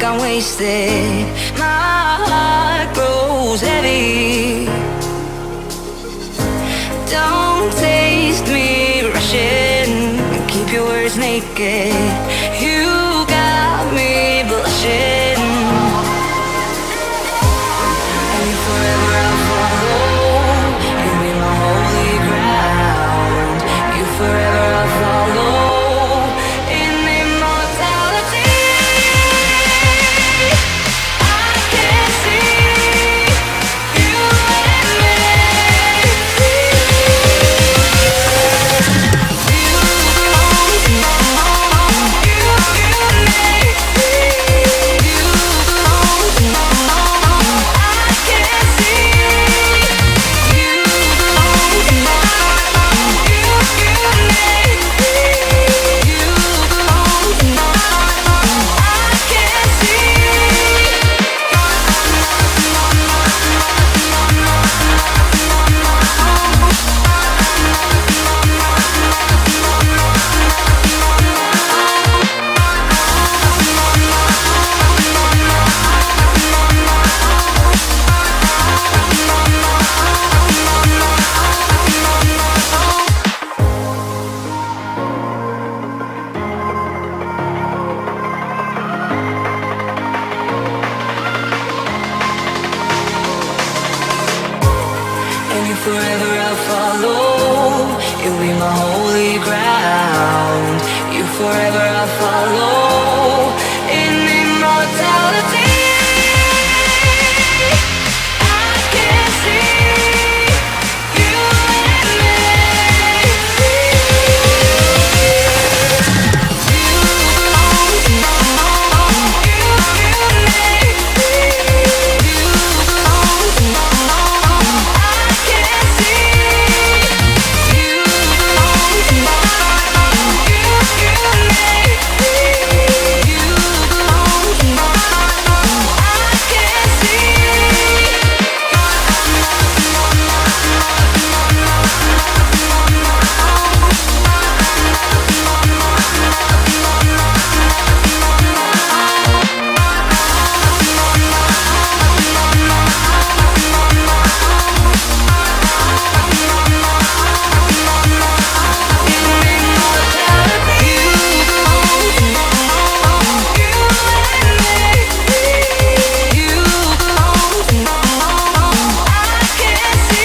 like I'm wasted. My heart grows heavy. Don't taste me rushing. Keep your words naked. You got me blushing. And forever I'll follow. You be my holy ground. You forever I'll follow. In immortality, I can see you and me. You belong to me. You and me. You belong to me. I can see you belong to me. You and me. You belong to me. I can see. And you forever I'll follow. You'll be my holy ground. You forever I'll follow. In immortality, I can see you and me. You belong to me. You and me. You belong to me. I can see you belong to me. You and me. You belong to me. I can see.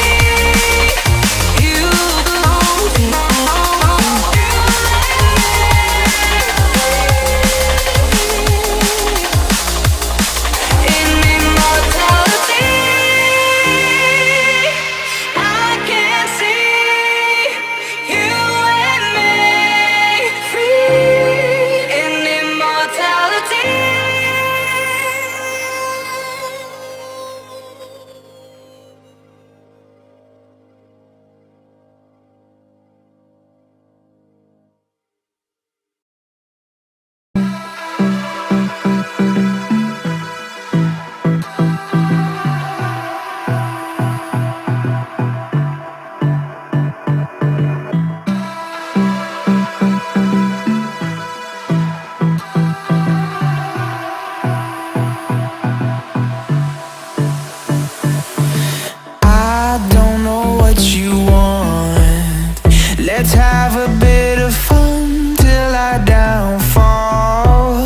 I don't know what you want. Let's have a bit of fun till I downfall.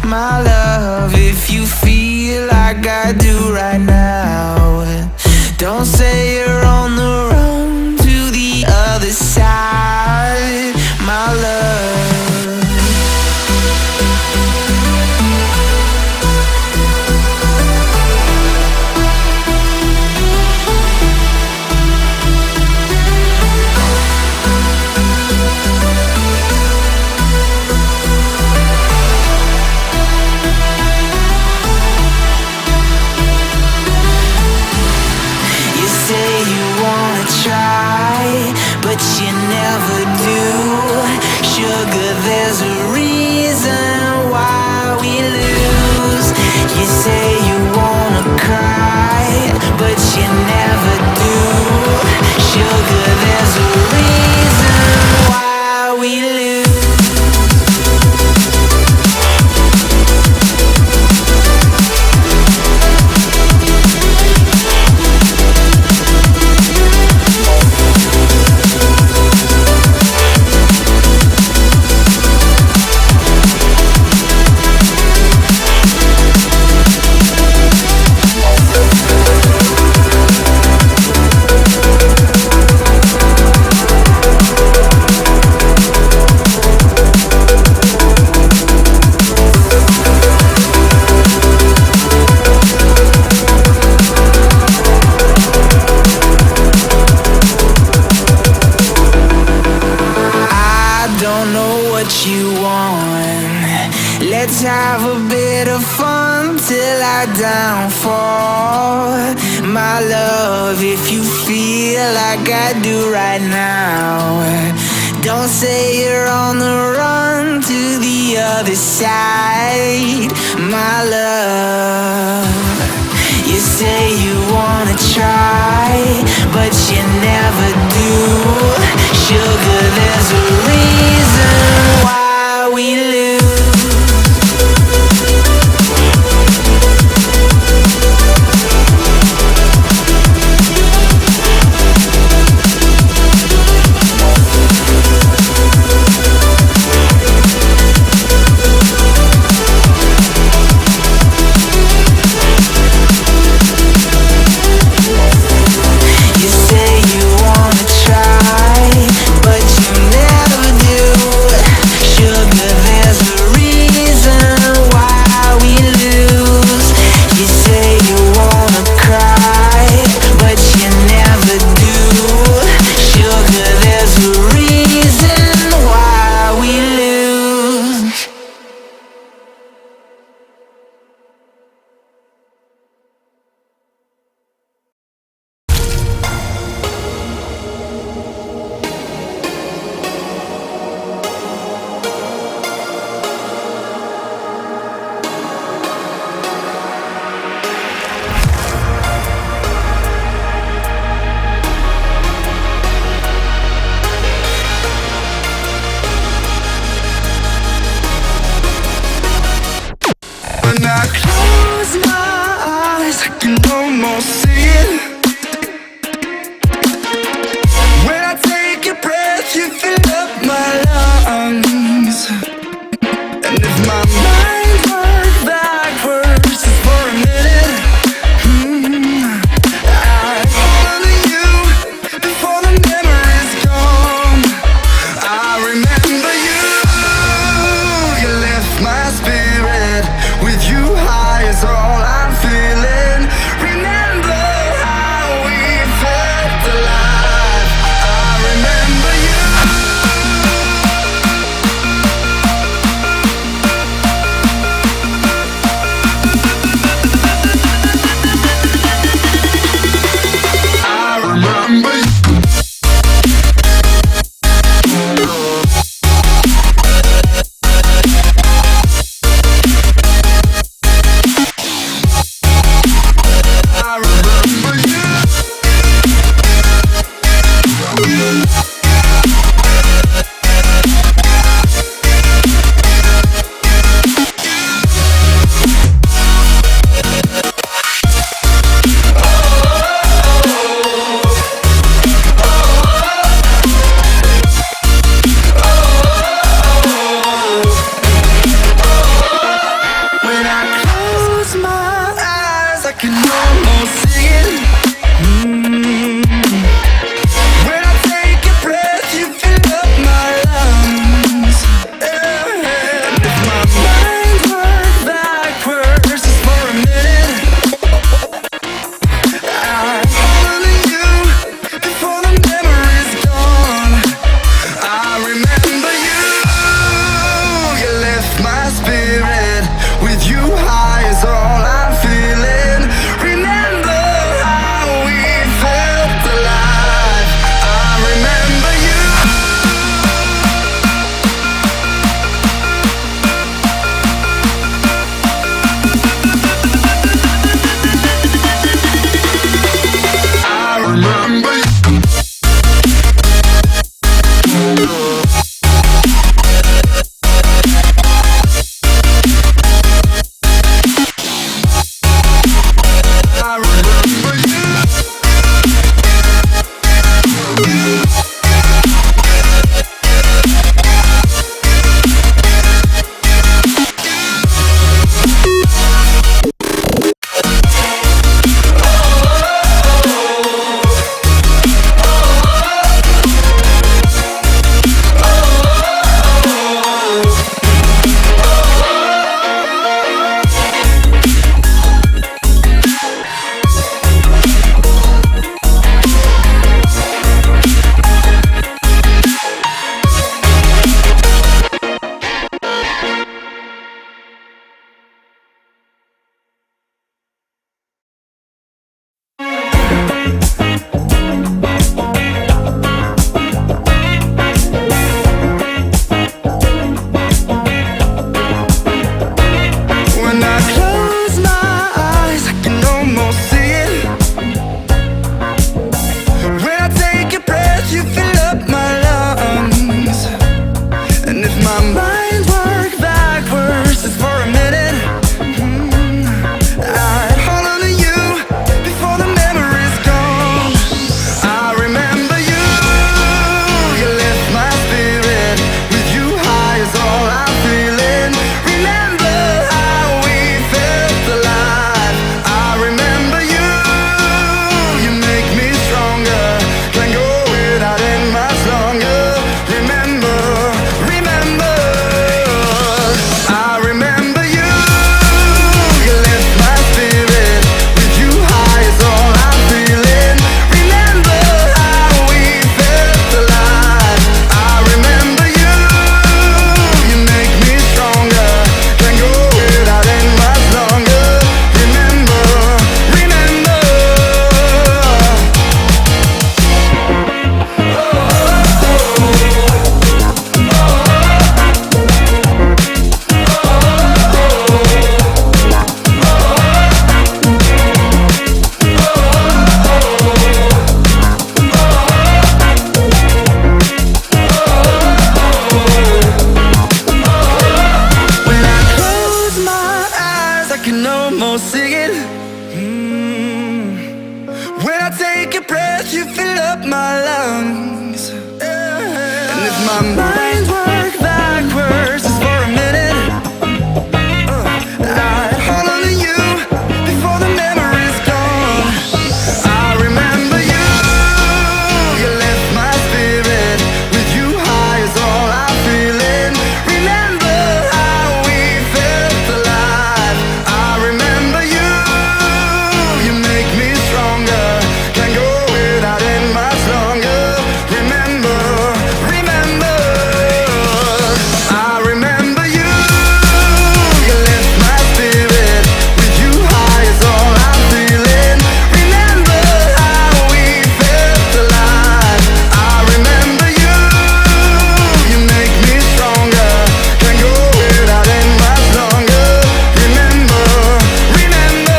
My love, if you feel like I do right now, don't say you're on the run to the other side, my love. You say you wanna try, but you never do. Sugar, there's a reason why we lose. You say you wanna cry, but you never do. Sugar, there's a reason why we lose. my downfall. My love, if you feel like I do right now, don't say you're on the run to the other side. My love, you say you wanna try, but you never do. Sugar, there's a reason why we lose. When I close my eyes, I can almost see it. When I take a breath, you fill up my lungs. And if my mind works backwards just for a minute, I fall to you before the memory's gone. I remember you, you lift my spirit. With you high is all I'm feeling. Remember how we felt alive. I remember you. I remember you. I remember you. When I close my eyes, I can almost see it. When I take a breath, you fill up my lungs. And if my mind works backwards just for a minute, I fall to you before the memory's gone. I remember you, you lift my spirit. With you high is all I'm feeling. Remember how can almost see it. When I take a breath, you fill up my lungs. And if my mind works backwards just for a minute, I hold on to you before the memory's gone. I remember you, you lift my spirit. With you high is all I'm feeling. Remember how we felt alive. I remember you, you make me stronger. Can't go without it much longer. Remember, remember, I remember you, you lift my spirit. With you high is all I'm feeling. Remember how we felt alive. I remember you, you make me stronger. Can't go without it much longer. Remember, remember.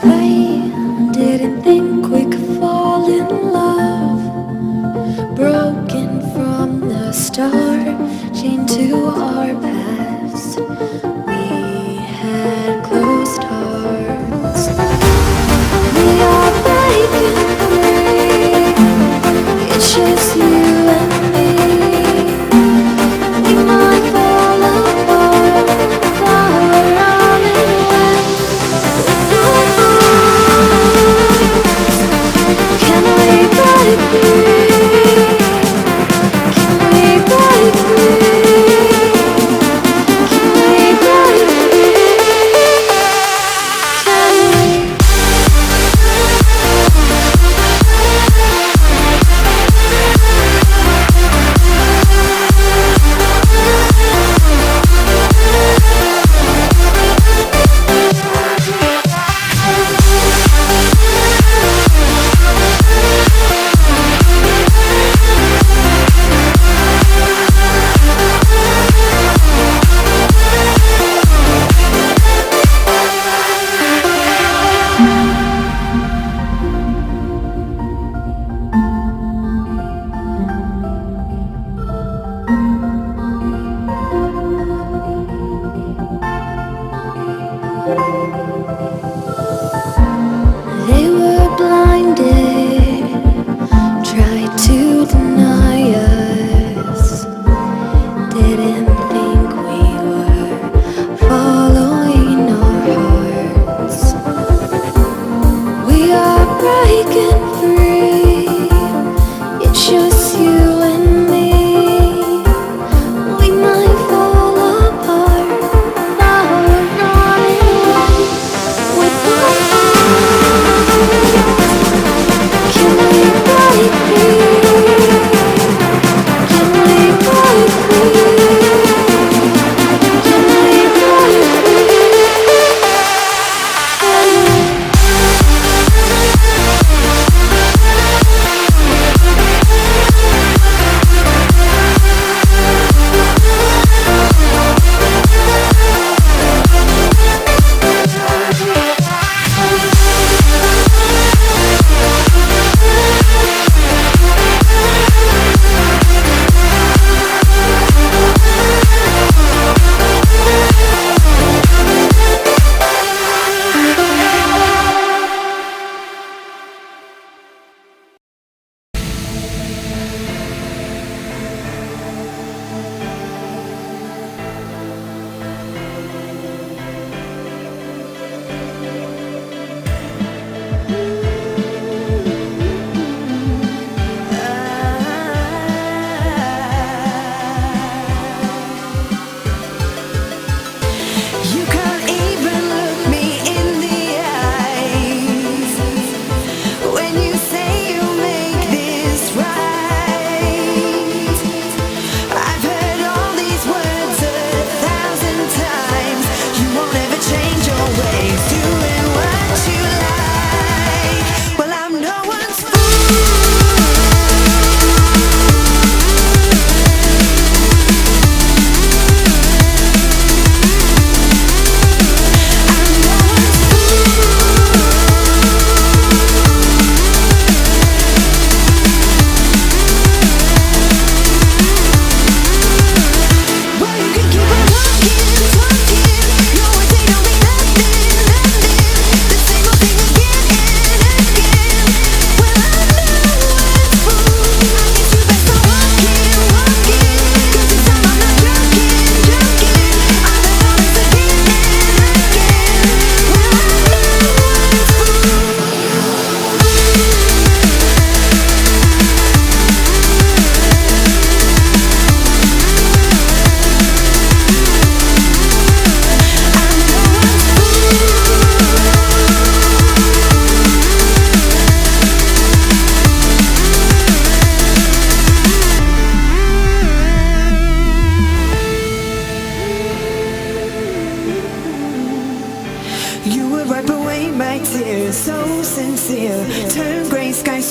I didn't think we could fall in love. Broken from the start, chained to our past. We had closed hearts. We are breaking free. It's just you and me. We might fall apart, far on and west. Can we break free? Can we break free? Can we break free? Can we?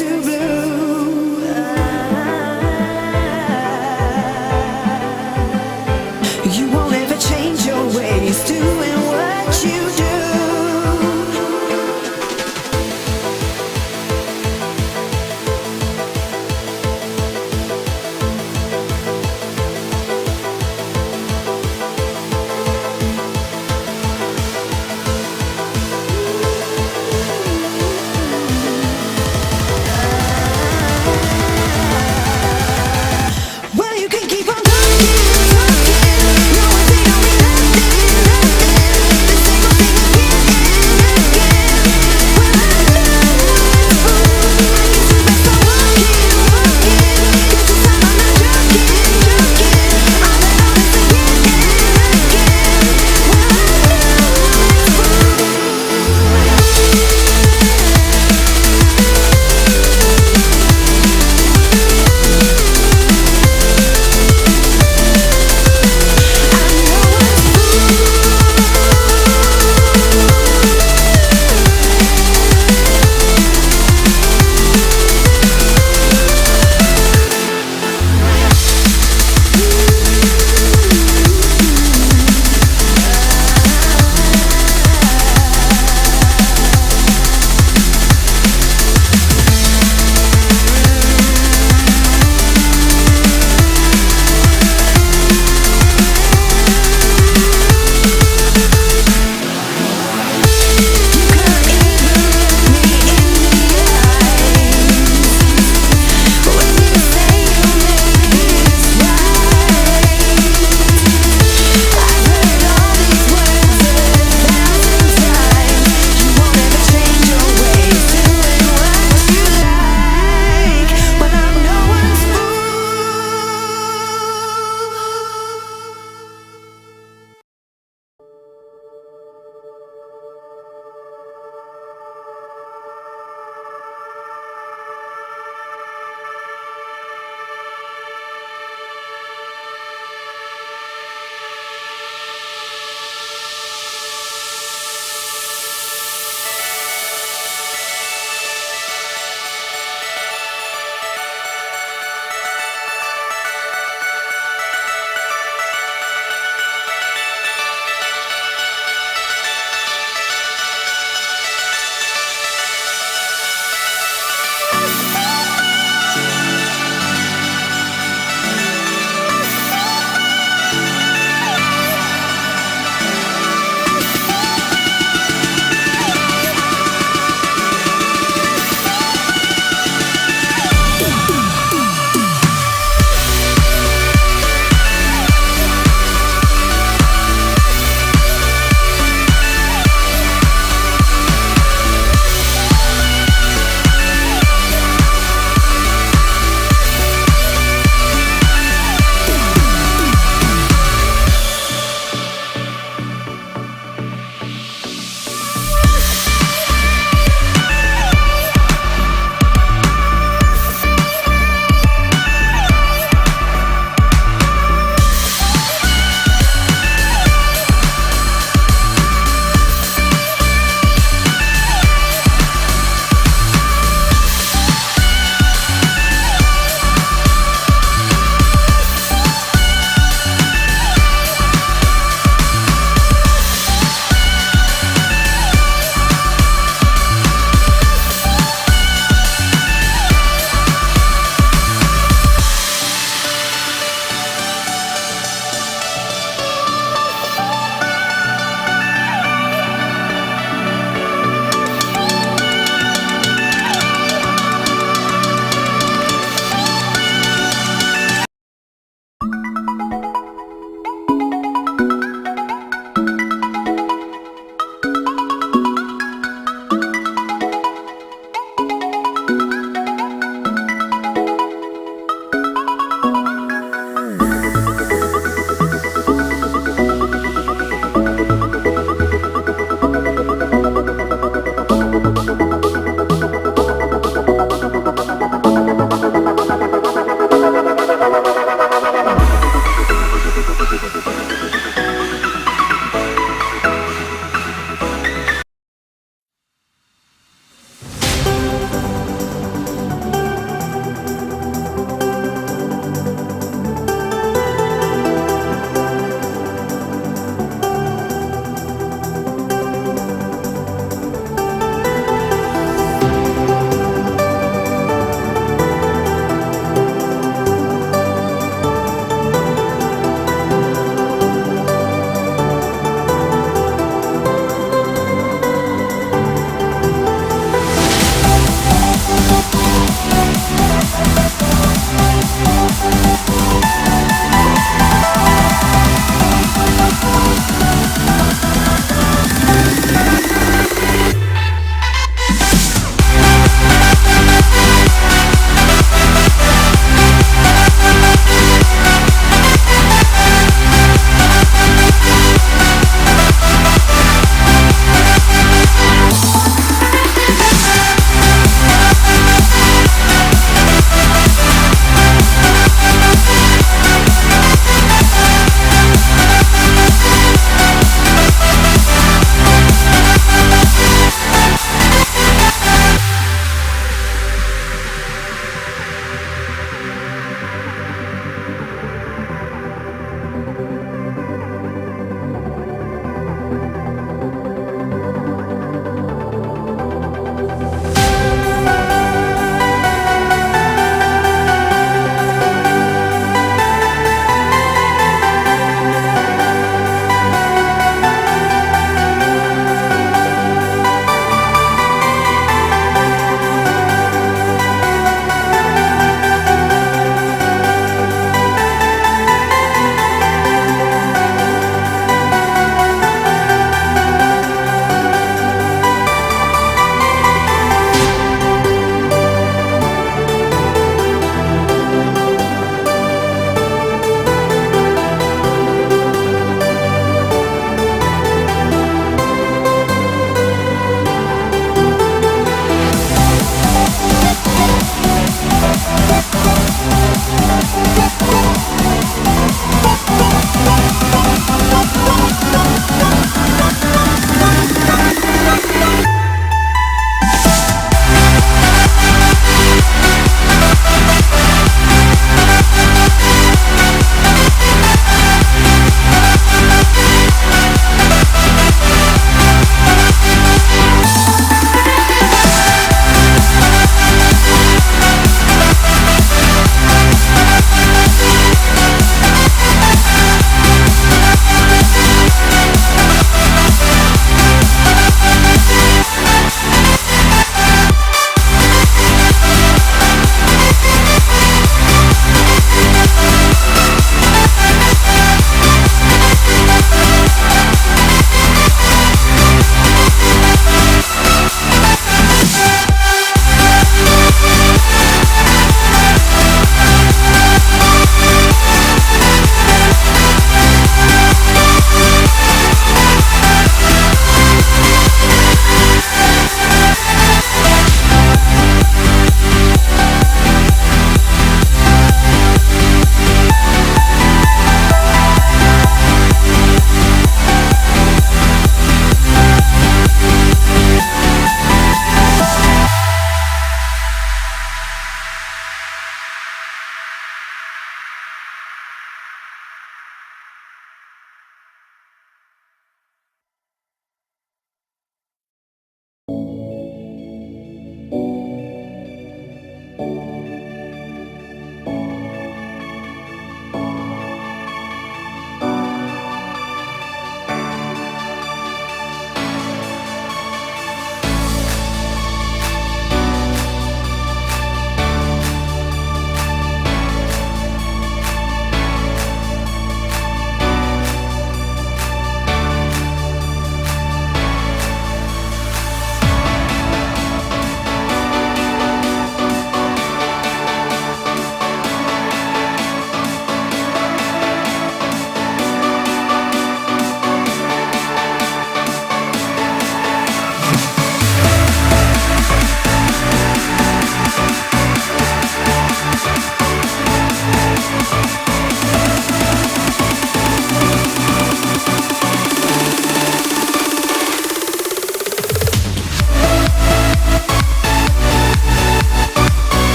to blue. You won't ever change your ways, doing what you do.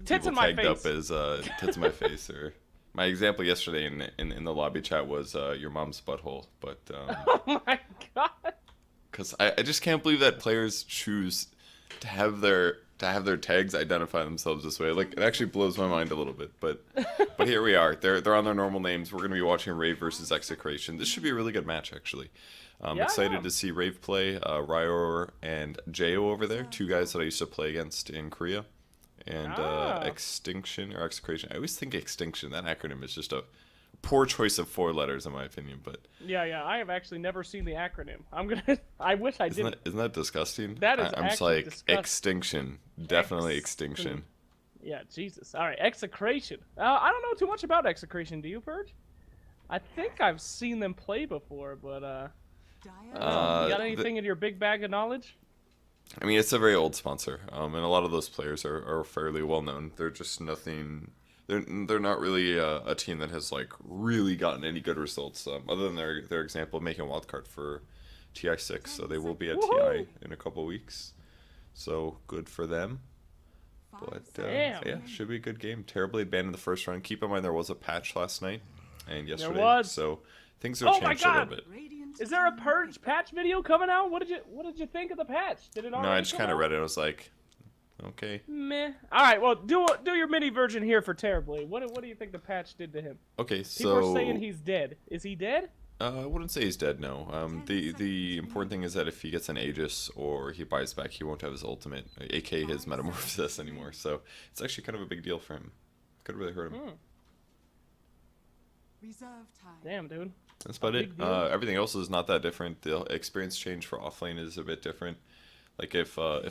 Tits people in my tagged face. up as tits in my face, or my example yesterday in the lobby chat was your mom's butthole. But Oh my god. because I just can't believe that players choose to have their tags identify themselves this way. Like, it actually blows my mind a little bit. But here we are. They're on their normal names. We're gonna be watching Rave versus Execration. This should be a really good match, actually. I'm Yeah, excited yeah. to see Rave play. Ryor and Jo over there, two guys that I used to play against in Korea. And Extinction or Execration. I always think Extinction. That acronym is just a poor choice of 4 letters, in my opinion. But Yeah, I have actually never seen the acronym. I wish I didn't. isn't that disgusting? That is I'm just actually like disgusting. Extinction. Definitely Extinction. Yeah, Jesus. All right, Execration. I don't know too much about Execration. Do you, Purge? I think I've seen them play before, but you got anything in your big bag of knowledge? I mean, it's a very old sponsor, and a lot of those players are fairly well known. They're just nothing. They're not really a team that has like really gotten any good results, other than their example of making a wild card for TI6. So they will be at Woohoo! TI in a couple weeks. So good for them. But Damn. yeah, should be a good game. Terribly banned in the first round. Keep in mind there was a patch last night and yesterday, was. so things have Oh my changed a little God. bit. Is there a Purge patch video coming out? What did you think of the patch? Did it already No, I just come kind of out? read it. I was like, okay. Meh. All right, well, do your mini version here for Terribly. What do you think the patch did to him? Okay, People so are saying he's dead. Is he dead? I wouldn't say he's dead, no. The important thing is that if he gets an Aegis or he buys back, he won't have his ultimate, aka his Metamorphosis anymore. So it's actually kind of a big deal for him. Could really hurt him. Damn, dude. That's about it. big deal. Everything else is not that different. The experience change for offlane is a bit different. Like if a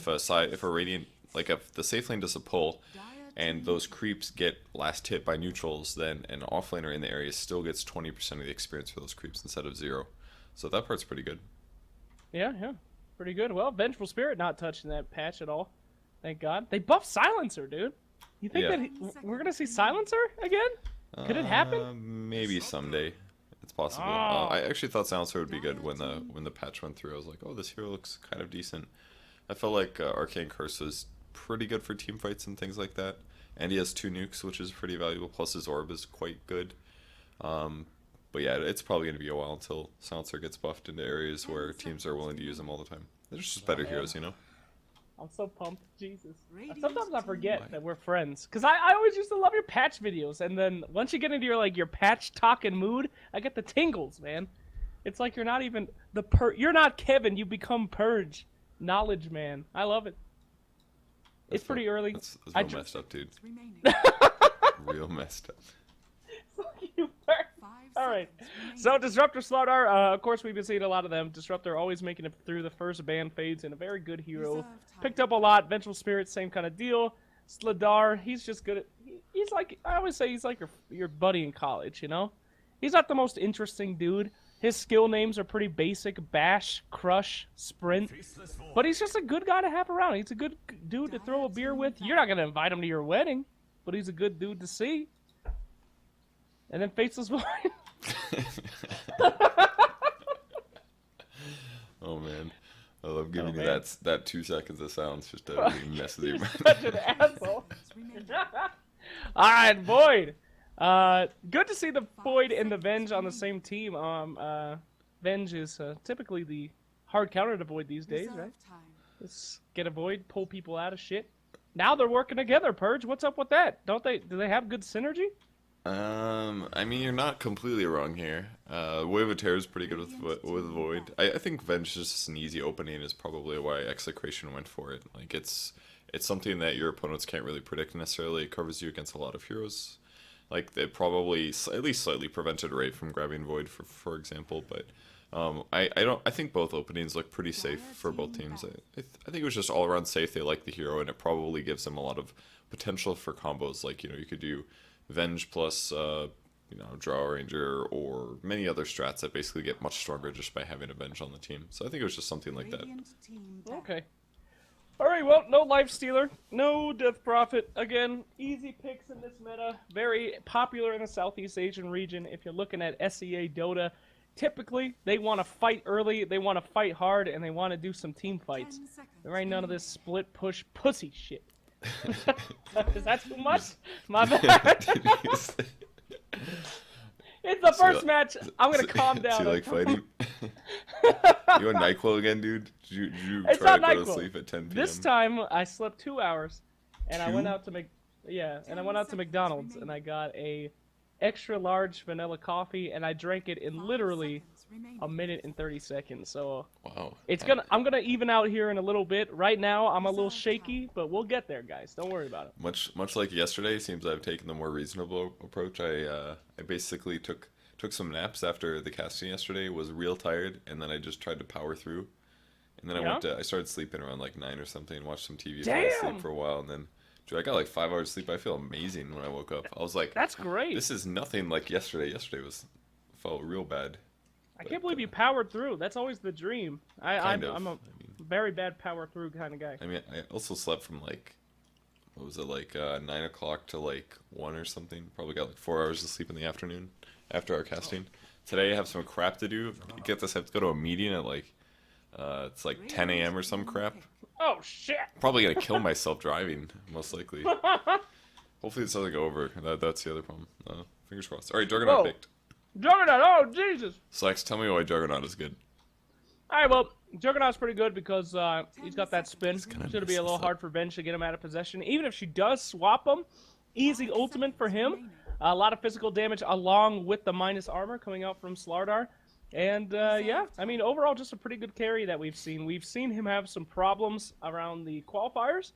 Radiant, like if the safe lane does a pull, and those creeps get last hit by neutrals, then an offlaner in the area still gets 20% of the experience for those creeps instead of 0. So that part's pretty good. Yeah, pretty good. Well, Vengeful Spirit not touching that patch at all. Thank God. They buffed Silencer, dude. You think Yeah. that we're gonna see Silencer again? Could it happen? Maybe someday. It's possible. Oh. I actually thought Silencer would be good when the patch went through. I was like, oh, this hero looks kind of decent. I felt like Arcane Curse was pretty good for team fights and things like that. And he has 2 nukes, which is pretty valuable. Plus his orb is quite good. But yeah, it's probably going to be a while until Silencer gets buffed into areas where teams are willing to use him all the time. They're just better heroes, you know? I'm so pumped. Jesus. Sometimes I forget that we're friends. Because I always used to love your patch videos. And then once you get into your patch talking mood, I get the tingles, man. It's like you're not even you're not Kevin, you become Purge. Knowledge man. I love it. It's pretty early. That's real messed up, dude. Real messed up. You Purge. All right. So Disruptor Slaughter, of course we've been seeing a lot of them. Disruptor always making it through the first ban fades and a very good hero. Picked up a lot. Vengeful Spirit, same kind of deal. Sladar, he's just good at. He's like, I always say he's like your buddy in college, you know. He's not the most interesting dude. His skill names are pretty basic: Bash, Crush, Sprint. But he's just a good guy to have around. He's a good dude to throw a beer with. You're not gonna invite him to your wedding, but he's a good dude to see. And then Faceless Void. Oh man, I love giving you that 2 seconds of silence just to really mess with you. Such an asshole. All right, Void. Good to see the Void and the Venge on the same team. Venge is typically the hard counter to Void these days, right? Just get a Void, pull people out of shit. Now they're working together, Purge. What's up with that? Do they have good synergy? I mean, you're not completely wrong here. Wave of Terror is pretty good with Void. I think Venge is just an easy opening, is probably why Execration went for it. Like, it's something that your opponents can't really predict necessarily. It covers you against a lot of heroes. Like, they probably at least slightly prevented Rave from grabbing Void, for example, but I think both openings look pretty safe for both teams. I think it was just all around safe. They like the hero, and it probably gives them a lot of potential for combos. Like, you know, you could do Venge plus Draw Ranger or many other strats that basically get much stronger just by having a Venge on the team. So I think it was just something like that. Okay. Alright, well, no Life Stealer, no Death Prophet. Again, easy picks in this meta. Very popular in the Southeast Asian region. If you're looking at SEA Dota, typically they want to fight early, they want to fight hard, and they want to do some team fights. There ain't none of this split push pussy shit. Is that too much? My bad. It's the first match. I'm gonna calm down. Do you like fighting? You on NyQuil again, dude? Did you It's try not to go to NyQuil. sleep at 10 p.m.? This time I slept 2 hours, and I went Two? out to McDonald's and I got a extra large vanilla coffee, and I drank it in literally a minute and 30 seconds. So Wow. I'm gonna even out here in a little bit. Right now I'm a little shaky, but we'll get there, guys. Don't worry about it. Much like yesterday, seems I've taken the more reasonable approach. I basically took some naps after the casting yesterday. Was real tired, and then I just tried to power through. And then I started sleeping around like 9 or something. Watched some TV, fell asleep for a while, and then dude, I got like 5 hours sleep. I feel amazing when I woke up. I was like, that's great. This is nothing like yesterday. Yesterday felt real bad. I can't believe you powered through. That's always the dream. I'm a I very bad power through kind of guy. mean, I also slept from like, what was it, like 9 o'clock to like 1 or something. Probably got like 4 hours of sleep in the afternoon after our casting. Today I have some crap to do. Get this, I have to go to a meeting at like, it's like 10 a.m. or some crap. Oh shit! Probably gonna kill myself driving, most likely. Hopefully this doesn't go over. That's the other problem. Fingers crossed. Alright, Juggernaut Whoa. picked. Juggernaut! Oh Jesus! Slex, tell me why Juggernaut is good. Alright, well, Juggernaut's pretty good because he's got that spin. gonna Should be mess a little this hard for Venge to get him out of possession. Even if she does swap him, easy ultimate for him. A lot of physical damage along with the minus armor coming out from Slardar. And, yeah, I mean, overall, just a pretty good carry that we've seen. We've seen him have some problems around the qualifiers.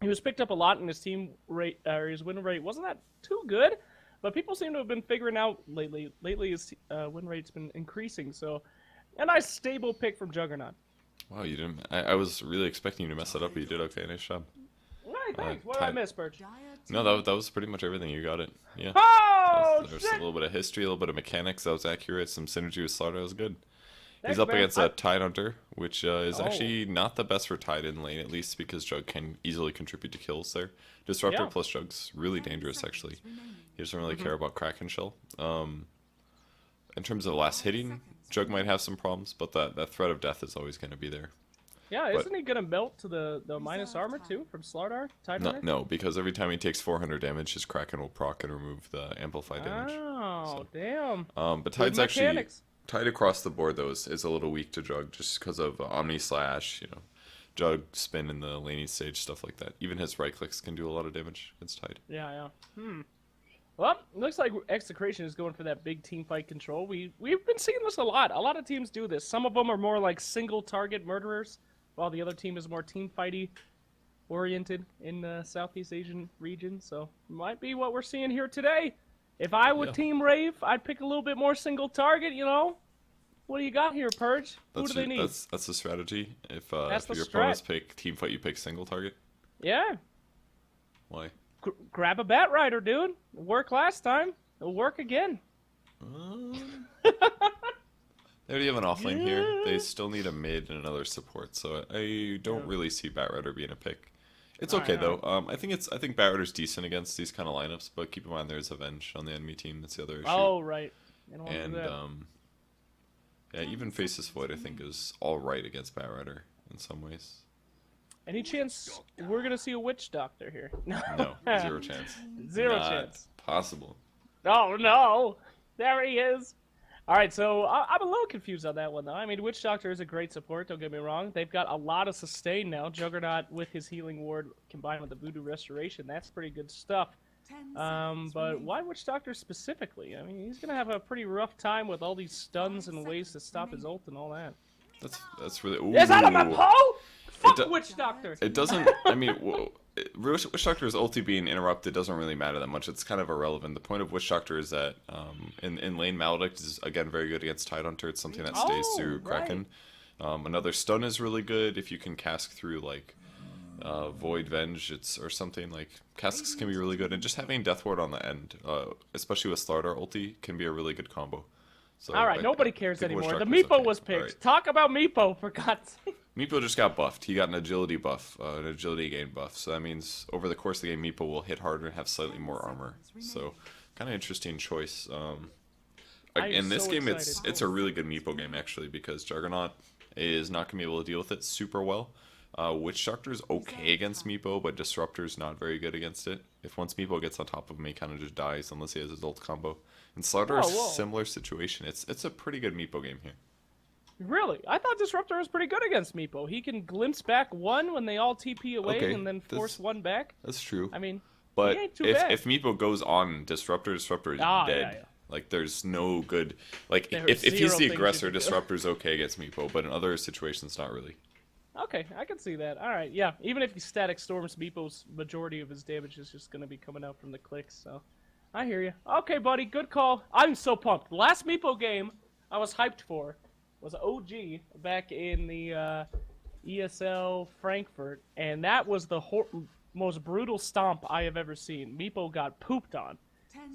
He was picked up a lot in his team rate, or his win rate wasn't that too good, but people seem to have been figuring out lately. Lately, his win rate's been increasing, so a nice stable pick from Juggernaut. Wow, you didn't. I was really expecting you to mess that up, but you did okay. Nice job. Hey, thanks. What did I miss, Birch? No, that was pretty much everything. You got it. Yeah. Oh, There's shit! a little bit of history, a little bit of mechanics. That was accurate. Some synergy with Slaughter. That was good. Thanks, He's up man. against a Tide Hunter, which is Oh. actually not the best for Tide in lane, at least because Jug can easily contribute to kills there. Disruptor Yeah. plus Jug's really dangerous, actually. He doesn't really care about Kraken Shell. In terms of last hitting, Jug might have some problems, but that threat of death is always going to be there. Yeah, but- isn't he gonna melt to the minus armor too from Slardar? Tide No, Runner? no, because every time he takes 400 damage, his Kraken will proc and remove the amplified damage. Oh, damn. But Tide's actually mechanics. Tide across the board though is a little weak to Jug just because of Omni Slash, Jug spin in the laning stage, stuff like that. Even his right clicks can do a lot of damage against Tide. Yeah. Well, looks like Execration is going for that big team fight control. We've been seeing this a lot. A lot of teams do this. Some of them are more like single target murderers, while the other team is more team fighty oriented in the Southeast Asian region. So might be what we're seeing here today. If I would team Rave, I'd pick a little bit more single target. What do you got here, Purge? Who do they need? That's the strategy. If That's your the opponents strat. pick team fight, you pick single target. Yeah. Why? Grab a Bat Rider, dude. It worked last time. It'll work again. They already have an offlane here. They still need a mid and another support, so I don't really see Batrider being a pick. It's okay though. I think Batrider's decent against these kind of lineups, but keep in mind there's Avenge on the enemy team. That's the other issue. Oh, right. They don't wanna do And that. yeah, even Faceless Void I think is all right against Batrider in some ways. Any chance we're gonna see a Witch Doctor here? No, zero chance. Zero Not chance. possible. Oh no! There he is. All right, so I'm a little confused on that one though. I mean, Witch Doctor is a great support. Don't get me wrong. They've got a lot of sustain now. Juggernaut with his healing ward combined with the Voodoo Restoration. That's pretty good stuff. But why Witch Doctor specifically? I mean, he's gonna have a pretty rough time with all these stuns and ways to stop his ult and all that. That's really. Ooh. Is that on my pole? Fuck do- Witch Doctor. It doesn't. I mean, Witch Doctor's ulti being interrupted doesn't really matter that much. It's kind of irrelevant. The point of Witch Doctor is that in lane Maledict is again very good against Tide Hunter. It's something that stays through Kraken. Another stun is really good if you can cask through like Void Venge. Or something like casks can be really good, and just having Death Ward on the end, especially with Slardar ulti, can be a really good combo. So All right, I nobody cares think Witch anymore. The Doctor's Meepo okay. was picked. All right. Talk about Meepo, for God's sake. Meepo just got buffed. He got an agility buff, an agility gain buff. So that means over the course of the game, Meepo will hit harder and have slightly more armor. So kind of interesting choice. In this so game, excited. it's a really good Meepo game actually because Juggernaut is not gonna be able to deal with it super well. Witch Doctor's okay against Meepo, but Disruptor's not very good against it. If once Meepo gets on top of him, he kind of just dies unless he has his ult combo. And Slaughter is a similar situation. It's a pretty good Meepo game here. Really? I thought Disruptor was pretty good against Meepo. He can glimpse back one when they all TP away and then force one back. That's true. I mean, but he ain't too bad. if Meepo goes on Disruptor is dead. Yeah. Like, there's no good... Like, There's if he's the zero aggressor, things you can do. Disruptor's okay against Meepo, but in other situations, not really. Okay, I can see that. All right, yeah. Even if he static storms, Meepo's majority of his damage is just going to be coming out from the clicks, so... I hear you. Okay, buddy, good call. I'm so pumped. The last Meepo game I was hyped for was OG back in the ESL Frankfurt, and that was the most brutal stomp I have ever seen. Meepo got pooped on.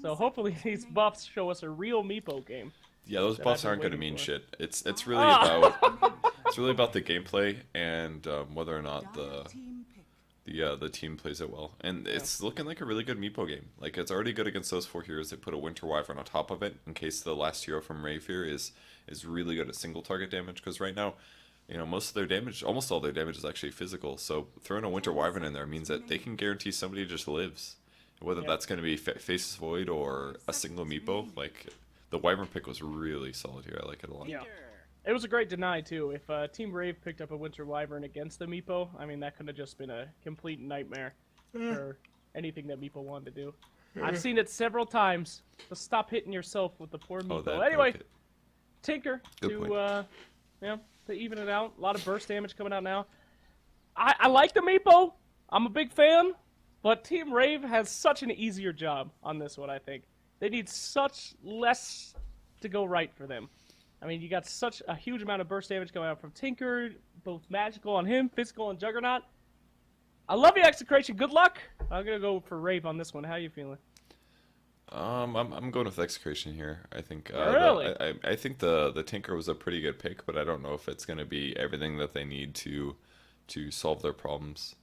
So hopefully these buffs show us a real Meepo game. Yeah, those buffs aren't going to mean shit. It's really about the gameplay and whether or not the team plays it well. And it's looking like a really good Meepo game. Like, it's already good against those 4 heroes. They put a Winter Wyvern on top of it in case the last hero from Rave here is really good at single target damage. Because right now, you know, most of their damage, almost all their damage is actually physical. So throwing a Winter Wyvern in there means that they can guarantee somebody just lives. Whether that's going to be Faceless Void or a single Meepo, like, the Wyvern pick was really solid here. I like it a lot. Yeah. It was a great deny, too. If Team Rave picked up a Winter Wyvern against the Meepo, I mean, that could have just been a complete nightmare for anything that Meepo wanted to do. I've seen it several times. So stop hitting yourself with the poor Meepo. Anyway, Tinker to even it out. A lot of burst damage coming out now. I like the Meepo. I'm a big fan. But Team Rave has such an easier job on this one, I think. They need such less to go right for them. I mean, you got such a huge amount of burst damage going out from Tinker, both magical on him, physical on Juggernaut. I love you, Execration. Good luck. I'm gonna go for Rave on this one. How are you feeling? I'm going with Execration here. I think Really? I think the Tinker was a pretty good pick, but I don't know if it's gonna be everything that they need to solve their problems.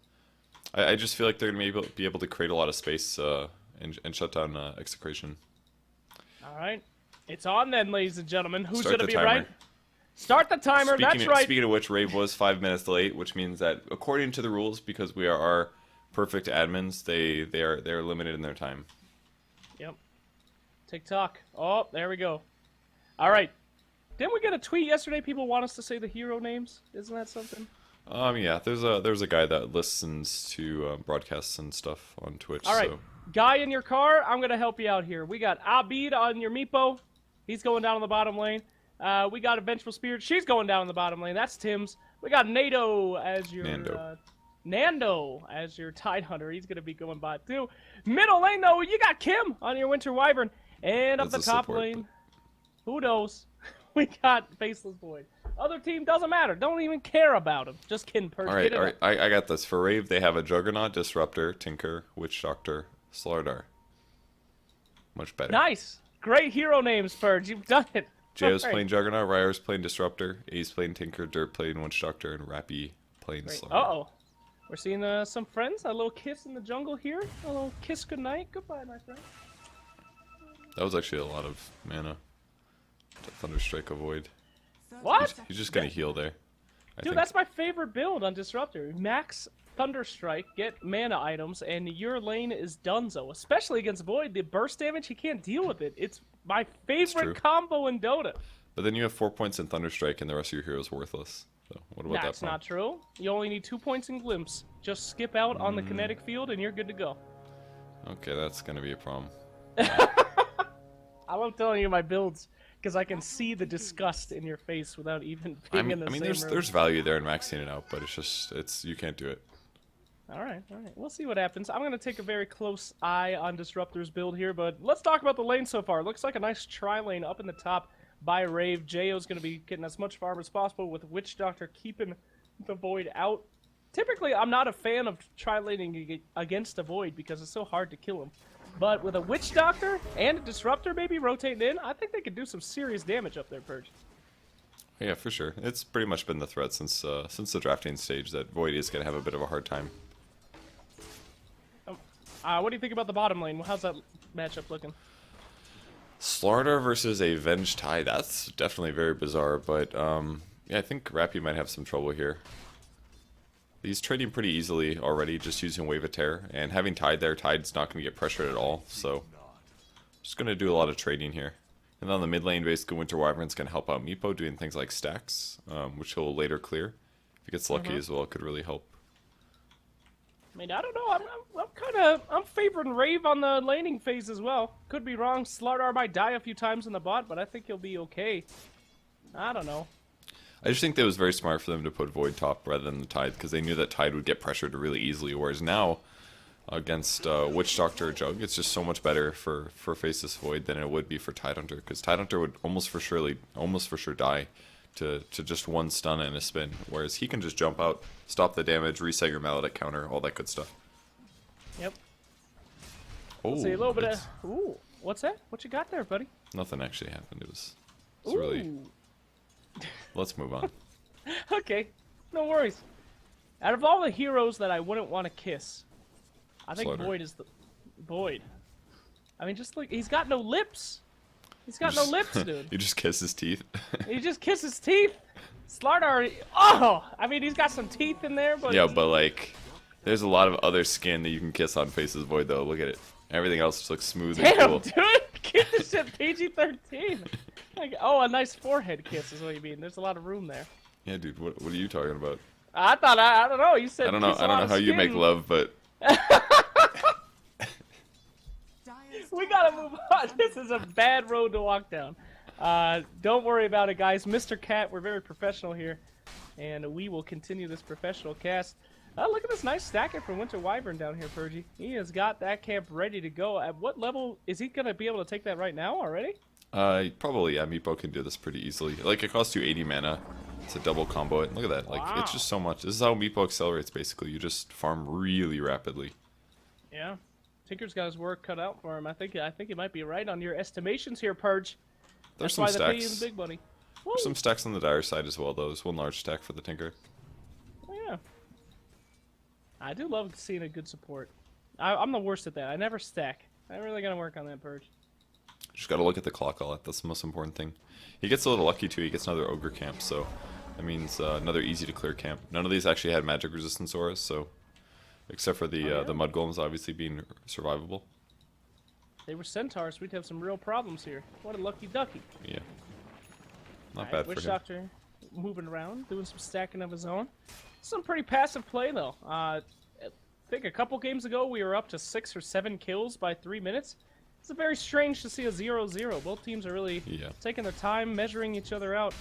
I just feel like they're gonna be able to create a lot of space and shut down Execration. All right, it's on then, ladies and gentlemen. Who's Start gonna the be timer. right? Start the timer. That's right. Speaking of which, Rave was 5 minutes late, which means that according to the rules, because we are perfect admins, they're limited in their time. Yep. TikTok. Oh, there we go. All right. Didn't we get a tweet yesterday? People want us to say the hero names. Isn't that something? Yeah. There's a guy that listens to broadcasts and stuff on Twitch. All right. So. Guy in your car, I'm gonna help you out here. We got Abid on your Meepo. He's going down in the bottom lane. We got a Vengeful Spirit. She's going down in the bottom lane. That's Tim's. We got Nando as your Nando as your Tide Hunter. He's gonna be going bot too. Middle lane though, you got Kim on your Winter Wyvern. And up the top lane, who knows? We got Faceless Void. Other team doesn't matter. Don't even care about him. Just kidding. All right. I got this. For Rave, they have a Juggernaut, Disruptor, Tinker, Witch Doctor, Slardar. Much better. Nice. Great hero names, Purge. You've done it. Jao's playing Juggernaut, Ryer's playing Disruptor, A's playing Tinker, Dirt playing Witch Doctor, and Rappy playing Slardar. Uh-oh. We're seeing some friends. A little kiss in the jungle here. A little kiss goodnight. Goodbye, my friend. That was actually a lot of mana. Thunderstrike Avoid. What? He's just gonna heal there. Dude, that's my favorite build on Disruptor. Max Thunderstrike, get mana items, and your lane is donezo. Especially against Void. The burst damage, he can't deal with it. It's my favorite combo in Dota. But then you have 4 points in Thunderstrike, and the rest of your heroes worthless. So what about that? That's not true. You only need 2 points in Glimpse. Just skip out on the kinetic field, and you're good to go. Okay, that's gonna be a problem. I love telling you my builds. Because I can see the disgust in your face without even being in the same room. There's value there in maxing it out, but you can't do it. All right. We'll see what happens. I'm going to take a very close eye on Disruptor's build here, but let's talk about the lane so far. Looks like a nice tri-lane up in the top by Rave. Jao's going to be getting as much farm as possible with Witch Doctor keeping the Void out. Typically, I'm not a fan of tri-laning against a Void because it's so hard to kill him. But with a Witch Doctor and a Disruptor maybe rotating in, I think they could do some serious damage up there, Purge. Yeah, for sure. It's pretty much been the threat since the drafting stage that Void is going to have a bit of a hard time. What do you think about the bottom lane? How's that matchup looking? Slardar versus a Venge Tide. That's definitely very bizarre, but yeah, I think Rappy might have some trouble here. He's trading pretty easily already, just using Wave of Terror. And having Tide there, Tide's not going to get pressured at all. So, just going to do a lot of trading here. And then on the mid lane, basically, Winter Wyvern's going to help out Meepo, doing things like stacks, which he'll later clear. If he gets lucky as well, it could really help. I mean, I don't know. I'm favoring Rave on the laning phase as well. Could be wrong. Slardar might die a few times in the bot, but I think he'll be okay. I don't know. I just think that it was very smart for them to put Void top rather than the Tide, because they knew that Tide would get pressured really easily, whereas now, against Witch Doctor or Jug, it's just so much better for Faceless Void than it would be for Tidehunter, because Tidehunter would almost for sure die to just one stun and a spin, whereas he can just jump out, stop the damage, reset your Maledict counter, all that good stuff. Yep. Oh, Let's see a little bit of... Ooh, what's that? What you got there, buddy? Nothing actually happened. It was really... Let's move on. Okay, no worries. Out of all the heroes that I wouldn't want to kiss, I think Slaughter. Void is the... Void. I mean, just look, he's got no lips. He's got no lips, dude. You just kiss his teeth. He just kisses teeth. Slardar, oh! I mean, he's got some teeth in there, but... Yeah, but like, there's a lot of other skin that you can kiss on Faceless Void, though. Look at it. Everything else just looks smooth and Damn, cool. dude! Keep this shit PG-13. Like, oh, a nice forehead kiss is what you mean. There's a lot of room there. Yeah, dude, what are you talking about? I thought, I don't know, you said I don't know how you make love, but... We gotta move on. This is a bad road to walk down. Don't worry about it, guys. Mr. Cat, we're very professional here. And we will continue this professional cast. Look at this nice stacking from Winter Wyvern down here, Purgy. He has got that camp ready to go. At what level is he going to be able to take that right now already? Probably, yeah. Meepo can do this pretty easily. Like, it costs you 80 mana to double combo it. Look at that. Like, Wow. It's just so much. This is how Meepo accelerates, basically. You just farm really rapidly. Yeah. Tinker's got his work cut out for him. I think it might be right on your estimations here, Purge. There's That's some why they pay you stacks. the big money. There's some stacks on the dire side as well, though. There's one large stack for the Tinker. Oh, yeah. I do love seeing a good support. I'm the worst at that. I never stack. I'm really gonna work on that, Purge. Just gotta look at the clock a lot. That's the most important thing. He gets a little lucky, too. He gets another Ogre camp, so that means another easy to clear camp. None of these actually had magic resistance auras, so... Except for the Mud Golems obviously being survivable. They were centaurs, we'd have some real problems here. What a lucky ducky. Yeah. Not Alright, bad for Witch him. Doctor moving around, doing some stacking of his own. Some pretty passive play, though. I think a couple games ago we were up to 6 or 7 kills by 3 minutes. It's very strange to see a 0-0. Both teams are really taking their time, measuring each other out.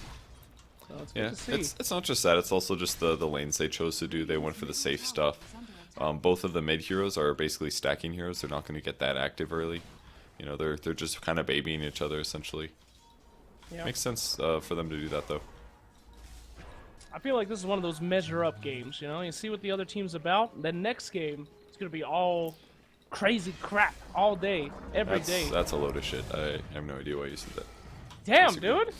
So it's good to see. It's not just that, it's also just the lanes they chose to do. They went for the safe stuff. Both of the mid heroes are basically stacking heroes. They're not going to get that active early. You know, they're just kind of babying each other, essentially. Yeah. Makes sense for them to do that, though. I feel like this is one of those measure-up games, you know? You see what the other team's about, then next game, it's going to be all crazy crap all day, every day. That's a load of shit. I have no idea why you said that. Damn, dude!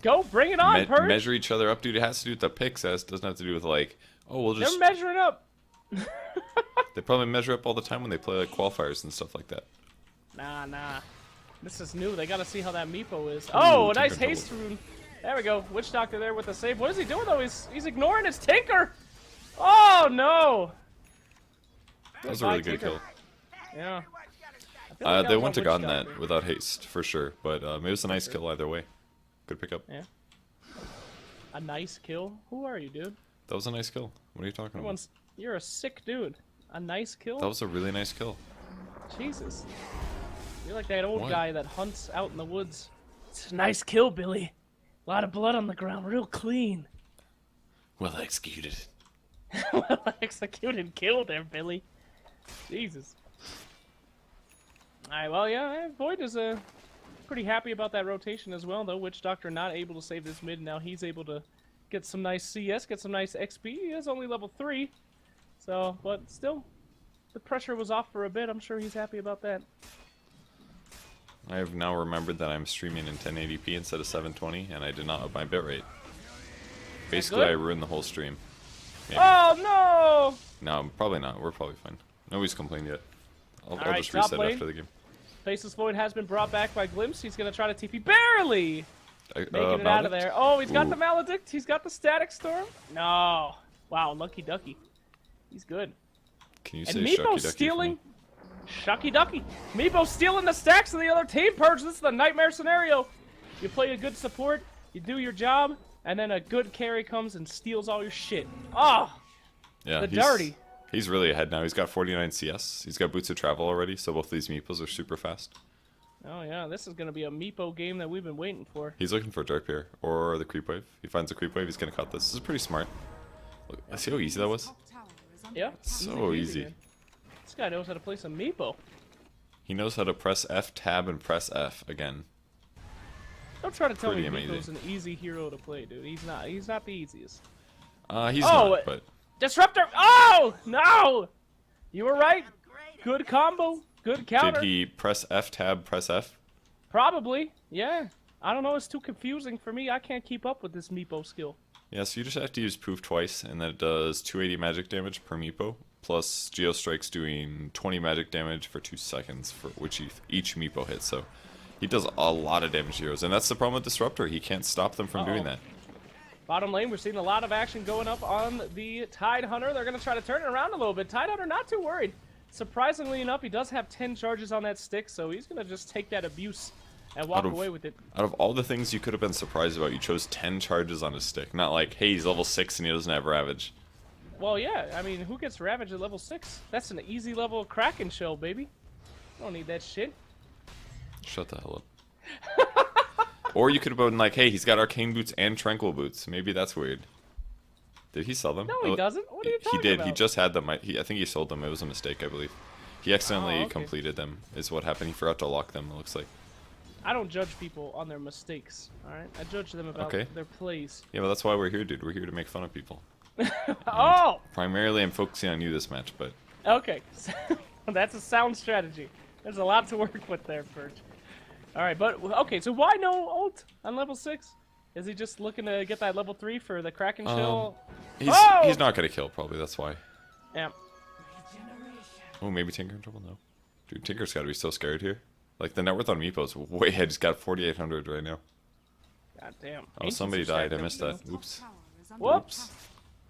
Go, bring it on, Purge! Measure each other up, dude. It has to do with the picks. It doesn't have to do with, like, oh, we'll just... They're measuring up! They probably measure up all the time when they play, like, qualifiers and stuff like that. Nah. This is new. They gotta see how that Meepo is. Oh, a nice Tinker haste rune. There we go. Witch Doctor there with the save. What is he doing, though? He's ignoring his Tinker! Oh, no! That was a really good kill. Yeah. I feel like that They was wouldn't on have gotten Witch that Doctor. without haste, for sure. But it was a nice kill either way. Good pickup. Yeah. A nice kill? Who are you, dude? That was a nice kill. What are you talking about? You're a sick dude. A nice kill? That was a really nice kill. Jesus. You're like that old What? guy that hunts out in the woods. It's a nice kill, Billy. A lot of blood on the ground, real clean. Well executed. Well executed kill there, Billy. Jesus. Alright, well, yeah, Void is pretty happy about that rotation as well, though. Witch Doctor not able to save this mid. Now he's able to get some nice CS, get some nice XP. He is only level 3. So, but still, the pressure was off for a bit. I'm sure he's happy about that. I have now remembered that I'm streaming in 1080p instead of 720, and I did not up my bitrate. Basically, good? I ruined the whole stream. Maybe. Oh, no! No, probably not. We're probably fine. Nobody's complained yet. I'll Alright, just top reset lane. after the game. Faceless Void has been brought back by Glimpse. He's going to try to TP. Barely! Making it out of Maledict? there. Oh, he's got Ooh. the Maledict. He's got the Static Storm. No. Wow, Lucky Ducky. He's good. Can you And say Meepo's Shucky Ducky for stealing. me? Shucky Ducky. Meepo's stealing the stacks of the other team, Purge. This is the nightmare scenario. You play a good support, you do your job, and then a good carry comes and steals all your shit. Ah! Yeah, The dirty. He's really ahead now. He's got 49 CS. He's got Boots of Travel already, so both these Meepos are super fast. Oh yeah, this is gonna be a Meepo game that we've been waiting for. He's looking for Derp here, or the Creep Wave. He finds the Creep Wave, he's gonna cut this. This is pretty smart. Look, see how easy that was? Yeah. So easy. Man. This guy knows how to play some Meepo. He knows how to press F, tab, and press F again. Don't try to tell me Pretty Meepo's amazing. an easy hero to play, dude. He's not. He's not the easiest. He's Oh, not, but... Disruptor! Oh! No! You were right. Good combo. Good counter. Did he press F, tab, press F? Probably. Yeah. I don't know. It's too confusing for me. I can't keep up with this Meepo skill. Yeah, so you just have to use Poof twice, and then it does 280 magic damage per Meepo, plus Geostrike's doing 20 magic damage for 2 seconds for which each Meepo hits, so he does a lot of damage to heroes, and that's the problem with Disruptor. He can't stop them from doing that. Bottom lane, we're seeing a lot of action going up on the Tide Hunter. They're going to try to turn it around a little bit. Tide Hunter not too worried. Surprisingly enough, he does have 10 charges on that stick, so he's going to just take that abuse and walk away with it. Out of all the things you could have been surprised about, you chose 10 charges on his stick. Not like, hey, he's level 6 and he doesn't have Ravage. Well, yeah. I mean, who gets Ravage at level 6? That's an easy level Kraken shell, baby. Don't need that shit. Shut the hell up. Or you could have been like, hey, he's got Arcane Boots and Tranquil Boots. Maybe that's weird. Did he sell them? No, he doesn't. What are you talking He did. about? He just had them. I think he sold them. It was a mistake, I believe. He accidentally okay. completed them, is what happened. He forgot to lock them, it looks like. I don't judge people on their mistakes, alright? I judge them about their plays. Yeah, but that's why we're here, dude. We're here to make fun of people. Oh! Primarily, I'm focusing on you this match, but... Okay. That's a sound strategy. There's a lot to work with there, Purge. Alright, but, okay, so why no ult on level 6? Is he just looking to get that level 3 for the Kraken Shell? He's not gonna kill, probably, that's why. Yeah. Oh, maybe Tinker in trouble? No. Dude, Tinker's gotta be so scared here. Like, the net worth on Meepo's way ahead. He's got 4,800 right now. God damn. Oh, Ancients somebody are died. I stacked missed up, that. Oops. Whoops.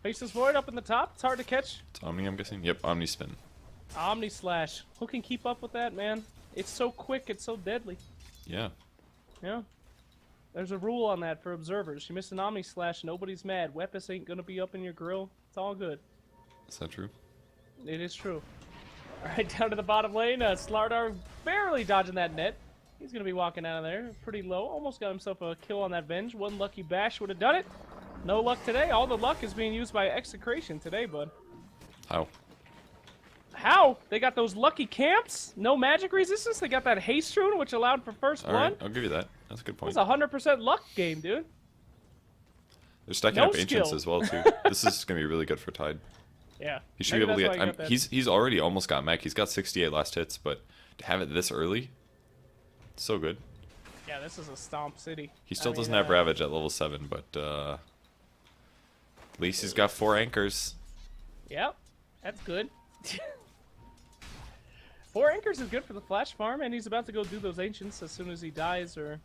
Faceless Void up in the top. It's hard to catch. It's Omni, I'm guessing? Yep, Omni Spin. Omni Slash. Who can keep up with that, man? It's so quick. It's so deadly. Yeah. Yeah. There's a rule on that for observers. You miss an Omni Slash, nobody's mad. Weapons ain't gonna be up in your grill. It's all good. Is that true? It is true. Alright, down to the bottom lane. Slardar barely dodging that net. He's gonna be walking out of there pretty low. Almost got himself a kill on that Venge. One lucky bash would have done it. No luck today. All the luck is being used by Execration today, bud. How? How? They got those lucky camps? No magic resistance? They got that haste rune, which allowed for first blood? Alright, I'll give you that. That's a good point. It's a 100% luck game, dude. They're stacking No up Ancients skill. as well, too. This is gonna be really good for Tide. Yeah. He should Maybe be able to that's get... why I got that. he's already almost got mech. He's got 68 last hits, but to have it this early... So good. Yeah, this is a stomp city. He still I mean, doesn't have Ravage at level 7, but at least he's got 4 anchors. Yep. That's good. 4 anchors is good for the flash farm, and he's about to go do those ancients as soon as he dies or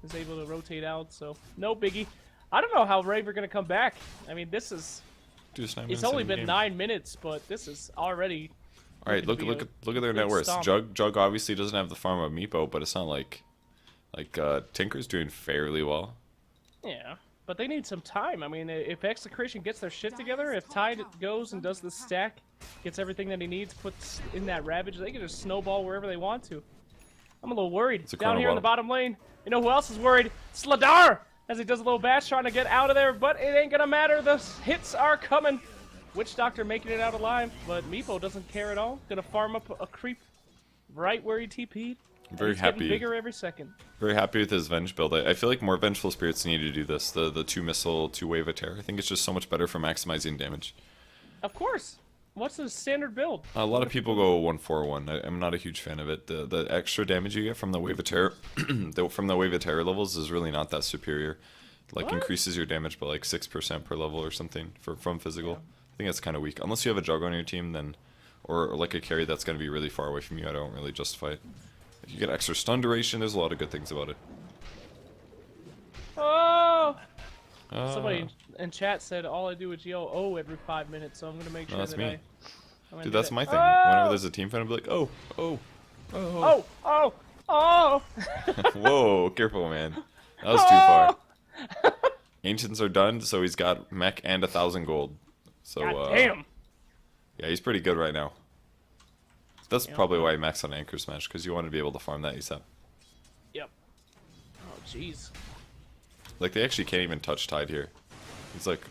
is able to rotate out, so no biggie. I don't know how Rave are going to come back. I mean, this is... Dude, it's 9 It's minutes only in the been game. 9 minutes, but this is already... All right, look looking to at their good net worth. stomp. Jug obviously doesn't have the farm of Meepo, but it's not like Tinker's doing fairly well. Yeah, but they need some time. I mean, if Execration gets their shit together, if Tide goes and does the stack, gets everything that he needs, puts in that Ravage, they can just snowball wherever they want to. I'm a little worried. a Down here in the chrono bottom lane, you know who else is worried? Slardar! As he does a little bash trying to get out of there, but it ain't gonna matter. The hits are coming. Witch Doctor making it out alive, but Meepo doesn't care at all. Gonna farm up a creep right where he TP'd. I'm very He's getting happy. bigger every second. Very happy with his Venge build. I feel like more Vengeful Spirits need to do this. The 2-missile, 2-wave of terror. I think it's just so much better for maximizing damage. Of course. What's the standard build? A lot of people go 1-4-1. I'm not a huge fan of it. The extra damage you get from the Wave of Terror, from the Wave of Terror levels is really not that superior. Like, What? increases your damage by like 6% per level or something from physical. I think that's kind of weak. Unless you have a Jug on your team, then, or like a carry that's going to be really far away from you, I don't really justify it. If you get extra stun duration, there's a lot of good things about it. Oh! Uh, Somebody in chat said all I do is yell "oh" every 5 minutes, so I'm gonna make sure that's that me. I'm gonna Dude, do that's that. my thing. Oh! Whenever there's a team fight, I'll be like, oh, oh, oh. Oh! Oh! Whoa, careful, man. That was too far. Ancients are done, so he's got mech and 1,000 gold. So, God damn! yeah, he's pretty good right now. That's probably why he maxed on Anchor Smash, because you want to be able to farm that ASAP. Yep. Oh, jeez. Like, they actually can't even touch Tide here. He's, like,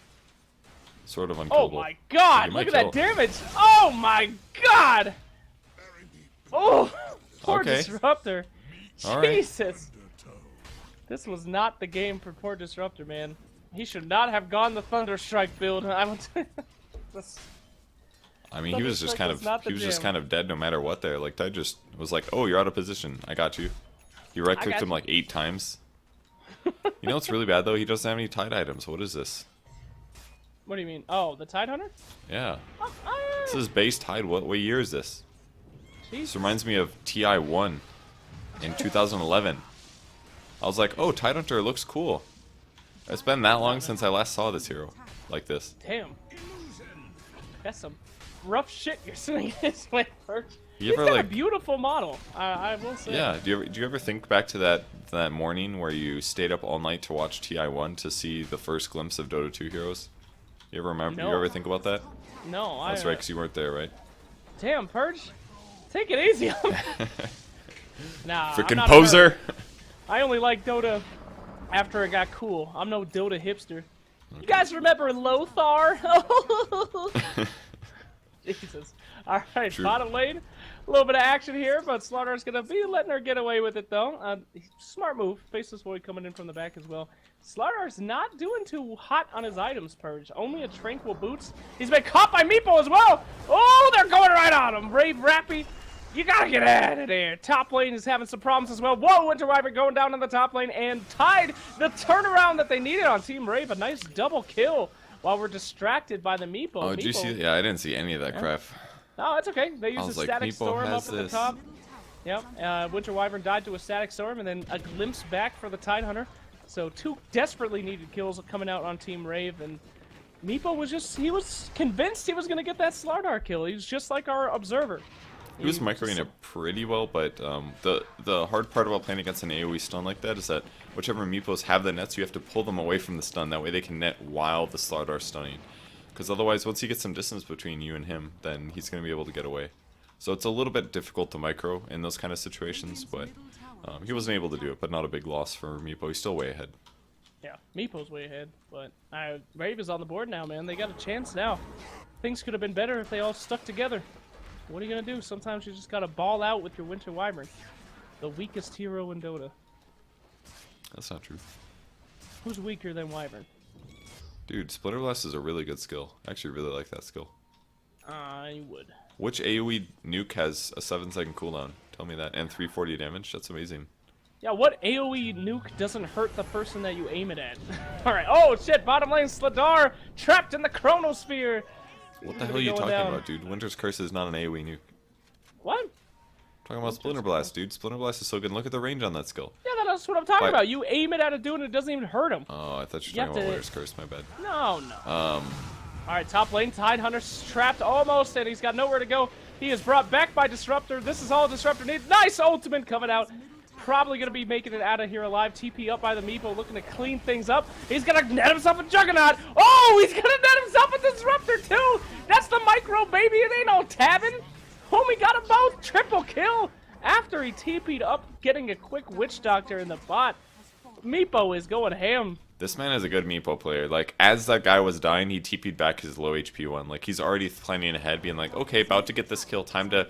sort of unkillable. Oh my god! He Look might at that kill. damage! Oh my god! Oh! Poor Okay. Disruptor. Alright. Jesus! This was not the game for poor Disruptor, man. He should not have gone the Thunderstrike build. I would. I mean, he was just kind of dead no matter what there. Like, Tide just was like, oh, you're out of position. I got you. He right-clicked him like 8 times. You know what's really bad, though? He doesn't have any Tide items. What is this? What do you mean? Oh, the Tidehunter? Yeah. This is base Tide. What year is this? Jeez. This reminds me of TI1 in 2011. I was like, oh, Tidehunter looks cool. It's been that long since I last saw this hero like this. Damn. That's some rough shit you're swinging this way, Perch. You He's ever, got a like- beautiful model, I will say. Yeah. Do you ever think back to that morning where you stayed up all night to watch TI1 to see the first glimpse of Dota 2 heroes? You ever remember? No. You ever think about that? No, That's right, because you weren't there, right? Damn, Purge. Take it easy on me. Nah, I'm Freaking not a poser! nerd. I only like Dota after it got cool. I'm no Dota hipster. You guys remember Lothar? Jesus. Alright, True. bottom lane. A little bit of action here, but Slaughter's going to be letting her get away with it, though. Smart move. Faceless Void coming in from the back as well. Slaughter's not doing too hot on his items, Purge. Only a Tranquil Boots. He's been caught by Meepo as well. Oh, they're going right on him. Rave Rappy. You gotta get out of there. Top lane is having some problems as well. Whoa, Winter Wyvern going down in the top lane and tied the turnaround that they needed on Team Rave. A nice double kill while we're distracted by the Meepo. Oh, did you see that? Yeah, I didn't see any of that crap. No, that's okay. They used was a like, static Meepo storm up has at the this. top. Yep. Winter Wyvern died to a static storm and then a glimpse back for the Tidehunter. So 2 desperately needed kills coming out on Team Rave, and Meepo was he was convinced he was going to get that Slardar kill. He was just like our observer. He was microing it pretty well, but the hard part about playing against an AoE stun like that is that whichever Meepos have the nets, you have to pull them away from the stun. That way they can net while the Slardar's stunning. Because otherwise, once he gets some distance between you and him, then he's going to be able to get away. So it's a little bit difficult to micro in those kind of situations, but he wasn't able to do it, but not a big loss for Meepo. He's still way ahead. Yeah, Meepo's way ahead, but Rave is on the board now, man. They got a chance now. Things could have been better if they all stuck together. What are you going to do? Sometimes you just got to ball out with your Winter Wyvern. The weakest hero in Dota. That's not true. Who's weaker than Wyvern? Dude, Splinter Blast is a really good skill. I actually really like that skill. I would. Which AoE nuke has a 7-second cooldown? Tell me that. And 340 damage? That's amazing. Yeah, what AoE nuke doesn't hurt the person that you aim it at? Alright, oh shit, bottom lane, Sladar trapped in the Chronosphere! What the hell are you talking about, dude? Winter's Curse is not an AoE nuke. What? Talking about Splinter Blast, dude. Splinter Blast is so good. Look at the range on that skill. Yeah, that's what I'm talking But- about. You aim it at a dude and it doesn't even hurt him. Oh, I thought you You were have talking about to- Winter's Curse. My bad. No. Alright, top lane, Tidehunter's trapped almost, and he's got nowhere to go. He is brought back by Disruptor. This is all Disruptor needs. Nice ultimate coming out. Probably going to be making it out of here alive. TP up by the Meepo, looking to clean things up. He's going to net himself a Juggernaut. Oh, he's going to net himself a Disruptor, too. That's the micro, baby. It ain't no tabbing. Homie got them both. Triple kill after he TP'd up, getting a quick Witch Doctor in the bot. Meepo is going ham. This man is a good Meepo player. Like, as that guy was dying, he TP'd back his low HP one. Like, he's already planning ahead, being like, okay, about to get this kill. Time to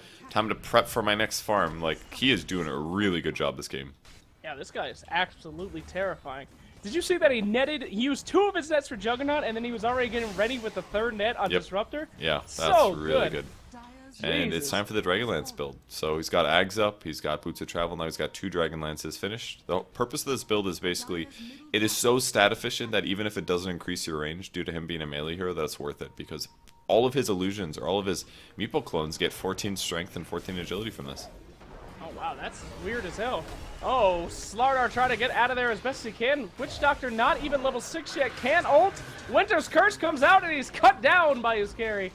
prep for my next farm. Like, he is doing a really good job this game. Yeah, this guy is absolutely terrifying. Did you see that he used 2 of his nets for Juggernaut, and then he was already getting ready with the 3rd net on Yep. Disruptor? Yeah, that's So really good. good. And it's Jesus. time for the Dragonlance build. So he's got Ags up, he's got Boots of Travel, now he's got 2 Dragonlances finished. The purpose of this build is basically, it is so stat efficient that even if it doesn't increase your range due to him being a melee hero, that's worth it. Because all of his illusions, or all of his Meepo clones get 14 strength and 14 agility from this. Oh, Wow, that's weird as hell. Oh, Slardar trying to get out of there as best he can. Witch Doctor not even level 6 yet. Can't ult. Winter's Curse comes out and he's cut down by his carry.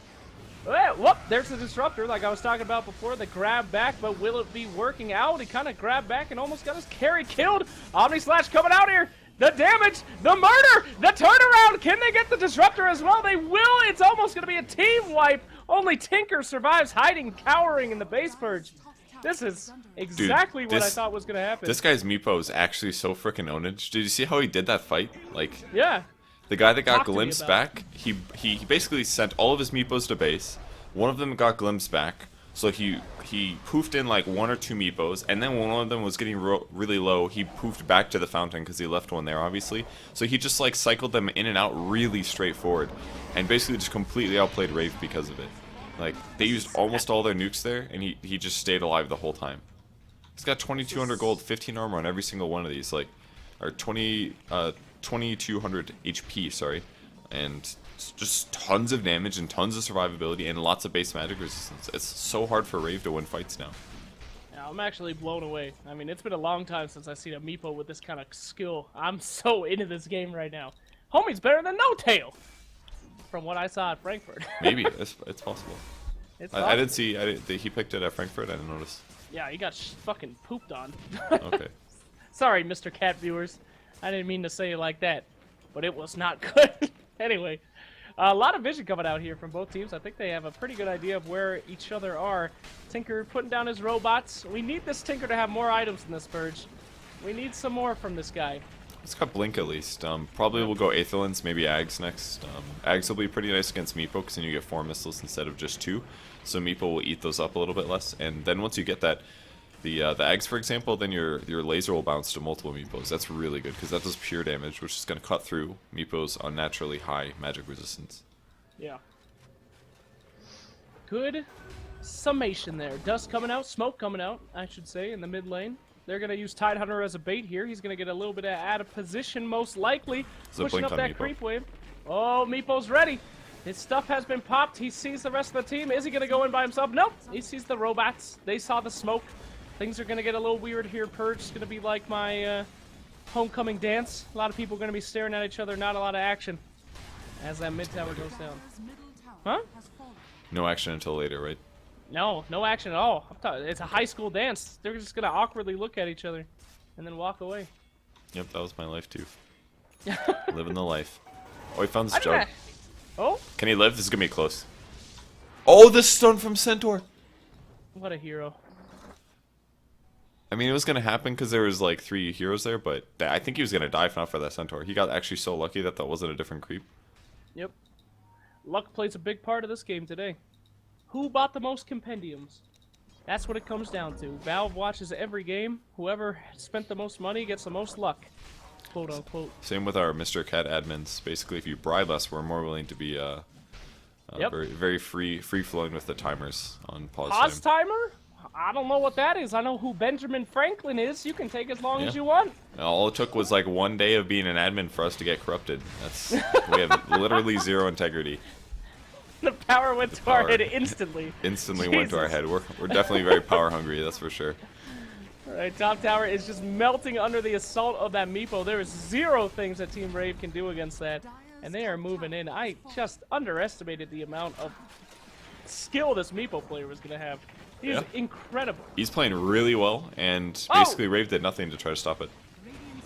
Whoop, there's the Disruptor like I was talking about before. The grab back, but will it be working out? He kind of grabbed back and almost got his carry killed. Omni Slash coming out here. The damage, the murder, the turnaround. Can they get the Disruptor as well? They will. It's almost going to be a team wipe. Only Tinker survives hiding, cowering in the base purge. This is exactly what I thought was going to happen. This guy's Meepo is actually so freaking ownage. Did you see how he did that fight? Like, yeah. The guy that got glimpsed back, he basically sent all of his Meepos to base. One of them got glimpsed back, so he poofed in like 1 or 2 Meepos, and then when one of them was getting really low, he poofed back to the fountain because he left one there, obviously. So he just like cycled them in and out really straightforward, and basically just completely outplayed Rave because of it. Like, they used almost all their nukes there, and he just stayed alive the whole time. He's got 2,200 gold, 15 armor on every single one of these, like, or 2,200 HP, sorry, and just tons of damage and tons of survivability and lots of base magic resistance. It's so hard for Rave to win fights now. Yeah, I'm actually blown away. I mean, it's been a long time since I've seen a Meepo with this kind of skill. I'm so into this game right now. Homie's better than No Tail, from what I saw at Frankfurt. Maybe it's possible. It's I didn't see. He picked it at Frankfurt. I didn't notice. Yeah, he got fucking pooped on. Okay. Sorry, Mr. Cat viewers. I didn't mean to say it like that, but it was not good. Anyway, a lot of vision coming out here from both teams. I think they have a pretty good idea of where each other are. Tinker putting down his robots. We need this Tinker to have more items in this purge. We need some more from this guy. It's got Blink at least. Probably we'll go Aethelins, maybe Ags next. Ags will be pretty nice against Meepo because then you get 4 missiles instead of just 2. So Meepo will eat those up a little bit less. And then once you get that, the Ags, for example, then your laser will bounce to multiple Meepos. That's really good because that does pure damage, which is going to cut through Meepo's unnaturally high magic resistance. Yeah. Good summation there. Dust coming out, smoke coming out, I should say, in the mid lane. They're going to use Tidehunter as a bait here. He's going to get a little bit out of position, most likely. Pushing up that creep wave. Oh, Meepo's ready. His stuff has been popped. He sees the rest of the team. Is he going to go in by himself? Nope. He sees the robots. They saw the smoke. Things are going to get a little weird here. Purge is going to be like my homecoming dance. A lot of people are going to be staring at each other. Not a lot of action as that mid tower goes down. Huh? No action until later, right? No, no action at all. It's a high school dance. They're just going to awkwardly look at each other and then walk away. Yep, that was my life too. Living the life. Oh, he found this jug. Oh? Can he live? This is going to be close. Oh, the stun from Centaur! What a hero. I mean, it was going to happen because there was like 3 heroes there, but I think he was going to die if not for that Centaur. He got actually so lucky that wasn't a different creep. Yep. Luck plays a big part of this game today. Who bought the most compendiums? That's what it comes down to. Valve watches every game. Whoever spent the most money gets the most luck. Quote unquote. Same with our Mr.Cat admins. Basically, if you bribe us, we're more willing to be very free-flowing with the timers on pause time. Timer? I don't know what that is. I know who Benjamin Franklin is. You can take as long as you want. All it took was like 1 day of being an admin for us to get corrupted. We have literally 0 integrity. The power went to our head instantly. Instantly went to our head. We're definitely very power hungry, that's for sure. Alright, top tower is just melting under the assault of that Meepo. There is 0 things that Team Rave can do against that. And they are moving in. I just underestimated the amount of skill this Meepo player was going to have. He is incredible. He's playing really well, and basically Rave did nothing to try to stop it.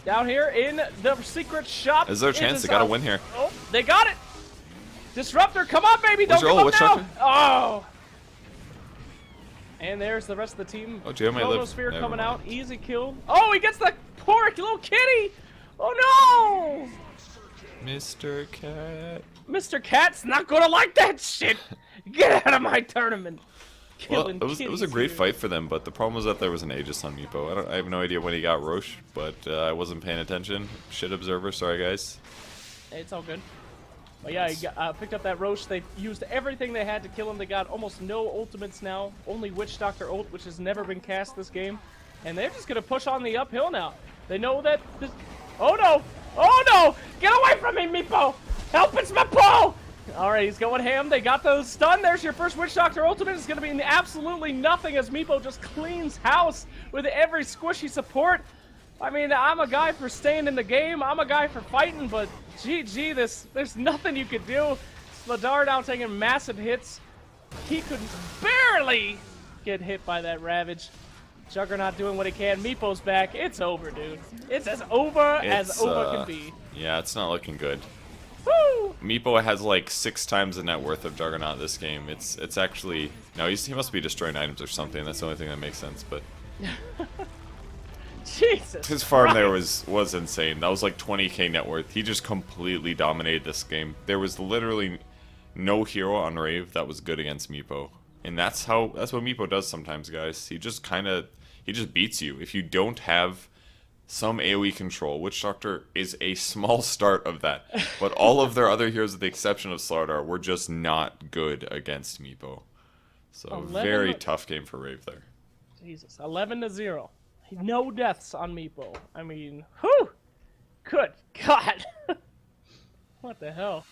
Down here in the secret shop. Is there a chance? They got to win here. Oh, they got it. Disruptor, come on, baby. Don't give up now. Oh. And there's the rest of the team. Oh, Chronosphere coming out. Easy kill. Oh, he gets the poor little kitty. Oh, no. Mr. Cat. Mr. Cat's not going to like that shit. Get out of my tournament. Well, it was a great fight for them, but the problem was that there was an Aegis on Meepo. I have no idea when he got Roche, but I wasn't paying attention. Shit observer, sorry guys. It's all good. But yeah, he picked up that Roche. They used everything they had to kill him. They got almost no ultimates now. Only Witch Doctor ult, which has never been cast this game. And they're just going to push on the uphill now. They know that... Oh no! Oh no! Get away from me, Meepo! Help, it's my Paul! Alright, he's going ham. They got those stun. There's your first Witch Doctor ultimate. It's going to be absolutely nothing as Meepo just cleans house with every squishy support. I mean, I'm a guy for staying in the game. I'm a guy for fighting, but GG, there's nothing you could do. Sladar now taking massive hits. He could barely get hit by that Ravage. Juggernaut doing what he can. Meepo's back. It's over, dude. It's as over as over can be. Yeah, it's not looking good. Woo! Meepo has like 6 times the net worth of Juggernaut this game. It's actually no, he must be destroying items or something. That's the only thing that makes sense. But Jesus, his farm Christ. there was insane. That was like 20k net worth. He just completely dominated this game. There was literally no hero on Rave that was good against Meepo, and that's what Meepo does sometimes, guys. He just beats you if you don't have some AoE control. Witch Doctor is a small start of that, but all of their other heroes, with the exception of Slardar, were just not good against Meepo. So very tough game for Rave there. Jesus, 11-0. No deaths on Meepo. I mean, whew! Good God! What the hell?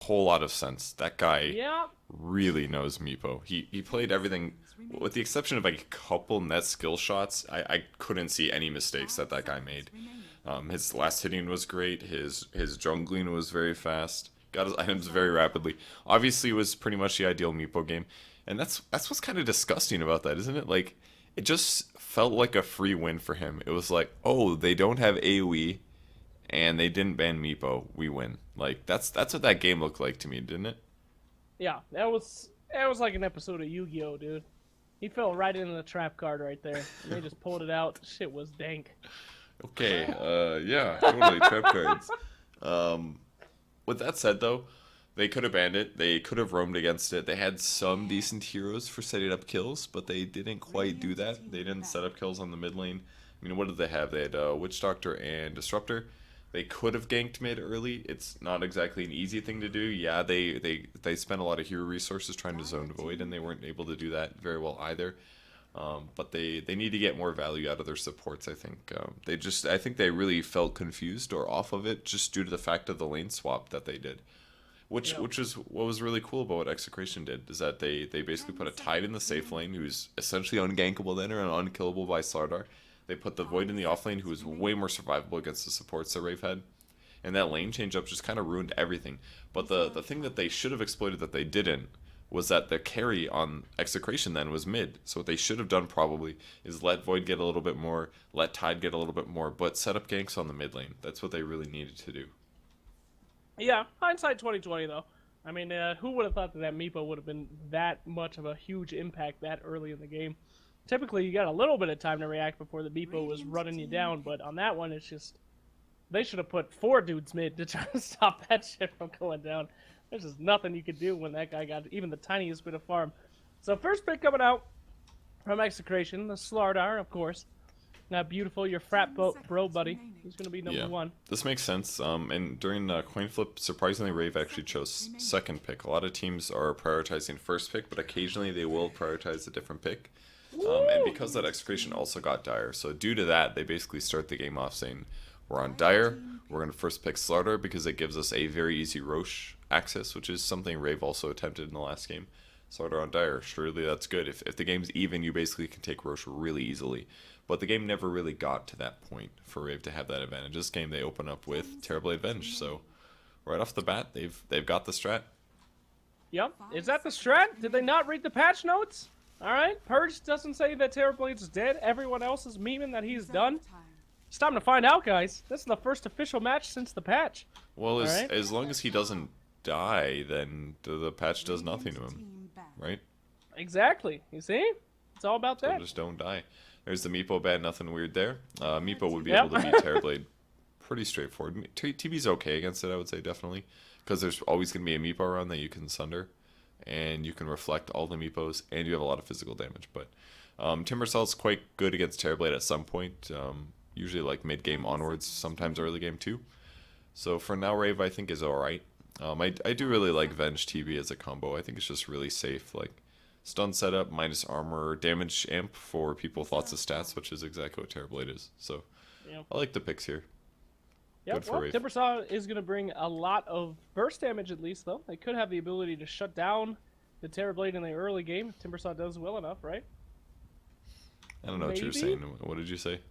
whole lot of sense. That guy Yeah. really knows Meepo. He played everything, with the exception of like a couple net skill shots. I couldn't see any mistakes that guy made. His last hitting was great. His jungling was very fast. Got his items very rapidly. Obviously, it was pretty much the ideal Meepo game, and that's what's kind of disgusting about that, isn't it? Like, it just felt like a free win for him. It was like, oh, they don't have AoE, and they didn't ban Meepo. We win. Like, that's what that game looked like to me, didn't it? Yeah, that was like an episode of Yu-Gi-Oh, dude. He fell right into the trap card right there, and they just pulled it out. Shit was dank. Okay, yeah, totally, trap cards. With that said, though, they could have banned it. They could have roamed against it. They had some decent heroes for setting up kills, but they didn't quite do that. They didn't set up kills on the mid lane. I mean, what did they have? They had Witch Doctor and Disruptor. They could have ganked mid early. It's not exactly an easy thing to do. Yeah, they spent a lot of hero resources trying to zone Void, and they weren't able to do that very well either. But they need to get more value out of their supports, I think. I think they really felt confused or off of it just due to the fact of the lane swap that they did. Which is what was really cool about what Execration did, is that they basically put a Tide in the safe lane, who's essentially ungankable then or unkillable by Slardar. They put the Void in the off lane, who was way more survivable against the supports that Rave had. And that lane change up just kind of ruined everything. But the thing that they should have exploited that they didn't was that the carry on Execration then was mid. So what they should have done probably is let Void get a little bit more, let Tide get a little bit more, but set up ganks on the mid lane. That's what they really needed to do. Yeah, hindsight 2020 though. I mean, who would have thought that Meepo would have been that much of a huge impact that early in the game? Typically, you got a little bit of time to react before the Meepo was running you down, but on that one, it's just they should have put 4 dudes mid to try to stop that shit from going down. There's just nothing you could do when that guy got even the tiniest bit of farm. So first pick coming out from Execration, the Slardar, of course. Now, beautiful, your frat bro buddy. He's going to be number 1. This makes sense. And during coin flip, surprisingly, Rave actually chose second pick. A lot of teams are prioritizing first pick, but occasionally they will prioritize a different pick. And because that Execration also got Dire, so due to that, they basically start the game off saying, we're on Dire, we're going to first pick Slardar because it gives us a very easy Roche access, which is something Rave also attempted in the last game. Slardar on Dire, surely that's good. If the game's even, you basically can take Roche really easily. But the game never really got to that point for Rave to have that advantage. This game they open up with Terrorblade Venge, so right off the bat, they've got the strat. Yep. Is that the strat? Did they not read the patch notes? Alright, Purge doesn't say that Terrorblade's dead. Everyone else is memeing that he's done. It's time to find out, guys. This is the first official match since the patch. Well, as long as he doesn't die, then the patch does nothing to him, right? Exactly. You see? It's all about that. So just don't die. There's the Meepo ban, nothing weird there. Meepo would be able to beat Terrorblade pretty straightforward. TB's okay against it, I would say, definitely. Because there's always going to be a Meepo around that you can sunder. And you can reflect all the Meepos, and you have a lot of physical damage. But Timbersault's quite good against Terrorblade at some point. Usually like mid-game onwards, sometimes early game too. So for now, Rave I think is alright. I do really like Venge TB as a combo. I think it's just really safe. Like stun setup, minus armor, damage amp for people with lots of stats, which is exactly what Terrorblade is. So I like the picks here. Yep, well, Timbersaw is going to bring a lot of burst damage at least, though. They could have the ability to shut down the Terrorblade in the early game if Timbersaw does well enough, right? I don't know what you were saying. What did you say?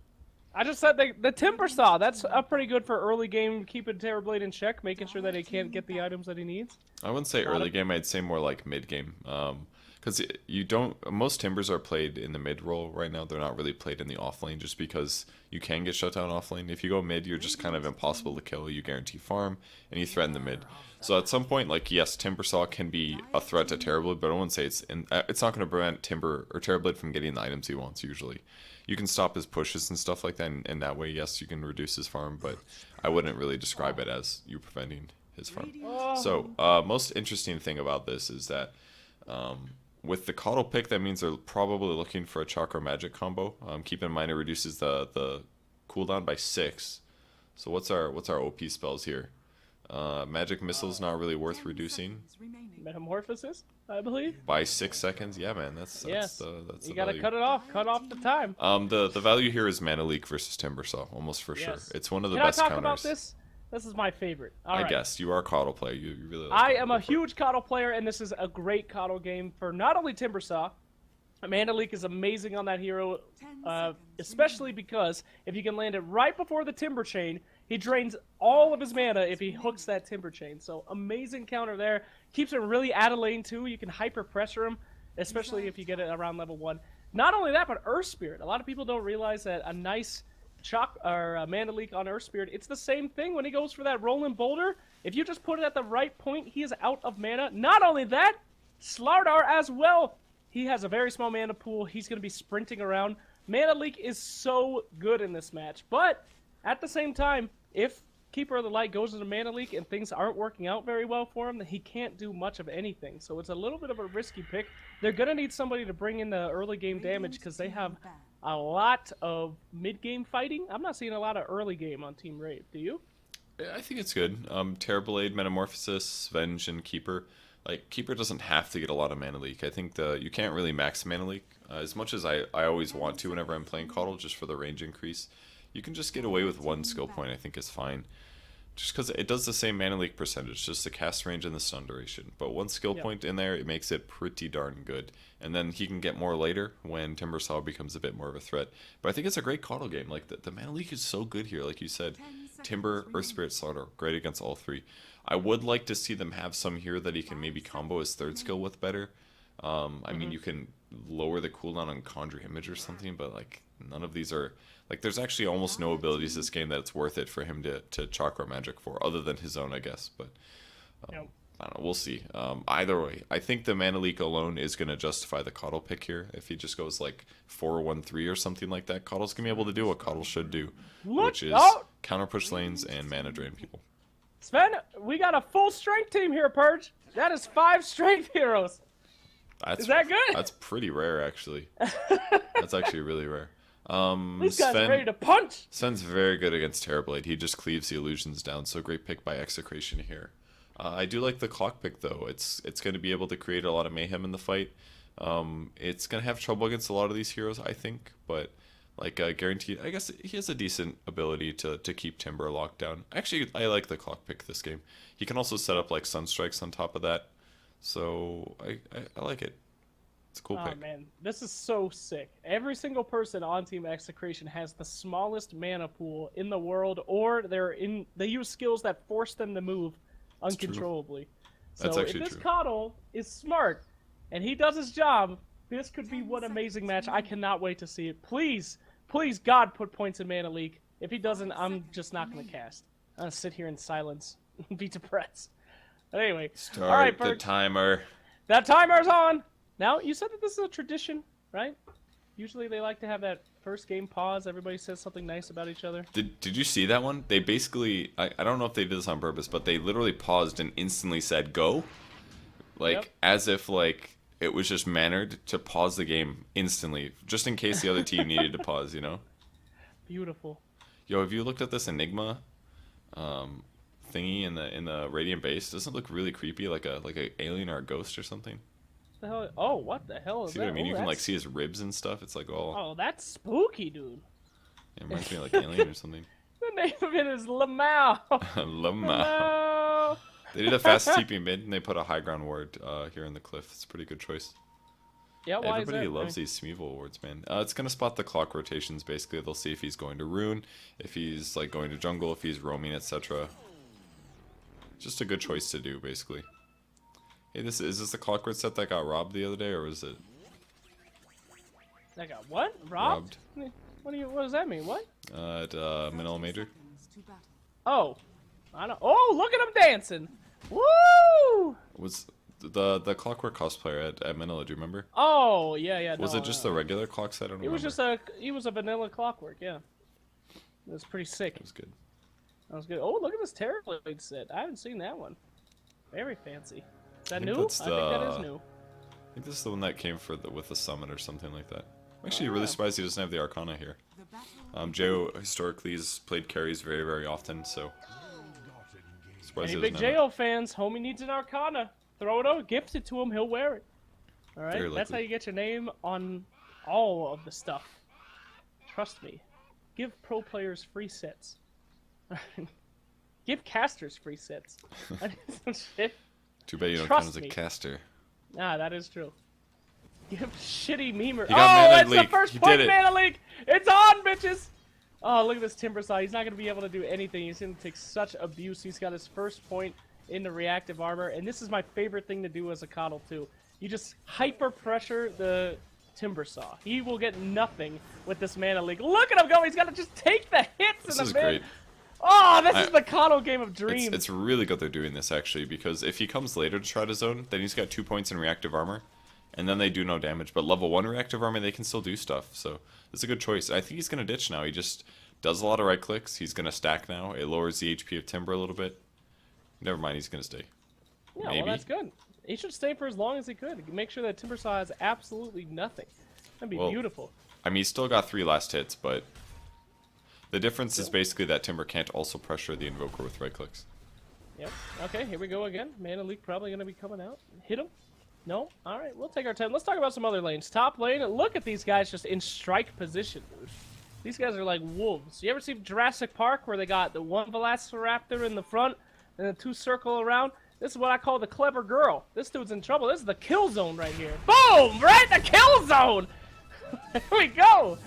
I just said the Timbersaw. That's pretty good for early game, keeping Terrorblade in check, making sure that he can't get the items that he needs. I wouldn't say early game. I'd say more like mid game. Because you don't. Most Timbers are played in the mid role right now. They're not really played in the off lane, just because you can get shut down off lane. If you go mid, you're just kind of impossible to kill. You guarantee farm, and you threaten the mid. So at some point, like yes, Timbersaw can be a threat to Terrorblade, but I wouldn't say it's not going to prevent Terrorblade from getting the items he wants. Usually, you can stop his pushes and stuff like that, and that way, yes, you can reduce his farm. But I wouldn't really describe it as you preventing his farm. So most interesting thing about this is that. With the Coddle pick, that means they're probably looking for a Chakra Magic combo. Keep in mind it reduces the cooldown by 6. So what's our OP spells here? Magic Missile's not really worth reducing. Metamorphosis, I believe. By 6 seconds, yeah, man. That's you the gotta value. cut it off. Cut off the time. The value here is Mana Leak versus Timbersaw, almost for sure. It's one of the Can best I talk counters. about this? This is my favorite. All I right. guess you are a coddle player. You really. Like I coddle. am a huge coddle player, and this is a great coddle game for not only Timbersaw. Amanda Leak is amazing on that hero, especially because if you can land it right before the Timber Chain, he drains all of his mana if he hooks that Timber Chain. So amazing counter there. Keeps him really out of lane too. You can hyper pressure him, especially if you get it around level 1. Not only that, but Earth Spirit. A lot of people don't realize that a nice Mana Leak on Earth Spirit, it's the same thing when he goes for that Rolling Boulder. If you just put it at the right point, he is out of mana. Not only that, Slardar as well. He has a very small mana pool. He's going to be sprinting around. Mana Leak is so good in this match. But at the same time, if Keeper of the Light goes into Mana Leak and things aren't working out very well for him, then he can't do much of anything. So it's a little bit of a risky pick. They're going to need somebody to bring in the early game damage because they have a lot of mid-game fighting. I'm not seeing a lot of early game on Team Rave. Do you? I think it's good. Terrorblade, Metamorphosis, Venge, and Keeper. Like, Keeper doesn't have to get a lot of Mana Leak. I think you can't really max Mana Leak. As much as I always want to whenever I'm playing Coddle, just for the range increase. You can just get away with one skill point, I think is fine. Just because it does the same Mana Leak percentage, just the cast range and the stun duration. But one skill point in there, it makes it pretty darn good. And then he can get more later when Timbersaw becomes a bit more of a threat. But I think it's a great Coddle game. Like, the Mana Leak is so good here, like you said. Timber, Earth Spirit, Slaughter, great against all three. I would like to see them have some here that he can maybe combo his third skill with better. I mean, you can lower the cooldown on Conjure Image or something, but like none of these are like. There's actually almost no abilities this game that it's worth it for him to Chakra Magic for, other than his own, I guess. But I don't know. We'll see. Either way, I think the Mana Leak alone is going to justify the Coddle pick here. If he just goes like 4-1-3 or something like that, Coddle's going to be able to do what Coddle should do, which is counter push lanes and mana drain people. Sven, we got a full strength team here, Purge. That is 5 strength heroes. Is that good? That's pretty rare, actually. That's actually really rare. This guy's ready to punch. Sven's very good against Terrorblade. He just cleaves the illusions down, so great pick by Execration here. I do like the clock pick, though. It's going to be able to create a lot of mayhem in the fight. It's going to have trouble against a lot of these heroes, I think, but like guaranteed, I guess he has a decent ability to keep Timber locked down. Actually, I like the clock pick this game. He can also set up like Sunstrikes on top of that, so I like it. It's a cool pick. Oh man, this is so sick. Every single person on Team Execration has the smallest mana pool in the world, or they use skills that force them to move uncontrollably. So if this Coddle is smart and he does his job, this could be one amazing match. I cannot wait to see it. Please, please, God, put points in Mana Leak. If he doesn't, I'm just not going to cast. I'm going to sit here in silence and be depressed. But anyway, start all right, the timer. That timer's on. Now, you said that this is a tradition, right? Usually they like to have that first game pause. Everybody says something nice about each other. Did you see that one? They basically, I don't know if they did this on purpose, but they literally paused and instantly said go. Like, as if, like, it was just mannered to pause the game instantly, just in case the other team needed to pause, you know? Beautiful. Yo, have you looked at this Enigma thingy in the Radiant base? Doesn't it look really creepy, like a alien or a ghost or something? The hell? Oh, what the hell is see that? What I mean? Oh, you can like see his ribs and stuff. It's like all. Oh, that's spooky, dude. It reminds me of like Alien or something. The name of it is Lamau. Lamau. They did a fast TP mid and they put a high ground ward here in the cliff. It's a pretty good choice. Yeah, why Everybody is that? loves these Smeevil wards, man. It's gonna spot the clock rotations. Basically, they'll see if he's going to rune, if he's like going to jungle, if he's roaming, etc. Just a good choice to do, basically. Hey, is this the clockwork set that got robbed the other day, or was it? That got what? Robbed? What does that mean? What? At Manila Major. Oh, I don't. Oh, look at him dancing! Woo! Was the clockwork cosplayer at Manila? Do you remember? Oh yeah. Was it just the regular clock set? I don't remember. He was a vanilla clockwork. Yeah. It was pretty sick. It was good. That was good. Oh, look at this Terrorblade set. I haven't seen that one. Very fancy. Is that new? I think that is new. I think this is the one that came with the summit or something like that. I'm actually really surprised he doesn't have the Arcana here. Jo historically has played carries very, very often, so surprised Any he big doesn't have Jo fans, homie needs an Arcana. Throw it out, gift it to him, he'll wear it. Alright, that's how you get your name on all of the stuff. Trust me. Give pro players free sets. Give casters free sets. I need some shit. Too bad you don't Trust count as a me. caster. Nah, that is true. Give shitty memer. He got mana It's leak. the first He point did it. mana leak. It's on, bitches. Oh, look at this Timber Saw. He's not going to be able to do anything. He's going to take such abuse. He's got his first point in the reactive armor. And this is my favorite thing to do as a Coddle, too. You just hyper pressure the Timber Saw. He will get nothing with this mana leak. Look at him go. He's got to just take the hits This in is the mid. great. Oh, this is the Coddle game of dreams. It's really good they're doing this, actually, because if he comes later to try to zone, then he's got 2 points in reactive armor, and then they do no damage. But level 1 reactive armor, they can still do stuff, so it's a good choice. I think he's going to ditch now. He just does a lot of right clicks. He's going to stack now. It lowers the HP of Timber a little bit. Never mind, he's going to stay. Yeah, Maybe. well, that's good. He should stay for as long as he could. Make sure that Timber Saw has absolutely nothing. That'd be beautiful. I mean, he's still got 3 last hits, but the difference is basically that Timber can't also pressure the Invoker with right clicks. Yep. Okay, here we go again. Mana Leak probably going to be coming out. Hit him. No? Alright, we'll take our time. Let's talk about some other lanes. Top lane, look at these guys just in strike position, dude. These guys are like wolves. You ever see Jurassic Park where they got the one Velociraptor in the front and the 2 circle around? This is what I call the clever girl. This dude's in trouble. This is the kill zone right here. Boom! Right? The kill zone! Here we go!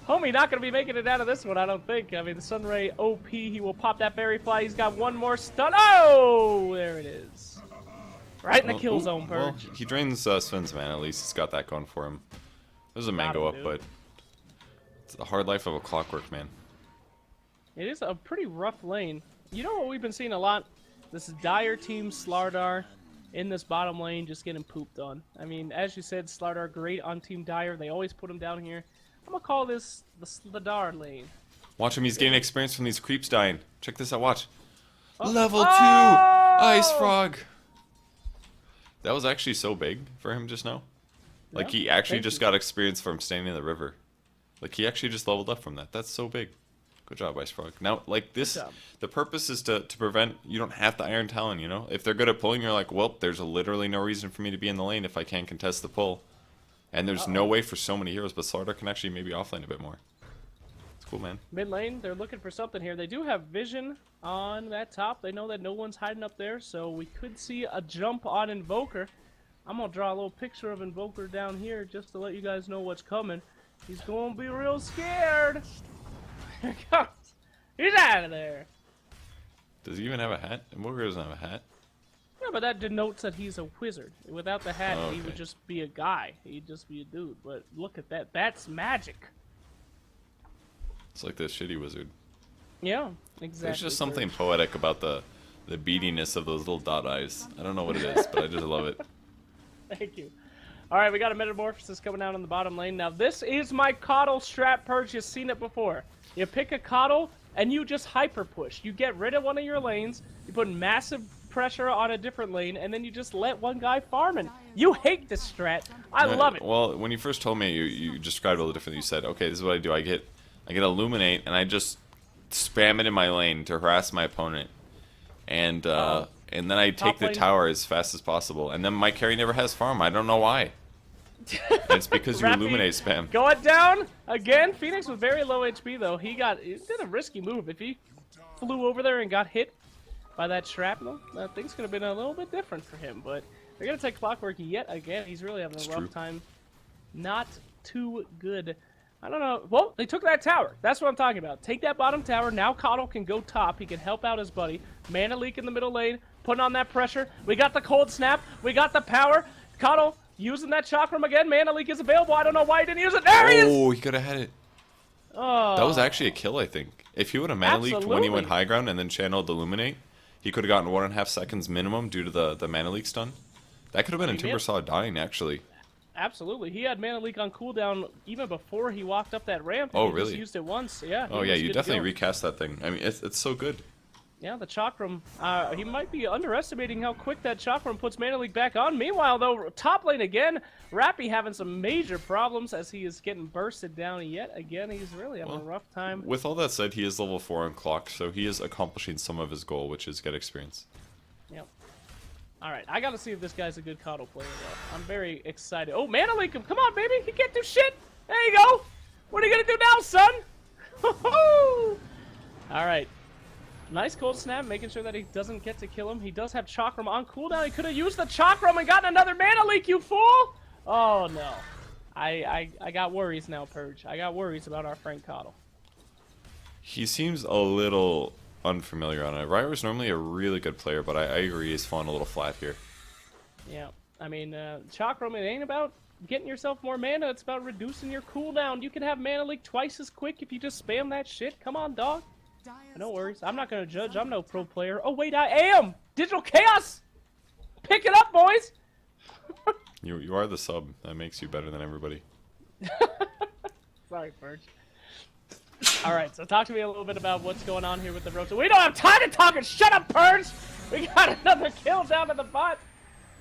Homie not going to be making it out of this one, I don't think. I mean, the Sunray OP, he will pop that Berry Fly. He's got one more stun. Oh! There it is. Right in the kill zone, Purge. Well, he drains Sven's mana, at least he's got that going for him. There's a mango up, but it's the hard life of a clockwork man. It is a pretty rough lane. You know what we've been seeing a lot? This Dire team, Slardar, in this bottom lane, just getting pooped on. I mean, as you said, Slardar great on Team Dire. They always put him down here. I'm gonna call this the Slardar lane. Watch him, he's getting experience from these creeps dying. Check this out, watch. Oh. Level 2! Ice Frog! That was actually so big for him just now. Like, Yeah, he actually thank just you. got experience from standing in the river. Like, he actually just leveled up from that. That's so big. Good job, Ice Frog. Now, like, this, job. the purpose is to prevent, you don't have the Iron Talon, you know? If they're good at pulling, you're like, well, there's literally no reason for me to be in the lane if I can't contest the pull. And there's no way for so many heroes, but Slardar can actually maybe offlane a bit more. It's cool, man. Mid lane, they're looking for something here. They do have vision on that top. They know that no one's hiding up there, so we could see a jump on Invoker. I'm gonna draw a little picture of Invoker down here just to let you guys know what's coming. He's gonna be real scared. Here he comes. He's out of there. Does he even have a hat? Invoker doesn't have a hat. Yeah, but that denotes that he's a wizard. Without the hat, he Okay. would just be a guy. He'd just be a dude. But look at that. That's magic. It's like the shitty wizard. Yeah, exactly. There's just something poetic about the beadiness of those little dot eyes. I don't know what it is, but I just love it. Thank you. All right, we got a Metamorphosis coming out on the bottom lane. Now, this is my Coddle strat, Purge. You've seen it before. You pick a Coddle, and you just hyper push. You get rid of one of your lanes, you put massive pressure on a different lane, and then you just let one guy farming. You hate this strat. I love it. Well, when you first told me, you described all the different. You said, okay, this is what I do. I get Illuminate, and I just spam it in my lane to harass my opponent, and then I take the lane. tower as fast as possible. And then my carry never has farm. I don't know why. And it's because you Rappy Illuminate spam. Going down again. Phoenix with very low HP though. He did a risky move. If he flew over there and got hit by that shrapnel, things could have been a little bit different for him. But they're gonna take Clockwork yet again. He's really having a rough time. Not too good. I don't know. Well, they took that tower. That's what I'm talking about. Take that bottom tower. Now Coddle can go top. He can help out his buddy. Mana Leak in the middle lane. Putting on that pressure. We got the Cold Snap. We got the power. Coddle using that Chakram again. Mana Leak is available. I don't know why he didn't use it. There he is! Oh, he could have had it. Oh, That was actually a kill, I think. If he would have mana leaked when he went Absolutely. high ground and then channeled Illuminate, he could have gotten 1.5 seconds minimum due to the mana leak stun. That could have been a He may Timber have- Saw dying, actually. absolutely. He had Mana Leak on cooldown even before he walked up that ramp. Oh, He really? just used it once. Yeah. he Oh yeah, was you good to definitely go. recast that thing. I mean, it's so good. Yeah, the Chakram. He might be underestimating how quick that Chakram puts Mana Leak back on. Meanwhile, though, top lane again, Rappy having some major problems as he is getting bursted down yet again. He's really having a rough time. With all that said, he is level 4 on clock, so he is accomplishing some of his goal, which is get experience. Yep. All right, I gotta see if this guy's a good Coddle player, though. I'm very excited. Oh, Mana Leak him! Come on, baby! He can't do shit! There you go! What are you gonna do now, son? All right. Nice cold snap, making sure that he doesn't get to kill him. He does have Chakram on cooldown. He could have used the Chakram and gotten another mana leak, you fool! Oh, no. I got worries now, Purge. I got worries about our friend Coddle. He seems a little unfamiliar on it. Ryer's normally a really good player, but I agree he's fallen a little flat here. Yeah, I mean, Chakram, it ain't about getting yourself more mana. It's about reducing your cooldown. You can have mana leak twice as quick if you just spam that shit. Come on, dog. No worries. I'm not going to judge. I'm no pro player. Oh, wait, I am! Digital Chaos! Pick it up, boys! You are the sub. That makes you better than everybody. Sorry, Purge. Alright, so talk to me a little bit about what's going on here with the Roto. We don't have time to talk and shut up, Purge! We got another kill down to the bot.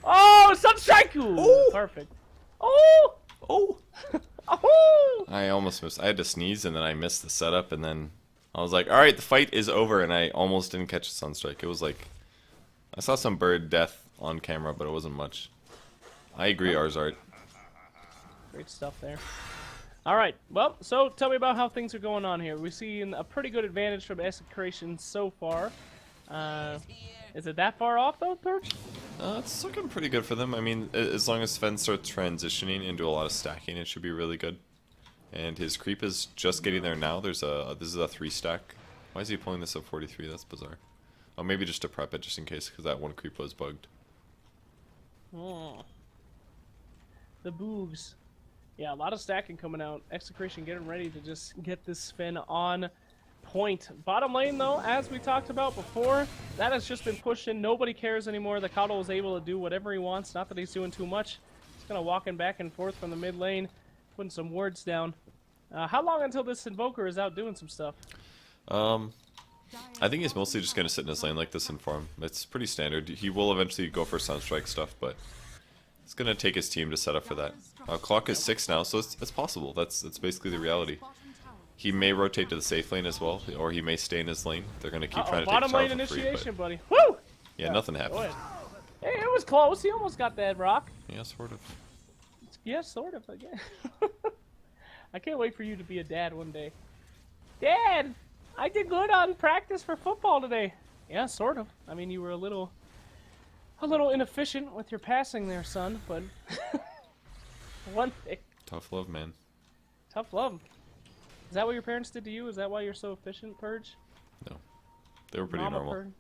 Oh, Sunstraiku! Oh! Perfect. Oh! Oh! Oh! I almost missed. I had to sneeze, and then I missed the setup, and then I was like, alright, the fight is over, and I almost didn't catch a Sunstrike. It was like, I saw some bird death on camera, but it wasn't much. I agree, Arzart. Great stuff there. Alright, well, so tell me about how things are going on here. We've seen a pretty good advantage from Execration so far. Is it that far off, though, Purge? It's looking pretty good for them. I mean, as long as Sven starts transitioning into a lot of stacking, it should be really good. And his creep is just getting there now. This is a 3-stack. Why is he pulling this at 43? That's bizarre. Oh, maybe just to prep it, just in case, because that one creep was bugged. Oh. The boogs. Yeah, a lot of stacking coming out. Execration getting ready to just get this Sven on point. Bottom lane, though, as we talked about before, that has just been pushed in. Nobody cares anymore. The Coddle is able to do whatever he wants. Not that he's doing too much. He's kind of walking back and forth from the mid lane, putting some words down. How long until this Invoker is out doing some stuff? I think he's mostly just going to sit in his lane like this and farm. It's pretty standard. He will eventually go for Sunstrike stuff, but it's going to take his team to set up for that. Clock is 6 now, so it's possible. That's basically the reality. He may rotate to the safe lane as well, or he may stay in his lane. They're going to keep trying to take bottom tower lane for free, initiation, but buddy. Woo! yeah, nothing happened. Hey, it was close. He almost got that rock. Yeah, sort of. Yeah, sort of, again. I can't wait for you to be a dad one day. Dad, I did good on practice for football today. Yeah, sort of. I mean, you were a little inefficient with your passing there, son, but one thing. Tough love, man. Tough love. Is that what your parents did to you? Is that why you're so efficient, Purge? No. They were pretty Mama normal. Purge?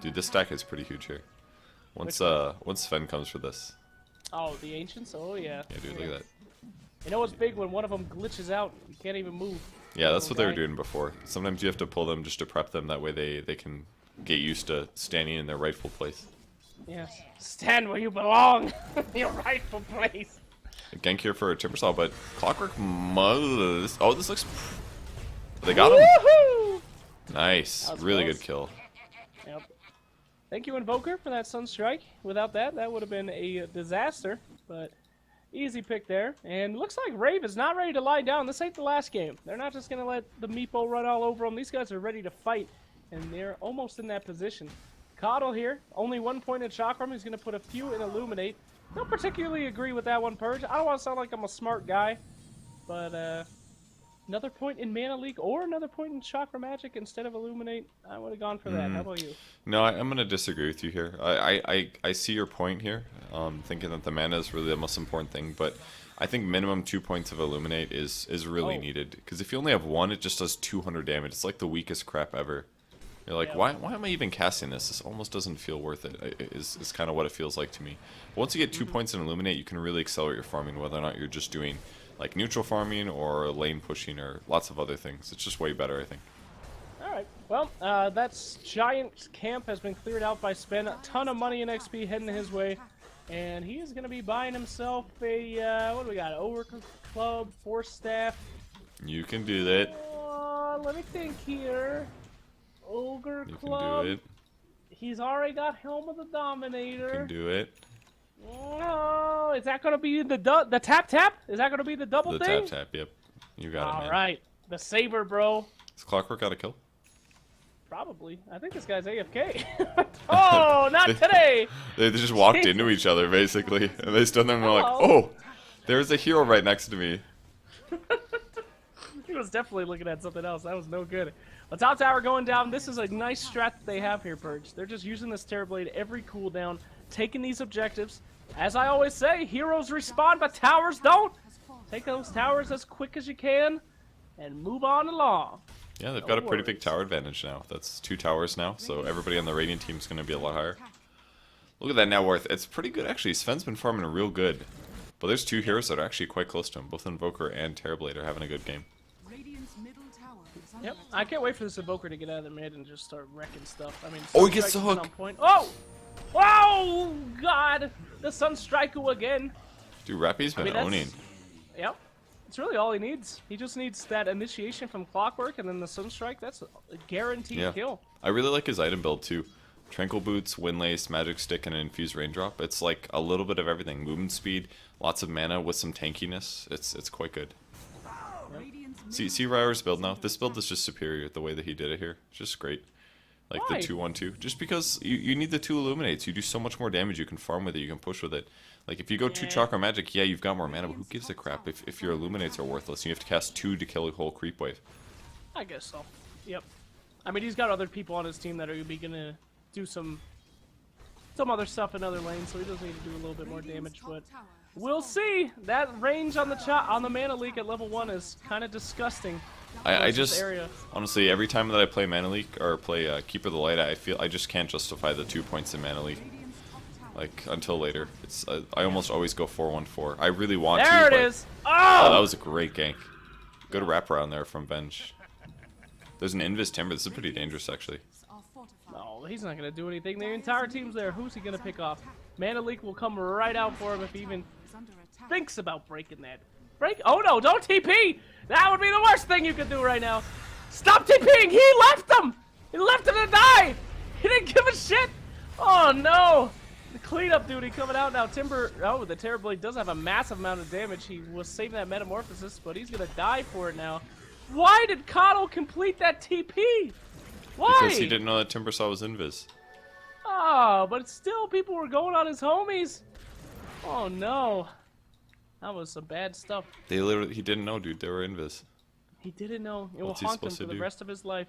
Dude, this stack is pretty huge here. Once Sven comes for this. Oh, the Ancients? Oh, yeah. Yeah, dude, look at that. You know what's big when one of them glitches out? You can't even move. Yeah, that's what they were doing before. Sometimes you have to pull them just to prep them. That way they can get used to standing in their rightful place. Yes. Stand where you belong. Your rightful place. Gank here for a Timbersaw, but Clockwork Muzz. Oh, this looks. They got him. Woohoo! Nice. Really close. good kill. Yep. Thank you, Invoker, for that Sunstrike. Without that, that would have been a disaster. But easy pick there. And looks like Rave is not ready to lie down. This ain't the last game. They're not just going to let the Meepo run all over them. These guys are ready to fight. And they're almost in that position. Coddle here. Only 1 point in Chakram. He's going to put a few in Illuminate. Don't particularly agree with that one, Purge. I don't want to sound like I'm a smart guy. But, another point in Mana Leak or another point in Chakra Magic instead of Illuminate. I would have gone for that. How about you? No, I'm going to disagree with you here. I see your point here, thinking that the mana is really the most important thing, but I think minimum 2 points of Illuminate is really needed. Because if you only have 1, it just does 200 damage. It's like the weakest crap ever. You're like, why am I even casting this? This almost doesn't feel worth it, is kind of what it feels like to me. But once you get 2 points in Illuminate, you can really accelerate your farming, whether or not you're just doing like neutral farming or lane pushing or lots of other things. It's just way better, I think. Alright, well, that's Giant Camp has been cleared out by Sven. A ton of money in XP heading his way. And he is going to be buying himself a, what do we got? Ogre Club, Force Staff. You can do that. Let me think here. Ogre You Club. can do it. He's already got Helm of the Dominator. You can do it. Oh, is that going to be the tap? Is that going to be the double The thing? tap, yep. You got it, man. Alright, the Saber, bro. Has Clockwork got a kill? Probably. I think this guy's AFK. Oh, not today! They just walked into each other, basically. And they stood there and were like, Hello. oh, there's a hero right next to me. He was definitely looking at something else. That was no good. A top tower going down. This is a nice strat that they have here, Purge. They're just using this Terrorblade every cooldown, taking these objectives. As I always say, heroes respawn, but towers don't. Take those towers as quick as you can and move on along. Yeah, they've got a pretty big tower advantage now. That's 2 towers now, so everybody on the Radiant team is going to be a lot higher. Look at that net worth. It's pretty good, actually. Sven's been farming real good. But there's 2 heroes that are actually quite close to him. Both Invoker and Terrorblade are having a good game. Yep, I can't wait for this Invoker to get out of the mid and just start wrecking stuff. I mean, Oh, he gets the Sunstrike's hook. on point. Oh! Oh, God! The Sunstrike again. Dude, Rappy's been owning. Yep. It's really all he needs. He just needs that initiation from Clockwork and then the Sunstrike. That's a guaranteed kill. I really like his item build too. Tranquil Boots, Windlace, Magic Stick, and an Infused Raindrop. It's like a little bit of everything. Movement speed, lots of mana with some tankiness. It's quite good. Yep. See Ryer's build now? This build is just superior the way that he did it here. It's just great. Like Why? the 2-1-2. Just because you need the 2 Illuminates. You do so much more damage. You can farm with it. You can push with it. Like if you go 2 Chakra Magic, yeah, you've got more mana, but who gives a crap if your Illuminates are worthless? You have to cast 2 to kill a whole creep wave. I guess so. Yep. I mean, he's got other people on his team that are going to do some other stuff in other lanes, so he does need to do a little bit more damage, but we'll see. That range on the mana leak at level 1 is kind of disgusting. I just honestly every time that I play Mana Leak or play Keeper of the Light, I feel I just can't justify the 2 points in Mana Leak. Like until later, it's I almost always go 4-1-4. I really want to. There it is. Oh, that was a great gank. Good wraparound there from Bench. There's an Invis Timber. This is pretty dangerous actually. No, he's not going to do anything. The entire team's there. Who's he going to pick off? Mana Leak will come right out for him if he even thinks about breaking that. Oh no, don't TP! That would be the worst thing you could do right now. Stop TPing! He left him! He left him to die! He didn't give a shit! Oh no! The cleanup duty coming out now. Timber, oh, the Terrorblade does have a massive amount of damage. He was saving that Metamorphosis, but he's gonna die for it now. Why did Coddle complete that TP? Why? Because he didn't know that Timbersaw was Invis. Oh, but still, people were going on his homies. Oh no. That was some bad stuff. He didn't know, dude. They were Invis. He didn't know. It will What's he haunt him supposed for to the do? rest of his life.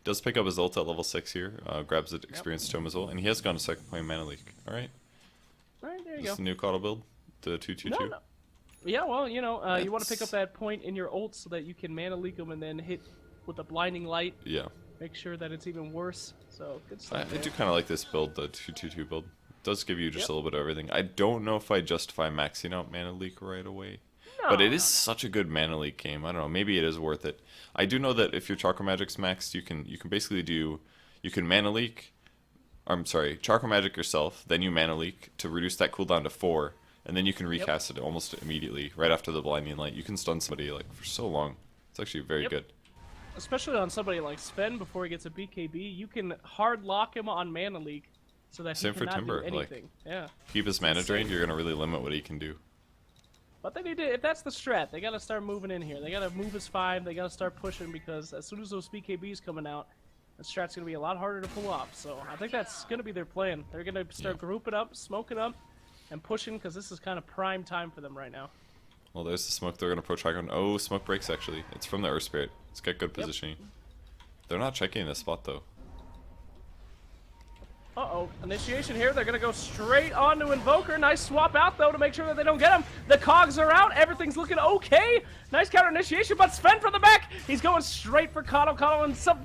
Does pick up his ult at level 6 here. Grabs the Experience Tome as well. And he has gone to second plane Mana Leak. Alright. Alright, there you This is go. the new Coddle build. The 2-2-2. No. Yeah, well, you know, you want to pick up that point in your ult so that you can Mana Leak them and then hit with a Blinding Light. Yeah. Make sure that it's even worse. So, good I stuff. do kind of like this build, the 2-2-2 build. It does give you just a little bit of everything. I don't know if I justify maxing out Mana Leak right away. No, But it is such a good Mana Leak game. I don't know. Maybe it is worth it. I do know that if your Chakra Magic's maxed, you can basically do... You can Mana Leak... I'm sorry, Chakra Magic yourself, then you Mana Leak to reduce that cooldown to 4, and then you can recast it almost immediately, right after the Blinding Light. You can stun somebody like for so long. It's actually very good. Especially on somebody like Sven before he gets a BKB, you can hard lock him on Mana Leak so that Same he for cannot Timber, do like, anything. Yeah. Keep his mana drained, you're going to really limit what he can do. But they need to, if that's the strat, they gotta start moving in here. They gotta move his 5, they gotta start pushing because as soon as those BKBs coming out, the strat's gonna be a lot harder to pull off. So I think that's gonna be their plan. They're gonna start grouping up, smoking up, and pushing because this is kind of prime time for them right now. Well, there's the smoke. They're going to approach high ground. Oh, smoke breaks actually. It's from the Earth Spirit. It's got good positioning. They're not checking this spot though. Uh-oh, initiation here. They're going to go straight on to Invoker. Nice swap out, though, to make sure that they don't get him. The cogs are out. Everything's looking okay. Nice counter initiation, but Sven from the back. He's going straight for Coddle. Coddle and some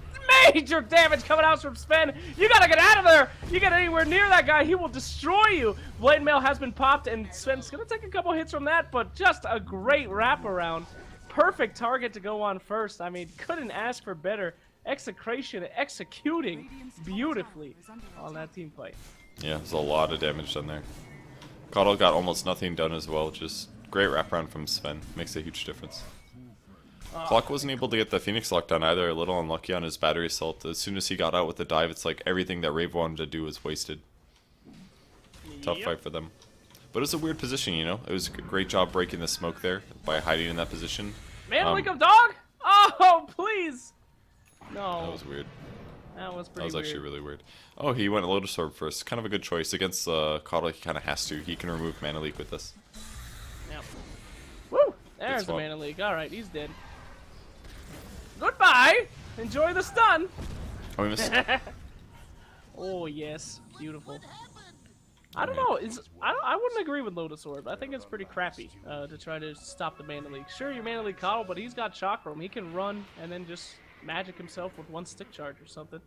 major damage coming out from Sven. You got to get out of there. You get anywhere near that guy, he will destroy you. Blade Mail has been popped, and Sven's going to take a couple hits from that, but just a great wraparound. Perfect target to go on first. I mean, couldn't ask for better. Execration executing beautifully on that team fight. Yeah, there's a lot of damage done there. Coddle got almost nothing done as well. Just great wraparound from Sven. Makes a huge difference. Clock wasn't able to get the Phoenix lock done either. A little unlucky on his battery assault. As soon as he got out with the dive, it's like everything that Rave wanted to do was wasted. Tough fight for them. But it was a weird position, you know? It was a great job breaking the smoke there by hiding in that position. Man, wake up, dog! Oh, please! No. That was weird. That was pretty That was weird. actually really weird. Oh, he went Lotus Orb first. Kind of a good choice. Against Coddle, he kind of has to. He can remove Mana Leak with this. Yep. Woo! There's the swap. Mana Leak. Alright, he's dead. Goodbye! Enjoy the stun. Oh, we missed. Oh yes, beautiful. I don't know. I wouldn't agree with Lotus Orb. I think it's pretty crappy to try to stop the Mana Leak. Sure, your Mana Leak Coddle, but he's got Chakra Roam. He can run and then just magic himself with one stick charge or something.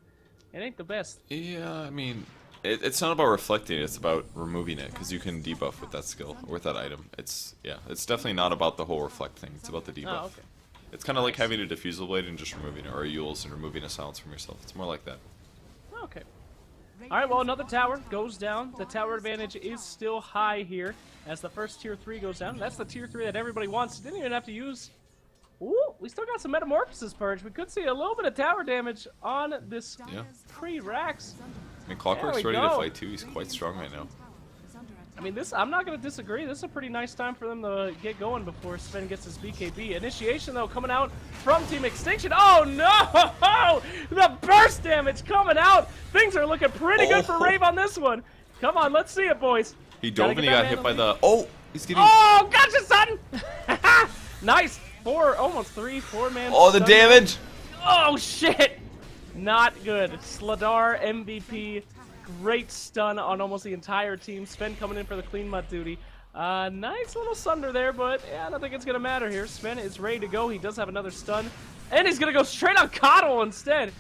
It ain't the best. Yeah, I mean, it's not about reflecting. It's about removing it because you can debuff with that skill or with that item. It's definitely not about the whole reflect thing. It's about the debuff. Oh, okay. It's kind of like having a diffusal blade and just removing it, or a Yule's and removing a silence from yourself. It's more like that. Okay. Alright, well, another tower goes down. The tower advantage is still high here as the first tier 3 goes down. That's the tier 3 that everybody wants. Didn't even have to use... Ooh, we still got some Metamorphosis Purge. We could see a little bit of tower damage on this pre-Rax. I mean, Clockwork's ready to fight too. He's quite strong right now. I mean, I'm not going to disagree. This is a pretty nice time for them to get going before Sven gets his BKB. Initiation, though, coming out from Team Extinction. Oh, no! The burst damage coming out. Things are looking pretty good for Rave on this one. Come on, let's see it, boys. He dove and he got hit by the... Oh! He's getting... Oh, gotcha, son! Nice. 4 man. Oh, the damage! Oh, shit! Not good. Sladar, MVP. Great stun on almost the entire team. Sven coming in for the clean mud duty. Nice little sunder there, but yeah, I don't think it's going to matter here. Sven is ready to go. He does have another stun. And he's going to go straight on Coddle instead.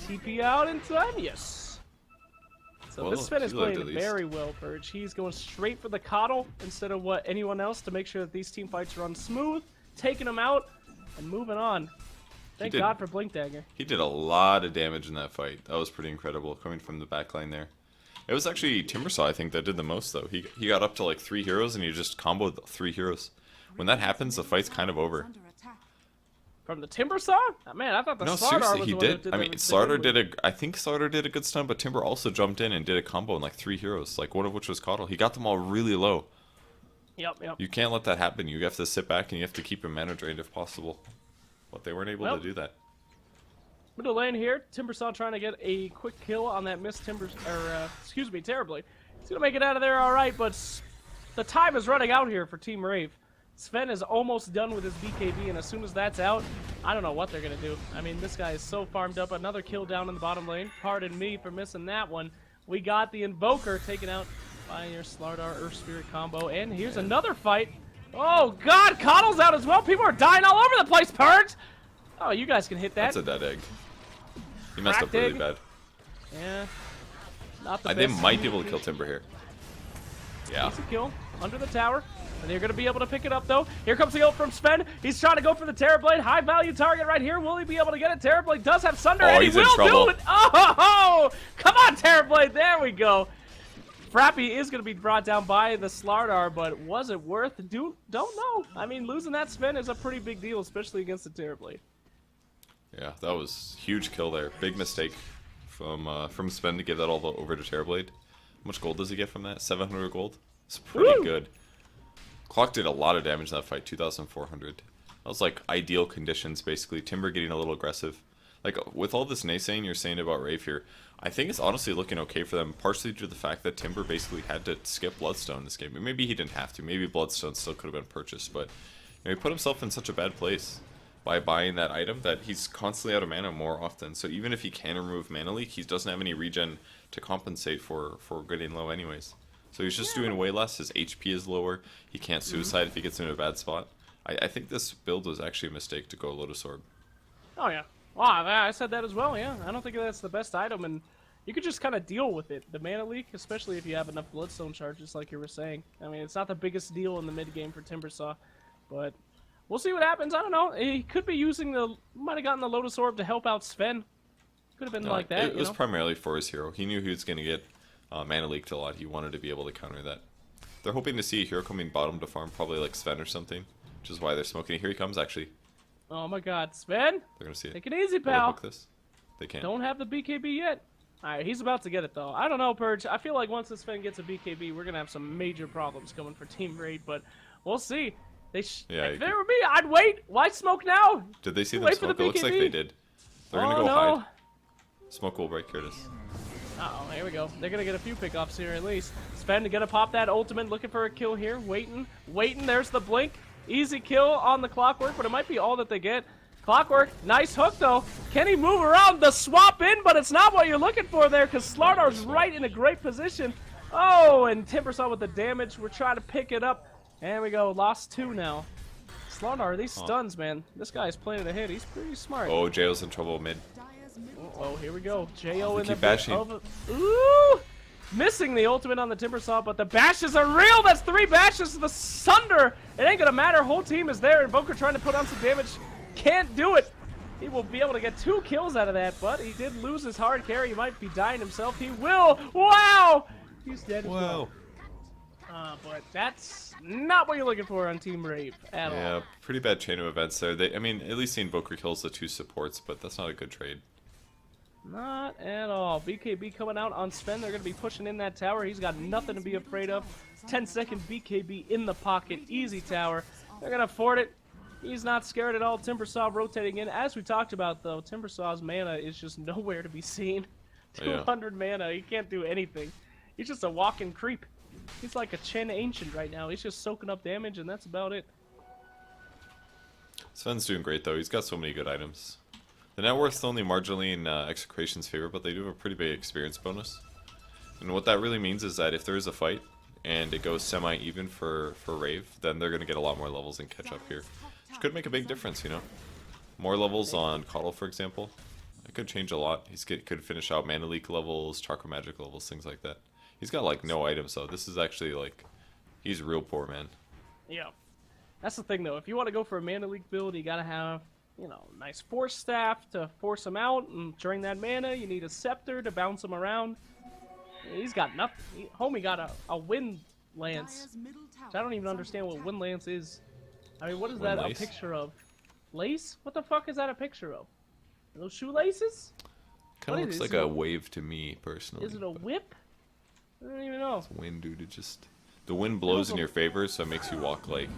TP out in time. Yes. So well, this Sven is playing very well, Purge. He's going straight for the Coddle instead of what anyone else to make sure that these team fights run smooth, taking them out, and moving on. Thank God for Blink Dagger. He did a lot of damage in that fight. That was pretty incredible, coming from the backline there. It was actually Timbersaw, I think, that did the most, though. He got up to like 3 heroes, and he just comboed 3 heroes. When that happens, the fight's kind of over. From the Timbersaw? Man, I thought the Slardar was he the one did. That did I mean, Slardar did I think Slardar did a good stun, but Timber also jumped in and did a combo in like 3 heroes, like one of which was Coddle. He got them all really low. Yep. You can't let that happen. You have to sit back and you have to keep your mana drained if possible. But they weren't able to do that. Middle lane here, Timbersaw trying to get a quick kill on that missed Terrorblade. He's gonna make it out of there all right, but the time is running out here for Team Rave. Sven is almost done with his BKB, and as soon as that's out, I don't know what they're gonna do. I mean, this guy is so farmed up. Another kill down in the bottom lane. Pardon me for missing that one. We got the Invoker taken out by your Slardar Earth Spirit combo, and here's another fight. Oh God, Coddle's out as well. People are dying all over the place, Purge. Oh, you guys can hit that. That's a dead egg. He messed up really bad. Yeah. Not the They best. might be able to kill Timber here. Yeah. Easy kill under the tower. And they're going to be able to pick it up, though. Here comes the ult from Sven. He's trying to go for the Terrorblade. High-value target right here. Will he be able to get it? Terrorblade does have Sunder, and he will do it. Oh, come on, Terrorblade. There we go. Frappy is going to be brought down by the Slardar, but was it worth? Don't know. I mean, losing that Sven is a pretty big deal, especially against the Terrorblade. Yeah, that was huge kill there. Big mistake from Sven to give that all over to Terrorblade. How much gold does he get from that? 700 gold? It's pretty good. Clock did a lot of damage in that fight, 2,400. That was like ideal conditions, basically. Timber getting a little aggressive. Like, with all this naysaying you're saying about Rave here, I think it's honestly looking okay for them, partially due to the fact that Timber basically had to skip Bloodstone this game. Maybe he didn't have to. Maybe Bloodstone still could have been purchased, but he put himself in such a bad place by buying that item that he's constantly out of mana more often. So even if he can remove Mana Leak, he doesn't have any regen to compensate for getting low anyways. So he's just doing way less. His HP is lower. He can't suicide if he gets into a bad spot. I think this build was actually a mistake to go Lotus Orb. Oh, yeah. Wow, I said that as well, yeah. I don't think that's the best item, and you could just kind of deal with it. The Mana Leak, especially if you have enough Bloodstone charges like you were saying. I mean, it's not the biggest deal in the mid-game for Timbersaw, but we'll see what happens. I don't know. He could be using might have gotten the Lotus Orb to help out Sven. Could have been like that, It was primarily for his hero. He knew he was going to get Mana Leaked a lot. He wanted to be able to counter that. They're hoping to see a hero coming bottom to farm, probably like Sven or something, which is why they're smoking. Here he comes, actually. Oh my God, Sven! They're going to see it. Take it easy, Will they pal. hook this? They can't. Don't have the BKB yet. Alright, he's about to get it, though. I don't know, Purge. I feel like once this Sven gets a BKB, we're going to have some major problems coming for Team Raid, but we'll see. If they were me, I'd wait. Why smoke now? Did they see them Wait smoke? for the It looks like they did. They're going to go hide. Smoke will break. Here it is. Uh-oh, here we go. They're going to get a few pickoffs here at least. Sven going to pop that ultimate, looking for a kill here. Waiting. There's the blink. Easy kill on the Clockwork, but it might be all that they get. Clockwork, nice hook though. Can he move around the swap in? But it's not what you're looking for there because Slardar's right in a great position. Oh, and Timbersaw with the damage. We're trying to pick it up. There we go, lost 2 now. Slardar, these stuns, man. This guy's playing it ahead. He's pretty smart. Oh, Jail's in trouble mid. Oh, here we go. Jo in the bashing. Ooh! Missing the ultimate on the Timbersaw, but the bashes are real. That's 3 bashes to the Sunder. It ain't gonna matter. Whole team is there. Invoker trying to put on some damage. Can't do it. He will be able to get 2 kills out of that, but he did lose his hard carry. He might be dying himself. He will. Wow! He's dead as well. But that's not what you're looking for on Team Rave at all. Yeah, pretty bad chain of events there. I mean, at least the Invoker kills the 2 supports, but that's not a good trade. Not at all. BKB coming out on Sven. They're going to be pushing in that tower. He's got nothing to be afraid of. 10-second BKB in the pocket. Easy tower. They're going to afford it. He's not scared at all. Timbersaw rotating in. As we talked about, though, Timbersaw's mana is just nowhere to be seen. 200 mana. He can't do anything. He's just a walking creep. He's like a Chen Ancient right now. He's just soaking up damage, and that's about it. Sven's doing great, though. He's got so many good items. The net worth's only marginally in Execration's favor, but they do have a pretty big experience bonus. And what that really means is that if there is a fight, and it goes semi-even for Rave, then they're going to get a lot more levels and catch up here. Which could make a big difference, you know? More levels on Coddle, for example. It could change a lot. Could finish out Mana Leak levels, Chakra Magic levels, things like that. He's got, like, no items, though. This is actually, like, he's real poor, man. Yeah. That's the thing, though. If you want to go for a Mana Leak build, you got to have, you know, nice Force Staff to force him out. And during that mana, you need a Scepter to bounce him around. He's got nothing. Homie got a Wind Lance. Which I don't even understand what Wind Lance is. I mean, what is that a picture of? Lace? What the fuck is that a picture of? Are those shoelaces? Kind of looks like a wave to me, personally. Is it a whip? I don't even know. It's wind, dude. It just... The wind blows in your favor, so it makes you walk, like,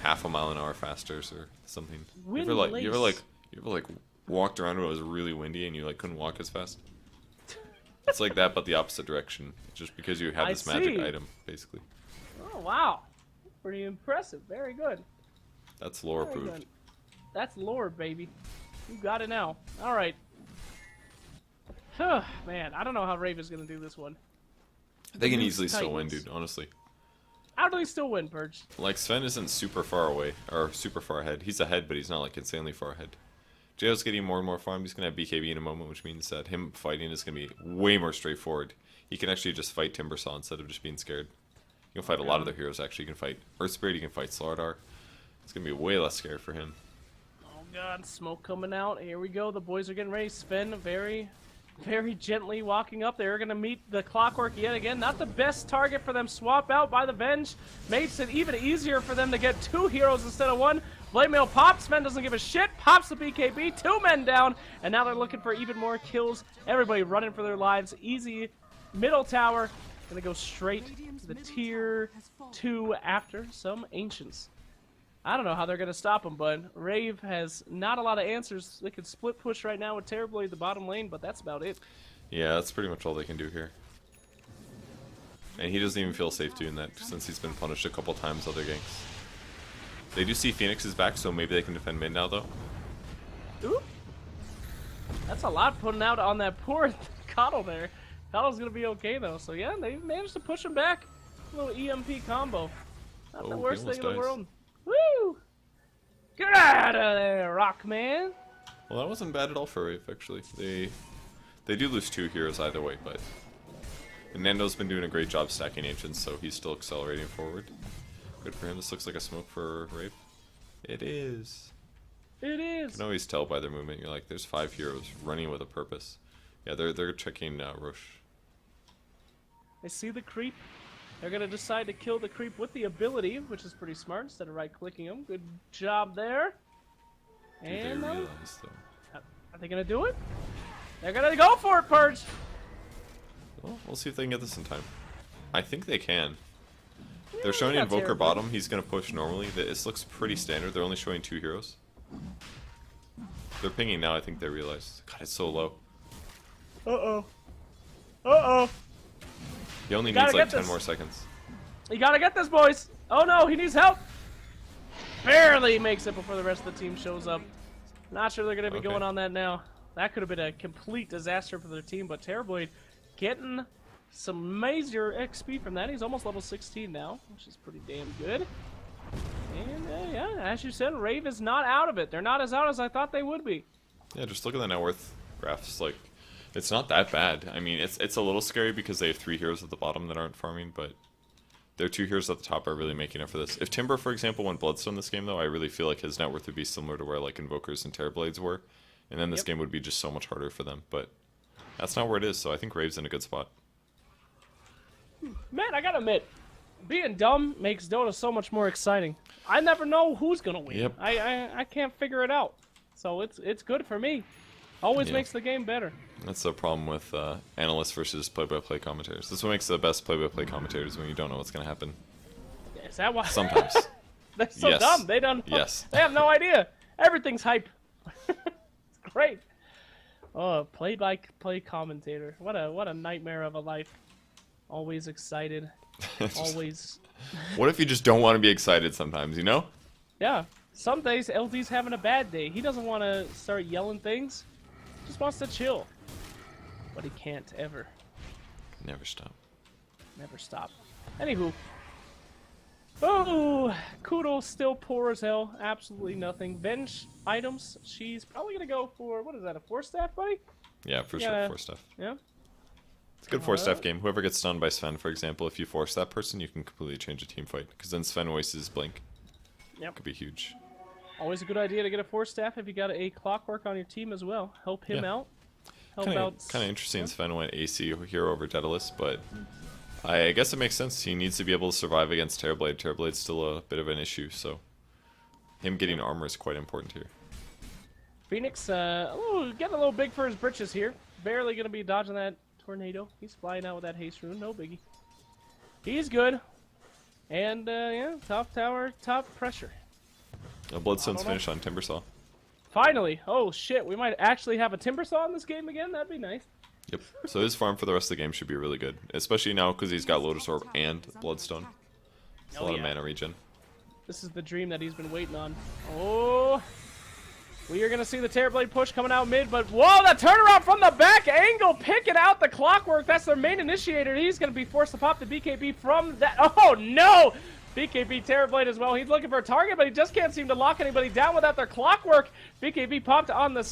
half a mile an hour faster or something. You ever walked around when it was really windy and you, like, couldn't walk as fast? It's like that, but the opposite direction. Just because you have this magic item, basically. Oh, wow. Pretty impressive. Very good. That's lore approved. That's lore, baby. You got it now. Alright. Man, I don't know how Rave is going to do this one. They can easily still win, dude, honestly. How do they still win, Purge? Like, Sven isn't super far away, or super far ahead. He's ahead, but he's not, like, insanely far ahead. Jo's getting more and more farmed. He's going to have BKB in a moment, which means that him fighting is going to be way more straightforward. He can actually just fight Timbersaw instead of just being scared. You can fight a lot of their heroes, actually. You can fight Earth Spirit, you can fight Slardar. It's going to be way less scared for him. Oh, God. Smoke coming out. Here we go. The boys are getting ready. Sven very gently walking up. They're going to meet the Clockwork yet again. Not the best target for them. Swap out by the Venge. Makes it even easier for them to get 2 heroes instead of 1. Blade Mail pops. Sven doesn't give a shit. Pops the BKB. 2 men down. And now they're looking for even more kills. Everybody running for their lives. Easy. Middle tower. Gonna go straight to the tier 2 after some Ancients. I don't know how they're going to stop him, but Rave has not a lot of answers. They could split push right now with Terrorblade the bottom lane, but that's about it. Yeah, that's pretty much all they can do here. And he doesn't even feel safe doing that since he's been punished a couple times other ganks. They do see Phoenix is back, so maybe they can defend mid now, though. Ooh. That's a lot putting out on that poor Coddle there. Coddle's going to be okay, though. So, yeah, they managed to push him back. A little EMP combo. Not the worst thing in the world. Woo! Get out of there, Rockman! Well, that wasn't bad at all for Rave, actually. They do lose 2 heroes either way, but... And Nando's been doing a great job stacking Ancients, so he's still accelerating forward. Good for him. This looks like a smoke for Rave. It is. It is! You can always tell by their movement. You're like, there's 5 heroes running with a purpose. Yeah, they're checking Roche. I see the creep. They're going to decide to kill the creep with the ability, which is pretty smart, instead of right-clicking him. Good job there. And they realize, though. Are they going to do it? They're going to go for it, Purge! Well, we'll see if they can get this in time. I think they can. They're showing Invoker bottom. He's going to push normally. This looks pretty standard. They're only showing 2 heroes. They're pinging now. I think they realize. God, it's so low. Uh-oh. Uh-oh. He only needs like 10 more seconds. You gotta get this, boys! Oh no, he needs help! Barely makes it before the rest of the team shows up. Not sure they're going to be Okay. going on that now. That could have been a complete disaster for their team, but Terrorblade getting some major XP from that. He's almost level 16 now, which is pretty damn good. And yeah, as you said, Rave is not out of it. They're not as out as I thought they would be. Yeah, just look at the net worth graphs. Like, it's not that bad. I mean, it's a little scary because they have 3 heroes at the bottom that aren't farming, but their 2 heroes at the top are really making up for this. If Timber, for example, went Bloodstone this game, though, I really feel like his net worth would be similar to where, like, Invokers and Terrorblades were. And then this game would be just so much harder for them. But that's not where it is, so I think Rave's in a good spot. Man, I gotta admit, being dumb makes Dota so much more exciting. I never know who's gonna win. Yep. I can't figure it out. So it's good for me. Always Yeah. makes the game better. That's the problem with analysts versus play-by-play commentators. This is what makes the best play-by-play commentators when you don't know what's going to happen. Is that why? Sometimes. They're so Yes. dumb. They don't know. Yes. They have no idea. Everything's hype. It's great. Oh, play-by-play commentator. What a nightmare of a life. Always excited. Always. What if you just don't want to be excited sometimes, you know? Yeah. Some days LD's having a bad day. He doesn't want to start yelling things. Just wants to chill. But he can't ever. Never stop. Never stop. Anywho. Oh, Kudo still poor as hell. Absolutely nothing. Venge items. She's probably going to go for, what is that, a 4-staff, buddy? Yeah, for Yeah. sure, 4 stuff. Yeah. It's a good 4-staff game. Whoever gets stunned by Sven, for example, if you force that person, you can completely change a team fight. Because then Sven wastes his blink. Yep. Could be huge. Always a good idea to get a 4-staff if you got a Clockwork on your team as well. Help him Yeah. out. Help Kind out. of interesting Sven went AC hero over Daedalus, but I guess it makes sense. He needs to be able to survive against Terrorblade. Terrorblade's still a bit of an issue, so him getting armor is quite important here. Phoenix, getting a little big for his britches here. Barely going to be dodging that tornado. He's flying out with that haste rune. No biggie. He's good. And, yeah, top tower, top pressure. A Bloodstone's finish on Timbersaw. Finally. Oh, shit. We might actually have a Timbersaw in this game again. That'd be nice. Yep. So his farm for the rest of the game should be really good, especially now because he's got Lotus Orb and Bloodstone. It's a lot of mana regen. This is the dream that he's been waiting on. Oh. We are going to see the Terrorblade push coming out mid, but whoa, the turnaround from the back angle, picking out the Clockwork. That's their main initiator. He's going to be forced to pop the BKB from that. Oh, no. BKB Terrorblade as well. He's looking for a target, but he just can't seem to lock anybody down without their Clockwork. BKB popped on the...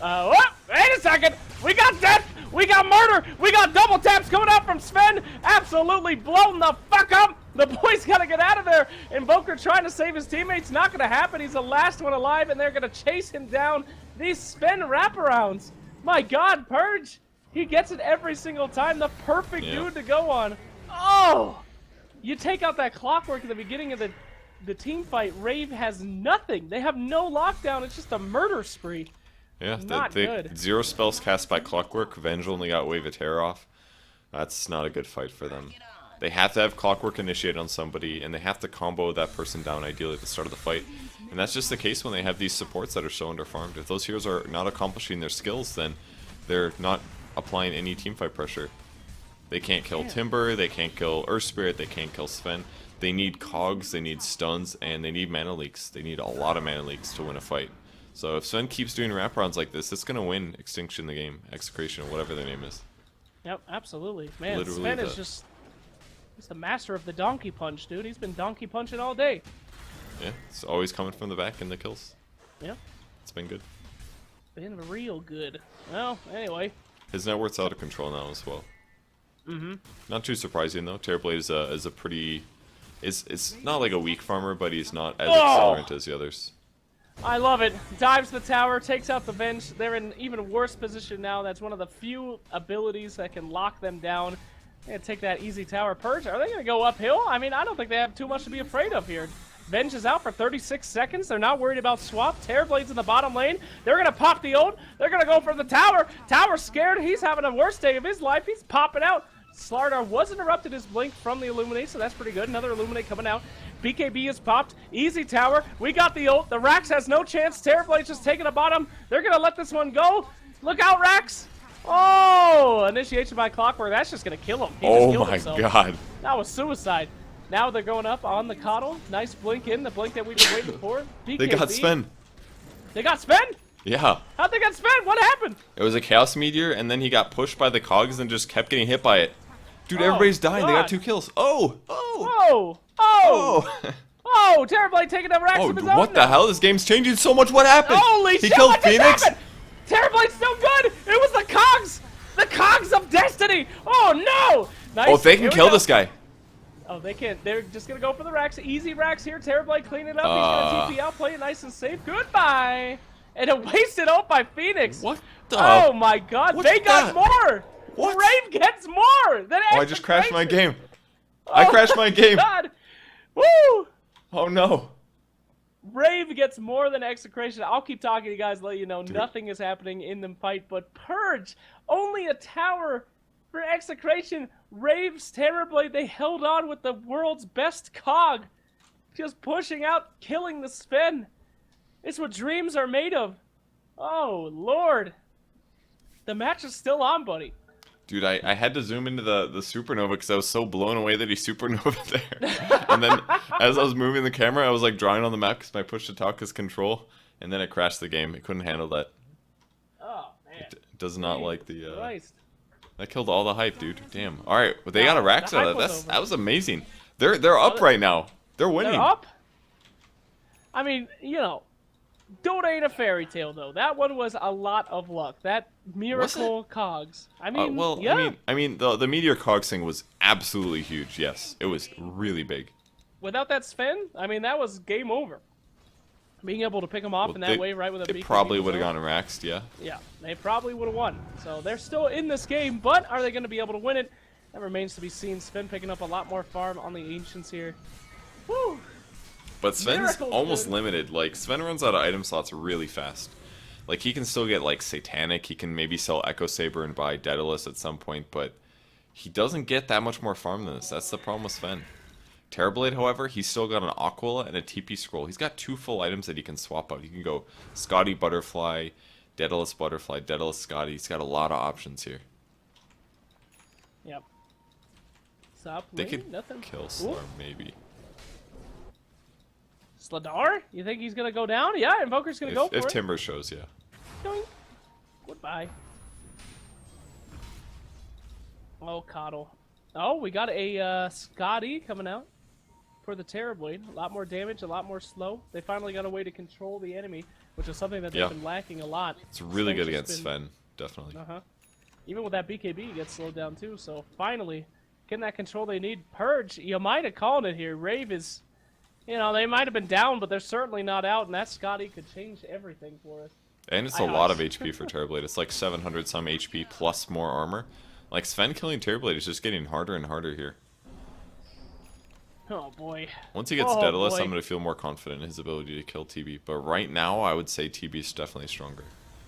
wait a second. We got death. We got murder. We got double taps coming out from Sven. Absolutely blown the fuck up. The boy's got to get out of there. Invoker trying to save his teammates. Not going to happen. He's the last one alive, and they're going to chase him down. These Sven wraparounds. My God, Purge. He gets it every single time. The perfect dude to go on. Oh! You take out that Clockwork at the beginning of the team fight. Rave has nothing. They have no lockdown. It's just a murder spree. Yeah, Not good. 0 spells cast by Clockwork. Venge only got Wave of Terror off. That's not a good fight for them. They have to have Clockwork initiate on somebody, and they have to combo that person down ideally at the start of the fight. And that's just the case when they have these supports that are so underfarmed. If those heroes are not accomplishing their skills, then they're not applying any teamfight pressure. They can't kill Timber, they can't kill Earth Spirit, they can't kill Sven. They need cogs, they need stuns, and they need mana leaks. They need a lot of mana leaks to win a fight. So if Sven keeps doing wraparounds like this, it's going to win Extinction the game, Execration, or whatever their name is. Yep, absolutely. Man, Literally Sven is just... He's the master of the donkey punch, dude. He's been donkey punching all day. Yeah, it's always coming from the back in the kills. Yeah, It's been good. been real good. Well, anyway. His net worth's out of control now as well. Not too surprising though. Terrorblade is a pretty... It's not like a weak farmer, but he's not as accelerant as the others. I love it. Dives the tower, takes out the Venge. They're in even worse position now. That's one of the few abilities that can lock them down. And take that easy tower purge. Are they going to go uphill? I mean, I don't think they have too much to be afraid of here. Venge is out for 36 seconds. They're not worried about swap. Terrorblade's in the bottom lane. They're going to pop the ult. They're going to go for the tower. Tower's scared. He's having the worst day of his life. He's popping out. Slardar was interrupted his blink from the Illuminate, so that's pretty good. Another Illuminate coming out. BKB is popped. Easy tower. We got the ult. The Rax has no chance. Terrorblade's just taking a bottom. They're going to let this one go. Look out, Rax. Oh, initiation by Clockwork. That's just going to kill him. He just Oh killed my himself. god. That was suicide. Now they're going up on the Coddle. Nice blink in. The blink that we've been waiting for. BKB. They got Sven. They got Sven? Yeah. How'd they get spent? What happened? It was a Chaos Meteor, and then he got pushed by the cogs and just kept getting hit by it. Dude, Oh, everybody's dying. They got God. 2 kills. Oh! Oh! Whoa! Oh! Oh! Oh! Terrorblade taking the racks Oh, of his own. what the hell? This game's changing so much. What happened? Holy he shit! killed What just Phoenix? happened? Terrorblade's still good. It was the cogs. The cogs of destiny. Oh no! Nice. Oh, they Here can we kill go. this guy. Oh, they can't. They're just gonna go for the racks. Easy racks here. Terrorblade clean it up. He's gonna TP out, play it nice and safe. Goodbye. And a wasted ult by Phoenix. What the? Oh my God! What's They got that? more. What? Rave gets more. Than Oh, I just crashed my Execration. game. I crashed my game. God. Woo! Oh no. Rave gets more than Execration. I'll keep talking to you guys, let you know nothing is happening in the fight, but Purge, only a tower for Execration. Rave's Terrorblade, they held on with the world's best cog. Just pushing out, killing the Sven. It's what dreams are made of. Oh, Lord. The match is still on, buddy. Dude, I had to zoom into the supernova because I was so blown away that he supernova there. And then as I was moving the camera, I was like drawing on the map because my push to talk is control. And then it crashed the game. It couldn't handle that. Oh, man. It does not like the... Christ. That killed all the hype, dude. Damn. All right, well, they got a racks the out hype of was that. over. That was amazing. They're up right now. They're winning. They're up? I mean, you know, Dota ain't a fairy tale, though. That one was a lot of luck. That miracle cogs. I mean, Well, yeah. I mean, the Meteor Cogs thing was absolutely huge. Yes, it was really big. Without that Sven, I mean, that was game over. Being able to pick them off Well, in that way, right, with a They BKB probably would have result. gone raxed, yeah. Yeah, they probably would have won. So they're still in this game, but are they going to be able to win it? That remains to be seen. Sven picking up a lot more farm on the Ancients here. Woo! But Sven's Miracles, almost dude. limited. Like, Sven runs out of item slots really fast. Like, he can still get, like, Satanic. He can maybe sell Echo Saber and buy Daedalus at some point, but he doesn't get that much more farm than this. That's the problem with Sven. Terrorblade, however, he's still got an Aquila and a TP Scroll. He's got 2 full items that he can swap out. He can go Scotty Butterfly, Daedalus Butterfly, Daedalus Scotty. He's got a lot of options here. Yep. Stop. They Wait, could nothing. kill Ooh. Slurm, maybe. Sladar? You think he's going to go down? Yeah, Invoker's going to go for If it. Timber shows, yeah. Doink. Goodbye. Oh, Coddle. Oh, we got a Scotty coming out for the Terrorblade. A lot more damage, a lot more slow. They finally got a way to control the enemy, which is something that they've Yeah. been lacking a lot. It's really good Sven's against just been- Sven, definitely. Uh-huh. Even with that BKB, he gets slowed down too. So finally, getting that control they need. Purge, you might have called it here. Rave is, you know, they might have been down, but they're certainly not out, and that Scotty could change everything for us. And it's I a know, lot it's- of HP for Terrorblade. It's like 700 some HP plus more armor. Like, Sven killing Terrorblade is just getting harder and harder here. Oh boy. Once he gets Oh, Daedalus, boy. I'm going to feel more confident in his ability to kill TB. But right now, I would say TB is definitely stronger.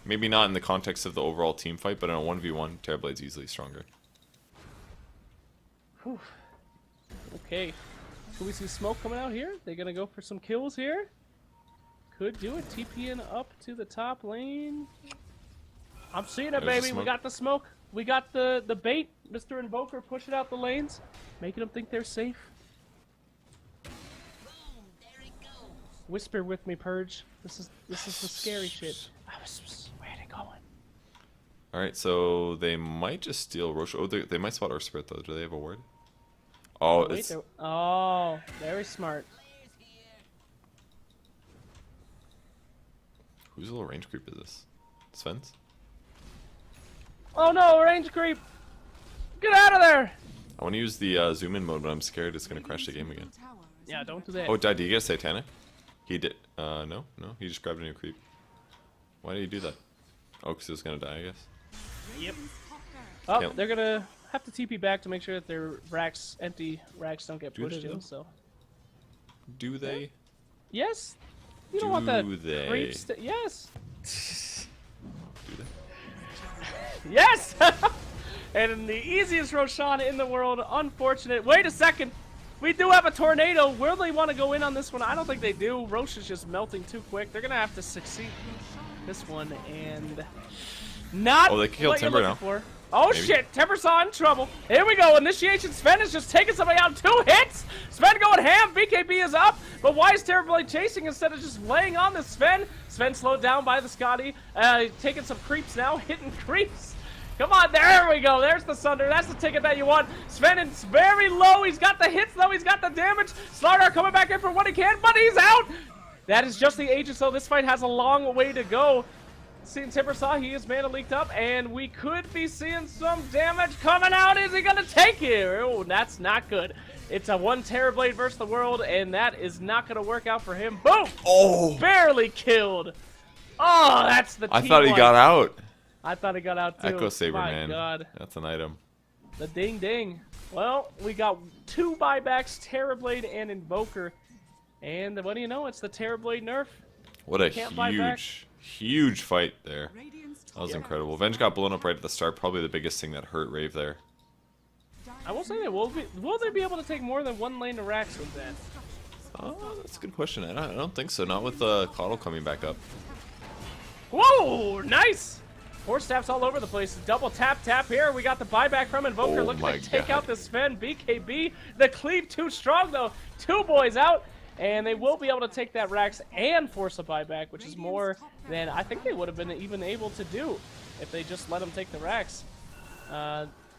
Maybe not in the context of the overall team fight, but in a 1v1, Terrorblade's easily stronger. Whew. Okay. Can we see smoke coming out here? They gonna go for some kills here? Could do it. TPing up to the top lane. I'm seeing it, There's the baby. We smoke. got the smoke. We got the bait. Mr. Invoker pushing out the lanes, making them think they're safe. Whisper with me, Purge. This is the scary shit. Where are they going? Alright, so they might just steal Roche. Oh, they might spot our Spirit, though. Do they have a ward? Oh, Wait, it's... oh, very smart. Whose little range creep is this? Sven's? Oh no, range creep! Get out of there! I want to use the zoom in mode, but I'm scared it's going to crash the game again. Yeah, don't do that. Oh, did he get a Satanic? He did. No, he just grabbed a new creep. Why did he do that? Oh, because he was going to die, I guess. Yep. Oh, Yep. they're gonna have to TP back to make sure that their racks, empty racks, don't get Do pushed they, though? in. So, Do they? yes, you don't want that Do they? creeps. Yes, Do they? yes. And the easiest Roshan in the world. Unfortunate. Wait a second. We do have a tornado. Where do they want to go in on this one? I don't think they do. Roche is just melting too quick. They're gonna have to succeed this one and not Oh, they killed what you're Timber looking now. for. Oh Maybe. shit, Timbersaw in trouble. Here we go, initiation. Sven is just taking somebody out. 2 hits. Sven going ham. BKB is up. But why is Terrorblade chasing instead of just laying on the Sven? Sven slowed down by the Scotty. Taking some creeps now, hitting creeps. Come on, there we go. There's the Sunder. That's the ticket that you want. Sven is very low. He's got the hits, though. He's got the damage. Slardar coming back in for what he can, but he's out. That is just the Aegis, so this fight has a long way to go. Seeing Timbersaw, he is mana leaked up, and we could be seeing some damage coming out. Is he going to take it? Oh, that's not good. It's a 1 Terrorblade versus the world, and that is not going to work out for him. Boom! Oh! Barely killed. Oh, that's the I thought he got out. I thought he got out too. Echo Saber, My man. God. That's an item. The ding ding. Well, we got 2 buybacks, Terrorblade and Invoker. And what do you know? It's the Terrorblade nerf. What a Can't buy back. huge fight there. That was incredible. Venge got blown up right at the start. Probably the biggest thing that hurt Rave there. I will say that will they be able to take more than 1 lane to Rax with that? Oh, that's a good question. I don't think so. Not with Coddle coming back up. Whoa, nice! 4 staffs all over the place. Double tap here. We got the buyback from Invoker Oh looking my to take God. out the Sven. BKB. The cleave too strong though. 2 boys out. And they will be able to take that Rax and force a buyback, which is more than I think they would have been even able to do if they just let them take the Rax.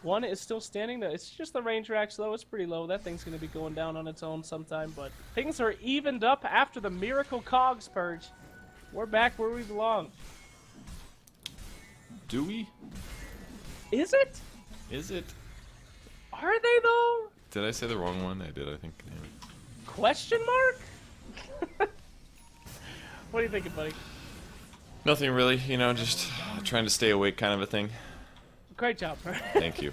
1 is still standing. It's just the range Rax, though. It's pretty low. That thing's going to be going down on its own sometime. But things are evened up after the Miracle Cogs purge. We're back where we belong. Do we? Is it? Is it? Are they, though? Did I say the wrong one? I did, I think. Damn it. Question mark? What are you thinking, buddy? Nothing really, you know, just trying to stay awake kind of a thing. Great job. Thank you.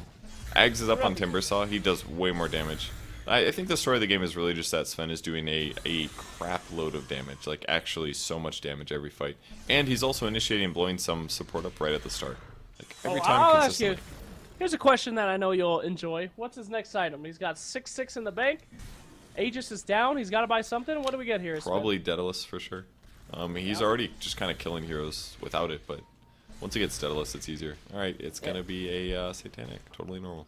Ags is up on Timbersaw. He does way more damage. I think the story of the game is really just that Sven is doing a crap load of damage. Like, actually so much damage every fight. And he's also initiating and blowing some support up right at the start. Like, every time I'll ask you. consistently. Here's a question that I know you'll enjoy. What's his next item? He's got 6/6 in the bank. Aegis is down. He's got to buy something. What do we get here? Sven? Probably Daedalus for sure. He's already just kind of killing heroes without it, but once he gets Daedalus, it's easier. Alright, it's going to be a Satanic. Totally normal.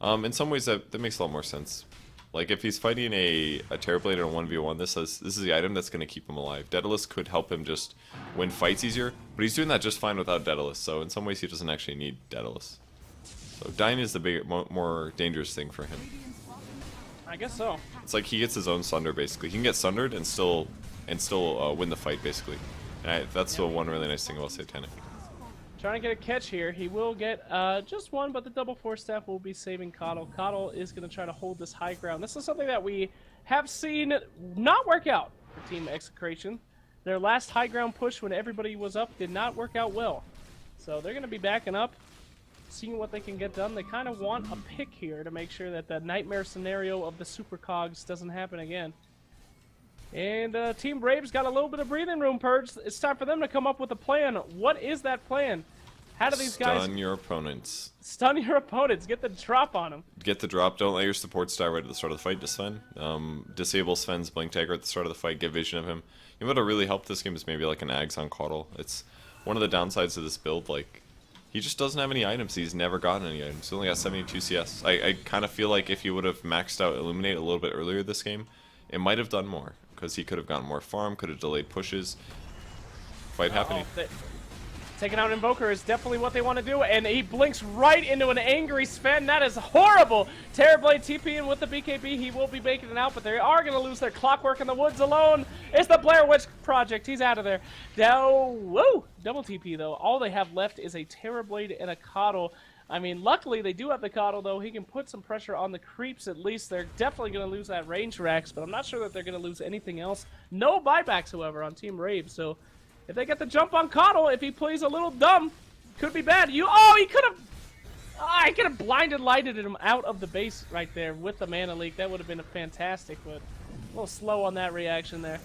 In some ways, that makes a lot more sense. Like, if he's fighting a Terrorblade in a 1v1, this is the item that's going to keep him alive. Daedalus could help him just win fights easier, but he's doing that just fine without Daedalus, so in some ways he doesn't actually need Daedalus. So dying is the bigger, more dangerous thing for him. I guess so. It's like he gets his own Sunder, basically. He can get Sundered and still win the fight, basically. And that's the one really nice thing about Satanic. Trying to get a catch here. He will get just 1, but the double 4 staff will be saving Coddle. Coddle is going to try to hold this high ground. This is something that we have seen not work out for Team Execration. Their last high ground push when everybody was up did not work out well. So they're going to be backing up, seeing what they can get done. They kind of want a pick here to make sure that the nightmare scenario of the Super Cogs doesn't happen again. And Team Brave's got a little bit of breathing room, Purge. It's time for them to come up with a plan. What is that plan? How do these guys... Stun your opponents. Stun your opponents. Get the drop on them. Get the drop. Don't let your supports die right at the start of the fight to Sven. Disable Sven's Blink Dagger at the start of the fight. Get vision of him. You know what'll really help this game is maybe like an Ags on Coddle. It's one of the downsides of this build. Like, he just doesn't have any items. He's never gotten any items. He only got 72 CS. I kind of feel like if he would have maxed out Illuminate a little bit earlier this game, it might have done more. Because he could have gotten more farm, could have delayed pushes. Fight happening. Taking out Invoker is definitely what they want to do, and he blinks right into an angry Sven. That is horrible. Terrorblade TPing with the BKB. He will be making it out, but they are going to lose their Clockwork in the Woods alone. It's the Blair Witch Project. He's out of there. Woo! Double TP, though. All they have left is a Terrorblade and a Coddle. I mean, luckily they do have the Coddle, though. He can put some pressure on the creeps at least. They're definitely going to lose that range Rax, but I'm not sure that they're going to lose anything else. No buybacks, however, on Team Rave, so if they get the jump on Coddle, if he plays a little dumb, could be bad. He could have... I could have blinded lighted him out of the base right there with the mana leak. That would have been fantastic, but a little slow on that reaction there.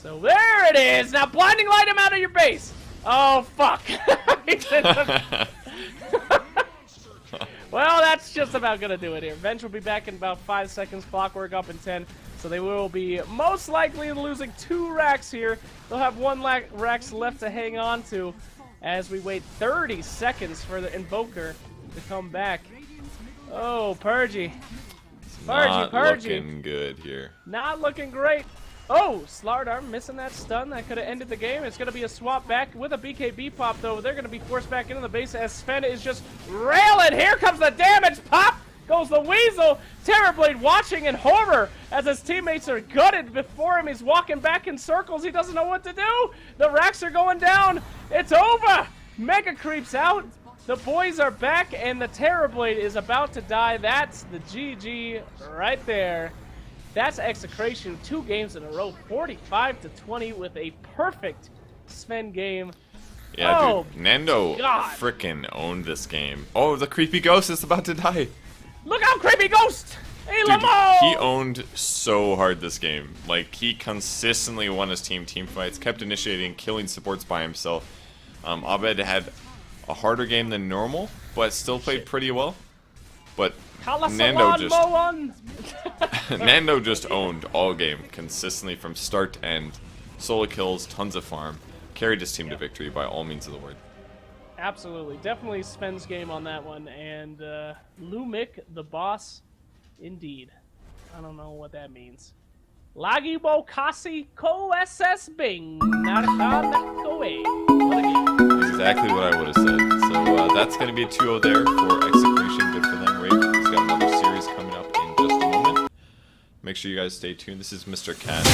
So there it is! Now blinding light him out of your base! Oh, fuck! Well, that's just about going to do it here. Venge will be back in about 5 seconds. Clockwork up in 10. So they will be most likely losing 2 racks here. They'll have 1 Rax left to hang on to. as we wait 30 seconds for the Invoker to come back. Oh, Purgy. Not Purgy. looking good here. Not looking great. Oh, Slardar missing that stun. That could have ended the game. It's going to be a swap back with a BKB pop, though. They're going to be forced back into the base as Sven is just railing. Here comes the damage. Pop goes the Weasel. Terrorblade watching in horror as his teammates are gutted before him. He's walking back in circles. He doesn't know what to do. The racks are going down. It's over. Mega creeps out. The boys are back, and the Terrorblade is about to die. That's the GG right there. That's Execration, 2 games in a row, 45-20 with a perfect Sven game. Yeah, Oh, dude, Nando God. frickin' owned this game. Oh, the creepy ghost is about to die. Look out, creepy ghost! Hey, Dude, Lamo! he owned so hard this game. Like, he consistently won his team fights, kept initiating, killing supports by himself. Abed had a harder game than normal, but still played pretty well. But Nando just owned all game consistently from start to end. Solo kills, tons of farm, carried his team to victory by all means of the word. Absolutely. Definitely Sven's game on that one. And Lumik, the boss, indeed. I don't know what that means. Lagi bo kasi ko SS bing. Narkan koe. What a game. Exactly what I would have said. So that's going to be a 2-0 there for Execration. Good for them. Rave has got another series coming up in just a moment. Make sure you guys stay tuned. This is Mr.Cat.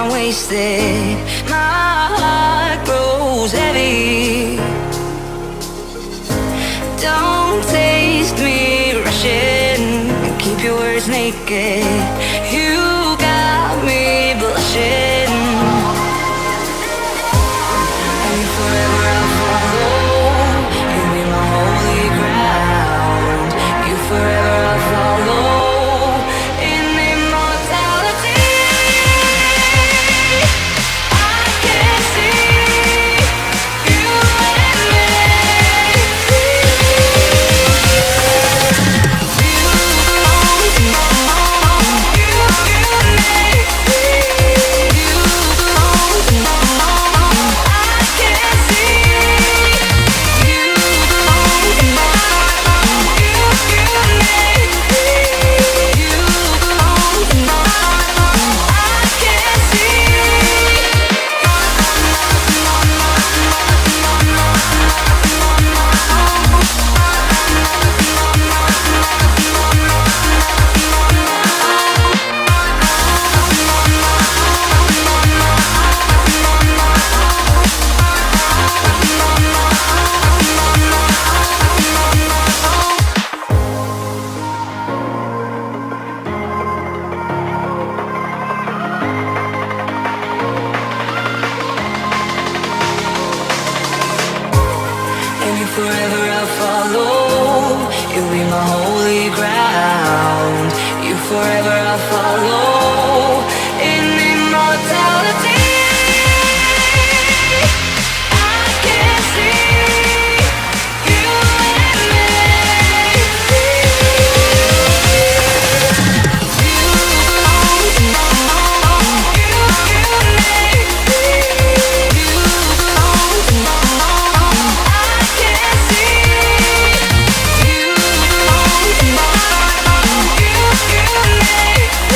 I'm wasted. My heart grows heavy. Don't taste me rushing. Keep your words naked. You got me blushing. And forever I'll follow. You be my holy ground. You forever I'll follow. In immortality, I can see you and me. You belong to me. You and me. You belong to me. I can see you belong to me. You and me. You belong to me. I can see. And you forever I'll follow. You'll be my holy ground. You forever I'll follow. In immortality, I can see you and me. You belong to me. You and me. You belong to me. I can see you belong to me. You and me.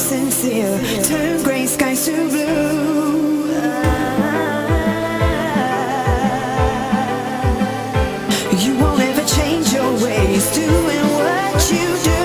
sincere. Turn gray skies to blue. You won't ever change your ways, doing what you do.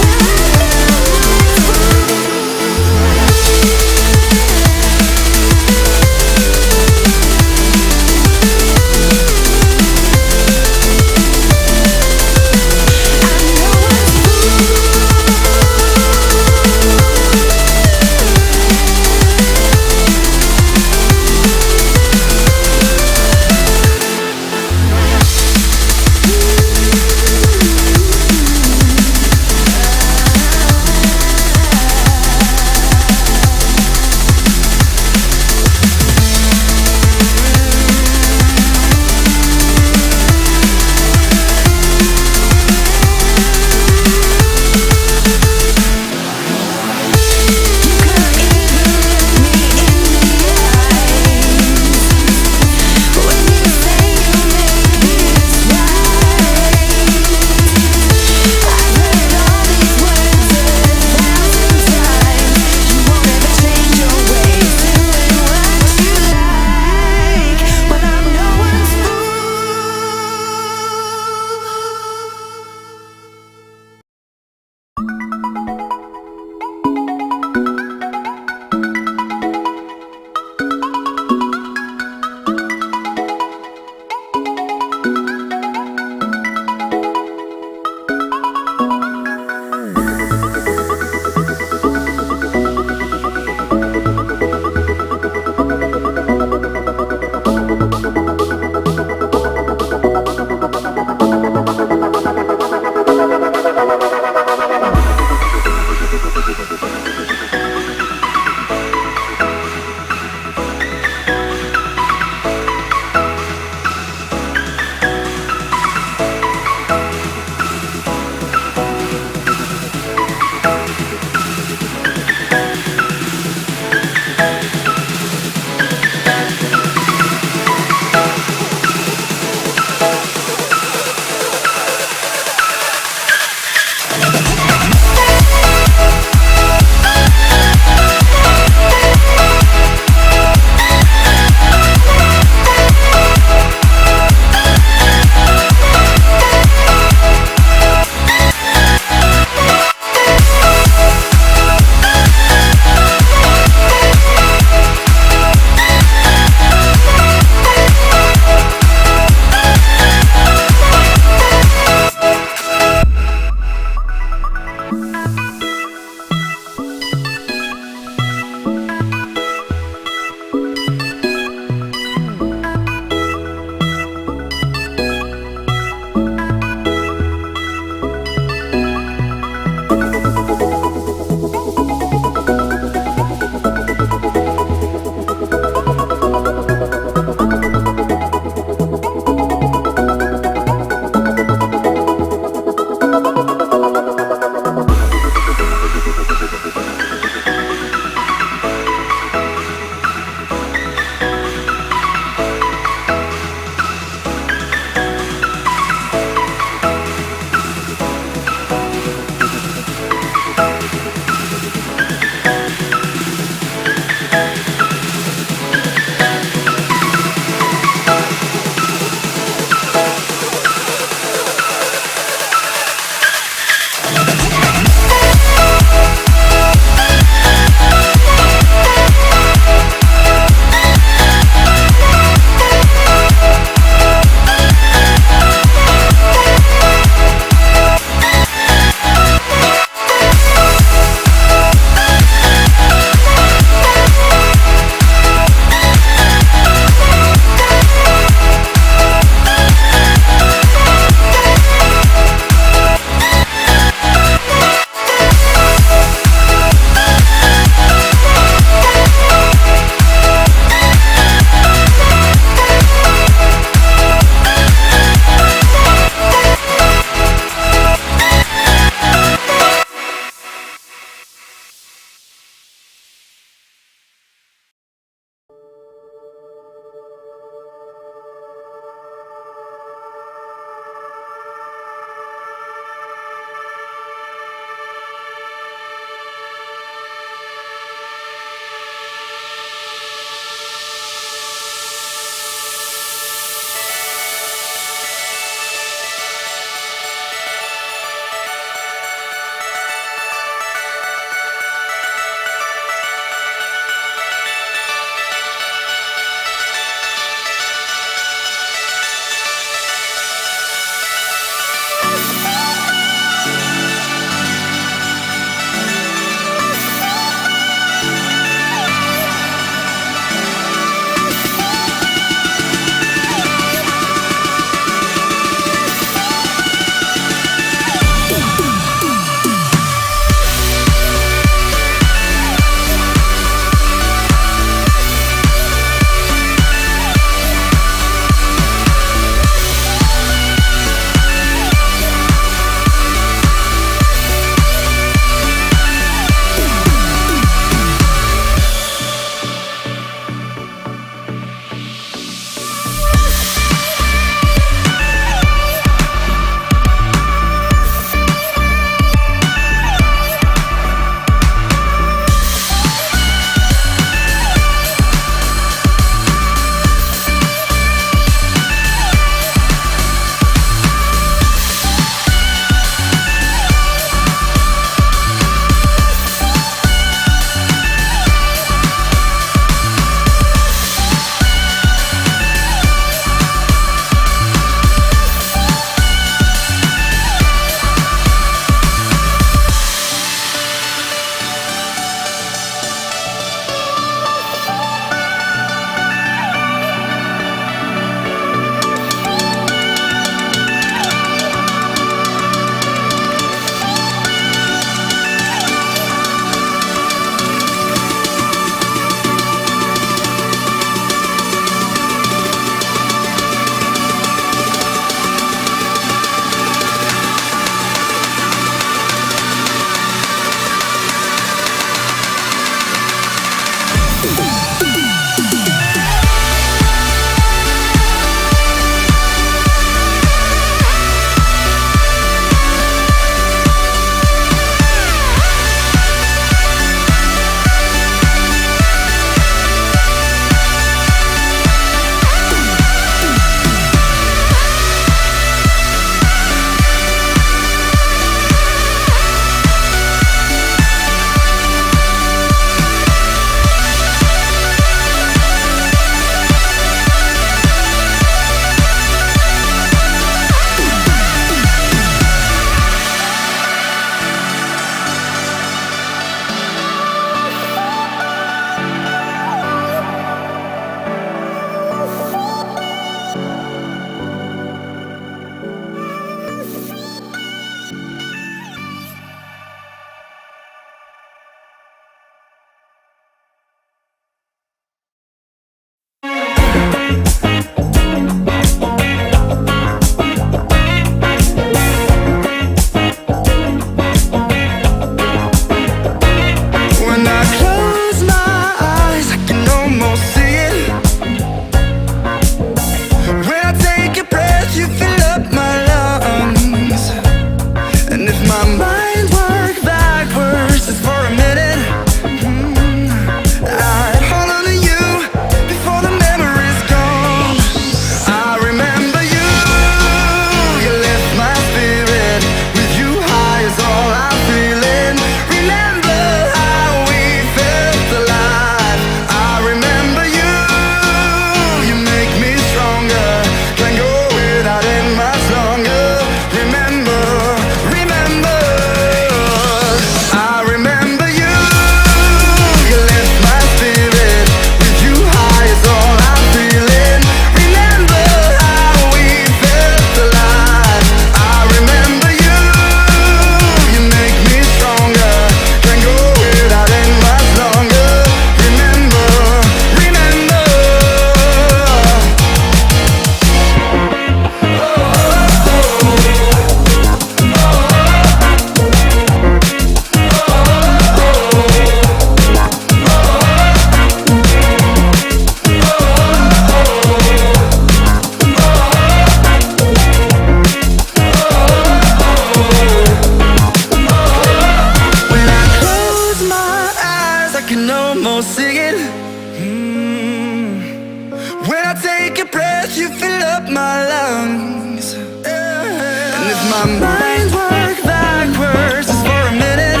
you fill up my lungs. And if my mind worked backwards just for a minute,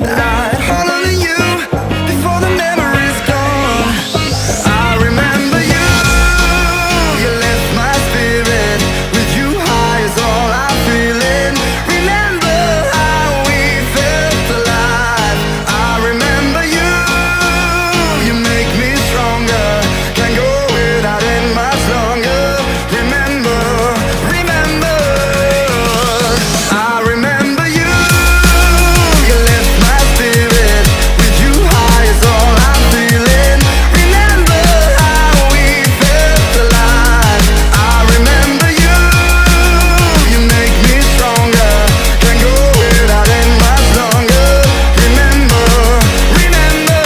I'd hold on to you before the memory's gone. I remember you, you lift my spirit. With you high is all I'm feeling. Remember how we felt alive. I remember you, you make me stronger. Can't go without it much longer. Remember, remember, I remember you, you lift my spirit. With you high is all I'm feeling. Remember how we felt alive. I remember you, you make me stronger. Can't go without it much longer. Remember, remember.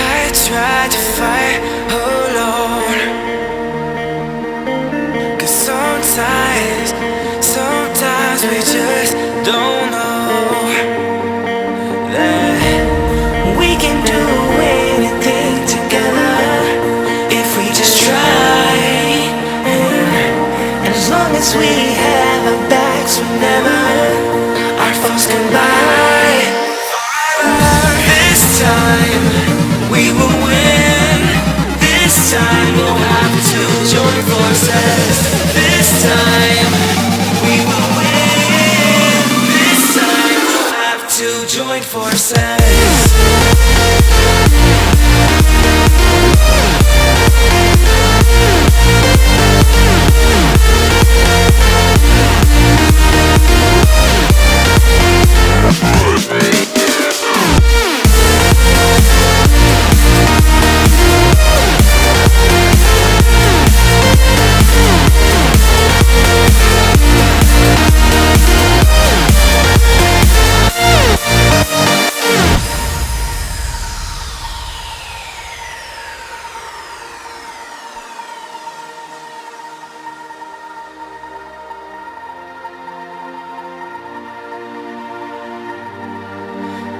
I tried to fight alone. 'Cause sometimes we just don't know that we can do anything together if we just try. And as long as we have our backs, whenever our foes collide, this time we will win. This time we'll have to join forces. This time we will win. This time we'll have to join forces.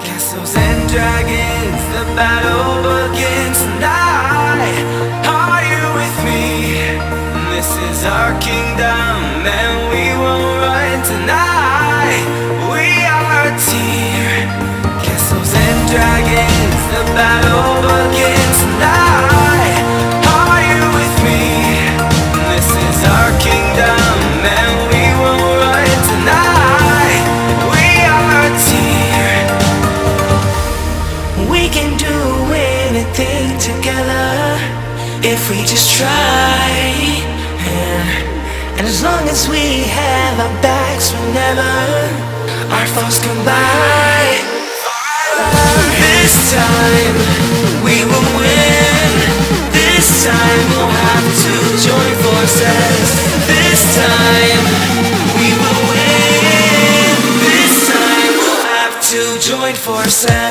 Castles and dragons, the battle begins tonight. Are you with me? This is our kingdom and we won't run tonight. We are a team. Castles and dragons, the battle begins tonight. Are you with me? This is our kingdom and we won't run tonight. We are a team. We can do anything together if we just try. And as long as we have our backs, whenever our foes come by, this time we will win. This time we'll have to join forces. This time we will win. This time we'll have to join forces.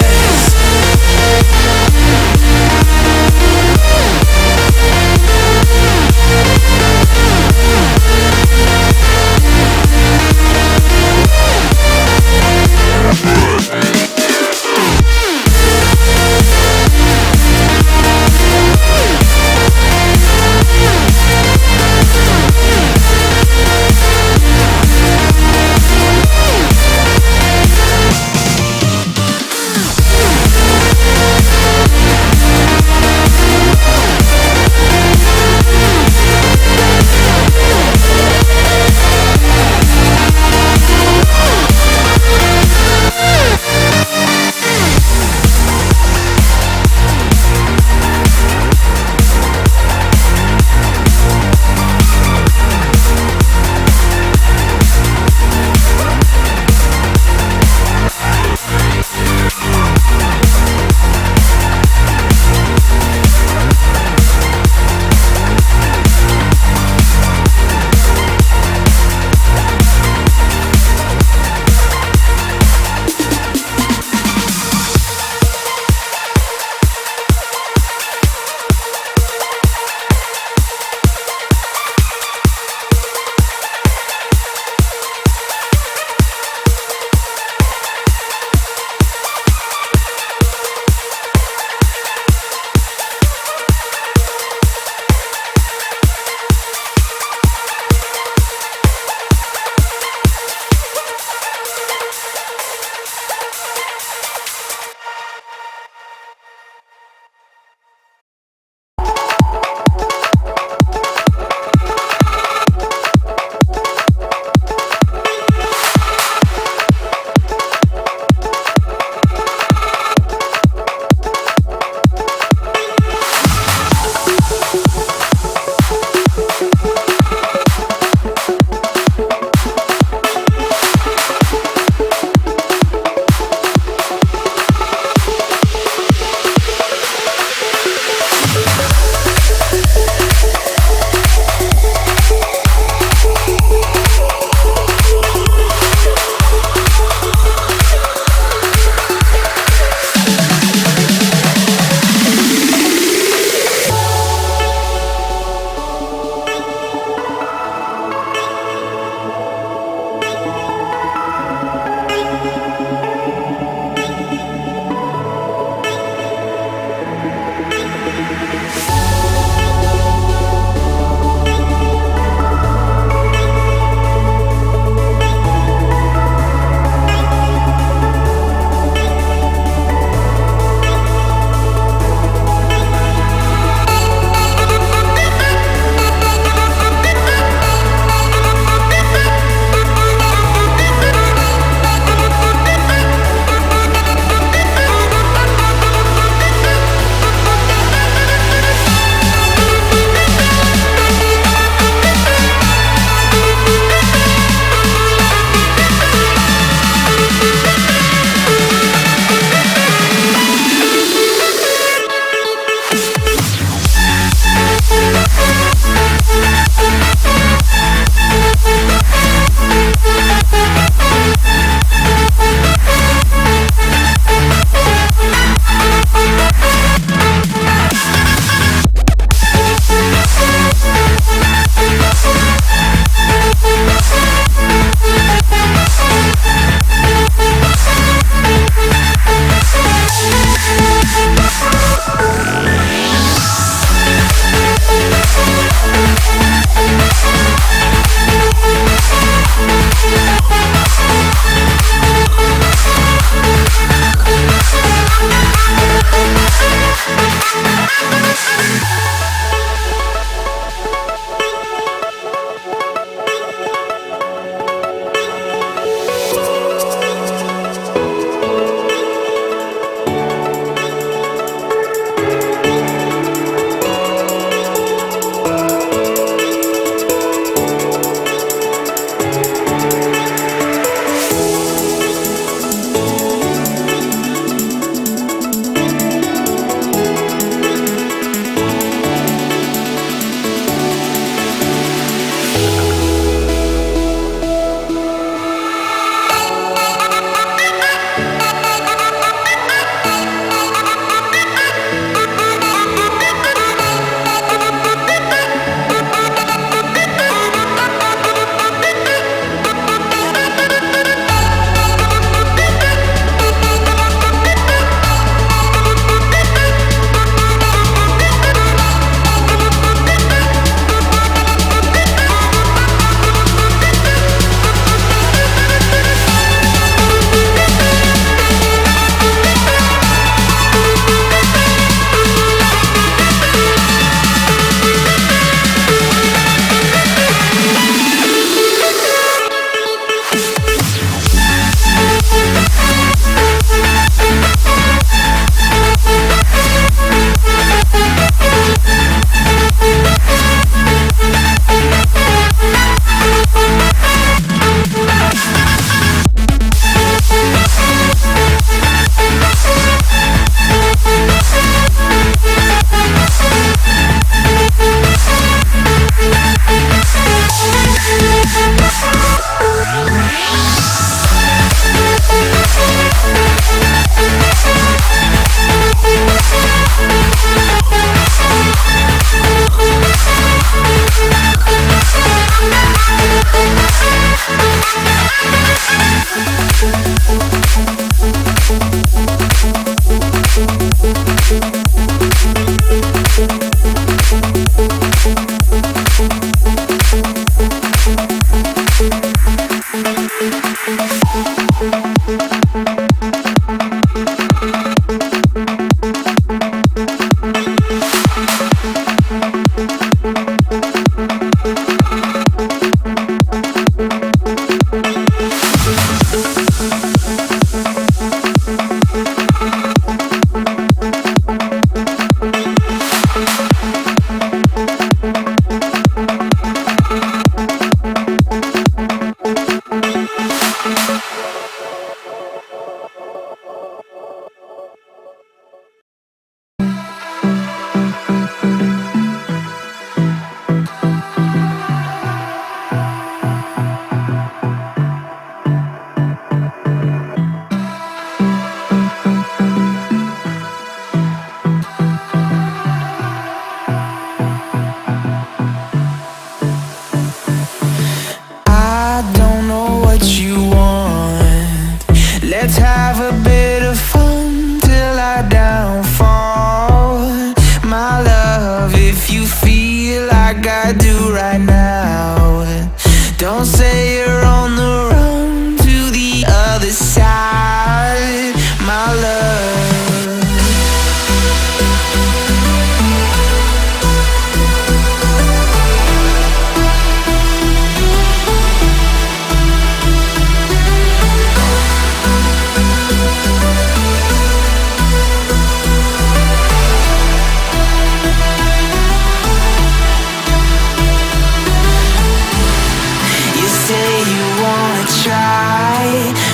Don't say you're on the run to the other side, my love.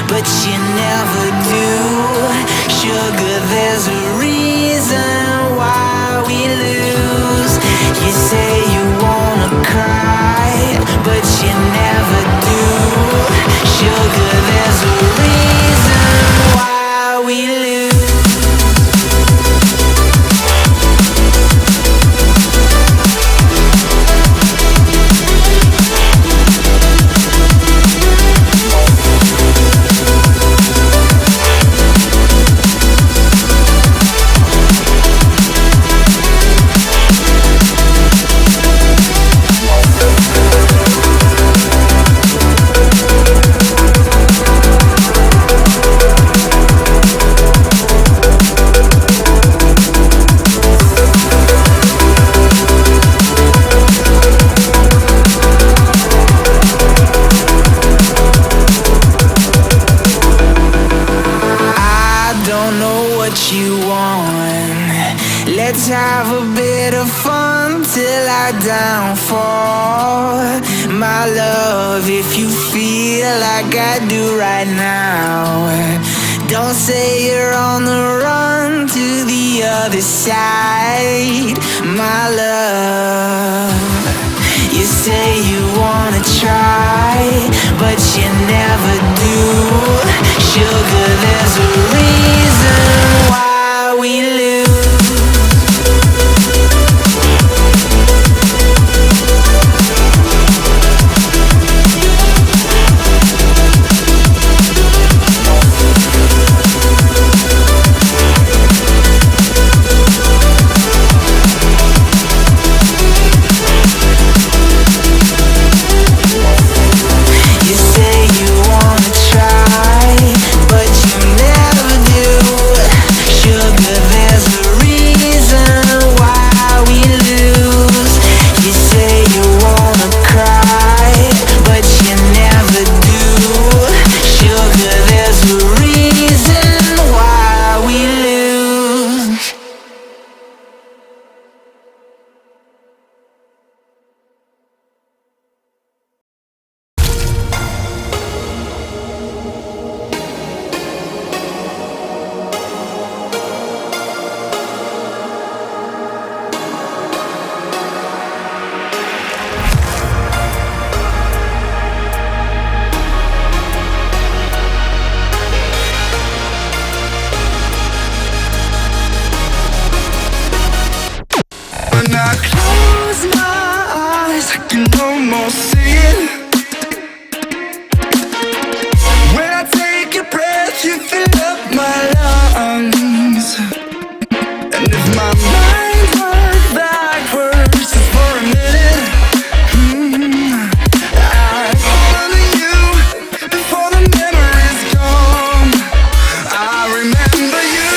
But you never do. Sugar, there's a reason why we lose. You say you wanna cry, but you never do. Sugar, there's a reason why we lose. Let's have a bit of fun till I downfall, my love. If you feel like I do right now, don't say you're on the run to the other side, my love. You say you wanna try, but you never do. Sugar, there's a reason why we lose. When I close my eyes, I can almost see it. When I take a breath, you fill up my lungs. And if my mind worked backwards just for a minute, I'd hold on to you before the memory's gone. I remember you,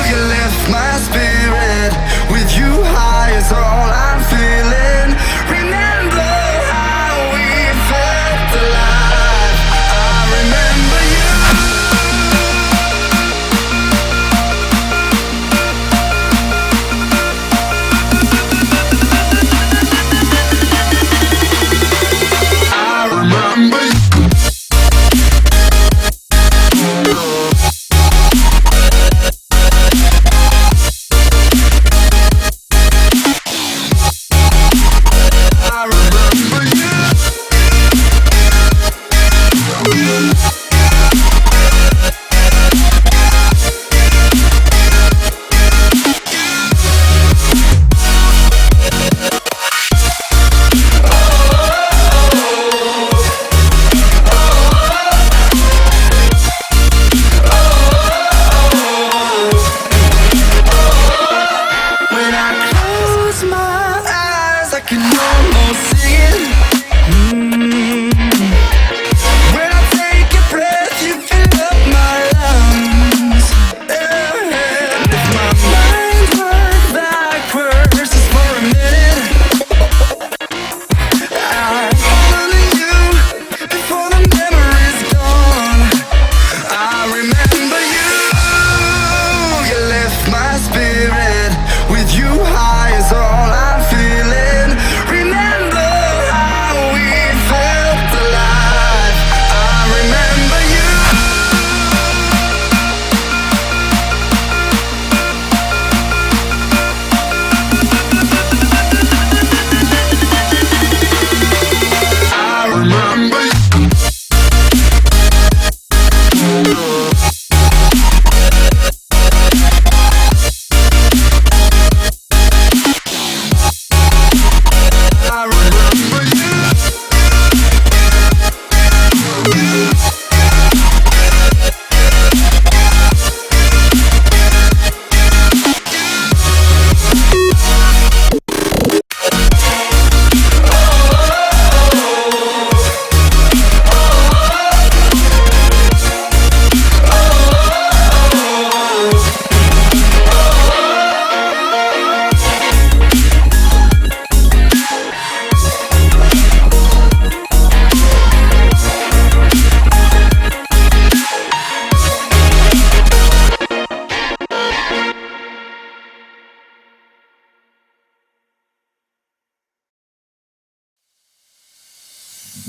you lift my spirit. With you high is all I'm feeling. Remember how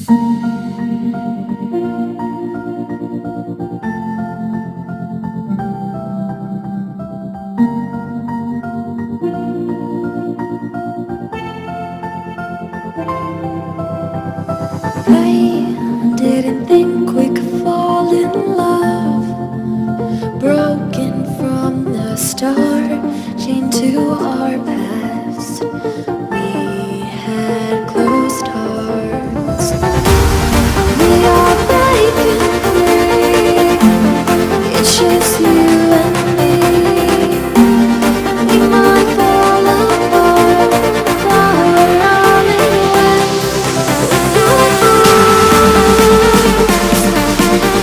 I didn't think we could fall in love. Broken from the start, chained to our past. We had closed hearts. We are breaking free. It's just you and me. We might fall apart, flower running wind.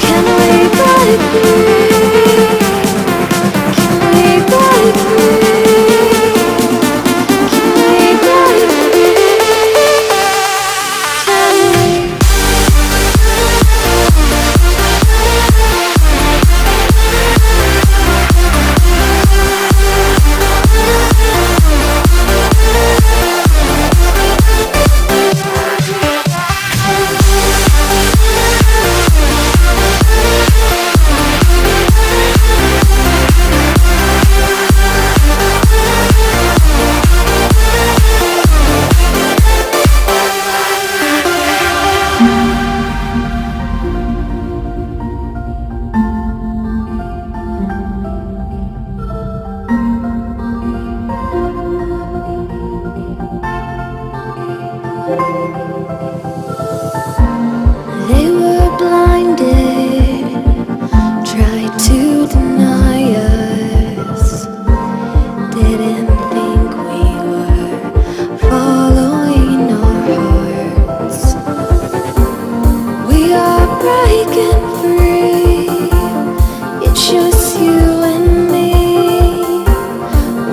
Can we break free? Can we break free? Can we break free? Can we? They were blinded, tried to deny us. Didn't think we were following our hearts. We are breaking free. It's just you and me.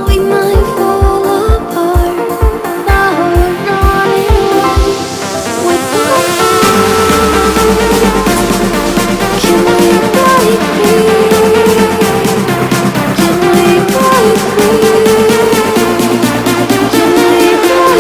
We might fall apart. Now we're running away. Can we break free? Can we break free? Can we break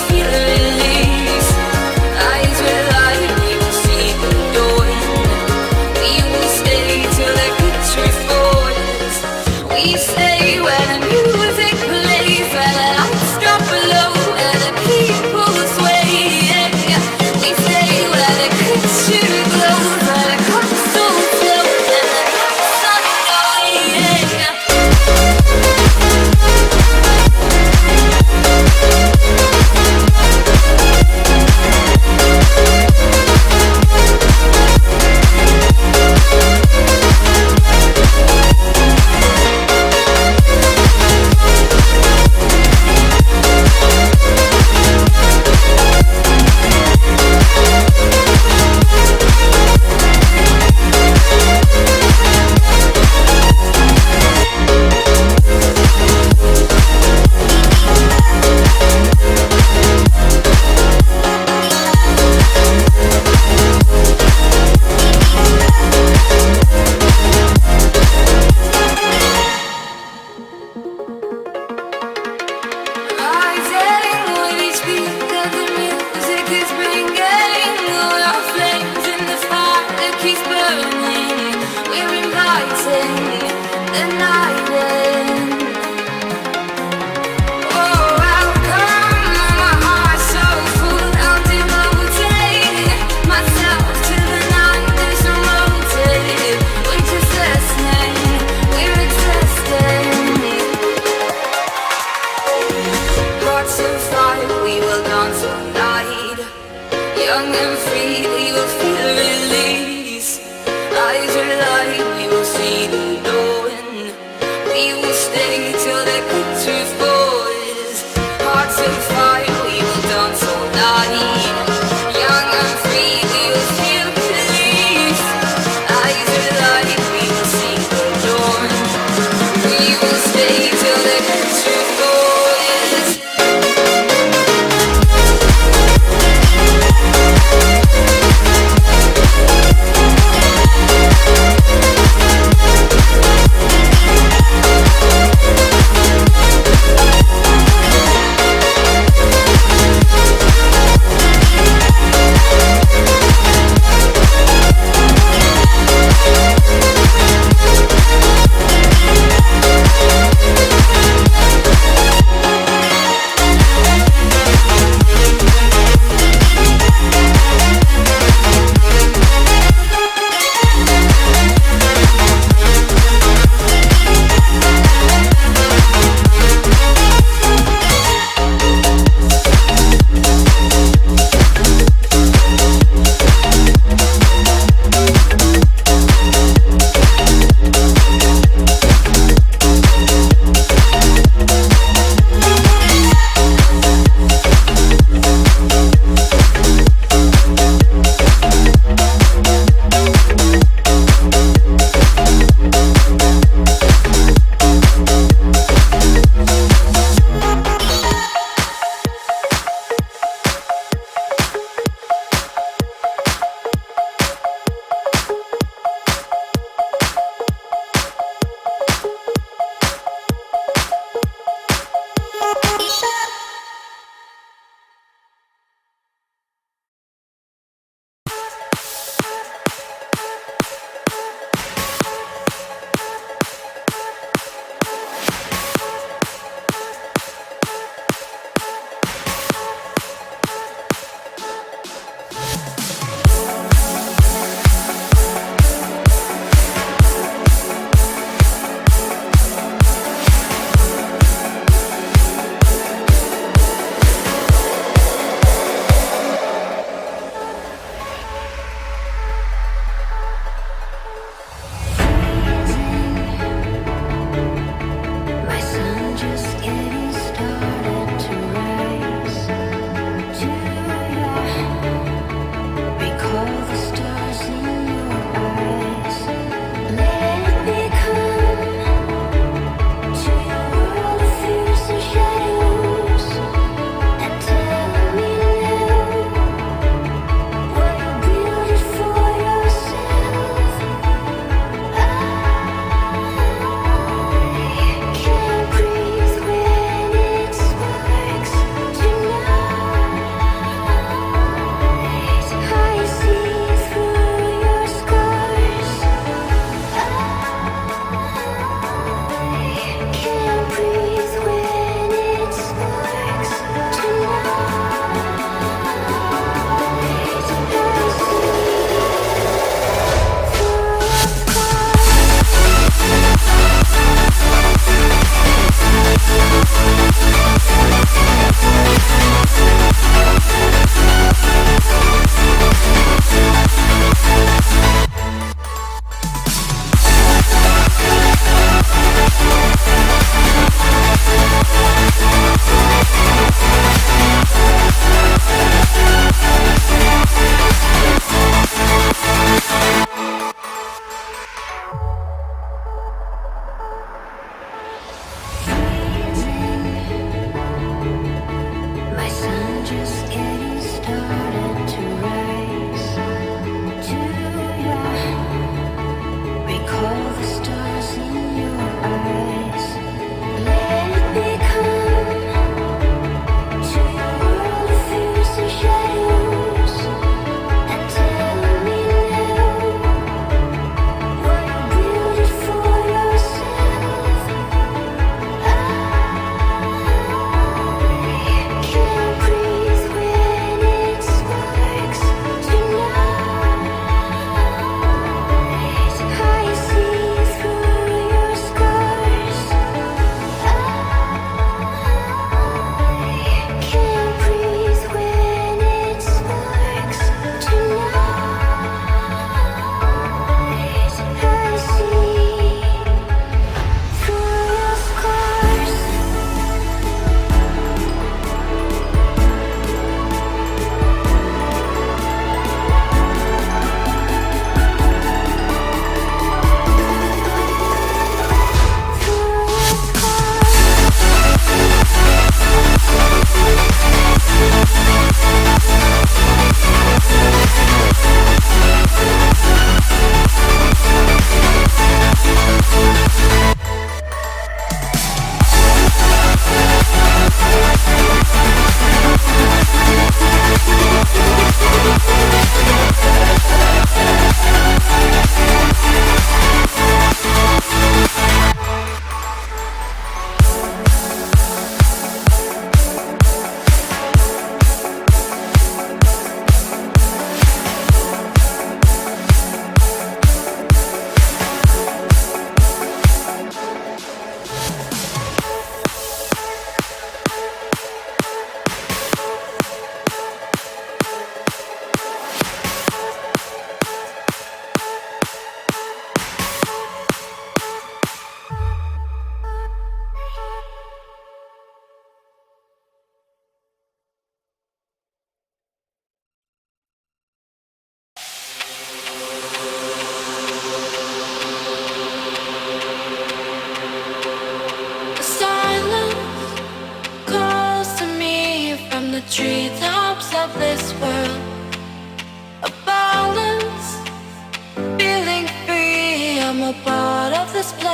feel a release. Eyes will light, we will see the door. Young and free, we will feel the release. Eyes are light, we will see the dawn. We will stay till the victory falls. Hearts of fire, we will dance all night. Young and free, we will feel the release. Eyes are light, we will see the dawn. We will stay till the victory falls.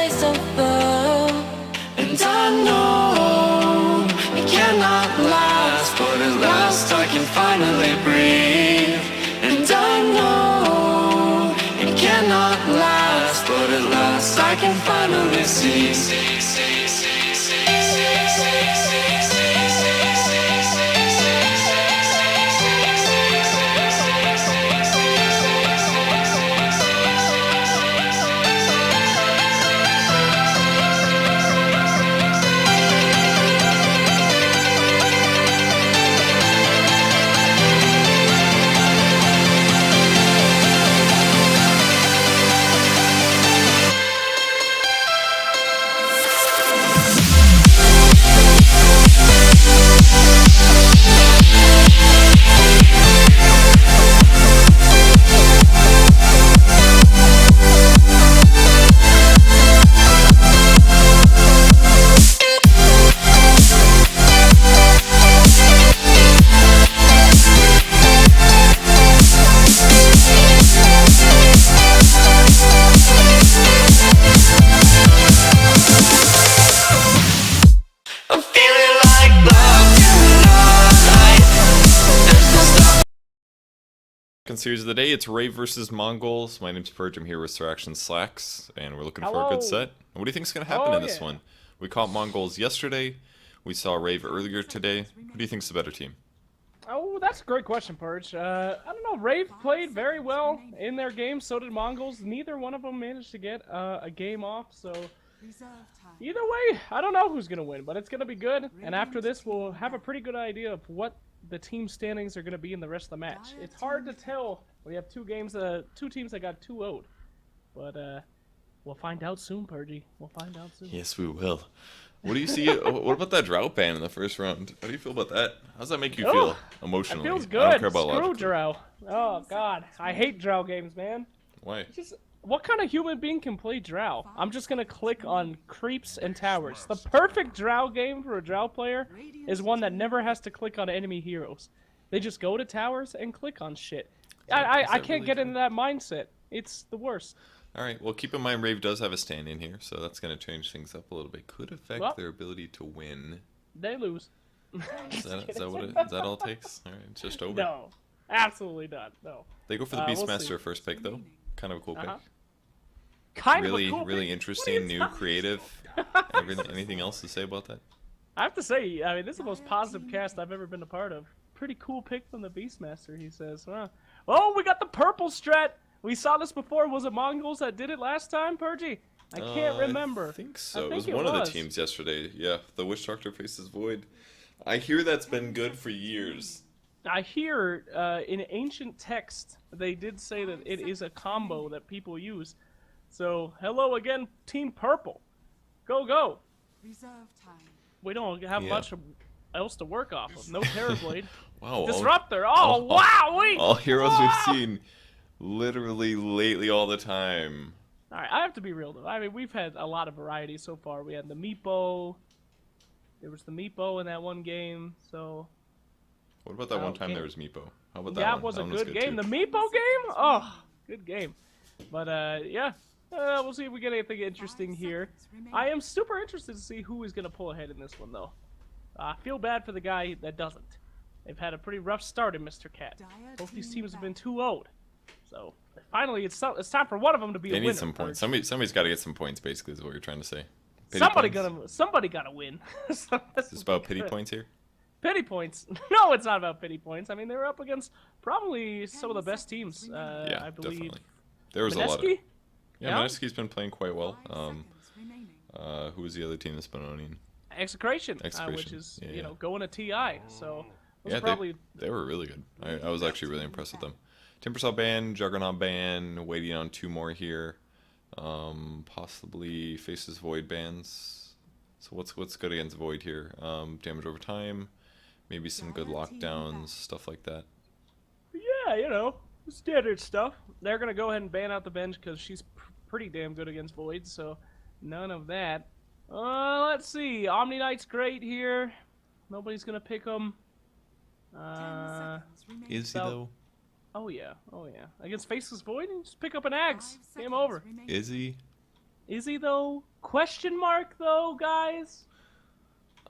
place above. And I know it cannot last, but at last I can finally breathe. And I know it cannot last, but at last I can finally see. I'm feeling like love tonight. There's no stop. Second series of the day, it's Rave versus Mongols. My name's Purge, I'm here with Sir Action Slacks, and we're looking for a Hello. good set. What do you think's going to happen Oh, in this yeah. one? We caught Mongols yesterday, we saw Rave earlier today. Who do you think's the better team? Oh, that's a great question, Purge. I don't know. Rave played very well in their game. So did Mongols. Neither one of them managed to get a game off. So either way, I don't know who's gonna win, but it's gonna be good. And after this, we'll have a pretty good idea of what the team standings are gonna be in the rest of the match. It's hard to tell. We have two teams that got 2-0'd, but we'll find out soon, Purgy. We'll find out soon. Yes, we will. What do you see? What about that drought ban in the first round? How do you feel about that? How does that make you feel That emotionally? feels I good. don't care about Screw logic. Drow. Oh God, I hate Drow games, man. Why? Just what kind of human being can play Drow? I'm just gonna click on creeps and towers. The perfect Drow game for a Drow player is one that never has to click on enemy heroes. They just go to towers and click on shit. I that can't really get true? into that mindset. It's the worst. All right. Well, keep in mind Rave does have a stand in here, so that's going to change things up a little bit. Could affect Well. their ability to win. They lose. Is that all it takes? All right, it's just over. No, absolutely not. No. They go for the We'll Beastmaster see. first pick though. Kind of a cool pick. Kind Really, of a cool really pick. interesting, What are you new, talking- creative. Anything else to say about that? I have to say, I mean, this is the most positive cast I've ever been a part of. Pretty cool pick from the Beastmaster, he says. Huh. Oh, we got the purple strat. We saw this before. Was it Mongols that did it last time, Purgy? I can't remember. I think so. I It was think one of the teams yesterday. Yeah, the Witch Doctor faces Void. I hear that's been good for years. I hear in ancient text they did say that it is a combo that people use. So, hello again, Team Purple. Go, go. We don't have Yeah. much else to work off of. No Terrorblade. Wow. Disruptor. Oh, wow. All heroes we've seen literally lately all the time. Alright, I have to be real though. I mean, we've had a lot of variety so far. We had the Meepo. There was the Meepo in that one game, so... What about that one time Okay. there was Meepo? How about that That one? was That a one good game. too. The Meepo game? Oh, good game. But, yeah. We'll see if we get anything interesting here. I am super interested to see who is going to pull ahead in this one, though. I feel bad for the guy that doesn't. They've had a pretty rough start in Mr.Cat. Both these teams have been 2-0'd. So, finally, it's time for one of them to be They a winner. need some points. Somebody's got to get some points, basically, is what you're trying to say. Pity Somebody gotta win. So Is this about pity points here? Pity points? No, it's not about pity points. I mean, they were up against probably some of the best teams. Yeah, I believe. definitely. There was a lot of... Mineski? Yeah, Yeah? Mineski's been playing quite well. Who was the other team that's been owning? Execration, which Execration, is yeah, you yeah. know, going to TI. So those Yeah, are probably they were really good. I was actually really impressed with them. Timbersaw ban, Juggernaut ban, waiting on 2 more here. Possibly Faces Void bans. So what's good against Void here? Damage over time, maybe some good lockdowns, stuff like that. yeah, you know, standard stuff. They're gonna go ahead and ban out the bench because she's pretty damn good against Void. So none of that. Let's see. Omni Knight's great here. Nobody's gonna pick him. Is he So- though? Oh yeah, oh yeah. Against Faceless Void, just pick up an axe. Game over. Is he? Is he though? Question mark though, guys.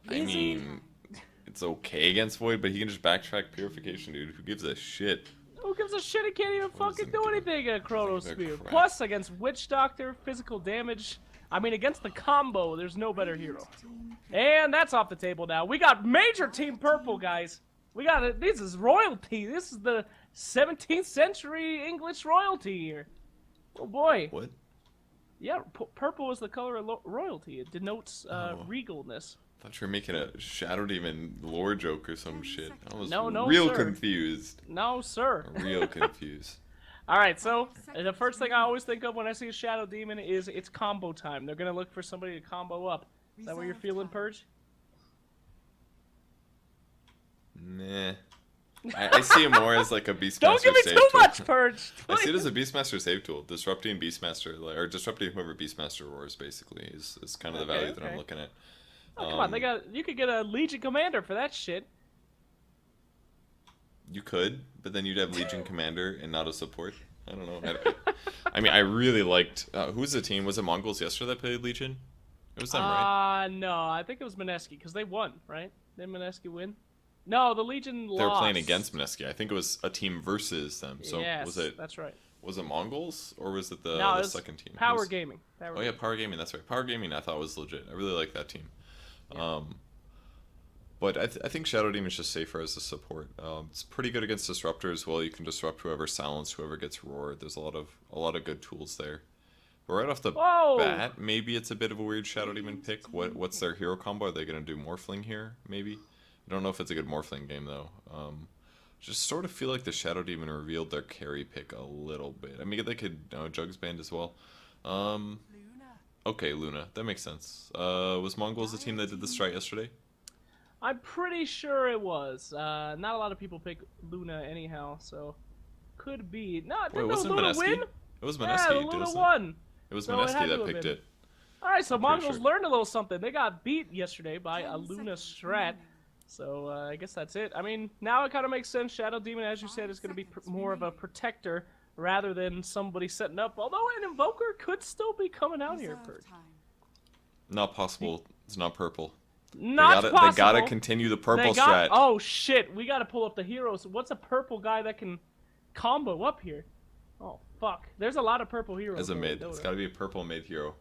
I mean, it's okay against Void, but he can just backtrack Purification, dude. Who gives a shit? Who gives a shit? He can't even fucking do anything at Chrono Spear. crap. Plus, against Witch Doctor, physical damage. I mean, against the combo, there's no better hero. And that's off the table now. We got Major Team Purple, guys. We got it. This is royalty. This is the 17th century English royalty here. Oh boy. What? Yeah, purple is the color of royalty. It denotes regalness. I thought you were making a Shadow Demon lore joke or some shit. I was No, real sir. confused. No, sir. Real confused. Alright, so the first thing I always think of when I see a Shadow Demon is it's combo time. They're gonna look for somebody to combo up. Is that what you're feeling, Purge? Nah. I see it more as like a Beastmaster Don't give me save too tool. much, Purge! I see it as a Beastmaster save tool. Disrupting Beastmaster, or disrupting whoever Beastmaster roars, basically, is kind of the value that I'm looking at. Oh, come on, you could get a Legion Commander for that shit. You could, but then you'd have Legion Commander and not a support. I don't know. I mean, I really liked... who was the team? Was it Mongols yesterday that played Legion? It was them, right? No, I think it was Mineski, because they won, right? Didn't Mineski win? No, the Legion lost. They were playing against Mineski. I think it was a team versus them. So yes, that's right. Was it Mongols, or was it the, no, the it was second team? Power Gaming. Oh yeah, Power Gaming, that's right. Power Gaming I thought was legit. I really like that team. Yeah. But I think Shadow Demon is just safer as a support. It's pretty good against Disruptor as well. You can disrupt whoever, silence whoever gets roared. There's a lot of good tools there. But right off the bat, maybe it's a bit of a weird Shadow Demon pick. What's their hero combo? Are they going to do Morphling here, maybe? I don't know if it's a good Morphling game, though. Just sort of feel like the Shadow Demon revealed their carry pick a little bit. I mean, they could Jugs Band as well. Okay, Luna. That makes sense. Was Mongols the team that did the strike yesterday? I'm pretty sure it was. Not a lot of people pick Luna anyhow, so could be. No, didn't Luna win? It was Mineski. Yeah, Luna won. It was Mineski that picked it. Alright, so Mongols learned a little something. They got beat yesterday by a Luna strat. So I guess that's it. I mean, now it kind of makes sense. Shadow Demon, as you said, is going to be more of a protector rather than somebody setting up. Although an Invoker could still be coming out here, Purge. Not possible. It's not purple. Not possible. They gotta continue the purple strat. Oh shit, we gotta pull up the heroes. What's a purple guy that can combo up here? Oh fuck, there's a lot of purple heroes. As a mid, it's gotta be a purple mid hero.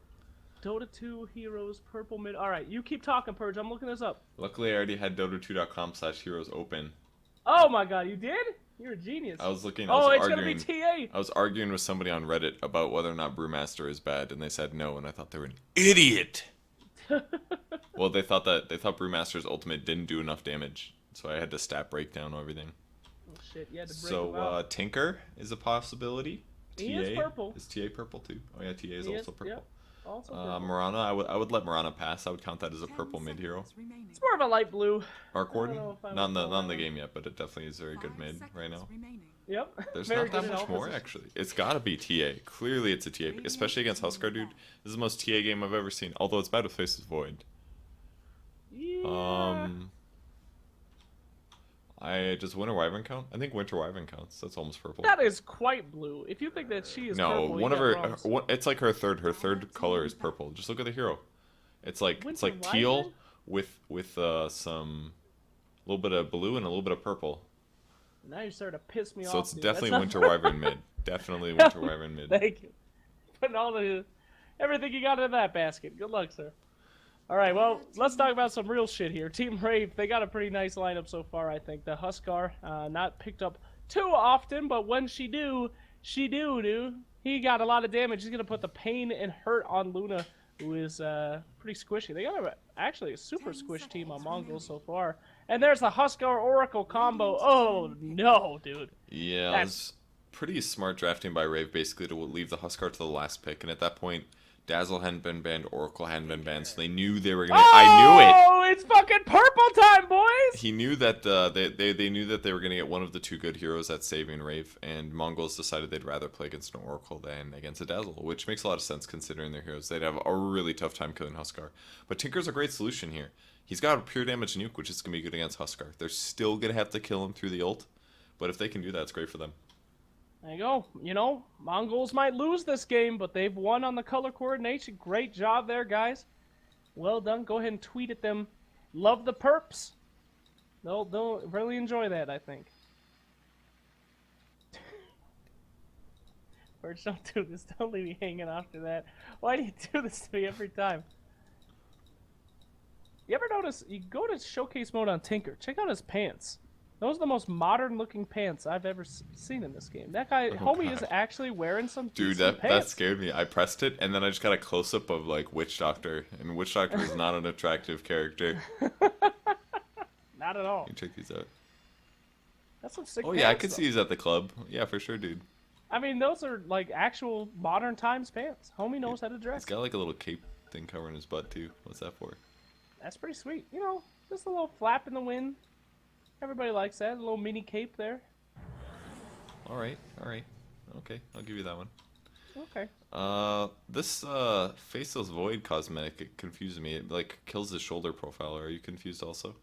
Dota 2 heroes, purple mid. Alright, you keep talking, Purge. I'm looking this up. Luckily, I already had Dota2.com/heroes open. Oh my god, you did? You're a genius. I was looking. It's gonna be TA. I was arguing with somebody on Reddit about whether or not Brewmaster is bad, and they said no, and I thought they were an idiot. Well, they thought Brewmaster's ultimate didn't do enough damage, so I had to stat breakdown everything. Oh shit, you had to break so them out. Tinker is a possibility. He is purple. Is TA purple too? Oh yeah, TA is also purple. Yep. Also purple. Marana, I would let Marana pass. I would count that as a purple mid hero. It's more of a light blue. Arc Warden? Not in the game yet, but it definitely is very good mid right now. Yep. There's not that much more actually. It's gotta be TA. Clearly it's a TA, especially against Huskar, dude. This is the most TA game I've ever seen. Although it's bad with Faces Void. Yeah. Does Winter Wyvern count? I think Winter Wyvern counts. That's almost purple. That is quite blue. If you think that she is purple, one of her. It's like her third color is purple. Just look at the hero. It's like teal with some little bit of blue and a little bit of purple. Now you're starting to piss me off. So it's definitely Winter Wyvern mid. Definitely Winter Wyvern mid. Thank you. Putting everything you got in that basket. Good luck, sir. All right, well, let's talk about some real shit here. Team Rave, they got a pretty nice lineup so far, I think. The Huskar, not picked up too often, but when she do, dude. He got a lot of damage. He's going to put the pain and hurt on Luna, who is pretty squishy. They got actually a super squish team on Mongols so far. And there's the Huskar Oracle combo. Oh, no, dude. Yeah, that's pretty smart drafting by Rave, basically, to leave the Huskar to the last pick. And at that point, Dazzle hadn't been banned, Oracle hadn't been banned, so they knew they were gonna. I knew it. Oh, it's fucking purple time, boys! He knew that they knew that they were gonna get one of the two good heroes at saving Rave, and Mongols decided they'd rather play against an Oracle than against a Dazzle, which makes a lot of sense considering their heroes. They'd have a really tough time killing Huskar, but Tinker's a great solution here. He's got a pure damage nuke, which is gonna be good against Huskar. They're still gonna have to kill him through the ult, but if they can do that, it's great for them. There you go. You know, Mongols might lose this game, but they've won on the color coordination. Great job there, guys. Well done. Go ahead and tweet at them. Love the perps. They'll really enjoy that, I think. Birds, don't do this. Don't leave me hanging after that. Why do you do this to me every time? You ever notice, you go to showcase mode on Tinker, check out his pants. Those are the most modern looking pants I've ever seen in this game. That guy, homie, is actually wearing some Dude, decent that pants. scared me. I pressed it, and then I just got a close-up of, like, Witch Doctor. And Witch Doctor is not an attractive character. Not at all. You check these out. That's some sick Oh, pants, yeah, I could though. see he's at the club. Yeah, for sure, dude. I mean, those are, like, actual modern times pants. Homie knows how to dress. He's got, like, a little cape thing covering his butt, too. What's that for? That's pretty sweet. You know, just a little flap in the wind. Everybody likes that. A little mini cape there. Alright, alright. Okay, I'll give you that one. Okay. This, Faceless Void cosmetic, it confuses me. It, like, kills the shoulder profile. Are you confused also?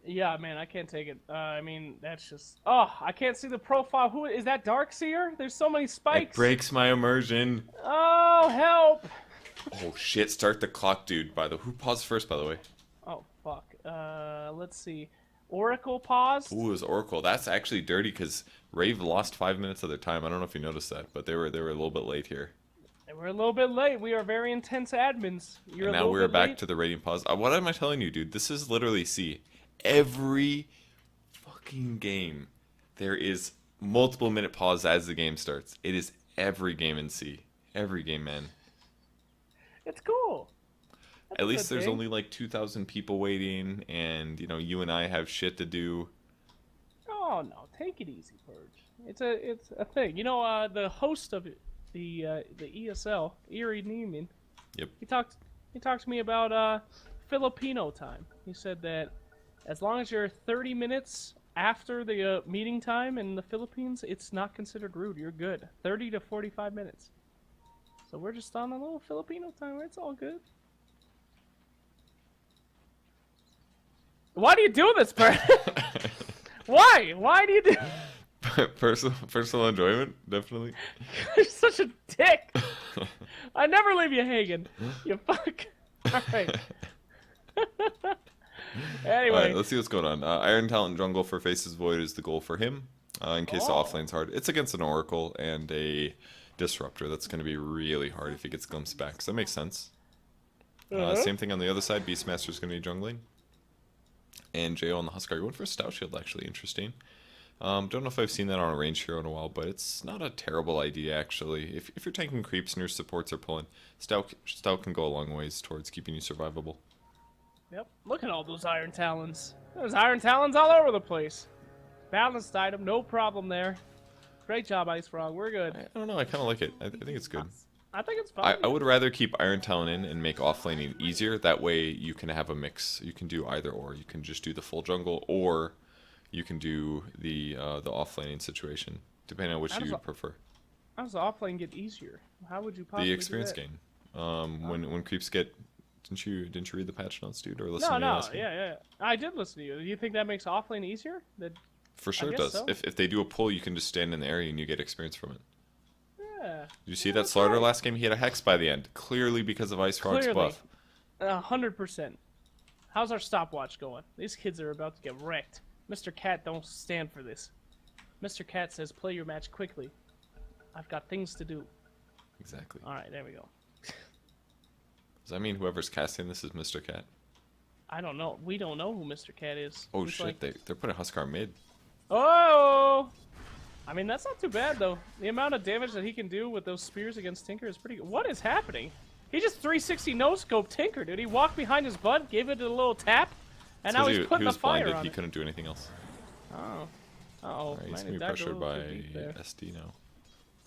Yeah, man, I can't take it. I mean, that's just... Oh, I can't see the profile. Who is that? Darkseer? There's so many spikes. It breaks my immersion. Oh, help! Oh, shit. Start the clock, dude. Who paused first, by the way? Oh, fuck. Let's see. Oracle paused? Ooh, it was Oracle. That's actually dirty, because Rave lost 5 minutes of their time. I don't know if you noticed that, but they were a little bit late here. We're a little bit late. We are very intense admins. You're And a now little we're bit back late. to the rating pause. What am I telling you, dude? This is literally C. Every fucking game, there is multiple minute pause as the game starts. It is every game in C. Every game, man. It's cool. That's At a least good there's thing. only like 2,000 people waiting, and you know, you and I have shit to do. Oh no, take it easy, Purge. It's a thing. You know, the host of the ESL, Erie Neiman. Yep. He talked to me about Filipino time. He said that as long as you're 30 minutes after the meeting time in the Philippines, it's not considered rude. You're good. 30 to 45 minutes. So we're just on a little Filipino time. It's all good. Why do you do this, Bert? Why? Why do you do? Personal enjoyment, definitely. You're such a dick. I never leave you hanging. You fuck. All right. Anyway. Alright, let's see what's going on. Iron Talent Jungle for Faces Void is the goal for him. In case the offlane's hard. It's against an Oracle and a Disruptor. That's going to be really hard if he gets glimpsed back. So that makes sense. Same thing on the other side. Beastmaster's going to be jungling. And Jo on the Huskar going for a Stout Shield, actually. Interesting. Don't know if I've seen that on a range hero in a while, but it's not a terrible idea, actually. If you're tanking creeps and your supports are pulling, Stout can go a long ways towards keeping you survivable. Yep. Look at all those Iron Talons. There's Iron Talons all over the place. Balanced item, no problem there. Great job, Ice Frog. We're good. I don't know, I kind of like it. I think it's good. I think it's fine. I would rather keep Iron Talon in and make offlaning easier. That way you can have a mix. You can do either or. You can just do the full jungle, or you can do the offlaning situation, depending on which you prefer. How does the offlane get easier? How would you possibly The experience do that? gain. When creeps get... Didn't you read the patch notes, dude, or listen to me No, last game? yeah. I did listen to you. Do you think that makes offlane easier? For sure it guess does. so. If they do a pull, you can just stand in the area and you get experience from it. Yeah. Did you see that Slaughter last game? He had a Hex by the end, clearly because of Ice Frog's buff. 100%. How's our stopwatch going? These kids are about to get wrecked. Mr. Cat don't stand for this. Mr. Cat says play your match quickly. I've got things to do. Exactly. Alright, there we go. Does that mean whoever's casting this is Mr. Cat? I don't know. We don't know who Mr. Cat is. Oh He's shit, like- they're putting Huskar mid. Oh! I mean, that's not too bad, though. The amount of damage that he can do with those spears against Tinker is pretty good. What is happening? He just 360 no-scope Tinker, dude. He walked behind his butt, gave it a little tap, and now he's putting he the was fire blinded. on He it. couldn't do anything else. Oh. Uh-oh. Alright, he's Might gonna be have dived a pressured little by too deep there. SD now.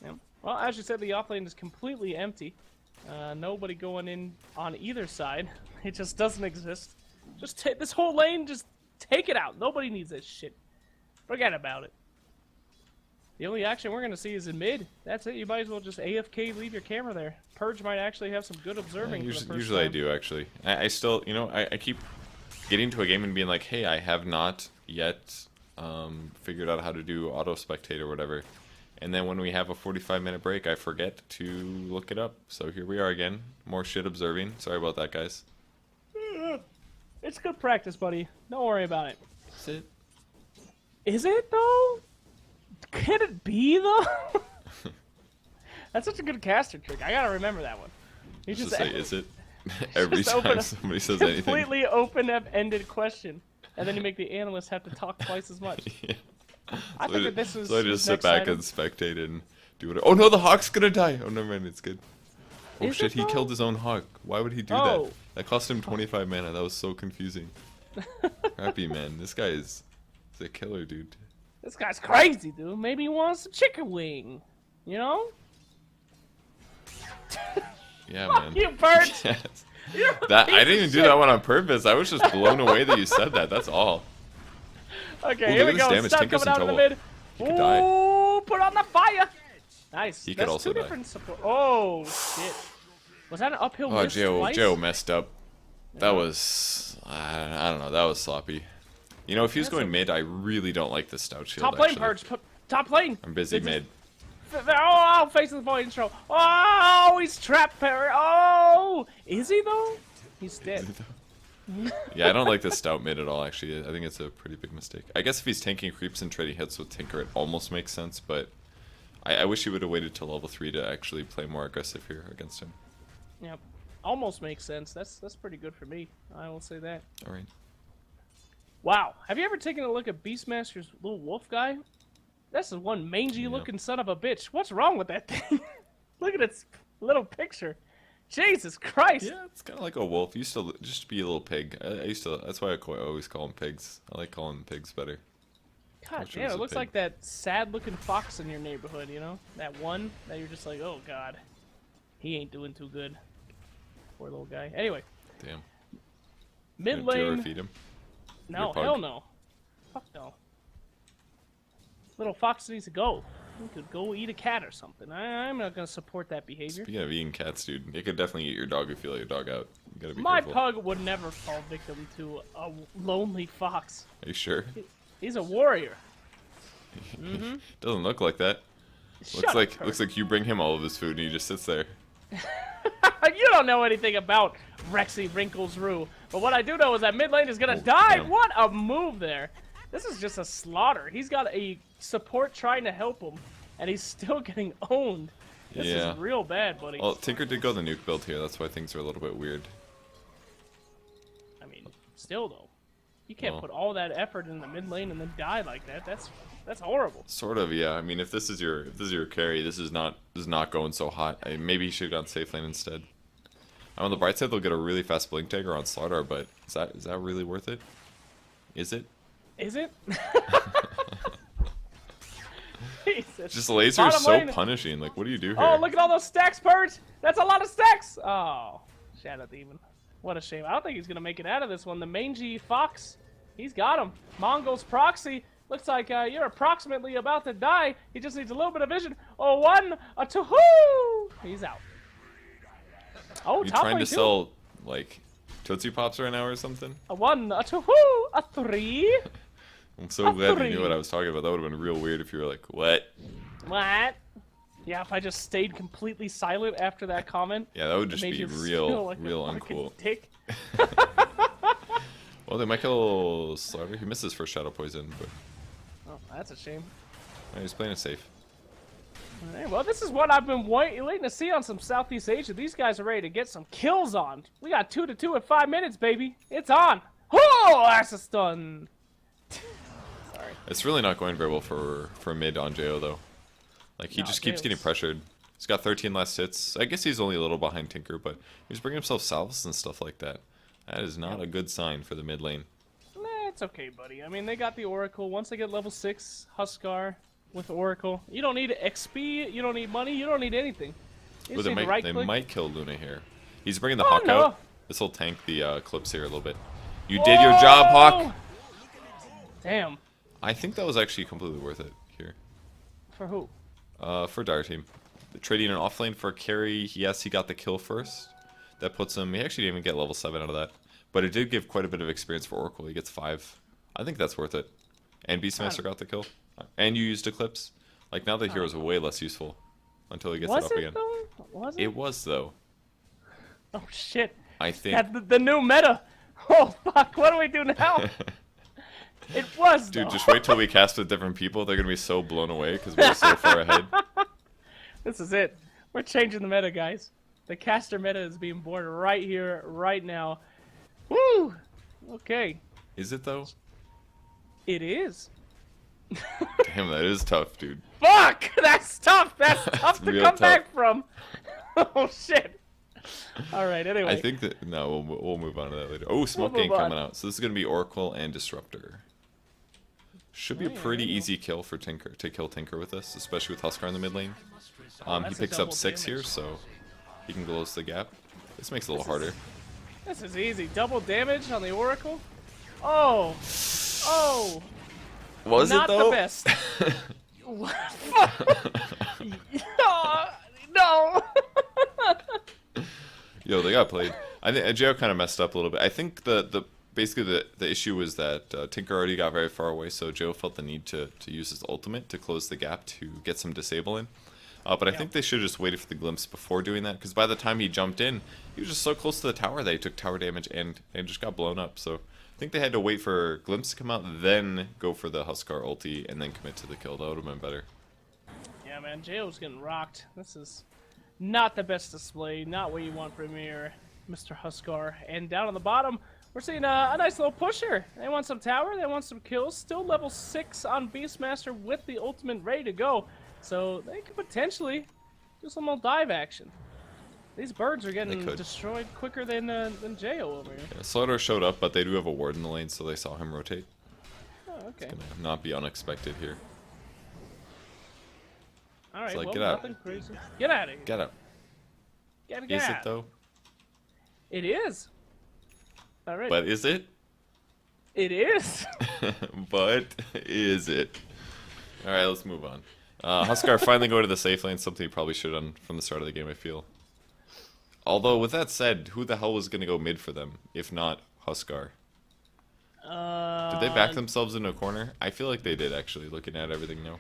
Yeah. Well, as you said, the offlane is completely empty. Nobody going in on either side. It just doesn't exist. Just take this whole lane, just take it out. Nobody needs this shit. Forget about it. The only action we're going to see is in mid. That's it. You might as well just AFK, leave your camera there. Purge might actually have some good observing for the first Usually I time. do, actually. I still, you know, I keep getting to a game and being like, hey, I have not yet figured out how to do auto spectate or whatever. And then when we have a 45-minute break, I forget to look it up. So here we are again. More shit observing. Sorry about that, guys. It's good practice, buddy. Don't worry about it. That's it. Is it, though? Can it be, though? That's such a good caster trick. I gotta remember that one. You Just say, is it? Every just open time a somebody says anything. completely open-ended question. And then you make the analyst have to talk twice as much. Yeah. I think that this is So I just sit next back item. and spectate and do whatever. Oh no, the hawk's gonna die! Oh, never mind, it's good. Oh Is shit, it he though? killed his own hawk. Why would he do Oh. that? That cost him 25 mana. That was so confusing. Crappy, man. This guy is a killer, dude. This guy's crazy, dude. Maybe he wants a chicken wing. You know? Yeah, Fuck man. you, Bert! Yes. You're a That piece I of didn't even do shit. that one on purpose. I was just blown away that you said that. That's all. Okay, Ooh, here look we at go. this damage. Stun Tinker's coming in out of the trouble. mid. He could die. Ooh, put on the fire. Nice. He could That's also two die. different support. Oh shit. Was that an uphill Oh, miss Joe twice? messed up. That was I don't know. That was sloppy. You know, if he was going mid, I really don't like this stout shield. Top lane, actually. Purge. Top lane. I'm busy This is- mid. Oh, facing the point intro. Oh, he's trapped, Perry. Oh, is he though? He's dead. Yeah, I don't like this stout mid at all, actually. I think it's a pretty big mistake. I guess if he's tanking creeps and trading hits with Tinker, it almost makes sense, but I wish he would have waited till level 3 to actually play more aggressive here against him. Yep. Almost makes sense. That's pretty good for me. I will say that. Alright. Wow. Have you ever taken a look at Beastmaster's little wolf guy? That's the one mangy-looking son of a bitch. What's wrong with that thing? Look at its little picture. Jesus Christ. Yeah, it's kind of like a wolf. He used to just be a little pig. I used to. That's why I always call them pigs. I like calling them pigs better. God Wish it damn, was it a looks pig. like that sad-looking fox in your neighborhood, you know? That one that you're just like, oh god. He ain't doing too good. Poor little guy. Anyway, Damn. mid Did you ever lane. feed him? No, your pug? hell no. Fuck no. Little fox needs to go. He could go eat a cat or something. I'm not gonna support that behavior. Speaking of eating cats, dude, it could definitely eat your dog if you let your dog out. You gotta be My careful. pug would never fall victim to a lonely fox. Are you sure? He's a warrior. Doesn't look like that. Shut Looks up, like Kurt. looks like you bring him all of his food and he just sits there. You don't know anything about Rexy Wrinkles Rue. But what I do know is that mid lane is gonna Oh, die. damn. What a move there. This is just a slaughter. He's got a support trying to help him, and he's still getting owned. This Yeah. is real bad, buddy. Well, Tinker did go the nuke build here. That's why things are a little bit weird. I mean, still though. You can't Well. put all that effort in the mid lane and then die like that. That's horrible. Sort of, yeah. I mean, if this is your carry, this is not going so hot. Maybe he should have gone safe lane instead. On the bright side, they'll get a really fast blink dagger on Slaughter, but is that really worth it? Is it? Is it? Jesus. Just laser is Bottom so lane- punishing. Like, what do you do here? Oh, look at all those stacks, Purge! That's a lot of stacks! Oh, Shadow Demon. What a shame. I don't think he's going to make it out of this one. The mangy fox, he's got him. Mongo's proxy. Looks like you're approximately about to die. He just needs a little bit of vision. Oh, one, a two-hoo! He's out. Oh, you top trying lane to too. sell, like, Tootsie Pops right now or something? A one, a two-hoo, a three. I'm so glad you three. knew what I was talking about. That would have been real weird if you were like, what? What? Yeah, if I just stayed completely silent after that comment. Yeah, that would just made be you feel real, like a real fucking uncool. dick. Well, they might kill Slaughter. He misses for Shadow Poison, but Oh, that's a shame. he's playing it safe. Alright, well, this is what I've been waiting to see on some Southeast Asia. These guys are ready to get some kills on. We got 2-2 at 5 minutes, baby. It's on. Oh, that's a stun. It's really not going very well for mid on JO though. Like he No, just keeps getting JO's pressured. He's got 13 last hits. I guess he's only a little behind Tinker, but he's bringing himself salves and stuff like that. That is not a good sign for the mid lane. Nah, it's okay, buddy. I mean, they got the Oracle. Once they get level 6, Huskar with Oracle. You don't need XP, you don't need money, you don't need anything. You Well, just need to they right-click. might kill Luna here. He's bringing the Oh, Hawk no. out. This will tank the clips here a little bit. You did your job, Hawk. Damn. I think that was actually completely worth it here. For who? For Dire Team. Trading an offlane for a carry, yes, he got the kill first. That puts him, he actually didn't even get level 7 out of that. But it did give quite a bit of experience for Oracle. He gets 5. I think that's worth it. And Beastmaster got the kill. And you used Eclipse. Like, now the hero's way less useful until he gets Was it up it again. though? Was it? It was, though. Oh shit. I think. That's the new meta. Oh fuck, what do we do now? It was Dude, though. just wait till we cast with different people. They're gonna be so blown away because we're so far ahead. This is it. We're changing the meta, guys. The caster meta is being born right here, right now. Woo! Okay. Is it, though? It is. Damn, that is tough, dude. Fuck! That's tough! That's tough to real come tough. back from. Oh shit. Alright, anyway. I think that... No, we'll move on to that later. Oh, Smoke We'll Gang move on. coming out. So this is gonna be Oracle and Disruptor. Should be a pretty easy kill for Tinker, to kill Tinker with this, especially with Huskar in the mid lane. He that's a picks up double 6 here, damage. so he can close the gap. This makes it a little harder. This is easy. Double damage on the Oracle. Oh! Oh! Was Not it, though? the best. No! Yo, they got played. I think Jo kind of messed up a little bit. I think basically the issue was that Tinker already got very far away, so Jo felt the need to use his ultimate to close the gap to get some disable in. But I think they should have just waited for the glimpse before doing that, because by the time he jumped in, he was just so close to the tower that he took tower damage and just got blown up. So I think they had to wait for glimpse to come out, then go for the Huskar ulti, and then commit to the kill. That would have been better. Yeah, man, JO's getting rocked. This is not the best display, not what you want from your Mr. Huskar. And down on the bottom, we're seeing a nice little pusher. They want some tower, they want some kills. Still level 6 on Beastmaster with the ultimate ready to go. So they could potentially do some little dive action. These birds are getting destroyed quicker than Jo over here. Yeah, Slaughter showed up, but they do have a ward in the lane, so they saw him rotate. Oh, okay. It's gonna not be unexpected here. All right, like, well, get out. nothing crazy. Get out of here. Get out. Get Is out. it, though? It is. All right. But is it? It is. But is it? Alright, let's move on. Huskar finally go to the safe lane, something he probably should have done from the start of the game, I feel. Although, with that said, who the hell was going to go mid for them, if not Huskar? Did they back themselves into a corner? I feel like they did, actually, looking at everything now.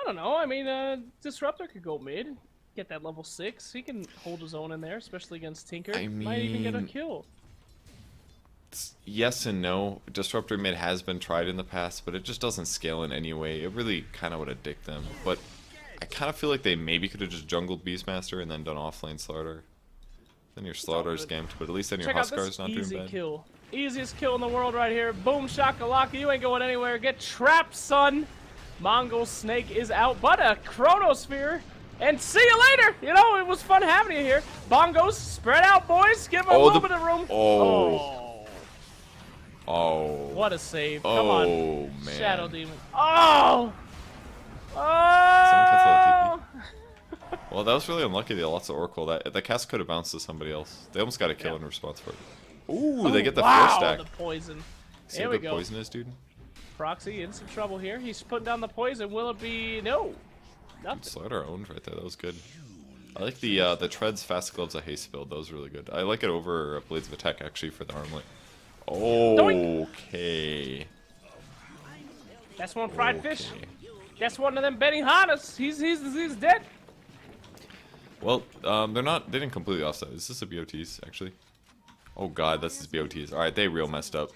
I don't know. I mean, Disruptor could go mid, get that level 6. He can hold his own in there, especially against Tinker. I Might even get a mean- kill. Yes and no. Disruptor mid has been tried in the past, but it just doesn't scale in any way. It really kind of would have dicked them. But I kind of feel like they maybe could have just jungled Beastmaster and then done offlane Slaughter. Then your Slaughter's ganked, but at least then your Check out Huskar's this not doing easy bad. kill. Easiest kill in the world right here. Boom shakalaka. You ain't going anywhere. Get trapped, son. Mongol Snake is out, but a Chronosphere. And see you later. You know, it was fun having you here. Bongos, spread out, boys. Give them a little bit of room. Oh. What a save. Come Oh, on. man. Shadow Demon. Oh! Someone Oh! Well, that was really unlucky. They lost the Oracle. That cast could have bounced to somebody else. They almost got a kill in response for it. Ooh, they get the wow, first stack. the poison. See There what we the go. poison is, dude? Proxy in some trouble here. He's putting down the poison. Will it be... No. Nothing. Slaughter owned right there. That was good. I like the Treads Fast Gloves of Haste build. That was really good. I like it over Blades of Attack, actually, for the armlet. Okay. That's one fried fish. Okay. That's one of them Benihanas. He's dead. Well, they didn't completely offset. Is this a BOTs, actually? Oh god, this is BOTs. Alright, they real messed up.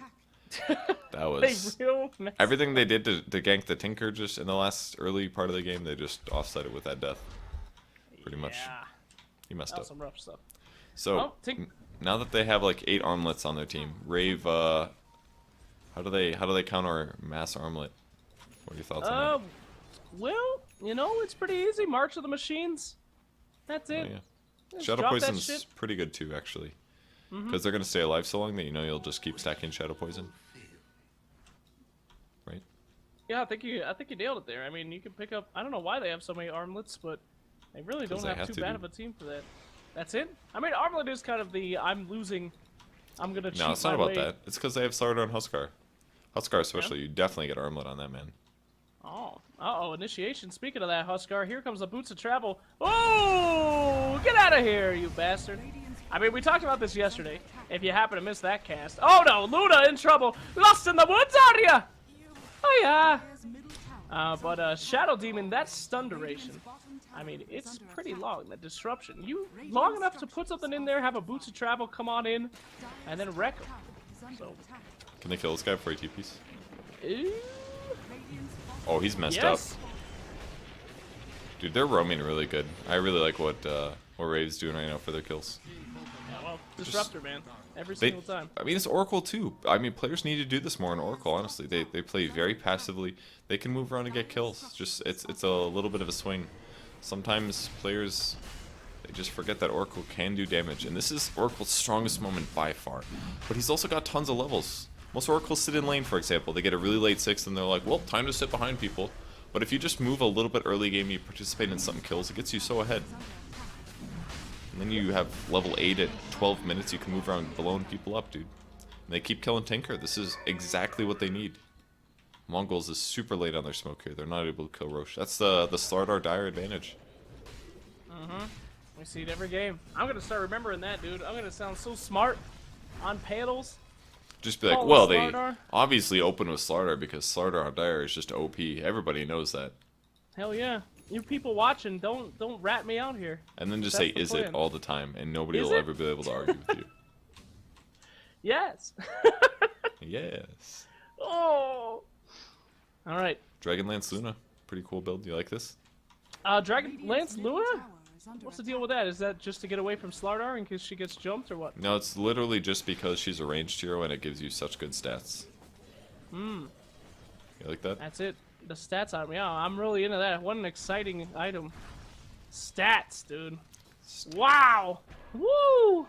That was... They real mess. Everything they did to gank the Tinker just in the last early part of the game, they just offset it with that death. Pretty much. Yeah. He messed That up. was some rough stuff. So, Well, now that they have like 8 armlets on their team, Rave, how do they counter mass armlet? What are your thoughts on that? Well, you know, it's pretty easy. March of the Machines. That's it. Oh, yeah. Just Shadow drop that Poison's shit. pretty good too, actually. Because they're going to stay alive so long that you know you'll just keep stacking Shadow Poison. Right? Yeah, I think you nailed it there. I mean, you can pick up. I don't know why they have so many armlets, but they really don't they have have too to, bad dude. of a team for that. That's it. I mean, armlet is kind of the I'm losing. I'm gonna cheat No, it's not my about way. that. It's because they have Slaughter and Huskar. Huskar especially, you definitely get armlet on that man. Oh, initiation. Speaking of that, Huskar, here comes the boots of travel. Oh, get out of here, you bastard. I mean, we talked about this yesterday. If you happen to miss that cast. Oh no, Luna in trouble. Lost in the woods, are ya? Oh yeah. But Shadow Demon, that stun duration, I mean, it's pretty long, that disruption. You long enough to put something in there, have a boots of travel, come on in, and then wreck them. So, Can they kill this guy before he TPs? ooh, Oh, he's messed yes. up. Dude, they're roaming really good. I really like what Rave's doing right now for their kills. Yeah, well, Disruptor, man. Every single time. I mean, it's Oracle too. I mean, players need to do this more in Oracle, honestly. They play very passively. They can move around and get kills. Just it's a little bit of a swing. Sometimes players, they just forget that Oracle can do damage. And this is Oracle's strongest moment by far. But he's also got tons of levels. Most Oracles sit in lane, for example. They get a really late 6 and they're like, well, time to sit behind people. But if you just move a little bit early game, you participate in some kills, it gets you so ahead. And then you have level 8 at 12 minutes, you can move around blowing people up, dude. And they keep killing Tinker. This is exactly what they need. Mongols is super late on their smoke here. They're not able to kill Roche. That's the Slardar Dire advantage. We see it every game. I'm gonna start remembering that, dude. I'm gonna sound so smart on panels. Just be like, Oh, well, they Slardar? obviously open with Slardar because Slardar on Dire is just OP. Everybody knows that. Hell yeah. You people watching, don't rat me out here. And then just That's say, the is plan. it, all the time, and nobody Is will it? ever be able to argue with you. Yes. Yes. Oh. All right. Dragonlance Luna. Pretty cool build. You like this? Dragon Lance Luna? What's the deal with that? Is that just to get away from Slardar in case she gets jumped or what? No, it's literally just because she's a ranged hero and it gives you such good stats. You like that? That's it. The stats item. Yeah, I'm really into that. What an exciting item. Stats, dude. Wow. Woo.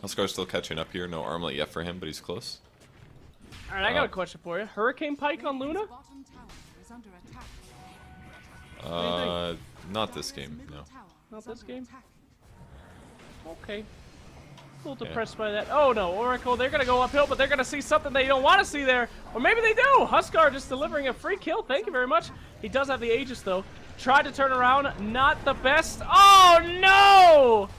Oscar's still catching up here. No armlet yet for him, but he's close. All right, I got a question for you. Hurricane Pike on Luna? Not this game, no. Not this game? Okay. A little depressed by that. Oh no, Oracle, they're gonna go uphill, but they're gonna see something they don't want to see there. Or maybe they do! Huskar just delivering a free kill, thank you very much. He does have the Aegis though. Tried to turn around, not the best. Oh no!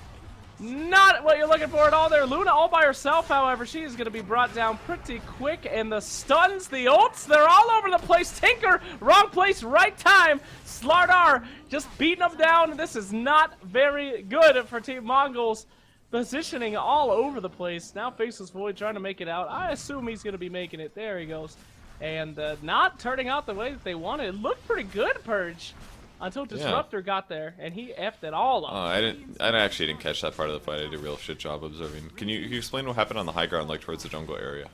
Not what you're looking for at all there. Luna all by herself, however, she is gonna be brought down pretty quick. And the stuns, the ults, they're all over the place. Tinker, wrong place, right time. Slardar just beating them down. This is not very good for Team Mongols. Positioning all over the place. Now faces Void trying to make it out. I assume he's going to be making it. There he goes. And not turning out the way that they wanted. It looked pretty good, Purge. Until Disruptor got there. And he effed it all up. I actually didn't catch that part of the fight. I did a real shit job observing. Can you explain what happened on the high ground, like towards the jungle area?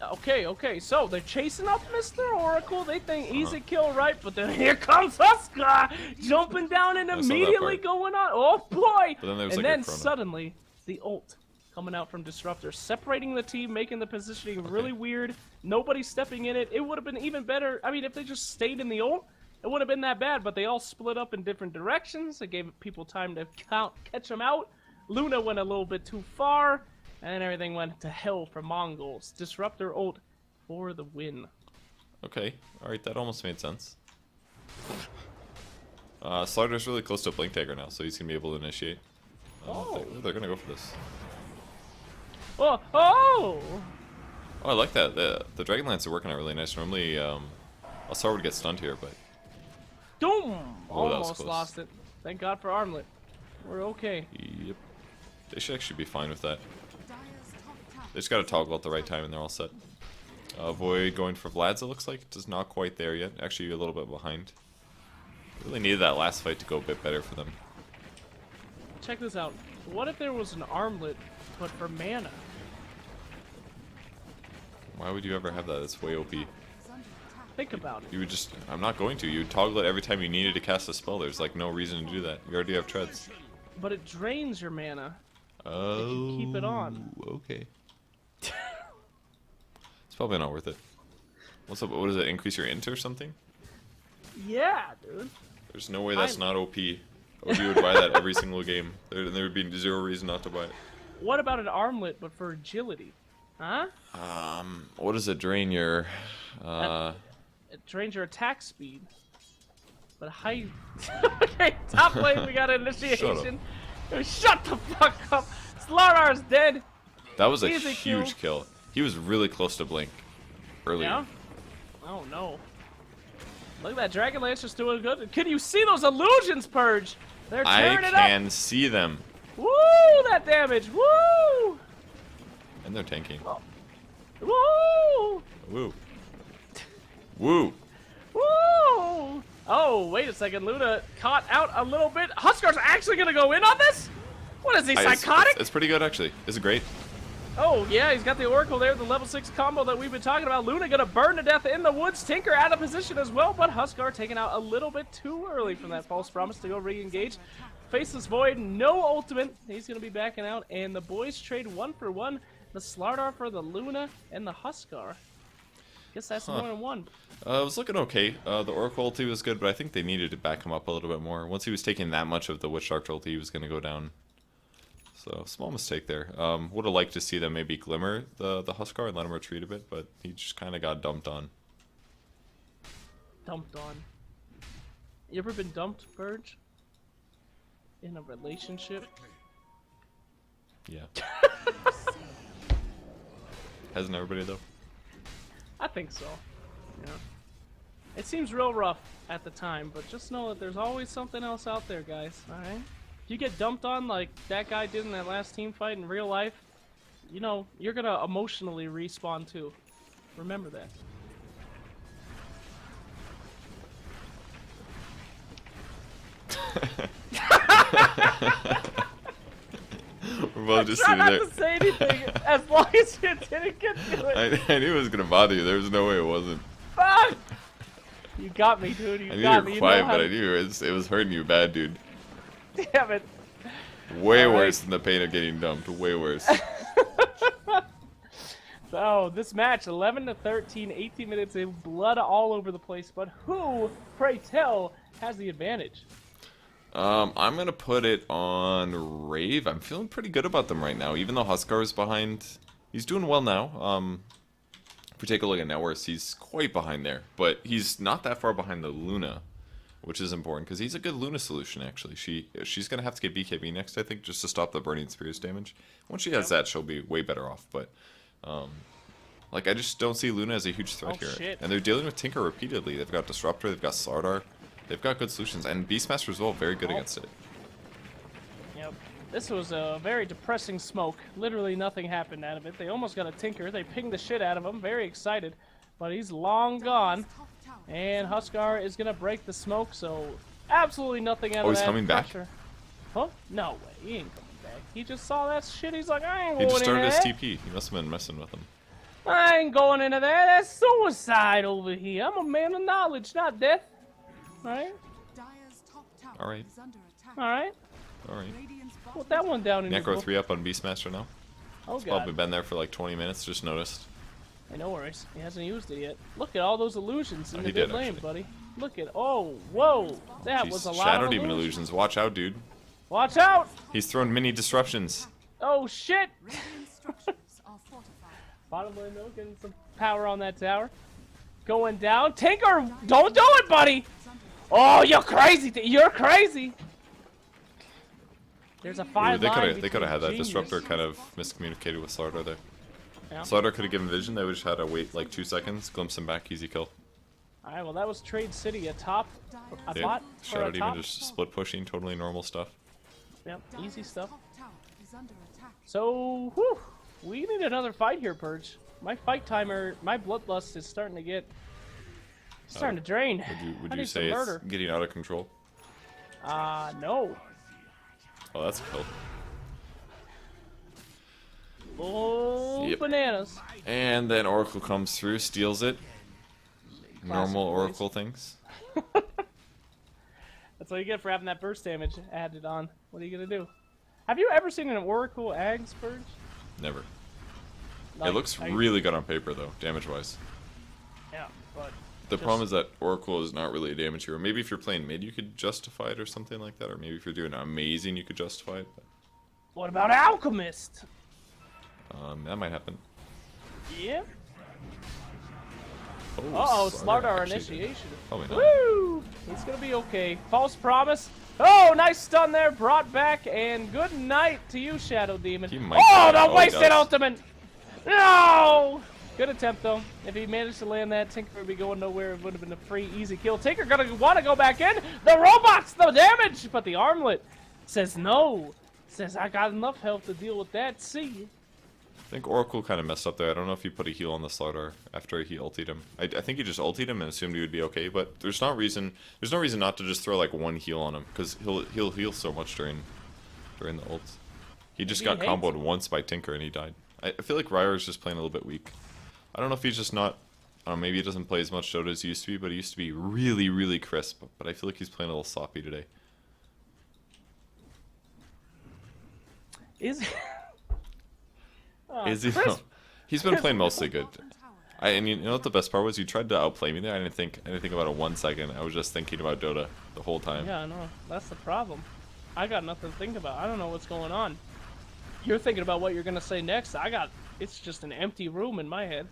Okay. So they're chasing up Mr. Oracle. They think easy kill, right? But then here comes Huskar jumping down and saw that immediately part. going on. Oh boy! But then there was And like a then chrono. suddenly the ult coming out from Disruptor, separating the team, making the positioning really weird. Nobody stepping in it. It would have been even better. I mean, if they just stayed in the ult, it wouldn't have been that bad. But they all split up in different directions. It gave people time to catch them out. Luna went a little bit too far, and everything went to hell for Mongols. Disruptor ult for the win. Okay, alright, that almost made sense. Slardar's really close to a Blink Dagger now, so he's going to be able to initiate. They're going to go for this. Oh! Oh, I like that. The Dragonlance are working out really nice. Normally, Alsar would get stunned here, but... Doom! Oh, that was Almost close. lost it. Thank God for Armlet. We're okay. Yep. They should actually be fine with that. They just got to toggle at the right time and they're all set. Void going for Vlad's, it looks like. Just not quite there yet. Actually, a little bit behind. Really needed that last fight to go a bit better for them. Check this out. What if there was an Armlet, but for mana? Why would you ever have that? That's way OP. Think about it. You would just... I'm not going to. You would toggle it every time you needed to cast a spell. There's like no reason to do that. You already have treads. But it drains your mana. Oh. keep it on. Okay. It's probably not worth it. What's up? What does it? Increase your int or something? Yeah, dude. There's no way that's not OP. OG would buy that every single game. There would be zero reason not to buy it. What about an Armlet, but for agility? Huh? What does it drain your? It drains your attack speed. But high. Okay, top lane, we got an initiation. Shut the fuck up. Slardar's dead. That was a Easy huge kill. He was really close to Blink earlier. Yeah? Oh no. Look at that, Dragon Lance just doing good. Can you see those illusions, Purge? They're I tearing it up. can see them. Woo, that damage. Woo! And they're tanking. Oh. Woo! Woo. Woo. Woo! Oh, wait a second. Luna caught out a little bit. Huskar's actually going to go in on this? What is he, psychotic? It's pretty good, actually. It's great. Oh, yeah, he's got the Oracle there, the level 6 combo that we've been talking about. Luna going to burn to death in the woods. Tinker out of position as well, but Huskar taken out a little bit too early from that false promise to go re-engage. Faceless Void, no ultimate. He's going to be backing out, and the boys trade 1 for 1. The Slardar for the Luna and the Huskar. Guess that's 1-1. It was looking okay. The Oracle ulti was good, but I think they needed to back him up a little bit more. Once he was taking that much of the Witch Doctor ulti, he was going to go down. So, small mistake there. Would have liked to see them maybe glimmer the Huskar and let him retreat a bit, but he just kind of got dumped on. Dumped on. You ever been dumped, Burge? In a relationship? Yeah. Hasn't everybody, though? I think so. Yeah. It seems real rough at the time, but just know that there's always something else out there, guys. Alright? If you get dumped on like that guy did in that last team fight in real life, you know, you're gonna emotionally respawn too. Remember that. We're both just Try sitting not there. to say anything as long as you didn't get to it. I knew it was gonna bother you. There was no way it wasn't. Fuck! You got me, dude. You I knew got you me. were You quiet, know how but I to- knew it was hurting you bad, dude. Damn it. Way All right. worse than the pain of getting dumped. Way worse. So, this match, 11 to 13, 18 minutes of blood all over the place, but who, pray tell, has the advantage? I'm gonna put it on Rave. I'm feeling pretty good about them right now, even though Huskar is behind. He's doing well now. If we take a look at net worth, he's quite behind there, but he's not that far behind the Luna, which is important because he's a good Luna solution. Actually, she's gonna have to get BKB next, I think, just to stop the Burning Spears damage. Once she has that, she'll be way better off. But like, I just don't see Luna as a huge threat here. Shit. And they're dealing with Tinker repeatedly. They've got Disruptor, they've got Slardar. They've got good solutions, and Beastmaster as well, very good against it. Yep. This was a very depressing smoke. Literally nothing happened out of it. They almost got a Tinker. They pinged the shit out of him. Very excited. But he's long gone. And Huskar is going to break the smoke, so absolutely nothing out of that. Oh, he's coming back? pressure. Huh? No way. He ain't coming back. He just saw that shit. He's like, I ain't He going just started into his that. TP. He must have been messing with him. I ain't going into that. That's suicide over here. I'm a man of knowledge, not death. Alright? Alright. Alright? Alright. Put that one down in your Necro book. 3 up on Beastmaster now. Oh, He's probably God. been there for like 20 minutes, just noticed. Hey, no worries. He hasn't used it yet. Look at all those illusions in Oh, the he mid did, lane, actually. buddy. Look at... Oh, whoa. That was a Jeez, lot Shadow of Demon illusions. illusions. Watch out, dude. Watch out! He's thrown mini disruptions. Oh, shit! Bottom lane, though, getting some power on that tower. Going down. Tinker! Don't do it, buddy! Oh, you're crazy! You're crazy! There's a Ooh, fine they line could have had that. between Disruptor genius. kind of miscommunicated with Slardar there. Yeah. Slardar could have given vision. They would just had to wait like 2 seconds, glimpse him back, easy kill. Alright, well, that was Trade City. A top, a Yeah. bot, for Shadow a Demon top. just split pushing, totally normal stuff. Yep, easy stuff. So, whew, we need another fight here, Purge. My fight timer, my bloodlust is starting to get, starting to drain. Would I you need some say it's murder. getting out of control? No. Oh, that's a kill. Oh, Yep. bananas. And then Oracle comes through, steals it. Normal boys. Oracle things. That's what you get for having that burst damage added on. What are you gonna do? Have you ever seen an Oracle Ags, Purge? Never. Like, It looks I- really good on paper, though, damage-wise. Yeah, but The just- problem is that Oracle is not really a damage hero. Maybe if you're playing mid, you could justify it or something like that. Or maybe if you're doing amazing, you could justify it. But, what about Alchemist? that might happen. Yeah. Oh, Uh-oh, Slardar actually did. initiation. Probably not. Woo! He's gonna be okay. False promise. Oh, nice stun there, brought back, and good night to you, Shadow Demon. He might Oh, die. the Oh, he wasted does. ultimate! No! Good attempt, though. If he managed to land that, Tinker would be going nowhere. It would have been a free, easy kill. Tinker gonna want to go back in. The robots, the damage, but the armlet says no. Says, I got enough health to deal with that. See you. I think Oracle kind of messed up there. I don't know if he put a heal on the Slardar after he ultied him. I think he just ultied him and assumed he would be okay, but there's no reason not to just throw like one heal on him, because he'll heal so much during the ult. He just got comboed once by Tinker and he died. I feel like Ryer's just playing a little bit weak. I don't know if he's just not, I don't know, maybe he doesn't play as much Dota as he used to be, but he used to be really, really crisp. But I feel like he's playing a little sloppy today. Is Is he? He's been playing mostly good. And you know what the best part was? You tried to outplay me there. I didn't think about it 1 second. I was just thinking about Dota the whole time. Yeah, I know. That's the problem. I got nothing to think about. I don't know what's going on. You're thinking about what you're gonna say next. It's just an empty room in my head.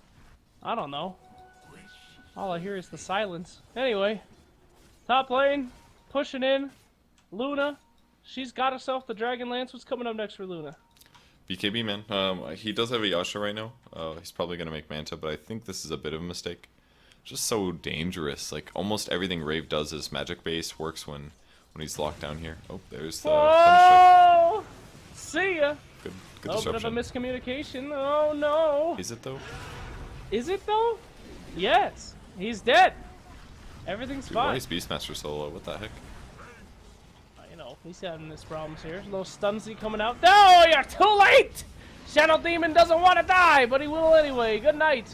I don't know. All I hear is the silence. Anyway, top lane, pushing in. Luna, she's got herself the Dragon Lance. What's coming up next for Luna? BKB, man. He does have a Yasha right now. He's probably going to make Manta, but I think this is a bit of a mistake. Just so dangerous. Like, almost everything Rave does is magic base, works when he's locked down here. Oh, there's the Whoa! See ya! Good Oh, bit of a disruption. miscommunication. Oh, no. Is it, though? Is it, though? Yes. He's dead. Everything's Dude, why fine. is Beastmaster solo? What the heck? You know, he's having his problems here. A little stunsy coming out. No, you're too late! Shadow Demon doesn't want to die, but he will anyway. Good night.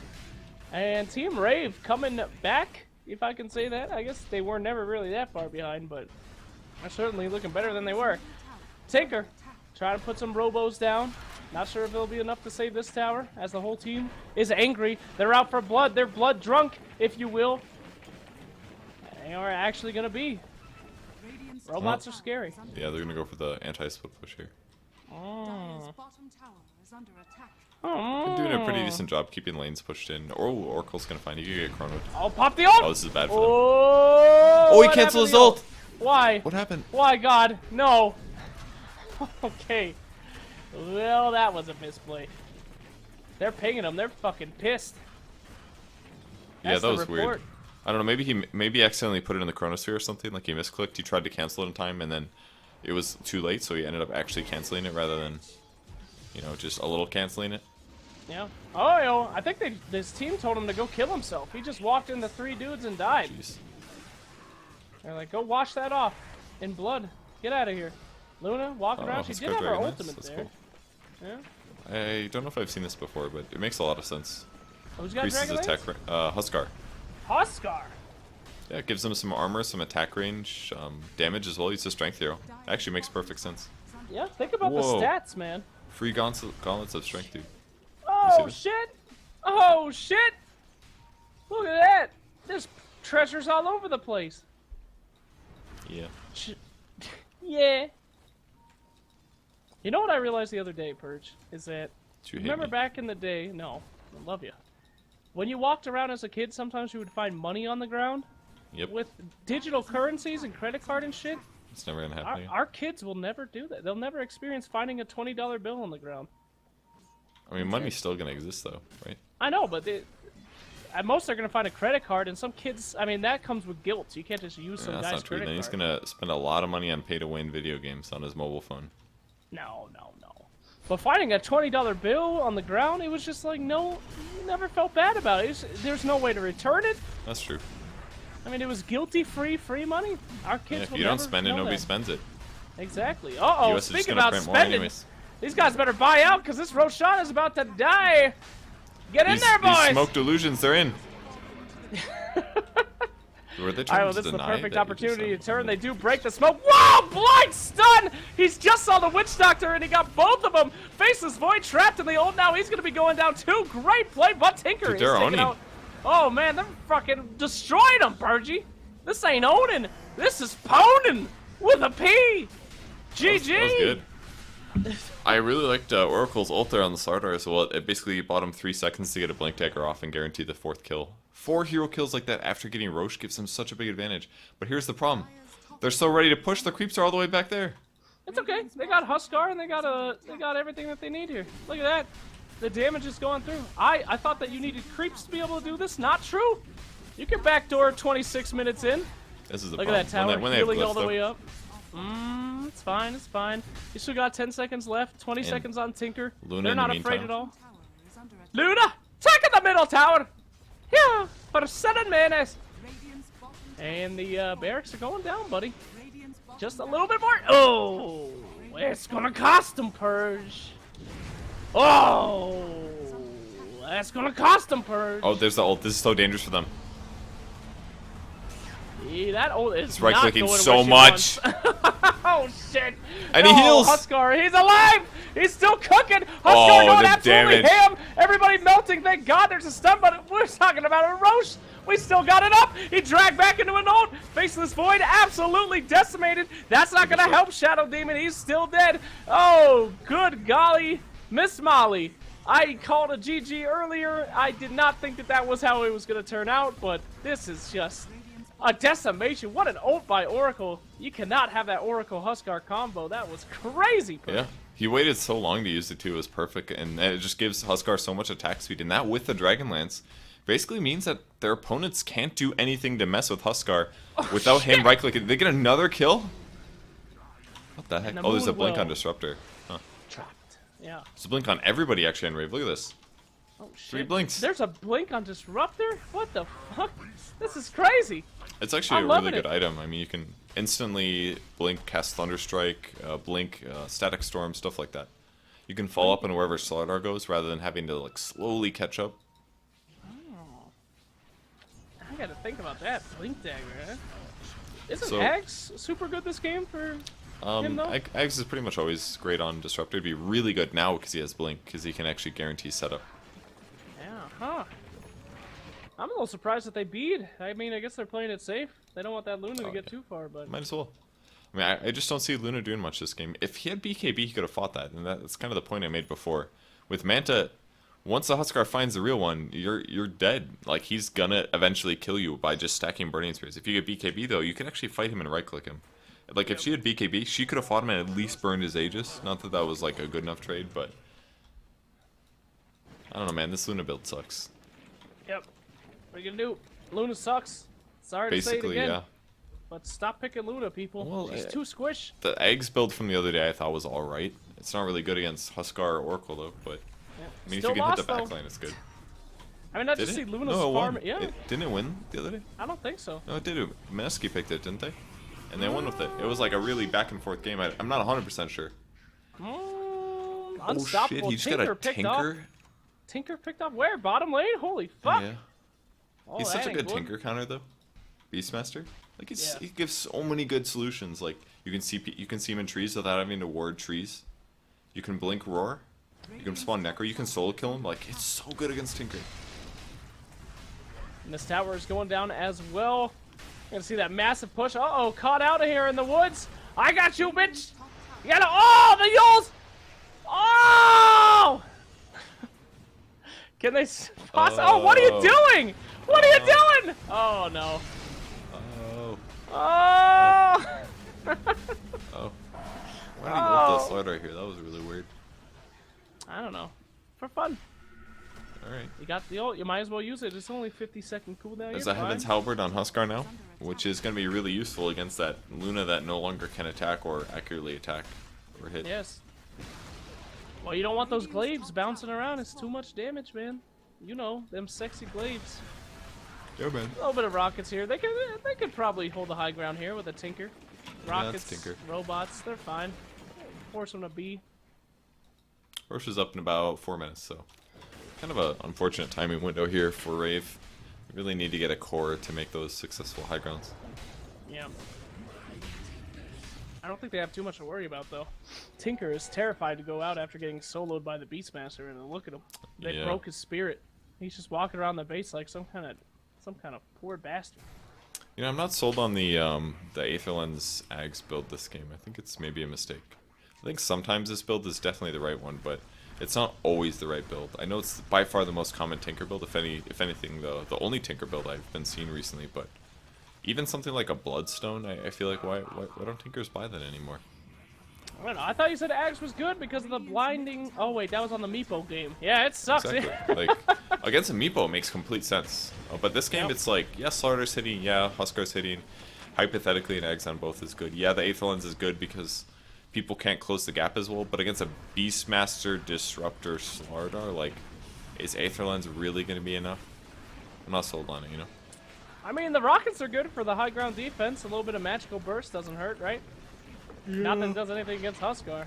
And Team Rave coming back, if I can say that. I guess they were never really that far behind, but they're certainly looking better than they were. Tinker, try to put some robos down. Not sure if it'll be enough to save this tower, as the whole team is angry. They're out for blood. They're blood drunk, if you will. They are actually going to be. Robots are scary. Yeah, they're going to go for the anti-split push here. Been doing a pretty decent job keeping lanes pushed in. Oh, Oracle's going to find you. You get chronoed. Oh, pop the ult! Oh, this is bad for them. Oh, He canceled his ult! Why? What happened? Why, God? No. Okay. Well, that was a misplay. They're pinging him. They're fucking pissed. Yeah, That's that the was report. weird. I don't know, maybe he accidentally put it in the chronosphere or something, like he misclicked, he tried to cancel it in time, and then it was too late, so he ended up actually canceling it rather than, you know, just a little canceling it. Yeah. Oh, yo, I think this team told him to go kill himself. He just walked into 3 dudes and died. Jeez. They're like, go wash that off in blood. Get out of here. Luna, walking around. She let's did go have her Dragon Lance. ultimate That's there. cool. Yeah. I don't know if I've seen this before, but it makes a lot of sense. Who's got Increases Dragon attack Lance? Huskar. Huskar. Yeah, it gives him some armor, some attack range, damage as well. He's a strength hero. Actually makes perfect sense. Yeah, think about Whoa. the stats, man. Free gauntlets of strength, dude. Oh, this? shit. Oh, shit. Look at that. There's treasures all over the place. Yeah. Yeah. You know what I realized the other day, Purge? Is that, You hate remember me. back in the day, no, I love you. When you walked around as a kid, sometimes you would find money on the ground. Yep. With digital currencies and credit card and shit. It's never gonna happen again. Our kids will never do that. They'll never experience finding a $20 bill on the ground. I mean, money's still gonna exist though, right? I know, but at most they're going to find a credit card, and some kids, I mean, that comes with guilt. You can't just use some That's guy's not true. credit Then he's card. gonna spend a lot of money on pay-to-win video games on his mobile phone. No. But finding a $20 bill on the ground, it was just like, no, you never felt bad about it. There's no way to return it. That's true. I mean, it was guilty-free, free money. Our kids Yeah, if will you don't never spend it, know nobody that. spends it. Exactly. Uh-oh, US is just speaking gonna about print more spending, anyways. these guys better buy out, because this Roshan is about to die. Get in These there, boys! smoke delusions, they're in. Were they All right, trying well, to this is the deny perfect that you opportunity to just turn. They do break the smoke. Whoa! Blind stun! He's just saw the Witch Doctor, and he got both of them. Faceless Void trapped in the ult. Now he's going to be going down too. Great play, but Tinker Dude, is they're taking owning. out. Oh, man, they're fucking destroying him, Purgy. This ain't owning. This is poning with a P. GG. That was good. I really liked Oracle's ult there on the Slardar as well. It basically bought him 3 seconds to get a Blink Dagger off and guarantee the 4th kill. 4 hero kills like that after getting Roche gives him such a big advantage. But here's the problem. They're so ready to push, the creeps are all the way back there. It's okay. They got Huskar, and they got everything that they need here. Look at that. The damage is going through. I thought that you needed creeps to be able to do this. Not true. You can backdoor 26 minutes in. This is the Look problem. at that tower When they have healing glyph, all the though. way up. It's fine, it's fine. You still got 10 seconds left, 20 And seconds on Tinker. Luna They're in the not afraid meantime. at all. Luna, take the middle tower. Yeah, for 7 minutes. And the barracks are going down, buddy. Just a little bit more. Oh, it's gonna cost them, Purge. Oh, that's gonna cost them, Purge. Oh, there's the ult. This is so dangerous for them. Yeah, that ult is It's right-clicking not going so where she much. wants. Oh shit! And he No, heals. Huskar, he's alive. He's still cooking. Huskar Oh, going the absolutely damage. ham. Everybody melting. Thank God there's a stun, but we're talking about a Roche. We still got it up. He dragged back into an ult. Faceless Void absolutely decimated. That's not gonna help Shadow Demon. He's still dead. Oh, good golly, Miss Molly. I called a GG earlier. I did not think that that was how it was gonna turn out, but this is just a decimation. What an ult by Oracle. You cannot have that Oracle Huskar combo. That was crazy. Yeah. He waited so long to use it too. It was perfect, and it just gives Huskar so much attack speed. And that with the Dragonlance basically means that their opponents can't do anything to mess with Huskar without him right-clicking. They get another kill? What the heck? And the Oh, there's a moon blink on will- Disruptor. Huh. Trapped. Yeah. There's a blink on everybody actually on Rave. Look at this. Oh shit. 3 blinks. There's a blink on Disruptor? What the fuck? This is crazy. It's actually I'm a really loving good it. item. I mean, you can instantly blink, cast Thunderstrike, blink, Static Storm, stuff like that. You can follow up on wherever Slardar goes rather than having to like slowly catch up. I gotta think about that. Blink Dagger, huh? Isn't So- Axe super good this game for him though? Axe is pretty much always great on Disruptor. It'd be really good now because he has blink, because he can actually guarantee setup. Yeah, huh. I'm a little surprised that they beat. I mean, I guess they're playing it safe. They don't want that Luna to get yeah. too far, but Might as well. I mean, I just don't see Luna doing much this game. If he had BKB, he could have fought that, and that's kind of the point I made before. With Manta, once the Huskar finds the real one, you're dead. Like, he's gonna eventually kill you by just stacking Burning Spears. If you get BKB, though, you can actually fight him and right-click him. Like, if she had BKB, she could have fought him and at least burned his Aegis. Not that that was, like, a good enough trade, but... I don't know, man. This Luna build sucks. yep. What are you gonna do? Luna sucks. Sorry to say it Basically, again. yeah. But stop picking Luna, people. Well, She's too squish. The eggs build from the other day I thought was alright. It's not really good against Huskar or Oracle, though, but... Yeah. I mean, Still if you can hit lost, the though. backline, it's good. I mean, I Did just see it? Luna's No, it farm. won. Yeah, Didn't it win the other day? I don't think so. No, it did. Mineski picked it, didn't they? And they won with it. It was like a really back and forth game. I'm not 100% sure. Unstoppable. Oh shit, he just Tinker got a picked off. Tinker? Tinker picked up where? Bottom lane? Holy fuck. Yeah. Oh, He's that such a ain't good Tinker counter, though. Beastmaster. Like, Yeah. he gives so many good solutions. Like, you can see him in trees without having to ward trees. You can blink Roar. You can spawn Necro. You can solo kill him. Like, it's so good against Tinker. And this tower is going down as well. You're gonna see that massive push. Uh-oh, caught out of here in the woods. I got you, bitch. You gotta, oh, the Yules. Oh! Can they, oh, what are you doing? What are you doing? Oh, no. Oh. Oh! Oh. Why did he ult the slide right here? That was really weird. I don't know. For fun. Alright. You got the ult, you might as well use it. It's only 50-second cooldown. There's You're a Heaven's fine. Halberd on Huskar now, which is going to be really useful against that Luna that no longer can attack or accurately attack or hit. Yes. Well, you don't want those glaives bouncing around. It's too much damage, man. You know, them sexy glaives. Yeah, man. A little bit of rockets here. They could probably hold the high ground here with a Tinker. Rockets, Tinker. robots, they're fine. Force them to be. Roche is up in about 4 minutes, so kind of a unfortunate timing window here for Rave. We really need to get a core to make those successful high grounds. Yeah. I don't think they have too much to worry about, though. Tinker is terrified to go out after getting soloed by the Beastmaster, and look at him. They Yeah. broke his spirit. He's just walking around the base like some kind of poor bastard. You know, I'm not sold on the Aether Lens Ags build this game. I think it's maybe a mistake. I think sometimes this build is definitely the right one, but it's not always the right build. I know it's by far the most common Tinker build, if anything, the only Tinker build I've been seeing recently, but even something like a Bloodstone, I feel like why don't Tinkers buy that anymore? I don't know. I thought you said Axe was good because of the blinding. Oh wait, that was on the Meepo game. Yeah, it sucks. Exactly. Like against a Meepo, it makes complete sense. But this game, it's like, yeah, Slardr's hitting, yeah, Huskar's hitting. Hypothetically, an Eggs on both is good. Yeah, the Aether Lens is good because people can't close the gap as well. But against a Beastmaster, Disruptor, Slardar, like, is Aether Lens really going to be enough? I'm not sold on it, you know. I mean, the rockets are good for the high ground defense. A little bit of magical burst doesn't hurt, right? Not that it does anything against Huskar.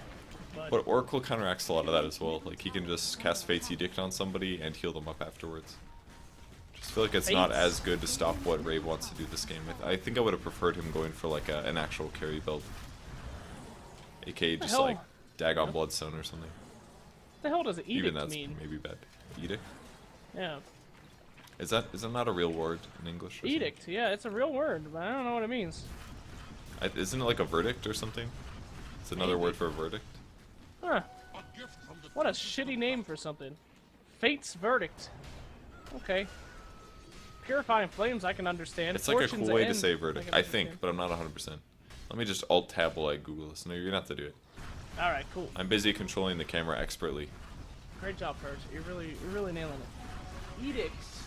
But Oracle counteracts a lot of that as well. Like, he can just cast Fate's Edict on somebody and heal them up afterwards. Just feel like it's not as good to stop what Rave wants to do this game. I think I would have preferred him going for like an actual carry build. AKA just like Dagon Bloodstone or something. What the hell does Edict Even that's mean? maybe bad. Edict? Yeah. Is that not a real word in English? Or Edict, yeah, it's a real word, but I don't know what it means. Isn't it like a verdict or something? It's another word for a verdict. Huh. What a shitty name for something. Fate's Verdict. Okay. Purifying Flames I can understand. It's like Fortune's a cool way to End, say verdict, I think, but I'm not 100%. Let me just alt-tab while I Google this. No, you're gonna have to do it. Alright, cool. I'm busy controlling the camera expertly. Great job, Purge. You're really nailing it. Edicts.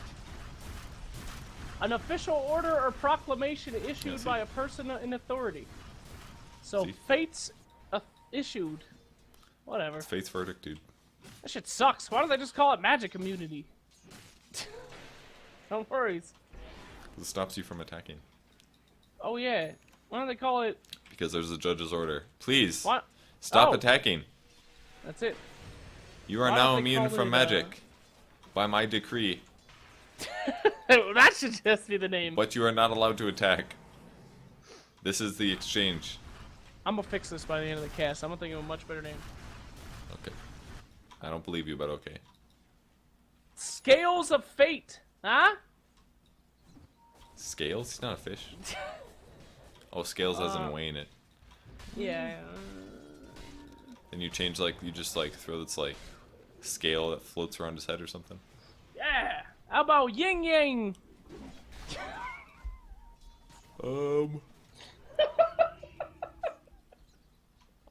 An official order or proclamation issued by a person in authority. So, Fate's issued. Whatever. It's Fate's verdict, dude. That shit sucks. Why don't they just call it magic immunity? No worries. It stops you from attacking. Oh yeah. Why don't they call it? Because there's a judge's order. Please. What? Stop attacking. That's it. You are now immune from magic. By my decree. That should just be the name. But you are not allowed to attack. This is the exchange. I'm gonna fix this by the end of the cast. I'm gonna think of a much better name. Okay. I don't believe you, but okay. Scales of Fate. Huh? Scales? He's not a fish. Oh, scales as in weighing it. Yeah. And you change, like, you just, like, throw this, like, scale that floats around his head or something. Yeah. How about Yin Yang? I'm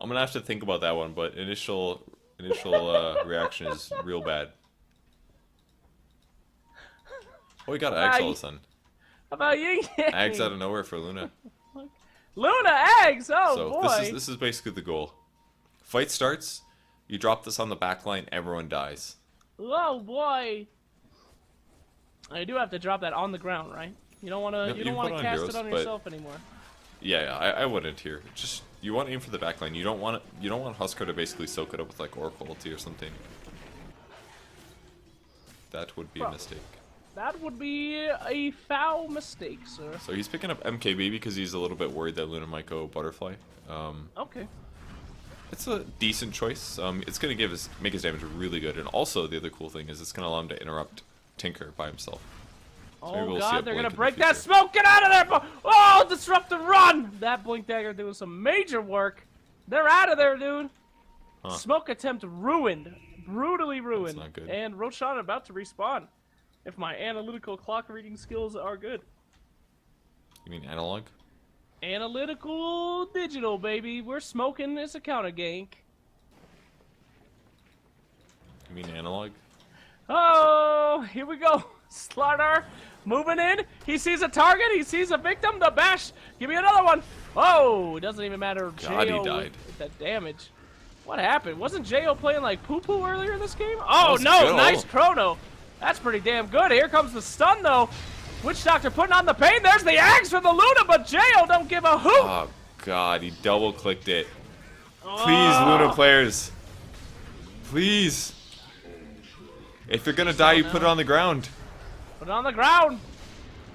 gonna have to think about that one, but initial reaction is real bad. Oh, we got Ags all of a sudden. How about Yin Yang? Ags out of nowhere for Luna. Luna Eggs! Oh So boy. this is basically the goal. Fight starts, you drop this on the back line, everyone dies. Oh boy. I do have to drop that on the ground, right? You don't want to. You don't want to cast it on yourself anymore. Yeah, I wouldn't here. Just you want to aim for the back line. You don't want Huskar to basically soak it up with like Oracle ulti or something. That would be a mistake. That would be a foul mistake, sir. So he's picking up MKB because he's a little bit worried that Luna might go Butterfly. Okay. It's a decent choice. It's gonna make his damage really good, and also the other cool thing is it's gonna allow him to interrupt Tinker by himself. So oh god, they're gonna break that smoke! Get out of there! Oh, disrupt the run! That Blink Dagger doing some major work. They're out of there, dude. Huh. Smoke attempt ruined, brutally ruined. That's not good. And Roshan about to respawn. If my analytical clock reading skills are good. You mean analog? Analytical digital, baby. We're smoking this a counter gank. You mean analog? Oh, here we go. Slardar moving in. He sees a target. He sees a victim. The bash. Give me another one. Oh, it doesn't even matter. God, he died. With that damage. What happened? Wasn't Jo playing like poo-poo earlier in this game? Oh, no. Nice chrono. That's pretty damn good. Here comes the stun, though. Witch Doctor putting on the pain. There's the axe for the Luna, but Jo don't give a hoot. Oh, God. He double-clicked it. Please, Luna players. Please. If you're gonna die, you put it on the ground. Put it on the ground.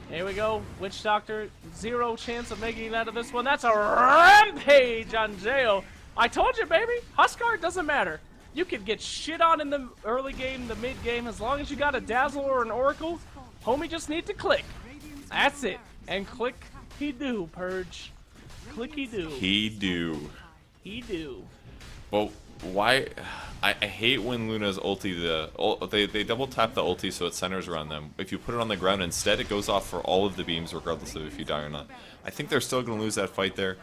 Here we go. Witch Doctor, 0 chance of making it out of this one. That's a rampage on Jo. I told you, baby. Huskar doesn't matter. You could get shit on in the early game, the mid game, as long as you got a Dazzle or an Oracle. Homie just need to click. That's it. And click he do, Purge. Click he do. He do. He do. Well, why? I hate when Luna's ulti, they double tap the ulti so it centers around them. If you put it on the ground instead, it goes off for all of the beams regardless of if you die or not. I think they're still going to lose that fight there.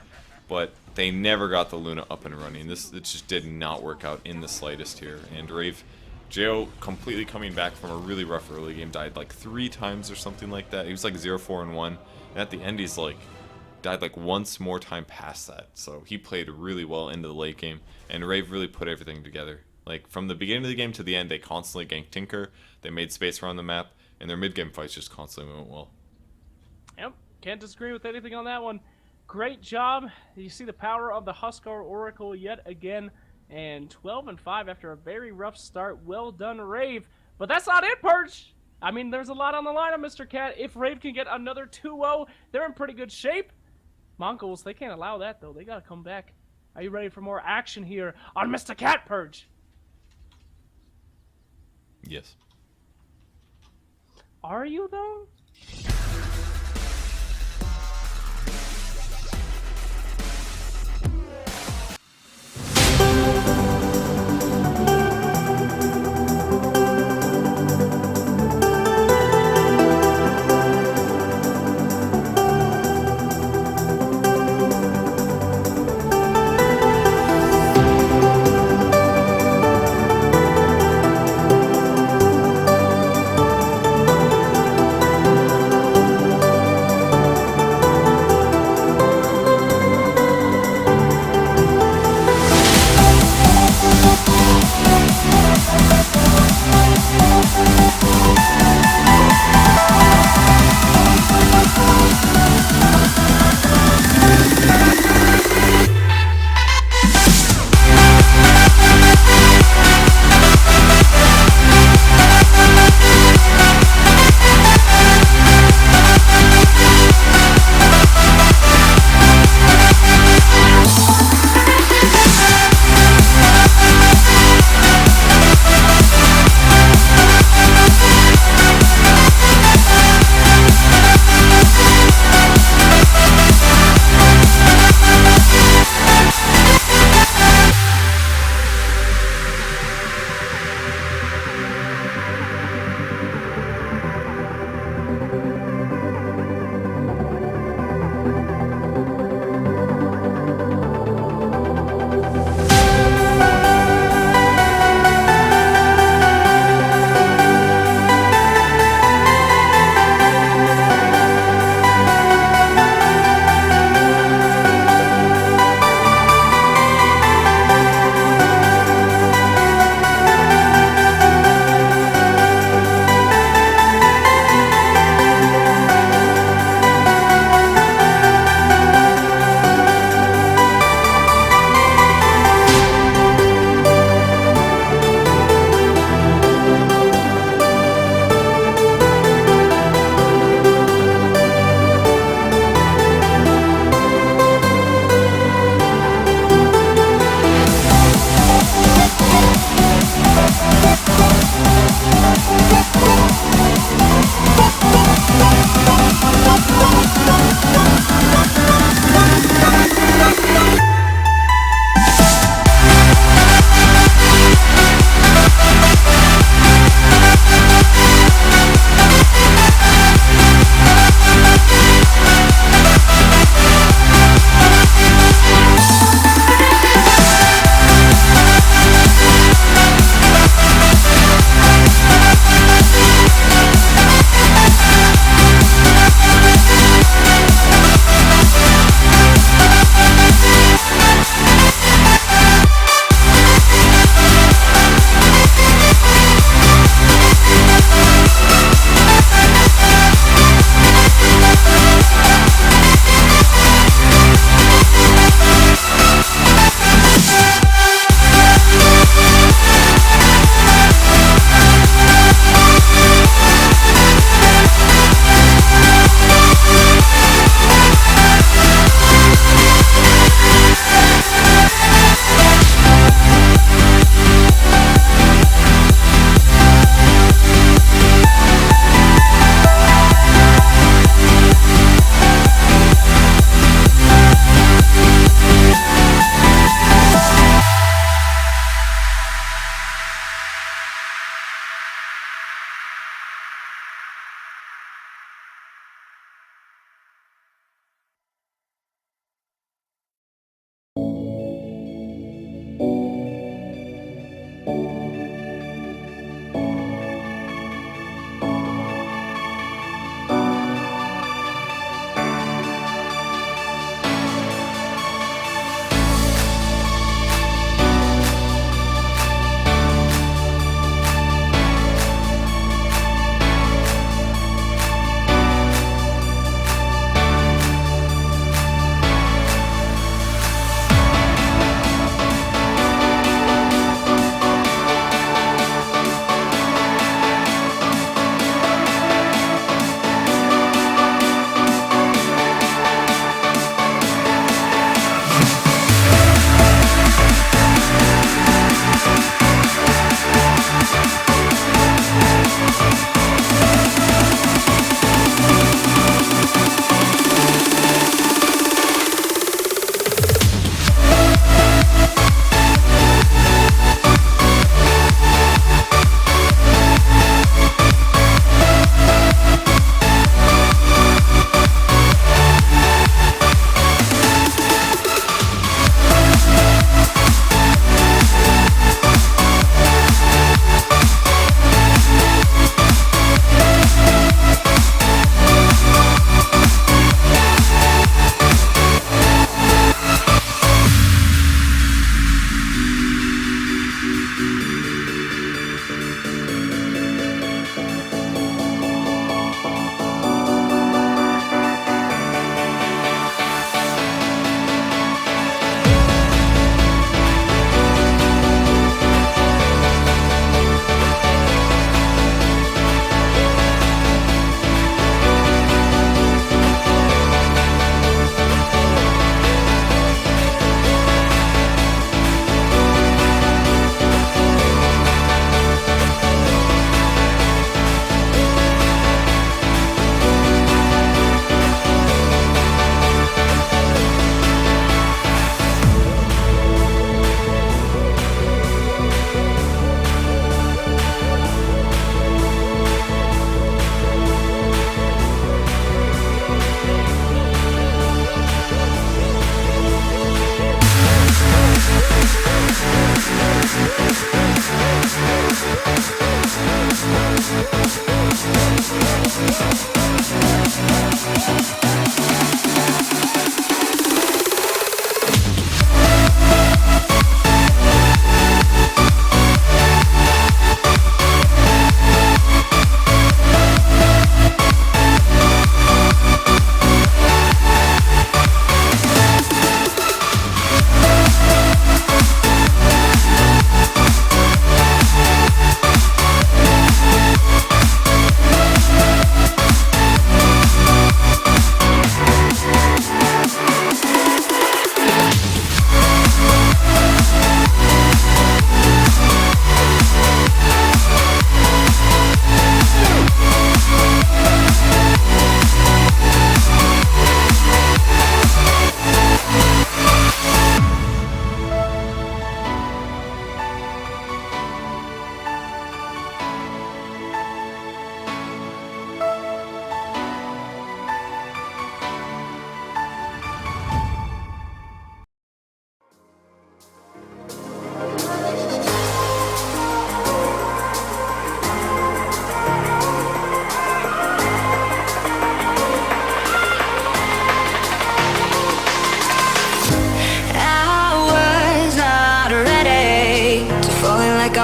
but they never got the Luna up and running. It just did not work out in the slightest here. And Rave, Jo completely coming back from a really rough early game, died like 3 times or something like that. He was like 0-4-1, and at the end he's like died like once more time past that. So he played really well into the late game, and Rave really put everything together. Like from the beginning of the game to the end, they constantly ganked Tinker, they made space around the map, and their mid game fights just constantly went well. Yep, can't disagree with anything on that one. Great job. You see the power of the Huskar Oracle yet again, and 12-5 after a very rough start. Well done, Rave. But that's not it, Perch. I mean, there's a lot on the line of Mr. Cat. If Rave can get another 2-0, they're in pretty good shape. Mongols, they can't allow that, though. They got to come back. Are you ready for more action here on Mr. Cat, Purge? Yes. Are you, though?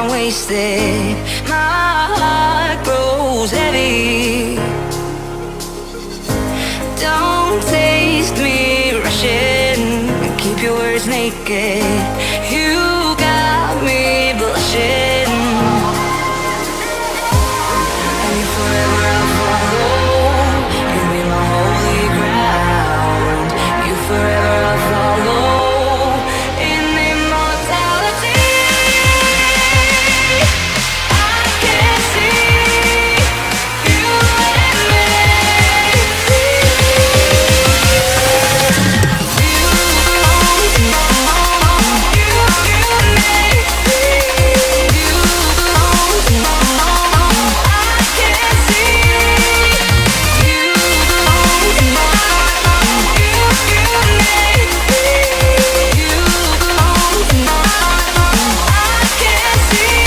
time wasted. My heart grows heavy. Don't taste me rushing. Keep your words naked. You got me blushing. And if forever I'll follow, you'll be my holy ground. You forever I'll follow in immortality. I can see you and me. You belong to me. You belong to me. I can see you belong to me. You belong to me. I can see.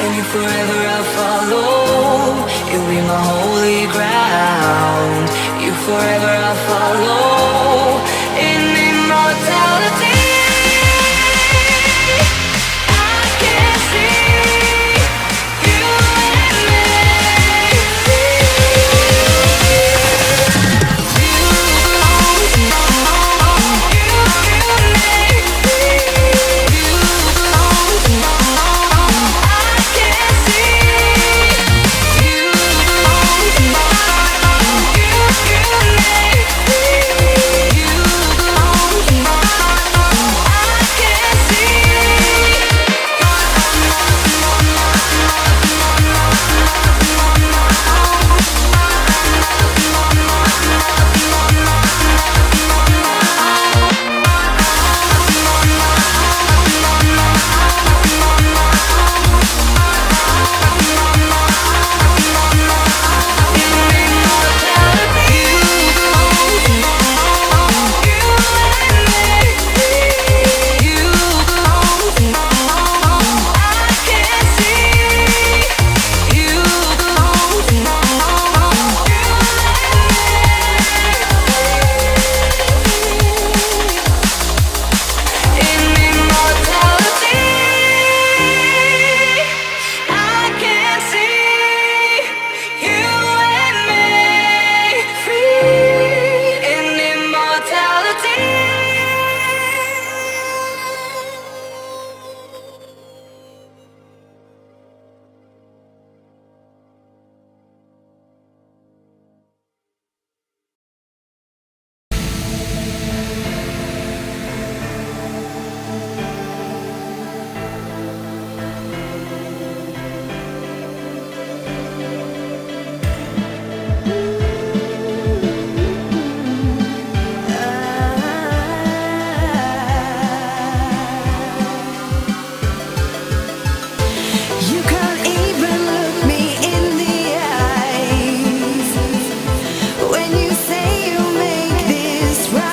And you forever I'll follow. You'll be my holy ground. You forever I'll follow in immortality. I can see you and me. You belong to me. You belong to me. I can see you belong to me. You belong to me. I can see. You can't even look me in the eyes when you say you'll make this right.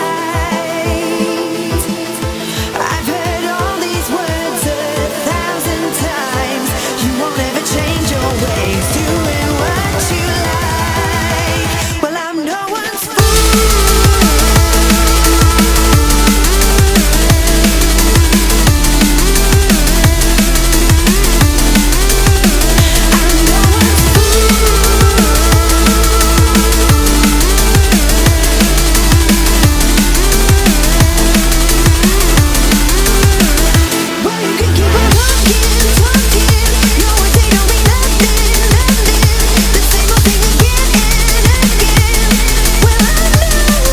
I've heard all these words 1,000 times. You won't ever change your ways, doing what you like. Well, I'm no one's fool. Well, you can keep on talking, talking. No, a day don't mean nothing, nothing. The same old thing again and again. Well, I know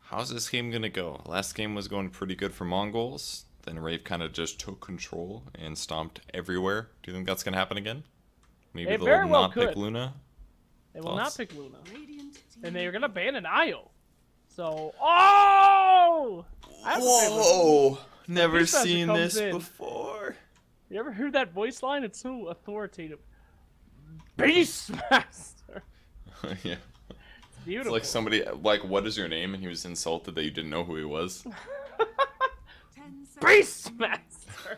How's this game gonna go? Last game was going pretty good for Mongols. Then Rave kind of just took control and stomped everywhere. Do you think that's gonna happen again? Maybe It they'll very well not pick could. Luna. They will Thoughts? not pick Luna. And they're gonna ban an Io. So, oh! I have to say, Whoa! Never Beastmaster seen comes this in. before. You ever heard that voice line? It's so authoritative. Beastmaster. Yeah. It's Beautiful. like somebody, like, what is your name? And he was insulted that you didn't know who he was. Beastmaster.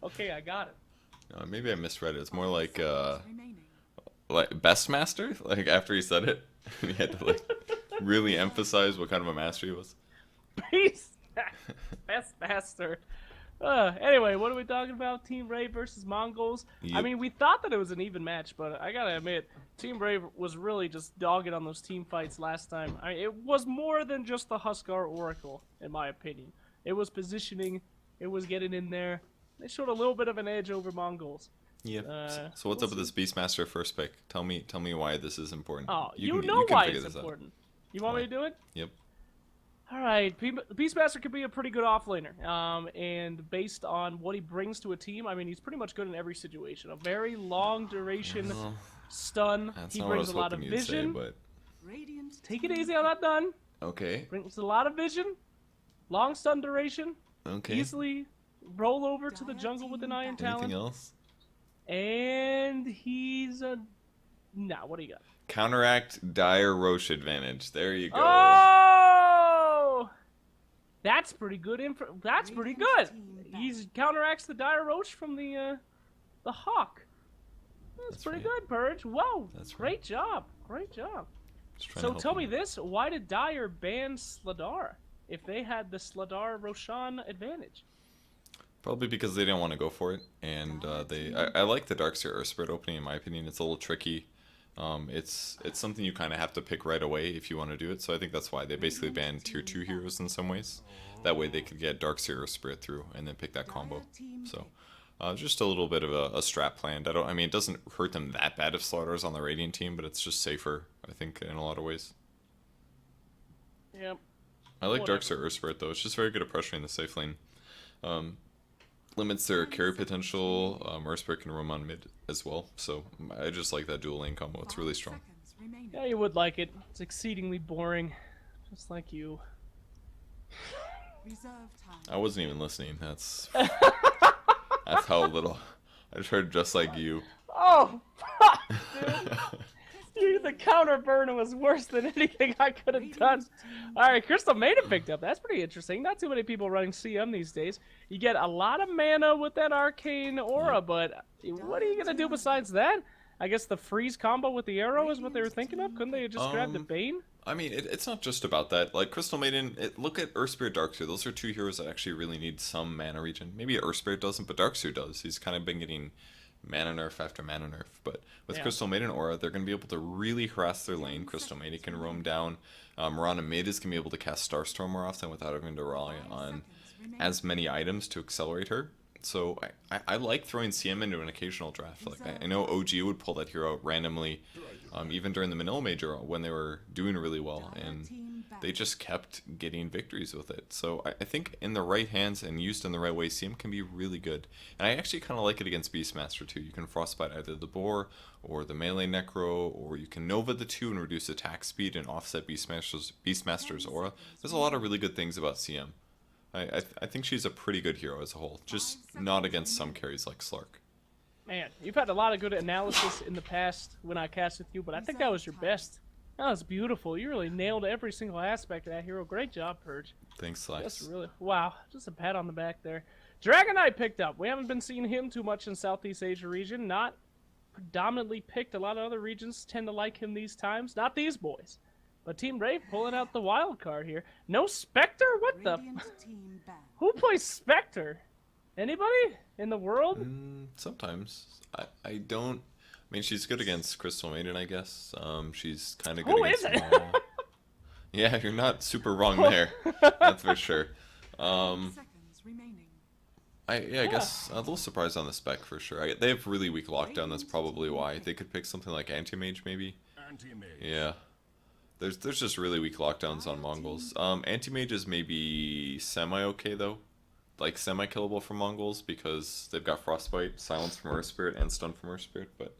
Okay, I got it. Maybe I misread it. It's more like Best Master? Like, after he said it, he had to, like, really emphasize what kind of a master he was. Beastmaster. Best master. Anyway, what are we talking about? Team Rave versus Mongols. I Yep. mean, we thought that it was an even match, but I gotta admit, Team Rave was really just dogging on those team fights last time. It was more than just the Huskar Oracle, in my opinion. It was positioning. It was getting in there. They showed a little bit of an edge over Mongols. Yep. So what's up with this Beastmaster first pick? Tell me why this is important. Oh, you know can why figure it's this out. important. You want me to do it? Yep. Alright, Beastmaster could be a pretty good offlaner. And based on what he brings to a team, I mean, he's pretty much good in every situation. A very long duration stun. That's He not what I brings was a lot of hoping you'd say, vision. but Take it easy, I'm not done. okay. Brings a lot of vision. Long stun duration. Okay. Easily roll over to the jungle with an Iron Anything Talon. else? And he's a... Nah, what do you got? Counteract Dire Roche advantage. There you go. Oh! That's pretty good. That's pretty good. He counteracts the Dire Roach from the Hawk. That's pretty right. good, Purge. Whoa! That's right. Great job. Great job. Just trying to So help tell you. me this: why did Dire ban Sladar if they had the Sladar Roshan advantage? Probably because they didn't want to go for it, and I like the Darkseer Earthspirit opening. In my opinion, it's a little tricky. It's something you kind of have to pick right away if you want to do it. So I think that's why they basically banned tier 2 heroes in some ways. That way they could get Darkseer Earthspirit through and then pick that combo. So just a little bit of a strat planned. I mean, it doesn't hurt them that bad if Slaughter's on the Radiant team, but it's just safer, I think, in a lot of ways. Yep. I like Whatever. Darkseer Earthspirit though. It's just very good at pressuring the safe lane. Limits their carry potential. Earthspirit can roam on mid as well. So I just like that dual lane combo. It's really strong. Yeah, you would like it. It's exceedingly boring, just like you. I wasn't even listening. That's how little. I just heard just like you. Oh, fuck, dude. The counter burn was worse than anything I could have done. Alright, Crystal Maiden picked up. That's pretty interesting. Not too many people running CM these days. You get a lot of mana with that arcane aura, but what are you going to do besides that? I guess the freeze combo with the arrow is what they were thinking of? Couldn't they have just grabbed the Bane? I mean, it's not just about that. Like, Crystal Maiden, look at Earthspirit, Darkseer. Those are two heroes that actually really need some mana regen. Maybe Earthspirit doesn't, but Darkseer does. He's kind of been getting mana nerf after mana nerf. But with Crystal Maiden Aura, they're going to be able to really harass their lane. Crystal Maiden can roam down. Mirana mid is going to be able to cast Starstorm more often without having to rely on as many items to accelerate her. So I like throwing CM into an occasional draft. Like I know OG would pull that hero out randomly, even during the Manila Major when they were doing really well, and they just kept getting victories with it. So I think in the right hands and used in the right way, CM can be really good. And I actually kind of like it against Beastmaster too. You can Frostbite either the Boar or the Melee Necro, or you can Nova the 2 and reduce attack speed and offset Beastmaster's aura. There's a lot of really good things about CM. I think she's a pretty good hero as a whole, just not against some carries like Slark. Man, you've had a lot of good analysis in the past when I cast with you, but I think that was your best. That was beautiful. You really nailed every single aspect of that hero. Great job, Purge. Thanks, Slax. Just really, wow, just a pat on the back there. Dragon Knight picked up. We haven't been seeing him too much in Southeast Asia region. Not predominantly picked. A lot of other regions tend to like him these times. Not these boys. But Team Rave pulling out the wild card here. No Spectre? What the? Who plays Spectre? Anybody in the world? Sometimes. I don't... I mean, she's good against Crystal Maiden, I guess. She's kind of good Who against is it? Maul. Yeah, you're not super wrong there. That's for sure. I guess a little surprised on the spec for sure. They have really weak lockdown. That's probably why. They could pick something like Anti-Mage, maybe. Yeah. There's just really weak lockdowns on Mongols. Anti-mages may be semi-okay though. Like semi-killable for Mongols because they've got Frostbite, Silence from Earth Spirit, and Stun from Earth Spirit, but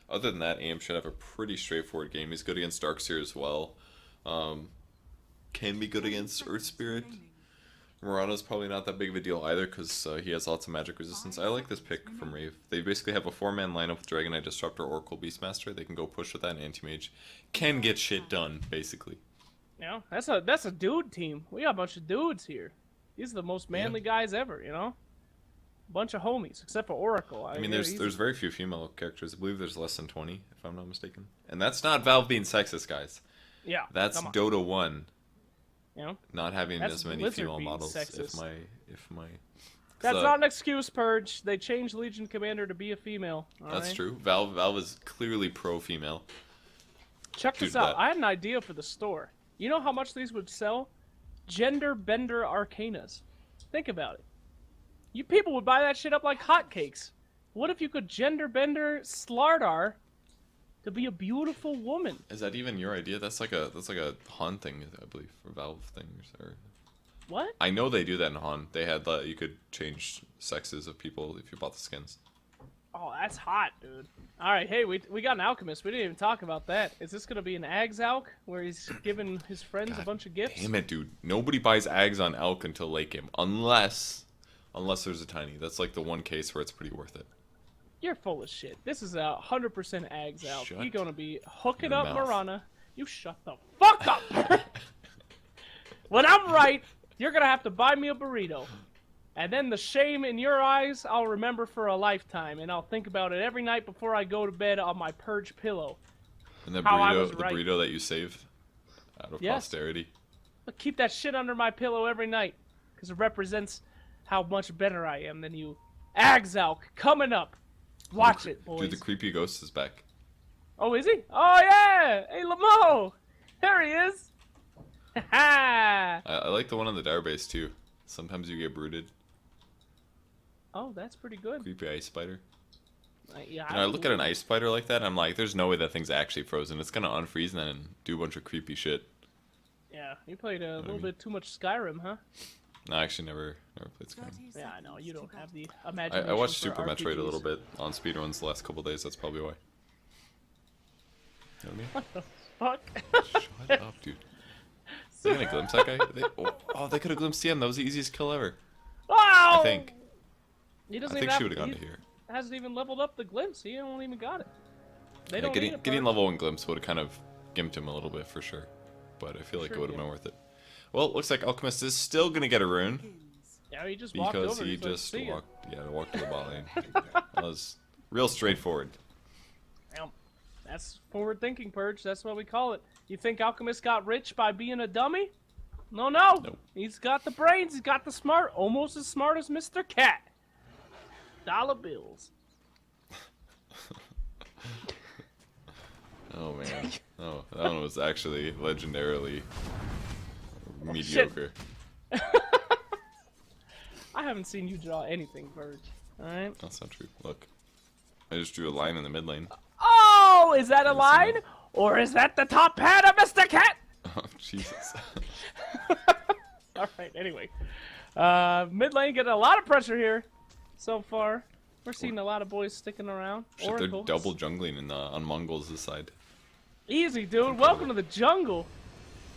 other than that, Aim should have a pretty straightforward game. He's good against Darkseer as well. Can be good against Earth Spirit. Murano's probably not that big of a deal either because he has lots of magic resistance. I like this pick from Rave. They basically have a 4-man lineup with Dragonite Disruptor, Oracle, Beastmaster. They can go push with that, and Anti-Mage can get shit done, basically. You know, that's a dude team. We got a bunch of dudes here. These are the most manly guys ever, you know? Bunch of homies, except for Oracle. I mean, there's very few female characters. I believe there's less than 20, if I'm not mistaken. And that's not Valve being sexist, guys. Yeah. That's Dota 1. You know? Not having That's as many Blizzard female being models. sexist. If my That's not an excuse, Purge. They changed Legion Commander to be a female. That's true. Valve is clearly pro-female. Check this out. I had an idea for the store. You know how much these would sell? Gender Bender Arcanas. Think about it. You people would buy that shit up like hotcakes. What if you could gender bender Slardar to be a beautiful woman? Is that even your idea? That's like a Han thing, I believe, for Valve things. Or what? I know they do that in Han. They had you could change sexes of people if you bought the skins. Oh, that's hot, dude. All right, hey, we got an alchemist. We didn't even talk about that. Is this gonna be an Ags Alk where he's giving his friends a bunch of gifts? Damn it, dude! Nobody buys Ags on Elk until late game, unless there's a tiny. That's like the one case where it's pretty worth it. You're full of shit. This is 100% Ags Alk. Shut You're gonna be hooking your up mouth. Marana. You shut the fuck up. When I'm right, you're gonna have to buy me a burrito. And then the shame in your eyes, I'll remember for a lifetime, and I'll think about it every night before I go to bed on my Purge pillow. And the How I burrito, was right. the burrito that you saved out of posterity. But keep that shit under my pillow every night, because it represents how much better I am than you. Agzalk, coming up. Watch it, boys. Dude, the creepy ghost is back. Oh, is he? Oh, yeah! Hey, Lamo! There he is! Ha I like the one on the Dire base, too. Sometimes you get brooded. Oh, that's pretty good. Creepy ice spider. Yeah, I look at an ice spider like that, and I'm like, there's no way that thing's actually frozen. It's gonna unfreeze and then do a bunch of creepy shit. Yeah, you played a little bit too much Skyrim, huh? No, I actually never played Skyrim. Yeah, I know. You don't have the imagination. I watched for Super RPGs. Metroid a little bit on speedruns the last couple days. That's probably why. You know what Fuck. I mean? Shut up, dude. They gonna glimpse that guy? They could have glimpsed him. That was the easiest kill ever. Wow! I think. He doesn't I even think she have, would have gone he to here. hasn't even leveled up the glimpse. He don't even got it. They Yeah, don't need it, getting Purge. level 1 glimpse would have kind of gimped him a little bit for sure. But I feel like Sure, it would have yeah. been worth it. Well, it looks like Alchemist is still gonna get a rune. Yeah, he just walked Because over. he He's like, just "See ya." walked to the bot lane. That was real straightforward. Damn. That's forward thinking, Purge. That's what we call it. You think Alchemist got rich by being a dummy? No. Nope. He's got the brains. He's got the smart. Almost as smart as Mr. Cat. Dollar bills. Oh man. Oh, that one was actually legendarily mediocre. I haven't seen you draw anything, Purge. Alright? That's not true. Look. I just drew a line in the mid lane. Oh! Is that a Haven't seen line? that. Or is that the top hat of Mr. Cat? Oh, Jesus. Alright, anyway. Mid lane getting a lot of pressure here so far. We're seeing a lot of boys sticking around. Shit, they're Oracle. double jungling on Mongols this side. Easy, dude. Welcome to the jungle.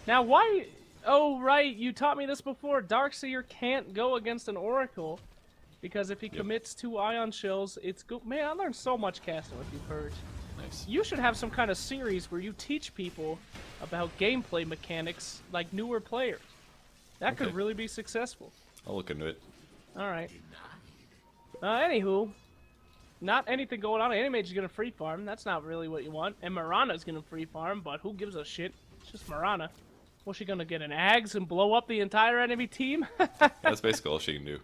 Now, why... Oh, right. You taught me this before. Darkseer can't go against an Oracle. Because if he commits 2 Ion Shells, it's good. Man, I learned so much casting with you, Purge. Nice. You should have some kind of series where you teach people about gameplay mechanics like newer players. That could Okay. really be successful. I'll look into it. Alright. Anywho, not anything going on. Animage's gonna free farm. That's not really what you want. And Marana's gonna free farm, but who gives a shit? It's just Marana. What's she gonna get, an Ags and blow up the entire enemy team? That's basically all she can do.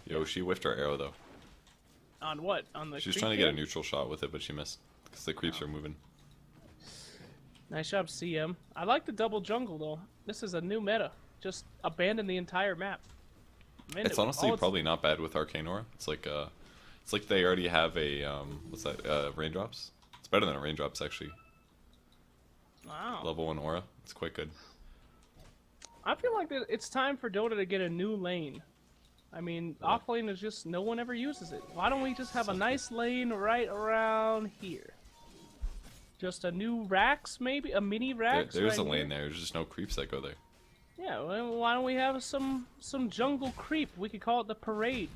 Yo, she whiffed her arrow though. On what? On the She was creep trying to get a kill? neutral shot with it, but she missed. Because the creeps are moving. Nice job, CM. I like the double jungle, though. This is a new meta. Just abandon the entire map. Man, It's honestly all probably not bad with Arcane Aura. It's like they already have a what's that? Raindrops. It's better than a raindrops actually. Wow. Level 1 aura. It's quite good. I feel like that it's time for Dota to get a new lane. I mean, off lane is just no one ever uses it. Why don't we just have a nice lane right around here? Just a new Rax, maybe a mini Rax. There's right a lane here? there. There's just no creeps that go there. Yeah, well, why don't we have some jungle creep? We could call it the parade.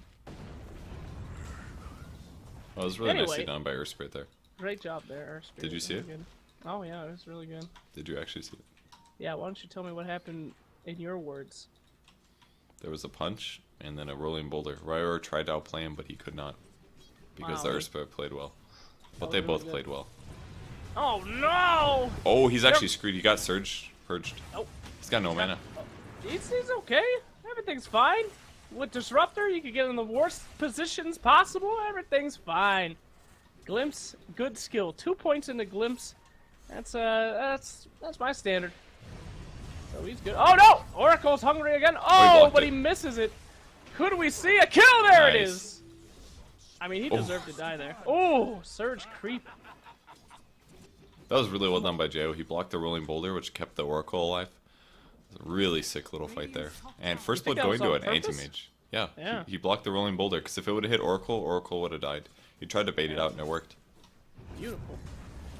Oh, it was really Anyway. nicely done by Earth Spirit there. Great job there, Spirit. Did you see it? Good. Oh yeah, it was really good. Did you actually see it? Yeah, why don't you tell me what happened in your words? There was a punch and then a rolling boulder. Ryor tried to outplay him, but he could not because the Wow. Earth Spirit played well. But was they really both good. played well. Oh no! Oh, he's actually screwed. He got purged. Oh, He's got no mana. he's okay. Everything's fine. With Disruptor, you can get in the worst positions possible. Everything's fine. Glimpse, good skill. 2 points into Glimpse. That's my standard. So he's good. Oh no! Oracle's hungry again. Oh, blocked but it. he misses it. Could we see a kill? There it Nice. is. I mean, he deserved to die there. Oh, Surge creep. That was really well done by Jo. He blocked the rolling boulder, which kept the Oracle alive. It was a really sick little fight there. And first think blood that going was to on an purpose? anti-mage. Yeah, Yeah. He blocked the rolling boulder, because if it would have hit Oracle, Oracle would have died. He tried to bait it out, and it worked. Beautiful.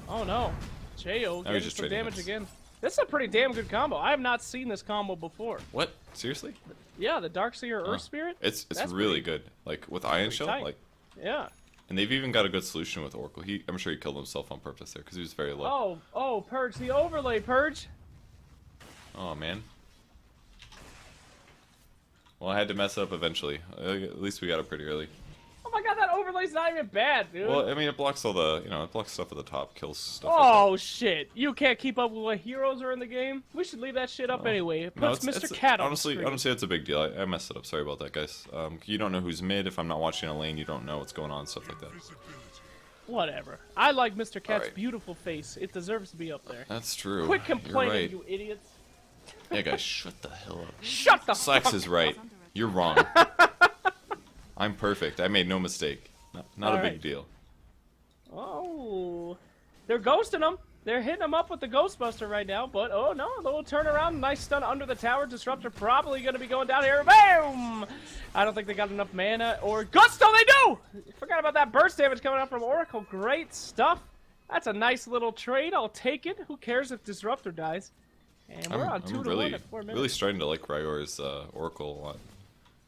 Oh no. Jo he's getting just some trading damage hits. again. This is a pretty damn good combo. I have not seen this combo before. What? Seriously? Yeah, the Darkseer Earth Spirit. It's That's really pretty- good. Like, with Iron Shell, tight. like... Yeah. And they've even got a good solution with Oracle. I'm sure he killed himself on purpose there, because he was very low. Oh, Purge, the overlay, Purge. Oh, man. Well, I had to mess it up eventually. At least we got it pretty early. Oh my god, that overlay's not even bad, dude. Well, I mean, it blocks all the, it blocks stuff at the top, kills stuff like that. Oh shit, you can't keep up with what heroes are in the game? We should leave that shit up anyway. It No, puts Mr. Cat on honestly, the screen. honestly, it's a big deal. I messed it up. Sorry about that, guys. You don't know who's mid. If I'm not watching a lane, you don't know what's going on, stuff like that. Whatever. I like Mr. Cat's Alright. beautiful face. It deserves to be up there. That's true. Quit complaining, You're right. you idiots. Yeah, guys, shut the hell up. Shut the Slacks fuck is right. You're wrong. I'm perfect. I made no mistake. Not a big Alright. deal. Oh, they're ghosting him. They're hitting him up with the Ghostbuster right now, but oh no, little turnaround, nice stun under the tower. Disruptor probably going to be going down here. Boom! I don't think they got enough mana or gusto. They do! Forgot about that burst damage coming out from Oracle. Great stuff. That's a nice little trade. I'll take it. Who cares if Disruptor dies? And we're on 2 to 1 at 4 minutes. really starting to like Ryor's Oracle a lot.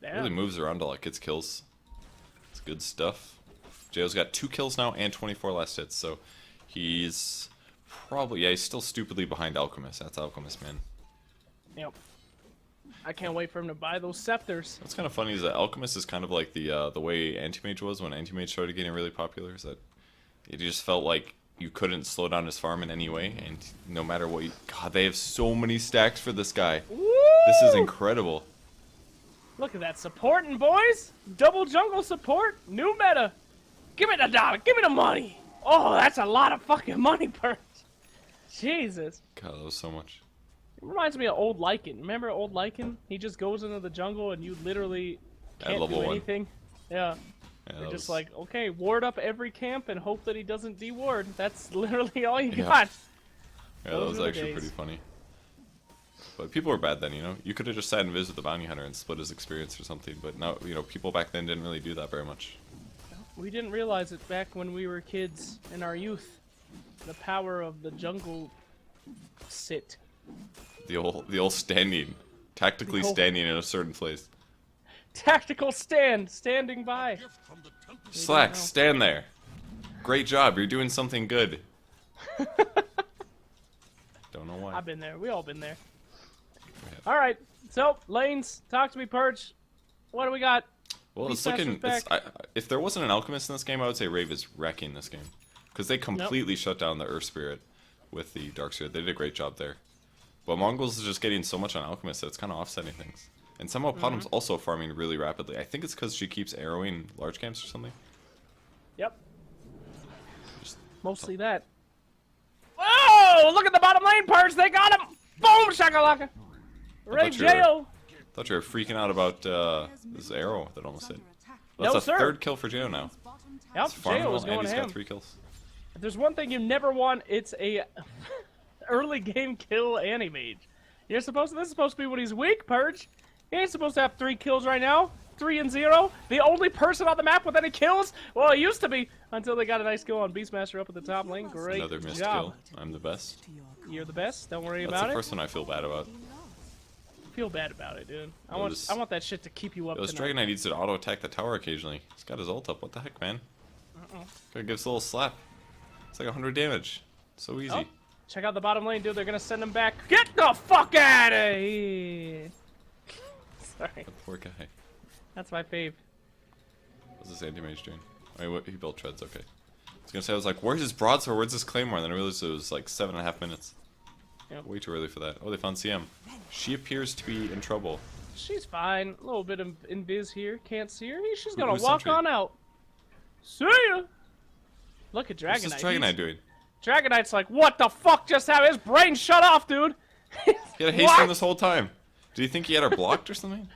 Yeah. Really moves around a lot, gets kills. It's good stuff. Jo's got 2 kills now and 24 last hits, so he's probably, he's still stupidly behind Alchemist. That's Alchemist, man. Yep. I can't wait for him to buy those scepters. What's kind of funny is that Alchemist is kind of like the way Anti-Mage was when Anti-Mage started getting really popular, is that it just felt like you couldn't slow down his farm in any way, and no matter what God, they have so many stacks for this guy. Woo! This is incredible. Look at that supporting, boys. Double jungle support. New meta. Give me the dollar. Give me the money. Oh, that's a lot of fucking money, Bert. Jesus. God, that was so much. It reminds me of old Lycan. Remember old Lycan? He just goes into the jungle and you literally At can't level do 1. anything. Yeah. Yeah, You're that just was- like, okay, ward up every camp and hope that he doesn't deward. That's literally all you Yeah. got. Yeah, that those was were the actually days. pretty funny. But people were bad then, You could have just sat and visited the bounty hunter and split his experience or something. But now, people back then didn't really do that very much. We didn't realize it back when we were kids in our youth. The power of the jungle sit. The old standing, tactically The old- standing in a certain place. Tactical stand, standing by. Slacks, know. stand there. Great job, you're doing something good. Don't know why. I've been there. We all been there. We have. All right. So lanes, talk to me, Perch. What do we got? Well, it's Beastmaster's looking. back. If there wasn't an alchemist in this game, I would say Rave is wrecking this game because they completely shut down the Earth Spirit with the Dark Spirit. They did a great job there. But Mongols is just getting so much on alchemist that it's kind of offsetting things. And somehow Potem's also farming really rapidly. I think it's because she keeps arrowing large camps or something. Yep. Just- Mostly that. Whoa! Look at the bottom lane, Perch. They got him. Boom, shakalaka. Ray thought you were- Jail. Thought you were freaking out about this arrow that almost hit. No, That's a sir. 3rd kill for Jo now. Yep. He's farming Jail well, is and going he's to got him. 3 kills. If there's one thing you never want, it's a early game kill anti-mage. This is supposed to be when he's weak, Purge. He ain't supposed to have 3 kills right now. 3 and 0. The only person on the map with any kills? Well, it used to be until they got a nice kill on Beastmaster up at the top lane. Great Another missed job. kill. I'm the best. You're the best. Don't worry That's about the it. first one I feel bad about. Feel bad about it, dude. I Yo, want that shit to keep you up. This tonight. Dragon Knight needs to auto attack the tower occasionally. He's got his ult up. What the heck, man? Gotta give us a little slap. It's like 100 damage. So easy. Oh, check out the bottom lane, dude. They're gonna send him back. Get the fuck out of here! Sorry, The poor guy. that's my fave. What's this anti-mage doing? Oh, he built treads. Okay. I was gonna say, I was like, where's his broadsword? Where's his claymore? And then I realized it was like 7.5 minutes. Yep. Way too early for that. Oh, they found CM. She appears to be in trouble. She's fine. A little bit of invis here. Can't see her. She's gonna Who's walk sentry? on out. See ya! Look at Dragon What's this Knight. Dragon Knight doing? Dragon Knight's like, what the fuck just happened? His brain shut off, dude. He had a haste What? on this whole time. Did he think he had her blocked or something?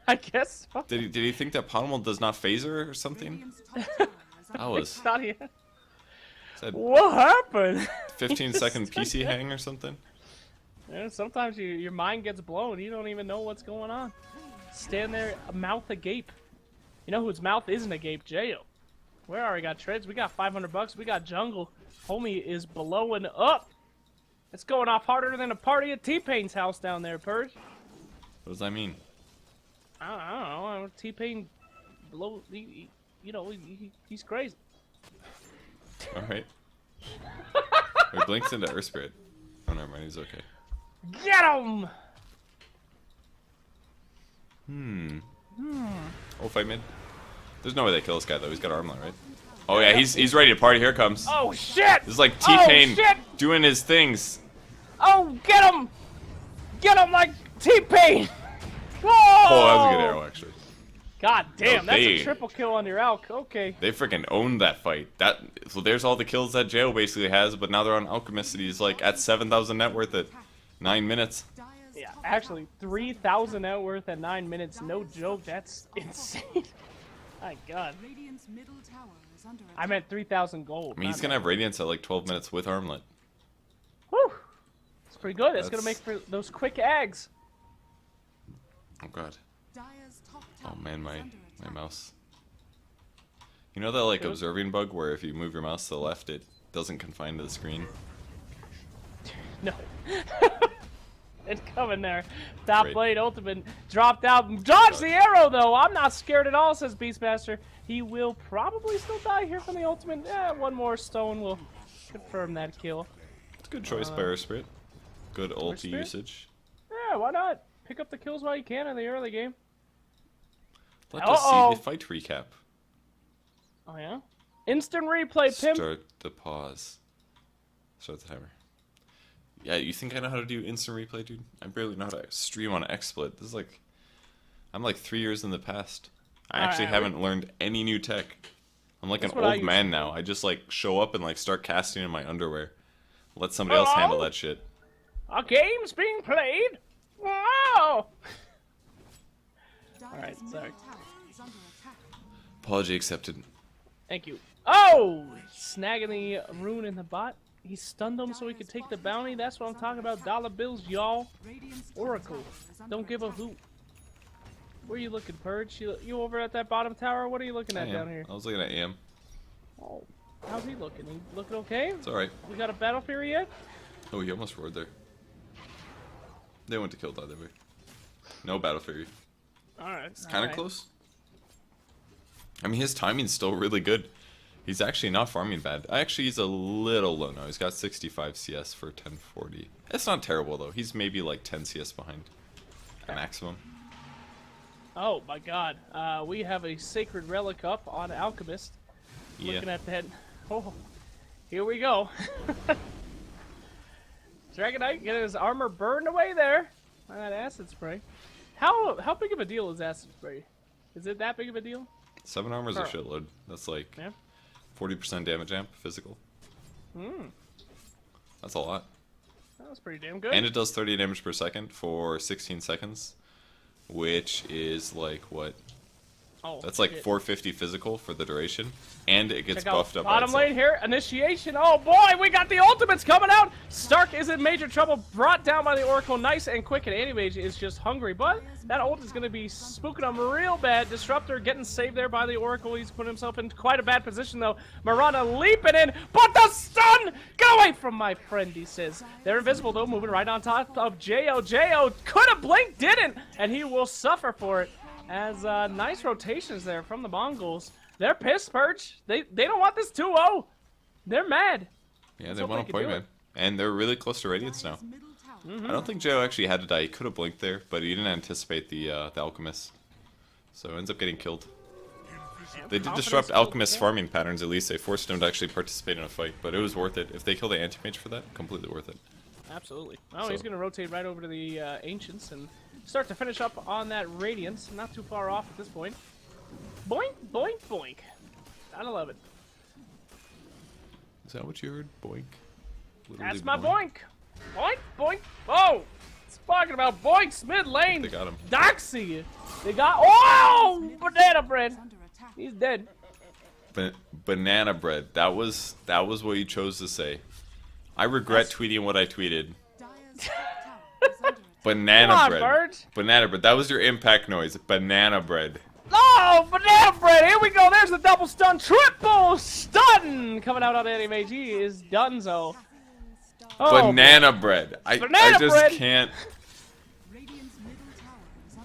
I guess so. Did he think that Pommel does not phase her or something? That was Not yet. said What happened? 15-second PC hang or something. Yeah, sometimes your mind gets blown. You don't even know what's going on. Stand there, mouth agape. You know whose mouth isn't agape? Jayo. Where are we? Got treads. We got $500. We got jungle. Homie is blowing up. It's going off harder than a party at T-Pain's house down there, Purge. What does that mean? I don't know. T-Pain blow. He's crazy. All right. He blinks into Earth Spirit. Oh, never mind. He's okay. Get him! Oh, fight mid. There's no way they kill this guy though. He's got armlet, right? Oh yeah, he's ready to party. Here it comes. Oh shit! This is like Oh, T-Pain shit! doing his things. Oh, get him! Get him like T-Pain! Whoa! Oh, that was a good arrow actually. God damn, that's they- a triple kill on your Alk. Okay. They freaking owned that fight. So there's all the kills that Jail basically has, but now they're on Alchemist and he's like at 7,000 net worth at 9 minutes. Yeah, actually, 3,000 net worth at 9 minutes. No joke, that's insane. My God. I meant 3,000 gold. I mean, he's gonna have Radiance at like 12 minutes with armlet. Whew. It's pretty good. It's gonna That's- make for those quick eggs. Oh god. Oh man, my mouse. You know that like Good. observing bug where if you move your mouse to the left, it doesn't confine to the screen? No. It's coming there. Top Great. blade ultimate dropped out. Dodge the arrow though. I'm not scared at all, says Beastmaster. He will probably still die here from the ultimate. One more stone will confirm that kill. It's a good choice by Earth Spirit. Good ulti Spirit? usage. Yeah, why not? Pick up the kills while you can in the early game. Let us Uh-oh. see the fight recap. Oh yeah? Instant replay, Pimp. Start the pause. Start the timer. Yeah, you think I know how to do instant replay, dude? I barely know how to stream on XSplit. This is like... I'm like 3 years in the past. I actually Alright, haven't learned any new tech. I'm like That's an what I old used man to now. I just like show up and like start casting in my underwear. Let somebody else handle Hello? that shit. A game's being played. Wow. Alright, sorry. Apology accepted. Thank you. Oh! Snagging the rune in the bot. He stunned him so he could take the bounty. That's what I'm talking about. Dollar bills, y'all. Oracle. Don't give a hoot. Where you looking, Purge? You over at that bottom tower? What are you looking at down here? I was looking at AM. Oh, how's he looking? He looking okay? It's alright. We got a battle fury yet? Oh, he almost roared there. They went to kill that way. No Battle Fury. Alright. It's kind of close. I mean, his timing's still really good. He's actually not farming bad. Actually, he's a little low now. He's got 65 CS for 1040. It's not terrible, though. He's maybe like 10 CS behind. At maximum. Oh my god. We have a Sacred Relic up on Alchemist. Yeah. Looking at that. Oh, here we go. Dragon Knight getting his armor burned away there by that acid spray. How big of a deal is acid spray? Is it that big of a deal? 7 armor's a Huh. shitload. That's like Yeah. 40% damage amp physical. That's a lot. That was pretty damn good. And it does 30 damage per second for 16 seconds. Which is like, what? Oh, That's like shit. 450 physical for the duration, and it gets Check out buffed up. bottom by itself. lane here. Initiation. Oh boy, we got the ultimates coming out. Stark is in major trouble. Brought down by the Oracle. Nice and quick. And Anti-Mage is just hungry. But that ult is going to be spooking him real bad. Disruptor getting saved there by the Oracle. He's put himself in quite a bad position though. Marana leaping in. But the stun! Get away from my friend, he says. They're invisible though. Moving right on top of Jo. Jo could have blinked, didn't. And he will suffer for it. As nice rotations there from the Mongols. They're pissed, Purge. They don't want this 2-0. They're mad. Yeah, Let's they hope want they a can do point, man. And they're really close to Radiance now. I don't think Jo actually had to die. He could have blinked there, but he didn't anticipate the Alchemist. So ends up getting killed. They did disrupt Alchemist's farming patterns, at least. They forced him to actually participate in a fight, but it was worth it. If they kill the Anti-Mage for that, completely worth it. Absolutely. Oh, So- he's going to rotate right over to the Ancients and start to finish up on that Radiance. Not too far off at this point. Boink, boink, boink. Gotta love it. Is that what you heard? Boink? Literally That's my boink. Boink, boink. Oh! Talking about boinks mid lane. They got him. Doxy. They got. Oh! Banana bread. He's dead. Banana bread. That was what you chose to say. I regret tweeting what I tweeted. Banana Come on, bread. Bird. Banana bread. That was your impact noise. Banana bread. Oh, banana bread! Here we go. There's the double stun, triple stun coming out on Anti-Mage. He is donezo. Oh, Banana bread. I Banana just bread. can't.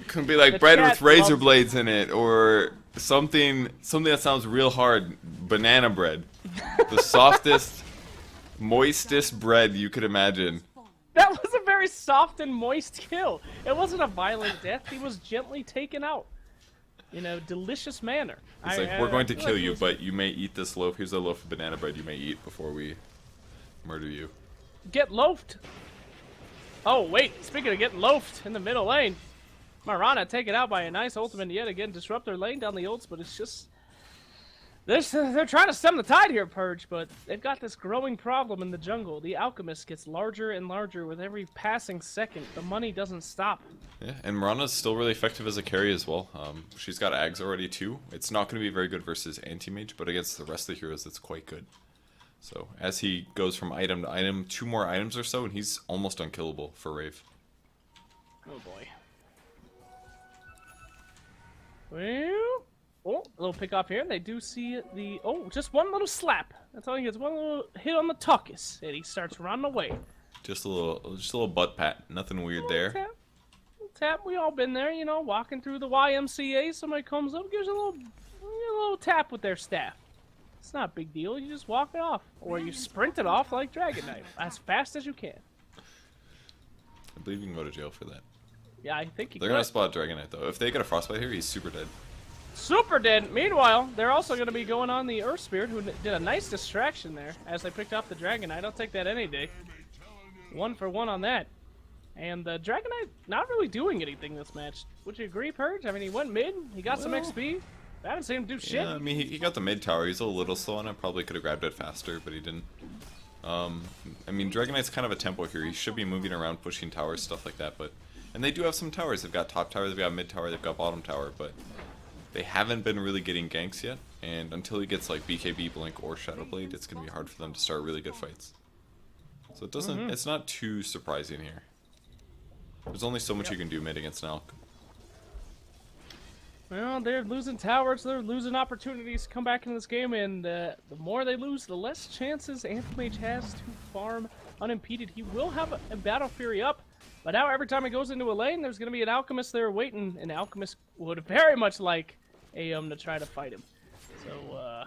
Could be like The bread chat with razor loves- blades in it, or something that sounds real hard. Banana bread. The softest, moistest bread you could imagine. That was a very soft and moist kill. It wasn't a violent death. He was gently taken out in a delicious manner. It's like, we're going to kill you, but you may eat this loaf. Here's a loaf of banana bread you may eat before we murder you. Get loafed. Oh, wait. Speaking of getting loafed in the middle lane, Marana taken out by a nice ultimate yet again. Disruptor laying down the ults, but it's just... They're trying to stem the tide here, Purge, but they've got this growing problem in the jungle. The Alchemist gets larger and larger with every passing second. The money doesn't stop. Yeah, and Marana's still really effective as a carry as well. She's got Ags already too. It's not going to be very good versus Anti-Mage, but against the rest of the heroes, it's quite good. So as he goes from item to item, 2 more items or so, and he's almost unkillable for Rave. Oh boy. Well, oh, a little pick off here. They do see the just one little slap. That's all he gets. One little hit on the tuchus, and he starts running away. Just a little butt pat. Nothing weird there. Tap, little tap. We all been there, you know, walking through the YMCA. Somebody comes up, gives you a little tap with their staff. It's not a big deal. You just walk it off, or you sprint it off like Dragon Knight as fast as you can. I believe you can go to jail for that. Yeah, I think you They're could. gonna spot Dragon Knight though. If they get a frostbite here, he's super dead. Super dead. Meanwhile, they're also going to be going on the Earth Spirit, who did a nice distraction there as they picked off the Dragon Knight. I'll take that any day. 1 for 1 on that. And the Dragon Knight not really doing anything this match. Would you agree, Purge? I mean, he went mid. He got some XP. I haven't seen him do shit. Yeah, I mean, he got the mid tower. He's a little slow on it. Probably could have grabbed it faster, but he didn't. I mean, Dragon Knight's kind of a tempo here. He should be moving around, pushing towers, stuff like that. And they do have some towers. They've got top tower, they've got mid tower, they've got bottom tower, but they haven't been really getting ganks yet. And until he gets like BKB, Blink, or Shadowblade, it's going to be hard for them to start really good fights. So it doesn't. It's not too surprising here. There's only so much you can do mid against an Alk. Well, they're losing towers, they're losing opportunities to come back into this game, and the more they lose, the less chances Anti-Mage has to farm unimpeded. He will have a Battle Fury up, but now every time he goes into a lane, there's going to be an Alchemist there waiting, and Alchemist would very much like AM to try to fight him. So,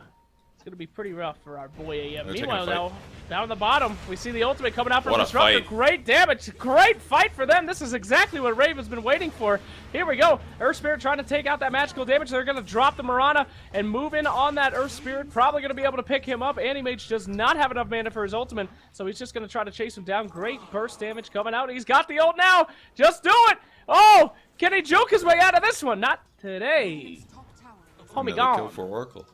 it's going to be pretty rough for our boy AM. They're taking Meanwhile, a fight. now, down the bottom, we see the ultimate coming out from What a Disruptor. fight. Great damage. Great fight for them. This is exactly what Raven's been waiting for. Here we go. Earth Spirit trying to take out that magical damage. They're going to drop the Marana and move in on that Earth Spirit. Probably going to be able to pick him up. Anti-Mage does not have enough mana for his ultimate, so he's just going to try to chase him down. Great burst damage coming out. He's got the ult now. Just do it. Oh, can he juke his way out of this one? Not today. Homie Another gone. kill for Oracle.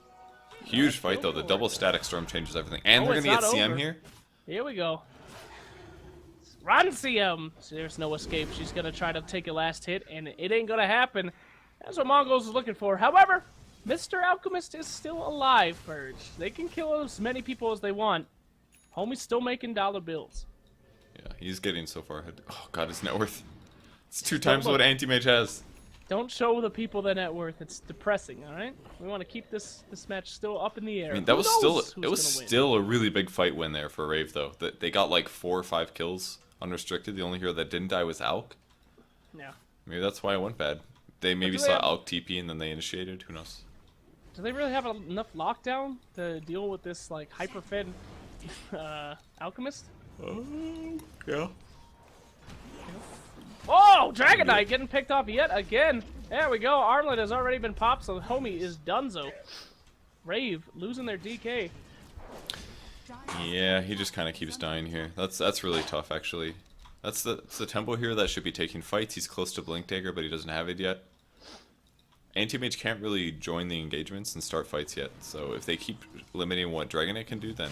Huge fight though. The double static storm changes everything, and Oh, they're it's gonna get not CM over. here. Here we go. Run, CM. So there's no escape. She's going to try to take a last hit, and it ain't going to happen. That's what Mongols is looking for. However, Mr. Alchemist is still alive, Purge. They can kill as many people as they want. Homie's still making dollar bills. Yeah, he's getting so far ahead. Oh god, his net worth. It's 2 times what Anti-Mage has. Don't show the people the net worth. It's depressing, alright? We want to keep this match still up in the air. I mean, that was still a really big fight win there for Rave, though. That they got like 4 or 5 kills unrestricted. The only hero that didn't die was Alk. Yeah. Maybe that's why it went bad. They maybe saw Alk TP and then they initiated. Who knows? Do they really have enough lockdown to deal with this like hyper-fed Alchemist? Yeah. Oh, Dragon Knight getting picked off yet again. There we go. Armlet has already been popped, so homie is donezo. Rave losing their DK. Yeah, he just kind of keeps dying here. That's really tough, actually. That's the tempo here that should be taking fights. He's close to Blink Dagger, but he doesn't have it yet. Anti-Mage can't really join the engagements and start fights yet, so if they keep limiting what Dragon Knight can do, then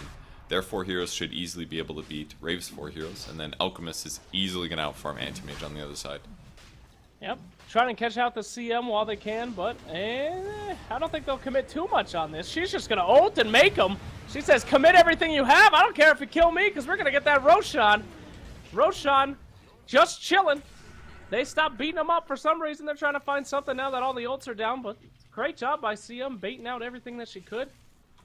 their 4 heroes should easily be able to beat Rave's 4 heroes, and then Alchemist is easily going to outfarm Anti-Mage on the other side. Yep, trying to catch out the CM while they can, but I don't think they'll commit too much on this. She's just going to ult and make them. She says, commit everything you have. I don't care if you kill me, because we're going to get that Roshan. Roshan just chilling. They stopped beating them up for some reason. They're trying to find something now that all the ults are down, but great job by CM baiting out everything that she could.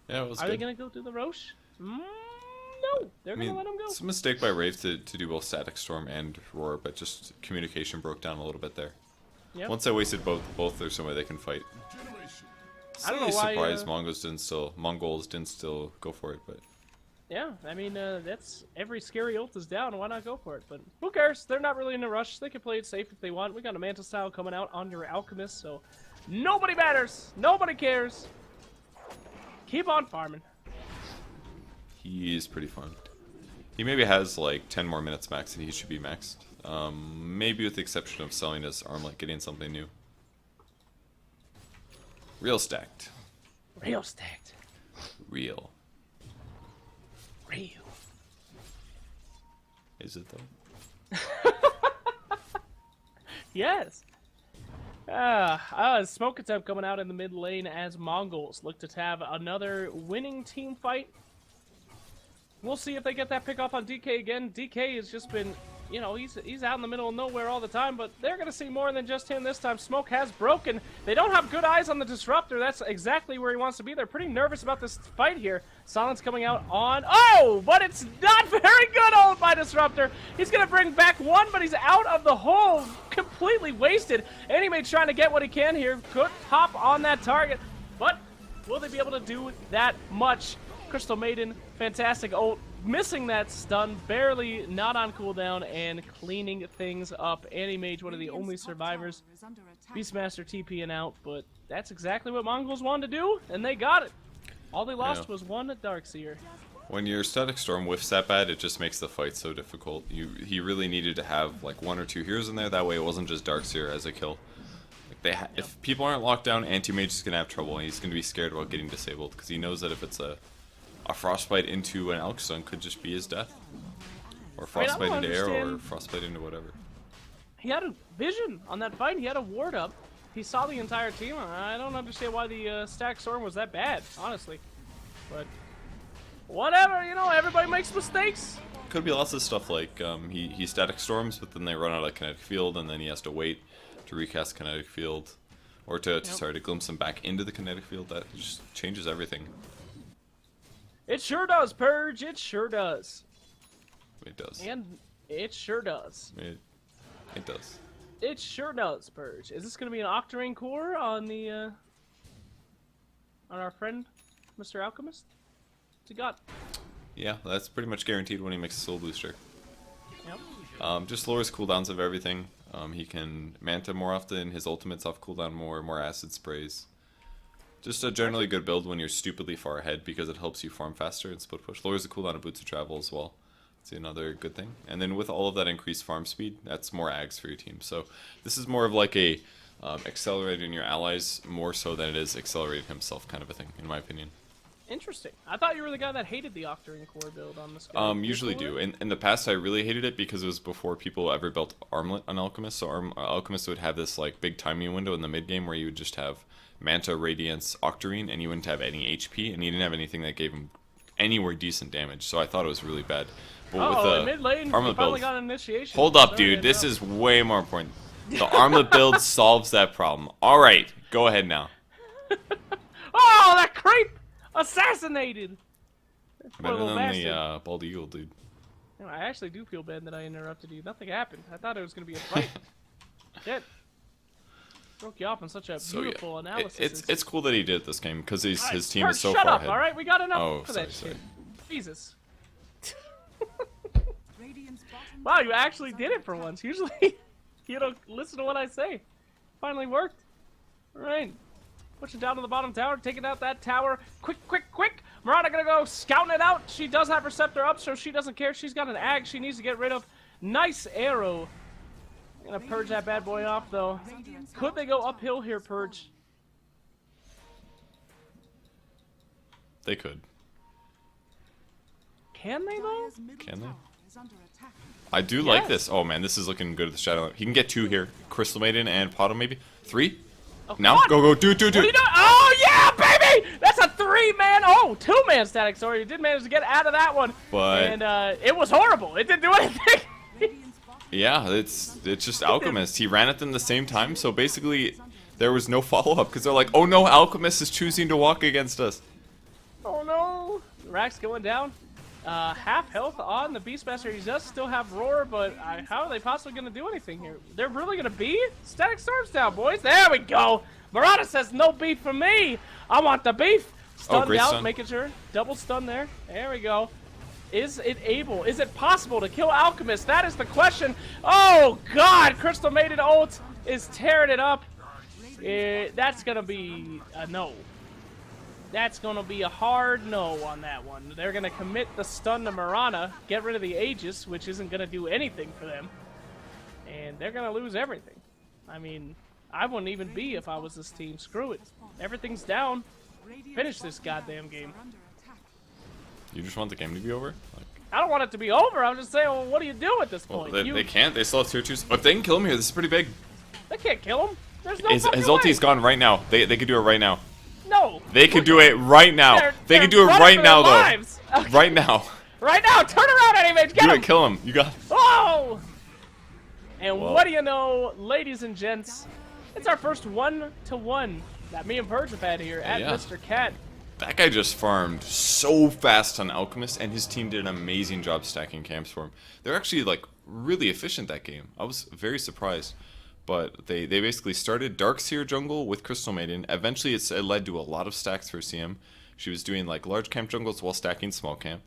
Yeah, it was Are good. they going to go do the Rosh? No, they're going to let him go. It's a mistake by Rave to do both Static Storm and Roar, but just communication broke down a little bit there. Yep. Once I wasted both, there's some way they can fight. I don't know why. Surprised Mongols didn't still go for it, but Yeah, I mean, that's every scary ult is down. Why not go for it? But who cares? They're not really in a rush. They can play it safe if they want. We got a Manta style coming out on your Alchemist, so nobody matters. Nobody cares. Keep on farming. he is pretty farmed. He maybe has like 10 more minutes max, and he should be maxed. Maybe with the exception of selling his armlet, getting something new. Real stacked. Real stacked. Real. Real. Is it though? Yes. Smoke attempt coming out in the mid lane as Mongols look to have another winning team fight. We'll see if they get that pick off on DK again. DK has just been, you know, he's out in the middle of nowhere all the time, but they're going to see more than just him this time. Smoke has broken. They don't have good eyes on the Disruptor. That's exactly where he wants to be. They're pretty nervous about this fight here. Silence coming out on... Oh, but it's not very good ult by Disruptor. He's going to bring back one, but he's out of the hole. Completely wasted. Anyway, trying to get what he can here. Good pop on that target, but will they be able to do that much? Crystal Maiden, fantastic ult. Missing that stun, barely not on cooldown, and cleaning things up. Anti-Mage, one of the only survivors. Beastmaster TPing out, but that's exactly what Mongols wanted to do, and they got it. All they lost was one Darkseer. When your Static Storm whiffs that bad, it just makes the fight so difficult. He really needed to have like 1 or 2 heroes in there. That way it wasn't just Darkseer as a kill. Like if people aren't locked down, Anti-Mage is going to have trouble, and he's going to be scared about getting disabled, because he knows that if it's a Frostbite into an Alk Stun could just be his death. Or Frostbite into air, or Frostbite into whatever. He had a vision on that fight. He had a ward up. He saw the entire team. I don't understand why the Static Storm was that bad, honestly. But whatever, you know, everybody makes mistakes. Could be lots of stuff like he Static Storms, but then they run out of Kinetic Field, and then he has to wait to recast Kinetic Field. Or to glimpse him back into the Kinetic Field. That just changes everything. It sure does, Purge. It sure does. It does. And it sure does. It does. It sure does, Purge. Is this going to be an Octarine core on the on our friend, Mr. Alchemist? What's he got? Yeah, that's pretty much guaranteed when he makes a Soul Booster. Yep. Just lowers cooldowns of everything. He can Manta more often. His ultimate's off cooldown more acid sprays. Just a generally good build when you're stupidly far ahead, because it helps you farm faster and split push. Lowers the cooldown of Boots of Travel as well. That's another good thing. And then with all of that increased farm speed, that's more ags for your team. So this is more of like a accelerating your allies more so than it is accelerating himself kind of a thing, in my opinion. Interesting. I thought you were the guy that hated the Octarine core build on this game. Usually do. In the past, I really hated it because it was before people ever built Armlet on Alchemist. So Alchemist would have this like big timing window in the mid game where you would just have Manta, Radiance, Octarine, and you wouldn't have any HP, and you didn't have anything that gave him anywhere decent damage. So I thought it was really bad. But with the mid lane, Armlet finally build, got an initiation. hold up, dude. This is way more important. The Armlet build solves that problem. All right, go ahead now. Oh, that creep! Assassinated! Better than the bald eagle, dude. You know, I actually do feel bad that I interrupted you. Nothing happened. I thought it was going to be a fight. Shit. Broke you off in such a beautiful analysis. It's cool that he did this game because his team is so shut far up, ahead. alright? We got enough Oh, for sorry, that sorry. shit. Jesus. Wow, you actually did it for once. Usually, you don't listen to what I say. Finally worked. Alright. Pushing down to the bottom tower, taking out that tower. Quick, quick, quick! Mirana gonna go scouting it out. She does have her scepter up, so she doesn't care. She's got an ag she needs to get rid of. Nice arrow. Gonna purge that bad boy off, though. Could they go uphill here, Purge? They could. Can they, though? Can they? I do like this. Oh man, this is looking good at the shadow. He can get 2 here. Crystal Maiden and Poto maybe. 3? Oh, Now? Go, do it. What are you doing? Oh, yeah, baby! That's a 3-man, 2-man static, sorry. You did manage to get out of that one. But... And it was horrible. It didn't do anything. Yeah, it's just Alchemist. He ran at them the same time, so basically there was no follow-up because they're like, oh no, Alchemist is choosing to walk against us. Oh no! Rack's going down. Half health on the Beastmaster. He does still have Roar, but how are they possibly going to do anything here? They're really going to be? Static Storm's down, boys. There we go. Murata says no beef for me. I want the beef. Stunned out, stun. making sure. Double stun there. There we go. Is it possible to kill Alchemist? That is the question. Oh, God. Crystal Maiden ult is tearing it up. That's going to be a no. That's going to be a hard no on that one. They're going to commit the stun to Mirana, get rid of the Aegis, which isn't going to do anything for them. And they're going to lose everything. I mean, I wouldn't even be if I was this team. Screw it. Everything's down. Finish this goddamn game. You just want the game to be over? Like, I don't want it to be over. I'm just saying, well, what do you do at this point? they can't. They still have tier 2s. If they can kill him here, this is pretty big. They can't kill him. There's no His fucking ulti's way. gone right now. They could do it right now. No. They could do it right now. They They're could do it running right for now, their though. lives. Okay. Right now. Right now. Turn around, Animage. Get Do him. it. Kill him. You got. Oh! And Whoa. what do you know, ladies and gents? It's our first 1-to-1 that me and Purge have had here at Yeah. Mr.Cat. That guy just farmed so fast on Alchemist, and his team did an amazing job stacking camps for him. They're actually like really efficient that game. I was very surprised. But they basically started Darkseer jungle with Crystal Maiden. Eventually it led to a lot of stacks for CM. She was doing like large camp jungles while stacking small camp.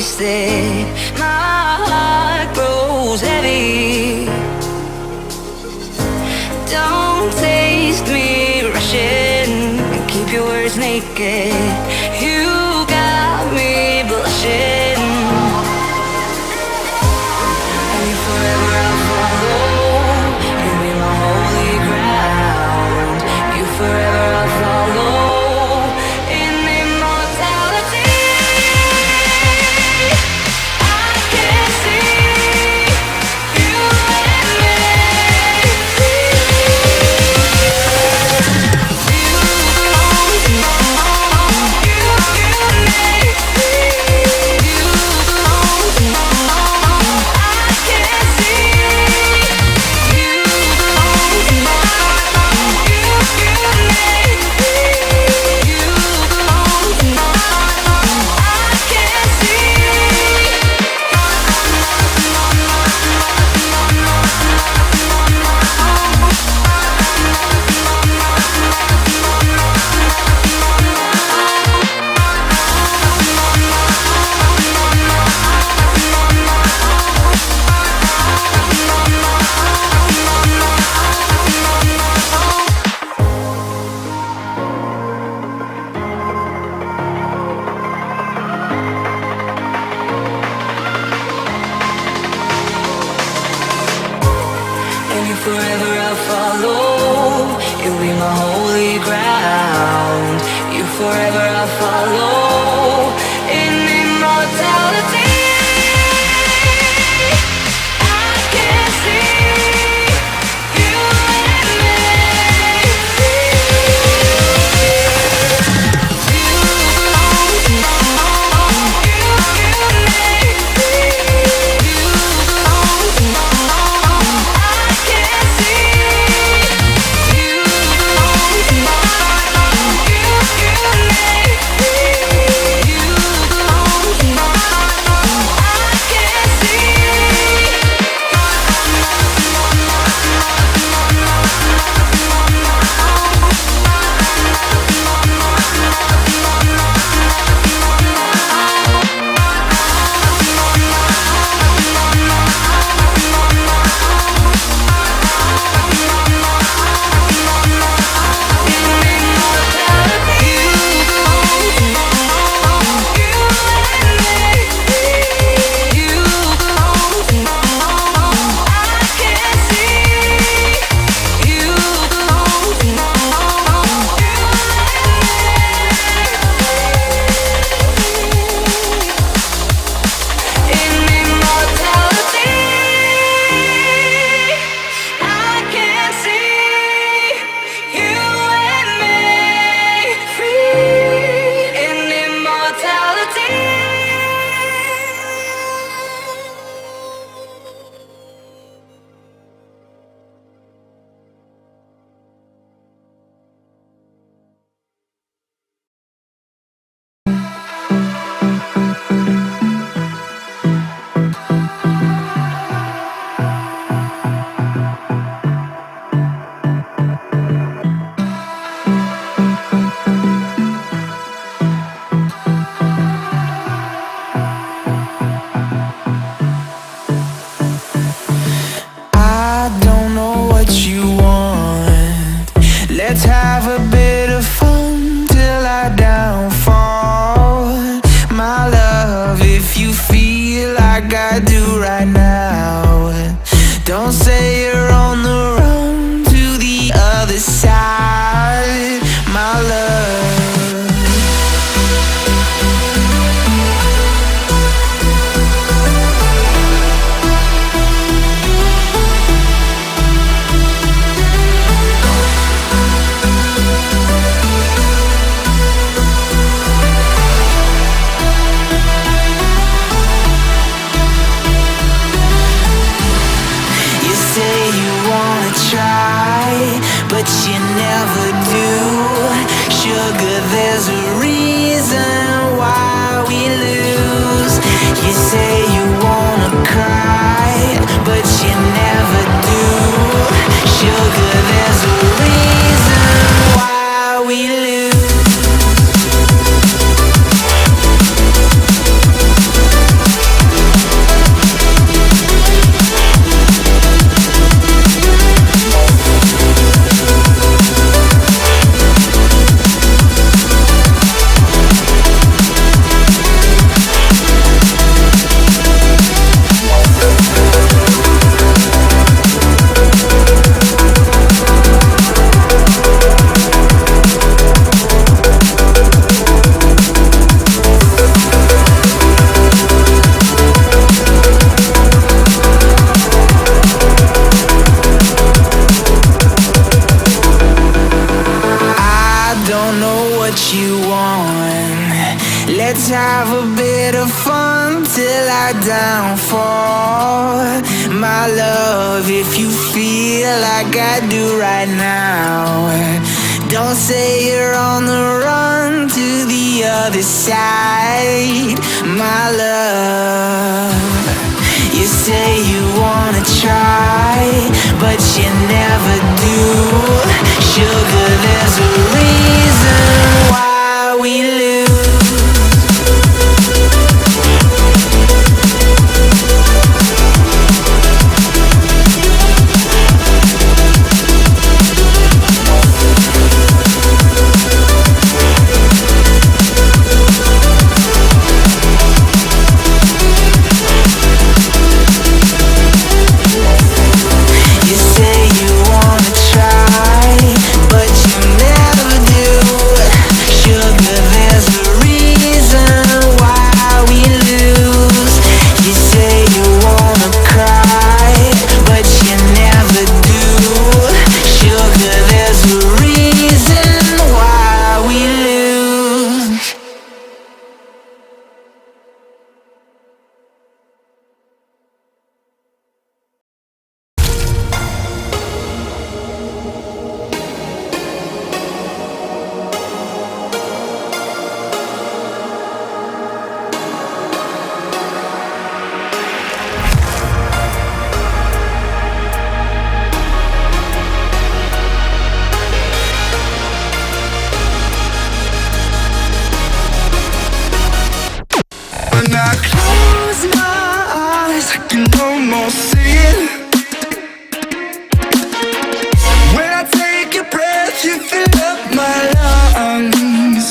wasted. My heart grows heavy. Don't taste me rushing. Keep your words naked. You got me blushing. And you forever I'll follow. You be my holy ground. You forever I'll follow. Forever I'll follow. You'll be my holy ground. You forever I'll follow. I do right now. Don't say you're on the run to the other side, my love. But you never do. Sugar, there's a reason why we lose. You say you wanna cry, but you never do. Sugar, there's a reason why we lose. Let's have a bit of fun till I downfall, my love. If you feel like I do right now, don't say you're on the run to the other side, my love. You say you wanna try, but you never do. Sugar, there's a reason why we lose. When I close my eyes, I can almost see it. When I take a breath, you fill up my lungs.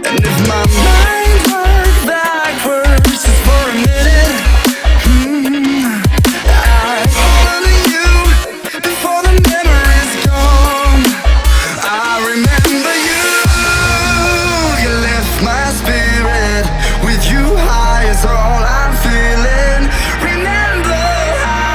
And if my mind worked backwards just for a minute, I'd follow you before the memory's gone. I remember you, you lift my spirit. With you high is all I'm feeling. Remember how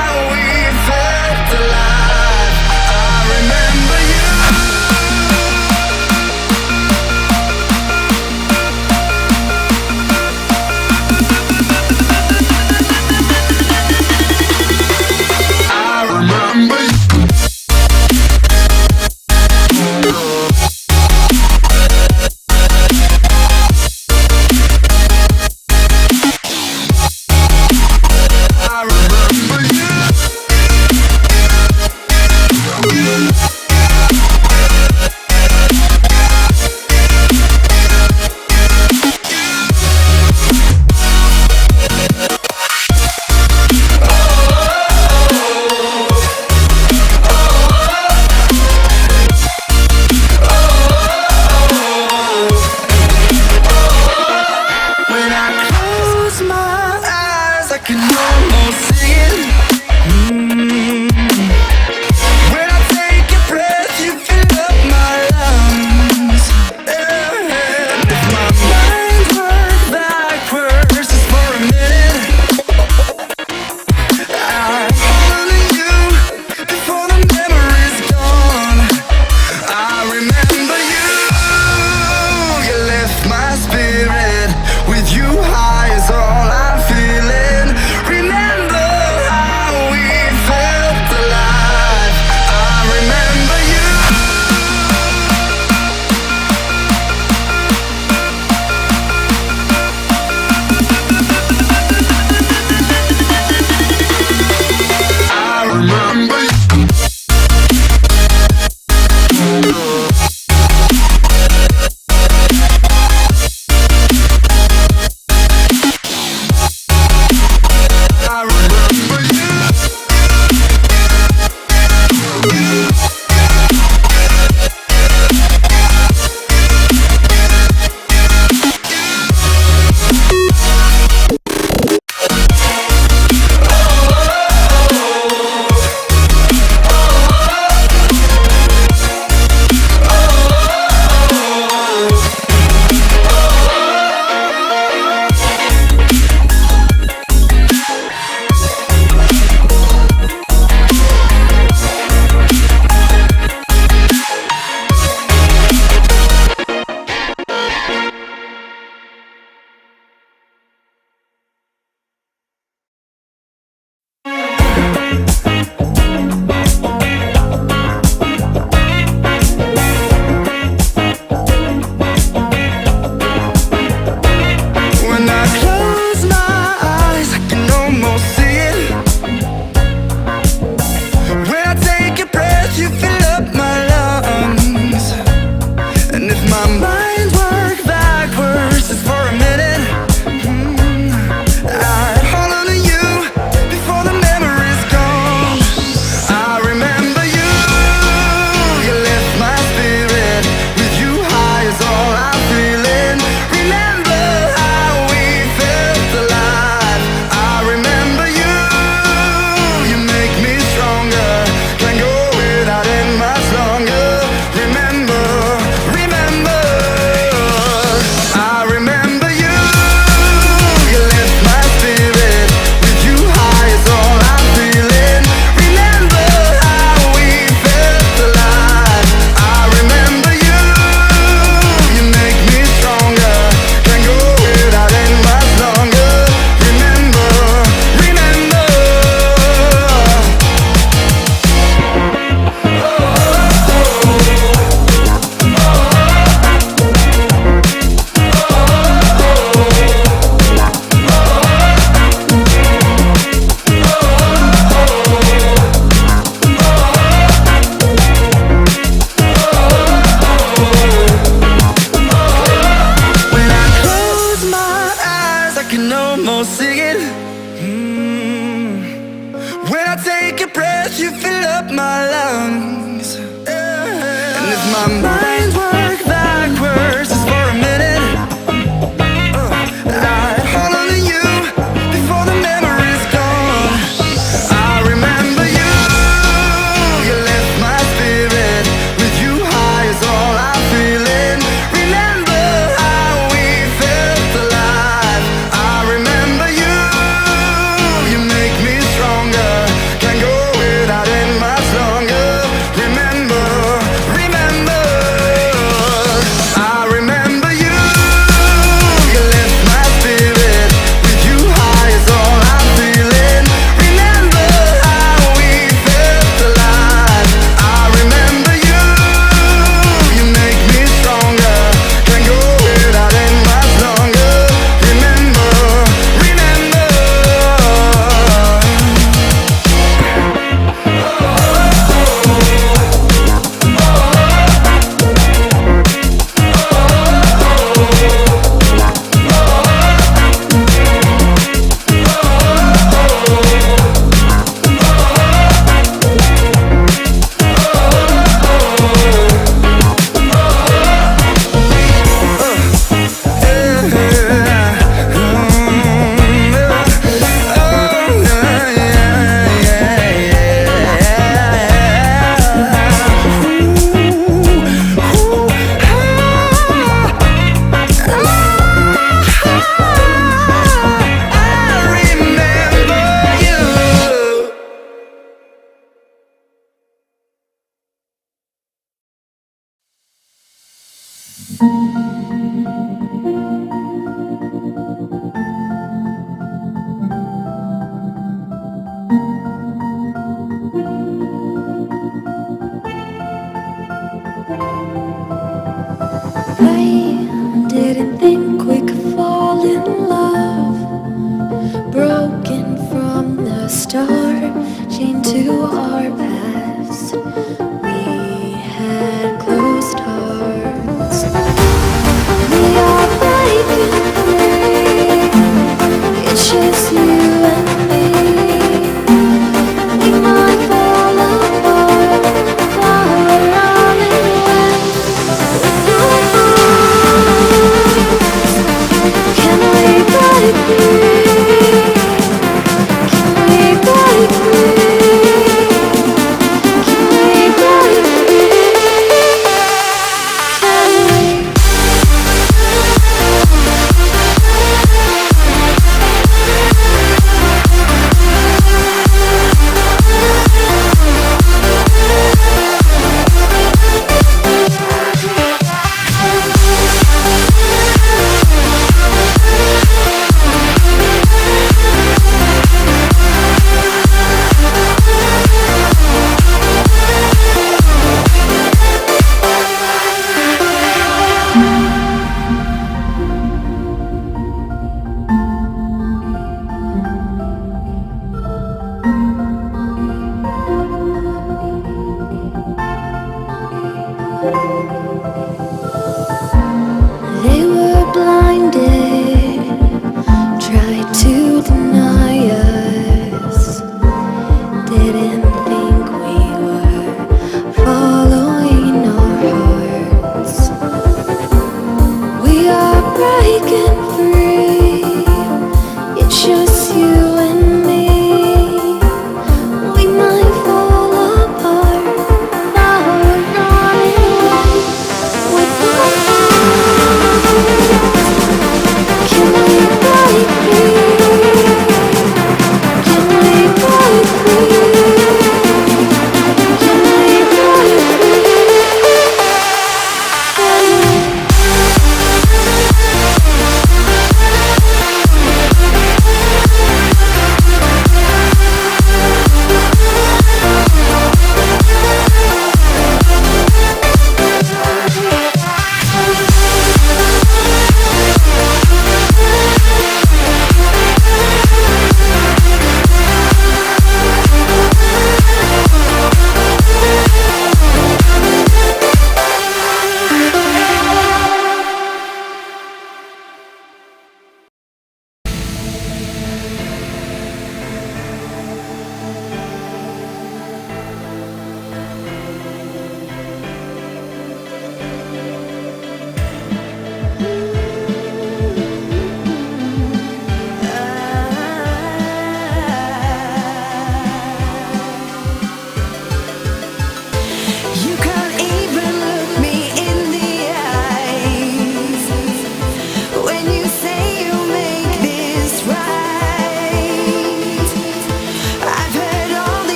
your breath, you fill up my lungs. And if my mind work backwards just for a minute, I'd hold on to you before the memory's gone. I remember you, you lift my spirit. With you high is all I'm feeling. Remember how we felt alive. I remember you, you make me stronger. Can't go without it much longer. Remember, remember.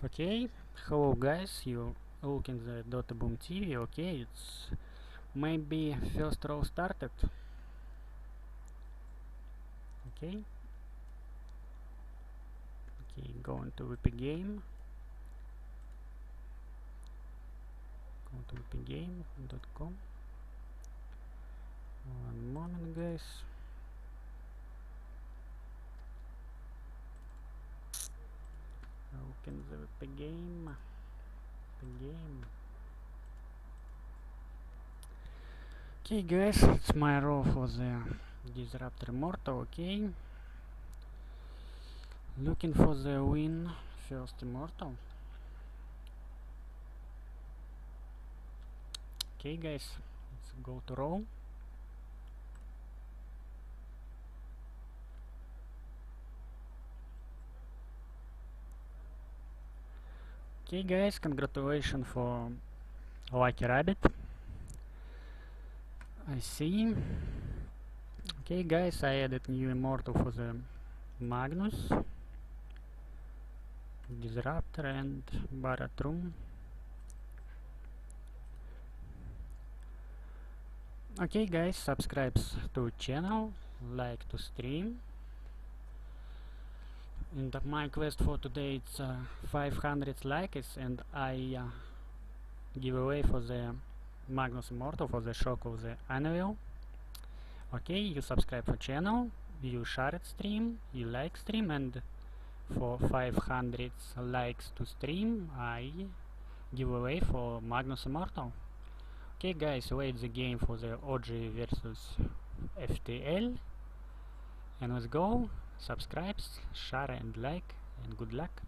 Okay, hello guys, you looking the DotaBoomTV. Okay, it's maybe first row started. Okay, okay, going to VP game. Go to vpgame.com. One moment, guys. Open the VP game. Okay, guys, it's my role for the Disruptor Immortal. Okay, looking for the win first Immortal. Okay, guys, let's go to row. Okay, guys, congratulations for Lucky Rabbit. I see. Okay, guys, I added new immortal for the Magnus, Disruptor, and Baratrum. Okay, guys, subscribe to channel, like to stream. And my quest for today it's 500 likes, and I give away for the Magnus Immortal for the shock of the Anvil. Okay, you subscribe for channel, you share it stream, you like stream, and for 500 likes to stream I give away for Magnus Immortal. Okay guys, wait the game for the OG versus FTL, and let's go. Subscribe, share and like, and good luck.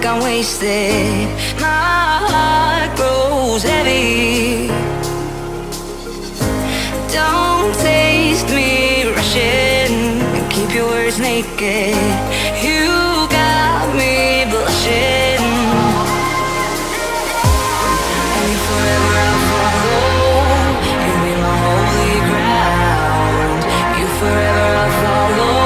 I'm wasted. My heart grows heavy. Don't taste me rushing. Keep your words naked. You got me blushing. And if forever I'll follow, you'll be my holy ground. You forever I'll follow.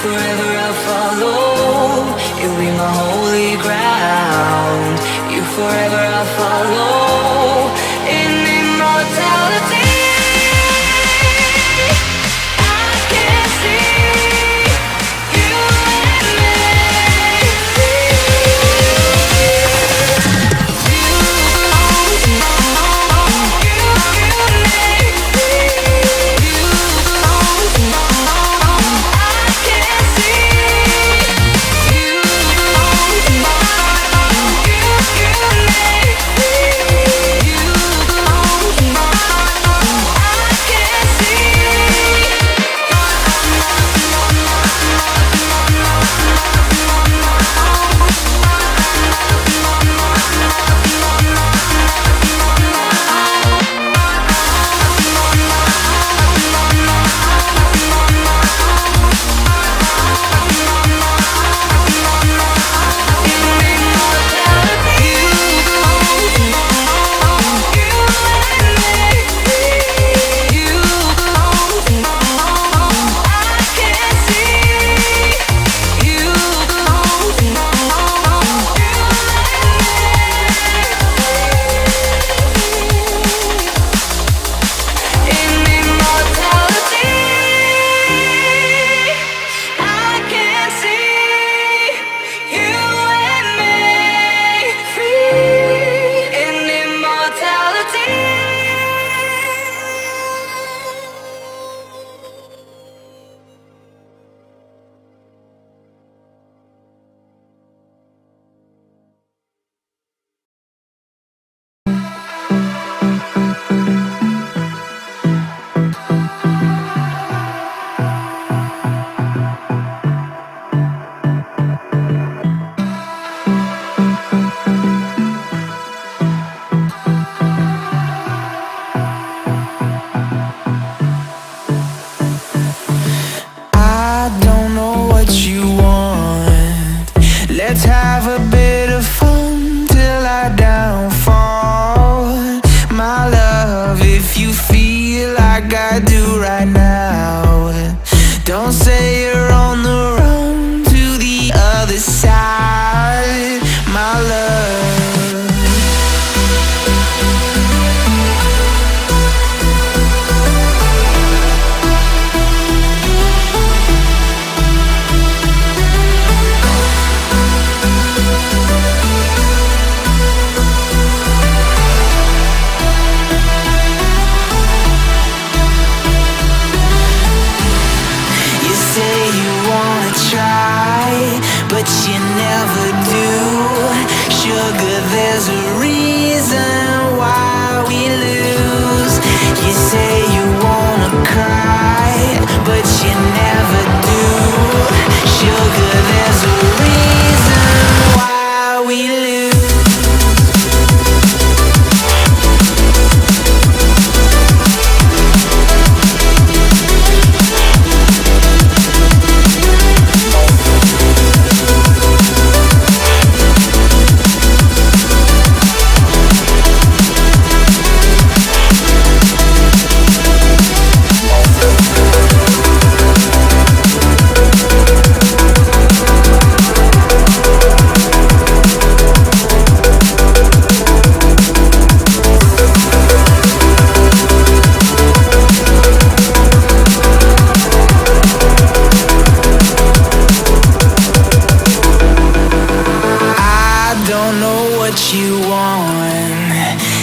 Forever I'll follow. You'll be my holy ground. You forever I'll follow. In immortality, I can see you and me. Let's have a bit of fun till I downfall. My love, if you feel like I do right now, don't say you're on the run. but you never do. Sugar, there's a reason why we lose. You say you wanna cry, but you never do. Sugar, there's a reason why we lose.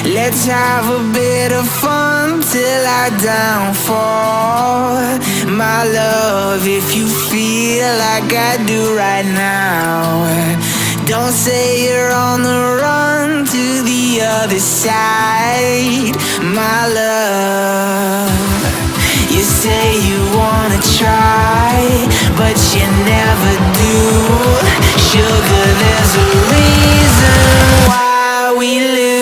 Let's have a bit of fun till I downfall. My love, if you feel like I do right now, don't say you're on the run to the other side. My love, you say you wanna try, but you never do. Sugar, there's a reason why we lose.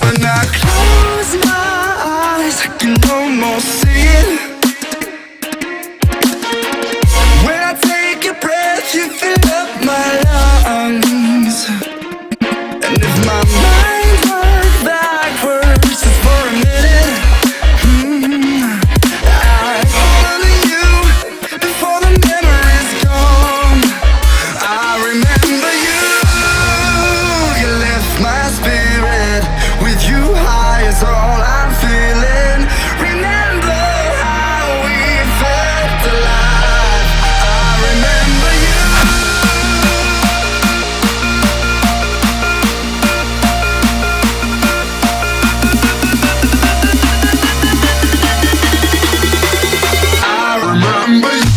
When I close my eyes, I can almost see it. When I take a breath, you fill up my lungs. And if my mind worked backwards just for a minute, I'd follow you before the memory's gone. I remember you, you lift my spirit. With you high is all I'm feeling. Remember how we felt alive. I remember you. I remember you.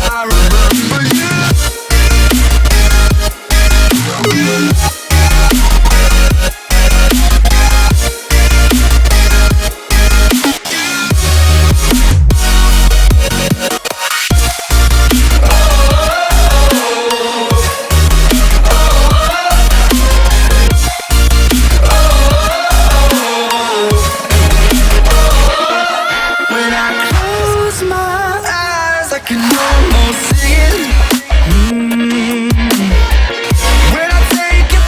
I remember you. When I close my eyes, I can almost see it. When I take a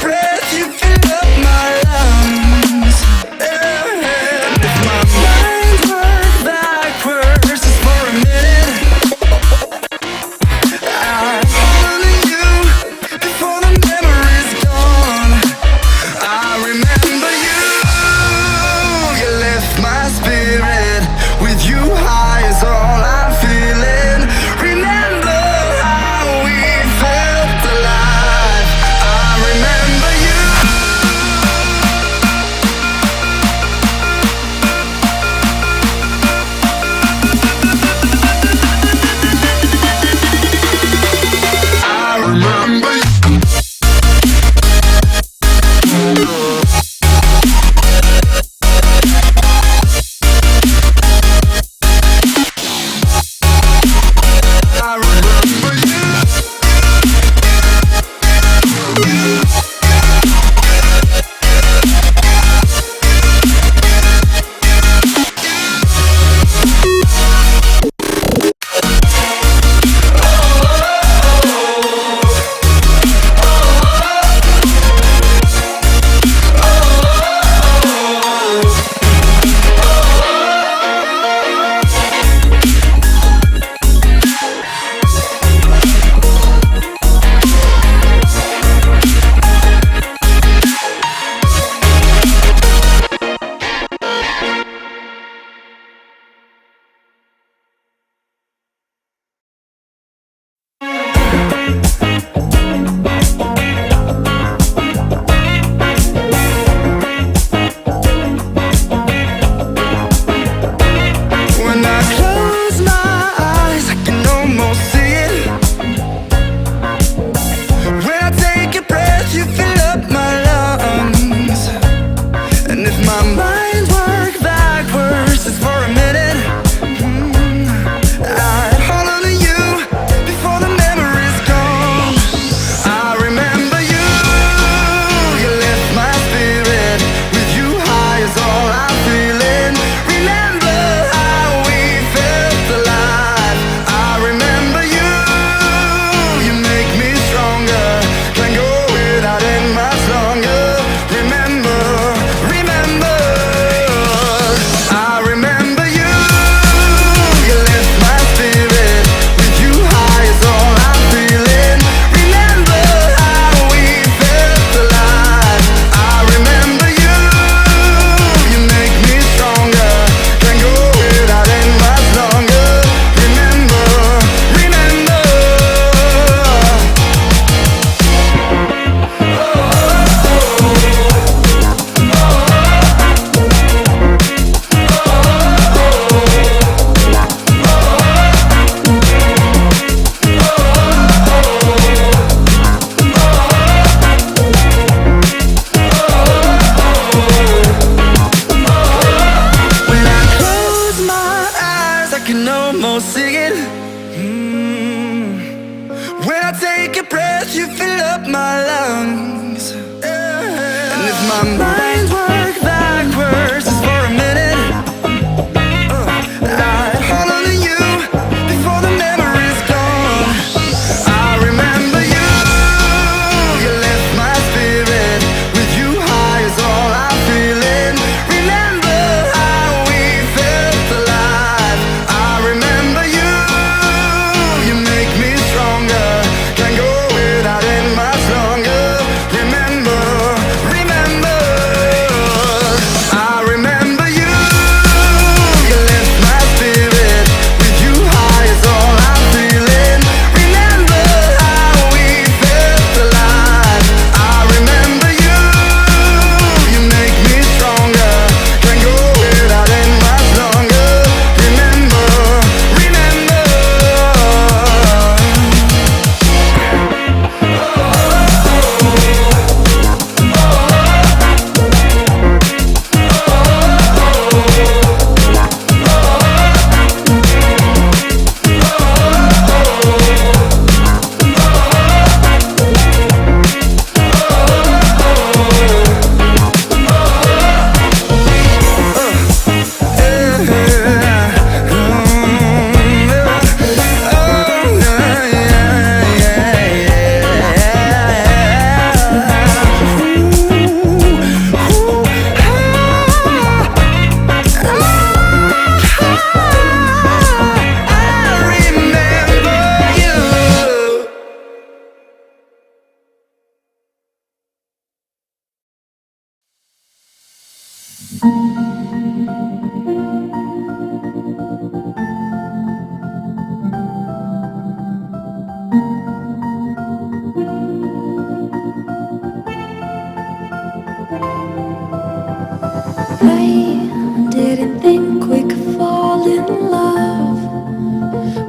I didn't think we could fall in love.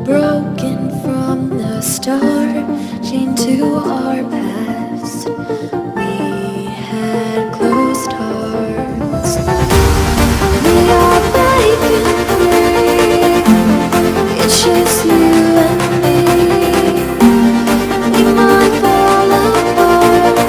Broken from the start, chained to our past. We had closed hearts. We are breaking free. It's just you and me. We might fall apart.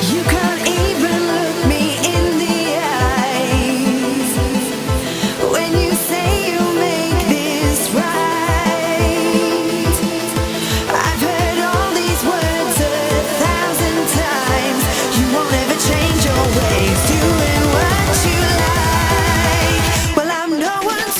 You can't even look me in the eyes when you say you make this right. I've heard all these words 1,000 times. You won't ever change your ways, doing what you like. Well, I'm no one's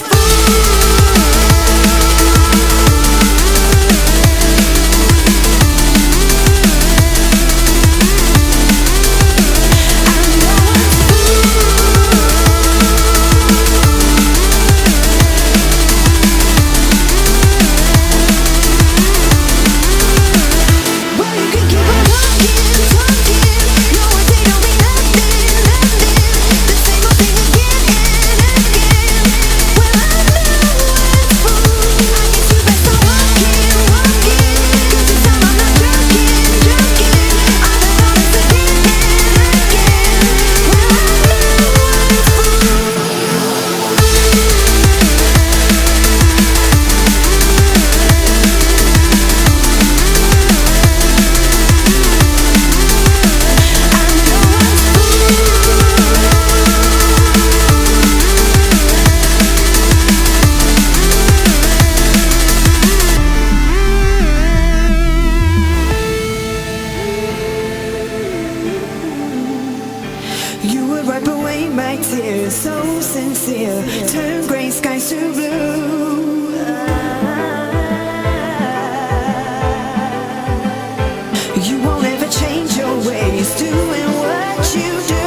well, you can keep on talking, talking. No, I say don't mean nothing, nothing. The same old thing again and again. Well, I'm no one's fool. I guess you best start walking, walking. 'Cause this time I'm not joking, joking. I've been honest again and again. Well, I'm no one's fool. You would wipe away my tears, so sincere. Turn gray skies to blue. You won't ever change your ways, doing what you do.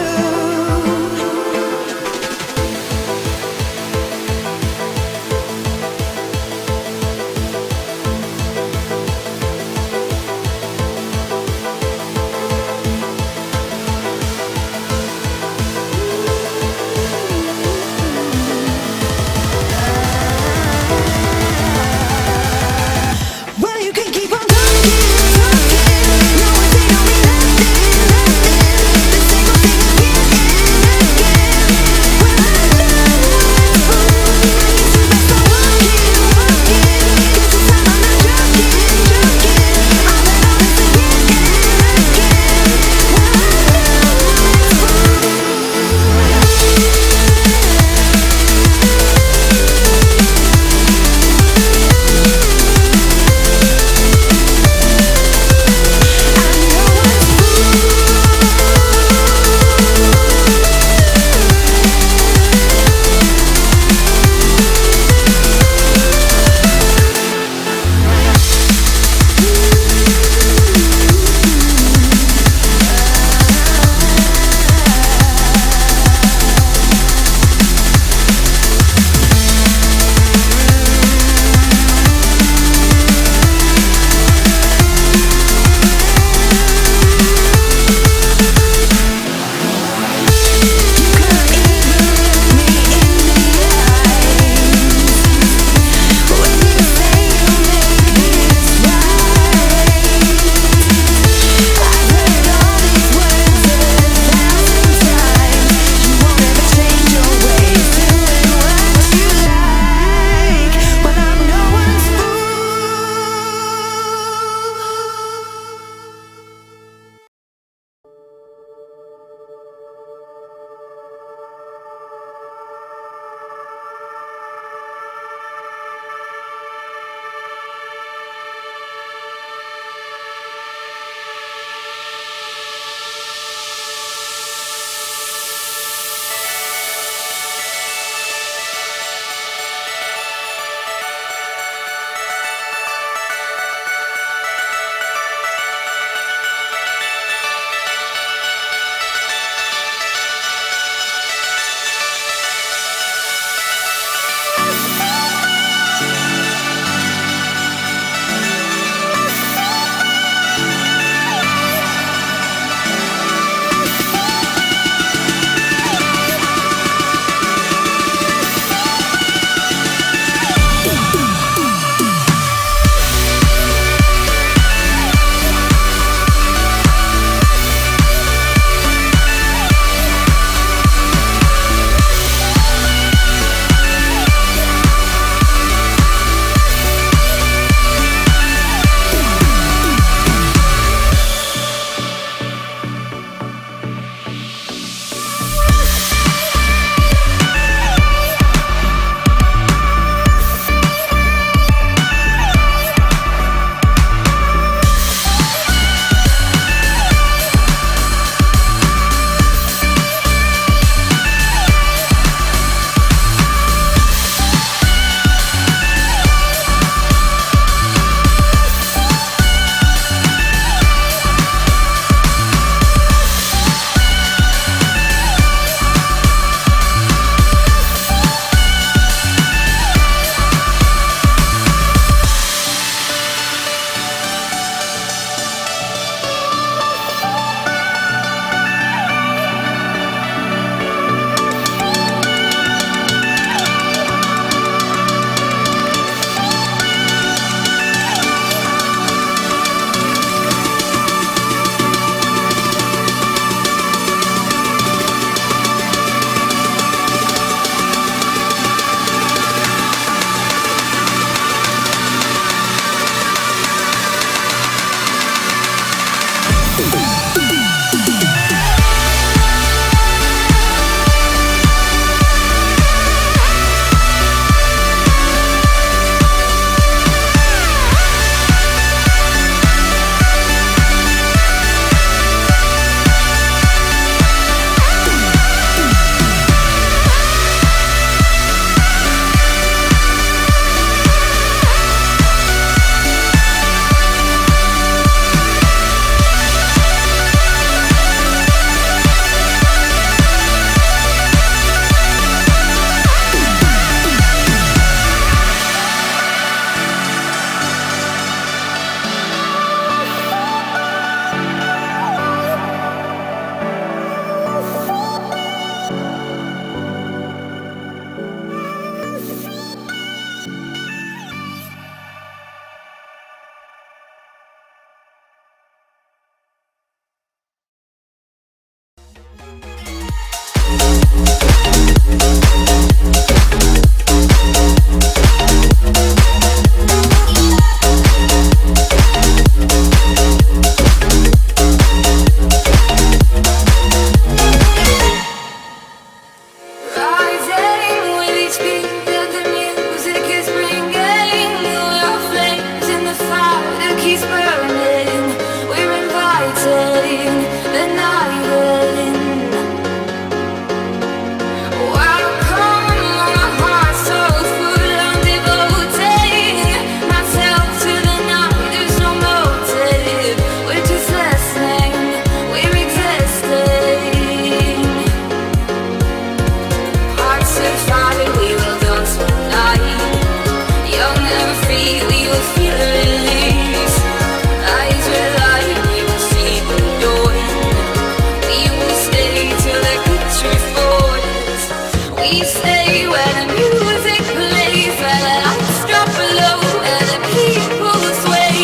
stay where the music plays, where the lights drop low, where the people sway.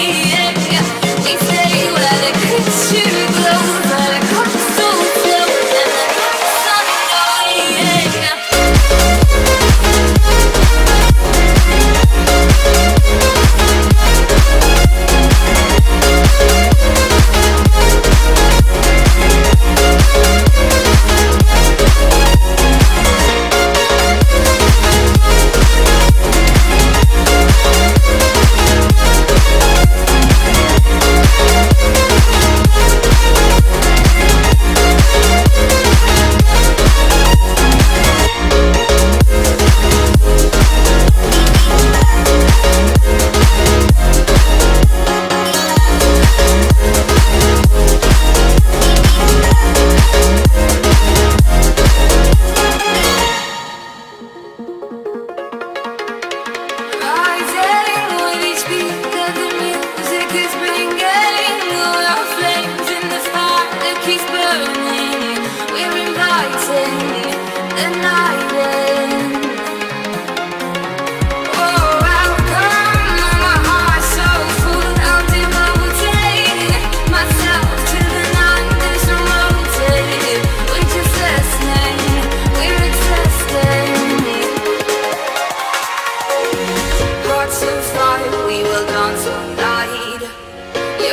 We stay where the kitchen glows, where the console flows, and the lights on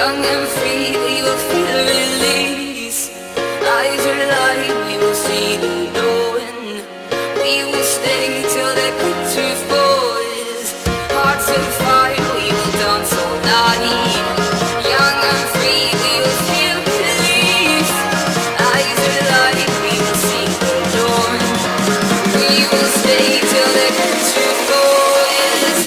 young and free, we will feel release. Eyes are light, we will see the dawn. We will stay till the glitter falls. Hearts of fire, we will dance all night. Young and free, we will feel release. Eyes are light, we will see the dawn. We will stay till the glitter falls.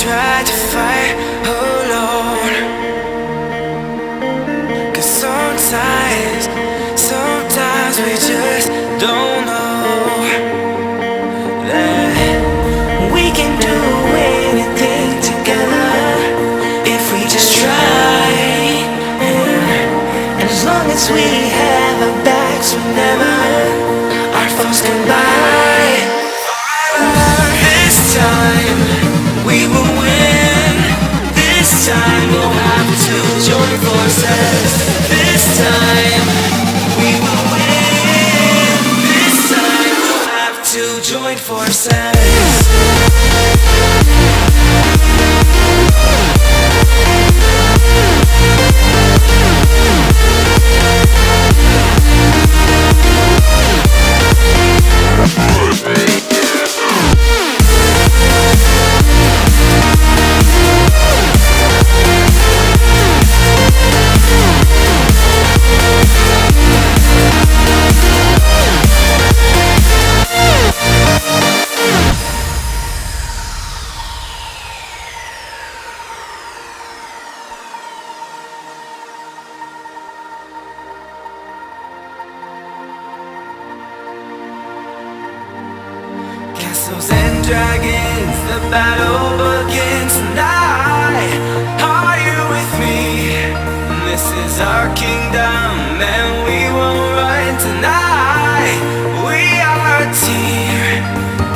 Tried to fight alone, 'cause sometimes we just don't know that we can do anything together if we just try. And as long as we have our backs whenever our foes collide, this time we will win. dragons, the battle begins tonight. Are you with me? This is our kingdom and we won't run tonight. We are a team,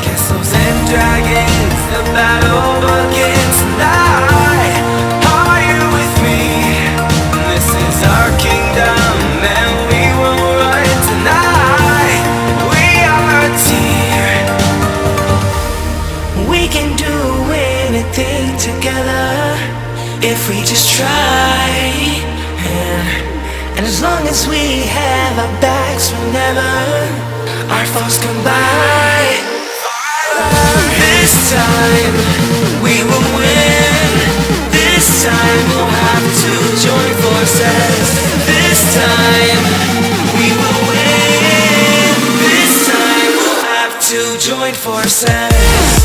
castles and dragons, the battle begins tonight. Are you with me? This is our kingdom and we won't run tonight. We are a team. We can do anything together if we just try. And as long as we have our backs whenever our foes come by, this time we will win. This time we'll have to join forces. This time we will win. This time we'll have to join forces.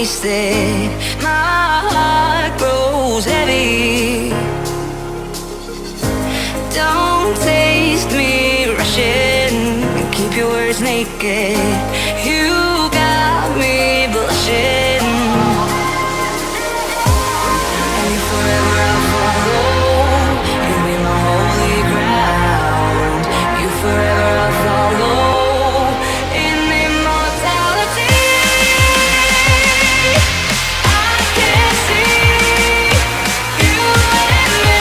wasted. My heart grows heavy. Don't taste me rushing. Keep your words naked. You got me blushing. And if forever I'll follow, you'll be my holy ground. You forever I'll follow in immortality. I can see you and me.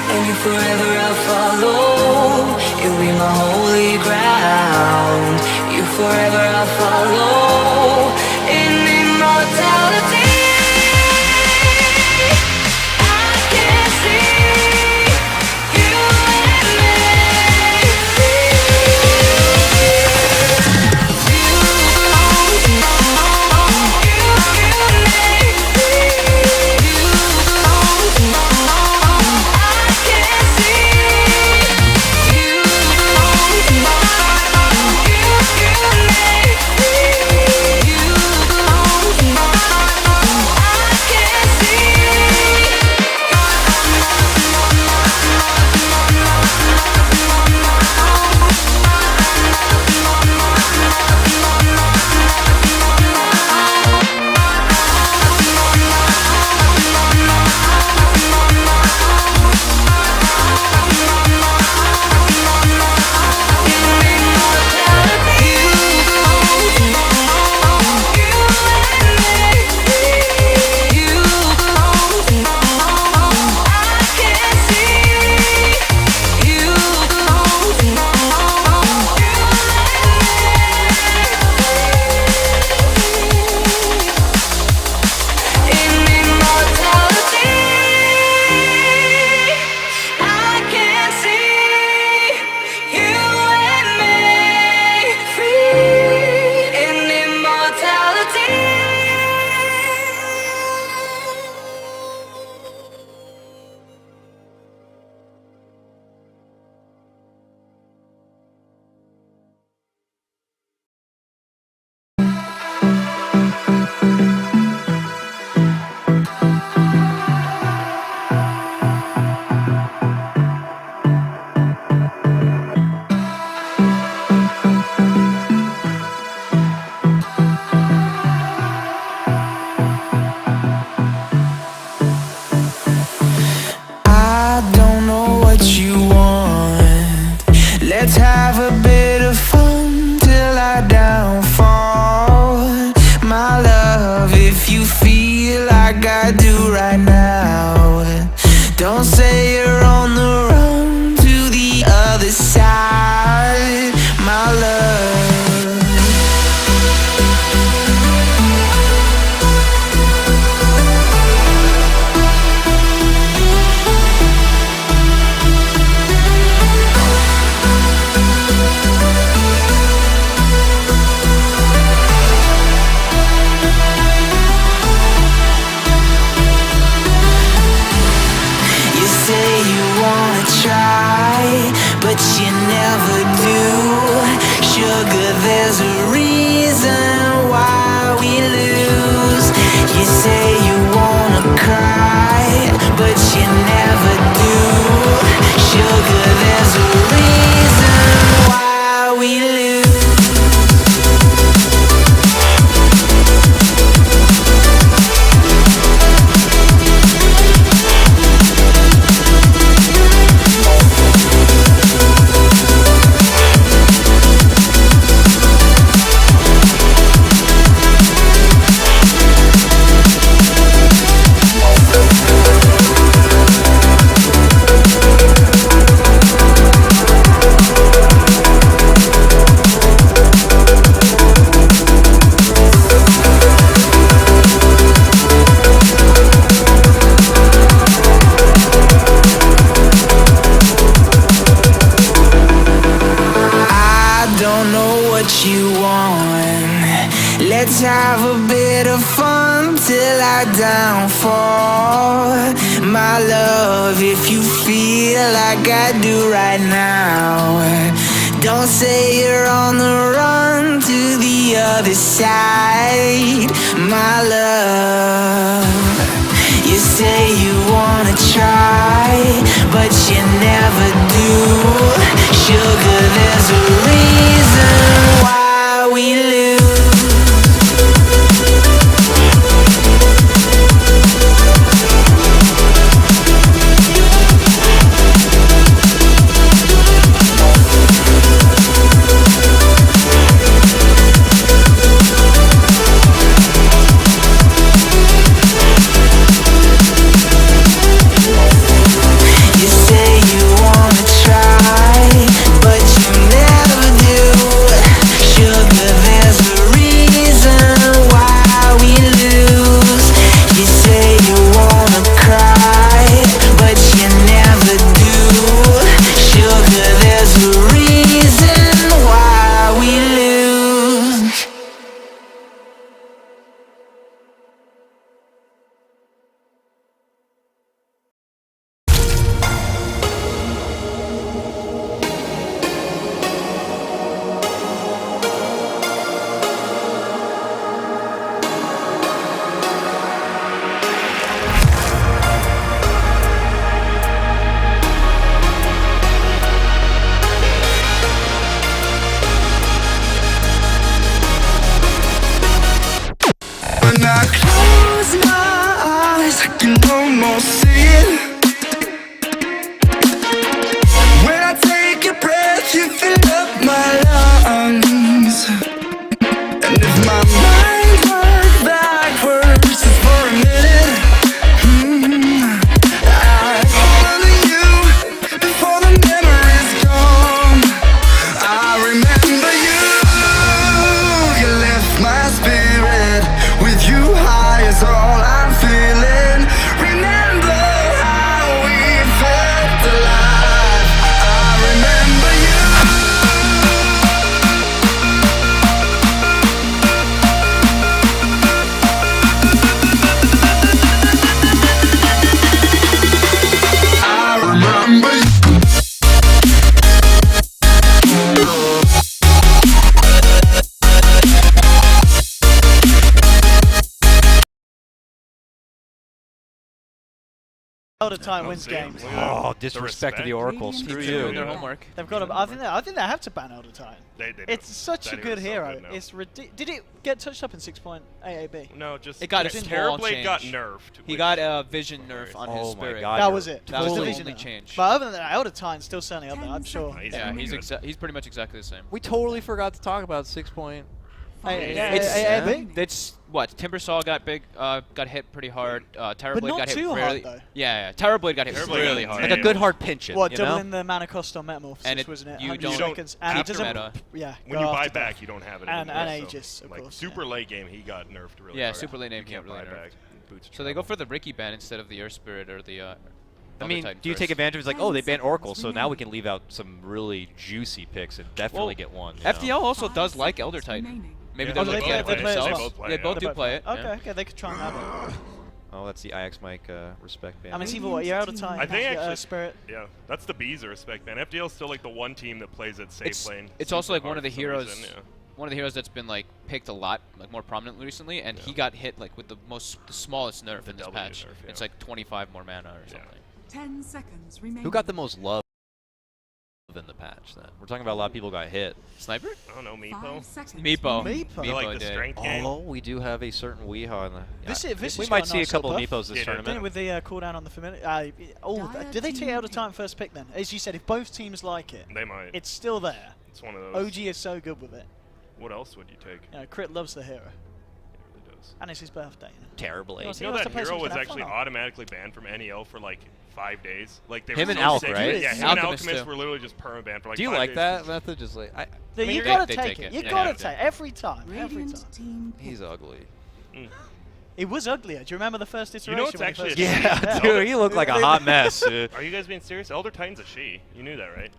And you forever I'll follow. You'll be my holy ground. You forever I'll follow in immortality. I can see you and me. I don't know what you want. Let's have a bit of fun till I downfall. My love, if you feel like I do right now, don't say you're on the run to the other side. My love. You say you wanna try, but you never do. Sugar, there's a reason why we lose. You say you wanna cry, but you never do. Sugar, there's a reason why we lose. don't know what you want. Let's have a bit of fun till I downfall. My love, if you feel like I do right now, don't say you're on the run to the other side. My love, you say you wanna try, but you never do. Sugar, there's a reason why we lose. You say you wanna try, but you never do. Sugar, there's a reason why we lose. You say you wanna cry, but you never do. Sugar, there's a reason why we lose. When I close my eyes, I can almost see it. When I take a breath, you fill up my lungs. And if my mind worked backwards just for a minute, I'd hold on to you before the memory's gone. I remember you. You lift my spirit. With you high is all I'm feeling. Remember how we felt alive. I remember you. I remember you. Elder Time wins games. Oh, disrespect to the Oracle. Screw you. Their homework. They've got. I think they have to ban Elder Time. They It's such a That good is so hero. good now. It's did it get touched up in 6.AAB? No, just It got a Terrorblade small got change. nerfed. He which- got a vision nerf on his Oh my spirit. god. That was it. That was the Totally. only change. But other than that, Elder Time's still certainly up there. I'm sure. Yeah, He's he's pretty much exactly the same. We totally forgot to talk about 6. AAB. It's what Timbersaw got got hit pretty hard. Terrorblade not got hit too hard, really. though. Yeah, Terrorblade got hit Terrorblade really got hard. Like a good hard pinch it. What, you know? doubling the mana cost on Metamorphosis, And wasn't it? you 100 don't seconds, and it keep doesn't. meta. Yeah. When go you buy after back, death. you don't have it And anymore. Aegis, of like course, super yeah. late game, he got nerfed really Yeah, hard. super late game You can't can't really buy nerf. back. Boots So they go for the Ricky ban instead of the Earth Spirit or the. I Other mean, Titan do you first. take advantage of it's like, oh, they banned Oracle, so now we can leave out some really juicy picks and definitely Well, get one. you FDL know? also does like Elder Titan. Maybe Yeah, they're they looking play- at it they for play it as themselves. well. play They it, both yeah. do play it. Okay, yeah. okay, they could try and have it. Oh, that's the IX Mike respect ban. I mean, it's either what, you're out of time. I think you get, actually, Spirit. yeah, that's the Beezer respect ban. FDL's still like the one team that plays at safe lane. It's also super like one hard of the for some heroes. reason, yeah. One of the heroes that's been like picked a lot, like more prominently recently, and he got hit like with the smallest nerf in this W patch. nerf, yeah. It's like 25 more mana or something. 10 seconds remaining. Who got the most love in the patch then? We're talking about a lot of people got hit. Sniper? I don't know, Meepo. 5 seconds Meepo. remaining. Meepo. You like the did. strength game? Oh, we do have a certain Weehaw in the. Vicious we got might a see a nice couple of little Meepos this Yeah, tournament. Didn't it with the cooldown on the familiar? Did they take out of time first pick then? As you said, if both teams like it, They might. it's still there. It's one of those. OG is so good with it. What else would you take? You know, Crit loves the hero, It really does. and it's his birthday. You know? Terribly. You know, You know wants that to play hero something was to have actually fun on. automatically banned from NEL for like 5 days. Like they Him were and so Alk, sick. right? Yeah, him Alchemist and Alchemist too. were literally just permabanned for like Do you 5 like days. that method? Just like I. You mean, gotta they take take it. it. You Yeah, gotta yeah. take every time. Every Radiant time. team He's ugly. It was uglier. Do you remember the first iteration? You know, it's when he actually first a came out? Yeah, dude, he looked like a hot mess. Dude. Are you guys being serious? Elder Titan's a she. You knew that, right?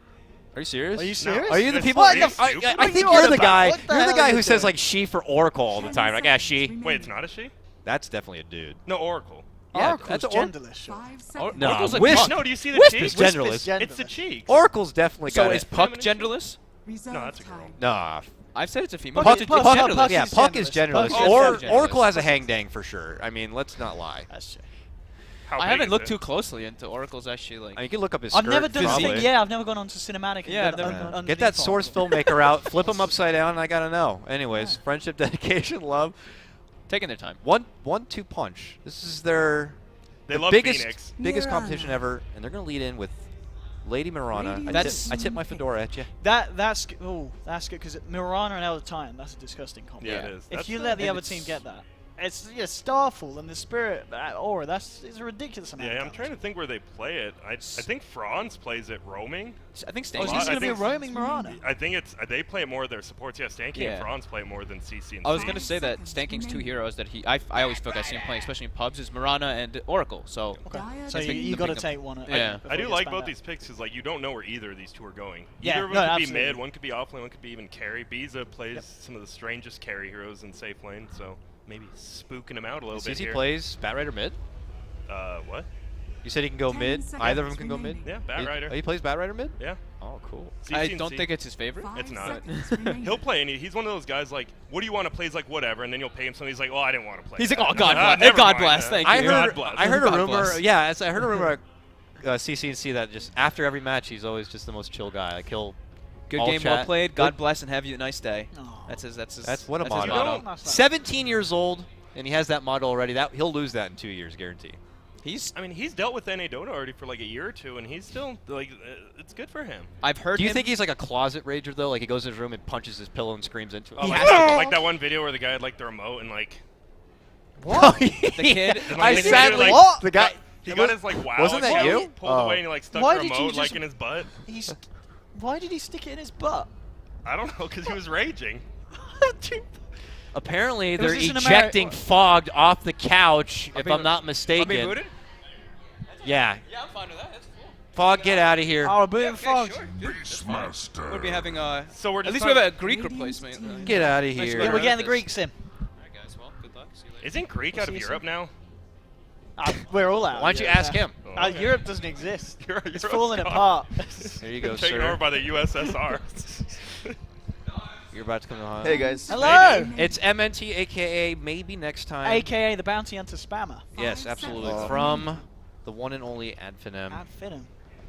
Are you serious? Are you serious? Are you the That's people? what? I think What you're the about- guy. what the You're the hell guy are who you says doing? like she for Oracle all the time. Like, yeah, she. Wait, it's not a she? That's definitely a dude. No, Oracle. Yeah, Oracle's that's genderless. Sure. 5 seconds. No, Oracle's like Wisp. Puck. No, do you see the Wisp cheeks? is genderless. genderless. It's the cheeks. Oracle's definitely So got is it. Puck Feminine genderless? Reserve No, that's a girl. time. Nah. I've said it's a female. Puck- It's Puck- genderless. Puck Yeah, is Puck is genderless. genderless. Puck is Or genderless. Oracle has a hang dang for sure. I mean, let's not lie. That's true. How I big haven't is looked it? too closely into Oracle's actually like. I mean, you can look up his I've skirt. never done a probably. thing. Yeah, I've never gone on to cinematic. And Yeah, get I've never- underneath Get that all source of it. filmmaker out, flip him upside down, and I gotta know. Anyways, friendship, dedication, love. Taking their time. 1-2 punch. This is their They the love biggest Phoenix. biggest Mirana. competition ever, and they're gonna lead in with Lady Mirana. Radiant I tip my fedora at you. That's good because Mirana and Elder Titan, that's a disgusting combo. Yeah, it is. If That's you the- let the and other it's- team get that, it's Starfall and the Spirit aura. It's a ridiculous amount. Yeah, of I'm trying to think where they play it. I think Franz plays it roaming. I think Oh, is Stanky. this I going to be a think- roaming Mirana? I think it's they play it more of their supports. Yeah, Stanky Yeah. and Franz play it more than CC and I was C. gonna say that Stanking's two heroes that I always feel like I see him playing, especially in pubs, is Mirana and Oracle. So Okay. Dire So I think you the got to big- take one. Yeah. before I do you like expand both out. these picks because like you don't know where either of these two are going. Yeah, Either of no, them could absolutely. be mid, one could be offlane, one could be even carry. Biza plays some of the strangest carry heroes in safe lane, so maybe spooking him out a little bit CC here. plays Batrider mid. What? You said he can go 10 mid. Either of them seconds can go mid. remaining. Yeah, Batrider. Oh, he plays Batrider mid. Yeah. Oh, cool. CC I and don't C. think it's his favorite. 5 It's not. seconds remaining. He'll play any. He's one of those guys like, what do you want to play? He's like, whatever, and then you'll pay him something. He's like, well, I didn't want to play. He's like, that. oh, God bless. never God mind, bless, thank I you. heard. God bless. I heard a God rumor. bless. Yeah, I heard a rumor. CC that just after every match, he's always just the most chill guy. Like he'll. Good all game, well chat. played. God Good- bless and have you a nice day. Aw. That's his. That's what a that's his motto. motto. 17 years old, and he has that model already. That he'll lose that in 2 years, guarantee. I mean, he's dealt with NA Dota already for like a year or two, and he's still like, it's good for him. I've heard. Do you him think he's like a closet rager though? Like he goes in his room and punches his pillow and screams into it. Oh, like, has to. like that one video where the guy had like the remote and like What? the kid? and, I like, the sadly. kid, What? The guy. he got his like wow. Wasn't that account you? Pulled Oh. away and he like stuck Why the did you remote like just- in his butt. Why did he stick it in his butt? I don't know, because he was raging. Apparently, was they're just an ejecting Fogged off the couch, if being- I'm not Are mistaken. being booted? Yeah. Yeah, I'm fine with that. That's cool. Fogg, get out of here. Oh, boom, Okay, Fogs. sure. We'll be having So we're At just least we have talking- a Greek replacement. Get out of Nice here. Yeah, we're getting the This. Greeks in. Alright, guys. Well, good luck. See you later. Isn't Greek out of Europe now? We're all out. Why don't you ask him? Oh, okay. Europe doesn't exist. Europe's It's falling gone. apart. There you go, Taken over sir. by the USSR. You're about to come on. Hey guys. Hello! It's MNT, aka maybe next time. AKA the bounty hunter spammer. Yes, 5 absolutely. seconds From the one and only Adfinem. Ad Finum.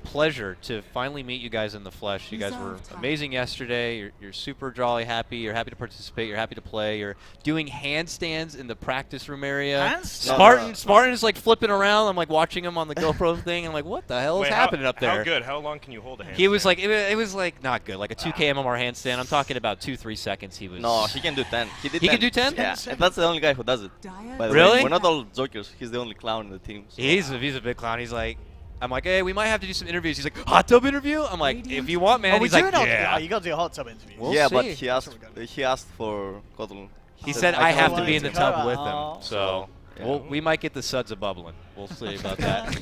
Pleasure to finally meet you guys in the flesh. You guys were Reserve time. amazing yesterday. You're super jolly happy. You're happy to participate. You're happy to play. You're doing handstands in the practice room area. Handstands? Spartan is like flipping around. I'm like watching him on the GoPro thing. I'm like, what the hell is Wait, happening up there? How good? How long can you hold a hand? He was like, it was like not good, like a 2K MMR handstand. I'm talking about 2-3 seconds. He was. No, he can do 10. He did He 10. can do 10? Yeah, and that's the only guy who does it. Dire By the Really? way, we're not all jokers. He's the only clown in the team. So. He's a big clown. He's like, I'm like, hey, we might have to do some interviews. He's like, hot tub interview? I'm like, if you want, man. Oh, we He's do like, know. yeah. Oh, you got to do a hot tub interview. We'll yeah, see. but he asked for Kotlin. He said I have to be in the wanted to tub go with out. him, so Yeah. we might get the suds a bubbling. We'll see about that.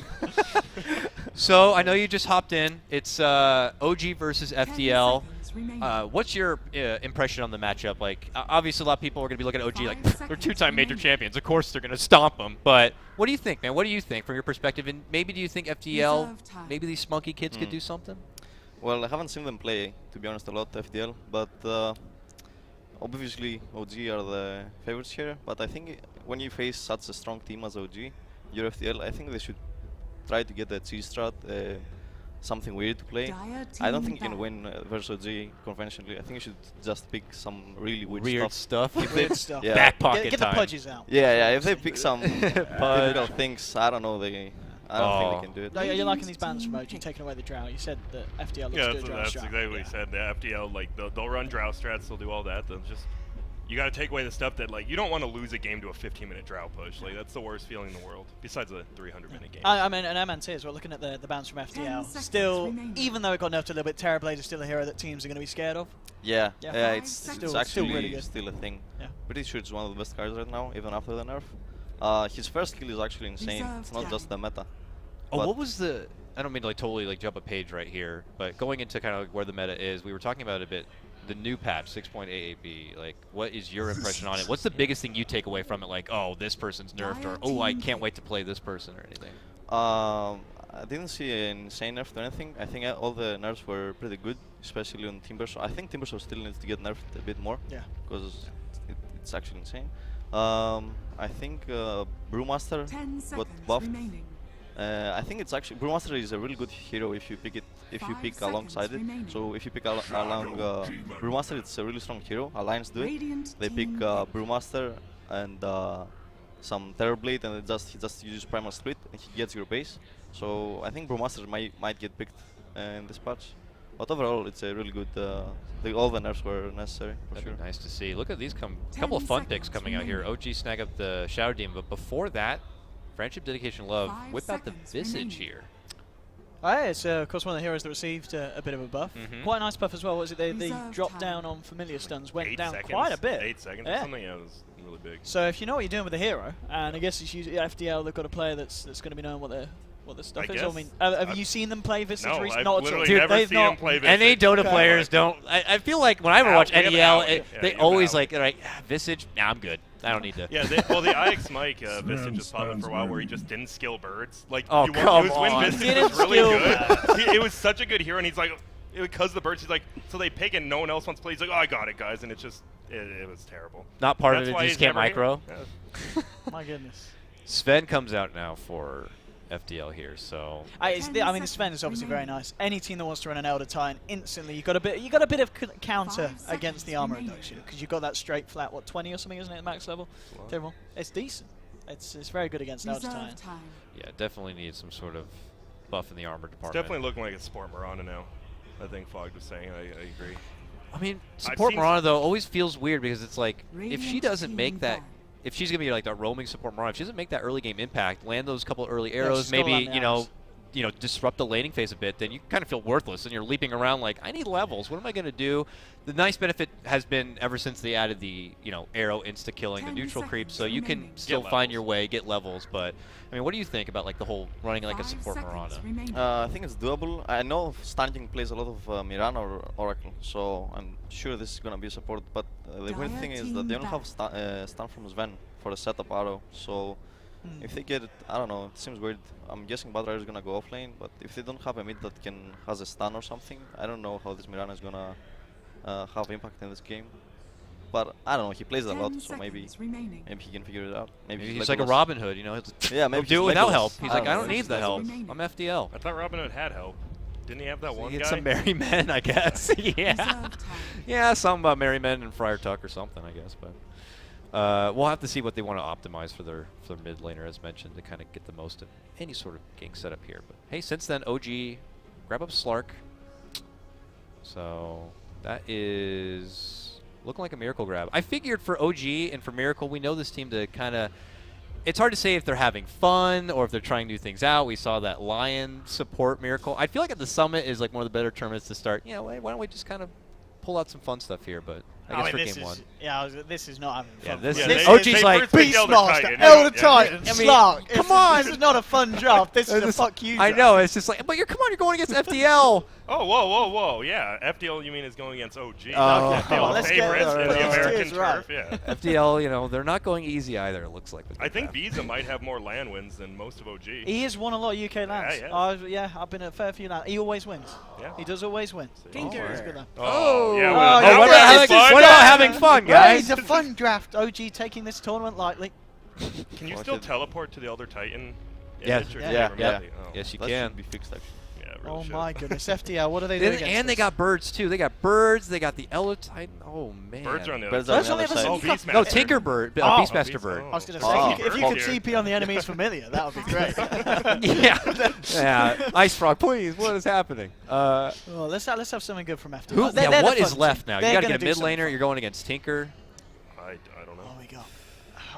So I know you just hopped in. It's OG versus 10 FDL. seconds remaining. What's your impression on the matchup? Like, obviously, a lot of people are going to be looking at OG like 5 they're seconds two-time major remaining. champions. Of course, they're going to stomp them. But what do you think, man? What do you think from your perspective? And maybe do you think FDL, Reserve time. maybe these spunky kids could do something? Well, I haven't seen them play, to be honest, a lot, FDL, but obviously OG are the favorites here. But I think when you face such a strong team as OG, your FDL, I think they should try to get a cheese strat, something weird to play. Dire I don't team think you can back. win versus OG conventionally. I think you should just pick some really weird, Weird stuff. stuff. If they- Weird stuff. Yeah. Back pocket Get the time. pudges out. Yeah, if they pick some Pudge. difficult things, I don't know. I don't think they can do it. No, you're liking these bands from OG taking away the drought. You said that FDL looks Yeah, good. that's exactly what he said. The FDL, like, they'll run drought strats, they'll do all that. They'll just, you got to take away the stuff that, like, you don't want to lose a game to a 15-minute drought push. Like, that's the worst feeling in the world, besides a 300-minute game. I mean, and MNT as well, looking at the bands from 10 FDL, seconds still, remaining. even though it got nerfed a little bit, Terrorblade is still a hero that teams are going to be scared of. Yeah, Yeah. yeah, 5 it's seconds. Still really actually good. still a thing. Yeah. Pretty sure it's one of the best cards right now, even after the nerf. His first skill is actually insane. Reserve It's not time. just the meta. Oh, But what was the? I don't mean to like totally like jump a page right here, but going into kind of like where the meta is, we were talking about it a bit. The new patch 6.88b, like what is your impression on it? What's the biggest thing you take away from it? Like, oh, this person's nerfed, or oh, I can't wait to play this person, or anything. I didn't see an insane nerf or anything. I think all the nerfs were pretty good, especially on Timbersaw. I think Timbersaw still needs to get nerfed a bit more. Yeah. Because it's actually insane. I think Brewmaster 10 got seconds buffed. remaining. I think it's actually Brewmaster is a really good hero if you pick it pick alongside it. So if you pick along Brewmaster, it's a really strong hero. Alliance do it. Radiant They pick team Brewmaster and some Terrorblade, and he just uses Primal Split and he gets your base. So I think Brewmaster might get picked in this patch. But overall, it's a really good. All the nerfs were necessary for That'd sure. be nice to see. Look at these couple of fun picks coming out here. OG snag up the Shadow Demon, but before that, Friendship, Dedication, Love. 5 Whip out the seconds Visage remaining. here. It's of course one of the heroes that received a bit of a buff. Quite a nice buff as well. Was it they Reserve dropped time. down on familiar stuns, went 8 down seconds, quite a bit. 8 seconds or Yeah. something. Yeah, it was really big. So if you know what you're doing with the hero, and I guess it's usually FDL, they've got a player that's going to be knowing what the stuff is. I guess. mean, have I've you seen them play Visage No, recently? I've Not at all. literally Dude, never they've seen not. them play Visage. Any Dota Okay. players don't. I feel like when I ever watch we have NEL, Al. they Yeah, always Al. like Visage. Nah, I'm good. I don't need to. Yeah, well, the IX Mike Visage just popped up for a while where he just didn't skill birds. Like, Oh, he come was when on. Visage Didn't was really skill good. It was such a good hero, and he's like, because the birds, he's like, so they pick and no one else wants to play. He's like, oh, I got it, guys, and it was terrible. Not part That's of it. why You he's just can't never micro. here. Yeah. My goodness. Sven comes out now for FDL here, so I mean, the Sven is obviously very nice. Any team that wants to run an Elder Titan, instantly you got a bit of counter 5 against the seconds armor remaining. reduction because you've got that straight flat 20 or something, isn't it, at max level? Terrible. It's decent. It's very good against an Elder Reserve Titan. time. yeah, definitely needs some sort of buff in the armor It's department. definitely looking like a Sport Miranda now. I think Fogg was saying. I agree. I mean, I've support seen Mirana though always feels weird because it's like if she Radiant doesn't team make that, ban. if she's gonna be like that roaming support Mirana, if she doesn't make that early game impact, land those couple early arrows, she's gotta maybe land the arrows. disrupt the laning phase a bit, then you kind of feel worthless and you're leaping around like I need levels. What am I gonna do? The nice benefit has been ever since they added the arrow insta killing the 10 neutral creep, so seconds you can remaining. still Get find levels. your way, get levels. But I mean, what do you think about like the whole running like a 5 support seconds Mirana? remaining. I think it's doable. I know Standing plays a lot of Mirana or Oracle, so I'm sure this is gonna be a support. But the weird Dire thing is team that they don't back. have stun from Sven for a setup arrow. So if they get it, I don't know. It seems weird. I'm guessing Bad Rider is gonna go offlane, but if they don't have a mid that has a stun or something, I don't know how this Mirana is gonna have impact in this game. But I don't know. He plays it a 10 lot, so maybe seconds remaining. he can figure it out. Maybe Maybe he's like a Legolas. Robin Hood, Yeah, maybe he'll do it he's without Legolas. help. He's like, I don't know. need the help. Remaining. I'm FDL. I thought Robin Hood had help. Didn't he have that one He had guy? some merry men, I guess. yeah. Reserve time. Yeah, some merry men and Friar Tuck or something, I guess. But we'll have to see what they want to optimize for their mid laner, as mentioned, to kind of get the most of any sort of gank setup here. But hey, since then, OG grab up Slark. So that is looking like a Miracle grab. I figured for OG and for Miracle, we know this team to kind of. It's hard to say if they're having fun or if they're trying new things out. We saw that Lion support Miracle. I feel like at the Summit is like one of the better tournaments to start. Why don't we just kind of pull out some fun stuff here? But I guess for this game one. this is not having fun. Yeah, this Yeah, is they OG's like first picked Elder Beastmaster, Titan. Elder Yeah. Titan, I mean, Slark. come on. This is not a fun draft. This is a fuck you I draft. know, it's just like, but you're going against FDL. Oh, whoa. Yeah, FDL, you mean, is going against OG. Oh, not come on, FDL let's get favorites there. in the Let's American get right. turf. Yeah. FDL, they're not going easy either, it looks like. with I their think draft. Visa might have more land wins than most of OG. He has won a lot of UK lands. yeah. I've been at a fair few lands. He always wins. Yeah. He does always win. Tinker. He's good there. Oh, yeah. Oh, well, yeah, now what we're about having fun. having fun, Well, guys? it's a fun draft. OG taking this tournament lightly. Can you still teleport to the Elder Titan? Yeah. image, or Yeah. do you Yeah, remember? yeah. Oh. Yes, you That can. should be fixed actually. Yeah, it really Oh should. my goodness, FDL, what are they doing against And they us? got birds, too. They got birds, they got the Elder Titan. Oh, man. Birds are on the other Birds side. are on the other side. Oh, You got- Beastmaster. No, Tinkerbird. Oh. Beastmaster Beast- Bird. oh. I was going to Oh. say, if you could Birds. TP on the enemy's familiar, that would be great. yeah. Ice Frog, please. What is happening? Well, let's have something good from FDL. What is left now? You got to get a mid laner. Here. You're going against Tinker. I don't know. Oh, we go.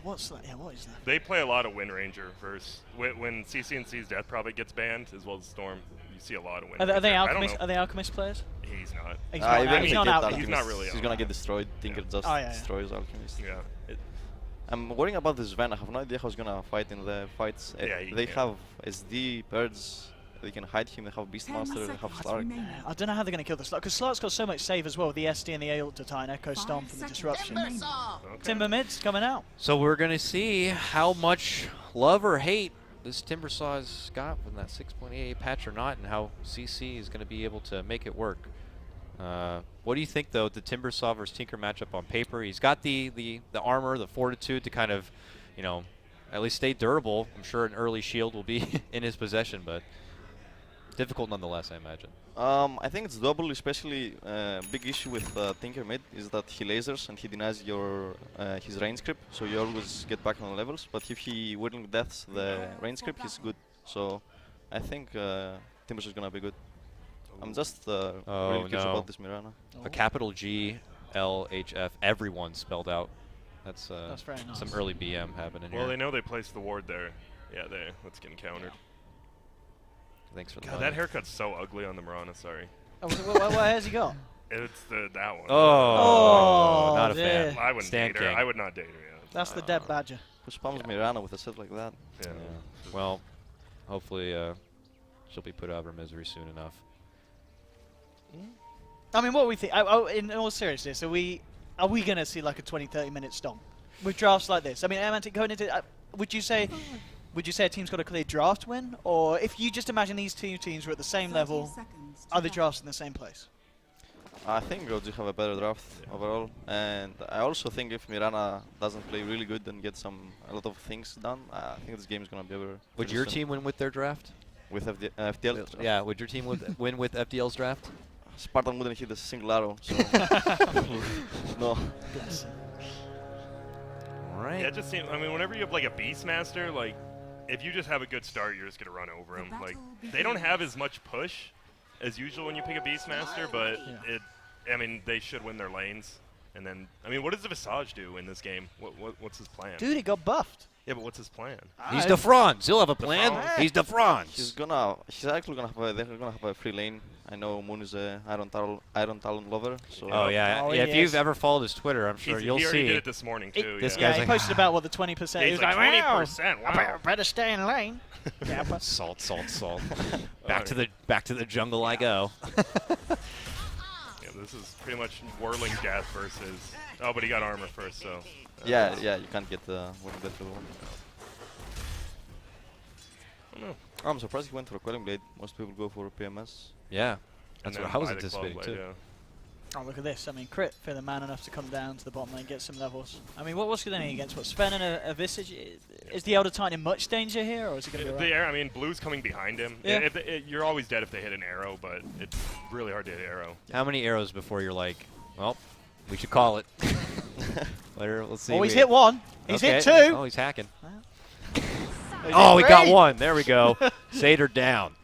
What's that? Yeah, what is that? They play a lot of Wind Ranger versus when CCNC's Death Prophet gets banned, as well as Storm. You see a lot of Wind Are Ranger. they I don't alchemist? know. Are they alchemist players? He's not. He's Even not. if He's they not get out. Alchemist, He's not really He's on gonna that. get destroyed. Tinker just Oh, yeah. destroys Alchemist. Yeah. I'm worrying about this Sven. I have no idea how he's gonna fight in the fights. Yeah, They yeah. have SD, birds, they can hide him. They have 10 Beastmaster. They have seconds Slark. remaining. I don't know how they're going to kill the Slark, because Slark's got so much save as well, with the SD and the ult to tie an Echo Stomp and the disruption. Timber mid's coming out. So we're going to see how much love or hate this Timbersaw's got from that 6.88 patch or not, and how CC is going to be able to make it work. What do you think, though, the Timbersaw versus Tinker matchup on paper? He's got the armor, the fortitude to kind of, you know, at least stay durable. I'm sure an early shield will be in his possession, but difficult nonetheless, I imagine. I think it's double, especially big issue with Tinker mid is that he lasers and he denies your his range creep, so you always get back on levels. But if he whirling deaths the range creep, he's good. So I think Timbers is gonna be good. I'm just really curious about this Mirana. A capital G, L, H, F, everyone spelled out. That's very nice. some early BM happening here. Well, they know they placed the ward there. Yeah, that's getting countered. Thanks for the God, money. that haircut's so ugly on the Mirana, sorry. Oh, what has he got? It's that one. Oh, not a dear. fan. I wouldn't Stan date her. King. I would not date her, yeah. That's the dead badger. Who spams Mirana with a set like that? Yeah. Well, hopefully she'll be put out of her misery soon enough. I mean, what do we think? In all seriousness, are we going to see like a 20-30 minute stomp with drafts like this? I mean, Amantic, going into would you say a team's got a clear draft win, or if you just imagine these two teams were at the same level, are the drafts in the same place? I think we'll just have a better draft overall, and I also think if Mirana doesn't play really good and get a lot of things done, I think this game is gonna be over. Would your team win with their draft? With FDL draft? Yeah, would your team win with FDL's draft? Spartan wouldn't hit a single arrow, so no. Alright. Yeah, it just seems, I mean, whenever you have like a Beastmaster, like, if you just have a good start, you're just gonna run over him. Like, they don't have as much push as usual when you pick a Beastmaster, but I mean, they should win their lanes. And then, I mean, what does the Visage do in this game? What's his plan? Dude, he got buffed. Yeah, but what's his plan? He's the Franz. He'll have a plan. He's the Franz. He's actually gonna have they're gonna have a free lane. I know Moon is a Iron Talon lover. So Oh yeah, if you've ever followed his Twitter, I'm sure you'll he already see. did it this morning too. This Yeah, guy's he like, posted about what the 20%. He was like, 20%. Wow. better stay in lane. Yeah, but salt. back to the jungle I go. Yeah, this is pretty much whirling death versus. Oh, but he got armor first, so. yeah, you can't get the level 1. I'm surprised he went for Quelling Blade. Most people go for PMS. Yeah, that's And what then I was buy the anticipating Club too. Blade, yeah. oh, look at this. I mean, Crit feeling man enough to come down to the bottom lane, get some levels. I mean, what's he going against? What, Sven and a Visage? Is the Elder Titan in much danger here, or is he going to be The alright? arrow, I mean, Blue's coming behind him. Yeah. You're always dead if they hit an arrow, but it's really hard to hit an arrow. How many arrows before you're like, well, we should call it? Let's see. Oh, he's hit one. He's hit two. Oh, he's hacking. Oh, he got one. There we go. Satyr down.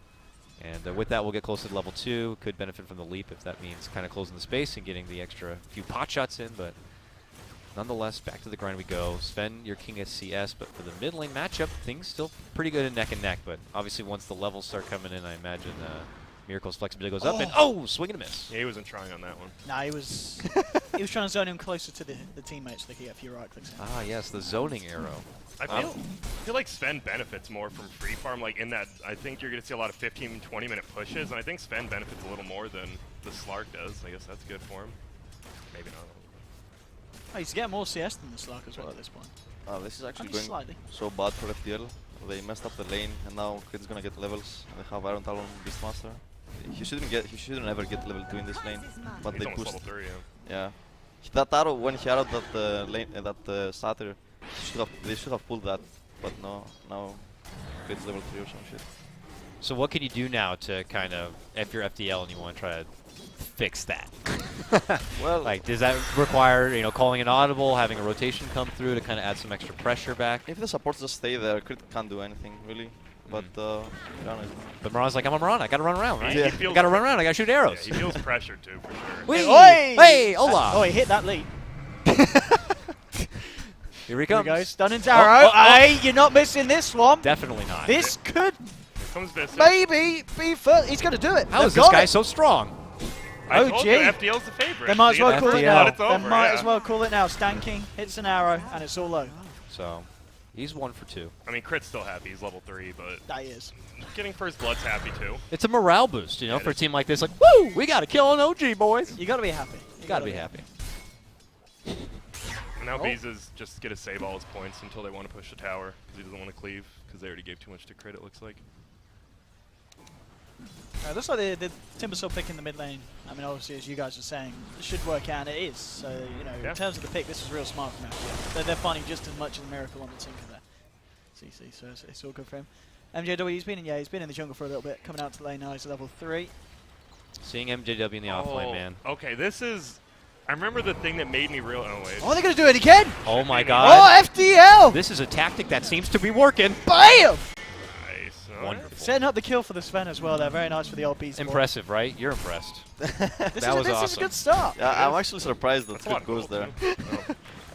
And with that, we'll get close to level 2. Could benefit from the leap if that means kind of closing the space and getting the extra few pot shots in. But nonetheless, back to the grind we go. Sven, your king is CS, but for the mid lane matchup, things still pretty good in neck and neck. But obviously, once the levels start coming in, I imagine Miracle's flexibility goes up. And swing and a miss. Yeah, he wasn't trying on that one. Nah, he was trying to zone him closer to the teammates so they could get a few right clicks in. Ah, yes, the zoning arrow. I feel like Sven benefits more from free farm, like in that I think you're going to see a lot of 15, 20-minute pushes, and I think Sven benefits a little more than the Slark does. I guess that's good for him. Maybe not. Oh, he's getting more CS than the Slark as well at this point. This is actually Only going slightly. so bad for FDL. They messed up the lane, and now Crit's gonna get levels. And they have Iron Talon Beastmaster. He shouldn't ever get level 2 in this lane, but He's they almost pushed. level 3, Yeah. That arrow, when he arrowed that Satyr, they should have pulled that, but no, now Crit's level 3 or some shit. So what can you do now to kind of, if you're FDL and you want to try to fix that? Well, like, does that require, calling an audible, having a rotation come through to kind of add some extra pressure back? if the supports just stay there, Crit can't do anything really. But But Miran's like, I'm a Miran, I gotta run around, right? Yeah. I gotta run around, I gotta shoot arrows. Yeah, he feels pressured too, for sure. Whee! Oi! Hey, hola! Oh, he hit that lead. Here he comes. Here we go, Stunning's arrow. Hey, you're not missing this one. Definitely not. This could Here comes Visage. maybe be first. He's going to do it. How They've is this got guy it. so strong? I Oh, told gee. you, FDL's the favorite. They might as well call it FDL. now. It's They over, might yeah. as well call it now. Stan King hits an arrow, and it's all low. So, He's 1 for 2. I mean, Crit's still happy. He's level 3, but That is. getting first blood's happy too. It's a morale boost, you know, Yeah, for a it is. team like this. Like, woo, we got to kill an OG, boys. You got to be happy. You got to be happy. And now Bees is just gonna save all his points until they want to push the tower because he doesn't want to cleave because they already gave too much to Crit. It looks like. Looks like the Timbersaw pick in the mid lane. I mean, obviously, as you guys are saying, it should work out, and it is. So, you know, in terms of the pick, this is real smart from FPL. They're finding just as much of the miracle on the Tinker there. CC, so it's all good for him. MJW, he's been in the jungle for a little bit, coming out to lane now, he's level 3. Seeing MJW in the offlane, man. Okay, this is. I remember the thing that made me real. Oh wait. Oh, they're gonna do it again! Oh my Oh, God. FDL! This is a tactic that seems to be working. BAM! Nice. Wonderful. Setting up the kill for the Sven as well. They're very nice for the old Bees. Impressive, right? You're impressed. This was is awesome. a good start. Yeah, I'm actually surprised that That's a lot Crit goes of there.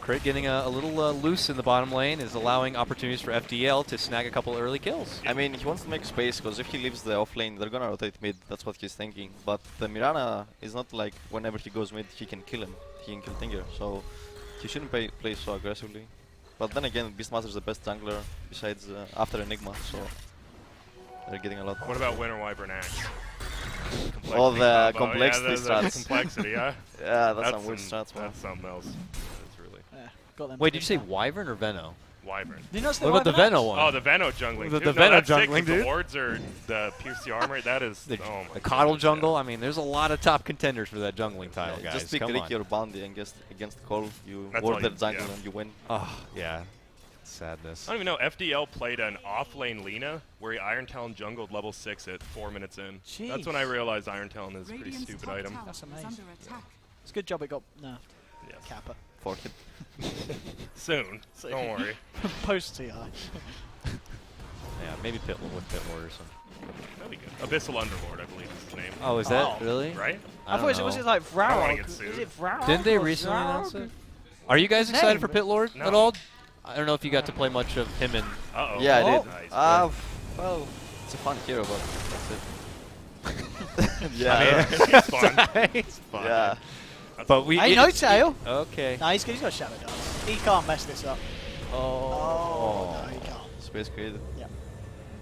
Crit getting a little loose in the bottom lane is allowing opportunities for FDL to snag a couple early kills. I mean, he wants to make space because if he leaves the off lane, they're gonna rotate mid. That's what he's thinking. But the Mirana is not like whenever he goes mid, he can kill him. He can kill Tinker. So he shouldn't play so aggressively. But then again, Beastmaster is the best jungler besides after Enigma. So they're getting a lot. What about Winter Wyvern Axe? All the combo. complexity yeah, strats. Complexity, yeah. Yeah, that's some weird strats, man. That's something else. That's really. Got them Wait, did you say Wyvern or Veno? Wyvern. Did you not say What about the Wyvern Veno Axe? one? Oh, the Veno jungling. The too. Veno that's sick, jungling, 'cause dude. The wards are the pierce the armor. That is. The, oh my the Coddle goodness, jungle. yeah. I mean, there's a lot of top contenders for that jungling title, guys. Just pick Come Ricky on. or Bounty against Cole. You That's ward all their you- jungle yeah. and you win. Oh, yeah. Sadness. I don't even know. FDL played an off-lane Lina where he Iron Talon jungled level 6 at 4 minutes in. That's when I Jeez. realized Iron Talon is a pretty Radiant's stupid top item. tower That's is amazing. under attack. It's a good job it got nerfed. Yes. Kappa. Fork it. Soon. Don't worry. Post TI. Yeah, maybe Pit with Pit Lord or something. That'd be good. Abyssal Underlord, I believe is his name. Oh, is that really? Right? I thought it was it like I don't wanna Vrarog. get Is sued. it Vrarog? Didn't they or recently Zrarog? announce it? Are you guys His excited name, for but- Pit Lord No. at all? I don't know if you got to play much of him and. Uh-oh. Yeah, I Oh. did. Nice. Well, it's a fun hero, but that's it. Yeah. I mean, it's fun. It's fun. Yeah. But we. Hey, no tail. Okay. No, he's got Shadow Dance. He can't mess this up. Oh. Oh, no, he can't. Space created.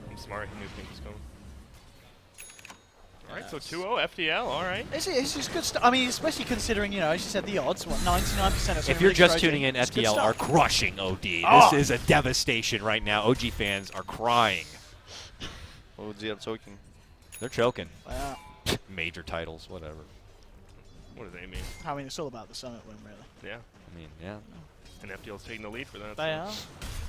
I'm smart. He knew things was coming. Alright, so 2-0 FDL, alright. It's just good stuff. I mean, especially considering, you know, as you said, the odds, what, 99% of If you're just tuning in, It's good FDL are stuff. crushing OD. Oh. This is a devastation right now. OG fans are crying. OG are choking. They're choking. Wow. Major titles, whatever. What do they mean? I mean, it's all about the summit win, really. Yeah. I mean, yeah. And FDL's taking the lead for that. They so. are.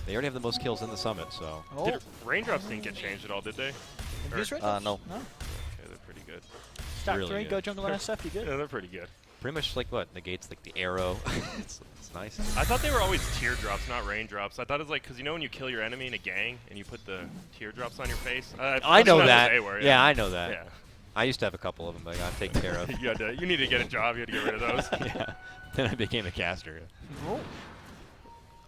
They already have the most kills in the summit, so. Oh. Did raindrops didn't get changed at all, did they? Abuse Or- rate? No. No. Okay, they're pretty good. Stack Really 3, good. go jungle and SF, you good. Yeah, they're pretty good. Pretty much like what? Negates like the arrow. it's nice. I thought they were always teardrops, not raindrops. I thought it was like, because you know when you kill your enemy in a gang and you put the teardrops on your face? I know that's that. what they were, Yeah, I know that. Yeah. I used to have a couple of them, but I got taken care of. You need to get a job. You had to get rid of those. Yeah. Then I became a caster. Oh.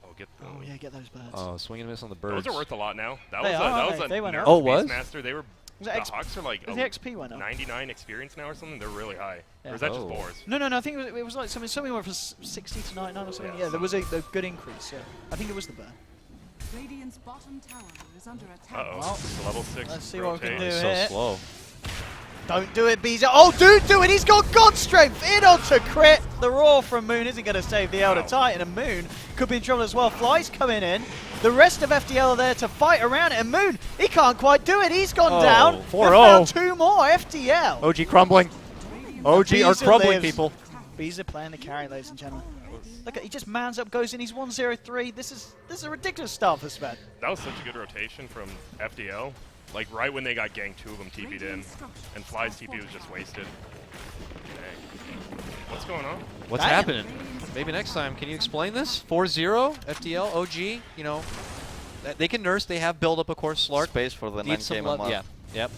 Oh, get those. Oh, yeah, get those birds. Oh, swing and miss on the birds. Those are worth a lot now. That They was are, that aren't was they? a They went nerf up. Oh, was? Beastmaster. They were Was it the X- Hawks are like the XP went up. 99 experience now or something. They're really high. Yeah. Or is that just Oh. boars? No, I think it was like something went from 60 to 99 or something. Yeah. Yeah, there was a good increase, yeah. I think it was the burn. Radiant's bottom tower is under attack. Uh-oh. Well, It's a level 6 let's see what we can rotate. do. so here. slow. Don't do it, Beezer. Oh, dude, do it. He's got God Strength in onto Crit. The Roar from Moon isn't going to save the Elder Wow. Titan, and Moon could be in trouble as well. Fly's coming in. The rest of FDL are there to fight around it, and Moon, he can't quite do it. He's gone Oh, down. 4-0. They've found 2 more, FDL. OG crumbling. OG are Beezer crumbling, lives. people. Beezer playing the carry, ladies and gentlemen. Look, he just mans up, goes in. He's 1-0-3. This is a ridiculous start for Sven. That was such a good rotation from FDL. Like right when they got ganked, 2 of them TP'd in, and Fly's TP was just wasted. Dang. What's going on? What's Damn. happening? Maybe next time. Can you explain this? 4-0, FDL, OG, you know. They can nurse. They have build up, of course. Slark. Space for the Needs 9k some love. MMR. Yeah, yep.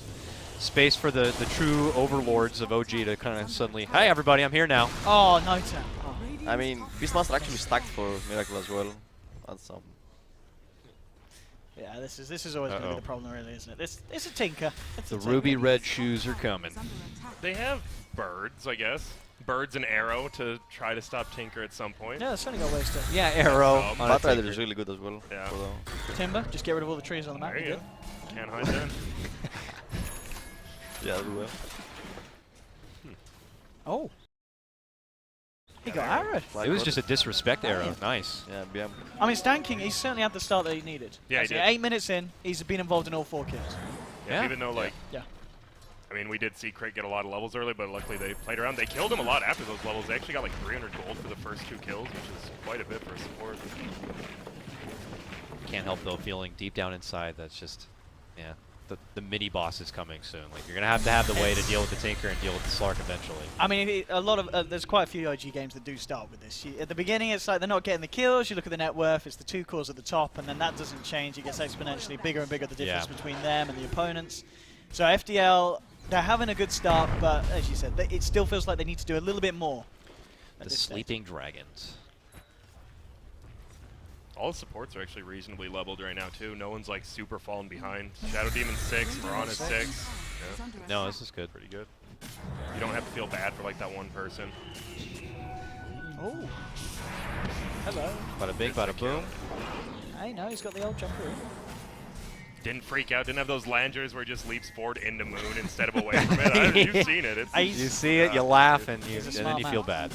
Space for the true overlords of OG to kind of suddenly, hey, everybody, I'm here now. Oh, no tap. Oh. I mean, Beastmaster actually stacked for Miracle as well. That's Yeah, this is always going to be Uh-oh. the problem, really, isn't it? It's a tinker. It's The a tinker. ruby red shoes are coming. They have birds, I guess. Birds and Arrow to try to stop Tinker at some point. Yeah, that's only got wasted. Yeah, Arrow. on a Batrider Tinker. is really good as well. Yeah. For the Timber, just get rid of all the trees on the map. There you you're go. good. Can't hide that. yeah, as well. Oh. He got arrowed. It was just a disrespect arrow. Nice. Yeah, BM. I mean, Stan King, he's certainly had the start that he needed. Yeah, he That's it. did. 8 minutes in, he's been involved in all 4 kills. Yeah, even though, like, Yeah. I mean, we did see Craig get a lot of levels early, but luckily they played around. They killed him a lot after those levels. They actually got like 300 gold for the first 2 kills, which is quite a bit for a support. Can't help though feeling deep down inside that's just, yeah, the mini boss is coming soon. Like you're gonna have the way to deal with the Tinker and deal with the Slark eventually. I mean, a lot of there's quite a few OG games that do start with this. At the beginning, it's like they're not getting the kills. You look at the net worth; it's the 2 cores at the top, and then that doesn't change. It gets exponentially bigger and bigger the difference between them and the opponents. So FDL, they're having a good start, but as you said, it still feels like they need to do a little bit more. The Sleeping Dragons. All the supports are actually reasonably leveled right now too. No one's like super falling behind. Shadow Demon 6, Mirana's 6. Yeah. No, this is good. Pretty good. You don't have to feel bad for like that one person. Oh. Hello. Bada bing, bada boom. Hey, no, he's got the old jumper. Didn't freak out. Didn't have those langers where it just leaps forward into moon instead of away from it. You've seen it. It's, you see it, you laugh, and He's a then smart you man. feel bad.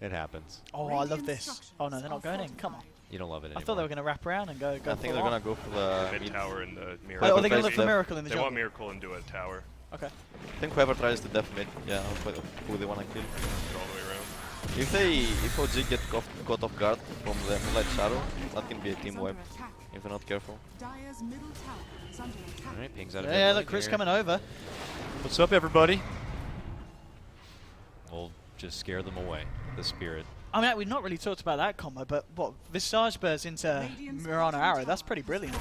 It happens. Oh, I love this. Oh no, they're not going in. Come on. You don't love it I anymore. thought they were going to wrap around and go. I think full they're on. gonna go for the mid tower and the Miracle. Oh, are they going to look for Miracle in the They jungle? want Miracle into a tower. Okay. I think whoever tries to def mid, yeah, who they wanna kill. Go all the way around. If OG get caught off guard from the Moonlight Shadow, that can be a team wipe if they're not careful. Alright, pings out of Yeah, mid look, lane Chris here. coming over. What's up, everybody? We'll just scare them away. The spirit. I mean, we've not really talked about that combo, but what Visage Burst into Mirana Arrow, that's pretty brilliant.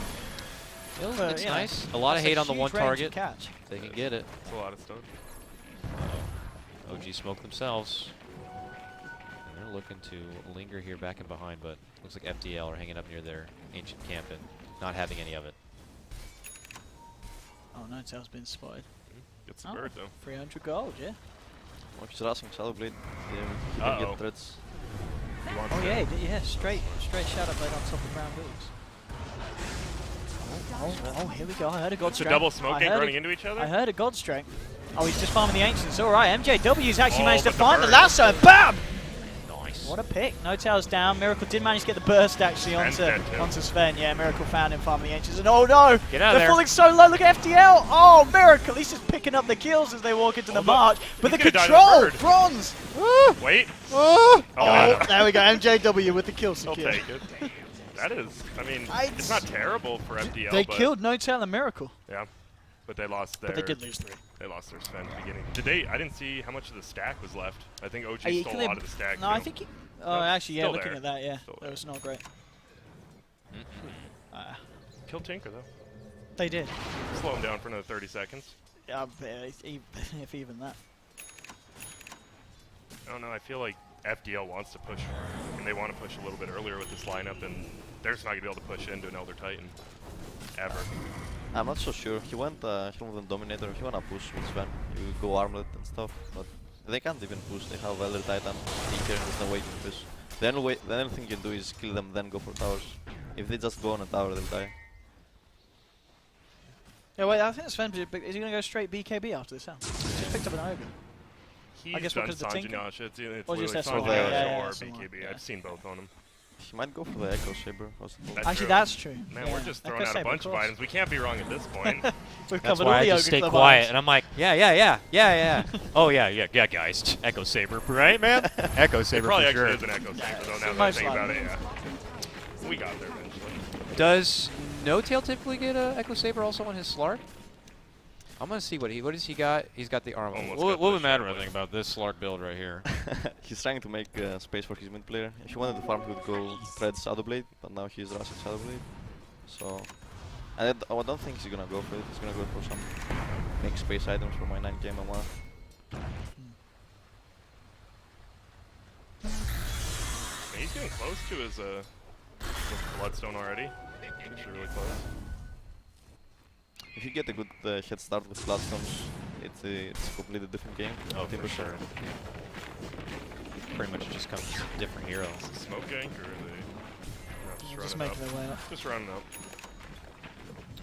It's you know, nice. A lot of that's hate on the huge one range target. to catch. They can get it. That's a lot of stuff. OG smoked themselves. And they're looking to linger here back and behind, but looks like FDL are hanging up near their ancient camp and not having any of it. Oh, no, Tail's been spotted. Get some bird though. 300 gold, yeah. Oh, he's rushing Shadow Blade. Yeah, he Uh-oh. can get threats. Oh yeah, straight Shadow Blade on top of Brown Boots. Oh, here we go. I heard a God So Strength. double smoking I heard running into each other? I heard a God Strength. Oh, he's just farming the Ancients. All right, MJW's actually Oh, managed to but the find the burst. lasso and BAM! Nice. What a pick. No Tails down. Miracle did manage to get the burst actually Sven's dead too. onto Sven. Yeah, Miracle found him farming the Ancients. And oh no! Get out They're of there. falling so low. Look at FTL. Oh, Miracle. He's just picking up the kills as they walk into the look. march. But He the could've died control! of the bird. Bronze! Wait. Oh, no. there we go. MJW with the kill I'll secure. take it. That is, I mean, I'd it's not terrible for FDL. They but killed No Tail and Miracle. Yeah, but they lost their. But they did lose 3. They lost their Sven at the beginning. Did they? I didn't see how much of the stack was left. I think OG He stole a cleared- lot of the stack. No, too. I think he... Oh, No, actually, yeah, still looking there. at that, yeah. Still That there. was not great. Kill Tinker though. They did. Slow him down for another 30 seconds. If even that. I don't know. I feel like FDL wants to push, and they want to push a little bit earlier with this lineup, and they're just not gonna be able to push into an Elder Titan ever. I'm not so sure. He went Helm Dominator. He wanna push with Sven. You go armlet and stuff, but they can't even push. They have Elder Titan. Tinker, there's no way to push. The only thing you can do is kill them, then go for towers. If they just go on a tower, they'll die. Yeah, wait, I think Sven, is he going to go straight BKB after this? Just picked up an Ogre. He's I guess done because the Tinker? Sanjay It's Or just literally SR1, Sanjay yeah, or SR1, BKB. yeah. I've seen both on him. He might go for the Echo Saber. Actually, that's true. Man, Yeah. we're just throwing Echo out a Saber, bunch of course. items. We can't be wrong at this point. We've That's covered why all I the just Ogre stay club quiet, items. and I'm like, yeah. Oh yeah, guys. Echo Saber, right, man? Echo It Saber probably for actually sure. is an Echo Saber, though, now that I Most think about it, likely. yeah. We got there eventually. Does No Tail typically get a Echo Saber also on his Slark? I'm gonna see what does he got? He's got the armor. Almost What got would the matter, I Shadow think, about this Slark build right here? He's trying to make space for his mid player. If he wanted to farm, he would go Thread Shadow Blade, but now he's rushing Shadow Blade. So, I don't think he's gonna go for it. He's gonna go for some make space items for my 9k MMR. He's getting close to his Bloodstone already. Actually really close. If you get a good head start with Bloodstones, it's a completely different game. Oh, for sure. Pretty much just comes different heroes. Smoke gank or are they Just running making up? their way up. Just running up.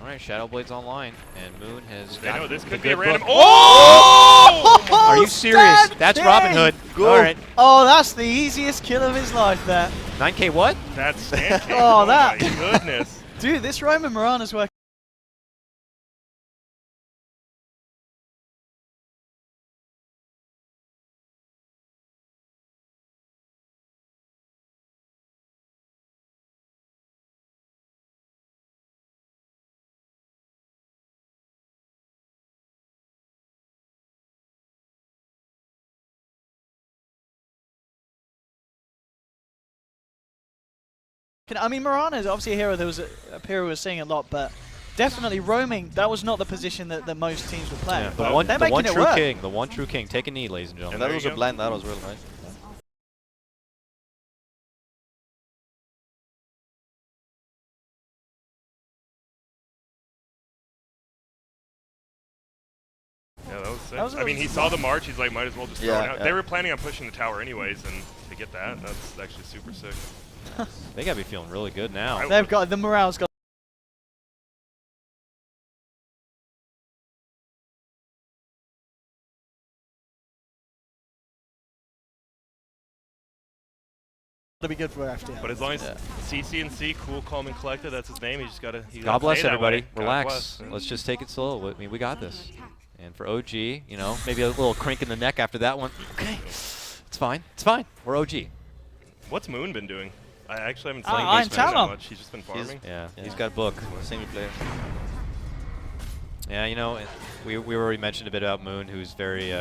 All right, Shadowblade's online, and Moon has. They got know this the could be a good random. book. Oh! Are you serious? That's Robin Hood. Go. All right. Oh, that's the easiest kill of his life there. 9K what? That's Stand King. Oh, that. My goodness. Dude, this Roman Morana's working. I mean, Morana is obviously a hero that was a hero we were seeing a lot, but definitely roaming. That was not the position that most teams were playing. Yeah, But the they're one making it true work. king. The one true king. Take a knee, ladies and And gentlemen. that was a blind arrow as well, right? Yeah, that was sick. That was I mean, he saw the march. He's like, might as well just throw Yeah, it out. yeah. They were planning on pushing the tower anyways, and to get that, that's actually super sick. They gotta be feeling really good now. I- They've got the morale's got. To be good for FTL. But as long as CC&C, cool, calm, and collected, that's his name. He just gotta. God bless everybody. God Relax. bless. Let's just take it slow. I mean, we got this. And for OG, you know, maybe a little crink in the neck after that one. Okay, it's fine. It's fine. We're OG. What's Moon been doing? I actually haven't Playing seen Iron Base Master Talon. much. He's just been farming. Yeah, Yeah. he's got a book. Same player. Yeah, you know, we already mentioned a bit about Moon, who's very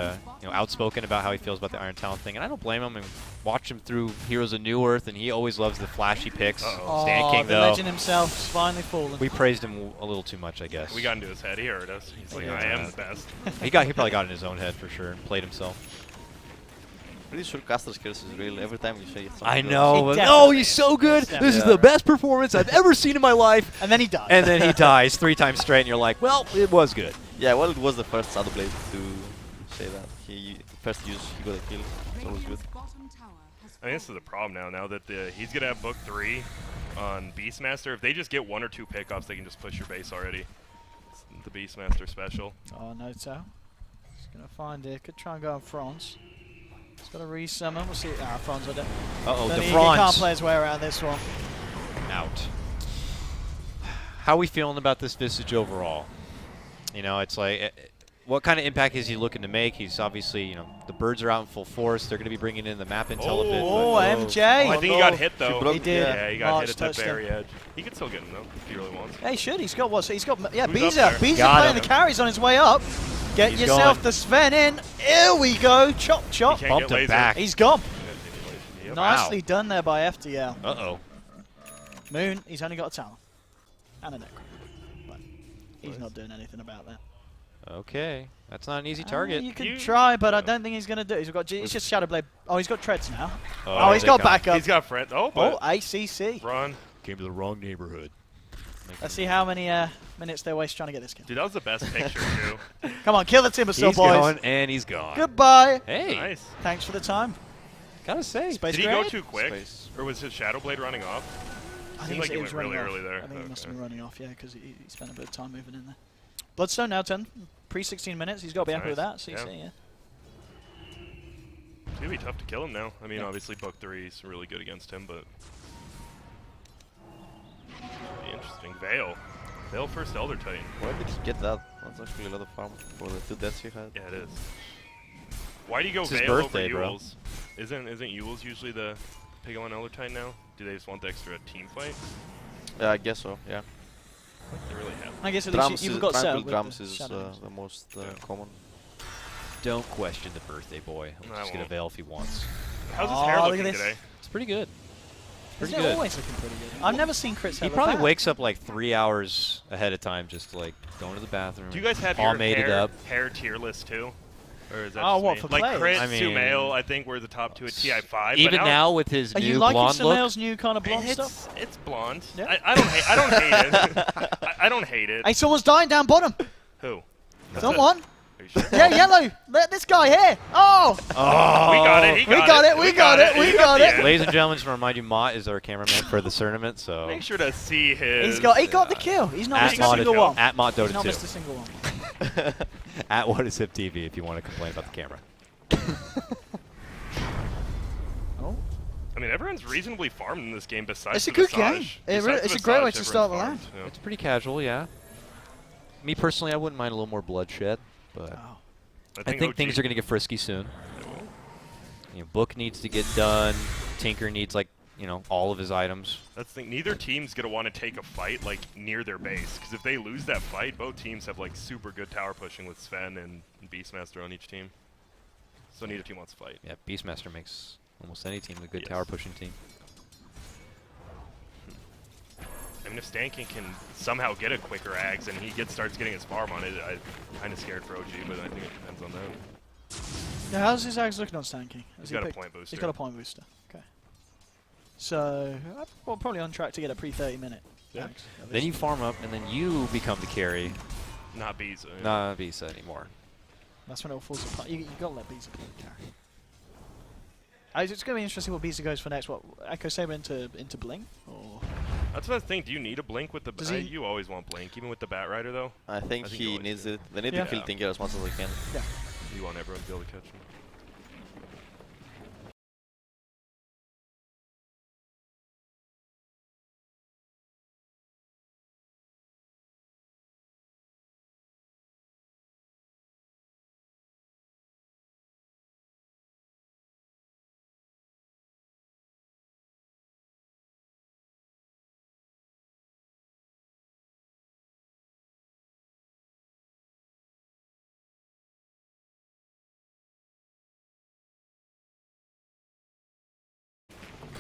outspoken about how he feels about the Iron Talon thing, and I don't blame him. I mean, watch him through Heroes of New Earth, and he always loves the flashy picks. Uh-oh. Stand King, the though, legend himself has finally fallen. we praised him a little too much, I guess. We got into his head. He heard us. He's like, Yeah. I am the best. he probably got in his own head for sure and played himself. Pretty sure Caster's curse is real every time you say it. I something know. It But, definitely oh, he's so good. It's This is definitely- the best performance I've ever seen in my life. And then he died. And then he dies 3 times straight, and you're like, well, it was good. goes. Yeah, well, it was the first Shadowblade to say that. He first use, he got a kill. It's always good. I think this is the problem now that he's going to have book 3 on Beastmaster. If they just get 1 or 2 pickups, they can just push your base already. It's the Beastmaster special. Oh, no, so. He's going to find it. Could try and go on Franz. He's got to resummon. We'll see. Ah, Franz, I don't. Uh-oh, Then the he can't Franz play his way around this one. out. How are we feeling about this Visage overall? You know, it's like, what kind of impact is he looking to make? He's obviously, you know, the birds are out in full force. They're going to be bringing in the map intel a bit. Oh, but- MJ. I think he got hit, though. broke- He did. Yeah, he got March hit at the touched him. very edge. He could still get him, though, if he really wants. Yeah, he should. He's got what? So he's got. Yeah, Who's up Beezer. there? Beezer Got playing him. the carries on his way up. Get He's yourself going. the Sven in. Here we go. Chop, chop. He can't Bumped get him laser. back. He's gone. Yep. Nicely done there by FTL. Uh-oh. Moon, he's only got a talent. And a necro. But he's not doing anything about that. Okay. That's not an easy target. You could try, but I don't think he's going to do it. He's just Shadowblade. Oh, he's got treads now. Oh, He's they got come. backup. He's got friends. Oh, Oh, but ACC. run. Came to the wrong neighborhood. Let's see how many minutes they waste trying to get this kill. Dude, that was the best picture, too. Come on, kill the Timbersaw, He's boys. going, and he's gone. Goodbye. Hey, Nice. Thanks for the time. gotta say. Space Did he go Grenade? too quick? Space. Or was his Shadowblade running off? I Seemed think like he he was went really running early off. there. I think he must have Okay. been running off, yeah, because he spent a bit of time moving in there. Bloodstone now 10, pre-16 minutes. He's got to be That's happy with that. nice. CC, yeah. It's gonna be tough to kill him now. I mean, Yeah. obviously book 3 is really good against him, but be interesting. Veil first Elder Titan. Where did he get that? That's actually a lot of farm for the 2 deaths he had. Yeah, it is. Why do you go It's his Veil birthday, over bro. Yules? Isn't Yules usually the pick on Elder Titan now? Do they just want the extra team fight? Yeah, I guess so, yeah. They really have. I guess at Drums least is, you've got set triangle up with drums the is shadows. the most Yeah. common. Don't question the birthday boy. He'll I just get a won't. veil if he wants. How's his Oh, hair look at looking this. today? It's pretty good. Isn't Pretty it good. always looking pretty good? I've never seen Crit's He hair probably look bad. wakes up like 3 hours ahead of time, just like going to the bathroom. Do you guys have your pomade hair, up? hair tier list too? Or is that Oh, just what, me? for like players? Crit, I mean, Sumail, I think were the top 2 at TI5. Even but now with his Are you new liking blonde look, Sumail's new kind of blonde stuff? it's blonde. Yeah. I don't hate it. I don't hate it. Hey, someone's dying down bottom. Who? Someone. Are you sure? Yeah, yellow. Let this guy here. Oh. Oh. We got it. We got it. We got it. We got it. Ladies and gentlemen, just want to remind you, Mott is our cameraman for this tournament, so. Make sure to see his. He got the kill. He's not At missed a single one. At Mott Dota He's not 2. missed a single one. At What Is Hip TV if you want to complain about the camera. Oh. I mean, everyone's reasonably farmed in this game besides It's a the good Visage. game. Besides It's the a great way Visage, to start the everyone's land. farmed, yeah. It's pretty casual, yeah. Me personally, I wouldn't mind a little more bloodshed, but Oh. I think things are going to get frisky soon. You know, Book needs to get done. Tinker needs, like, you know, all of his items. That's the thing. Neither team's going to want to take a fight, like, near their base. Because if they lose that fight, both teams have, like, super good tower pushing with Sven and Beastmaster on each team. So neither team wants to fight. Yeah, Beastmaster makes almost any team a good tower pushing team. I mean, if Stankin can somehow get a quicker Ags and he starts getting his farm on it, I'm kind of scared for OG, but I think it depends on them. Now, how's his Ags looking on Stanky? He's got a point booster. He's got a point booster. Okay. So, well, probably on track to get a pre-30-minute. Yeah. Then you farm up, and then you become the carry. Not Biza. Yeah. Not Bisa anymore. That's when it all falls apart. You got to let Biza play the carry. It's going to be interesting what Biza goes for next. What, Echo Saber into Bling? Or That's what I think. Do you need a Blink with the Does he- You always want Blink, even with the Bat Rider, though. I think you he always needs do. it. They need Yeah. to kill Tinker as much as they can. Yeah. You want everyone to be able to catch him.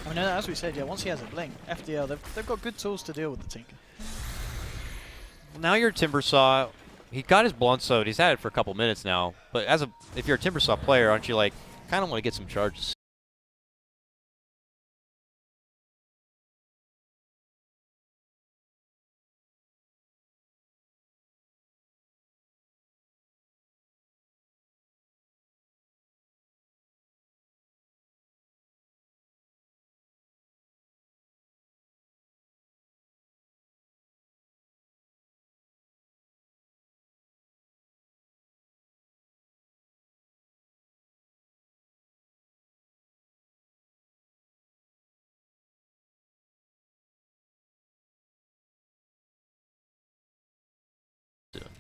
I mean, as we said, yeah, once he has a Bling, FDL, they've got good tools to deal with the Tinker. Now you're Timbersaw. He got his blunt sewed. He's had it for a couple minutes now. But if you're a Timbersaw player, aren't you like, kind of want to get some charges?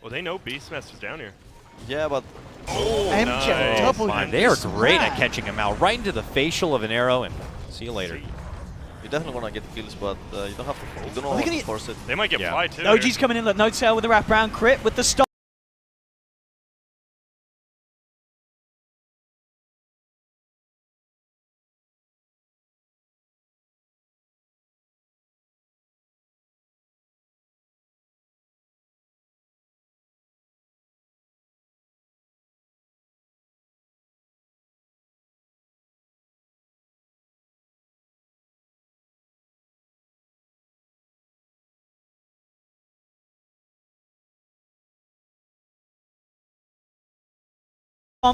Well, they know Beastmaster's down here. Yeah, but Oh, MJ nice. double Fine. him. They are He's great at mad. catching him out, right into the facial of an arrow, and see you later. you definitely want to get kills, but you don't have to. You don't Are want they to gonna- force it. They might get Yeah. fly, too. OG's coming in, look, no tail with the wraparound crit with the stop.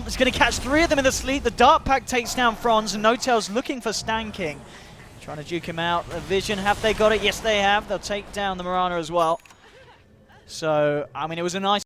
Is going to catch 3 of them in the sleep. The Dark Pack takes down Franz, and No Tail's looking for Stanking. Trying to juke him out. The Vision, have they got it? Yes, they have. They'll take down the Mirana as well. So, I mean, it was a nice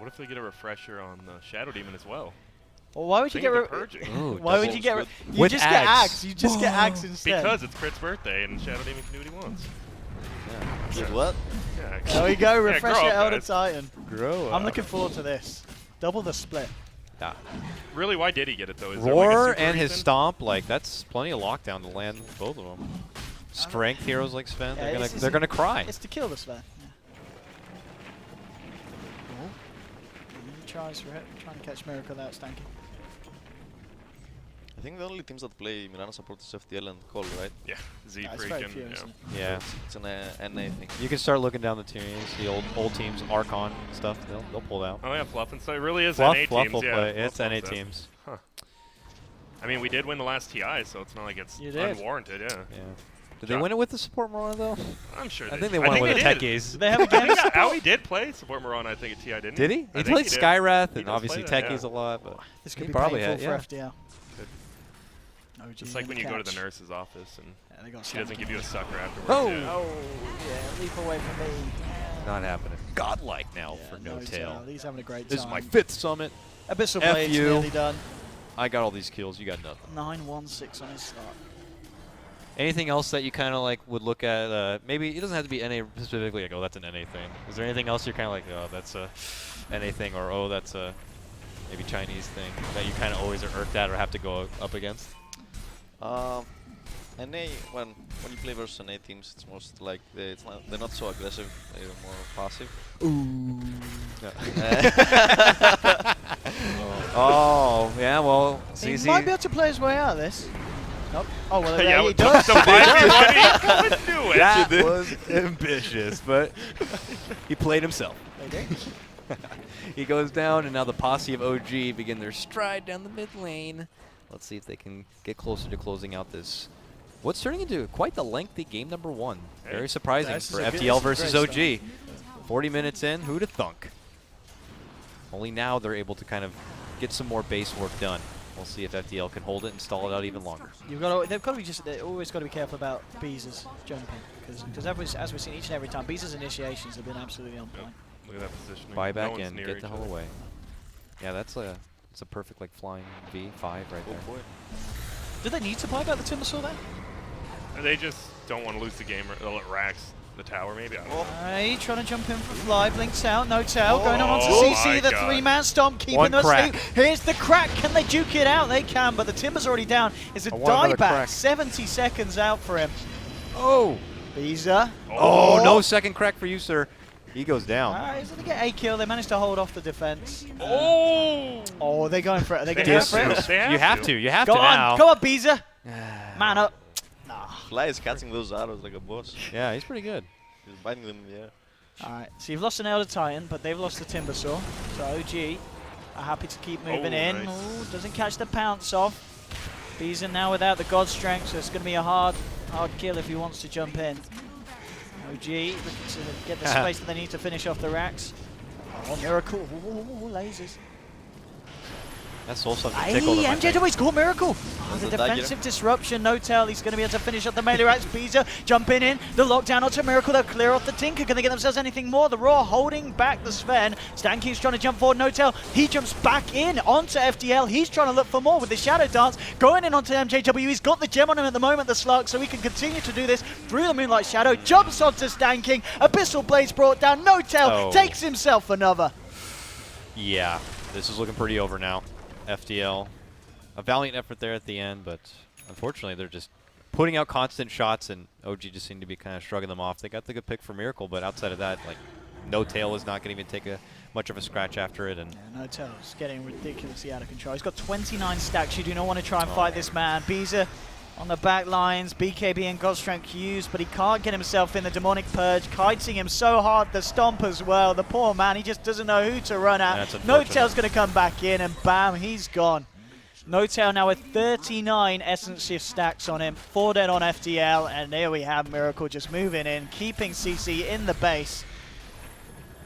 What if they get a refresher on the Shadow Demon as well? Well, why would you get purging? Ooh, why would you get you With just get Axe. Axe. You just get Axe instead. Because it's Crit's birthday and Shadow Demon can do what he wants. Did what? Yeah, There we go, refresh grow your up, Elder guys. Titan. Grow I'm looking forward to this. Double the split. Yeah. Really, why did he get it though? Is there like a Roar super and his reason? stomp, like that's plenty of lockdown to land both of them. Strength heroes like Sven, Yeah, they're gonna cry. It's to kill the Sven. Yeah. Oh. He tries for it, trying to catch Miracle without stanking. I think the only teams that play Mirana support is FTL and Cole, right? Yeah, Z It's very freaking. few, Yeah. isn't it? Yeah. It's an NA thing. You can start looking down the teams, the old teams, Archon stuff. They'll pull it out. Oh yeah, Fluff and stuff. It really is Fluff NA will teams. Yeah, play. Fluff It's NA loves that. teams. Huh. I mean, we did win the last TI, so it's not like it's You did. unwarranted. Yeah. Yeah. Did they win it with the support Marana though? I'm sure. I think they won it with the did. techies. Do they have a game? Owie did play support Marana, I think, at TI, didn't he? Did he? I He think played did. Skywrath He and does obviously play that, techies yeah. a lot, but This could he be probably painful had, for yeah. FDL. OG It's like when you go to the catch. nurse's office and Yeah, they got she doesn't stanking. give you a sucker afterwards. Oh! Yeah. Oh, yeah, leap away from me. Not happening. Godlike now Yeah, for No Tail. He's having a great This is time. my 5th summit. Abyssal F Blade's you. nearly done. I got all these kills. You got nothing. 9-1-6 on his start. Anything else that you kind of like would look at? Maybe it doesn't have to be NA specifically. Like, oh, that's an NA thing. Is there anything else you're kind of like, oh, that's a NA thing, or oh, that's a maybe Chinese thing that you kind of always are irked at or have to go up against? NA, when you play versus NA teams, it's most like they're not so aggressive. They're more passive. Ooh. Oh, yeah. Well, He CC. might be able to play his way out of this. Nope. Oh, well, Yeah, he with does. the 5v1, he couldn't do it. That was ambitious, but he played himself. They do. He goes down, and now the posse of OG begin their stride down the mid lane. Let's see if they can get closer to closing out this. What's turning into quite the lengthy game number 1. Very surprising This is for a good- FTL this is versus a great OG. 40 minutes in, who'da thunk? Only now they're able to kind of get some more base work done. We'll see if FTL can hold it and stall it out even longer. They've got to be they've always got to be careful about Beezer's jumping, because as we've seen each and every time, Beezer's initiations have been absolutely on point. Look at that positioning. Buy No back one's in, near get each the hell other. away. Yeah, that's a perfect like flying V5 right there. Oh boy. Do they need to buy back the Timbersaw then? They just don't want to lose the game. Or they'll let Rax the tower, maybe. I don't know. Alright, trying to jump in for fly, blinks out, no tail, going on onto Oh CC, my the God. 3-man stomp, keeping One them crack. asleep. Here's the crack, can they duke it out? They can, but the Timber's already down. It's a I want another dieback, crack. 70 seconds out for him. Oh! Beezer. Oh, no second crack for you, sir. He goes down. Alright, he's going to get a kill, they managed to hold off the defense. Oh! Oh, they're going for it, are they They going have for it? to. They You have to. You have Go to now. on, go on, Beezer. Man up. Fly is catching those arrows like a boss. Yeah, he's pretty good. He's biting them in the air. Alright, so you've lost an Elder Titan, but they've lost the Timbersaw. So OG are happy to keep moving Oh, in. nice. Ooh, doesn't catch the pounce off. Beezer now without the God Strength, so it's going to be a hard kill if he wants to jump in. OG looking to get the space that they need to finish off the racks. Oh, Miracle. Ooh, lasers. That's also something Hey, tickled him, I think. MJW's caught Miracle. Oh, the the dagger. defensive disruption, no tell. He's going to be able to finish up the melee racks. Beezer jumping in. The lockdown onto Miracle. They'll clear off the Tinker. Can they get themselves anything more? The Raw holding back the Sven. Stanking's trying to jump forward. No tell. He jumps back in onto FDL. He's trying to look for more with the Shadow Dance. Going in onto MJW. He's got the gem on him at the moment, the Slug, so he can continue to do this through the Moonlight Shadow. Jumps onto Stanking. Abyssal Blade's brought down. No tell. Oh. Takes himself another. Yeah, this is looking pretty over now. FDL. A valiant effort there at the end, but unfortunately they're just putting out constant shots, and OG just seem to be kind of shrugging them off. They got the good pick for Miracle, but outside of that, like, No Tail is not going to even take much of a scratch after it. And Yeah, No Tail's getting ridiculously out of control. He's got 29 stacks. You do not want to try and fight this man. Beezer on the back lines. BKB and God Strength used, but he can't get himself in the Demonic Purge. Kiting him so hard, the Stomp as well. The poor man, he just doesn't know who to run at. That's No unfortunate. Tail's going to come back in, and bam, he's gone. No Tail now with 39 Essence Shift stacks on him. 4 dead on FDL, and there we have Miracle just moving in, keeping CC in the base.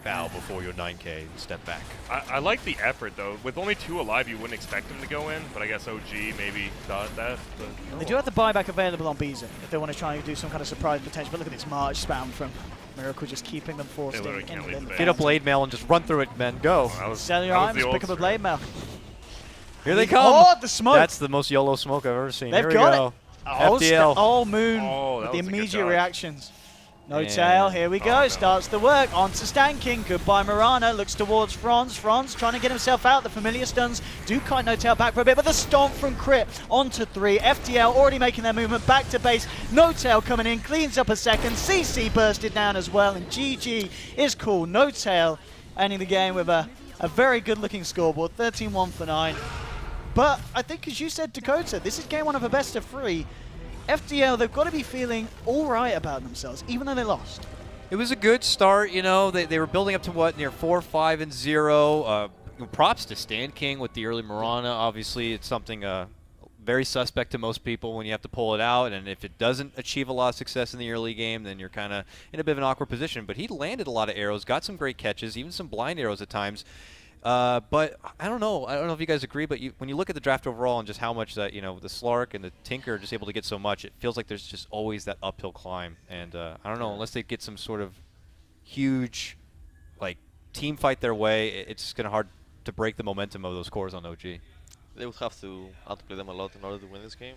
bow before your 9K and step back. I like the effort, though. With only 2 alive, you wouldn't expect him to go in, but I guess OG maybe thought that. But They do have the buyback available on Beezer if they want to try and do some kind of surprise potential. But look at this March spam from Miracle just keeping them forced literally in can't the leave the paint. base. Get a blade mail and just run through it, men. Go. Sell your items, pick up a blade mail. Here they come. Oh, the smoke. That's the most YOLO smoke I've ever seen. They've Here we got go. it. Oh, FDL. oh, Moon Oh, with that the was a good immediate dodge. reactions. No Yeah. tail, here we go. Oh, no. Starts the work. On to Stanking. Goodbye, Murano. Looks towards Franz. Franz trying to get himself out. The familiar stuns do kite No Tail back for a bit, but the stomp from Crit onto 3. FDL already making their movement back to base. No Tail coming in, cleans up a second. CC bursted down as well, and GG is cool. No Tail ending the game with a very good looking scoreboard. 13-1 for 9. But I think, as you said, Dakota, this is game 1 of a best of 3. FDL, they've got to be feeling all right about themselves, even though they lost. It was a good start, you know. They were building up to what, near 4-5-0. Props to Stan King with the early Mirana. Obviously, it's something very suspect to most people when you have to pull it out, and if it doesn't achieve a lot of success in the early game, then you're kind of in a bit of an awkward position. But he landed a lot of arrows, got some great catches, even some blind arrows at times. But I don't know. I don't know if you guys agree, but when you look at the draft overall and just how much that, you know, the Slark and the Tinker are just able to get so much, it feels like there's just always that uphill climb. And I don't know, unless they get some sort of huge, like, team fight their way, it's kind of hard to break the momentum of those cores on OG. They would have to outplay them a lot in order to win this game.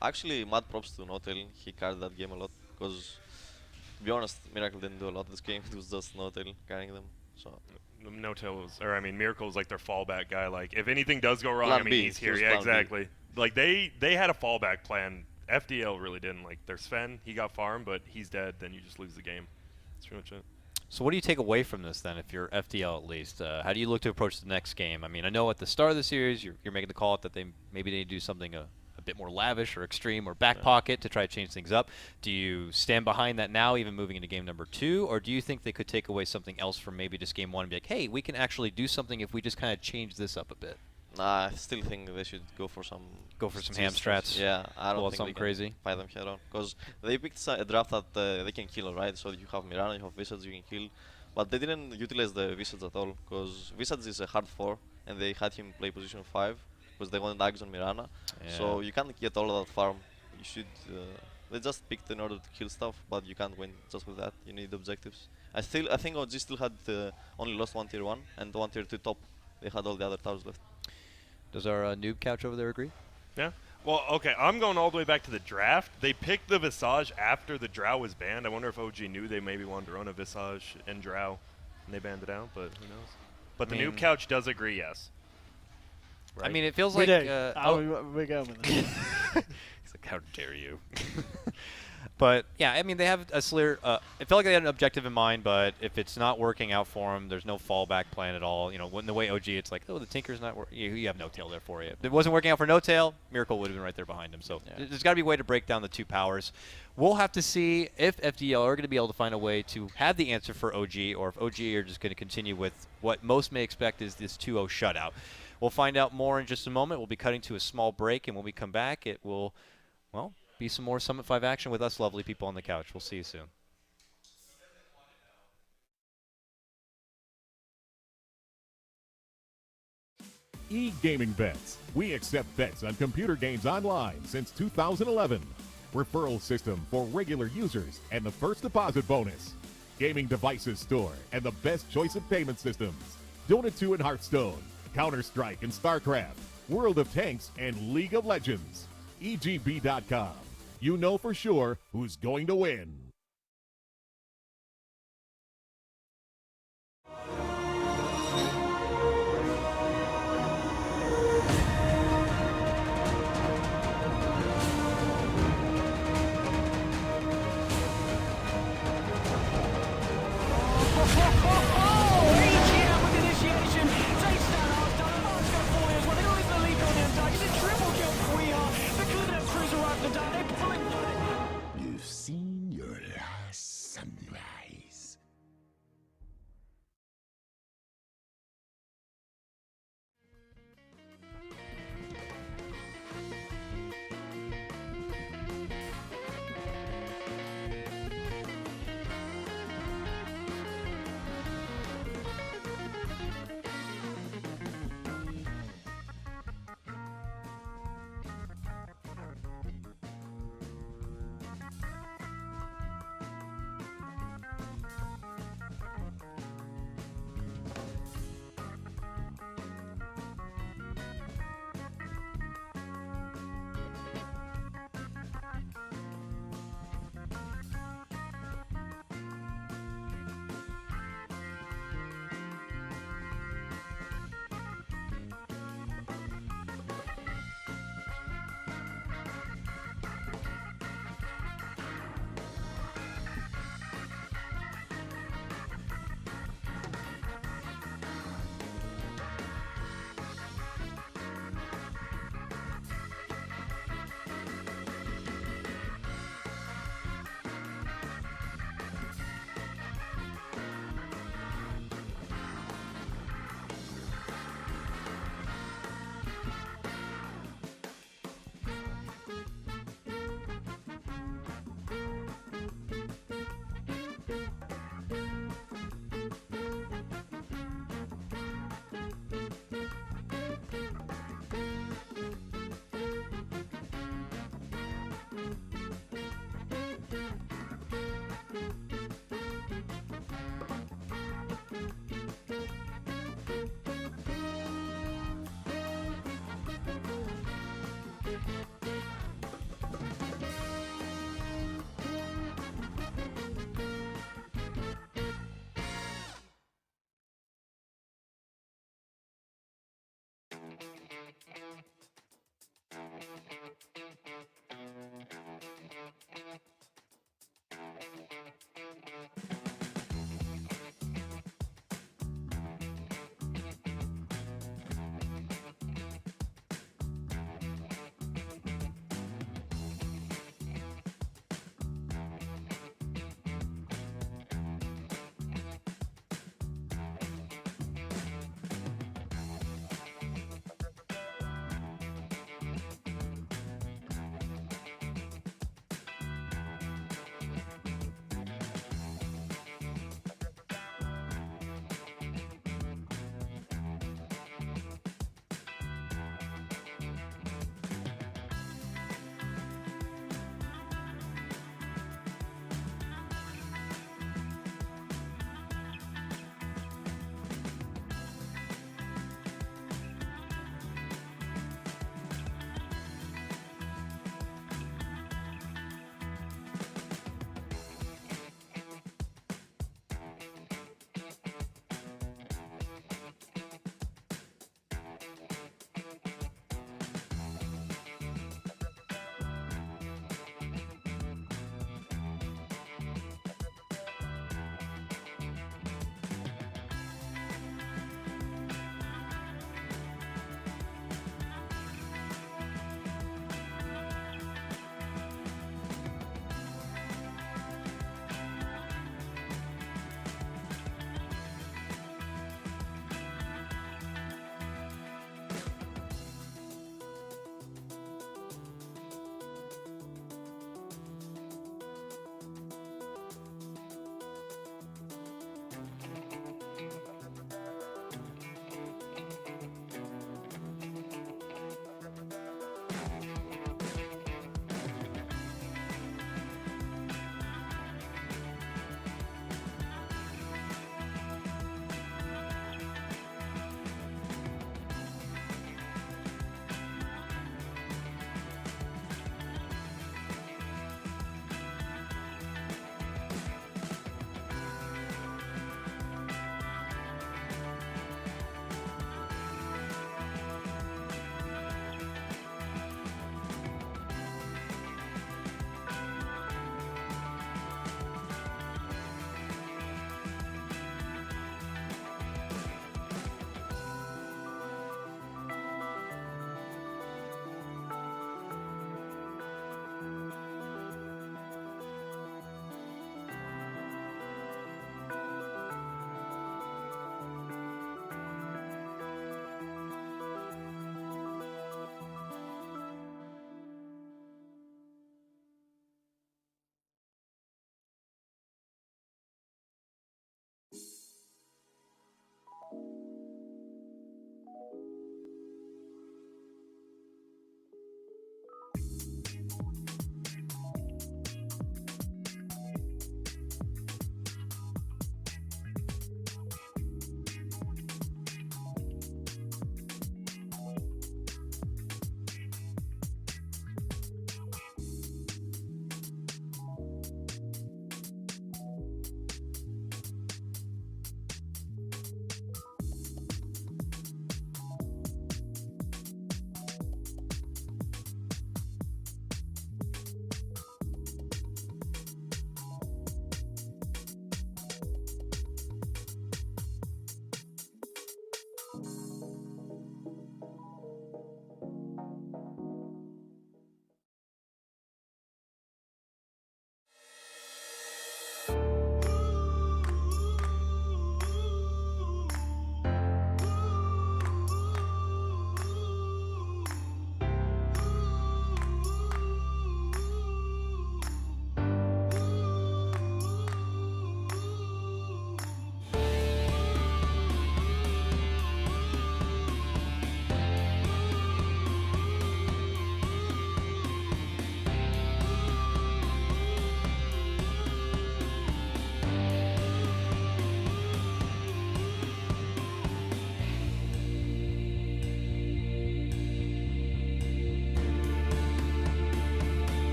Actually, mad props to Notel. He carried that game a lot because, to be honest, Miracle didn't do a lot this game. It was just Notel carrying them. So. No Tail was, or I mean, Miracle was like their fallback guy. Like, if anything does go wrong, Plan I mean, B. he's here. He was Yeah, plan B. exactly. Like, they had a fallback plan. FDL really didn't. Like, their Sven, he got farmed, but he's dead. Then you just lose the game. That's pretty much it. So what do you take away from this then, if you're FDL at least? How do you look to approach the next game? I mean, I know at the start of the series you're making the call out that they maybe need to do something a bit more lavish or extreme or back pocket to try to change things up. Do you stand behind that now, even moving into game number 2, or do you think they could take away something else from maybe just game 1 and be like, hey, we can actually do something if we just kind of change this up a bit? Nah, I still think they should go for some ham strats. Yeah, I don't think something they crazy. can fight them head on because they picked a draft that they can kill, right? So you have Mirana, you have Visage, you can kill, but they didn't utilize the Visage at all because Visage is a hard 4 and they had him play position 5 because they wanted Ags on Mirana. Yeah. So you can't get all of that farm. You should. They just picked in order to kill stuff, but you can't win just with that. You need objectives. I think OG still had only lost 1 tier 1 and 1 tier 2 top. They had all the other towers left. Does our noob couch over there agree? Yeah. Well, okay, I'm going all the way back to the draft. They picked the Visage after the Drow was banned. I wonder if OG knew they maybe wanted to run a Visage and Drow, and they banned it out, but who knows? But the noob couch does agree, yes. Right? I mean, it feels We like... do. We're going with it. He's like, how dare you? But, yeah, I mean, they have a Slayer. It felt like they had an objective in mind, but if it's not working out for them, there's no fallback plan at all. You know, in the way OG, it's like, oh, the Tinker's not working. You have No Tail there for you. If it wasn't working out for No Tail, Miracle would have been right there behind him. So there's got to be a way to break down the two powers. We'll have to see if FDL are going to be able to find a way to have the answer for OG, or if OG are just going to continue with what most may expect is this 2-0 shutout. We'll find out more in just a moment. We'll be cutting to a small break, and when we come back, it will, well, be some more Summit 5 action with us lovely people on the couch. We'll see you soon. E-Gaming Bets. We accept bets on computer games online since 2011. Referral system for regular users and the first deposit bonus. Gaming devices store and the best choice of payment systems. Dota 2 and Hearthstone, Counter-Strike and StarCraft, World of Tanks and League of Legends. EGB.com. You know for sure who's going to win. You've seen your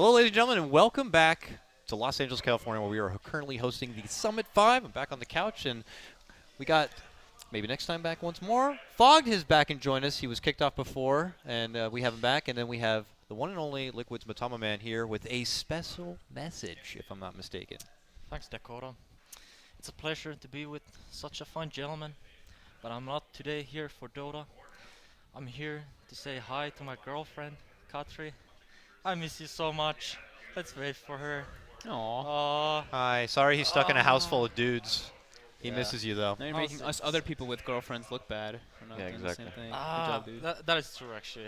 Hello, ladies and gentlemen, and welcome back to Los Angeles, California, where we are currently hosting the Summit 5. I'm back on the couch, and we got maybe next time back once more. Fogged is back and joined us. He was kicked off before, and we have him back. And then we have the one and only Liquid's Matama Man here with a special message, if I'm not mistaken. Thanks, Dakota. It's a pleasure to be with such a fine gentleman, but I'm not today here for Dota. I'm here to say hi to my girlfriend, Katri. I miss you so much. Let's wait for her. Aww. Hi. Sorry he's stuck in a house full of dudes. He misses you, though. Now you're making us other people with girlfriends look bad. We're not doing the same thing. Good job, dude. That is true, actually.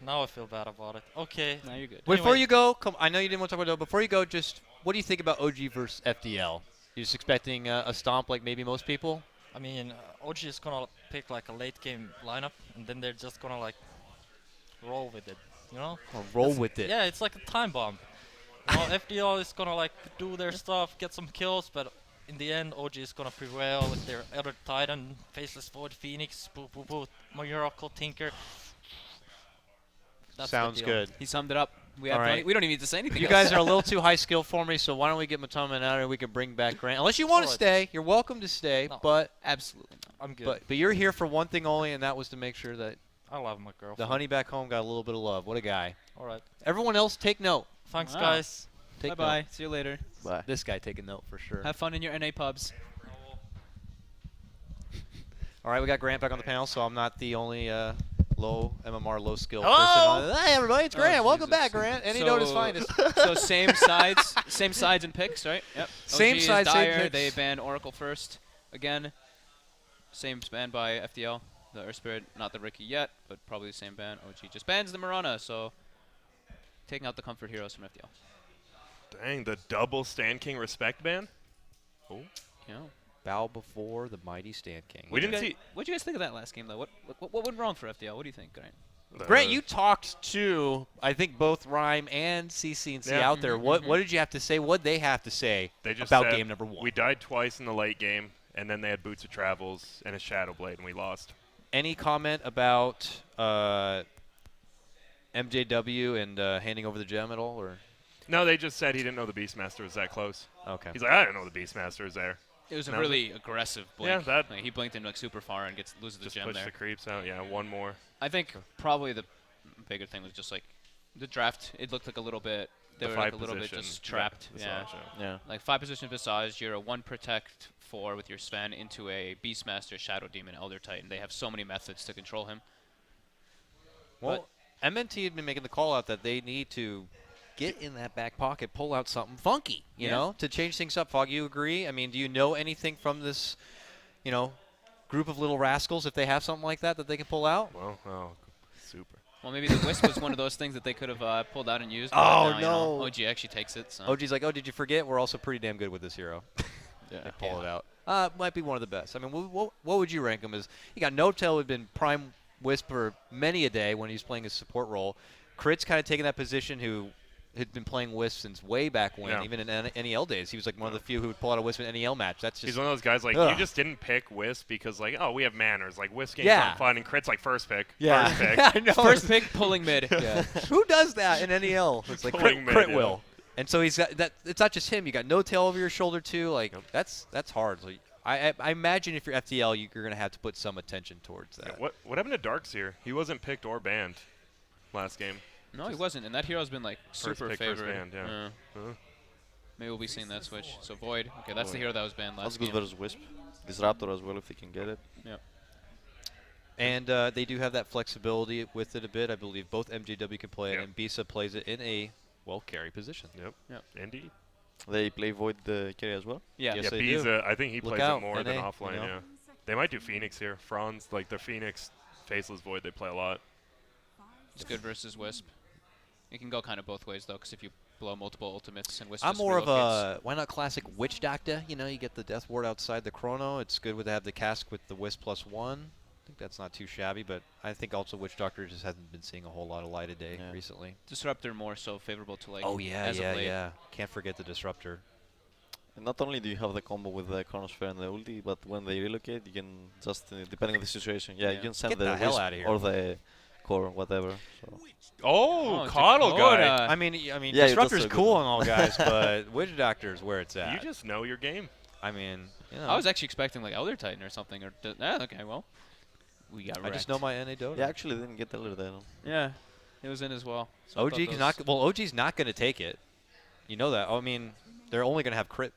Now I feel bad about it. Okay. Now you're good. Before you go, I know you didn't want to talk about Dota. Before you go, just what do you think about OG versus FDL? You just expecting a stomp like maybe most people? I mean, OG is gonna pick like a late game lineup, and then they're just gonna like roll with it, you know? Or roll with it. Yeah, it's like a time bomb. You know, FDL is gonna like do their stuff, get some kills, but in the end, OG is gonna prevail with their other Titan, Faceless Void, Phoenix, boo boo boo, Miracle, Tinker. That's Sounds good. He summed it up. We have right. we don't even need to say anything. You guys are a little too high skill for me, so why don't we get Matama out and we can bring back Grant? Unless you want to stay, you're welcome to stay, but absolutely not. I'm good. But you're here for one thing only, and that was to make sure that I love my girlfriend. the honey back home got a little bit of love. What a guy. All right. Everyone else, take note. Thanks, guys. Take Bye-bye. note. See you later. Bye. This guy take a note for sure. Have fun in your NA pubs. All right, we got Grant back on the panel, so I'm not the only low MMR, low skill Hello? person. Hey, everybody, it's Grant. Welcome Jesus. back, Grant. Any note is finest. So same sides and picks, right? Yep. Same OG is sides, same Dire. picks. They ban Oracle first. Again, same ban by FDL. The Earth Spirit, not the Ricky yet, but probably the same ban. OG just bans the Mirana, so taking out the comfort heroes from FDL. Dang, the double Stand King respect ban? Oh. Yeah. Bow before the mighty Stand King. We didn't see. What did you guys think of that last game, though? What went wrong for FDL? What do you think, Grant? Grant, you talked to, I think, both Rhyme and CC&C out there. What did you have to say? What did they have to say They just about said game number 1? We died twice in the late game, and then they had Boots of Travels and a Shadow Blade, and we lost. Any comment about MJW and handing over the gem at all? Or No, they just said he didn't know the Beastmaster was that close. Okay. He's like, I didn't know the Beastmaster was there. It was a And I really aggressive blink. Yeah, that. Like, he blinked in like super far and loses the Just gem push there. the creeps out. Yeah, one more. I think probably the bigger thing was just like the draft. It looked like a little bit. They The were like a 5 little bit position. just trapped. Yeah, Yeah. Yeah. Like 5 position Visage. You're a 1 protect 4 with your Sven into a Beastmaster, Shadow Demon, Elder Titan. They have so many methods to control him. well, MNT had been making the call out that they need to get in that back pocket, pull out something funky, you know, to change things up. Fog, you agree? I mean, do you know anything from this, group of little rascals if they have something like that they can pull out? Well, oh, super. Well, maybe the Wisp was one of those things that they could have pulled out and used. Oh, but now, no. OG actually takes it. So. OG's like, oh, did you forget? We're also pretty damn good with this hero. Yeah. They pull it out. Might be one of the best. I mean, what would you rank him as? You got No-Tail, who had been prime Wisp for many a day when he was playing his support role. Crit's kind of taken that position, who had been playing Wisp since way back when, even in NEL days. He was like one of the few who would pull out a Wisp in an NEL match. That's just He's one of those guys like you just didn't pick Wisp because like we have manners. Like Wisp games aren't fun, and Crit's like first pick. Yeah, First pick. I know. First pick, pulling mid. Yeah. Who does that in NEL? It's like Crit will. And so he's got that. It's not just him. You got No-Tail over your shoulder too. Like that's hard. So I imagine if you're FTL, you're gonna have to put some attention towards that. Yeah, what happened to Darkseer? He wasn't picked or banned last game. No, he wasn't, and that hero's been like super pick, favored. first banned, yeah. Maybe we'll be seeing that switch. So Void, okay, that's the hero that was banned last That's game. good versus Wisp. Disruptor as well if he can get it. Yep. And they do have that flexibility with it a bit. I believe both MJW can play it, and Bisa plays it in a carry position. Yep. Indeed. They play Void carry as well? Yeah. Yes, they Bisa, do. I think he Look plays out, it more than NA, offline, you know? yeah. They might do Phoenix here. Franz, like the Phoenix Faceless Void, they play a lot. It's good versus Wisp. It can go kind of both ways, though, because if you blow multiple ultimates and Wisp I'm just more of relocates. a why not classic Witch Doctor? You know, you get the Death Ward outside the Chrono. It's good to have the cask with the Wisp +1. I think that's not too shabby, but I think also Witch Doctor just hasn't been seeing a whole lot of light of day recently. Disruptor more so favorable to like. Oh yeah, as of late. yeah. Can't forget the Disruptor. And not only do you have the combo with the Chronosphere and the ulti, but when they relocate, you can just, depending on the situation, you can send Get the the hell Wisp outta here. or the core, whatever. So. Oh, Coddle guy. I mean, Yeah, Disruptor's that's so cool good. and all, guys, but Witch Doctor's where it's at. You just know your game. I mean, you know. I was actually expecting like Elder Titan or something. Or okay, well, we got wrecked. I just know my NA Dota. Yeah, actually didn't get Elder Titan. Yeah, it was in as well. So OG's not going to take it. You know that. I mean, they're only going to have crit.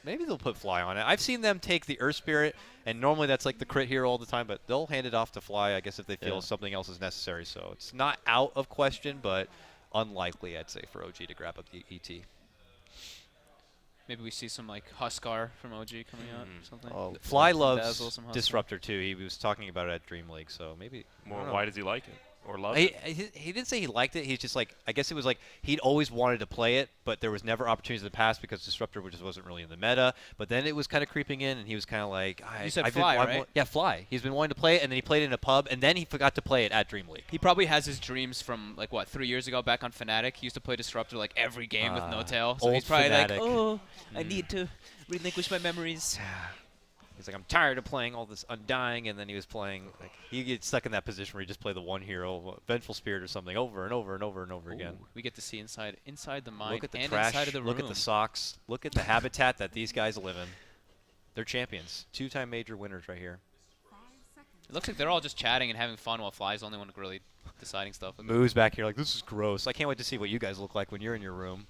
Maybe they'll put Fly on it. I've seen them take the Earth Spirit, and normally that's like the crit hero all the time, but they'll hand it off to Fly, I guess, if they feel something else is necessary. So it's not out of question, but unlikely, I'd say, for OG to grab up the ET. Maybe we see some like Huskar from OG coming out or something. Oh, Fly loves Dazzle, some Huskar. Disruptor too. He was talking about it at Dream League, so maybe. Well, why does he like it or love it? He didn't say he liked it. He's just like, I guess it was like he'd always wanted to play it, but there was never opportunities in the past because Disruptor just wasn't really in the meta. But then it was kind of creeping in, and he was kind of like, You said Fly, right? Yeah, Fly. He's been wanting to play it, and then he played it in a pub, and then he forgot to play it at Dream League. He probably has his dreams from like what 3 years ago back on Fnatic. He used to play Disruptor like every game with no tail. So old he's probably Fnatic. like, oh, I need to relinquish my memories. He's like, I'm tired of playing all this Undying, and then he was playing, like, he gets stuck in that position where he just play the one hero, Vengeful Spirit or something, over and over and over and over again. We get to see inside the mind Look at the and trash, inside of the room. look at the socks, look at the habitat that these guys live in. They're champions. 2-time major winners right here. It looks like they're all just chatting and having fun while Fly's the only one really deciding stuff. Moo's back here like, this is gross. I can't wait to see what you guys look like when you're in your room.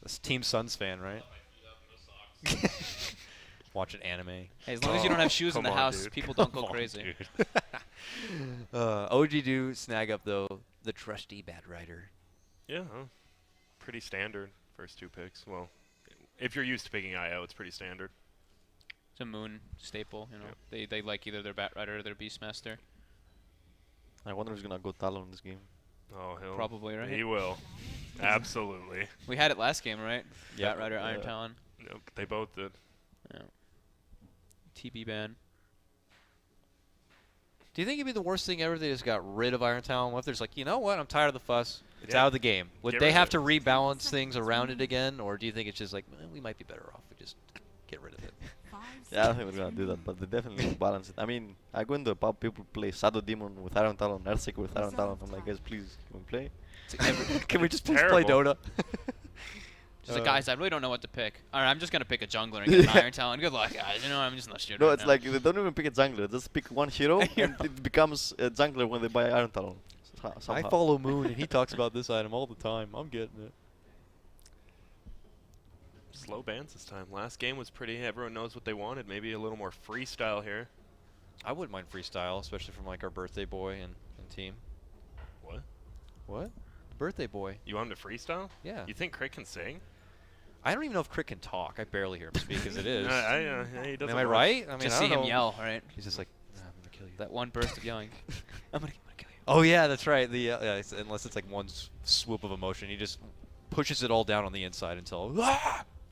This Team Suns fan, right? Watching anime. Hey, as long as you don't have shoes in the house, people don't go crazy. OG do snag up, though, the trusty Bad Rider. Yeah, pretty standard first 2 picks. Well, if you're used to picking IO, it's pretty standard. It's a Moon staple, you know. They like either their Bat Rider or their Beastmaster. I wonder who's gonna go Talon in this game. Oh, he'll Probably, right? He will. Absolutely. We had it last game, right? Yeah. Bat Rider, Iron Talon. Nope, they both did. Yeah. TB ban. Do you think it'd be the worst thing ever if they just got rid of Iron Talon? What if there's like, you know what, I'm tired of the fuss. It's out of the game. Would they have to rebalance things around it again? Or do you think it's just like, we might be better off if we just get rid of it? Yeah, I don't think they're gonna do that, but they definitely will balance it. I mean, I go into a pub, people play Shadow Demon with Iron Talon, Earthquake with Iron Talon. I'm like, guys, please, can we play? Can we just please play Dota? Just like, guys, I really don't know what to pick. All right, I'm just gonna pick a jungler and get an Iron Talon. Good luck, guys. You know, I'm just not sure. No, it's like they don't even pick a jungler. Just pick one hero, and it becomes a jungler when they buy Iron Talon. I follow Moon, and he talks about this item all the time. I'm getting it. Slow bans this time. Last game was pretty. Everyone knows what they wanted. Maybe a little more freestyle here. I wouldn't mind freestyle, especially from like our birthday boy and team. What? What? Birthday boy. You want him to freestyle? Yeah. You think Crit can sing? I don't even know if Crit can talk. I barely hear him speak as it is. He doesn't Am I right? I mean, just I see don't him know. yell, right? He's just like, I'm gonna kill you. That one burst of yelling. I'm gonna kill you. Oh yeah, that's right. The unless it's like one swoop of emotion, he just pushes it all down on the inside until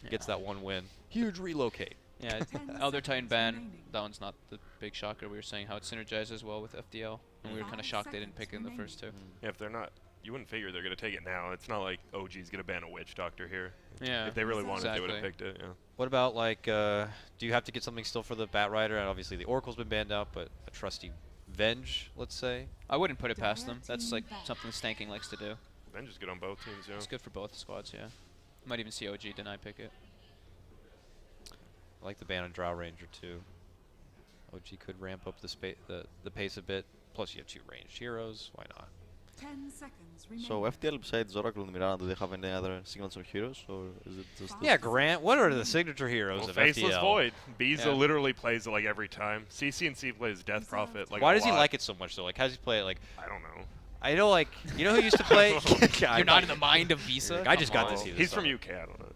gets that one win. Huge relocate. Yeah, Elder Titan ban. That one's not the big shocker. We were saying how it synergizes well with FDL, and we were kind of shocked they didn't pick it in the first 2. Yeah, if they're not, you wouldn't figure they're gonna take it now. It's not like OG's gonna ban a Witch Doctor here. Yeah. If they really wanted, they would have picked it. Yeah. What about like, do you have to get something still for the Bat Rider? And obviously the Oracle's been banned out, but a trusty Venge, let's say. I wouldn't put it past them. That's like something Stanking likes to do. Venge is good on both teams, yeah. It's good for both squads, yeah. Might even see OG deny pick it. I like the ban on Drow Ranger too. OG could ramp up the pace a bit. Plus you have 2 ranged heroes. Why not? 10 seconds remaining. So FTL besides Oracle and Mirana, do they have any other signature heroes, or is it just? Yeah, Grant. What are the signature heroes of Faceless FTL? Void. Biza literally plays it like every time. CCNC plays Death Prophet like. Why does he like it so much though? Like, how does he play it? Like, I don't know. I know, like, you know who used to play? You're not in the mind of Visa? I just got this. He's from UK. I don't know.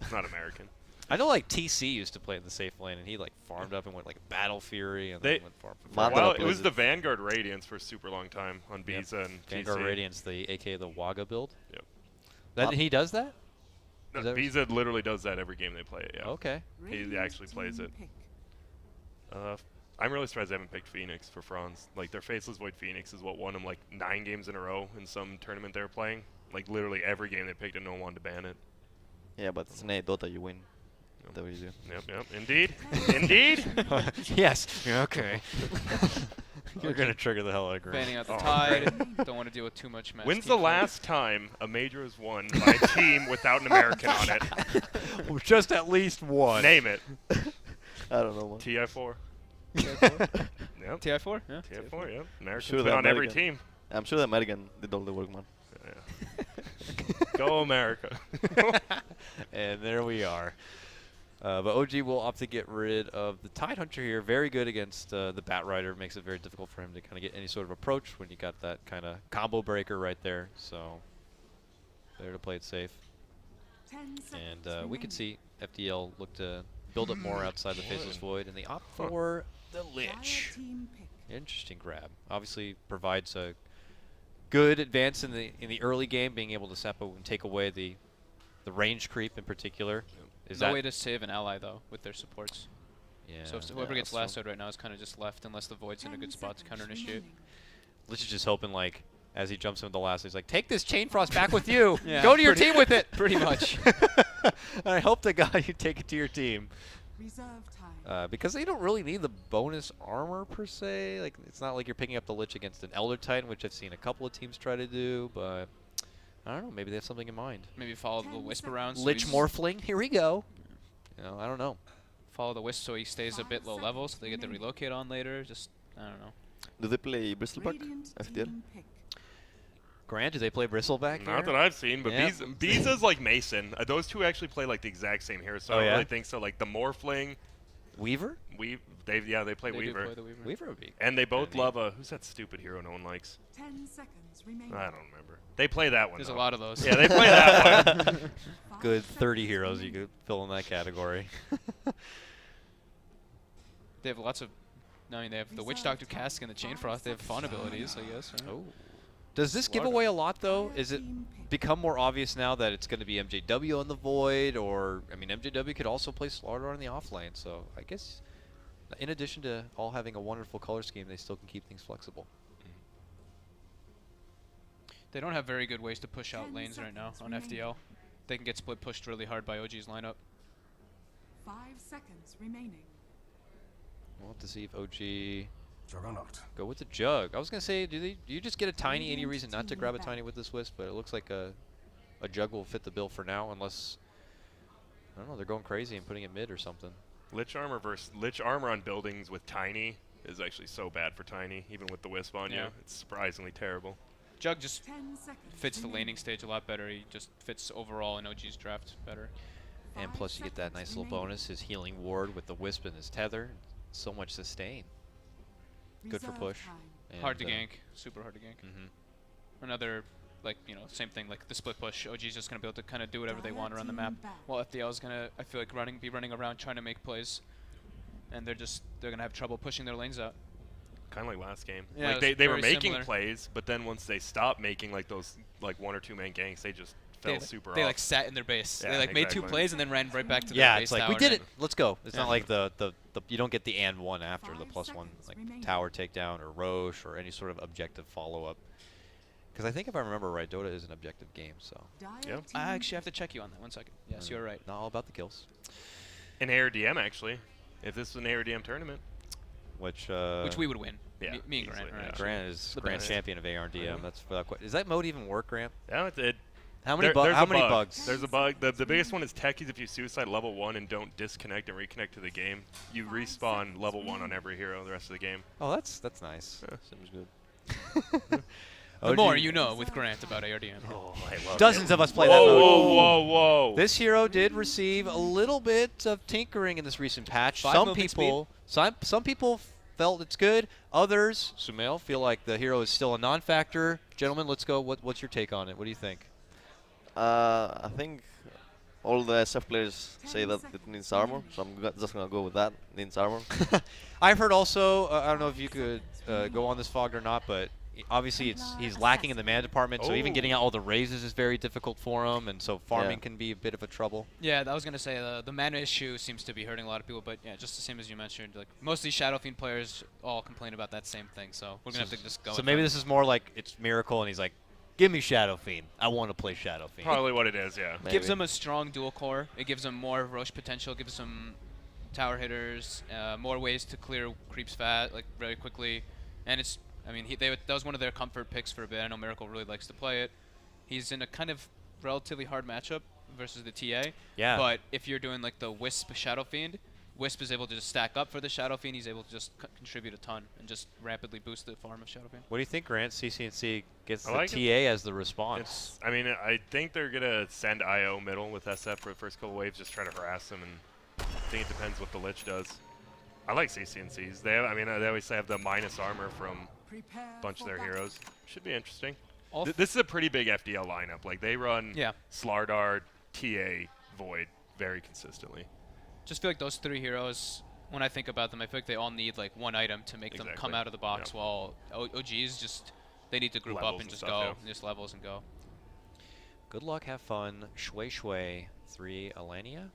It's not American. I know, like, TC used to play in the safe lane, and he, like, farmed up and went, like, Battle Fury, and then went farm. Well, it was the Vanguard Radiance for a super long time on Biza and Vanguard TC. Radiance, aka the Waga build? Yep. That, he does that? No, Biza literally does that every game they play it, yeah. Okay. He actually plays it. I'm really surprised they haven't picked Phoenix for Franz. Like, their Faceless Void Phoenix is what won them, like, 9 games in a row in some tournament they were playing. Like, literally every game they picked it, no one wanted to ban it. Yeah, but it's in a Dota, you win. W. Yep. Indeed. Indeed. Yes. Yeah, okay. You're gonna trigger the hell out of Grant. Banning out the Tide. Don't want to deal with too much match. When's the last time a major was won by a team without an American on it? Just at least one. Name it. I don't know. Man. TI4. TI4? Yep. TI4? Yeah. TI4, yep. Americans Sure been on every American- team. I'm sure the American did all the work, man. Yeah. Go America. And there we are. But OG will opt to get rid of the Tide Hunter here. Very good against the Bat Rider. Makes it very difficult for him to kind of get any sort of approach when you got that kind of combo breaker right there. So there to play it safe. And we could see FDL look to build up more outside the Faceless Void, and they opt for the Lich. Interesting grab. Obviously provides a good advance in the early game, being able to sap and take away the range creep in particular. Is no that way to save an ally though with their supports. Yeah. So if whoever gets lassoed right now is kind of just left unless the Void's in a good spot to counter initiate. Lich is just hoping, like, as he jumps into the lasso, he's like, take this Chain Frost back with you. Yeah, Go to your team with it. Pretty much. I hope to God you take it to your team. Reserve time. Because they don't really need the bonus armor per se. Like, it's not like you're picking up the Lich against an Elder Titan, which I've seen a couple of teams try to do, but I don't know. Maybe they have something in mind. Maybe follow the Wisp around. So Lich Morphling, here we go. You know, I don't know. Follow the Wisp so he stays a bit low level so they get the relocate on later. Just, I don't know. Do they play Bristleback? FDL? Grant, do they play Bristleback Not that I've seen, but Yep. Biza's like Mason. Those two actually play like the exact same hero, so I don't really think so. Like the Morphling. Weaver? They play They do Weaver. play the Weaver. Weaver would be. And they both love who's that stupid hero no one likes? 10 seconds remaining. I don't remember. They play that one. There's though. a lot of those. Yeah, they play that one. Good 30 heroes you could fill in that category. They have lots of. I mean, they have the Witch Doctor Cask and the Chain Frost. They have fawn abilities, I guess. Right? Oh. Does this give away a lot, though? Is it become more obvious now that it's going to be MJW on the Void? Or, I mean, MJW could also play Slaughter on the offlane. So, I guess, in addition to all having a wonderful color scheme, they still can keep things flexible. They don't have very good ways to push out lanes right now on FDL. They can get split pushed really hard by OG's lineup. 5 seconds remaining. We'll have to see if OG go with the Jug. I was going to say, do you just get a Tiny? Any reason not to grab a Tiny with this Wisp? But it looks like a Jug will fit the bill for now, unless, I don't know, they're going crazy and putting it mid or something. Lich armor on buildings with Tiny is actually so bad for Tiny, even with the Wisp on you. It's surprisingly terrible. Jug just fits the laning stage a lot better. He just fits overall in OG's draft better. And plus you get that nice little bonus, his healing ward with the Wisp and his tether. So much sustain. Good for push. Hard to gank. Super hard to gank. Another, like, you know, same thing, like the split push. OG's just going to be able to kind of do whatever they want around the map. While FDL is going to, I feel like, be running around trying to make plays. And they're going to have trouble pushing their lanes out. Kind of like last game. Yeah, like they were very making similar. plays, but then once they stopped making like those like 1 or 2 man ganks, they just fell super They off. like sat in their base. Yeah, they like made 2 exactly. plays and then ran right back to their Yeah, base it's like, tower we did and it, let's go. It's Yeah. not like the you don't get the and one after the +1 like tower takedown or Roche or any sort of objective follow-up. Because I think if I remember right, Dota is an objective game, so. Yep. I actually have to check you on that. 1 second. Yes, you're right. Not all about the kills. An ARDM actually. If this was an ARDM tournament. Which we would win. Yeah, Me and Grant, easily, right? yeah. Grant is The Grand best. champion of ARDM. That's without question. Does that mode even work, Grant? Yeah, it How many, there's how a many bug. bugs? There's a bug. The biggest one is techies. If you suicide level 1 and don't disconnect and reconnect to the game, you respawn level 1 on every hero the rest of the game. Oh, that's nice. Yeah. Seems good. The more you know with Grant about ARDM. Oh, I love Dozens it. of us play that mode. Whoa. This hero did receive a little bit of tinkering in this recent patch. 5 Some movement people, some people felt it's good. Others, Sumail, feel like the hero is still a non-factor. Gentlemen, let's go. What's your take on it? What do you think? I think all the SF players say that it needs armor, so I'm just gonna go with that. Needs armor. I've heard also, I don't know if you could go on this, Fogged, or not, but obviously he's lacking in the mana department, so even getting out all the raises is very difficult for him, and so farming can be a bit of a trouble. Yeah, I was gonna say the mana issue seems to be hurting a lot of people, but yeah, just the same as you mentioned, like most of these Shadow Fiend players all complain about that same thing. So we're gonna have to just go. So maybe this is more like it's Miracle, and he's like, Give me Shadow Fiend. I want to play Shadow Fiend. Probably what it is, yeah. Gives him a strong dual core. It gives him more Roche potential. Gives him tower hitters, more ways to clear creeps fast, like very quickly. And it's, I mean, that was one of their comfort picks for a bit. I know Miracle really likes to play it. He's in a kind of relatively hard matchup versus the TA. Yeah. But if you're doing like the Wisp Shadow Fiend, Wisp is able to just stack up for the Shadow Fiend. He's able to just contribute a ton and just rapidly boost the farm of Shadow Fiend. What do you think, Grant? CCNC gets I like the TA as the response. I mean, I think they're going to send IO middle with SF for the first couple waves, just try to harass them, and I think it depends what the Lich does. I like CCNCs. They have, I mean, they always have the minus armor from a bunch of their heroes. Should be interesting. This is a pretty big FDL lineup. Like, they run Slardar, TA, Void very consistently. Just feel like those three heroes, when I think about them, I feel like they all need like one item to make them come out of the box, while OGs just, they need to group Levels up and and just stuff, go, just levels and go. Good luck, have fun. Shui Shui 3 Alania.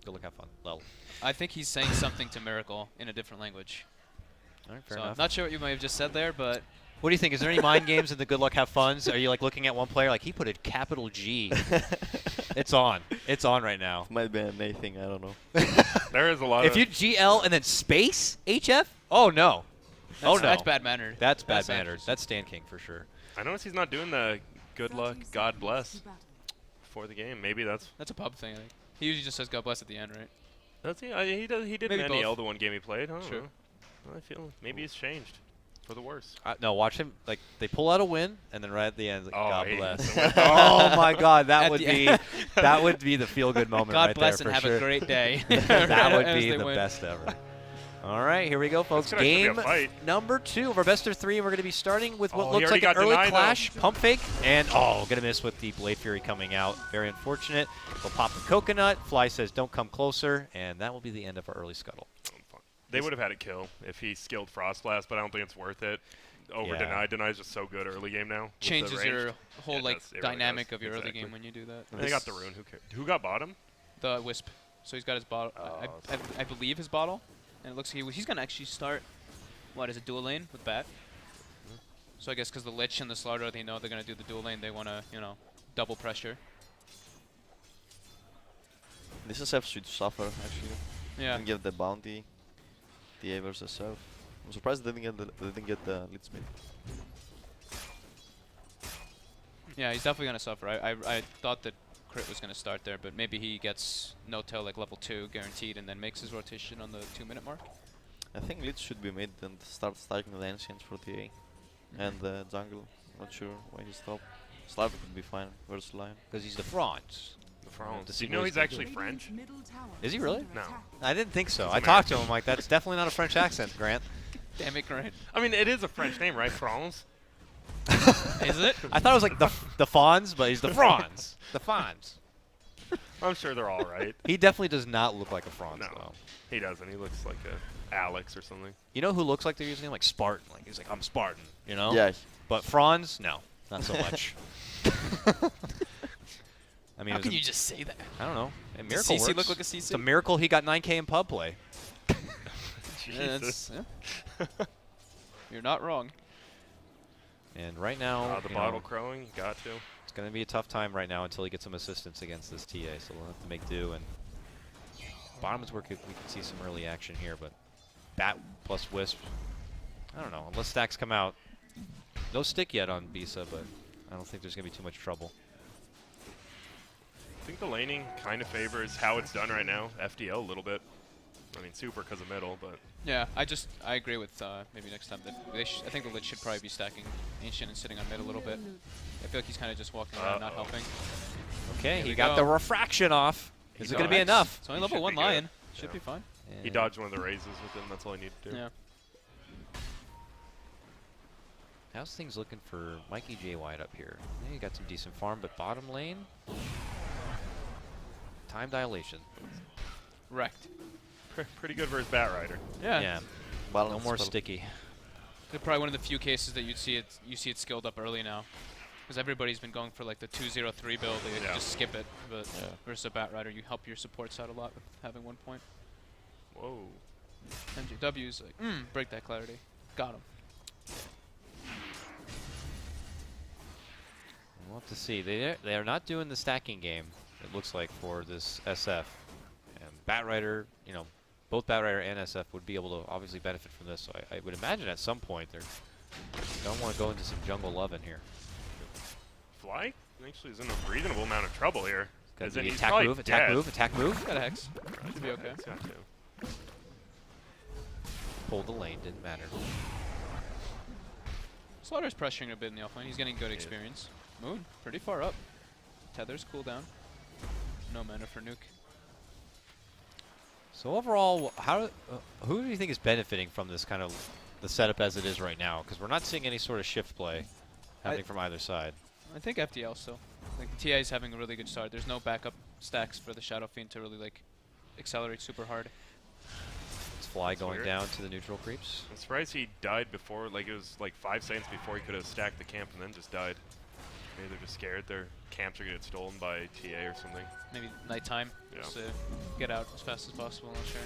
Good luck, have fun. Lol. I think he's saying something to Miracle in a different language. All right, fair so enough. I'm not sure what you might have just said there, but... What do you think? Is there any mind games in the good luck, have funs? Are you like looking at one player like he put a capital G? It's on. It's on right now. Might be an A thing. I don't know. There is a lot if you GL and then space HF? Oh no. Oh no. That's bad mannered. That's bad mannered. That's Stan King for sure. I notice he's not doing the good luck, God bless for the game. Maybe that's a pub thing, I think. He usually just says God bless at the end, right? Does he? He does. He did Maybe in NEL both. the one game he played. I don't Sure. know. I feel maybe he's changed for the worse. No, watch him. Like they pull out a win, and then right at the end, like, Oh, God he bless. hits the win. Oh my God, that At would the be end. that would be the feel good moment God right bless there and for have sure. a great day. That would As be they the win. best ever. All right, here we go, folks. That's gonna actually Game be a fight. number 2 of our best of 3. We're going to be starting with what Oh, he looks already like an got early denied, though. clash, pump fake, and going to miss with the Blade Fury coming out. Very unfortunate. We'll pop the coconut. Fly says, "Don't come closer," and that will be the end of our early scuttle. They would have had a kill if he skilled Frost Blast, but I don't think it's worth it. Over Yeah. Denied. Denied's just so good early game now. with the Changes range. your whole It like does. It really dynamic does. of your early Exactly. game when you do that. And they got the rune. Who cares? Who got bottom? The Wisp. So he's got his bottle. I believe his bottle, and it looks like he's gonna actually start. What is it? Dual lane with Bat. So I guess because the Lich and the Slardar, they know they're gonna do the dual lane. They wanna, double pressure. This SF should suffer actually. Yeah. And get the bounty. TA versus SF. I'm surprised they didn't get the lead speed. Yeah, he's definitely gonna suffer. I thought that Crit was gonna start there, but maybe he gets no-tail like level 2 guaranteed, and then makes his rotation on the 2-minute mark. I think leads should be made and start stacking the ancients for TA. And the jungle. Not sure why he stopped. Slav could be fine versus Lion. Because he's the Franz. The France. To Do see you know what he's gonna actually do. French? Is he really? No. I didn't think so. He's I talked to him like that's definitely not a French accent, Grant. Damn it, Grant. I mean, it is a French name, right? France. Is it? I thought it was like the Fonz, but he's the Franz. The Fonz. I'm sure they're all right. He definitely does not look like a Franz, No, though. he doesn't. He looks like a Alex or something. You know who looks like they're using him? Like Spartan. Like he's like, I'm Spartan, you know? Yeah. But Franz, no, not so much. I mean, How it was can a- you just say that? I don't know. A Does miracle CC works. look like a CC? It's a miracle he got 9K in pub play. Jesus. You're not wrong. And right now, The you bottle know, crowing. Got to. it's going to be a tough time right now until he gets some assistance against this TA, so we'll have to make do. And bottom is where we can see some early action here, but Bat plus Wisp, I don't know. Unless stacks come out. No stick yet on Bisa, but I don't think there's going to be too much trouble. I think the laning kind of favors how it's done right now. FDL a little bit. I mean, super because of middle, but Yeah, I agree with maybe next time that I think the Lich should probably be stacking Ancient and sitting on mid a little bit. I feel like he's kind of just walking around, not helping. Okay, Here he we got go. the refraction off. Is it going to be enough? It's only He level should 1 be good. Lion. Should Yeah. be fine. he dodged one of the raises with him. That's all he needed to do. Yeah. How's things looking for Mikey J. White up here? Yeah, you got some decent farm, but bottom lane? Time dilation. Wrecked. Pretty good versus Bat Rider. Yeah. Yeah. Balance No more spell. sticky. It's probably one of the few cases that you see it skilled up early now. Because everybody's been going for like the 203 build, they Yeah. just skip it. But Yeah. versus a Bat Rider, you help your supports out a lot with having 1 point. Whoa. MJW's like, break that clarity. Got him. We'll have to see. They are not doing the stacking game, it looks like, for this SF. And Batrider, you know, both Batrider and SF would be able to obviously benefit from this. So I would imagine at some point they're don't want to go into some jungle loving here. Fly actually is in a reasonable amount of trouble here. Got As the in he's attack probably move, attack dead. move, attack move. Got a Hex. Should be okay. He's got two. Pulled the lane, didn't matter. Slaughter's pressuring a bit in the offlane. He's getting good experience. Moon, pretty far up. Tether's cooldown. No mana for nuke. So overall, who do you think is benefiting from this kind of the setup as it is right now? Because we're not seeing any sort of shift play happening from either side. I think FDL still. Like the TA is having a really good start. There's no backup stacks for the Shadow Fiend to really like accelerate super hard. It's Fly That's going weird. down to the neutral creeps. I'm surprised he died before. Like it was like 5 seconds before he could have stacked the camp and then just died. Maybe they're just scared their camps are gonna get stolen by TA or something. Maybe nighttime. Yeah. Just to get out as fast as possible. Not sure.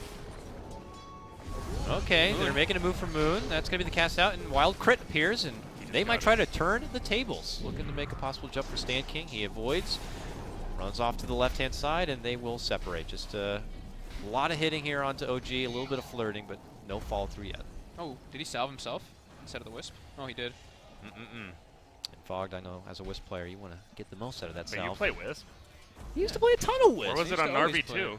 Okay, Moon. they're making a move for Moon. That's going to be the cast out, and Wild Crit appears, and they might try to turn the tables. Looking to make a possible jump for Stand King. He avoids, runs off to the left-hand side, and they will separate. Just a lot of hitting here onto OG, a little bit of flirting, but no follow-through yet. Oh, did he salve himself instead of the Wisp? Oh, he did. And Fogged, I know, as a Wisp player, you want to get the most out of that Wait, salve. you play Wisp? He used to play a ton of Wisp. Or was it on Narvi too?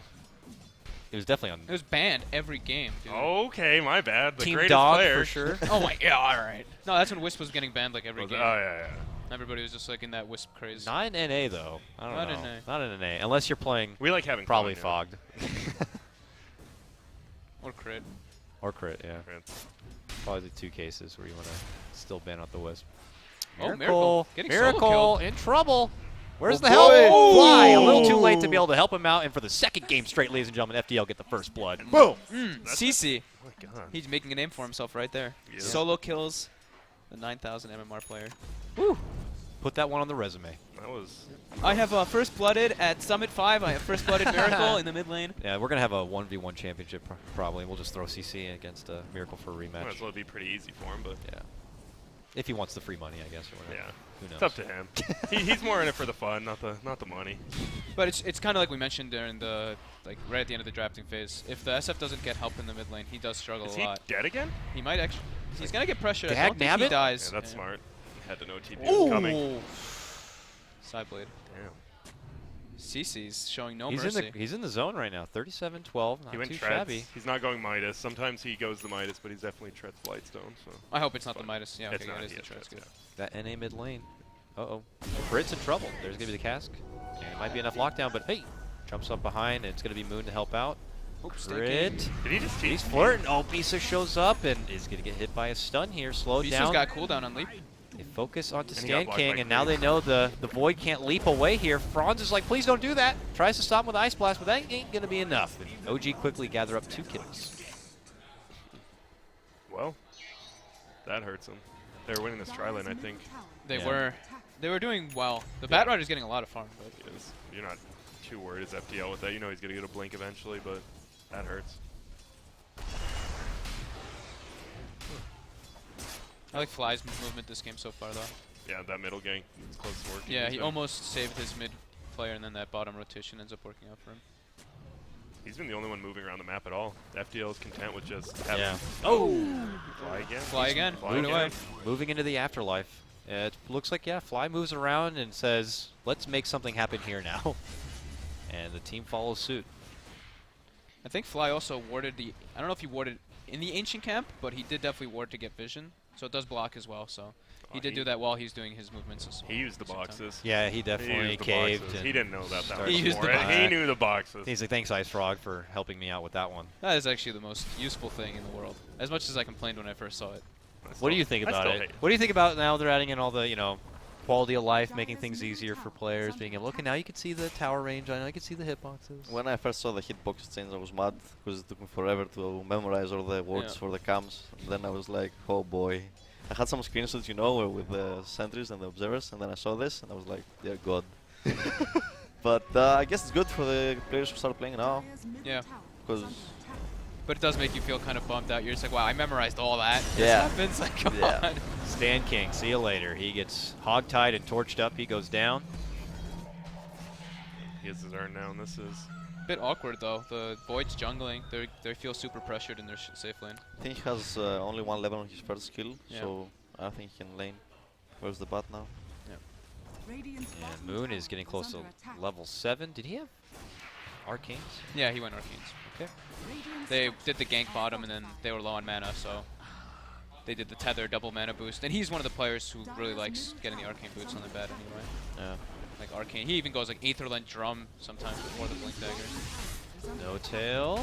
It was definitely on. It was banned every game, dude. Okay, my bad. The Team greatest Dog player. for sure. Oh my god, alright. No, that's when Wisp was getting banned like every Was game. it? Oh, yeah. Everybody was just like in that Wisp craze. Not in NA though. I don't Not know. in NA. Not in NA, unless you're playing. We like having probably fun, Fogged. Or crit. Or crit, yeah. Crit. Probably the two cases where you want to still ban out the Wisp. Oh, Miracle. Getting solo Miracle killed. in trouble. Where's the boy. help? Oh. Fly. A little too late to be able to help him out. And for the second game straight, ladies and gentlemen, FDL get the first blood. Boom. CC. Oh my god. He's making a name for himself right there. Yeah. Solo kills the 9,000 MMR player. Woo. Put that one on the resume. That was. I have First Blooded at Summit 5. I have First Blooded Miracle in the mid lane. Yeah, we're going to have a 1v1 championship probably. We'll just throw CC against Miracle for a rematch. Might as well be pretty easy for him, but. Yeah. If he wants the free money, I guess. Or whatever. Yeah. Who knows? It's up to him. He's more in it for the fun, not the money. But it's kind of like we mentioned during the right at the end of the drafting phase. If the SF doesn't get help in the mid lane, he does struggle Is a he lot. dead again? He might actually. He's gonna get pressured. I Dag don't think he nabbit? dies. Yeah, that's smart. Had to know TP was coming. Sideblade. Damn. CC's showing no he's mercy. he's in the zone right now. 37-12. Not He went too treads. shabby. He's not going Midas. Sometimes he goes the Midas, but he's definitely treads Blightstone. So. I hope it's not the Midas. Yeah, It's okay, not, it is he the has Treads. Good. That NA mid lane. Uh-oh. Brit's in trouble. There's going to be the cask. Yeah, it might be enough lockdown, but hey, jumps up behind, and it's going to be Moon to help out. Oops, Brit. Did he just He's flirting. Oh, Bisa shows up and is going to get hit by a stun here. Slowed Bisa's down. got cooldown on Leap. They focus onto And he got Stand blocked King, by and now they know the Void can't leap away here. Franz is like, please don't do that. Tries to stop him with Ice Blast, but that ain't going to be enough. And OG quickly gather up 2 kills. Well, that hurts him. They were winning this tri lane, I think. They Yeah. were. They were doing well. The Batrider's getting a lot of farm, but You're not too worried as FDL with that. You know he's going to get a blink eventually, but that hurts. I like Fly's movement this game so far, though. Yeah, that middle gank is close to working. Yeah, He's he been- almost saved his mid player, and then that bottom rotation ends up working out for him. He's been the only one moving around the map at all. FDL is content with just having. Yeah. Oh! Fly again. Fly again. Fly Moving again. away. Moving into the afterlife. It looks like, yeah, Fly moves around and says, let's make something happen here now. And the team follows suit. I think Fly also warded the. I don't know if he warded in the ancient camp, but he did definitely ward to get vision, so it does block as well. So he did do that while he's doing his movements as well. He used the boxes. Yeah, he definitely used the caved. boxes. and He didn't know about that. started He used the before. boxes. He knew the boxes. He's like, thanks, Ice Frog, for helping me out with that one. That is actually the most useful thing in the world. As much as I complained when I first saw it. What do you think about it? What do you think about now they're adding in all the, quality of life, making things easier for players, being able, okay, now you can see the tower range, I know you can see the hitboxes. When I first saw the hitbox change, I was mad because it took me forever to memorize all the words for the cams. And then I was like, oh boy. I had some screenshots, with the sentries and the observers, and then I saw this, and I was like, dear God. But I guess it's good for the players who start playing now. Yeah. Because But it does make you feel kind of bummed out. You're just like, wow, I memorized all that. Yeah. This happens. Like, come Yeah. on. Stan King, see you later. He gets hog-tied and torched up. He goes down. He has his urn now, and this is Bit awkward though. The Void's jungling. They feel super pressured in their safe lane. I think he has only one level on his first skill, Yeah. so I don't think he can lane. Where's the bot now? And Moon is getting close to level 7. Did he have Arcanes? Yeah, he went Arcanes. Okay. They did the gank bottom, and then they were low on mana, so they did the tether double mana boost. And he's one of the players who really likes getting the Arcane boots on the bed anyway. Yeah. Like Arcane. He even goes like Aetherland Drum sometimes before the Blink Daggers. No tail.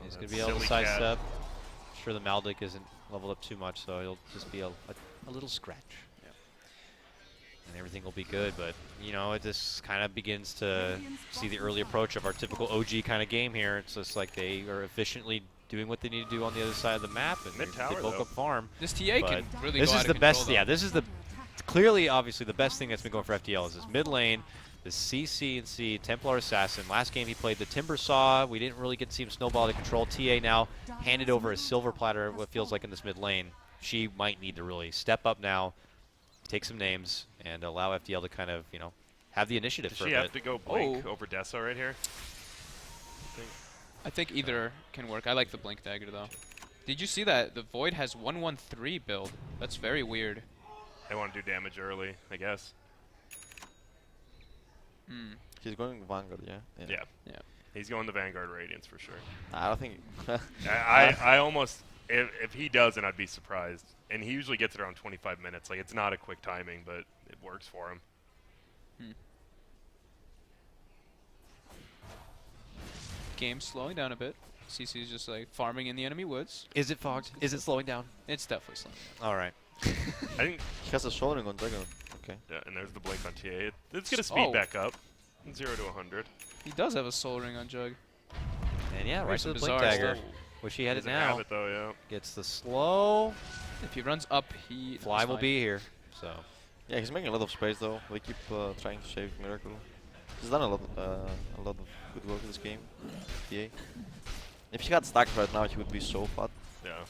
He's going to be able to Silly sidestep. I'm sure the Maldic isn't leveled up too much, so he'll just be a little scratch. Yeah. And everything will be good, but, you know, it just kind of begins to see the early approach of our typical OG kind of game here. It's just like they are efficiently doing what they need to do on the other side of the map, and Mid they tower, bulk though. up farm. This TA But can really this go is out the of best. control, Yeah, though. this is the clearly, obviously, the best thing that's been going for FTL is this mid lane, the CC&C Templar Assassin. Last game he played the Timber Saw. We didn't really get to see him snowball to control. TA now handed over a silver platter, what feels like in this mid lane. She might need to really step up now, take some names, and allow FTL to kind of, you know, have the initiative Does for she a have bit. to go Blink over Dessa right here? I think either can work. I like the Blink Dagger though. Did you see that? The Void has 113 build. That's very weird. They want to do damage early, I guess. He's going Vanguard, yeah? Yeah. He's going the Vanguard Radiance for sure. I don't think... I almost... If he doesn't, I'd be surprised. And he usually gets it around 25 minutes. Like, it's not a quick timing, but it works for him. Game's slowing down a bit. CC's just like farming in the enemy woods. Is it fogged? Is it slowing down? It's definitely slowing down. All right. I think he has a soldering on Dragon. Okay. Yeah, and there's the Blink on TA. It's going to speed back up. 0 to 100. He does have a Soul Ring on Jug. And yeah, right to some the Blink bizarre Dagger. stuff. Wish he had it Doesn't now. have it though, yeah. Gets the slow. If he runs up, he Fly will be here. So. Yeah, he's making a lot of space though. They keep trying to save Miracle. He's done a lot of good work in this game. TA. If he had stacks right now, he would be so fat.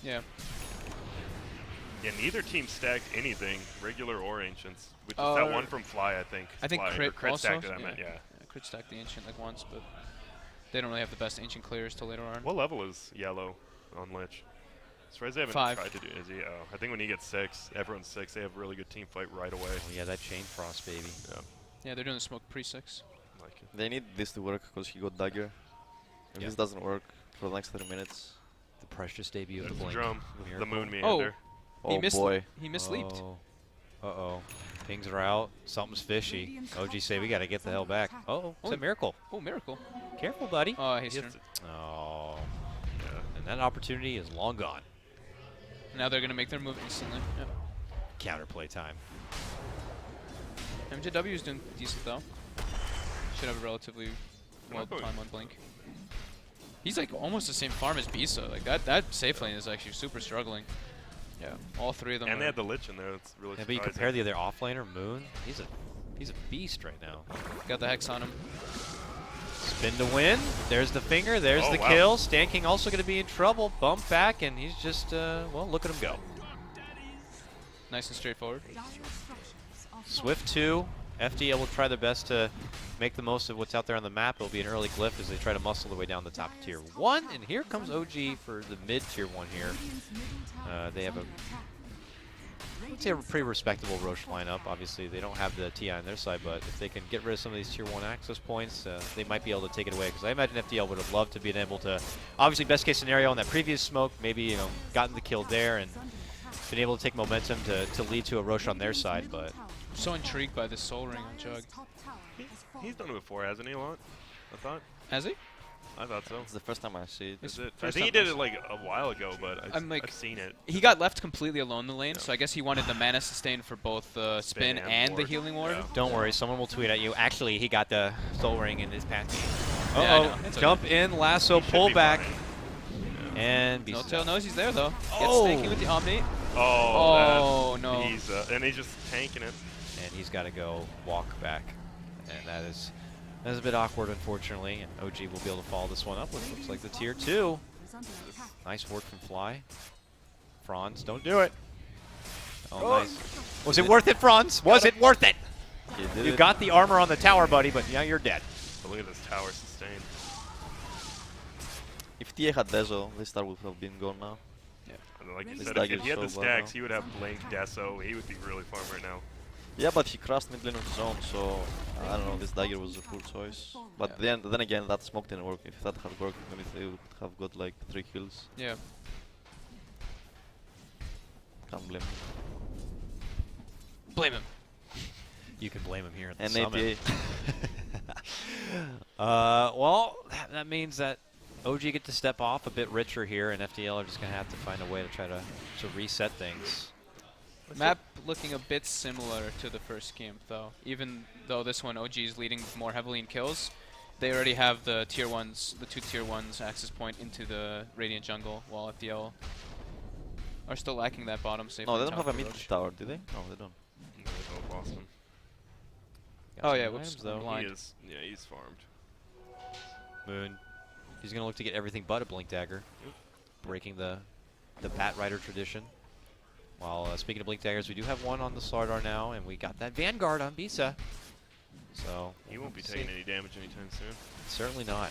Yeah. Yeah, neither team stacked anything, regular or Ancients. Which is that one from Fly, I think. I think Fly, Crit, or Crit also. stacked it, I meant, yeah. Crit stacked the Ancient like once, but they don't really have the best Ancient clears till later on. What level is Yellow on Lich? As far as they haven't 5. tried to do, is he? Oh, I think when he gets 6, everyone's 6. They have a really good team fight right away. Oh yeah, that Chain Frost, baby. Yeah. Yeah, they're doing the smoke pre-6. Like it. They need this to work because he got Dagger. If this doesn't work for the next 30 minutes. The precious debut of There's the the Blink. drum, the Miracle. Moon Meander. He missed. Boy. He misleaped. Uh-oh. Pings are out. Something's fishy. OG say we got to get the hell back. Uh-oh. It's a Miracle. Oh, Miracle. Careful, buddy. Oh, he's turn. Oh. Yeah. And that opportunity is long gone. Now they're going to make their move instantly. Yep. Counterplay time. MJW is doing decent though. Should have a relatively well time on Blink. He's like almost the same farm as Bisa. Like that safe lane is actually super struggling. Yeah, all 3 of them. And they had the Lich in there. That's really Yeah, but you surprising. compare the other offlaner, Moon. He's a beast right now. Got the Hex on him. Spin to win. There's the finger. There's the kill. Stan King also going to be in trouble. Bump back, and he's just, well, look at him go. Nice and straightforward. Swift 2. FDL will try their best to make the most of what's out there on the map. It'll be an early glyph as they try to muscle their way down the top of Tier 1. And here comes OG for the mid-Tier 1 here. They have I'd say a pretty respectable Roche lineup. Obviously, they don't have the TI on their side, but if they can get rid of some of these Tier 1 access points, they might be able to take it away. Because I imagine FDL would have loved to be able to, obviously, best case scenario on that previous smoke, maybe, you know, gotten the kill there and been able to take momentum to lead to a Roche on their side, but... I'm so intrigued by this Soul Ring on Jug. He's done it before, hasn't he, a lot? I thought. Has he? I thought so. It's the first time I see it. Is it? I think he did it like a while ago, but I've seen it. He got left completely alone in the lane, so I guess he wanted the mana sustain for both the spin and the ward. healing ward. Yeah. Don't worry, someone will tweet at you. Actually, he got the Soul Ring in his path. Yeah, I know. Uh-oh, It's jump in, lasso, pull back, and... No Tail knows he's there, though. Oh. Gets Stanky with the Omni. Oh, no. He's, and he's just tanking it. And he's got to go walk back. And that is a bit awkward, unfortunately. And OG will be able to follow this one up with looks like the Tier 2. Nice work from Fly. Franz, don't do it. Oh, nice. Was it worth it, Franz? Was it worth it? You got the armor on the tower, buddy, but now you're dead. But look at this tower sustain. If TA had Dezo, this star would have been gone now. Yeah. And like you This said, dagger if he had is the so bad stacks, now. he would have Blink, Deso. He would be really farm right now. Yeah, but he crashed mid lane on his own, so I don't know, this dagger was a poor choice. But then again, that smoke didn't work. If that had worked, maybe they would have got like 3 kills. Yeah. Can't blame him. Blame him. You can blame him here at the And summit. APA. Well, that means that OG get to step off a bit richer here, and FTL are just going to have to find a way to try to reset things. Map looking a bit similar to the first game, though. Even though this one OG is leading more heavily in kills, they already have the tier 1s, the 2 tier 1s access point into the Radiant jungle, while FTL are still lacking that bottom safe. No, they don't have a mid tower, do they? No, they don't. No, Boston. Oh yeah, whoops, though. He is, yeah, he's farmed. Moon. He's going to look to get everything but a Blink Dagger, breaking the Bat Rider tradition. While speaking of Blink Daggers, we do have one on the Slardar now, and we got that Vanguard on Bisa. So He won't be taking any damage anytime soon. Certainly not.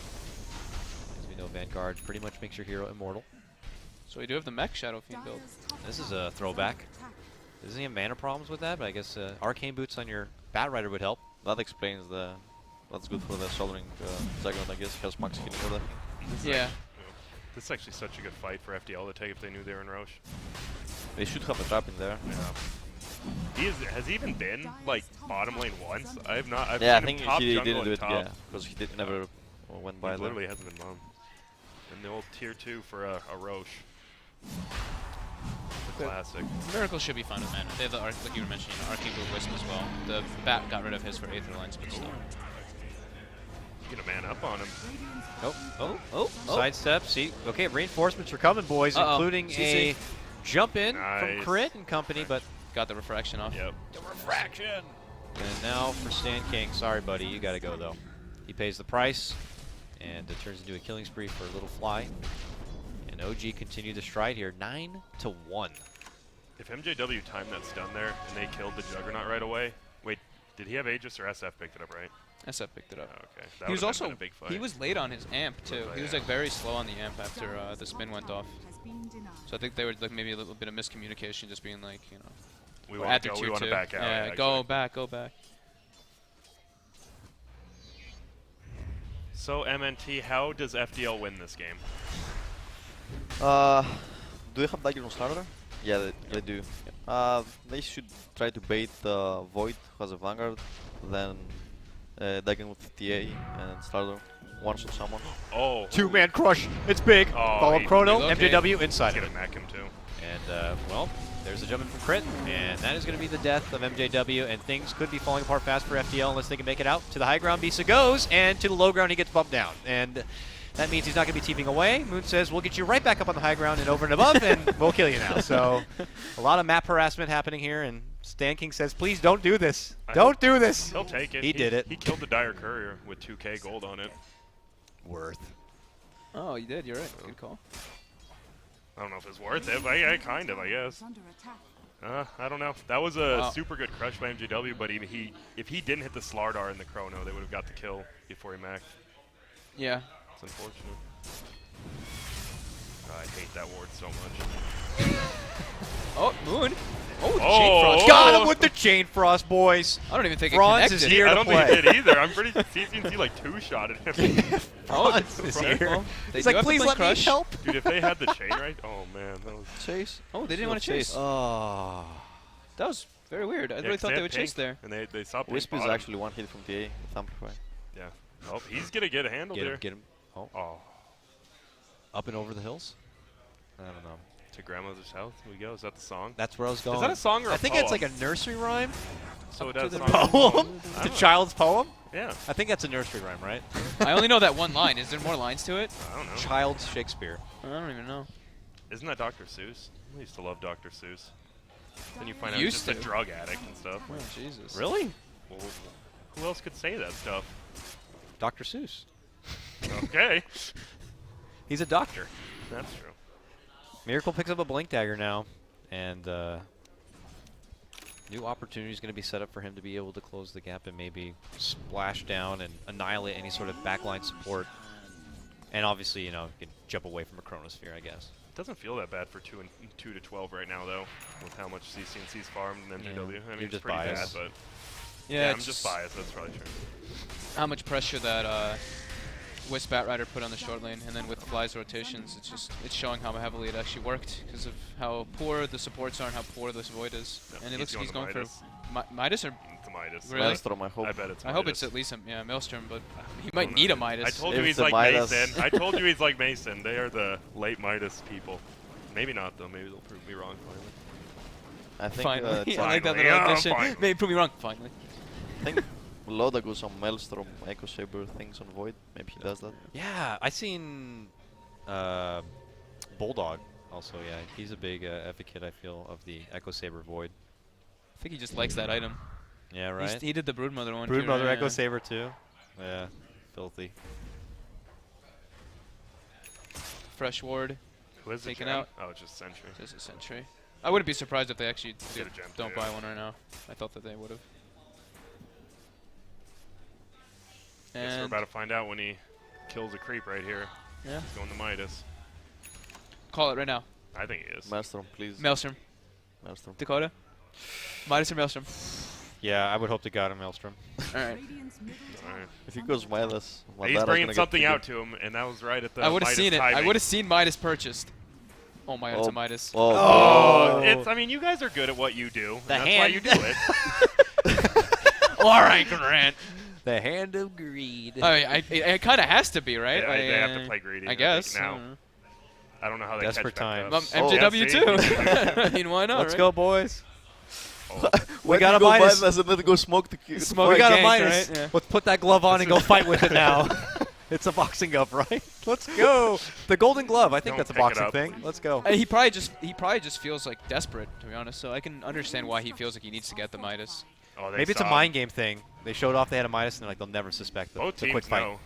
As we know, Vanguard pretty much makes your hero immortal. So we do have the Mech Shadow Fiend build. This is a throwback. Doesn't he have mana problems with that? But I guess Arcane Boots on your Bat Rider would help. That explains the... That's good for the soldering Zagreus, I guess. He has max healing for that. Yeah. This is actually such a good fight for FDL to take if they knew they were in Roche. They should have a trap in there. Yeah. Has he even been like bottom lane once? I've not. I've Yeah, I seen think him top he jungle didn't do and it. top. Yeah, because he never went by He there. literally hasn't been bum. And the old tier 2 for a Roche. The classic. Miracle should be fine with mana. They have the like you were mentioning, Arcane Boot Wisp as well. The Bat got rid of his for Aether Lines, but still. Get a man up on him. Oh. Sidestep. See, okay, reinforcements are coming, boys, including a jump in from Crit and company, but got the refraction off. Yep. The refraction. And now for Stan King. Sorry, buddy, you got to go though. He pays the price, and it turns into a killing spree for Little Fly. And OG continue the stride here, 9-1. If MJW timed that stun there and they killed the Juggernaut right away, wait, did he have Aegis or SF picked it up, right? SF picked it up. Oh, okay. That He was would've been also a big fight. he was late on his amp too. He was like very slow on the amp after the spin went off. So I think they were like maybe a little bit of miscommunication, just being like, you know, We we're want at to their go. tier We want to 2. back out. Yeah, go back, go back. So MNT, how does FDL win this game? Do they have dagger on starter? Yeah, they do. They should try to bait Void, who has a Vanguard, then dagger with TA and starter. One-shot someone. Oh. Two-man crush. It's big. Oh, Follow up Chrono, okay. MJW inside He's of gonna it. mac him too. And, well, there's a jump in from Crit, and that is going to be the death of MJW, and things could be falling apart fast for FTL unless they can make it out. To the high ground, Bisa goes, and to the low ground, he gets bumped down. And that means he's not going to be teaming away. Moon says, we'll get you right back up on the high ground and over and above, and we'll kill you now. So, a lot of map harassment happening here, and Stan King says, please don't do this. Don't do this. He'll take it. He did it. He killed the Dire Courier with 2k gold on it. Worth. Oh, you did. You're right. Good call. I don't know if it's worth it, but I kind of, I guess. I don't know. That was a super good crush by MJW, but if he didn't hit the Slardar in the Chrono, they would have got the kill before he maxed. Yeah. It's unfortunate. I hate that ward so much. Oh, Moon. Oh, Chain Frost. Got him with the Chain Frost, boys. I don't even think Franz it is connected. here I to don't play. think he did either. I'm pretty CCNC like two-shotted him. Franz is here. They He's do like, have to please play let me Crush. help. Dude, if they had the chain right, oh man, that was Chase. Oh, they didn't want to chase. Oh. That was very weird. I really thought they would chase there. And they stopped. Wisp is actually one hit from TA with Amplify. Yeah. Oh, he's gonna get a handle there. Get him. Oh. Oh. Up and over the hills? I don't know. To Grandmother's House we go. Is that the song? That's where I was going. Is that a song or I a think poem? it's like a nursery rhyme. So To that's the song. poem? The child's poem? Yeah. I think that's a nursery rhyme, right? I only know that one line. Is there more lines to it? I don't know. Child's Shakespeare. I don't even know. Isn't that Dr. Seuss? I used to love Dr. Seuss. Then you find out Used he's just to. a drug addict and stuff. Oh, Jesus. Really? Well, who else could say that stuff? Dr. Seuss. Okay. He's a doctor. That's true. Miracle picks up a Blink Dagger now, and New opportunity is going to be set up for him to be able to close the gap and maybe splash down and annihilate any sort of backline support. And obviously, you know, you can jump away from a Chronosphere, I guess. Doesn't feel that bad for 2 to 12 right now, though, with how much CCNC's farmed and then GW. I mean, it's pretty bad, but yeah, I'm just biased. That's probably true. How much pressure that Wisp Batrider put on the short lane, and then with Fly's rotations, it's showing how heavily it actually worked because of how poor the supports are and how poor this Void is. Yep, and it looks like he's going Midas. for Midas or It's a Midas. really? Maelstrom, I hope. I bet it's I Midas. hope it's at least a Maelstrom, but he might need a Midas. I told you If he's it's a like Midas. Mason. I told you he's like Mason. They are the late Midas people. Maybe not, though. Maybe they'll prove me wrong finally. I think Finally, I like that Finally. little Yeah, addition. finally. Maybe prove me wrong. Finally. I think Loda goes on Maelstrom, Echo Saber things on Void. Maybe he does that. Yeah, I seen Bulldog also. Yeah, he's a big advocate, I feel, of the Echo Saber Void. I think he just likes that item. Yeah, right. He did the Broodmother one. Broodmother too, right? Echo Saber too. Yeah, filthy. Fresh ward. Who is it? Taken Gem? out. Oh, it's just Sentry. Just a Sentry. I wouldn't be surprised if they actually Get a gem don't too. buy one right now. I thought that they would have. Guess we're And about to find out when he kills a creep right here. yeah, He's going to Midas. call it right now. I think he is. Maelstrom, please. Maelstrom. Maelstrom. Dakota. Midas or Maelstrom? Yeah, I would hope to God a Maelstrom. All right. Alright. If he goes Midas, He's bringing something out to him, and that was right at the I would have Midas seen it. timing. I would have seen Midas purchased. Oh my God, it's a Midas. Oh, it's. I mean, you guys are good at what you do. The and that's hand. why you do it. All right, Grant. The hand of greed. I mean, it kind of has to be, right? Yeah, they have to play greedy. I think, guess. now. I don't know how they Desperate catch back times. up. MJW Yeah, too. I mean, why not? Let's right? go, boys. Oh. We got a Midas. and then go smoke the kill. Smoke We got a gank, Midas. right? Yeah. Let's put that glove on and go fight with it now. It's a boxing glove, right? Let's go. The golden glove. I think Don't that's a pick it boxing up. thing. Let's go. He probably just feels like desperate, to be honest. So I can understand why he feels like he needs to get the Midas. Oh, they Maybe it's a saw mind game thing. They showed off they had a Midas, and they're like, they'll never suspect the, Both the quick teams fight. know.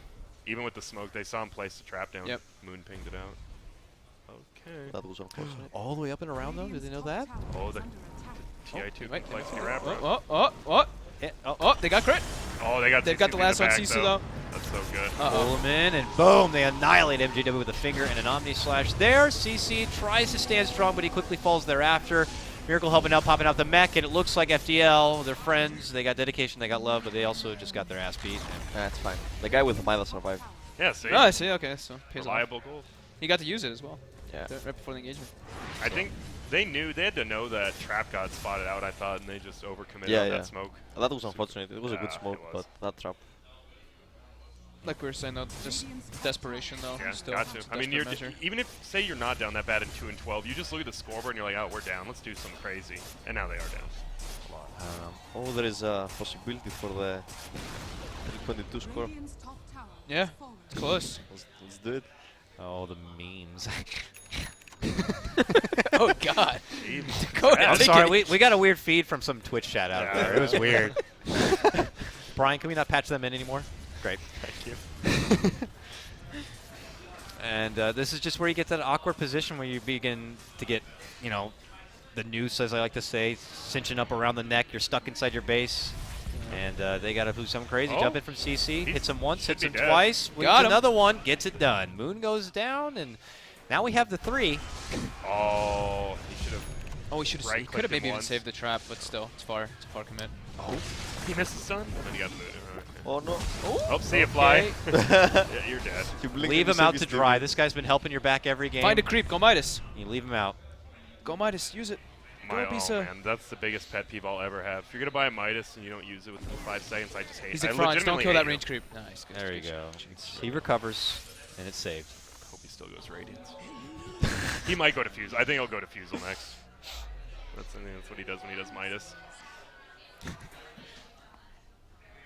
Even with the smoke, they saw him place the trap down. Yep. Moon pinged it out. Okay. That was unfortunate. All the way up and around, though? Did they know that? Oh, the TI2 Wait. complexity wrap. Oh, they got crit. Oh, they got. They've got the CC in last one, back, Sisu though. That's so good. Pull him in, and boom, they annihilate MJW with a finger and an Omni Slash there. CC tries to stand strong, but he quickly falls thereafter. Miracle helping out, popping out the mech, and it looks like FDL, they're friends, they got dedication, they got love, but they also just got their ass beat. That's fine. The guy with the Midas survived. Yeah, see. Oh, I see. Okay, so pays off. Reliable gold. He got to use it as well. Yeah. Right before the engagement. I think they had to know that trap got spotted out, I thought, and they just overcommitted Yeah, on yeah. that smoke. That was unfortunate. It was a good Yeah, smoke, it was. but that trap. Like we were saying though, just desperation though. Yeah, Still, got to. it's a I mean, desperate measure. even if, say you're not down that bad in 2 and 12, you just look at the scoreboard and you're like, oh, we're down. Let's do something crazy. And now they are down. A lot. Oh, there is a possibility for the 22 score. Yeah, it's close. Let's do it. Oh, the memes. Oh God. I'm sorry, we got a weird feed from some Twitch chat out there. It was weird. Brian, can we not patch them in anymore? Great. Thank you. And this is just where you get to that awkward position where you begin to get, you know, the noose, as I like to say, cinching up around the neck. You're stuck inside your base. And they got to do something crazy. Oh. Jump in from CC. Hits him once, hits him dead. twice. Wins Got him. another one. Gets it done. Moon goes down. And now we have the 3. Oh, he should have. Oh, he should have. He could have maybe even saved the trap, but still, it's far. It's a far commit. Oh, he missed the stun. And then he got booted. Oh no. Oh, see you fly. Yeah, you're dead. Leave him out to dry. This guy's been helping your back every game. Find a creep. Go Midas. You leave him out. Go Midas. Use it. My, Go oh Bisa. man, that's the biggest pet peeve I'll ever have. If you're gonna buy a Midas and you don't use it within 5 seconds, I just hate He's it. like I Franz. Don't legitimately kill that hate range him. creep. Nice. Good. There you go. He recovers, and it's saved. Hope he still goes Radiance. He might go to Fusel. I think he'll go to Fusel next. I think that's what he does when he does Midas.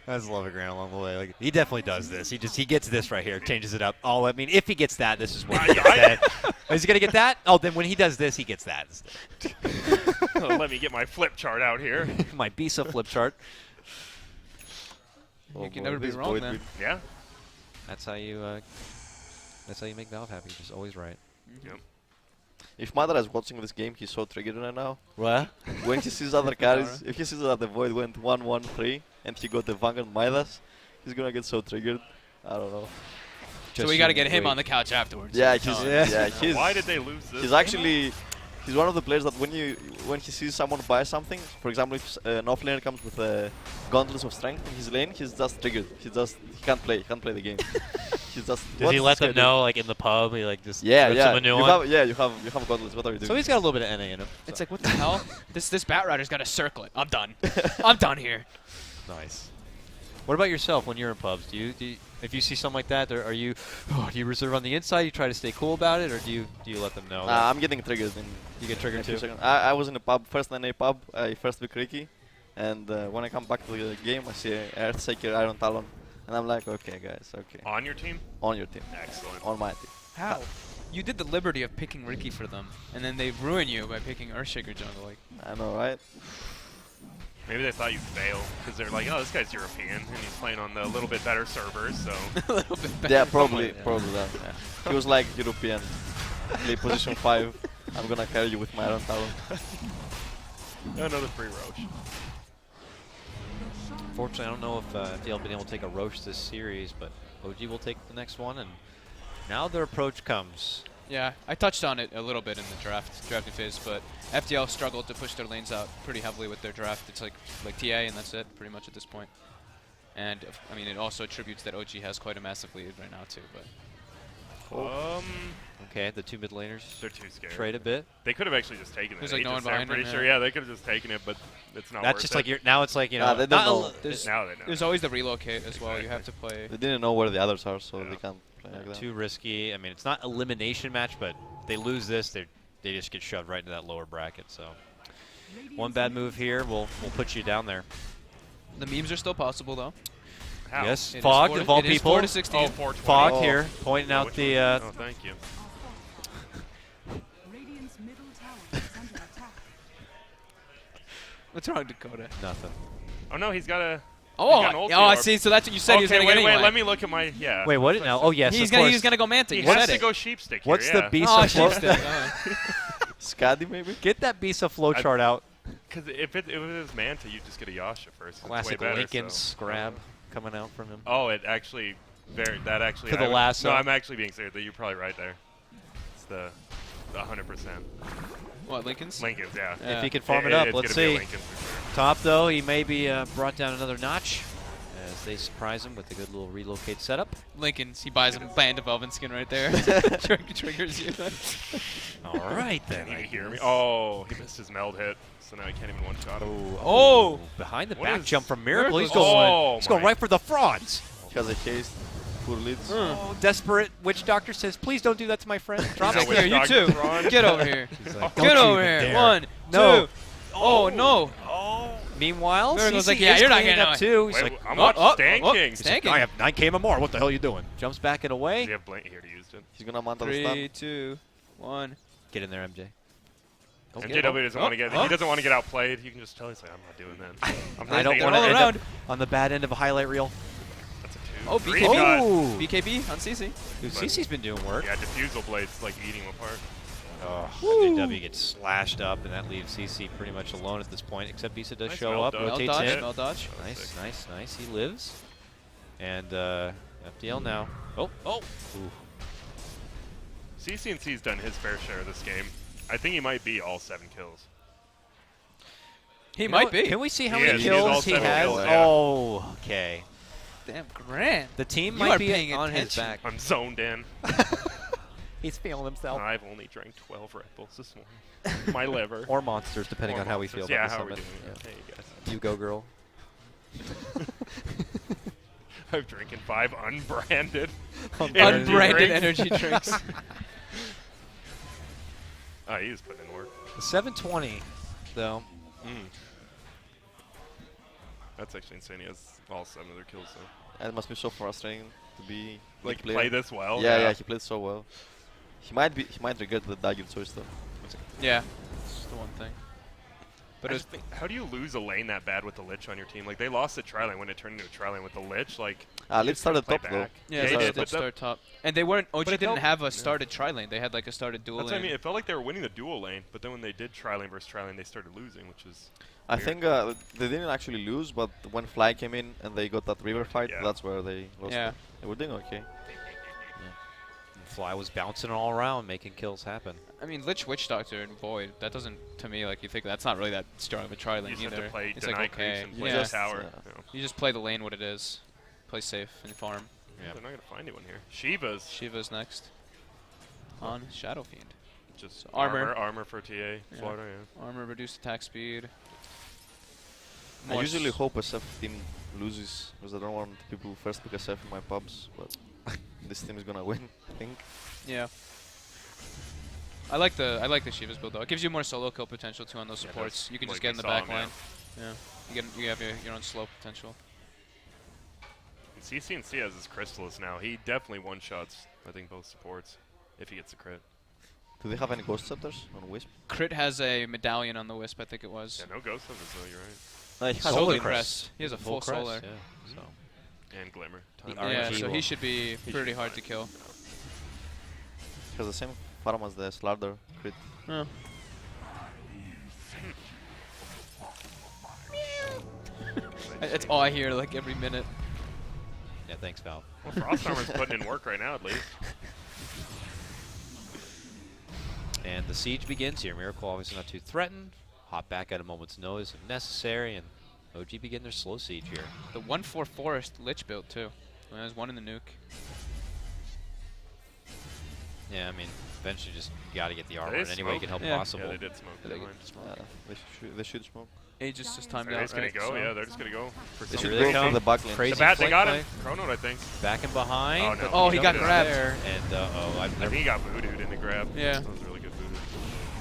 That's love it, Grant, along the way. Like, he definitely does this. He gets this right here, changes it up. Oh, I mean, if he gets that, this is what he gets. Is he gonna get that? Oh, then when he does this, he gets that. Let me get my flip chart out here. My Bisa flip chart. You can never be wrong, then. Yeah. That's how you make Valve happy. Just always right. Yep. If Madara is watching this game, he's so triggered right now. What? When he sees other carries, if he sees that the Void went 1-1-3 and he got the Vanguard Midas, he's gonna get so triggered. I don't know. So we got to get him on the couch afterwards. Yeah, he's Why did they lose this? He's actually he's one of the players that when he sees someone buy something, for example, if an offlaner comes with a gauntlets of strength in his lane, he's just triggered. He can't play the game. He's just. Does he let them know, like in the pub? He like just yeah, rips yeah. them a new you one? have gauntlets. What are you doing? So he's got a little bit of NA in him. It's like, what the hell? This Bat Rider's got to circle it. I'm done. I'm done here. Nice. What about yourself when you're in pubs? Do you if you see something like that, do you reserve on the inside? You try to stay cool about it, or do you let them know? I'm getting triggered. You get triggered too. I was in a pub, first NA pub. I first beat Ricky, and when I come back to the game, I see Earthshaker, Iron Talon, and I'm like, okay, guys, okay. On your team? On your team. Excellent. On my team. How? You did the liberty of picking Ricky for them, and then they ruin you by picking Earthshaker jungle. Like, I know, right? Maybe they thought you'd fail because they're like, oh, this guy's European and he's playing on the little bit better servers, so. A little bit better. Yeah, probably that. Yeah. He was like European, play position 5. I'm gonna carry you with my Iron Talon. Another free Roche. Unfortunately, I don't know if FDL been able to take a Roche this series, but OG will take the next one, and now their approach comes. yeah, I touched on it a little bit in the drafting phase, but FDL struggled to push their lanes out pretty heavily with their draft. It's like TA, and that's it, pretty much at this point. And I mean, it also attributes that OG has quite a massive lead right now too. But okay, the two mid laners. They're too scared. Trade a bit. They could have actually just taken it. There's like no one behind I'm pretty them, sure. yeah. Yeah, they could have just taken it, but it's not. That's worth just it. like now it's like you know. They don't know. Now they know. There's always the relocate as well. You have to play. They didn't know where the others are, so they can't play like that. Too risky. I mean, it's not elimination match, but they lose this, they just get shoved right into that lower bracket. So one bad move here will put you down there. The memes are still possible though. How? Yes, It is Fog 4 of all it is people. 4 to 16. Oh, 420. Fog here pointing out Which the. one? Oh, thank you. Radiant's middle tower is under attack. What's wrong, Dakota? Nothing. Oh no, he's got a. Oh, he's got an ulti I orb. see. So that's what you said he was Okay, going to get wait, anyway. let me look at my Wait, what? No. Oh yes, He of was course. going to go Manta. He You has said to it. go sheepstick What's here, the beast Oh, of flow? sheepstick. Scaddy maybe? Get that beast of flowchart out. Because if it was Manta, you'd just get a Yasha first. It's Classic way better, Lincoln's so. grab coming out from him. Oh, it actually, that actually. To the lasso. No, I'm actually being serious. You're probably right there. It's the 100%. What, Lincoln's? Lincoln's, yeah. If he can farm it up, it's let's gonna be a see. Lincoln for sure. Top though, he may be brought down another notch as they surprise him with a good little relocate setup. Lincoln's. He buys him a Band of Elven skin right there. Triggers you. All right then. Can you hear me? Oh, he missed his meld hit, so now he can't even one-shot him. Oh! Behind the What back is- jump from Miracle. He's Miracle's- going. Oh he's going my- right for the fronds. He has a haste. Poor leads. Oh, desperate witch doctor says, "Please don't do that to my friend." Drop Now it. witch Here, you doctor's too. wrong. Get over here. Like, Get "Don't you over even here. dare." 1, No. 2. Oh, no. Meanwhile, Miracle's CC like, yeah, is you're not cleaning getting up away. too. He's Wait, like, I'm oh, stanking. He's stanking. I have 9k more. What the hell are you doing? Jumps back and away. Does he have Blink? He already used it. He's gonna manta the 3, stun. 2, 1. Get in there, MJ. Don't And get JW doesn't Oh, want to get. oh. He doesn't want to get outplayed. You can just tell he's like, I'm not doing that. I'm not I don't taking want that. to all end around. up on the bad end of a highlight reel. That's a 2. Oh, 3 BKB. cut. Oh, BKB on CC. dude, CC's been doing work. Yeah, diffusal blades like eating him apart. Oh, JW gets slashed up, and that leaves CC pretty much alone at this point. Except Bisa does Nice show meld up, dodge. Meld rotates dodge. in. Meld dodge. Nice, nice, nice. He lives. And FDL now. Oh. Ooh. CCNC's done his fair share of this game. I think he might be all 7 kills. He You know might what? be. Can we see how He many is. He has all kills he 7 has? kills, yeah. Oh, okay. Damn, Grant. The team You might are be paying on his attention. back. I'm zoned in. He's feeling himself. I've only drank 12 Red Bulls this morning. My liver. Or monsters, depending Or on how we monsters. feel Yeah, about how the are we summit. doing? Yeah. Hey, guys. You go, girl. I'm drinking 5 unbranded. Unbranded energy drinks. Oh, he was putting in work. 720, though. That's actually insane. He has all 7 of their kills, though. And it must be so frustrating to be Like, player. play this well? Yeah, he played so well. He might regret the dagger choice though. Yeah, that's the one thing. But I it just think, how do you lose a lane that bad with the Lich on your team? Like, they lost the tri lane when it turned into a tri lane with the Lich. Like, Lit started top though. Yeah, they they did, did but start top. And they weren't. OG but it didn't felt- have a started tri lane. They had like a started dual That's lane. what I mean. It felt like they were winning the dual lane, but then when they did tri lane versus tri lane, they started losing, which is. I weird. think they didn't actually lose, but when Fly came in and they got that river fight, that's where they lost. Yeah. It. They were doing okay. And Fly was bouncing all around, making kills happen. I mean, Lich Witch Doctor and Void. That doesn't, to me, like you think that's not really that strong of a tri lane You just either. have to play It's deny like creeps okay. and play Yeah. the tower. You just play the lane what it is. Play safe and farm. They're not gonna find anyone here. Shiva's next. On Shadow Fiend. Just So armor. armor for TA. Florida, yeah. Armor, reduced attack speed. I usually hope SF team loses because I don't want people who first pick SF in my pubs, but this team is gonna win, I think. Yeah. I like the Shiva's build though. It gives you more solo kill potential too on those supports. You can just get in the back line. Yeah. You have your own slow potential. CC has his Crystallis now. He definitely one-shots, I think, both supports, if he gets the crit. Do they have any Ghost Scepters on Wisp? Crit has a medallion on the Wisp, I think it was. Yeah, no Ghost Scepters though, you're right. He has Solar full Crest. He has a full crest, solar. yeah. So. And Glimmer. Yeah, so he should be pretty hard to kill. He has the same farm as the Slardar crit. Oh. That's all I hear like every minute. Yeah, thanks, Val. Well, Frost Armor's putting in work right now, at least. And the siege begins here. Miracle obviously not too threatened. Hop back at a moment's notice if necessary, and OG begin their slow siege here. The 1/4 Forest Lich build too. There's one in the nuke. Yeah, I mean, eventually just gotta get the armor They in any way you can help Yeah. possible. Yeah, they did smoke. They behind. They should smoke. Aegis just timed They're out, just gonna right? go, So yeah, they're just gonna go. For They some should Here they go come. for the back lane. Crazy The bat, they flank got play. him. Chrono, I think. Back and behind. Oh, no. but Oh, he got jumped grabbed. there, and I think he got voodooed in the grab. Yeah. That was really good voodoo.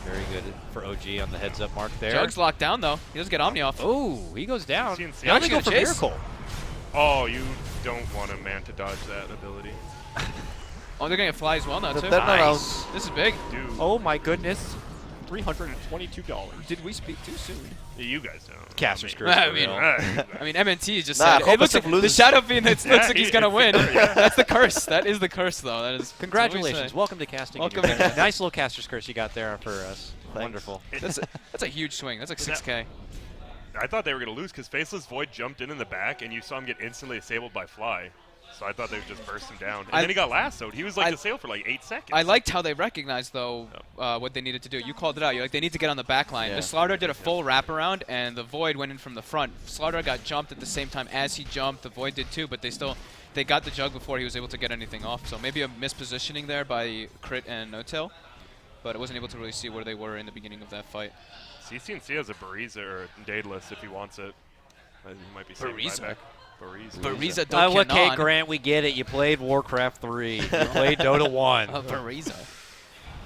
very good for OG on the heads-up mark there. Jug's locked down though. He doesn't get Omni off. Oh, he goes down. CNC. Now they go Actually for gonna chase. Miracle. Oh, you don't want a man to dodge that ability. Oh, they're gonna fly as well now too. They're not out. This is big. Dude. Oh my goodness. $322. Did we speak too soon? You guys don't. Caster's curse. I for mean, real. I mean, MNT just Nah, said hope it looks like SF the loses. Shadow Fiend. It Yeah, looks like he's gonna win. yeah. That's the curse. That is the curse, though. That is. that's what we Congratulations. say. Welcome to casting. Welcome to casting. Nice little caster's curse you got there for us. Wonderful. That's a huge swing. That's like 6K. I thought they were going to lose because Faceless Void jumped in the back, and you saw him get instantly disabled by Fly. So I thought they would just burst him down. And then he got lassoed. He was like disabled for like 8 seconds. I liked how they recognized, though, what they needed to do. You called it out. You're like, they need to get on the back line. Yeah. The Slardar did a full wraparound, and the Void went in from the front. Slardar got jumped at the same time as he jumped. The Void did too, but they got the Jug before he was able to get anything off. So maybe a mispositioning there by Crit and No-Tail, but I wasn't able to really see where they were in the beginning of that fight. CC&C has a Bariza or Daedalus if he wants it. He might be saving Bariza? buyback. Bariza. Bariza don't Okay, Grant, we get it. You played Warcraft 3. You played Dota 1. Bariza.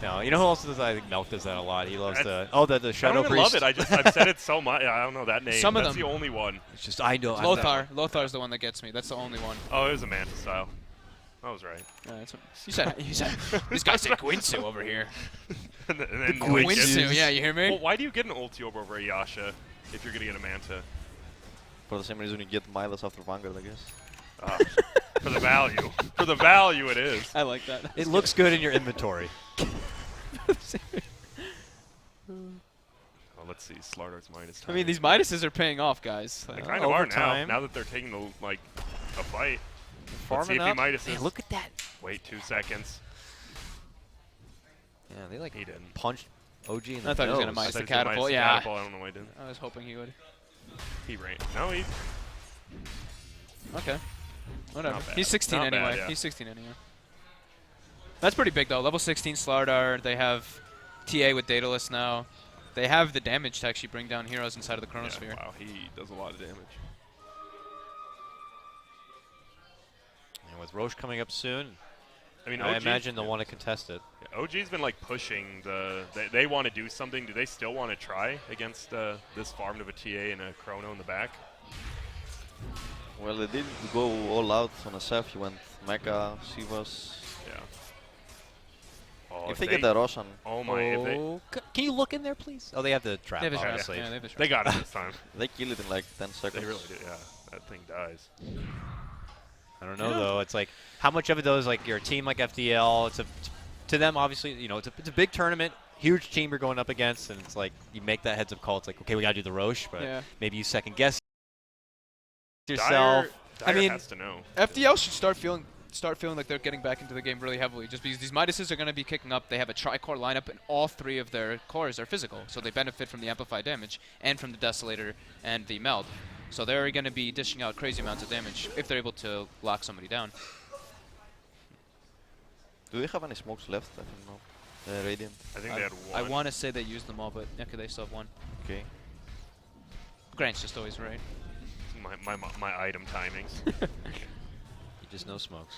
No, you know who else does that? I think Milk does that a lot. He loves the I Shadow don't even Priest. love it. I've said it so much. I don't know that name. Some of That's them. the only one. It's just I know. Lothar. Lothar's the one that gets me. That's the only one. Oh, it was a Manta style. I was right. That's what you said. This guy said Gwinsu over here. and then Gwinsu, yeah, you hear me? Well, why do you get an ulti over a Yasha if you're going to get a Manta? For the same reason you get Midas after Vanguard, I guess. For the value. For the value it is. I like that. It looks good in your inventory. Oh, let's see. Slardar's minus I time. mean, these Midases are paying off, guys. They kind of are now. overtime. Now that they're taking the, like a fight. Let's Farming see if he up. Midas Man, look at that. Wait 2 seconds. Yeah, they like He didn't. punched OG in the I thought he was nose. gonna Midas I the thought he was gonna catapult. Midas the Yeah, catapult. I don't know why he didn't. I was hoping he would. He ran. No, he. Okay. Whatever. Not bad. He's 16 Not bad, anyway. yeah. He's 16 anyway. That's pretty big though. Level 16 Slardar. They have TA with Daedalus now. They have the damage to actually bring down heroes inside of the Chronosphere. Yeah, wow, he does a lot of damage. And with Roche coming up soon, I mean, I OG imagine they'll want to contest it. Yeah, OG's been like pushing the. They want to do something. Do they still want to try against this farm of a TA and a Chrono in the back? Well, they did go all out on SF. He went Mecha, Sivas. Yeah. Oh, If they get the Roshan. Oh my! If they, Can you look in there, please? Oh, they have the trap, They have the trap. obviously. Yeah, they have the trap. they got it this time. They kill it in like 10 seconds. They really do. Yeah, that thing dies. I don't know though. It's like how much of it though is like you're a team like FDL. To them obviously it's a big tournament, huge team you're going up against, and it's like you make that heads up call. It's like okay, we gotta do the Roche, but maybe you second guess yourself. Dyer I mean, has to know. FDL should start feeling like they're getting back into the game really heavily, just because these Midases are going to be kicking up. They have a tri-core lineup, and all 3 of their cores are physical, so they benefit from the amplified damage and from the Desolator and the Meld. So they're going to be dishing out crazy amounts of damage if they're able to lock somebody down. Do they have any smokes left? I don't know. Radiant. I think they had one. I want to say they used them all, but okay, they still have one. Okay. Grant's just always right. My item timings. You just know smokes.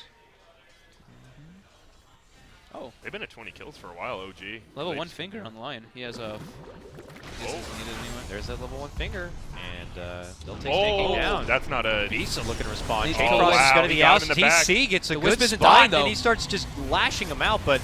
Oh. They've been at 20 kills for a while, OG. Level 1 finger on the Lion. He has a... Anyway. There's that level 1 finger, and they'll take Stinky down. That's not a... Bisa looking to respond. Oh, wow. Is going to be He out. got him in the back. TC gets a The good Wisp isn't spot, dying, though. and he starts just lashing him out, but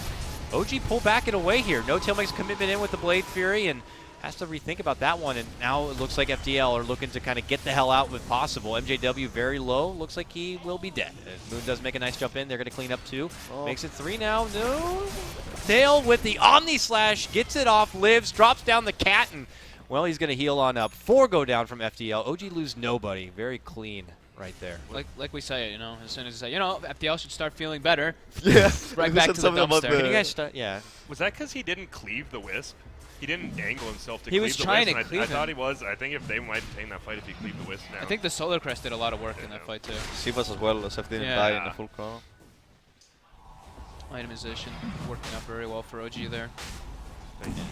OG pull back and away here. No Tail makes a commitment in with the Blade Fury, and has to rethink about that one, and now it looks like FDL are looking to kind of get the hell out if possible. MJW very low. Looks like he will be dead. Moon does make a nice jump in. They're going to clean up 2. Makes it 3 now. No. Tail with the Omni Slash. Gets it off. Lives. Drops down the cat, and, well, he's going to heal on up. 4 go down from FDL. OG lose nobody. Very clean right there. Like we say, as soon as you say, FDL should start feeling better. Yeah. Right back to the dumpster. Can you guys start? Yeah. Was that because he didn't cleave the Wisp? He didn't angle himself to He cleave was the trying Wisp. to cleave I thought he him. was. I think if they might obtain that fight if he cleaved the Wisp now. I think the Solar Crest did a lot of work in that fight, too. Sivas as well, as if they didn't die in the full chrono. Itemization working out very well for OG there. Thank you.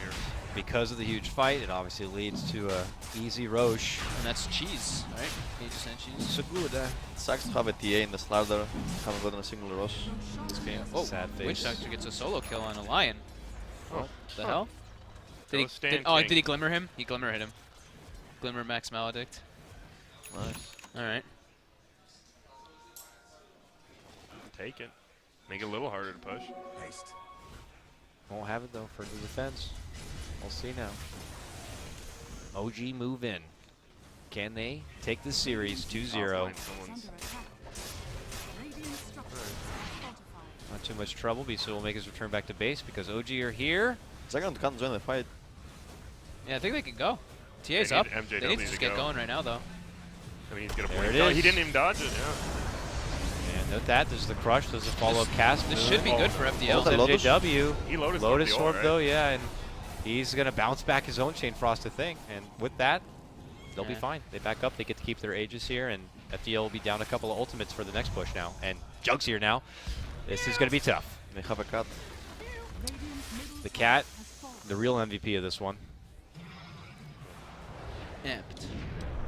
Because of the huge fight, it obviously leads to a easy Roche. And that's cheese, right? 80% cheese. So good. Sucks to have a TA in the Slardar. Haven't gotten a single Roche in this game. Oh, sad face. Witch Doctor gets a solo kill on a Lion. Oh, the hell? Did he glimmer him? He glimmer hit him. Glimmer Max Maledict. Nice. Alright. Take it. Make it a little harder to push. Won't have it though for the defense. We'll see now. OG move in. Can they take the series 2-0? Not too much trouble. Bisa will make his return back to base because OG are here. Second can't join the fight. Yeah, I think they can go. TA's They up. need MJW They need to just to get go. going right now, though. I mean, he's gonna There blink. it No, is. he didn't even dodge it. Yeah. And note that. There's the crush. There's a follow-up cast. This should be good for FDL. MJW. He Lotus Lotus Orb, Orb though, yeah, and he's going to bounce back his own Chain Frost, I think. And with that, they'll be fine. They back up. They get to keep their Aegis here, and FDL will be down a couple of ultimates for the next push now. And Jug's here now. This is going to be tough. They have a cat. The cat, the real MVP of this one. Amped.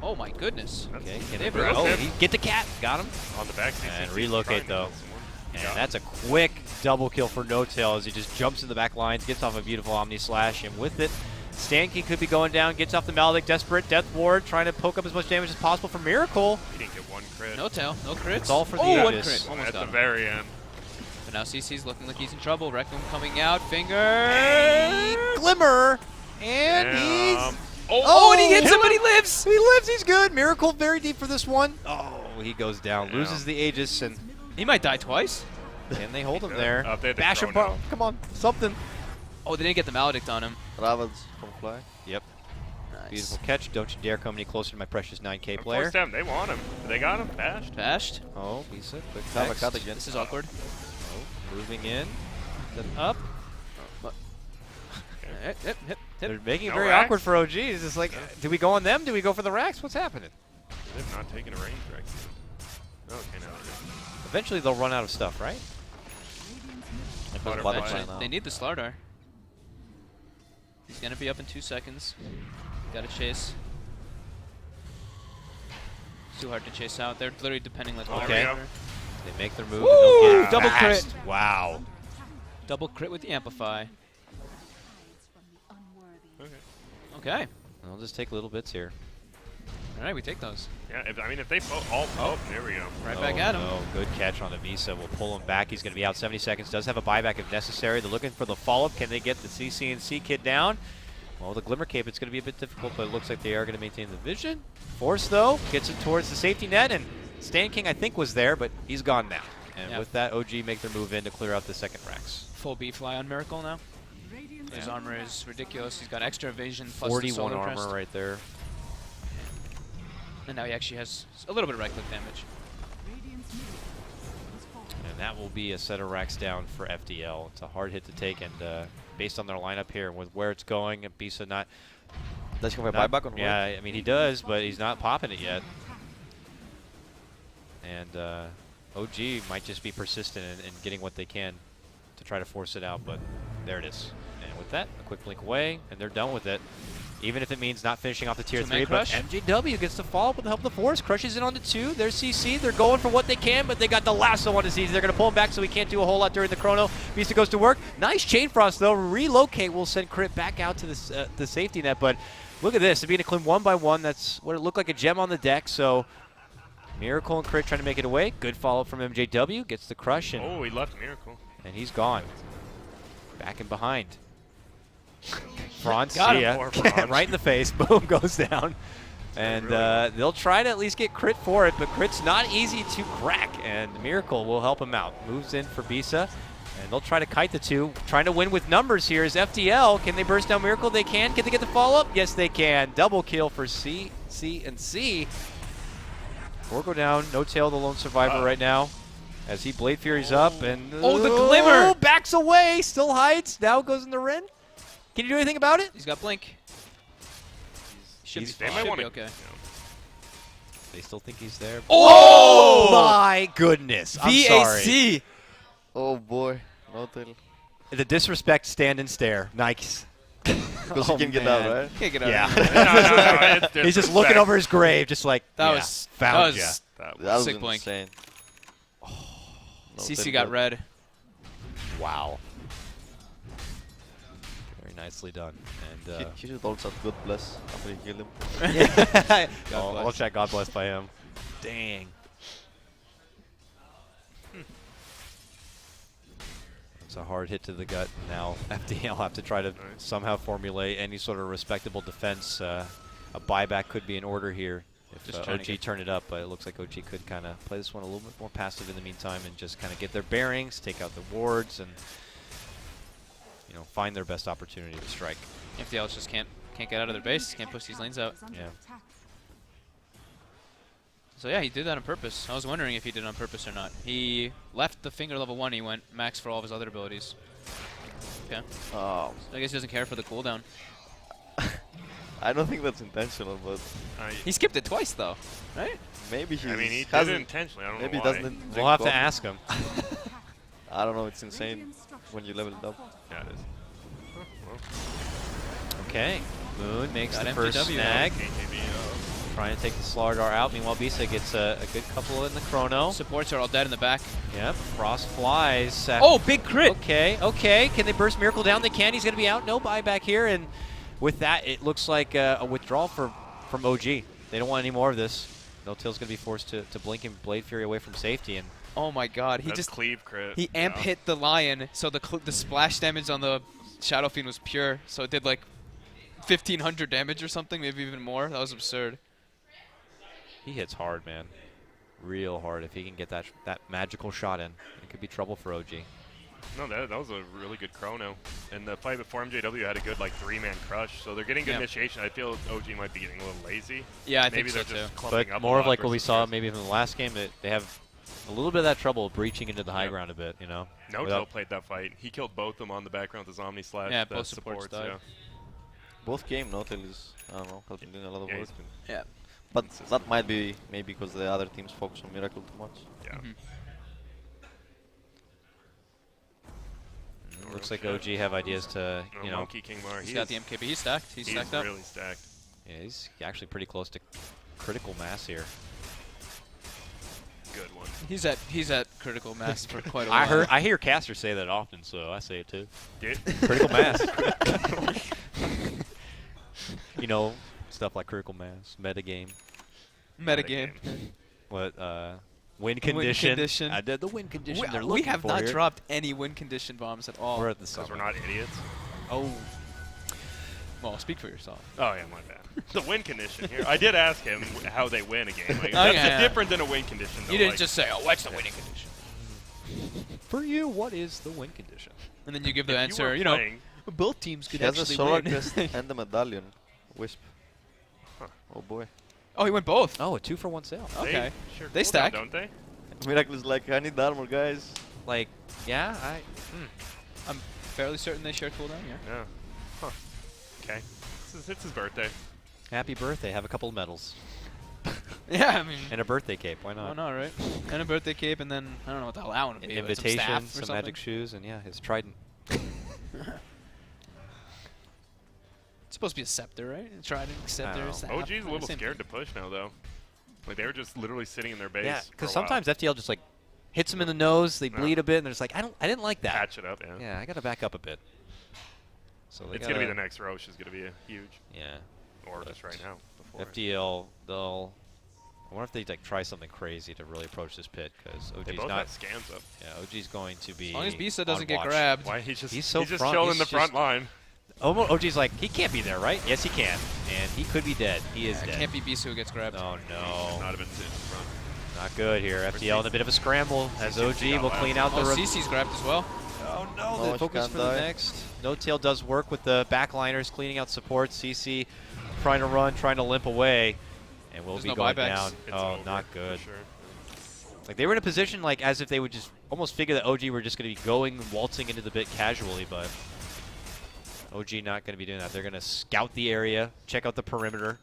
Oh my goodness. Okay, They can have it a- oh, get the cat. Got him. On the back. And relocate though. And that's a quick double kill for No Tail as he just jumps in the back lines, gets off a beautiful Omni Slash, and with it, Stanky could be going down, gets off the Maledict, desperate, Death Ward, trying to poke up as much damage as possible for Miracle. He didn't get one crit. No tail, no crits. It's all for the one Aegis. crit. Almost At got the him. very end. But now CC's looking like he's in trouble. Requiem coming out, finger. Glimmer, and he's... Oh, and he hits him, but he lives! He lives, he's good. Miracle very deep for this one. Oh, he goes down, loses the Aegis, and... He might die twice. And they hold him there. They had the Bash him, chrono. come on, something. Oh, they didn't get the Maledict on him. Ravage from Fly. Yep. Nice. Beautiful catch. Don't you dare come any closer to my precious 9K player. Force them. They want him. They got him. Bashed. Bashed. Oh, Bisa, quick Have a text. cat again. This is awkward. Oh, moving in, then up. Hip. They're making it No very racks? awkward for OG. It's just like, do we go on them? Do we go for the racks? What's happening? They've not taken a range direct. Okay, now Eventually they'll run out of stuff, right? Butterfly Eventually, now. they need the Slardar. He's gonna be up in 2 seconds. Gotta chase. It's too hard to chase out. They're literally depending like Okay. There we go. They make their move. Woo! And they'll get Double fast. crit. Wow. Double crit with the Amplify. Okay. Okay. I'll just take little bits here. Alright, we take those. Yeah, I mean, if they all oh, there we go. Right back at him. Oh, good catch on the Visa. We'll pull him back. He's going to be out 70 seconds. Does have a buyback if necessary. They're looking for the follow-up. Can they get the CC&C kid down? Well, the Glimmer Cape, it's going to be a bit difficult, but it looks like they are going to maintain the vision. Force, though, gets it towards the safety net, and Stand King, I think, was there, but he's gone now. And Yeah. with that, OG make their move in to clear out the second racks. Full B-fly on Miracle now. His armor is ridiculous. He's got extra evasion plus the 41 solar armor crest. right there. And now he actually has a little bit of right-click damage. And that will be a set of racks down for FDL. It's a hard hit to take, and based on their lineup here, with where it's going, and Bisa not... Does he have a buyback on Void? Yeah, I mean, he does, but he's not popping it yet. And OG might just be persistent in getting what they can to try to force it out, but there it is. And with that, a quick blink away, and they're done with it. Even if it means not finishing off the tier 3, but crush. MJW gets the follow up with the help of the Force, crushes it onto 2. There's CC, they're going for what they can, but they got the lasso on his knees. They're going to pull him back so he can't do a whole lot during the chrono. Vista goes to work. Nice chain frost though. Relocate will send Crit back out to the safety net, but look at this. They're being clean 1 by 1. That's what it looked like, a gem on the deck, so Miracle and Crit trying to make it away. Good follow from MJW, gets the crush, and oh, he left Miracle. And he's gone. Back and behind. Franz, Got see him. ya. Right in the face. Boom, goes down. And they'll try to at least get Crit for it, but Crit's not easy to crack, and Miracle will help him out. Moves in for Bisa, and they'll try to kite the 2. Trying to win with numbers here is FDL. Can they burst down Miracle? They can. Can they get the follow-up? Yes, they can. Double kill for C, and C. 4 go down. No Tail, the lone survivor right now. As he Blade Fury's up, and oh, the glimmer! Backs away, still hides, now goes in the Ren. Can you do anything about it? He's got Blink. Should They might be want to. okay. They still think he's there. Oh! My goodness! I'm sorry. VAC! Oh boy, no tail. The disrespect, stand and stare. Nice. Because he can get out, right? Can't get out. Yeah. No, He's just looking over his grave, just like, That yeah, was found ya. That was sick Blink. insane. No CC tail, got but- red. Wow. Very nicely done. And He should also have God bless after he killed him. yeah. God I'll bless. check God bless by him. Dang. It's a hard hit to the gut. Now FDL have to try to somehow formulate any sort of respectable defense. A buyback could be in order here if Just trying to OG get- turn it up, but it looks like OG could kind of play this one a little bit more passive in the meantime and just kind of get their bearings, take out the wards, and find their best opportunity to strike. FDL just can't get out of their base, can't push these lanes out. Yeah. So yeah, he did that on purpose. I was wondering if he did it on purpose or not. He left the finger level 1, he went max for all of his other abilities. Okay. Oh. So I guess he doesn't care for the cooldown. I don't think that's intentional, but He skipped it twice though, right? maybe he. I mean, he did hasn't- it intentionally. I don't maybe know he why. doesn't. We'll drink have to coffee. ask him. I don't know. It's insane when you level it up. Yeah, it is. Okay. Moon makes Got the first MJW snag. KKB, Trying to take the Slardar out. Meanwhile, Bisa gets a good couple in the chrono. Supports are all dead in the back. Yep. Frost flies. Oh, big crit! Okay, okay. Can they burst Miracle down? They can. He's going to be out. No buyback here. And with that, it looks like a withdrawal from OG. They don't want any more of this. No Tail's going to be forced to blink and Blade Fury away from safety. And Oh my god, he That's just cleave crit. He amp hit the lion, so the splash damage on the Shadow Fiend was pure, so it did like 1,500 damage or something, maybe even more. That was absurd. he hits hard, man. Real hard. If he can get that magical shot in, it could be trouble for OG. No, that was a really good chrono. And the fight before MJW had a good, like, 3-man crush, so they're getting good Yeah. initiation. I feel OG might be getting a little lazy. Yeah, I Maybe think so they're just too. clumping But up more a of lot like what we versus saw Chris. maybe from the last game, that they have a little bit of that trouble breaching into the high Yep. ground a bit, you know? No Without- Tail played that fight. He killed both of them on the background with his Omni Slash. Yeah, the both supports died. yeah. Both game, no tail is, I don't know, has been doing a lot of Yeah, work. he's been Yeah. But that might be maybe because the other teams focus on Miracle too much. Yeah. Looks like OG have ideas to, No, you know. Monkey King Mar. He's got the MKB. He's stacked. He's stacked up. really stacked. Yeah, he's actually pretty close to critical mass here. Good one. He's at critical mass for quite a while. I hear casters say that often, so I say it too. Dude. Critical mass. You know, stuff like critical mass, metagame. Metagame. What, win condition. Win condition. I did the win condition they're We looking have for not here. dropped any win condition bombs at all. We're at the Because summer. we're not idiots. Oh. Well, speak for yourself. Oh, yeah, my bad. The win condition here. I did ask him how they win a game. Like, Oh, that's yeah. different than a win condition. Though. You didn't like, just say, "Oh, what's the winning condition?" For you, what is the win condition? And then you give the If you answer. were You know, playing- both teams could He has a actually solar win. crest and a medallion. Wisp. Huh. Oh boy. Oh, he went both. Oh, a 2-for-1 sale. Okay. Sure They cool stack. down, don't they? Miracle is like, I need armor, guys. Like, yeah, I'm fairly certain they share cooldown. Yeah. Yeah. Huh. Okay. It's his birthday. happy birthday. Have a couple of medals. Yeah, I mean. And a birthday cape. Why not? Why not, right? And a birthday cape, and then I don't know what the hell that one would An be. but invitation, some, staff or some something? magic shoes, and yeah, his trident. It's supposed to be a scepter, right? A trident, scepter, staff. OG's a little Same scared thing. to push now, though. Like, they were just literally sitting in their base. Yeah, for because a while. sometimes FTL just like hits them in the nose, they No. bleed a bit, and they're just like, I didn't like that. Patch it up, yeah. Yeah, I got to back up a bit. So they It's going to be the next Roche is going to be a huge. Yeah. Or just right now. Before it. FTL, they'll. I wonder if they like try something crazy to really approach this pit because OG's They both not. have scans up. Yeah, OG's going to be. As long as Bisa on doesn't get watch. grabbed. Why he's just so just front, chilling he's the front just- line. OG's like, he can't be there, right? Yes, he can. And he could be dead. He is It dead. can't be Bisa who gets grabbed. Oh, Should no. not have been sitting in front. Not good here. FTL in a bit of a scramble as CC OG will got clean left. out the... Oh, CC's grabbed as well. Oh, no. No, The focus can't for the die. next. No Tail does work with the backliners, cleaning out support. CC trying to run, trying to limp away. And will There's be no going buybacks. down. It's Oh, over, not for good. Sure. Like, they were in a position like as if they would just almost figure that OG were just going to be going, waltzing into the bit casually, but OG not going to be doing that. They're going to scout the area, check out the perimeter,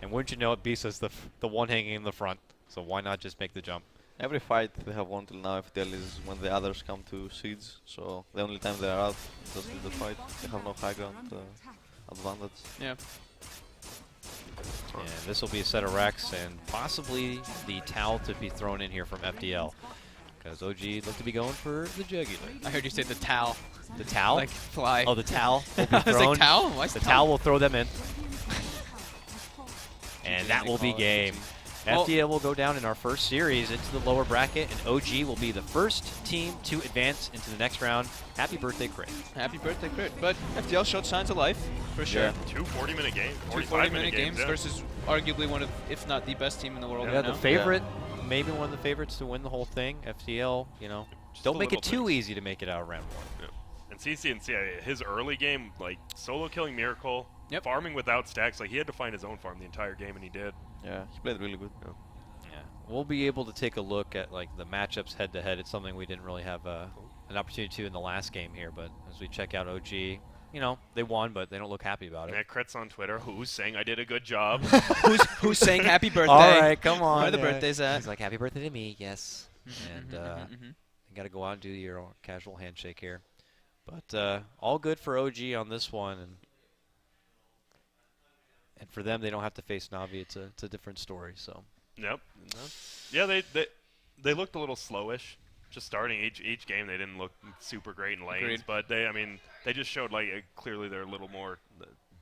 and wouldn't you know it, Bisa's the one hanging in the front. So why not just make the jump? Every fight they have won till now, FTL, is when the others come to siege. So the only time they are out is just with the fight. They have no high ground advantage. Yeah. And this will be a set of Rex and possibly the towel to be thrown in here from FDL. Because OG looked to be going for the jugular. I heard you say the towel. The towel? Like fly. Oh, the towel will be I was thrown. like, towel? Why is The towel? towel will throw them in. And that will be game. Well- FDL will go down in our first series into the lower bracket, and OG will be the first team to advance into the next round. Happy birthday, Crit. Happy birthday, Crit. But FTL showed signs of life, for sure. Yeah. Two 40-minute games. Two 40-minute games versus arguably one of, if not the best team in the world Yeah, right the now. favorite, maybe one of the favorites to win the whole thing. FDL, you know, Just don't the make it little too things. easy to make it out of round one. Yeah. And CC, his early game, like solo killing Miracle, Yep. farming without stacks, like he had to find his own farm the entire game, and he did. Yeah, he played really good. Yeah, we'll be able to take a look at like the matchups head to head. It's something we didn't really have an opportunity to in the last game here, but as we check out OG, you know, they won, but they don't look happy about it. Matt Kretz on Twitter, who's saying I did a good job. who's saying happy birthday? All right, come on. Where the yeah. birthday's at? He's like, happy birthday to me, yes. And mhm. you got to go out and do your casual handshake here. But all good for OG on this one, and for them, they don't have to face Navi. It's a different story. So. Yep. Yeah, they looked a little slowish. Just starting each game, they didn't look super great in lanes, Agreed. but they just showed like clearly they're a little more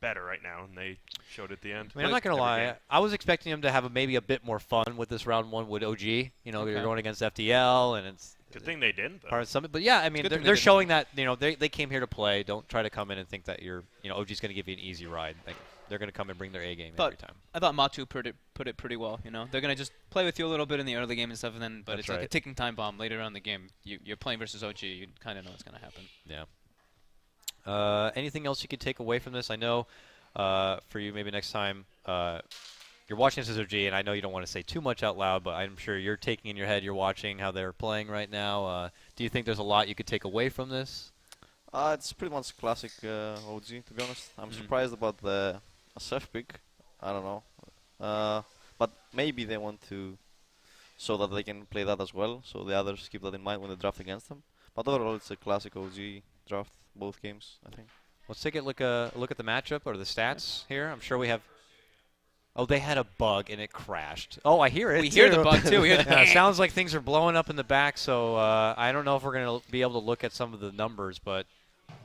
better right now, and they showed at the end. I mean, I'm not gonna Every lie. game. I was expecting them to have maybe a bit more fun with this round one with OG. You know, Okay. you're going against FDL, and it's Good thing they didn't. Though. part of something. But yeah, I mean, good thing they they're didn't. showing that they came here to play. Don't try to come in and think that OG's gonna give you an easy ride. Like, they're gonna come and bring their A game every time. I thought Matu put it pretty well. You know, they're gonna just play with you a little bit in the early game and stuff, and then That's it's like a right. ticking time bomb later on in the game. You're playing versus OG. You kind of know what's gonna happen. Yeah. Anything else you could take away from this? I know for you, maybe next time you're watching this as OG, and I know you don't want to say too much out loud, but I'm sure you're taking in your head, you're watching how they're playing right now. Do you think there's a lot you could take away from this? It's pretty much classic OG, to be honest. I'm surprised about the SF pick. I don't know. But maybe they want to so that they can play that as well, so the others keep that in mind when they draft against them. But overall, it's a classic OG draft, both games, I think. Let's take a look at the matchup or the stats here. I'm sure we have. Oh, they had a bug and it crashed. Oh, I hear it. We hear the bug too. We hear the Yeah, it sounds like things are blowing up in the back. So I don't know if we're going to be able to look at some of the numbers, but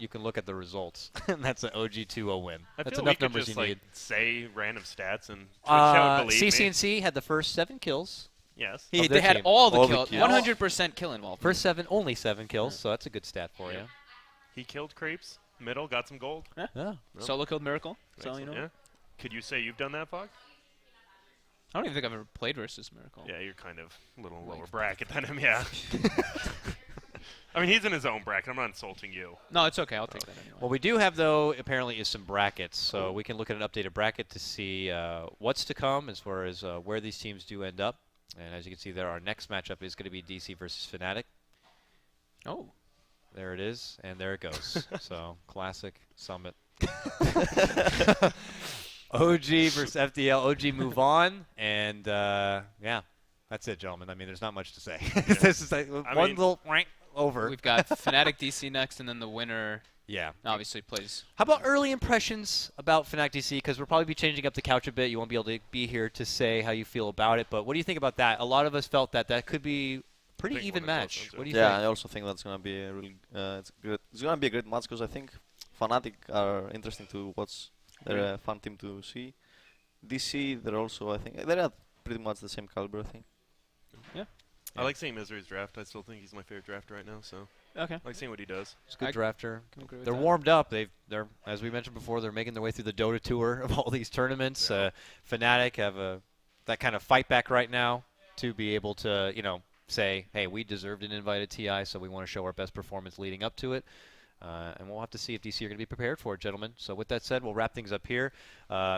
you can look at the results. And that's an OG 2-0 win. I That's feel enough we could numbers just, you like, need. say random stats and Twitch out believe me. CCNC had the first 7 kills. Yes. Of They their had team. all the All the kills. kills. 100% kill involved. First 7, only 7 kills. So that's a good stat for Yeah. you. He killed creeps. Middle, got some gold. Yeah. Yeah. Solo killed Miracle. So, you Excellent, know. yeah. Could you say you've done that, Fog? I don't even think I've ever played versus Miracle. Yeah, you're kind of a little lower bracket than him, yeah. I mean, he's in his own bracket. I'm not insulting you. No, it's okay. I'll take that anyway. What we do have, though, apparently is some brackets. So we can look at an updated bracket to see what's to come as far as where these teams do end up. And as you can see there, our next matchup is going to be DC versus Fnatic. Oh. There it is, and there it goes. So, classic Summit. OG versus FDL. OG move on, and yeah, that's it, gentlemen. I mean, there's not much to say. This is like one little rank over. We've got Fnatic DC next, and then the winner. Yeah. Obviously plays. How about early impressions about Fnatic DC? Because we'll probably be changing up the couch a bit. You won't be able to be here to say how you feel about it. But what do you think about that? A lot of us felt that that could be pretty even match. What do you think? Yeah, I also think that's gonna be a really it's gonna be a great match because I think Fnatic are interesting to watch. They're a fun team to see. DC, they're also, I think, they're at pretty much the same caliber, I think. Yeah. I like seeing Misery's draft. I still think he's my favorite drafter right now. So okay, I like seeing what he does. He's a good drafter. They're that. warmed up. They're as we mentioned before. They're making their way through the Dota tour of all these tournaments. Yeah. Fnatic have that kind of fight back right now to be able to say, hey, we deserved an invite at TI, so we want to show our best performance leading up to it. And we'll have to see if DC are going to be prepared for it, gentlemen. So with that said, we'll wrap things up here.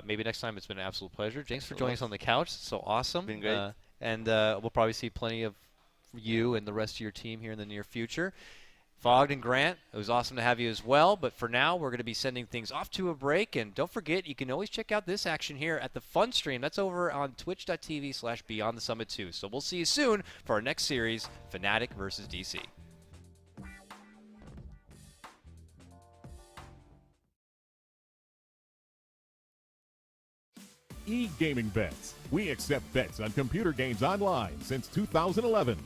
Maybe next time. It's been an absolute pleasure. Thanks for joining us on the couch. It's so awesome. Been great. And we'll probably see plenty of you and the rest of your team here in the near future. Fogg and Grant, it was awesome to have you as well. But for now, we're going to be sending things off to a break. And don't forget, you can always check out this action here at the Fun Stream. That's over on twitch.tv/BeyondTheSummit2. So we'll see you soon for our next series, Fnatic versus DC. E-Gaming Bets. We accept bets on computer games online since 2011.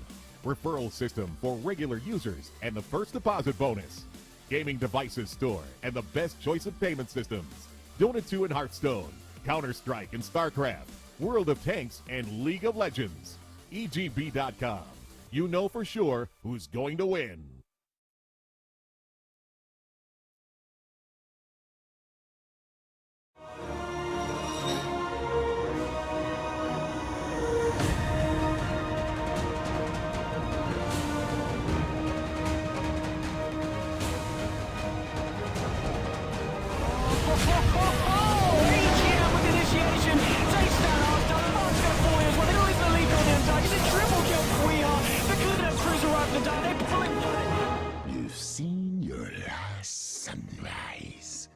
Referral system for regular users and the first deposit bonus. Gaming devices store and the best choice of payment systems. Dota 2 and Hearthstone, Counter-Strike and StarCraft, World of Tanks and League of Legends. EGB.com. You know for sure who's going to win. You've seen your last sunrise.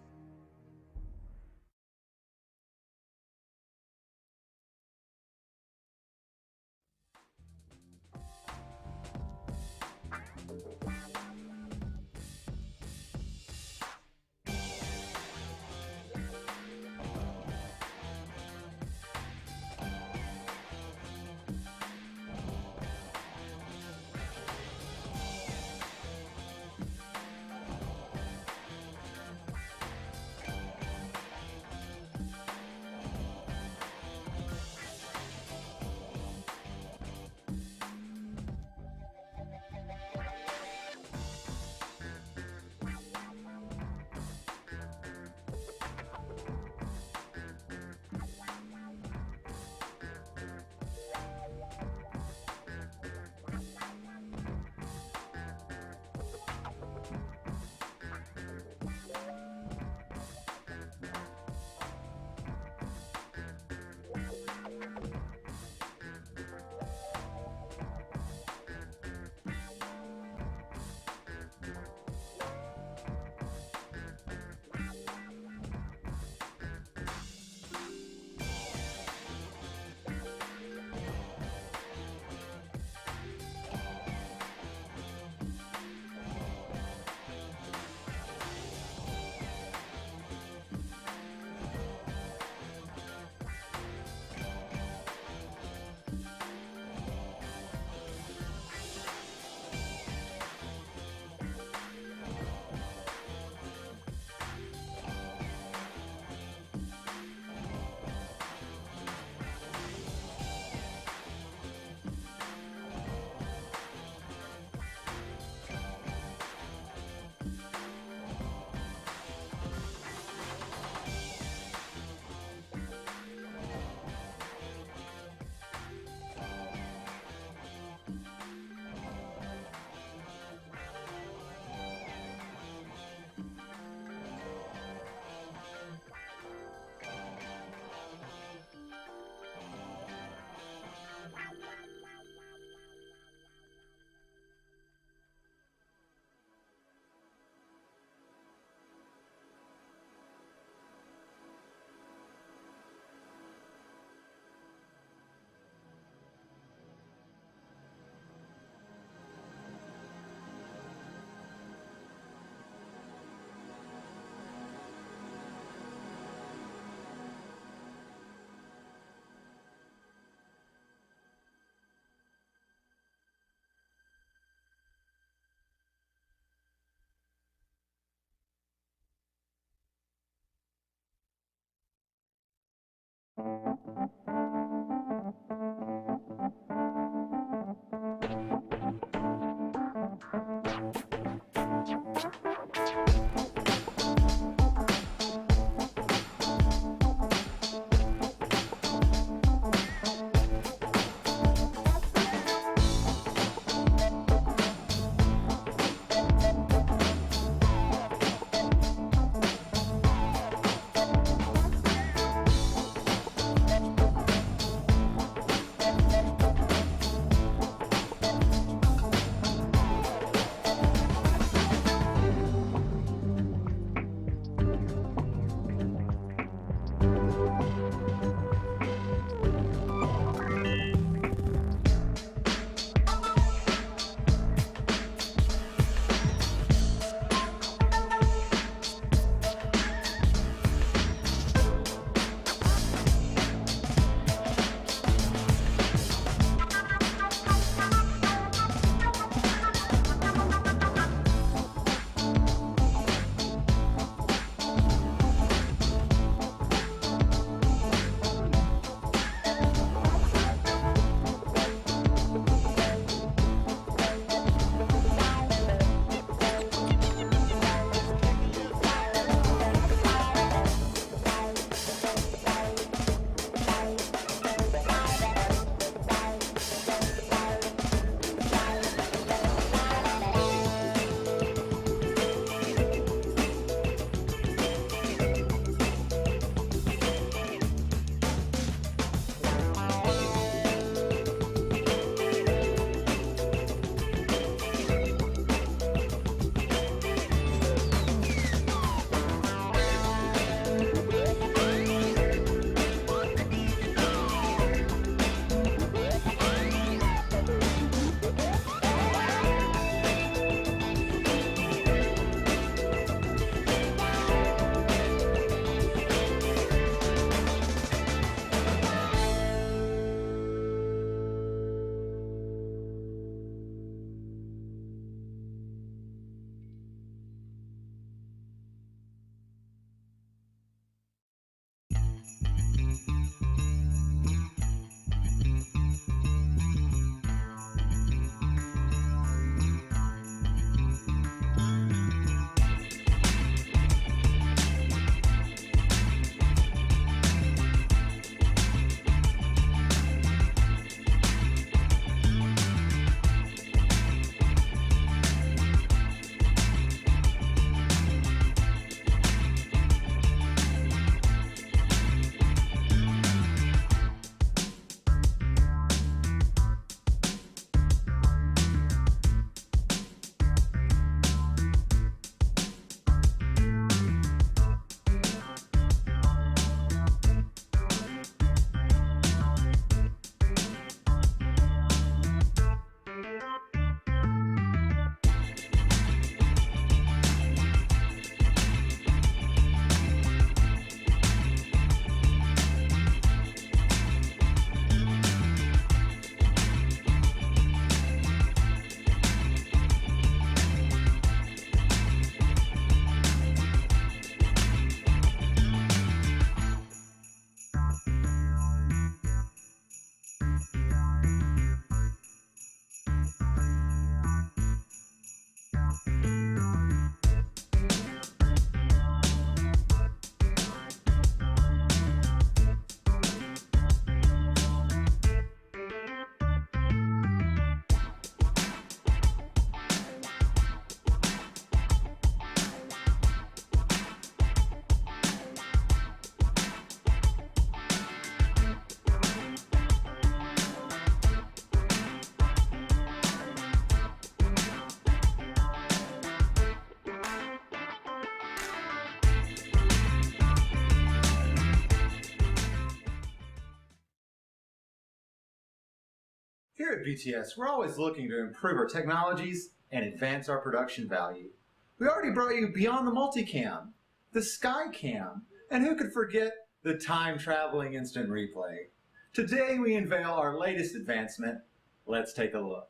Here at BTS, we're always looking to improve our technologies and advance our production value. We already brought you beyond the multicam, the Skycam, and who could forget the time-traveling instant replay. Today we unveil our latest advancement. Let's take a look.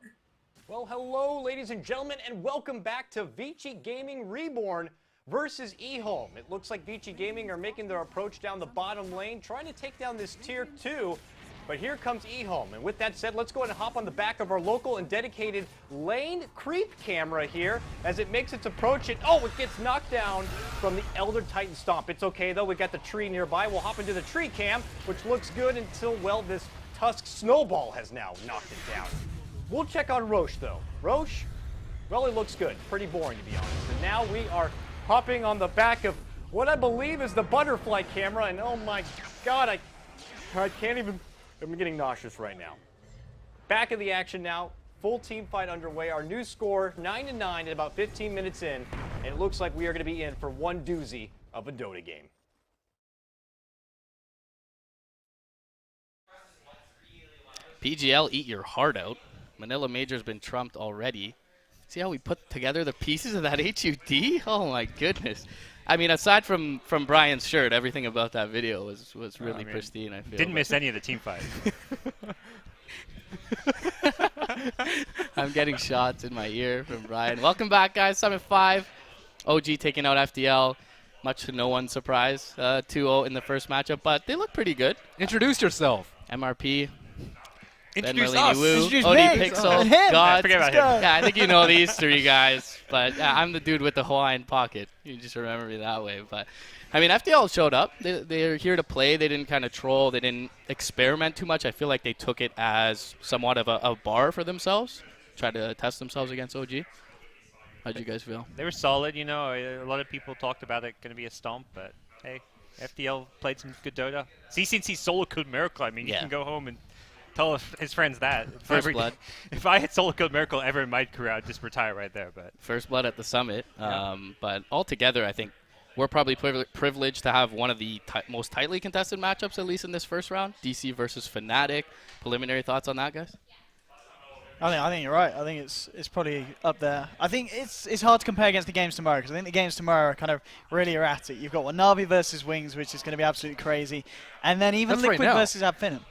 Well, hello, ladies and gentlemen, and welcome back to Vici Gaming Reborn versus eHome. It looks like Vici Gaming are making their approach down the bottom lane, trying to take down this Tier 2. But here comes eHome, and with that said, let's go ahead and hop on the back of our local and dedicated lane creep camera here as it makes its approach. And oh, it gets knocked down from the Elder Titan Stomp. It's okay though, we got the tree nearby. We'll hop into the tree cam, which looks good until, well, this Tusk Snowball has now knocked it down. We'll check on Roche though. Roche, well, it looks good. Pretty boring to be honest. And now we are hopping on the back of what I believe is the butterfly camera, and oh my God, I can't even. I'm getting nauseous right now. Back in the action now, full team fight underway. Our new score, 9-9 at about 15 minutes in, and it looks like we are going to be in for one doozy of a Dota game. PGL, eat your heart out. Manila Major's been trumped already. See how we put together the pieces of that HUD? Oh my goodness. I mean, aside from Brian's shirt, everything about that video was really pristine, I feel. Didn't miss any of the team fight. I'm getting shots in my ear from Brian. Welcome back, guys. Summit 5. OG taking out FDL. Much to no one's surprise. 2-0 in the first matchup, but they look pretty good. Introduce yourself. MRP. Introduce us. Introduce OD me. Pixel. God. Forget about him. Yeah, I think you know these three guys, but I'm the dude with the Hawaiian pocket. You just remember me that way. But I mean, FDL showed up. They're here to play. They didn't kind of troll. They didn't experiment too much. I feel like they took it as somewhat of a bar for themselves. Tried to test themselves against OG. How'd you guys feel? They were solid. You know, a lot of people talked about it going to be a stomp, but hey, FDL played some good Dota. CCNC solo killed Miracle. I mean, you can go home and tell his friends that. First blood. If I had solo killed Miracle ever in my career, I'd just retire right there. But first blood at the summit. Yeah. But altogether, I think we're probably privileged to have one of the most tightly contested matchups, at least in this first round. DC versus Fnatic. Preliminary thoughts on that, guys? I think you're right. I think it's probably up there. I think it's hard to compare against the games tomorrow because I think the games tomorrow are kind of really erratic. You've got Wanabi versus Wings, which is going to be absolutely crazy, and then even That's Liquid right now. versus Abfinum.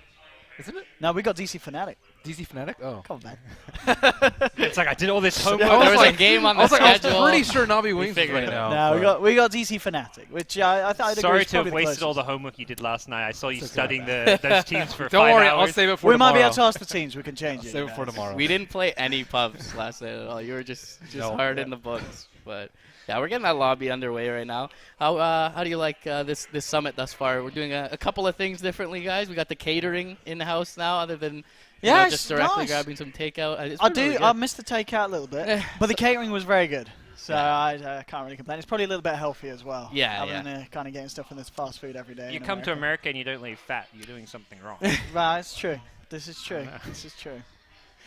Isn't it? No, we got DC Fnatic. DC Fnatic? Oh. Come on, man. It's like I did all this homework. There was a game on the schedule. I was pretty sure Navi Wings was right now. No, we got DC Fnatic, which I thought I'd agree Sorry is to probably have the wasted all closest. the homework you did last night. I saw you studying those teams for 5 hours. Don't worry, I'll save it for We tomorrow. might be able to ask the teams. We can change it. Save it for tomorrow. We didn't play any pubs last night at all. You were just hard in the books. But yeah, we're getting that lobby underway right now. How do you like this summit thus far? We're doing a couple of things differently, guys. We got the catering in the house now, other than just directly grabbing some takeout. I missed the takeout a little bit, but the catering was very good. So I can't really complain. It's probably a little bit healthy as well. Yeah, other than kind of getting stuff from this fast food every day. You in come to America and you don't leave fat. You're doing something wrong. Right, it's true. This is true. This is true.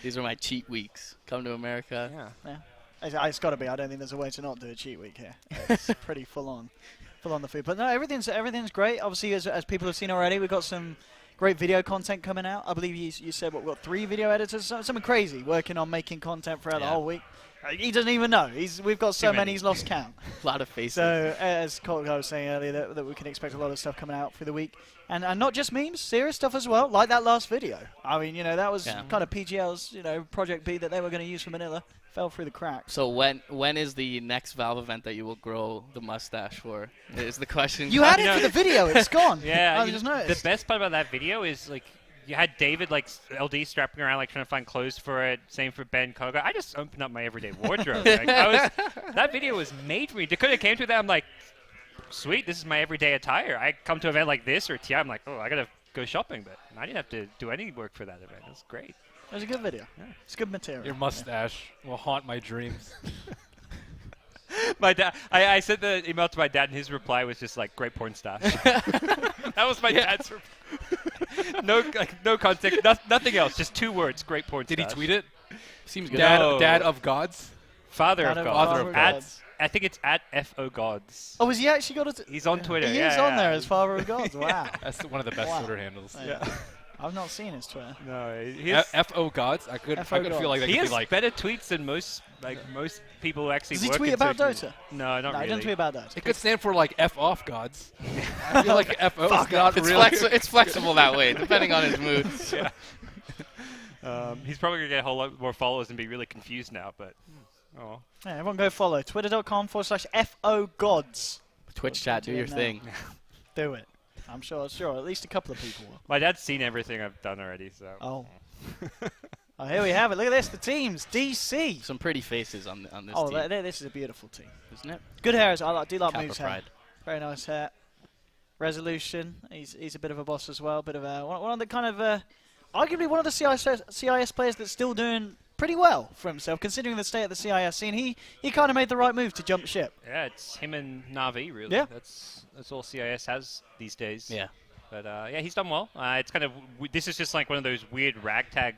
These are my cheat weeks. Come to America. Yeah. It's got to be. I don't think there's a way to not do a cheat week here. It's pretty full on the food. But no, everything's great. Obviously, as people have seen already, we've got some great video content coming out. I believe you said we've got 3 video editors, something crazy, working on making content throughout the whole week. He doesn't even know. We've got so many he's lost count. A lot of faces. So as Cole was saying earlier, that we can expect a lot of stuff coming out through the week, and not just memes, serious stuff as well, like that last video. I mean, that was kind of PGL's Project B that they were going to use for Manila. Fell through the cracks. So when is the next Valve event that you will grow the mustache for? Is the question. You had it for the video. It's gone. Yeah, I just noticed. The best part about that video is you had David LD strapping around trying to find clothes for it. Same for Ben Koga. I just opened up my everyday wardrobe. That video was made for me. Dakota came to that. I'm like, sweet, this is my everyday attire. I come to an event like this or TI. I'm like, oh, I gotta go shopping, but I didn't have to do any work for that event. It was great. It was a good video. Yeah. It's good material. Your mustache will haunt my dreams. My dad. I sent the email to my dad, and his reply was just great porn stash. That was my dad's reply. No context, nothing else. Just 2 words. Great porn stash. Did he tweet it? Seems good. Dad of gods. Father of gods. Father of gods. I think it's at FO Gods. Oh, has he actually got it? He's on Twitter. He is on there as Father of Gods. Wow. That's one of the best Twitter handles. Yeah. I've not seen his Twitter. No, FO gods. I could feel like that he could has be like better tweets than most people who actually. Does he work tweet in about social Dota? No, not really. He doesn't tweet about Dota. It could stand for like F off gods. I feel like FO is not It's, really. it's flexible that way, depending on his mood. Yeah. He's probably gonna get a whole lot more followers and be really confused now, but oh. Yeah, everyone go follow twitter.com/FOGods. Twitch chat, do your thing. Do it. I'm sure. At least a couple of people will. My dad's seen everything I've done already, so. Oh. Oh, here we have it. Look at this. The teams. DC. Some pretty faces on this oh, team. this is a beautiful team. Isn't it? Good hair. I do like Kappa Move's hair. pride. Very nice hair. Resolution. He's a bit of a boss as well. Bit of a one of the kind of arguably one of the CIS players that's still doing pretty well for himself, considering the state of the CIS scene. He kind of made the right move to jump ship. Yeah, it's him and Na'Vi, really. Yeah. That's all CIS has these days. Yeah. But yeah, he's done well. It's kind of this is just like one of those weird ragtag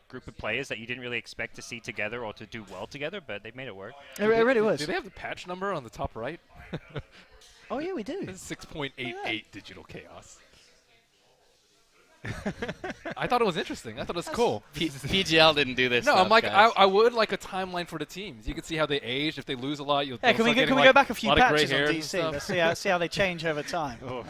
group of players that you didn't really expect to see together or to do well together, but they made it work. It really was. Do they have the patch number on the top right? Oh yeah, we do. 6.88 digital chaos. I thought it was interesting. I thought it was cool. PGL didn't do this. No, stuff, I'm like, guys. I would like a timeline for the teams. You can see how they aged. If they lose a lot, you'll. Yeah, can we start go getting, back a few lot of gray patches on hairs and DC? stuff. Let's see how they change over time. Oh.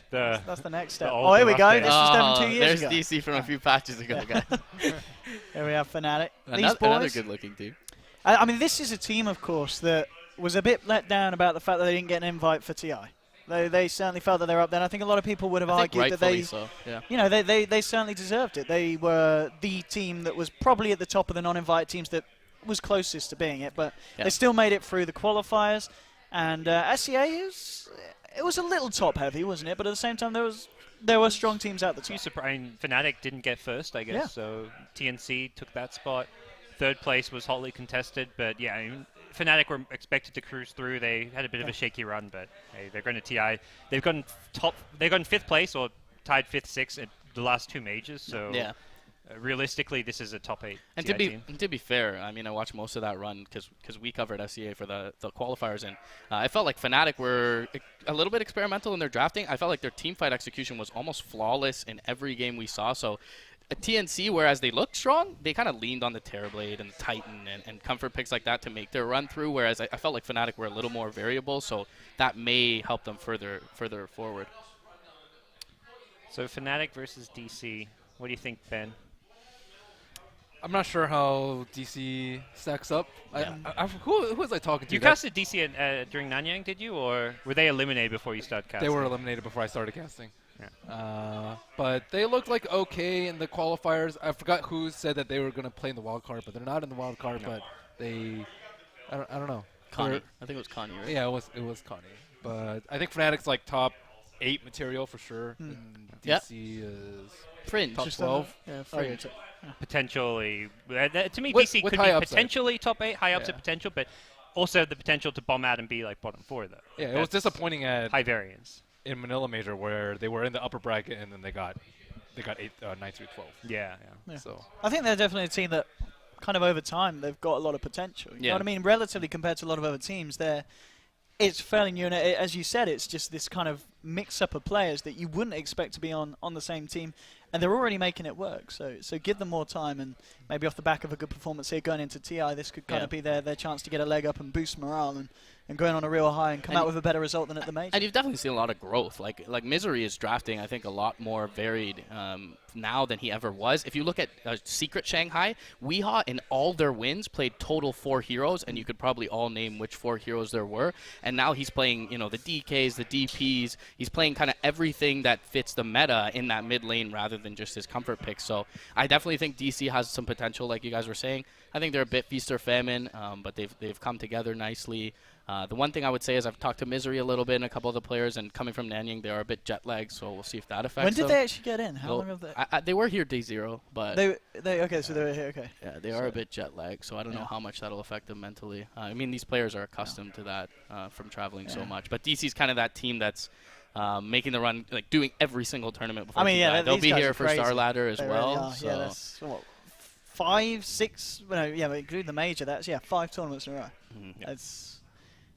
That's the next step. old Oh, here we rough go. days. This was done 2 years There's ago. DC from a few patches ago, guys. Here we have Fnatic. These Another boys. good-looking team. I mean, this is a team, of course, that was a bit let down about the fact that they didn't get an invite for TI. They certainly felt that they were up there. And I think a lot of people would have argued that they, so, yeah. you know, they certainly deserved it. They were the team that was probably at the top of the non-invited teams that was closest to being it, but they still made it through the qualifiers. And SEA it was a little top-heavy, wasn't it? But at the same time, there were strong teams out the top. Fnatic didn't get first, I guess. Yeah. So TNC took that spot. Third place was hotly contested, but yeah, I mean, Fnatic were expected to cruise through. They had a bit of a shaky run, but hey, they're going to TI. They've gotten fifth place or tied fifth, sixth at the last two majors. So realistically, this is a top 8 And TI team. to be fair, I mean, I watched most of that run because we covered SEA for the qualifiers, and I felt like Fnatic were a little bit experimental in their drafting. I felt like their team fight execution was almost flawless in every game we saw. So at TNC, whereas they looked strong, they kind of leaned on the Terrorblade and the Titan and comfort picks like that to make their run through, whereas I felt like Fnatic were a little more variable, so that may help them further forward. So Fnatic versus DC. What do you think, Ben? I'm not sure how DC stacks up. Who was I talking to? You casted DC during Nanyang, did you? Or were they eliminated before you started casting? They were eliminated before I started casting. Yeah. But they looked like okay in the qualifiers. I forgot who said that they were going to play in the wild card, but they're not in the wild card. No. But they, I don't know. Connie. I think it was Connie, right? Yeah, it was Connie. But I think Fnatic's like top 8 material for sure. And DC is Fringe. top 12. Yeah, Fringe. Potentially, to me, With DC could high be upside. potentially top 8, high upside potential, but also the potential to bomb out and be like bottom 4 though. Yeah, it was disappointing at high variance in Manila Major where they were in the upper bracket and then they got 9 through 12. Yeah. So I think they're definitely a team that kind of over time they've got a lot of potential. You know what I mean? Relatively compared to a lot of other teams, it's fairly new, and as you said, it's just this kind of mix-up of players that you wouldn't expect to be on the same team, and they're already making it work. So give them more time, and maybe off the back of a good performance here going into TI, this could kind of be their chance to get a leg up and boost morale and going on a real high and come out with a better result than at the major. And you've definitely seen a lot of growth. Like Misery is drafting, I think, a lot more varied now than he ever was. If you look at Secret Shanghai, Weehaw in all their wins played total 4 heroes, and you could probably all name which 4 heroes there were. And now he's playing, the DKs, the DPs. He's playing kind of everything that fits the meta in that mid lane rather than just his comfort picks. So I definitely think DC has some potential, like you guys were saying. I think they're a bit feast or famine, but they've come together nicely. The one thing I would say is I've talked to Misery a little bit and a couple of the players, and coming from Nanyang, they are a bit jet-lagged, so we'll see if that affects them. When did they actually get in? How long have they? They were here day 0, but... Okay, so they were here, okay. Yeah, they are a bit jet-lagged, so I don't know how much that'll affect them mentally. I mean, these players are accustomed to that from traveling so much. But DC's kind of that team that's making the run, like doing every single tournament before they'll be here for Star Ladder as well. So. Yeah, that's... 5, 6... including the major, that's 5 tournaments in a row.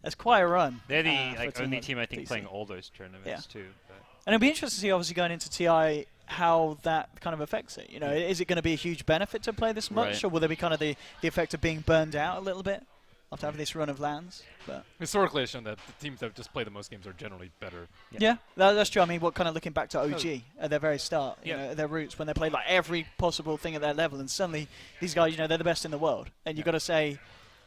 That's quite a run. They're the only team I think playing all those tournaments too. But. And it'll be interesting to see, obviously, going into TI how that kind of affects it. You know, is it going to be a huge benefit to play this much, Right. or will there be kind of the effect of being burned out a little bit after having this run of lands? But Historically, it's shown that the teams that have just played the most games are generally better. yeah, that's true. I mean, what kind of looking back to OG at their very start, you Yeah. know, at their roots, when they played like every possible thing at their level, and suddenly these guys, you know, they're the best in the world, and you've got to say,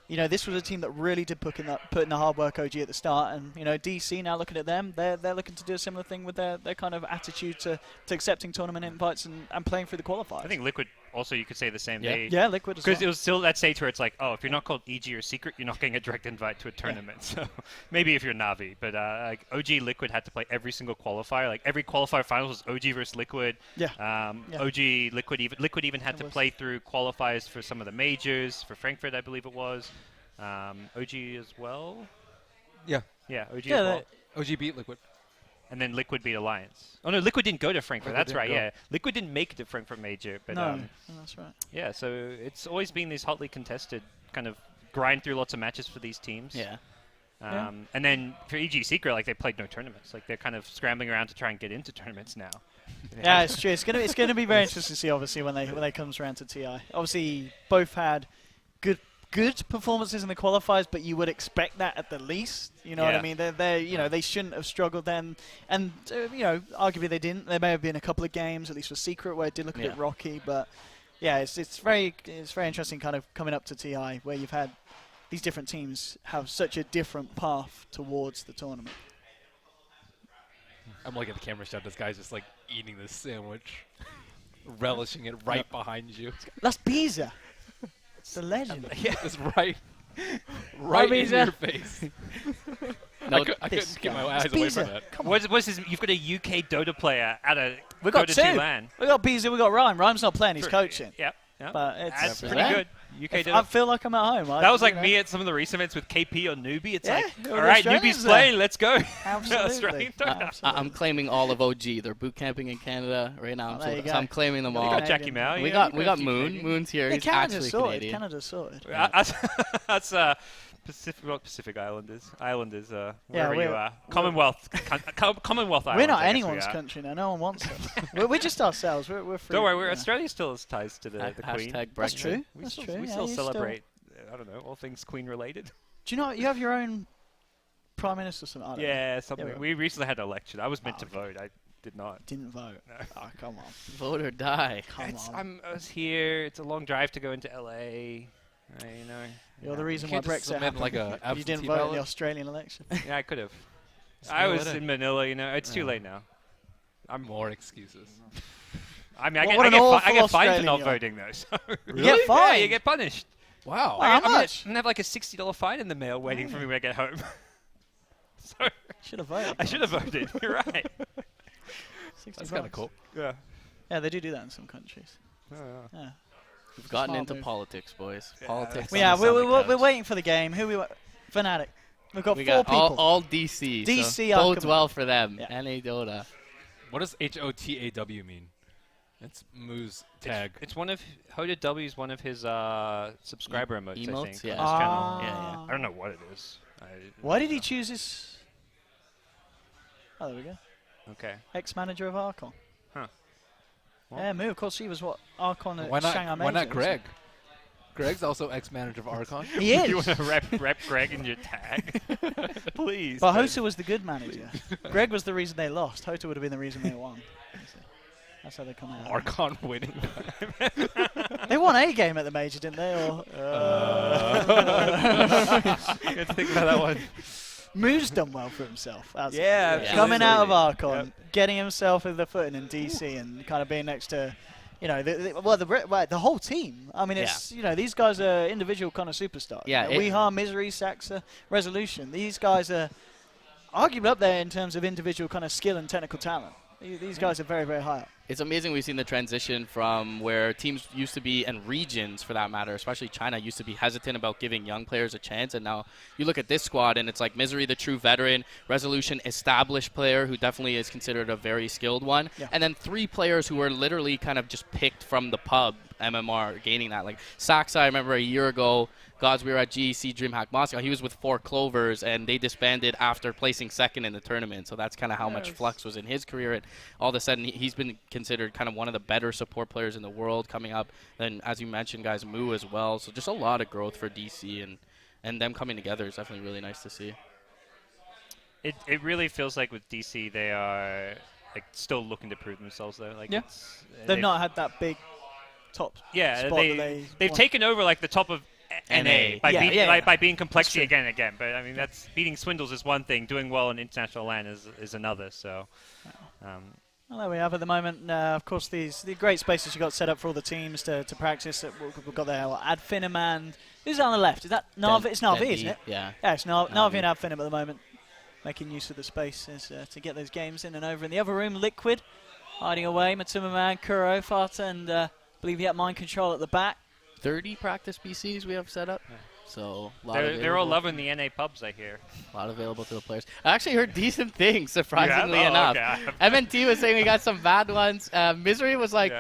you know, this was a team that really did put in the hard work, OG, at the start. And, you know, DC, now looking at them, they're looking to do a similar thing with their kind of attitude to accepting tournament invites and playing through the qualifiers. I think Liquid also, you could say the same. Yeah. They, Yeah, Liquid as Because well. it was still that stage where it's like, oh, if you're not called EG or Secret, you're not getting a direct invite to a tournament. So maybe if you're Navi. But like OG Liquid had to play every single qualifier. Like every qualifier finals was OG versus Liquid. Yeah. OG Liquid even had to play through qualifiers for some of the majors. For Frankfurt, I believe it was. OG as well. Yeah. Yeah, OG Yeah, as well. OG beat Liquid. And then Liquid beat Alliance. Oh no, Liquid didn't go to Frankfurt. Liquid That's right. didn't go. Yeah, Liquid didn't make it to Frankfurt Major. But No, that's right. yeah, so it's always been these hotly contested kind of grind through lots of matches for these teams. Yeah. And then for EG Secret, like they played no tournaments. Like they're kind of scrambling around to try and get into tournaments now. Yeah, it's true. It's gonna be very interesting to see, obviously, when they comes around to TI. Obviously, both had good performances in the qualifiers, but you would expect that at the least. You know what I mean? They you know, they shouldn't have struggled then, and you know, arguably they didn't. There may have been a couple of games, at least for Secret, where it did look a bit rocky, but yeah, it's very interesting, kind of coming up to TI, where you've had these different teams have such a different path towards the tournament. I'm looking at the camera shot. This guy's just like eating this sandwich, relishing it right behind you. That's Biza. It's the legend. Yeah, it's right in your face. No, I couldn't keep my eyes away from that. What's his? You've got a UK Dota player at a We got Dota two. 2 LAN. We got Biza, we got Rhyme. Rhyme's not playing, he's True. coaching. Yep. But it's That's pretty good. UK Dota. I feel like I'm at home. That was like you know. me at some of the recent events with KP or Newbie. It's Yeah, like, all all the right, Australians Newbie's there. playing, let's go. Absolutely. Australian Dota. Absolutely. I'm claiming all of OG. They're boot camping in Canada right now, there you so go. I'm claiming them We all. got Jackie Mao. We yeah, got we got a few Moon. Canadians. Moon's here. Yeah, He's Canada's actually sorted. Canadian. Canada's sorted. That's Pacific Islanders. Wherever we're- you are. Commonwealth. Commonwealth Islands. We're not I guess we anyone's are. country now. No one wants us. we're just ourselves. We're free. Don't worry, yeah. Australia still has ties to the Queen. Hashtag That's Brexit. true. We That's still, true. we yeah, still you celebrate, I don't know, all things Queen related. Do you know you have your own prime minister? Or something? I don't know. Yeah, something. Yeah, we recently had an election. I was meant to vote. I did not. Didn't vote. No. Oh, come on. Vote or die. Come on. I was here. It's a long drive to go into LA. You know. You're the reason You why can't just Brexit submit happened. like a you absentee didn't vote in ballot? the Australian election. Yeah, I could have. Just I go was in. in Manila. You know, it's too Yeah. late now. More excuses. I mean, What I an get awful fined for Australian not you are. voting though. So. You get Yeah, fined? you get punished. Wow. How I'm much? gonna have like a $60 fine in the mail waiting for me when I get home. So Should have voted. I should have voted. You're right. That's kind of cool. Yeah. Yeah, they do that in some countries. Yeah. We've gotten Smart into move. politics, boys. Yeah, Politics. that's on Yeah, the we're Summit waiting for the game. Who we Fnatic. We've got We four got people. all DC. DC so are bodes coming. well for them. Yeah. NA Dota. What does HOTAW mean? It's Moo's tag. It's one of Hoda W's one of his subscriber emotes. I Emotes? think. Yeah. On his channel. Yeah. I don't know what it is. Why did he choose his... Oh, there we go. Okay. Ex-manager of Archon. Huh. Yeah, Moo, of course, he was what? Archon at Why Shanghai not? Major. Why not wasn't Greg? Greg's also ex-manager of Archon. He is. You want to rep Greg in your tag? Please. But don't. Hota was the good manager. Greg was the reason they lost. Hota would have been the reason they won. That's how they come out. Archon winning. They won a game at the major, didn't they? Or You have to think about that one. Moo's done well for himself. Yeah, Coming out of absolutely. Archon, getting himself in the footing in DC, and kind of being next to, you know, the whole team. I mean, it's you know, these guys are individual kind of superstars. Yeah, Weehaw, Misery, Saxa, Resolution. These guys are arguably up there in terms of individual kind of skill and technical talent. These guys are very, very high up. It's amazing we've seen the transition from where teams used to be, and regions for that matter, especially China, used to be hesitant about giving young players a chance. And now you look at this squad, and it's like Misery, the true veteran, Resolution, established player who definitely is considered a very skilled one. Yeah. And then three players who were literally kind of just picked from the pub, MMR, gaining that. Like Saxa, I remember a year ago, Gods, we were at GEC DreamHack Moscow. He was with 4 Clovers, and they disbanded after placing second in the tournament. So that's kind of how much flux was in his career. And all of a sudden, he's been considered kind of one of the better support players in the world coming up. And as you mentioned, guys, Moo as well. So just a lot of growth for DC, and them coming together is definitely really nice to see. It really feels like with DC they are like still looking to prove themselves though. Like they've not had that big top spot they've taken over like the top of NA by being complexity again and again. But I mean that's beating Swindles is one thing, doing well in international LAN is another. So well, there we have at the moment. Of course, the great spaces you got set up for all the teams to practice. We've got there Adfinem and who's on the left? Is that Na'Vi? It's Na'Vi, isn't it? Yeah. Yeah, it's Na'Vi and Adfinem at the moment, making use of the spaces to get those games in and over. In the other room, Liquid hiding away. Matsuma Man, Kuro, Fata, and I believe he had Mind Control at the back. 30 practice PCs we have set up. Yeah. So they're all loving the NA pubs, I hear. A lot available to the players. I actually heard decent things, surprisingly enough. Okay. MNT was saying we got some bad ones. Misery was like,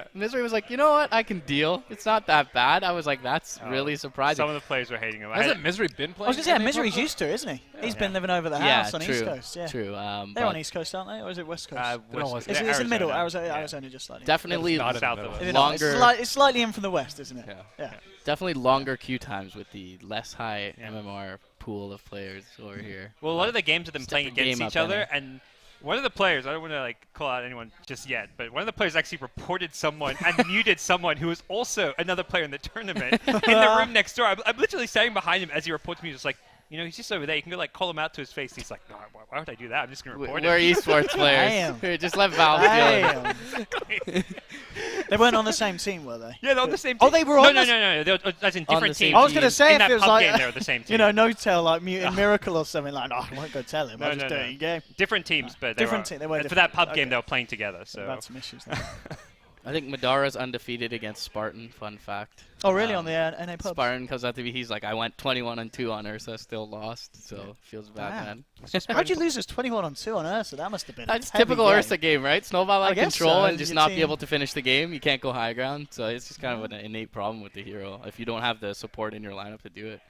you know what? I can deal. It's not that bad. I was like, that's really surprising. Some of the players were hating him. Hasn't Misery been playing? I was going to say, Misery's used to, isn't he? Yeah. He's been living over the house on East Coast. Yeah, true. They're on East Coast, aren't they? Or is it West Coast? It's in the middle. Arizona just slightly. Definitely south of it. Longer. It's slightly in from the west, isn't it? Yeah. Definitely longer queue times with the less high MMR pool of players over here. Well, a lot of the games have been playing against each other, and one of the players, I don't want to like call out anyone just yet, but one of the players actually reported someone and muted someone who was also another player in the tournament in the room next door. I'm literally standing behind him as he reports me, just like, you know, he's just over there. You can go like call him out to his face. He's like, no, why would I do that? I'm just gonna report We're him. esports players. Here, just let Valve deal. They weren't on the same team, were they? Yeah, they're on the same team. Oh, they were on No. They were, as in different teams. I was going to say, in if that it was pub like, game, they were the same team. you know, No-Tail, like Mutant Miracle or something, like, no, I won't go tell him. I'll just do it in game. Different teams, but different team. For that pub game, they were playing together. So they've had some issues there. I think Madara's undefeated against Spartan. Fun fact. Oh, really? On the NA pub? Spartan comes out to be. He's like, I went 21-2 on Ursa, still lost. So feels bad, man. How'd you lose this 21-2 on Ursa? That must have been. That's typical Ursa game, right? Snowball out of control and just not team. be able to finish the game. You can't go high ground, so it's just kind of an innate problem with the hero if you don't have the support in your lineup to do it.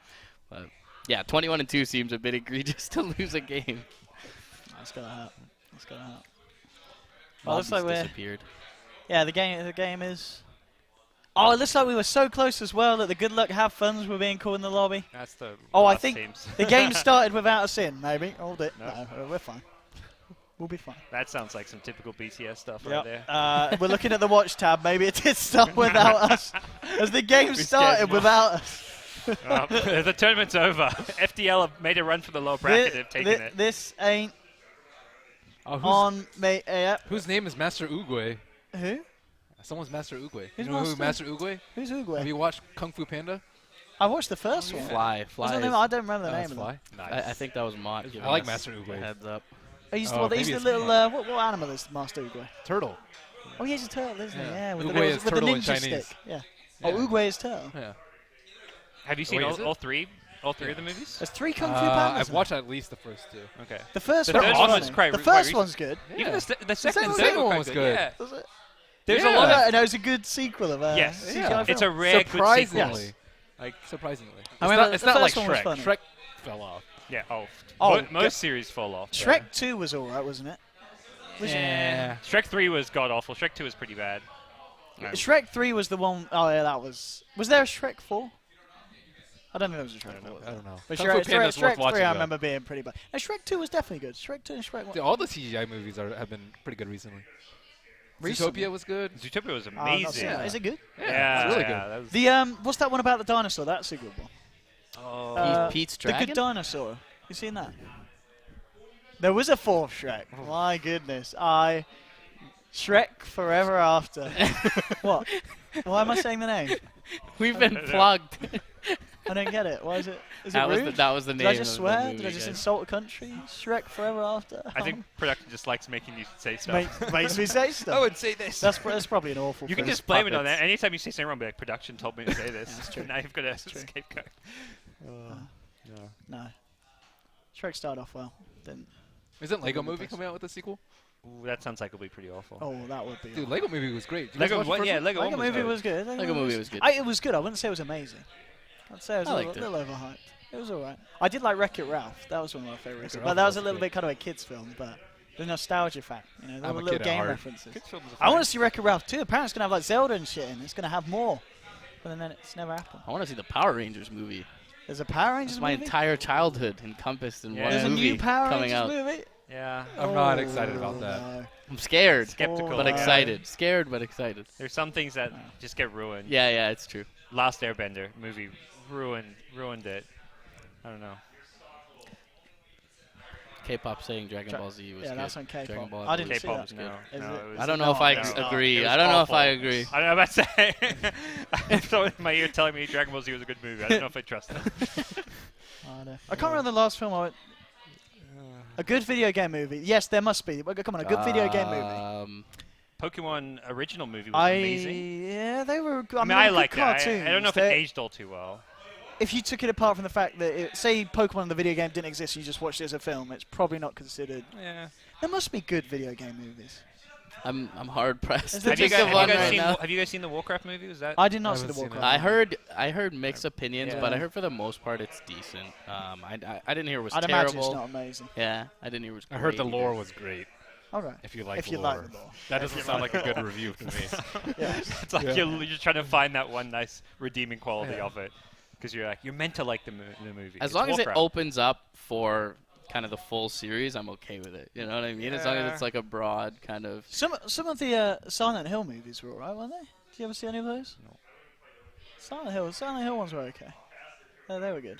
But yeah, 21-2 seems a bit egregious to lose a game. That's gonna happen. Well, looks Lobby's like disappeared. Yeah, the game is. Oh, it looks like we were so close as well that the good luck have funs were being called in the lobby. That's the. I think the game started without a sin. Maybe hold it. No, we're fine. We'll be fine. That sounds like some typical BTS stuff right there. We're looking at the watch tab. Maybe it did start without us, as the game started without us. The tournament's over. FDL have made a run for the low bracket. They've taken it. This ain't on me. Whose name is Master Oogway? Who? Someone's Master Oogway. Who's You know who Master Oogway? Who's Oogway? Have you watched Kung Fu Panda? I watched the first one. Fly. What's the name? I don't remember the name of Fly. it. Nice. I think that was Mott. I like Master Oogway. Heads up. He's the little. What animal is Master Oogway? Turtle. Oh, he's a turtle, isn't he? Yeah, with Oogway is the turtle in ninja Chinese. stick. Yeah. Oh, Oogway is turtle. Yeah. Have you seen all three? All three of the movies? There's 3 Kung Fu Pandas. I've watched at least the first 2. Okay. The first the one third was was quite. The first one's good. Even the second and second third one were was quite good. Yeah. Was it? There's a lot of. And it was a good sequel of. Yes. CGI It's film. a rare good sequel. Surprisingly. Like surprisingly. It's not like first one was Shrek. funny. Shrek fell off. Yeah. Oh, most series fall off. Shrek 2 was alright, wasn't it? Yeah. Shrek 3 was god awful. Shrek 2 was pretty bad. Shrek 3 was the one. Oh yeah, that was. Was there a Shrek 4? I don't think there was a Shrek 4. I don't know. But Kung Fu Panda's worth Shrek 3 watching, I though. remember being pretty bad. And Shrek 2 was definitely good. Shrek 2 and Shrek 1. All the CGI movies have been pretty good recently. Zootopia was good. Zootopia was Oh, I've not amazing. seen that. Is it good? Yeah, it's really yeah, good. that was What's that one about the dinosaur? That's a good one. Oh. Pete's The Dragon? Good Dinosaur. You seen that? There was a 4th Shrek. My goodness. Shrek Forever After. What? Why am I saying the name? We've been plugged. I don't get it. Why is it? Is That it was rude? the- that was the Did I name just of the swear? movie, Did I just guys. insult a country? Shrek Forever After. I think production just likes making you say stuff. Makes me say stuff. I would say this. That's probably an awful. You can thing. just blame it on that. Anytime you say something wrong, be like, production told me to say this. That's true. Now you've got a scapegoat. No. Shrek started off well. Didn't. Isn't Lego Movie coming out with a sequel? Ooh, that sounds like it'll be pretty awful. Oh, that would be. Dude, Lego Movie was great. Did you guys Lego watch the one- first yeah, one? Lego Lego one was Movie good. was good. Lego Movie was good. It was good. I wouldn't say it was amazing. I'd say it was I a liked little overhyped. It was alright. I did like Wreck-It Ralph. That was one of my favorites. But that was a little bit kind of a kids film. But The nostalgia fact, you know, the I'm a little kid at game heart. references. Kids films are I want fine. to see Wreck-It Ralph 2. Apparently it's going to have like Zelda and shit in it. It's going to have more. But then it's never happened. I want to see the Power Rangers movie. There's a Power Rangers That's my movie? entire childhood encompassed in one There's movie a new Power coming Rangers out. movie? Yeah. I'm not excited about that. No. I'm scared, Skeptical. but excited. Scared, but excited. There's some things that just get ruined. Yeah, it's true. Last Airbender movie ruined it. I don't know. K-pop saying Dragon Ball Z was yeah, good. that's on K-pop. Dragon Ball I didn't see K-pop that. was good. Is No, it? it was I don't know if I agree. I don't know if I agree. I don't know about to say. I have someone in my ear telling me Dragon Ball Z was a good movie. I don't know if I trust them. I can't remember the last film I went. A good video game movie. Yes, there must be. Come on, a good video game movie. Pokemon original movie was amazing. Yeah, they were good. I mean, they I were good liked it. cartoons. I don't know if it aged all too well. If you took it apart from the fact that, say, Pokemon the video game didn't exist, and you just watched it as a film, it's probably not considered. Yeah. There must be good video game movies. I'm hard pressed. Have you guys seen the Warcraft movie? Was that? I did not see the Warcraft. I heard mixed opinions, but I heard for the most part it's decent. I didn't hear it was I'd terrible. imagine it's not amazing. Yeah, I didn't hear it was. I heard the great lore either. was great. Okay. If you like the lore. lore. That doesn't sound like a good review to me. Yeah. It's like you're just trying to find that one nice redeeming quality of it. Because you're meant to like the movie. As long as it opens up for kind of the full series, I'm okay with it. You know what I mean? As long as it's like a broad kind of. Some of the Silent Hill movies were alright, weren't they? Did you ever see any of those? No. Silent Hill ones were okay. They were good.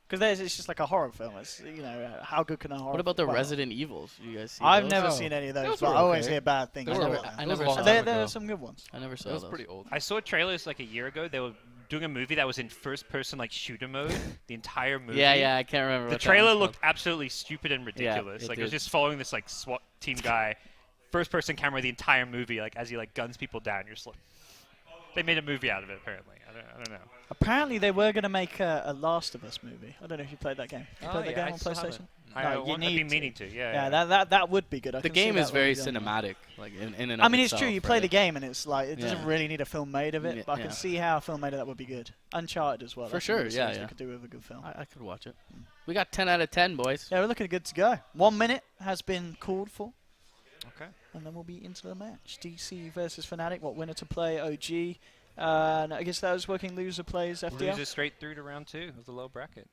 Because it's just like a horror film. It's, you know, how good can a horror? What about the well, Resident Evils? You guys see I've those? never seen any of those, but I always hear bad things. I never saw There are some good ones. I never saw That was those. pretty old. I saw trailers like a year ago. They were doing a movie that was in first-person like shooter mode. The entire movie. Yeah, I can't remember. The what that trailer one's looked absolutely stupid and ridiculous. it Like it was did. just following this like SWAT team guy, first-person camera the entire movie. Like as he like guns people down. You're just like, they made a movie out of it. Apparently, I don't know. Apparently, they were going to make a Last of Us movie. I don't know if you played that game. You played that game I on still PlayStation? haven't. No, I've been meaning to. Yeah. That would be good. I The can see game that is very would be done. cinematic, like in and I of mean, it's itself, true. You play right? the game, and it's like it doesn't Yeah. really need a film made of it. Yeah, But I can yeah. see how a film made of that would be good. Uncharted as well. For That's sure, another series yeah. They could do with a good film. I could watch it. We got 10 out of 10, boys. Yeah, we're looking good to go. 1 minute has been called for. Okay. And then we'll be into the match. DC versus Fnatic. What winner to play? OG. And I guess that was working loser plays FDL. Loser straight through to round 2 of the low bracket.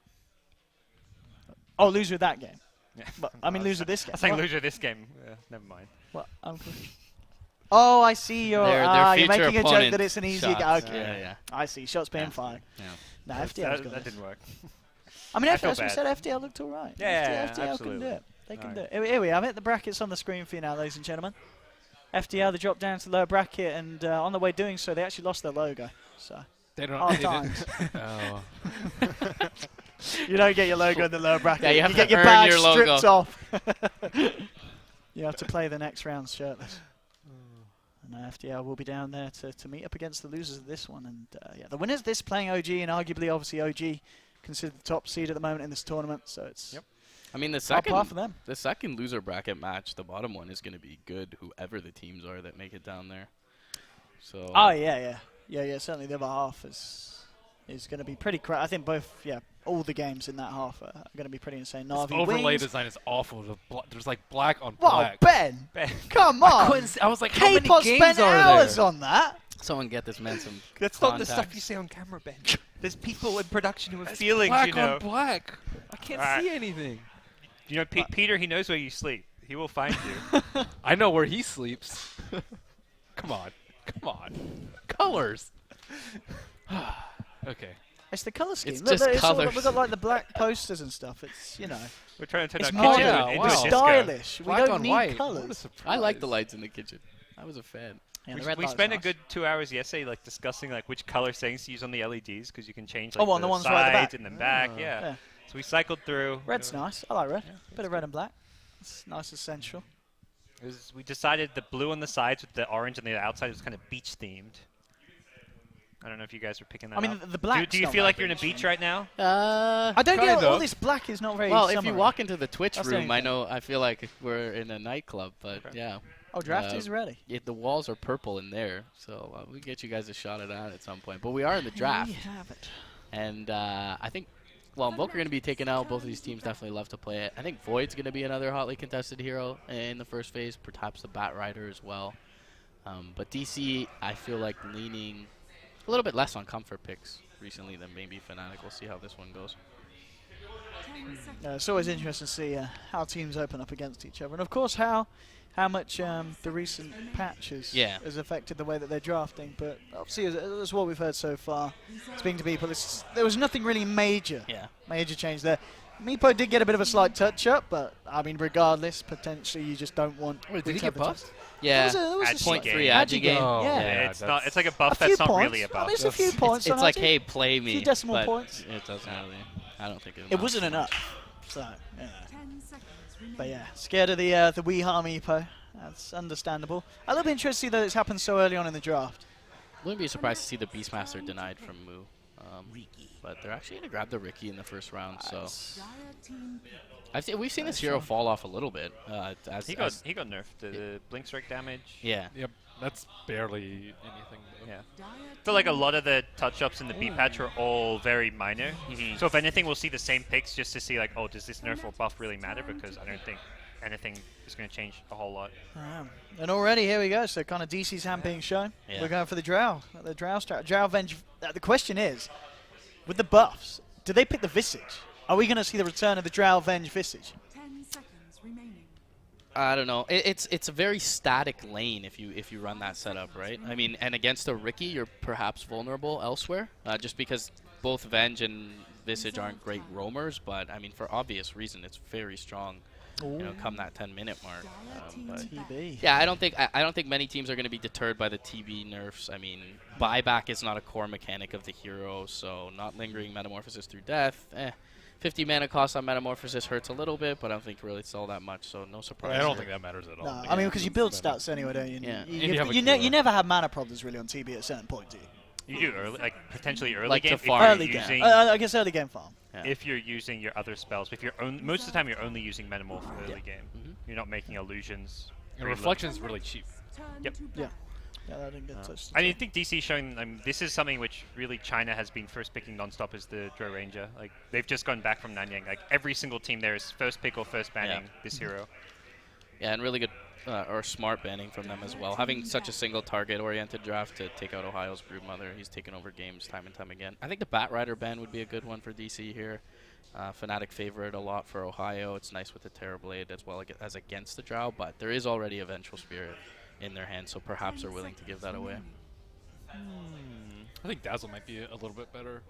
Oh, loser of that game. Yeah. But, I mean, loser this game. I think What? loser this game. Never mind. What? Oh, I see. You're Their you're future making a joke opponent that it's an easy game. shots. Okay. Yeah, yeah. I see. Shots being fired. Yeah. Nah, FDL's got that this. didn't work. I mean, I feel as we bad. said, FDL looked all right. Yeah, FDL can absolutely. do it. They can Alright. do it. Here we have it. The bracket's on the screen for you now, ladies and gentlemen. FDL, they dropped down to the lower bracket, and on the way doing so, they actually lost their logo. So They don't. hard they times. didn't- oh. You don't get your logo in the lower bracket. Yeah, you have to get your earn badge your logo. stripped off. You have to play the next round shirtless. And FDL will be down there to meet up against the losers of this one. And yeah, the winners this playing OG, and arguably, obviously, OG considered the top seed at the moment in this tournament. So it's I mean, the top second half of them. the second loser bracket match, the bottom one is going to be good. Whoever the teams are that make it down there. So. Oh yeah. Certainly, the other half is going to be pretty. I think all the games in that half are going to be pretty insane. This Na'Vi overlay wins. design is awful. There's like black on Whoa, black. Ben! Come on! I was like, how many K-pop games spent are hours there? on that. Someone get this man some. That's not the stuff contacts. you say on camera, Ben. There's people in production who have It's feelings, black you know. on black. I can't Alright. see anything. You know, Peter, he knows where you sleep. He will find you. I know where he sleeps. Come on. Colors. Okay. It's the color scheme. It's Look, just it's all- colours. we've got like the black posters and stuff. It's We're trying to it's turn our kitchen modern. into a It's disco. stylish. Black we don't on need white. What a colors. surprise. I like the lights in the kitchen. I was a fan. Yeah, We, the red we light's spent a nice. good 2 hours yesterday, like discussing like which color settings to use on the LEDs because you can change Oh, like on the ones right at the sides back? and the back. Ah. Yeah. Yeah. So we cycled through. Red's nice. I like red. Bit of red and black. It's nice and sensual. We decided the blue on the sides with the orange on the outside was kind of beach themed. I don't know if you guys were picking that I mean, up. the black's Do you not feel very like you're in a beach beach right now? I don't get kind all of. this black is not very. Well, if you summery. walk into the Twitch That's the room, only I thing. know I feel like we're in a nightclub, but yeah. Oh, draft is ready. Yeah, the walls are purple in there, so we get you guys a shot at that at some point. But we are in the draft, We have it. and I think Well, both are going to be taken out. Both of these teams definitely love to play it. I think Void's going to be another hotly contested hero in the first phase, perhaps the Bat Rider as well. But DC, I feel like leaning a little bit less on comfort picks recently than maybe Fnatic. We'll see how this one goes. It's always interesting to see how teams open up against each other, and of course how much the recent patches has affected the way that they're drafting. But obviously, as what we've heard so far, speaking to people, there was nothing really major change there. Meepo did get a bit of a slight touch-up, but I mean, regardless, potentially you just don't want... Wait, did he get buffed? Yeah, There was a 0.3 Agi game. Oh, Yeah. it's not. It's like a buff that's not really a buff. I mean, it's a few points. It's like, hey, play me. A few decimal but points. It doesn't really. I don't think It wasn't enough. So, yeah. But yeah, scared of the wee harm Meepo. That's understandable. A little bit interested to see that it's happened so early on in the draft. Wouldn't be surprised to see the Beastmaster denied from Mu. But they're actually going to grab the Riki in the first round, so... we've seen this hero fall off a little bit. He got nerfed. The blink strike damage. Yeah. Yep. That's barely anything. Though. Yeah. I feel like a lot of the touch-ups in the B patch are all very minor. So if anything, we'll see the same picks just to see like, oh, does this nerf or buff really matter? Because I don't think anything is going to change a whole lot. And already, here we go. So kind of DC's hand being shown. Yeah. We're going for the Drow. The Drow strat. Drow Venge. The question is, with the buffs, do they pick the Visage? Are we going to see the return of the Drow Venge Visage? 10 seconds remaining. I don't know. It's a very static lane if you run that setup, right? I mean, and against a Riki, you're perhaps vulnerable elsewhere, just because both Venge and Visage aren't great roamers. But I mean, for obvious reason, it's very strong. Come that 10-minute mark. Yeah, I don't think many teams are going to be deterred by the TB nerfs. I mean, buyback is not a core mechanic of the hero, so not lingering metamorphosis through death. 50 mana cost on Metamorphosis hurts a little bit, but I don't think really it's all that much, so no surprise. I don't think that matters at all. No, I mean, because you build stats anyway, don't you? Yeah. You never have mana problems really on TB at a certain point, do you? You do early, like potentially early Like game. to farm. Early game. I guess early game farm. If you're using your other spells, if you're most of the time you're only using Metamorph early game. You're not making illusions. And Reflection's really cheap. Yep. Yeah. Yeah, that didn't get touched. I think DC showing this is something which really China has been first picking non-stop is the Drow Ranger. Like they've just gone back from Nanyang. Like every single team there is first pick or first banning this hero. Yeah, and really good or smart banning from them as well. Having such a single target-oriented draft to take out Ohio's Broodmother, he's taken over games time and time again. I think the Bat Rider ban would be a good one for DC here. Fnatic favor it a lot for Ohio. It's nice with the Terrorblade as well as against the Drow, but there is already a Vengeful Spirit in their hands, so perhaps they're willing to give that away. I think Dazzle might be a little bit better.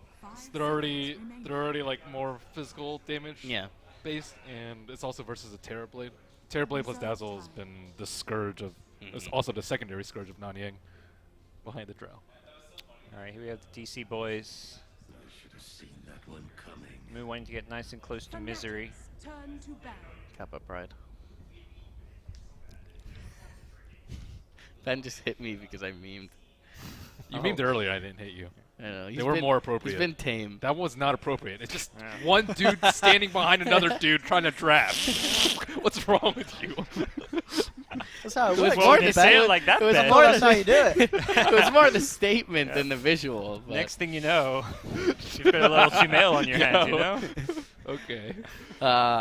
They're already like more physical damage based, and it's also versus a Terrorblade. Terrorblade plus Dazzle has been the scourge of, it's also the secondary scourge of Nanyang behind the Drow. All right, here we have the DC boys. Mu wanting to get nice and close to Misery. Kappa Pride. Ben just hit me because I memed. You memed earlier, I didn't hit you. I know. They were more appropriate. He's been tame. That was not appropriate. It's just one dude standing behind another dude trying to draft. What's wrong with you? That's how it Well, works. when you say it like that, It was Ben. more That's how you do it. It was more the statement than the visual. But Next thing you know, you've got a little Sumail on your hand, you know? Okay.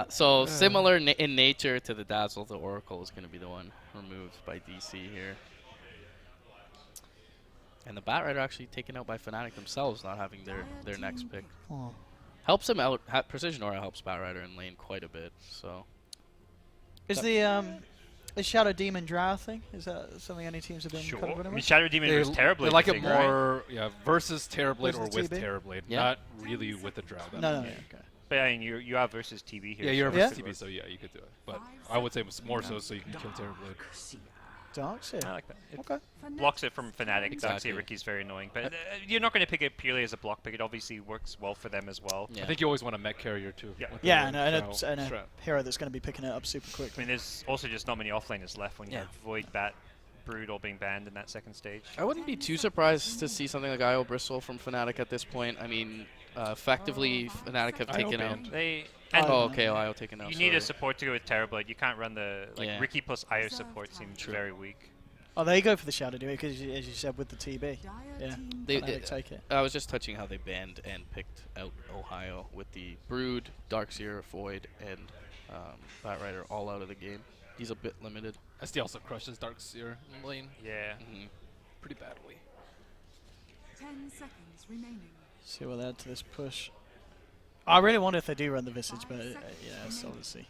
So similar in nature to the Dazzle, the Oracle is going to be the one removed by DC here. And the Bat Rider actually taken out by Fnatic themselves, not having their next pick. Oh. Helps them out. Precision Aura helps Bat Rider in lane quite a bit. So. Is the Shadow Demon Drow thing? Is that something any teams have been Sure. kind of running I mean, with? Shadow Demon was Terrorblade. They like the it thing, right? more, versus Terrorblade Versus or with TB? Terrorblade, Yeah. not really with the Drow. No. Yeah. Okay. But I mean, you are versus TB here. Yeah, you're so versus Yeah. TB, so yeah, you could do it. But I would say it's more so you can kill Terrorblade. Darkseer. I like that. It Okay. blocks it from Fnatic. Exactly. Darkseer Ricky's very annoying. But you're not going to pick it purely as a block pick. It obviously works well for them as well. Yeah. I think you always want a mech carrier too. Yeah. with Yeah, the and Drow a strat. hero that's going to be picking it up super quick. I mean, there's also just not many offlaners left when you have Void, Bat, Brood all being banned in that second stage. I wouldn't be too surprised to see something like IO Bristle from Fnatic at this point. I mean, effectively, Fnatic have taken out. IO taken out. You need a support to go with Terrorblade. You can't run the Ricky plus IO support seems True. very weak. Oh, they go for the Shadow Demon because, as you said, with the TB. Yeah, They take it. I was just touching how they banned and picked out Ohio with the Brood, Darkseer, Void, and Batrider all out of the game. He's a bit limited. SD also crushes Darkseer in lane. Yeah. Pretty badly. 10 seconds remaining. See what they add to this push. I really wonder if they do run the Visage, but yeah, so we'll see.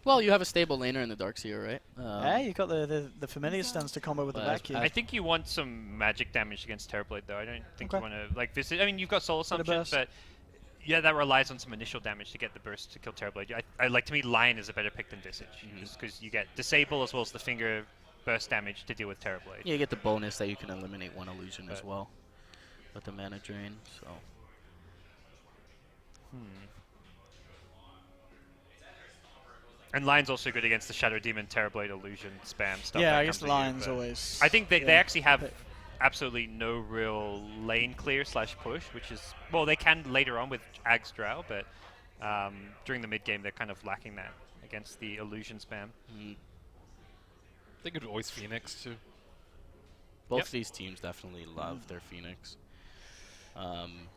Well, you have a stable laner in the Darkseer, right? Yeah, you got the familiar stance to combo with the vacuum. I think you want some magic damage against Terrorblade, though. I don't think you want to like visit. I mean, you've got Soul Assumption, but yeah, that relies on some initial damage to get the burst to kill Terrorblade. I like to me, Lion is a better pick than Visage, because you get Disable as well as the finger burst damage to deal with Terrorblade. Yeah, you get the bonus that you can eliminate one illusion as well with the mana drain. So. And Lion's also good against the Shadow Demon, Terrorblade, Illusion, spam stuff. Yeah, that I guess comes at Lion's you, always. I think they actually have absolutely no real lane clear / push, which is, well, they can later on with Ag's Drow, but during the mid game they're kind of lacking that against the Illusion spam. They could always Phoenix too. Both these teams definitely love their Phoenix.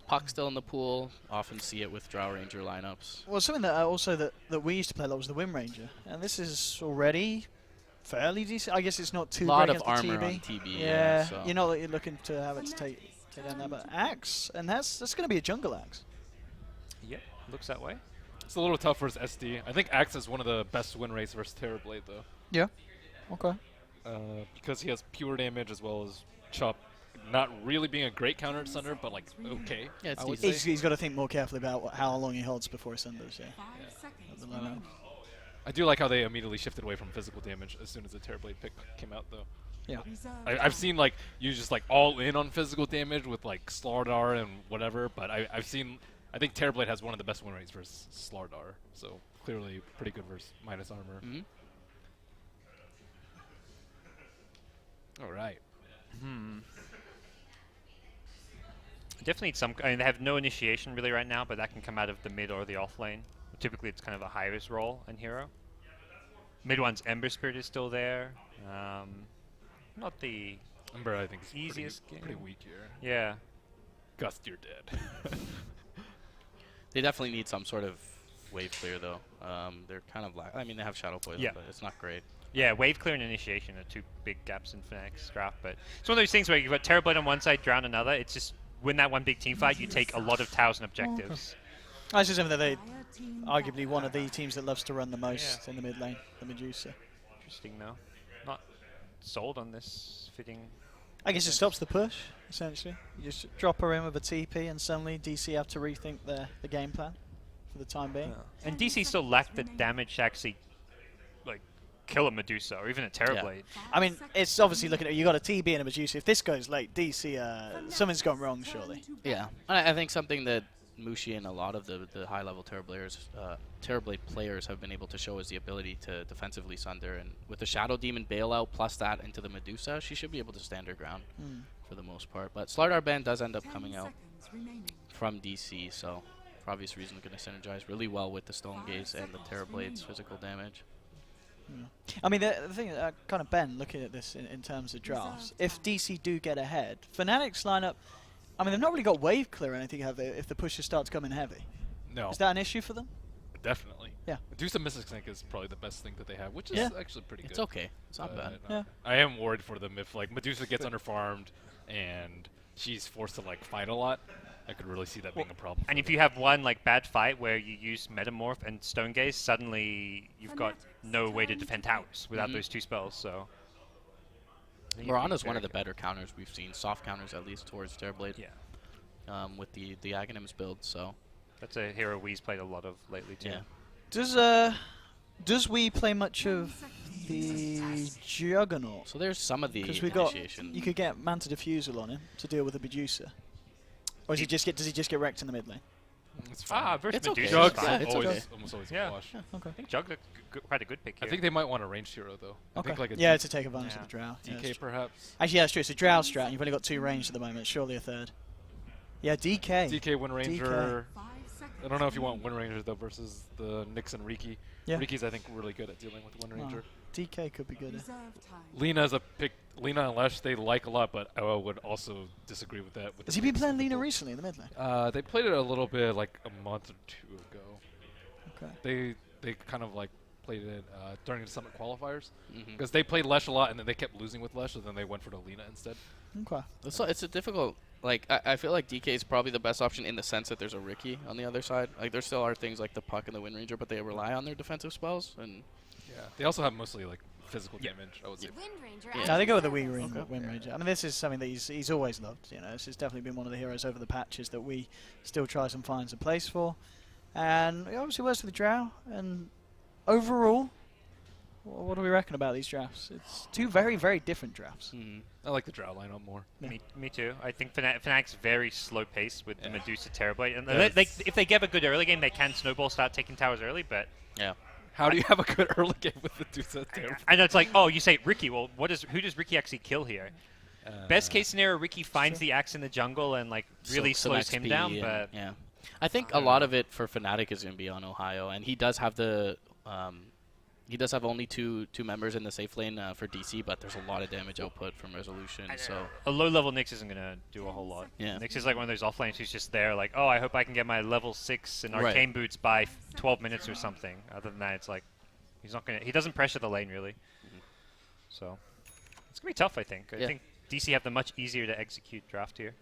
Puck still in the pool. Often see it with Drow Ranger lineups. Well, something that also that we used to play a lot was the Wind Ranger, and this is already fairly decent. I guess it's not too lot great of against the armor TB. on TB. Yeah, so. you're not looking to have it to take down that, but Axe, and that's going to be a jungle Axe. Yep, looks that way. It's a little tough versus SD. I think Axe is one of the best win rates versus Terrorblade, though. Yeah. Okay. Because he has pure damage as well as Chop. Not really being a great counter at Sunder, but like okay. Yeah, he's got to think more carefully about how long he holds before he Sunders. Yeah. I do like how they immediately shifted away from physical damage as soon as the Terrorblade pick came out, though. Yeah. I've seen like you just like all in on physical damage with like Slardar and whatever, but I think Terrorblade has one of the best win rates versus Slardar, so clearly pretty good versus minus armor. All right. Definitely need some. I mean, they have no initiation really right now, but that can come out of the mid or the off lane. Typically, it's kind of a high-risk role in hero. Mid one's Ember Spirit is still there. Not the Ember, I think, is easiest pretty weak here. Yeah. Gust, you're dead. They definitely need some sort of wave clear, though. They're kind of I mean, they have Shadow Poison, but it's not great. Yeah, wave clear and initiation are two big gaps in Fnatic's draft, but it's one of those things where you've got Terrorblade on one side, Drown another. It's just win that one big team fight, you take a lot of towers and objectives. I just something that they arguably one of the teams that loves to run the most in the mid lane, the Medusa. Interesting though. Not sold on this fitting. I guess it stops the push, essentially. You just drop her in with a TP and suddenly DC have to rethink the game plan for the time being. Yeah. And DC still lack the damage to actually like kill a Medusa or even a Terrorblade. Yeah. I mean, it's obviously looking at you got a TB and a Medusa. If this goes late, DC, something's gone wrong, surely. Yeah, I think something that Mushi and a lot of the high-level Terrorblade players have been able to show is the ability to defensively sunder. And with the Shadow Demon bailout plus that into the Medusa, she should be able to stand her ground for the most part. But Slardar Ban does end up coming out from DC, so for obvious reasons going to synergize really well with the Stone Gaze and the Terrorblade's physical damage. I mean, the thing, kind of Ben, looking at this in terms of drafts, if DC do get ahead, Fnatic's lineup, I mean, they've not really got wave clear or anything, have they, if the pushes starts coming heavy? No. Is that an issue for them? Definitely. Yeah. Medusa Mystic Sync is probably the best thing that they have, which is actually pretty good. It's okay. It's not bad. Yeah. I am worried for them if like Medusa gets underfarmed and she's forced to like fight a lot. I could really see that being a problem. And if you have one like bad fight where you use Metamorph and Stone Gaze, suddenly you've got no way to defend towers without those two spells. So Mirana's one of the better counters we've seen, soft counters at least towards Terrorblade. Yeah. With the Aghanims build, so that's a hero we've played a lot of lately too. Yeah. Does we play much of the Juggernaut? So there's some of the initiation. You could get Manta Diffusal on him to deal with the Medusa. Or does he just get wrecked in the mid lane? It's fine. Versus It's Medusa. okay. Jug's It's always, almost always a wash. Yeah, okay. I think Jug's quite a good pick here. I think they might want a ranged hero though. I think like a to take advantage of the Drow. DK perhaps. Actually, yeah, that's true. It's a Drow strat, and you've only got 2 ranged at the moment. Surely a third. Yeah, DK. DK Wind Ranger. I don't know if you want Wind Ranger though versus the Nyx and Riki. Yeah. Riki's I think really good at dealing with Wind Ranger. DK could be good. Lena's a pick. Lena and Lesh they like a lot, but I would also disagree with that. With Has he been playing Lena recently in the mid lane? They played it a little bit like a month or two ago. Okay. They kind of like played it during the Summit qualifiers Mhm. because they played Lesh a lot and then they kept losing with Lesh, so then they went for the Lena instead. Okay. It's a difficult. Like I feel like DK is probably the best option in the sense that there's a Riki on the other side. Like there still are things like the Puck and the Wind Ranger, but they rely on their defensive spells and. Yeah. They also have mostly like physical damage. I would say. Yeah, they go with the Wind Ranger. I mean, this is something that he's always loved. You know, this has definitely been one of the heroes over the patches that we still tries and finds a place for. And he obviously works with the Drow. And overall, what do we reckon about these drafts? It's two very, very different drafts. I like the Drow lineup more. Me too. I think Fnatic's very slow pace with the Medusa Terrorblade. And Yeah, if they get a good early game, they can snowball start taking towers early, but... Yeah. How do you have a good early game with Medusa Terrorblade? I know, it's like, oh, you say Riki. Well, who does Riki actually kill here? Best case scenario, Riki finds the axe in the jungle and like really Some slows him XP down, and- but... yeah. I think a lot of it for Fnatic is going to be on Ohio, and he does have the he does have only two members in the safe lane for DC, but there's a lot of damage output from Resolution. So a low-level Nyx isn't going to do a whole lot. Yeah. Nyx is like one of those off-lanes who's just there like, oh, I hope I can get my level 6 and Right. arcane boots by 12 minutes or something. Other than that, it's like, he doesn't pressure the lane, really. So, it's going to be tough, I think. I think DC have the much easier to execute draft here.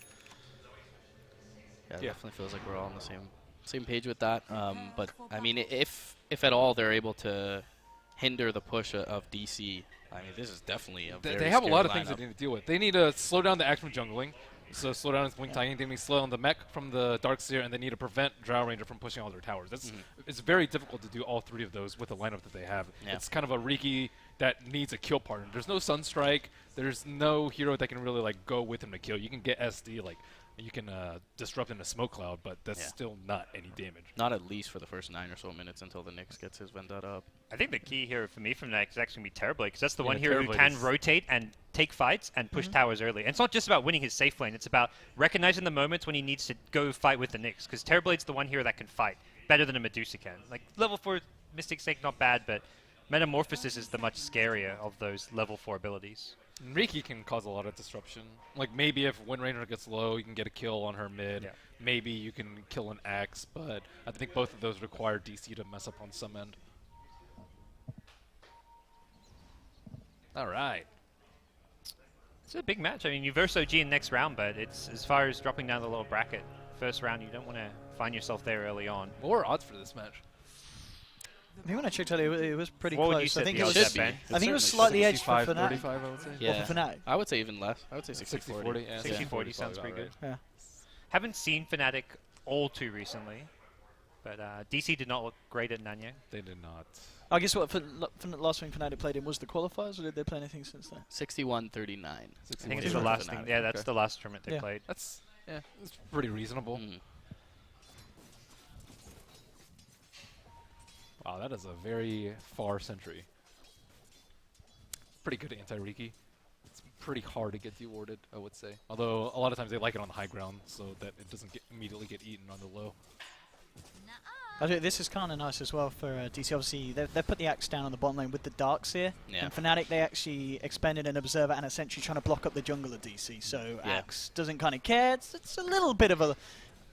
Yeah, it definitely feels like we're all on the same page with that. But I mean, if at all they're able to hinder the push of DC, I mean, this is definitely a very They have a lot of scary things lineup. they need to deal with. They need to slow down the axe from jungling, so slow down his blink timing. They need to slow down the mech from the Darkseer, and they need to prevent Drow Ranger from pushing all their towers. That's it's very difficult to do all three of those with the lineup that they have. Yeah. It's kind of a Riki that needs a kill partner. There's no Sunstrike. There's no hero that can really like go with him to kill. You can get SD like. You can disrupt in a smoke cloud, but that's still not any damage. Not at least for the first 9 or so minutes until the Nyx gets his Vendetta up. I think the key here for me from Nyx is actually going to be Terrorblade, because that's the Yeah, one hero who Terrorblade can is- rotate and take fights and push towers early. And it's not just about winning his safe lane, it's about recognizing the moments when he needs to go fight with the Nyx, because Terrorblade's the one hero that can fight better than a Medusa can. Like, level 4 Mystic Sake, not bad, but Metamorphosis is the much scarier of those level 4 abilities. Riki can cause a lot of disruption. Like maybe if Wind Ranger gets low, you can get a kill on her mid. Yeah. Maybe you can kill an axe, but I think both of those require DC to mess up on some end. All right. It's a big match. I mean, you verse OG in next round, but it's as far as dropping down the little bracket. First round, you don't want to find yourself there early on. What were odds for this match? I think when I checked out, it was pretty What would close. you say I think the it odds was. at, Ben? I think it was certainly slightly edged for 65, Fnatic. 45, I would say. Yeah. Or for Fnatic. I would say even less. I would say 60-40. 60-40, yeah. 60-40 sounds pretty good. Yeah. Haven't seen Fnatic all too recently, but DC did not look great at Nanya. They did not. I guess what for the last thing Fnatic played in was the qualifiers, or did they play anything since then? 61-39. I think it's the last thing. Yeah, that's the last tournament they Yeah. played. That's it's pretty reasonable. Wow, that is a very far sentry. Pretty good anti-Riki. It's pretty hard to get dewarded, I would say. Although a lot of times they like it on the high ground so that it doesn't immediately get eaten on the low. This is kind of nice as well for DC. Obviously, they put the axe down on the bottom lane with the Darkseer. Yeah. And Fnatic, they actually expended an Observer and a Sentry trying to block up the jungle of DC. So axe doesn't kind of care. It's a little bit of a,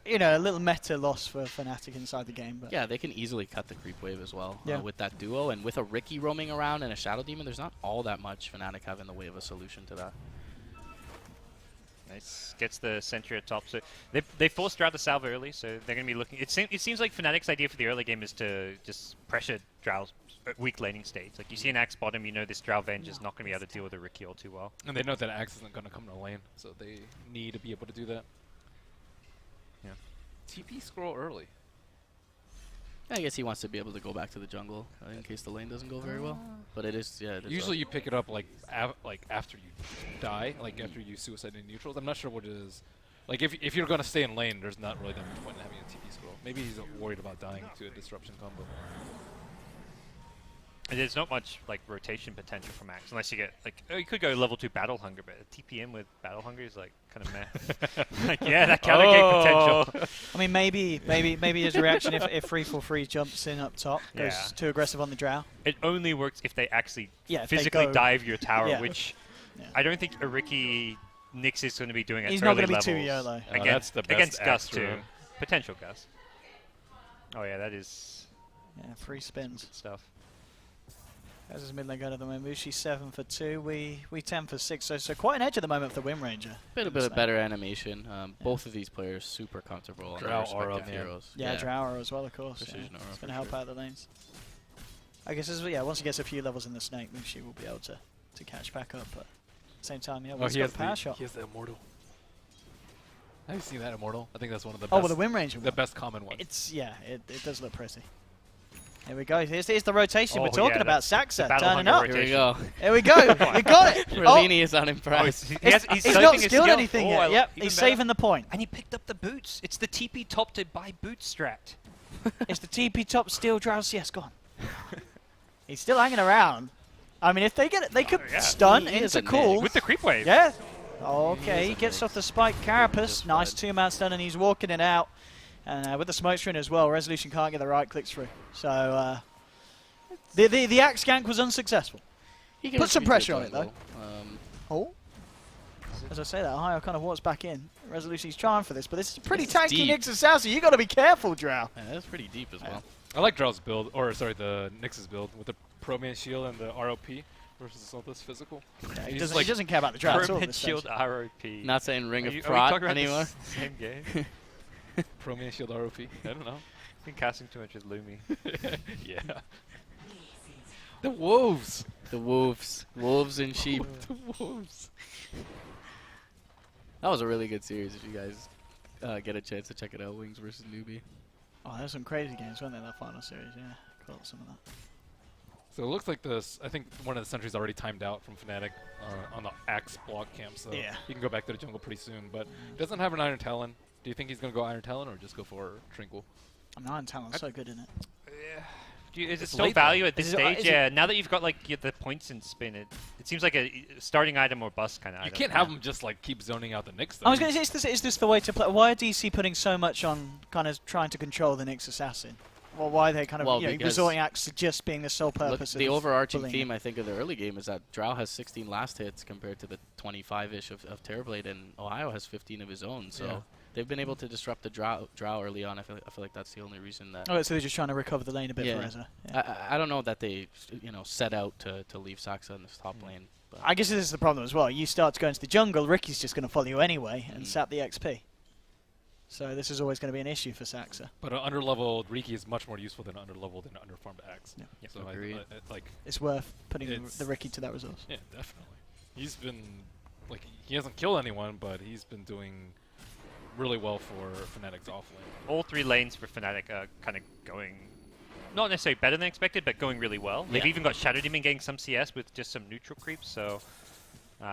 a little meta loss for Fnatic inside the game. But Yeah, they can easily cut the creep wave as well Yeah. with that duo. And with a Riki roaming around and a Shadow Demon, there's not all that much Fnatic have in the way of a solution to that. Nice. Gets the sentry at top. So they forced Drow to salve early, so they're going to be looking. It seems like Fnatic's idea for the early game is to just pressure Drow's weak laning stage. Like, you see an Axe bottom, you know this Drow Venge is not going to be able to deal with a Riki all too well. And they know that Axe isn't going to come to the lane, so they need to be able to do that. Yeah. TP scroll early. I guess he wants to be able to go back to the jungle in case the lane doesn't go very well. But it is, it is Usually you pick it up like after you die, like after you suicide in neutrals. I'm not sure what it is. Like if you're going to stay in lane, there's not really that much point in having a TP scroll. Maybe he's worried about dying to a disruption combo. There's not much like rotation potential for Max unless you get like you could go level 2 Battle Hunger, but TPM with Battle Hunger is like kind of meh. Like that counter game potential. I mean, maybe his reaction if 343 jumps in up top, goes too aggressive on the Drow. It only works if they actually if physically they dive your tower, which I don't think Ariki Nyx is going to be doing at He's early not going levels. to be too YOLO. Against, that's the best against Gus Axe too. room. Potential Gus. Oh yeah, that is... Yeah, 3 spins. Good stuff. As his mid lane going at the moment, Mushi 7 for 2, we 10 for 6, so quite an edge at the moment for the Wind Ranger. Bit of better animation. Both of these players super comfortable on their respective heroes. Yeah, Drow Aura as well, of course. Precision Aura It's going to help out the lanes. I guess once he gets a few levels in the Snake, Mushi will be able to catch back up. But at the same time, Oh, he's got a power shot. He has the Immortal. Have you seen that Immortal? I think that's one of the best. Oh, with the Wind Ranger. The best common one. It does look pretty. Here we go. Here's the rotation we're talking yeah, about. the Saxa Battle turning Hunger up. rotation. Here we go. Here we go. We got it. Rellini is unimpressed. He's not skilled anything yet. Yep, he's saving the point. And he picked up the boots. It's the TP top to buy boot strat. It's the TP top steel Drow CS. Go on. He's still hanging around. I mean, if they get it, they could stun into cool. With the creep wave. Yeah. Okay, he gets off the spike carapace. Nice 2-man stun, and he's walking it out. And with the smoke screen as well, Resolution can't get the right clicks through. So the axe gank was unsuccessful. Put some pressure on it though. As I say that, Ohio kind of walks back in. Resolution's trying for this, but this is pretty tanky Nyx assassin. You got to be careful, Drow. Yeah, that's pretty deep as well. I like Drow's build, or sorry, the Nyx's build with the Pro-Man shield and the ROP versus all this physical. Yeah, he doesn't care about the Drow at all. Pro-Man shield ROP. Not saying Ring Are of we Prot talking about anymore. the same game? Pro-Man shield ROP. I don't know. I've been casting too much with Lumi. Yeah. The wolves. The wolves. Wolves and sheep. The wolves. That was a really good series if you guys get a chance to check it out. Wings versus Newbie. Oh, there's some crazy games, weren't there, that final series? Yeah, caught some of that. So it looks like this. I think one of the sentries already timed out from Fnatic on the Axe block camp, so he can go back to the jungle pretty soon. But he doesn't have an Iron Talon. Do you think he's going to go Iron Talon or just go for Tranquil? I mean, Iron Talon's so good, isn't it? Yeah. Is it It's still late value though. at this Is it- stage? is Yeah, now that you've got like the points in spin, it seems like a starting item or bust kind of You item. can't have him just like keep zoning out the Nyx. I was going to say, is this the way to play? Why are DC putting so much on kind of trying to control the Nyx assassin? Well, why are they kind of because resorting acts to just being the sole Look, purpose of the overarching bullying theme, I think, of the early game is that Drow has 16 last hits compared to the 25-ish of Terrorblade, and Ohio has 15 of his own. So they've been able to disrupt the Drow early on. I feel like that's the only reason that. Oh, so they're just trying to recover the lane a bit for Reza. Yeah. I don't know that they set out to leave Saxa in this top lane. But I guess this is the problem as well. You start to go into the jungle, Ricky's just going to follow you anyway and sap the XP. So this is always going to be an issue for Saxa. But an underleveled Riki is much more useful than an underleveled and underfarmed Axe. Yeah. So like it's worth putting the Ricky to that resource. Yeah, definitely. He's been he hasn't killed anyone, but he's been doing really well for Fnatic's off lane. All 3 lanes for Fnatic are kind of going, not necessarily better than expected, but going really well. They've even got Shadow Demon getting some CS with just some neutral creeps, so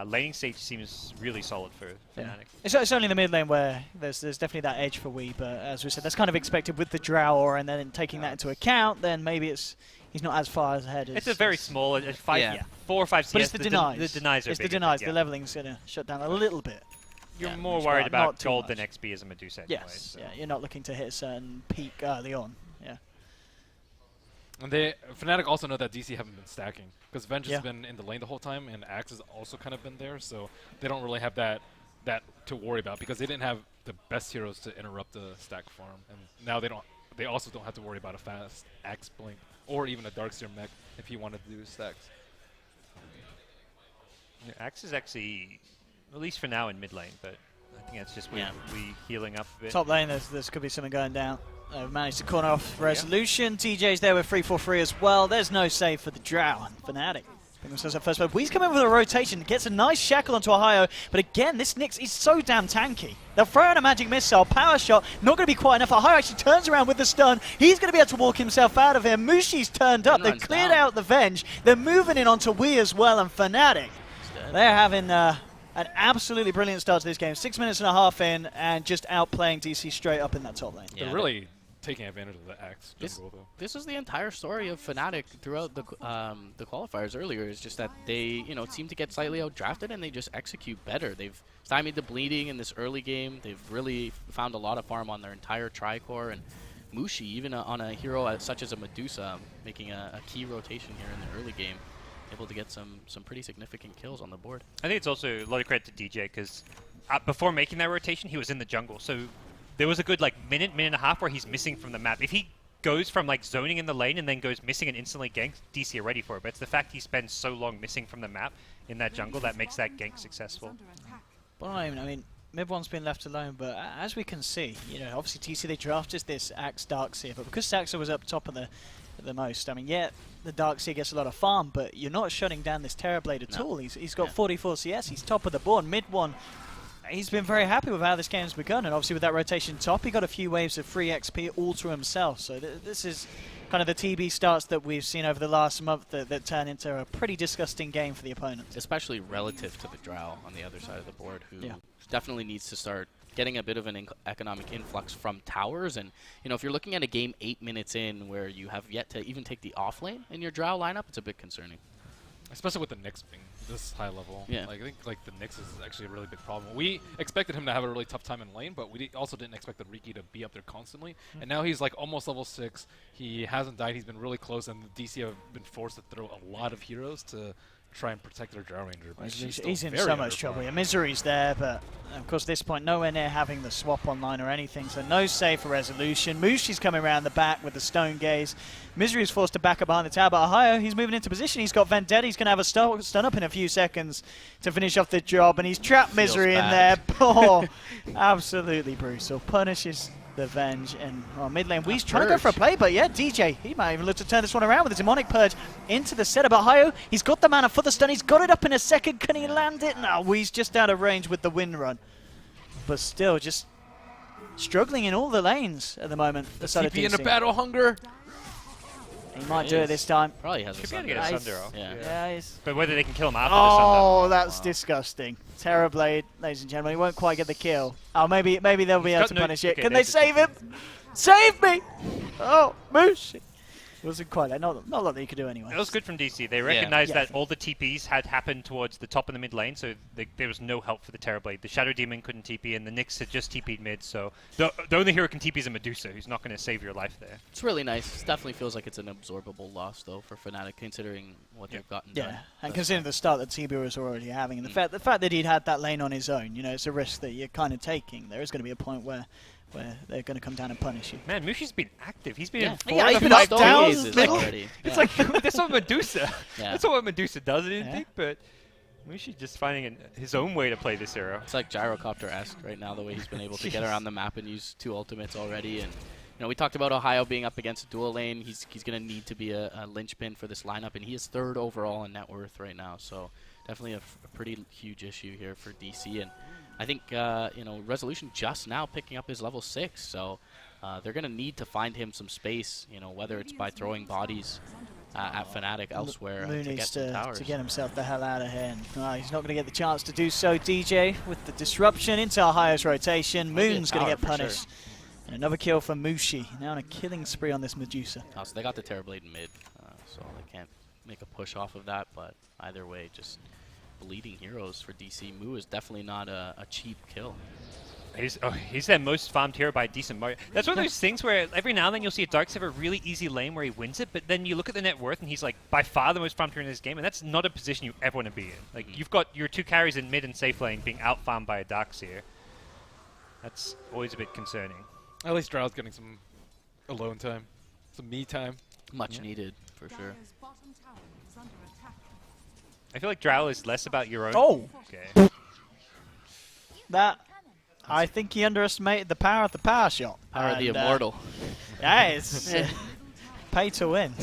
laning stage seems really solid for Fnatic. It's only the mid lane where there's definitely that edge for Wii, but as we said, that's kind of expected with the Drow Aura, and then taking that into account, then maybe he's not as far ahead as... It's a very small, 4 or 5 CS. But it's the denies. The denies are It's the bigger, denies. yeah. The leveling's going to shut down a little bit. You're more but worried not about too gold much. than XP as a Medusa anyway. Yes, So. yeah, you're not looking to hit a certain peak early on. Yeah. And Fnatic also know that DC haven't been stacking because Venge has been in the lane the whole time, and Axe has also kind of been there, so they don't really have that to worry about because they didn't have the best heroes to interrupt the stack farm, and now they don't. They also don't have to worry about a fast Axe blink or even a Darkseer mech if he wanted to do stacks. Yeah, Axe is actually, at least for now, in mid lane, but I think that's just we healing up a bit. Top lane, there's could be something going down. They've managed to corner off Resolution. TJ's there with 3-4-3 as well. There's no save for the Drow and Fnatic. Bring themselves up first, but Wee's coming with a rotation, gets a nice shackle onto Ohio, but again, this Nyx is so damn tanky. They'll throw out a magic missile, power shot, not going to be quite enough. Ohio actually turns around with the stun. He's going to be able to walk himself out of here. Mushi's turned up. They've cleared out the Venge. They're moving in onto Wii as well, and Fnatic. They're having an absolutely brilliant start to this game. 6 minutes and a half in, and just outplaying DC straight up in that top lane. They're really taking advantage of the Axe jungle, though. This is the entire story of Fnatic throughout the qualifiers earlier. Is just that they seem to get slightly outdrafted and they just execute better. They've stymied the bleeding in this early game. They've really found a lot of farm on their entire tri-core, and Mushi, even on a hero such as a Medusa, making a key rotation here in the early game, able to get some pretty significant kills on the board. I think it's also a lot of credit to DJ, because before making that rotation, he was in the jungle. So there was a good minute and a half where he's missing from the map. If he goes from zoning in the lane and then goes missing and instantly ganks, DC are ready for it. But it's the fact he spends so long missing from the map in that jungle that makes that gank successful. Well, I mean, Mid-one's been left alone, but as we can see, obviously TC, they drafted this Axe Darkseer, but because Saxo was up top of the most, I mean, yeah, the Darkseer gets a lot of farm, but you're not shutting down this Terrorblade at all. He's got 44 CS, he's top of the board. Mid-one, he's been very happy with how this game's begun, and obviously with that rotation top, he got a few waves of free XP all to himself, so this is kind of the TB starts that we've seen over the last month that turn into a pretty disgusting game for the opponent. Especially relative to the Drow on the other side of the board, who definitely needs to start getting a bit of an economic influx from towers. And, if you're looking at a game 8 minutes in where you have yet to even take the off lane in your Drow lineup, it's a bit concerning. Especially with the Nyx being this high level. Yeah. I think the Nyx is actually a really big problem. We expected him to have a really tough time in lane, but we also didn't expect the Riki to be up there constantly. And now he's almost level 6. He hasn't died. He's been really close, and the DC have been forced to throw a lot of heroes to try and protect their Drow Ranger. But He's in so much trouble. Yeah, Misery's there, but of course at this point nowhere near having the swap online or anything, so no save for resolution. Mushi's coming around the back with the Stone Gaze. Misery's forced to back up behind the tower, but Ohio, he's moving into position. He's got Vendetta. He's going to have a stun up in a few seconds to finish off the job, and he's trapped Misery in there. Oh, absolutely brutal. Punishes the Venge, and mid lane, Wee's trying to go for a play, but yeah, DJ, he might even look to turn this one around with the Demonic Purge into the setup. Ohio, he's got the mana for the stun, he's got it up in a second, can he land it? No, Wee's just out of range with the wind run, but still just struggling in all the lanes at the moment. The TP in a battle hunger. He might do it this time. Probably has a Sunder. Yeah, but whether they can kill him after the Sunder. Oh, that's disgusting. Terrorblade, ladies and gentlemen, he won't quite get the kill. Oh, maybe they'll be able to punish it. Can they save him? Save me! Oh, Moosh! It wasn't quite that. Not a lot that you could do anyway. It was good from DC. They recognized that all the TPs had happened towards the top of the mid lane, so there was no help for the Terrorblade. The Shadow Demon couldn't TP, and the Nyx had just TP'd mid, so the only hero who can TP is a Medusa, who's not going to save your life there. It's really nice. It definitely feels like it's an absorbable loss, though, for Fnatic, considering what they've gotten done. And considering the start that TB was already having, and the fact that he'd had that lane on his own, it's a risk that you're kind of taking. There is going to be a point where they're going to come down and punish you. Man, Mushi's been active. He's been in 4 he's of been 5 up down already. It's like, that's what Medusa. That's not what Medusa does, I didn't think, but Mushi's just finding his own way to play this hero. It's like Gyrocopter-esque right now, the way he's been able to get around the map and use 2 ultimates already. And we talked about Ohio being up against a dual lane. He's going to need to be a linchpin for this lineup, and he is 3rd overall in net worth right now. So definitely a pretty huge issue here for DC. And I think, Resolution just now picking up his level 6, so they're going to need to find him some space, whether it's by throwing bodies at Fnatic elsewhere Moon to get some towers. to get himself the hell out of here. He's not going to get the chance to do so. DJ with the disruption into our highest rotation. Moon's going to get punished. And another kill from Mushi. Now on a killing spree on this Medusa. Oh, so they got the Terrorblade in mid, so they can't make a push off of that, but either way, just bleeding heroes for DC. Mu is definitely not a cheap kill. He's their most farmed hero by a decent margin. That's one of those things where every now and then you'll see a Darkseer have a really easy lane where he wins it, but then you look at the net worth and he's by far the most farmed hero in this game, and that's not a position you ever want to be in. You've got your 2 carries in mid and safe lane being out-farmed by a Darkseer. That's always a bit concerning. At least Drow's getting some alone time, some me time. Much needed, for sure. I feel like Drow is less about your own. Oh! Okay. I think he underestimated the power of the power shot. Power of the immortal. Yeah, it's pay to win.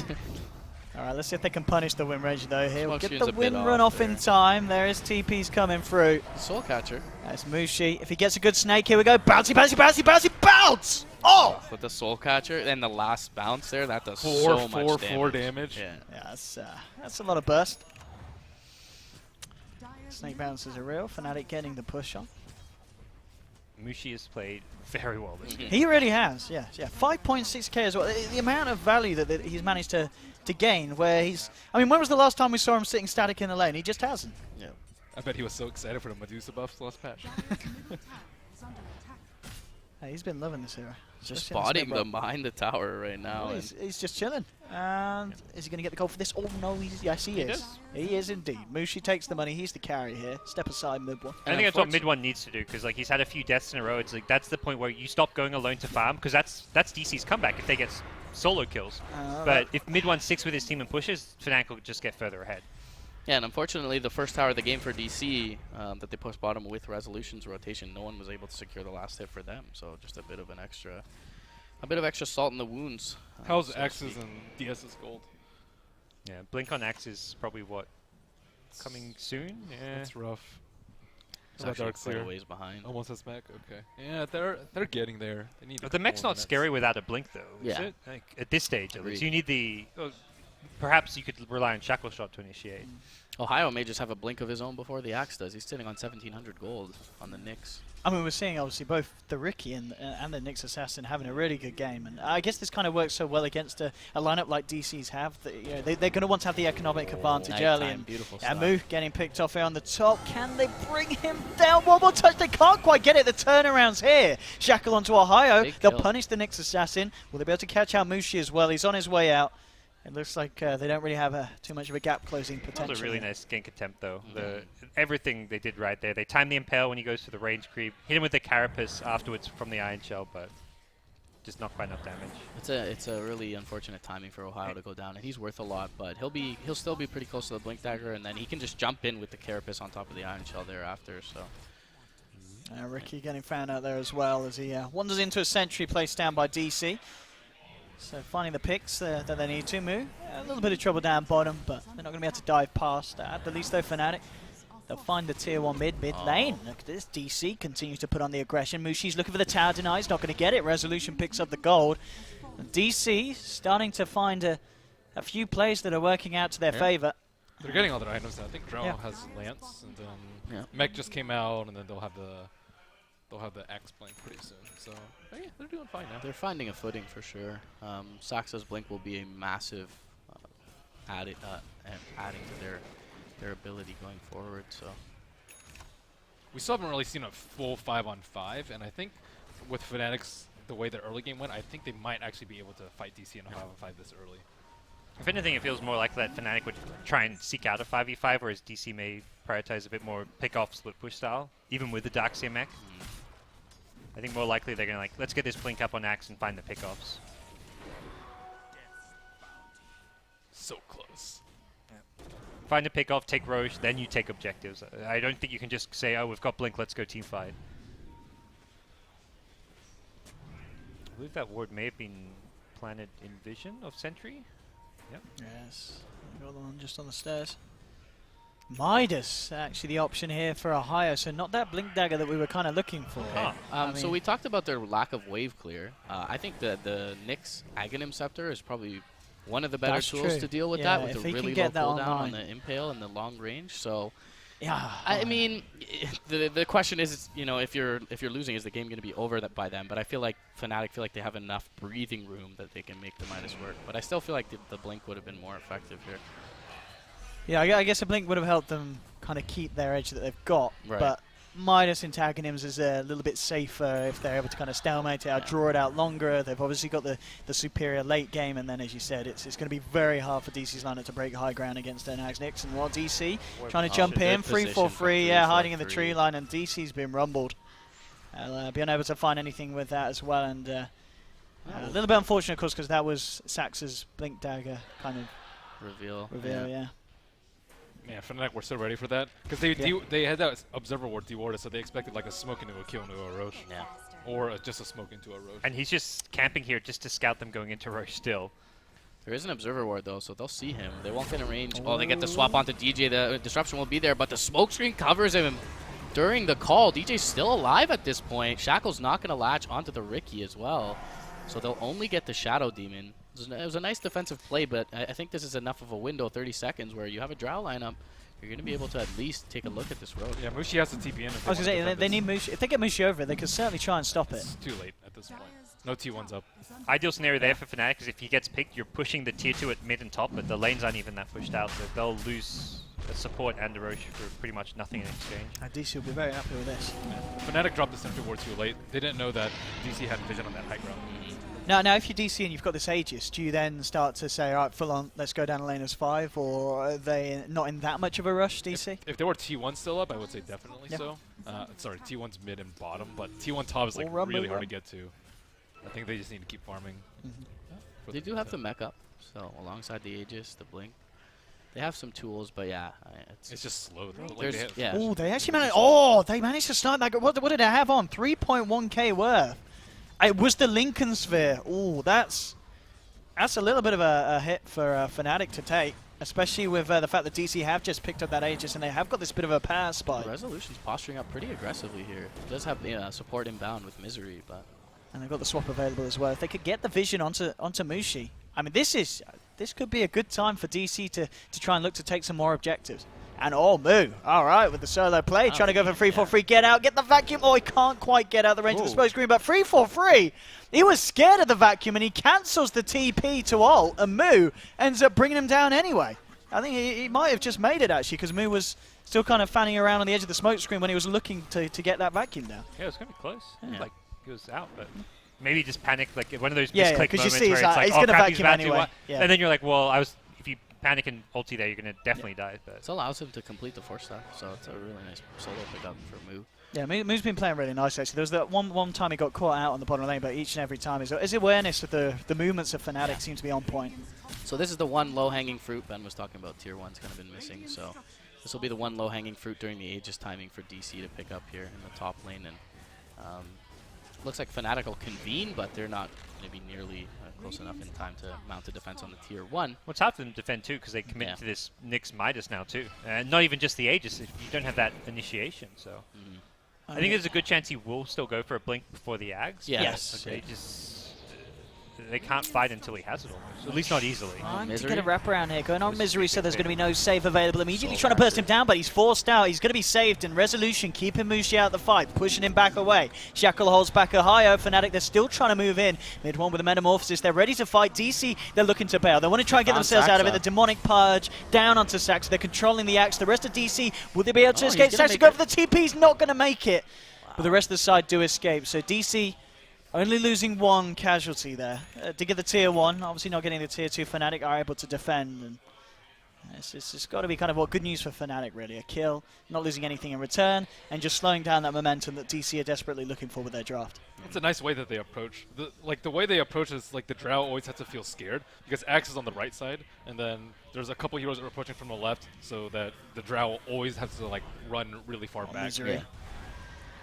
Alright, let's see if they can punish the win rage though here. We'll get the win run off in time. There is TP's coming through. Soul Catcher. That's Mushi. If he gets a good snake, here we go. Bouncy, bouncy, bouncy, bouncy, bounce! Oh! With the Soul Catcher and the last bounce there, that does so much damage. 4 damage. Yeah, that's a lot of burst. Snake bounces are real. Fnatic getting the push on. Mushi has played very well this game. He really has, yeah. 5.6k as well. The amount of value that he's managed to gain, where he's... I mean, when was the last time we saw him sitting static in the lane? He just hasn't. Yeah. I bet he was so excited for the Medusa buffs last patch. Hey, he's been loving this era. Just spotting them behind the tower right now. Well, he's just chilling. And is he going to get the goal for this? Oh, no, yes, he is. He is indeed. Mushi takes the money. He's the carry here. Step aside, mid one. I think that's what mid one needs to do, because like he's had a few deaths in a row. It's like that's the point where you stop going alone to farm, because that's DC's comeback if they get solo kills. But if mid one sticks with his team and pushes, Fnatic will just get further ahead. Yeah, and unfortunately, the first tower of the game for DC that they pushed bottom with Resolution's rotation, no one was able to secure the last hit for them. So just a bit of extra salt in the wounds. How's so Axe's and DS's gold? Yeah, Blink on Axe is probably what, coming soon? Yeah, that's rough. It's actually quite a ways behind. Almost as mech. Okay. Yeah, they're getting there. They need. But the mech's not scary without a Blink though. Is it? Like, at this stage, at least, you need the. Perhaps you could rely on Shackle Shot to initiate. Ohio may just have a blink of his own before the Axe does. He's sitting on 1,700 gold on the Nyx. I mean, we're seeing obviously both the Riki and the Nyx Assassin having a really good game, and I guess this kind of works so well against a lineup like DC's have. That, you know, they're going to want to have the economic advantage early. And Amu getting picked off here on the top. Can they bring him down? One more touch. They can't quite get it. The turnarounds here. Shackle onto Ohio. They'll punish the Nyx Assassin. Will they be able to catch out Mushi as well? He's on his way out. It looks like they don't really have too much of a gap closing potential. That was a really nice gank attempt, though. Everything they did right there. They timed the Impale when he goes to the range creep. Hit him with the Carapace afterwards from the Iron Shell, but just not quite enough damage. It's a really unfortunate timing for Ohio to go down, and he's worth a lot, but he'll still be pretty close to the Blink Dagger, and then he can just jump in with the Carapace on top of the Iron Shell thereafter. So. Riki getting found out there as well as he wanders into a sentry placed down by DC. So finding the picks that they need to move. A little bit of trouble down bottom, but they're not going to be able to dive past. At the least, though, Fnatic, they'll find the tier 1 mid lane. Look at this. DC continues to put on the aggression. Mushi's looking for the tower denies. Not going to get it. Resolution picks up the gold. DC starting to find a few plays that are working out to their favor. They're getting all their items now. I think Drow has Lance, and Mech just came out, and then they'll have the Axe Blink pretty soon. So yeah, they're doing fine now. They're finding a footing for sure. Saxa's Blink will be a massive adding to their ability going forward. So we still haven't really seen a full 5-on-5, and I think with Fnatic's the way their early game went, I think they might actually be able to fight DC in a 5-on-5 this early. If anything, it feels more like that Fnatic would try and seek out a 5v5, whereas DC may prioritize a bit more pick-off split push style, even with the Darkseer mech. I think more likely they're going to let's get this Blink up on Axe and find the pickoffs. So close. Find a pickoff, take Roche, then you take objectives. I don't think you can just say, oh, we've got Blink, let's go team fight. I believe that ward may have been planted in Vision of Sentry. Yep. Yes. Got the one just on the stairs. Midas, actually the option here for Ohio, so not that Blink Dagger that we were kind of looking for. So we talked about their lack of wave clear. I think that the Nyx Aghanim Scepter is probably one of the better tools to deal with that, with a really low cooldown on the Impale and the long range. So, yeah, I mean, the question is, you know, if you're losing, is the game going to be over by then? But I feel like Fnatic feel like they have enough breathing room that they can make the Midas work. But I still feel like the Blink would have been more effective here. Yeah, I guess a Blink would have helped them kind of keep their edge that they've got. Right. But Midas Antagonims is a little bit safer if they're able to kind of stalemate it out, draw it out longer. They've obviously got the superior late game, and then, as you said, it's going to be very hard for DC's lineup to break high ground against their Nags Nyx. And while DC trying to jump in, 3-4-3, hiding in the tree line, and DC's been rumbled. They'll be unable to find anything with that as well, and a little bit unfortunate, of course, because that was Sax's Blink Dagger kind of reveal, yeah. Yeah, Fnatic were so ready for that because they had that Observer Ward dewarded, so they expected like a smoke into a kill into a Roche. Yeah. Or just a smoke into a Roche. And he's just camping here just to scout them going into Roche still. There is an Observer Ward though, so they'll see him. They won't get in range. Oh, they get the swap onto DJ. The disruption will be there, but the smoke screen covers him during the call. DJ's still alive at this point. Shackle's not going to latch onto the Riki as well, so they'll only get the Shadow Demon. It was a nice defensive play, but I think this is enough of a window, 30 seconds, where you have a Drow lineup you're going to be able to at least take a look at this road. Yeah, Mushi has to TP in. If I was going to say, they need Mushi. If they get Mushi over, they can certainly try and stop it. It's too late at this point. No T1's up. Ideal scenario there for Fnatic is if he gets picked, you're pushing the tier 2 at mid and top, but the lanes aren't even that pushed out, so they'll lose the support and the Roche for pretty much nothing in exchange. DC will be very happy with this. Yeah. Fnatic dropped the Sentry Ward too late. They didn't know that DC had vision on that high ground. Now, if you're DC and you've got this Aegis, do you then start to say, all right, full on, let's go down the lane as 5, or are they not in that much of a rush, DC? If there were T1 still up, I would say definitely so. Sorry, T1's mid and bottom, but T1 top is like really hard to get to. I think they just need to keep farming. They do have the mech up, so alongside the Aegis, the Blink. They have some tools, but yeah, it's just slow though. Like yeah. Oh, they actually managed. Oh, they managed to snipe that. What did they have on? 3.1k worth. It was the Lincoln Sphere. Oh, that's a little bit of a hit for Fnatic to take, especially with the fact that DC have just picked up that Aegis and they have got this bit of a power spike. Resolution's posturing up pretty aggressively here. It does have support inbound with Misery, but and they've got the swap available as well. If they could get the vision onto Mushi, I mean, this could be a good time for DC to try and look to take some more objectives. And Moo, all right, with the solo play, trying to go for 3-4-3, get out, get the vacuum. Oh, he can't quite get out the range of the smoke screen, but 3-4-3. He was scared of the vacuum, and he cancels the TP to ult, and Moo ends up bringing him down anyway. I think he might have just made it, actually, because Moo was still kind of fanning around on the edge of the smoke screen when he was looking to get that vacuum down. Yeah, it was going to be close. Yeah. Like, he was out, but maybe just panicked, like one of those misclick moments you see where it's like, he's going to crap, vacuum anyway. And then you're like, well, if you panic and ulti there, you're going to definitely die. But it allows him to complete the 4-star, so it's a really nice solo pickup for Moo. Yeah, Moo's been playing really nice, actually. There was that one time he got caught out on the bottom lane, but each and every time his awareness of the movements of Fnatic seems to be on point. So this is the one low-hanging fruit Ben was talking about. Tier 1's kind of been missing, so this will be the one low-hanging fruit during the Aegis timing for DC to pick up here in the top lane. And looks like Fnatic will convene, but they're not going to be nearly close enough in time to mount a defense on the tier 1. Well, it's hard for them to defend too, because they commit to this Nyx Midas now too. And not even just the Aegis, if you don't have that initiation, so. I think there's a good chance he will still go for a blink before the Ags. Yes. Okay, they can't fight until he has it almost. At least not easily. To get a wraparound here. Going on Misery, so there's going to be no save available. Immediately trying to burst him down, but he's forced out. He's going to be saved, and Resolution keeping Mushi out of the fight, pushing him back away. Shackle holds back Ohio. Fnatic, they're still trying to move in. Mid one with the Metamorphosis. They're ready to fight. DC, they're looking to bail. They want to try and get themselves out of it. The Demonic Purge down onto Sax. They're controlling the Axe. The rest of DC, will they be able to escape? Sax go for the TP. He's not going to make it. But the rest of the side do escape. So DC only losing one casualty there. To get the tier 1, obviously not getting the tier 2. Fnatic are able to defend. And it's got to be kind of good news for Fnatic, really. A kill, not losing anything in return, and just slowing down that momentum that DC are desperately looking for with their draft. It's a nice way that they approach. The way they approach is like the Drow always has to feel scared because Axe is on the right side, and then there's a couple heroes that are approaching from the left, so that the Drow always has to like run really far back. Misery. Yeah.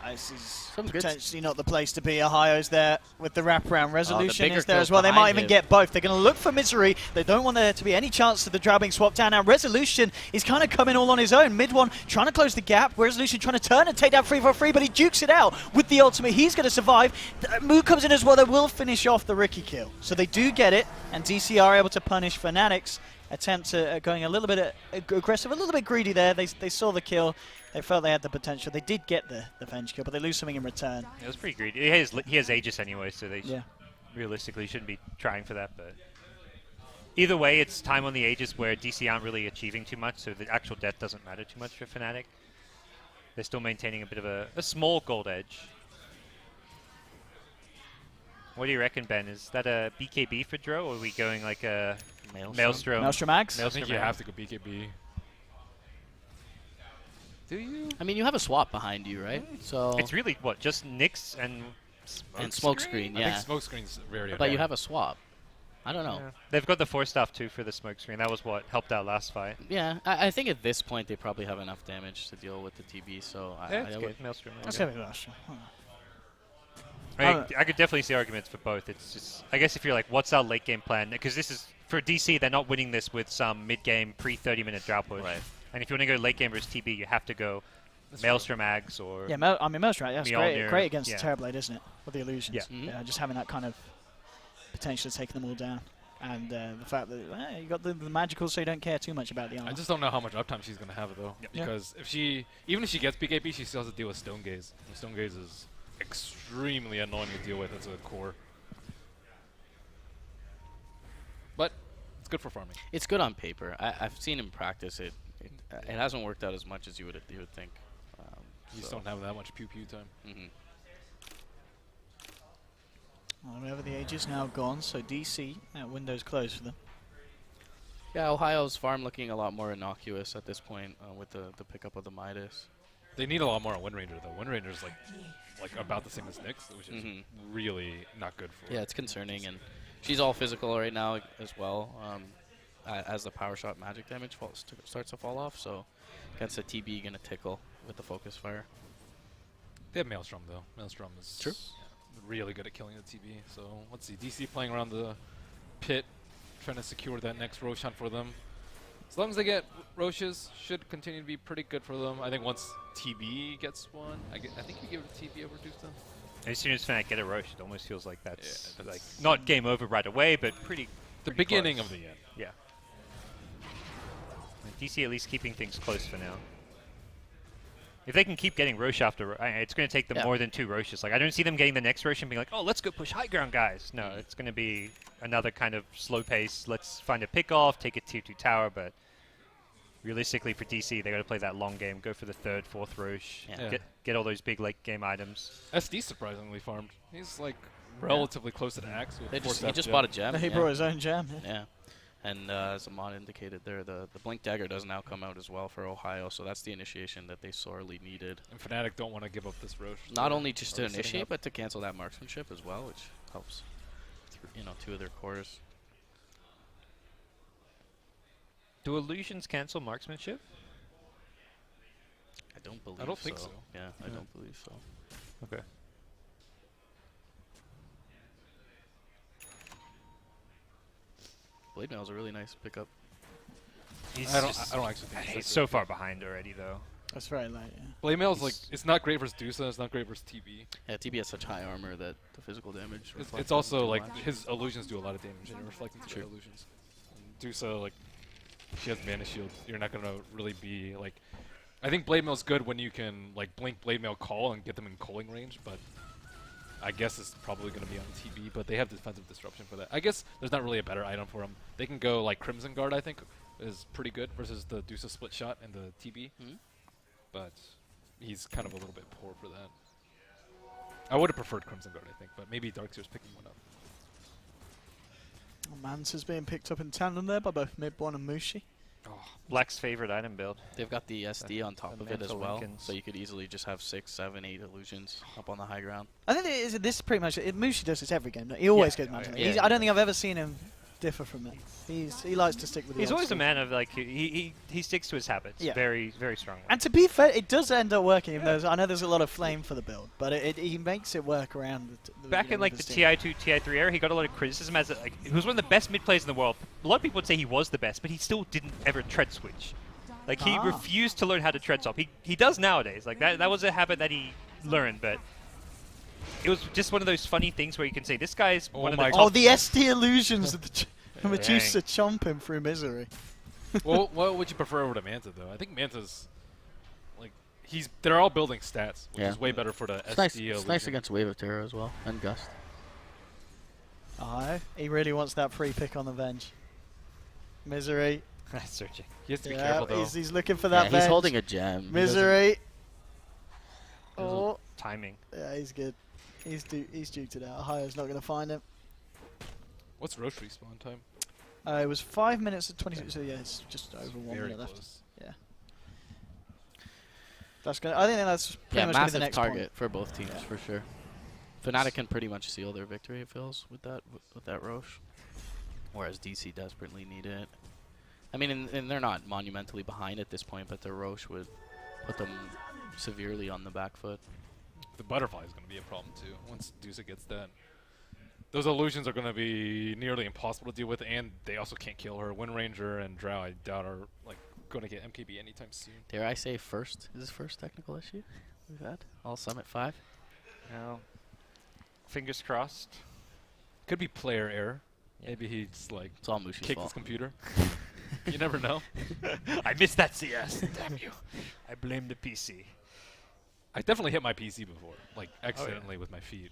This is potentially not the place to be. Ohio's there with the wraparound. Resolution is there as well. They might even get both. They're going to look for Misery. They don't want there to be any chance of the Drow being swapped down. Now Resolution is kind of coming all on his own. Mid one trying to close the gap. Resolution trying to turn and take down 3-4-3, but he dukes it out with the ultimate. He's going to survive. Moo comes in as well. They will finish off the Ricky kill. So they do get it, and DC are able to punish Fnatic's attempt at going a little bit aggressive, a little bit greedy there. They saw the kill. They felt they had the potential. They did get the Venge kill, but they lose something in return. It was pretty greedy. He has Aegis anyway, so they realistically shouldn't be trying for that. But either way, it's time on the Aegis where DC aren't really achieving too much, so the actual death doesn't matter too much for Fnatic. They're still maintaining a bit of a small gold edge. What do you reckon, Ben? Is that a BKB for Dro, or are we going like a Maelstrom? Maelstrom Axe? I think you have to go BKB. Do you? I mean, you have a swap behind you, right? So it's really what, just Nyx and Smokescreen. Yeah, I think Smokescreen's very. But you have a swap. I don't know. Yeah. They've got the 4-staff too for the Smokescreen. That was what helped out last fight. Yeah, I think at this point they probably have enough damage to deal with the TB. So that's good. Maelstrom. Let's have it, Maelstrom. I could definitely see arguments for both. It's just, I guess if you're like, what's our late game plan? Because this is for DC, they're not winning this with some mid game pre-30-minute drought push. Right. And if you want to go late game versus TB, you have to go Maelstrom Ags or Maelstrom. That's great against Terrorblade, isn't it? With the illusions. Yeah. Just having that kind of potential of taking them all down. And the fact that you got the magical, so you don't care too much about the armor. I just don't know how much uptime she's gonna have though, because even if she gets BKB, she still has to deal with Stone Gaze. And Stone Gaze is extremely annoying to deal with as a core. But it's good for farming. It's good on paper. I've seen him practice it. It hasn't worked out as much as you would think. You just don't have that much pew time. Whenever the age is now gone, so DC, window's closed for them. Yeah, Ohio's farm looking a lot more innocuous at this point with the pickup of the Midas. They need a lot more on Wind Ranger though. Wind Ranger's like about the same as Nyx, which is really not good for. Yeah, it's concerning, and she's all physical right now as well. As the power shot magic damage starts to fall off, so against a TB gonna tickle with the focus fire. They have Maelstrom though. Maelstrom is really good at killing the TB. So let's see, DC playing around the pit, trying to secure that next Roshan for them. As long as they get Roches, should continue to be pretty good for them. I think once TB gets one, I think you give it a TB over Dusta. As soon as Fnatic get a Roche, it almost feels like that's like not game over right away, but pretty beginning close. of the end. Yeah. And DC at least keeping things close for now. If they can keep getting Roche after, it's going to take them more than 2 Roches. Like I don't see them getting the next Roche and being like, oh, let's go push high ground, guys. No, it's going to be another kind of slow pace. Let's find a pick off, take a tier 2 tower, but realistically for DC, they got to play that long game, go for the 3rd, 4th Roche, get all those big late game items. SD surprisingly farmed. He's like relatively close to the axe. He just bought a gem. He brought his own gem. Yeah. And as Amon indicated there, the Blink Dagger does now come out as well for Ohio, so that's the initiation that they sorely needed. And Fnatic don't want to give up this Roche. Not only just to initiate, but to cancel that marksmanship as well, which helps, 2 of their cores. Do illusions cancel marksmanship? I don't believe so. I don't think so. Yeah, I don't believe so. Okay. Blade Mail's a really nice pickup. I don't actually think he's so far behind already, though. That's very light, yeah. Blade Mail's like, it's not great versus Dusa, it's not great versus TB. Yeah, TB has such high armor that the physical damage It's also like, his illusions do a lot of damage and reflecting to the illusions. And Dusa, like, she has mana shield. You're not going to really be, like... I think Blade Mail's good when you can, like, blink Blade Mail call and get them in calling range, but... I guess it's probably going to be on TB, but they have defensive disruption for that. I guess there's not really a better item for them. They can go like Crimson Guard, I think, is pretty good versus the Dusa split shot and the TB. But he's kind of a little bit poor for that. I would have preferred Crimson Guard, I think, but maybe Darkseer's picking one up. Mansa's being picked up in tandem there by both Midborn and Mushi. Oh, Black's favorite item build. They've got the SD on top of it as well, Lincolns. so you could easily just have 6, 7, 8 illusions up on the high ground. I think this is pretty much Mushi does this every game. He always goes Manta. I don't think I've ever seen him differ from it. He likes to stick with the He's old always a school. man of like he sticks to his habits very strongly. And to be fair, it does end up working. Even though I know there's a lot of flame for the build, but he makes it work around. Back in like the TI2, TI3 era, he got a lot of criticism as like he was one of the best mid players in the world. A lot of people would say he was the best, but he still didn't ever tread switch. Like he refused to learn how to tread swap. He does nowadays. Like that was a habit that he learned, but it was just one of those funny things where you can say this guy's one of the top. Oh, the SD illusions of the Medusa chomping through misery. Well, what would you prefer over to Manta though? I think Manta's like they're all building stats, which is way better for the SD. It's nice against Wave of Terror as well and Gust. He really wants that free pick on the bench. Misery. Searching. He has to be careful though. He's looking for that bench. He's holding a gem. Misery. Timing. Yeah, he's good. He's duked it out. Ohio's not going to find him. What's Roche respawn time? It was 5 minutes and 26. So yeah, it's just over 1 minute left. Close. Yeah. That's gonna. I think that's pretty much massive the next target point. for both teams for sure. Fnatic can pretty much seal their victory, it feels, with that Roche, whereas DC desperately need it. I mean, and they're not monumentally behind at this point, but the Roche would put them severely on the back foot. The butterfly is going to be a problem too once Dusa gets that. Those illusions are going to be nearly impossible to deal with, and they also can't kill her. Wind Ranger and Drow, I doubt, are like going to get MKB anytime soon. Dare I say first? Is this first technical issue we've had? All Summit 5? No. Fingers crossed. Could be player error. Maybe he's like It's all Mushi's kicked fault. his computer. You never know. I missed that CS. Damn you! I blame the PC. I definitely hit my PC before, like accidentally with my feet.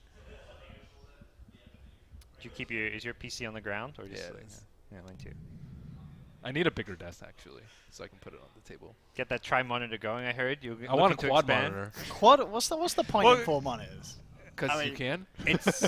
Did you keep your? Is your PC on the ground or just? Yeah, it like, is. Yeah, mine too. I need a bigger desk actually, so I can put it on the table. Get that tri-monitor going. I heard you. I want a looking to quad expand. monitor. Quad. What's the point Well, of 4 monitors? Because you can. It's.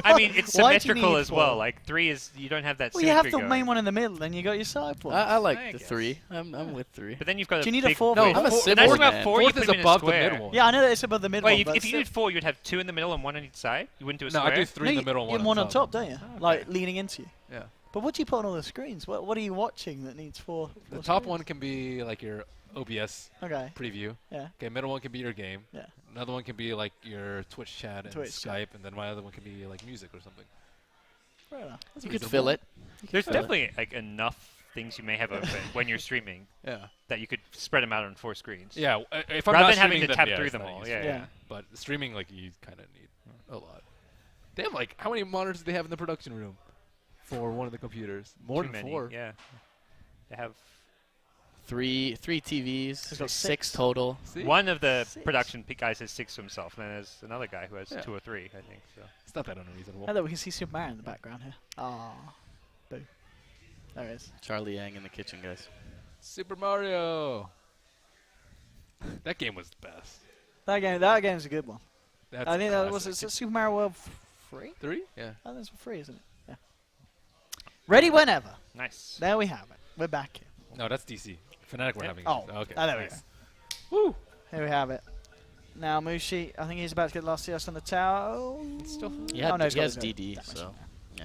I mean, it's Why do you symmetrical need as well. 4? Like 3 is you don't have that. Well, you have symmetry the going. main one in the middle, then you got your side one. I like I the guess. 3. I'm with 3. But then you've got. Do you a need a big 4? No, width? I'm a Four- civil nice thing man. about 4, you Fourth put is them in a above the square. mid one. Yeah, I know that it's above the middle Well, one. if but you did 4, you'd have 2 in the middle and 1 on each side. You wouldn't do a No, square. I do 3 in the middle, you one have one on top, top. don't you? Like leaning into you. Yeah. But what do you put on all the screens? What are you watching that needs 4? The top one can be like your OBS Okay. preview. Yeah. Okay, middle one can be your game. Yeah. Another one can be like your Twitch chat and Twitch Skype, chat. and then my other one can be like music or something. Fair enough. That's You could reasonable. fill it. There's definitely like enough things you may have open when you're streaming. Yeah. That you could spread them out on 4 screens. Yeah, if I'm rather not than having streaming, to then tab yeah, through it's them not all. useful. Yeah. But streaming, like you kind of need a lot. They have like how many monitors do they have in the production room for one of the computers? More Too than many, 4. Yeah. They have 3 TVs. There's got 6 6. total. See? one of the 6. production guys has 6 to himself, and then there's another guy who has 2 or 3, I think. So. It's not that unreasonable. Oh, look, we can see Super Mario in the background here. Ah, boo. There it is. Charlie Yang in the kitchen, guys. Super Mario. That game was the best. That game's a good one. That's I think that was classic. it Super Mario World 3? 3? Yeah. Oh, that's for free, isn't it? Yeah. Ready whenever. Nice. There we have it. We're back here. No, that's DC. Fnatic we're having. Oh, okay. there nice. we go. Woo! Here we have it. Now Mushi, I think he's about to get the last CS on the tower. He, had, oh, no, he has got DD, damage. so yeah.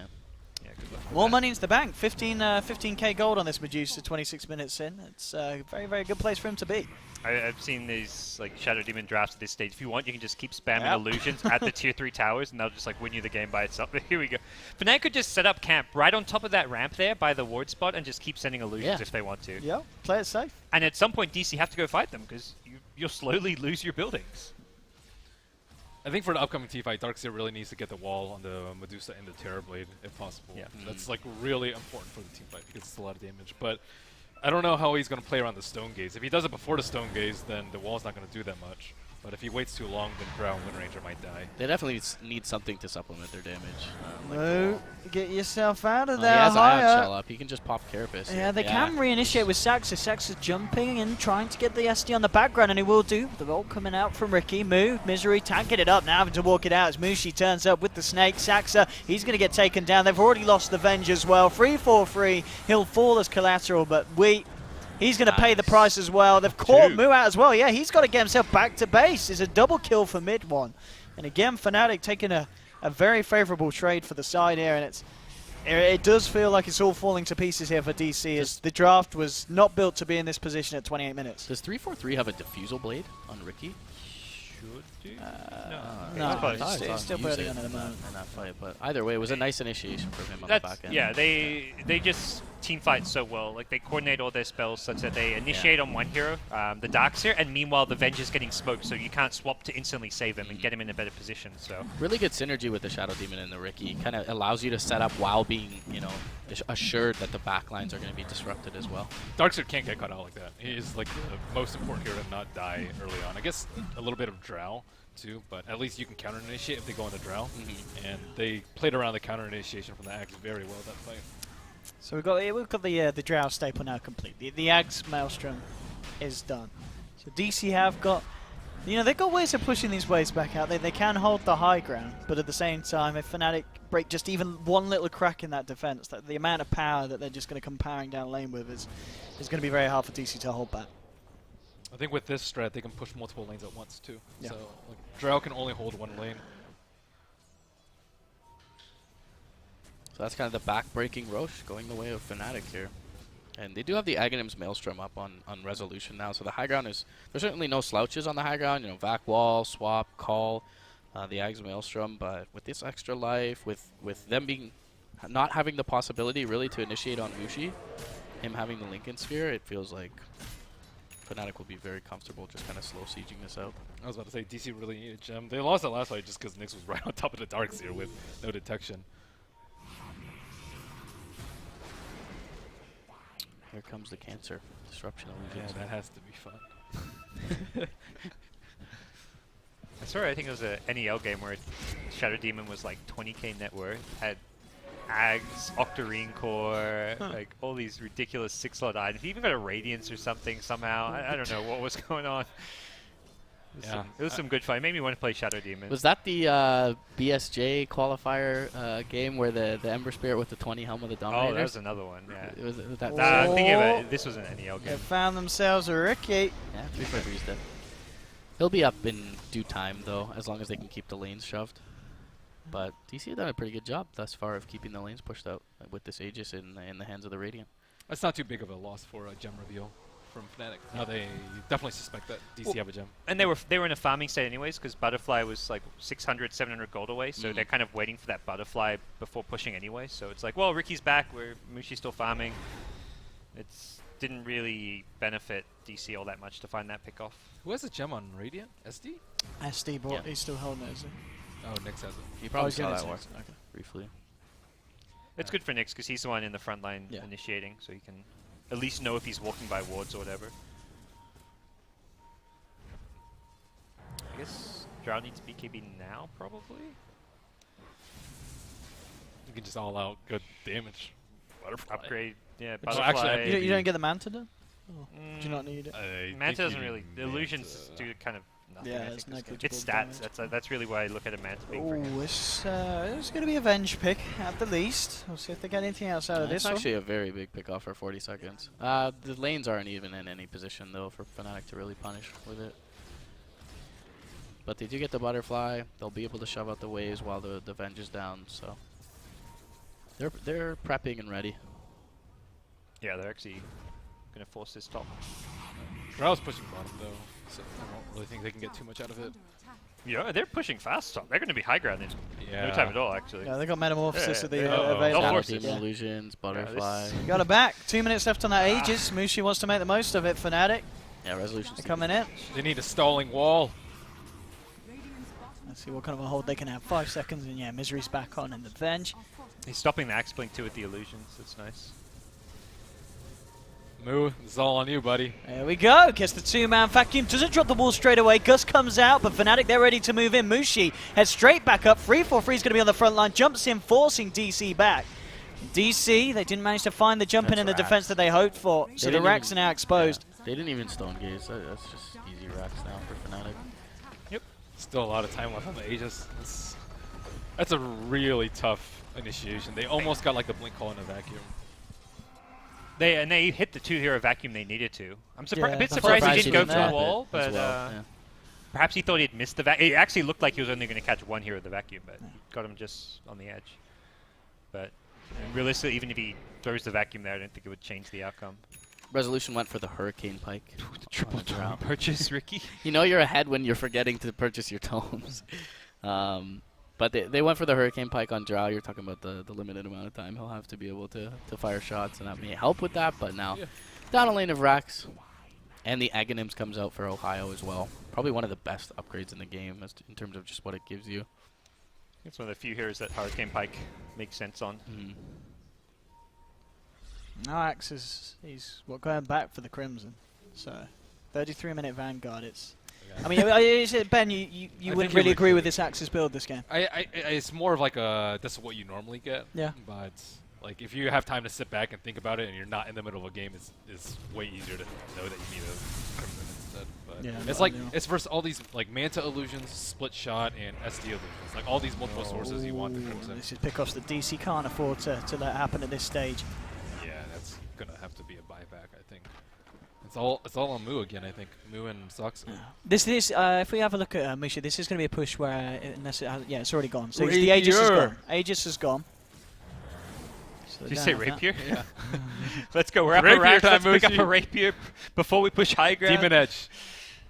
Yeah, good luck with More that. money into the bank. 15k gold on this Medusa. 26 minutes in. It's a very, very good place for him to be. I've seen these like Shadow Demon drafts at this stage. If you want, you can just keep spamming Yep. illusions at the tier 3 towers, and they'll just like win you the game by itself. Here we go. Fnatic could just set up camp right on top of that ramp there by the ward spot and just keep sending illusions Yeah. if they want to. Yep. Play it safe. And at some point, DC have to go fight them because you'll slowly lose your buildings. I think for the upcoming T fight, Darkseer really needs to get the wall on the Medusa and the Terrorblade if possible. Yeah. That's like really important for the team fight because it's a lot of damage. But I don't know how he's going to play around the Stone Gaze. If he does it before the Stone Gaze, then the wall's not going to do that much. But if he waits too long, then Drow and Wind Ranger might die. They definitely need something to supplement their damage. Like the No, wall. get yourself out of Oh, there. he has an Ion higher. Shell up. He can just pop Carapace. Yeah, they can reinitiate with Saxa. Saxa's jumping and trying to get the SD on the background, and he will do. The ult coming out from Ricky. Move, Misery tanking it up, now having to walk it out as Mushi turns up with the Snake. Saxa, he's going to get taken down. They've already lost the Venge as well. 3-4-3. He'll fall as collateral, but he's going to pay the price as well. They've caught Mu out as well. Yeah, he's got to get himself back to base. It's a double kill for mid one. And again, Fnatic taking a very favorable trade for the side here, and it does feel like it's all falling to pieces here for DC as the draft was not built to be in this position at 28 minutes. Does 3-4-3 have a Diffusal Blade on Ricky? Should do. No, it's still building on it at the moment. in that fight, but either way, it was a nice initiation from him on That's, the back end. yeah, they just team fight so well. Like they coordinate all their spells such that they initiate on one hero, the Darkseer, and meanwhile the Venge is getting smoked, so you can't swap to instantly save him and get him in a better position. So really good synergy with the Shadow Demon and the Ricky. Kind of allows you to set up while being, assured that the backlines are going to be disrupted as well. Darkseer can't get caught out like that. He is like the most important hero to not die early on. I guess a little bit of Drow too, but at least you can counter initiate if they go on the Drow. And they played around the counter initiation from the Axe very well that fight. So we've got the Drow staple now complete. The Axe Maelstrom is done. So DC have got, they've got ways of pushing these waves back out. They can hold the high ground, but at the same time, if Fnatic break just even one little crack in that defense, the amount of power that they're just going to come powering down lane with is going to be very hard for DC to hold back. I think with this strat, they can push multiple lanes at once too. Yeah. So like, Drow can only hold one lane. So that's kind of the back-breaking Roche going the way of Fnatic here. And they do have the Aghanim's Maelstrom up on resolution now, so the high ground is... There's certainly no slouches on the high ground, Vac Wall, Swap, Call, the Ag's Maelstrom, but with this extra life, with them not having the possibility really to initiate on Mushi, him having the Lincoln Sphere, it feels like Fnatic will be very comfortable just kind of slow sieging this out. I was about to say, DC really needed Gem. They lost that last fight just because Nyx was right on top of the Darkseer with no detection. Here comes the cancer. Disruption illusions. Yeah, that has to be fun. I swear, I think it was a NEL game where Shadow Demon was like 20k net worth, had Ags, Octarine Core, like all these ridiculous 6-slot items. He even got a Radiance or something somehow. I don't know what was going on. It was some good fun. It made me want to play Shadow Demon. Was that the BSJ qualifier game where the Ember Spirit with the 20 helm of the Dominator? Oh, that was another one, yeah. Was that I'm thinking about it. This was an NEL game. They found themselves a Ricky. Yeah, 3-4-3's dead. He'll be up in due time, though, as long as they can keep the lanes shoved. But DC have done a pretty good job thus far of keeping the lanes pushed out with this Aegis in the hands of the Radiant. That's not too big of a loss for a gem reveal from Fnatic. Now they definitely suspect that DC have a gem. And they were in a farming state anyways, because Butterfly was like 600, 700 gold away, so they're kind of waiting for that Butterfly before pushing anyway. So it's like, well, Ricky's back, Mushi's still farming. It's didn't really benefit DC all that much to find that pick off. Who has a gem on Radiant? SD? SD, but he's still holding it, is he? Oh, Nyx has it. You probably Oh, saw yeah, that work okay. briefly. It's good for Nyx because he's the one in the front line initiating, so he can at least know if he's walking by wards or whatever. I guess Drow needs BKB now, probably? You can just all out good damage. Butterfly. Upgrade, yeah, Well, Butterfly. actually, You don't get the Manta done? Or do you not need it? Manta doesn't really. The illusions do kind of nothing. Yeah, I it's think is good. negligible It's stats. That's really why I look at a Manta being for him. Oh, it's going to be a Venge pick at the least. We'll see if they get anything else out of this It's one. actually a very big pick off for 40 seconds. The lanes aren't even in any position, though, for Fnatic to really punish with it. But they do get the Butterfly. They'll be able to shove out the waves while the Venge is down, so they're prepping and ready. Yeah, they're actually going to force this top. Drow's pushing bottom, though, so I don't really think they can get too much out of it. Yeah, they're pushing fast top. They're going to be high ground in no time at all, actually. Yeah, they got Metamorphosis of the Demon Illusions, Butterfly. Got it back. 2 minutes left on that Aegis. Mushi wants to make the most of it. Fnatic. Yeah, Resolution's coming in. They need a stalling wall. Let's see what kind of a hold they can have. 5 seconds, and yeah, Misery's back on in the Venge. He's stopping the Axe Blink too with the illusions. That's nice. Moo, this is all on you, buddy. There we go. Gets the two-man vacuum. Doesn't drop the ball straight away. Gus comes out, but Fnatic, they're ready to move in. Mushi heads straight back up. 3-4-3 is going to be on the front line. Jumps in, forcing DC back. DC, they didn't manage to find the jump in the defense that they hoped for. So the racks are now exposed. Yeah, they didn't even stone gaze. That's just easy racks now for Fnatic. Yep. Still a lot of time left on the Aegis. That's a really tough initiation. They almost got like the blink call in a vacuum. They hit the 2-hero vacuum they needed to. I'm Yeah, a bit I'm surprised he surprised didn't go he for the wall, but yeah. perhaps he thought he'd missed the vacuum. It actually looked like he was only going to catch one hero of the vacuum, but got him just on the edge. But realistically, even if he throws the vacuum there, I don't think it would change the outcome. Resolution went for the Hurricane Pike. The triple tome purchase, Ricky. You know you're ahead when you're forgetting to purchase your tomes. But they went for the Hurricane Pike on Drow. You're talking about the limited amount of time he'll have to be able to fire shots, and that may help with that. But now, down a lane of Rax, and the Aghanims comes out for Ohio as well. Probably one of the best upgrades in the game in terms of just what it gives you. It's one of the few heroes that Hurricane Pike makes sense on. Now Axe he's going back for the Crimson. So 33-minute Vanguard. I mean, Ben, you wouldn't really agree with this Axis build this game. It's more of like that's what you normally get. Yeah. But like if you have time to sit back and think about it, and you're not in the middle of a game, it's way easier to know that you need a Crimson instead. But yeah, it's like it's versus all these like Manta illusions, split shot, and SD illusions. Like all these multiple sources you want the Crimson. This is pickoffs that DC can't afford to let happen at this stage. Yeah, that's gonna have to be a buyback, I think. It's all on Moo again, I think. Moo and Sox. This if we have a look at Misha, this is going to be a push where unless it's already gone. So the Aegis is gone. Aegis is gone. So Did you say Rapier? Yeah. Let's go. We're up a rack. Let's pick up a Rapier before we push high ground. Demon Edge.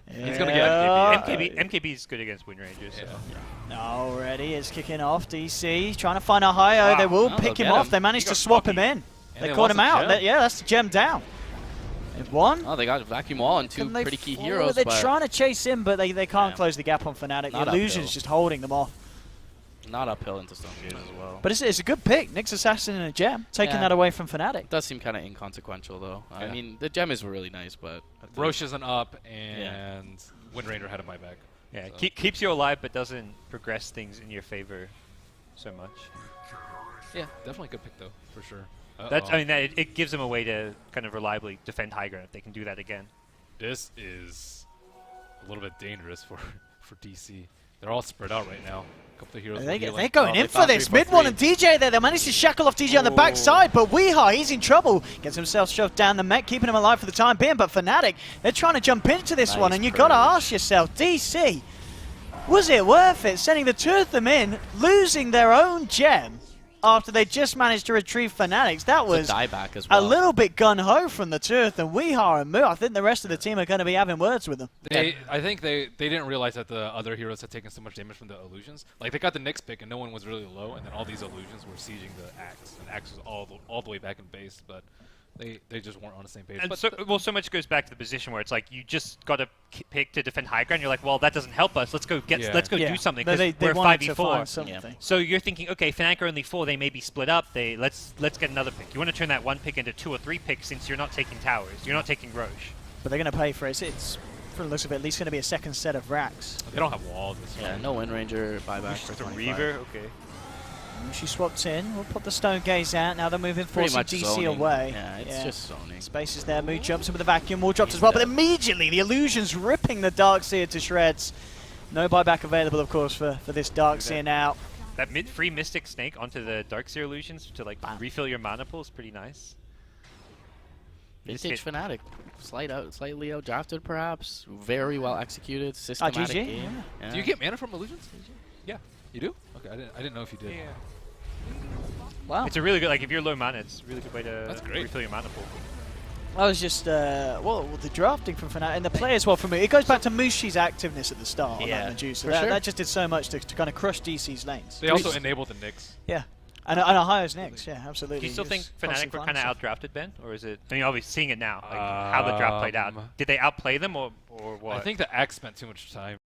Yeah. He's gonna get MKB is good against Wind Rangers. So. Already is kicking off. DC trying to find a high-o. They will pick him off. They managed to swap him in. They caught him out. That's the gem down. They've won. Oh, they got a vacuum wall and two pretty key heroes. They're trying to chase him, but they can't close the gap on Fnatic. The illusion's just holding them off. Not uphill into Stonegate as well. But it's a good pick. Nick's Assassin and a gem. Taking Yeah. that away from Fnatic. It does seem kind of inconsequential, though. I Yeah. mean, the gem is really nice, but... Roche isn't up, and Windranger had a buyback. Yeah, so. keeps you alive, but doesn't progress things in your favor so much. Yeah, definitely a good pick, though, for sure. That's, I mean, it gives them a way to kind of reliably defend high ground if they can do that again. This is a little bit dangerous for DC. They're all spread out right now. A couple of heroes. They're going in for this. Mid one and DJ there. They managed to shackle off DJ on the backside, but Weeha, he's in trouble. Gets himself shoved down the mech, keeping him alive for the time being. But Fnatic, they're trying to jump into this one, and you got to ask yourself, DC, was it worth it sending the two of them in, losing their own gem after they just managed to retrieve Fnatic's? That was dieback as well. a little bit gun-ho from the two of them. Weeha and Moo, I think the rest of the team are going to be having words with them. I think they didn't realize that the other heroes had taken so much damage from the illusions. Like, they got the Nyx pick, and no one was really low, and then all these illusions were sieging the Axe. And Axe was all the way back in base, but they just weren't on the same page. And But so much goes back to the position where it's like you just got to pick to defend high ground. You're like, well, that doesn't help us. Let's go do something because we're 5v4. So you're thinking, okay, Fnatic are only 4. They may be split up. Let's get another pick. You want to turn that one pick into 2 or 3 picks since you're not taking towers. You're not taking Roche. But they're going to pay for it. It's, from the looks of it, at least going to be a second set of racks. They don't have walls. Yeah, no Windranger buyback for Just a 25. Reaver, okay. She swapped in. We'll put the Stone Gaze out. Now they're moving, Pretty forcing much DC zoning. away. Yeah, it's just zoning. Space is there. Moo jumps in with the vacuum. Wall drops as well. But immediately, the illusion's ripping the Darkseer to shreds. No buyback available, of course, for this Darkseer now. That free Mystic Snake onto the Darkseer illusions to like refill your mana pool is pretty nice. Vintage Fnatic. Slightly outdrafted, perhaps. Very well executed. Systematic GG, game. Yeah. Do you get mana from illusions? Yeah. You do? Okay, I didn't know if you did. Yeah. Wow. It's a really good, like, if you're low mana, it's a really good way to That's great. refill your mana pool. I was just, well, the drafting from Fnatic and the play as well from Moo. It goes back to Mushi's activeness at the start on that Medusa. That just did so much to kind of crush DC's lanes. They also enabled the Nyx. Yeah. And Ohio's Nyx, yeah, absolutely. Do you still think Just Fnatic constant were fun kind of stuff. outdrafted, Ben? Or is it, I mean, obviously seeing it now, like how the draft played out. Did they outplay them or what? I think the Axe spent too much time.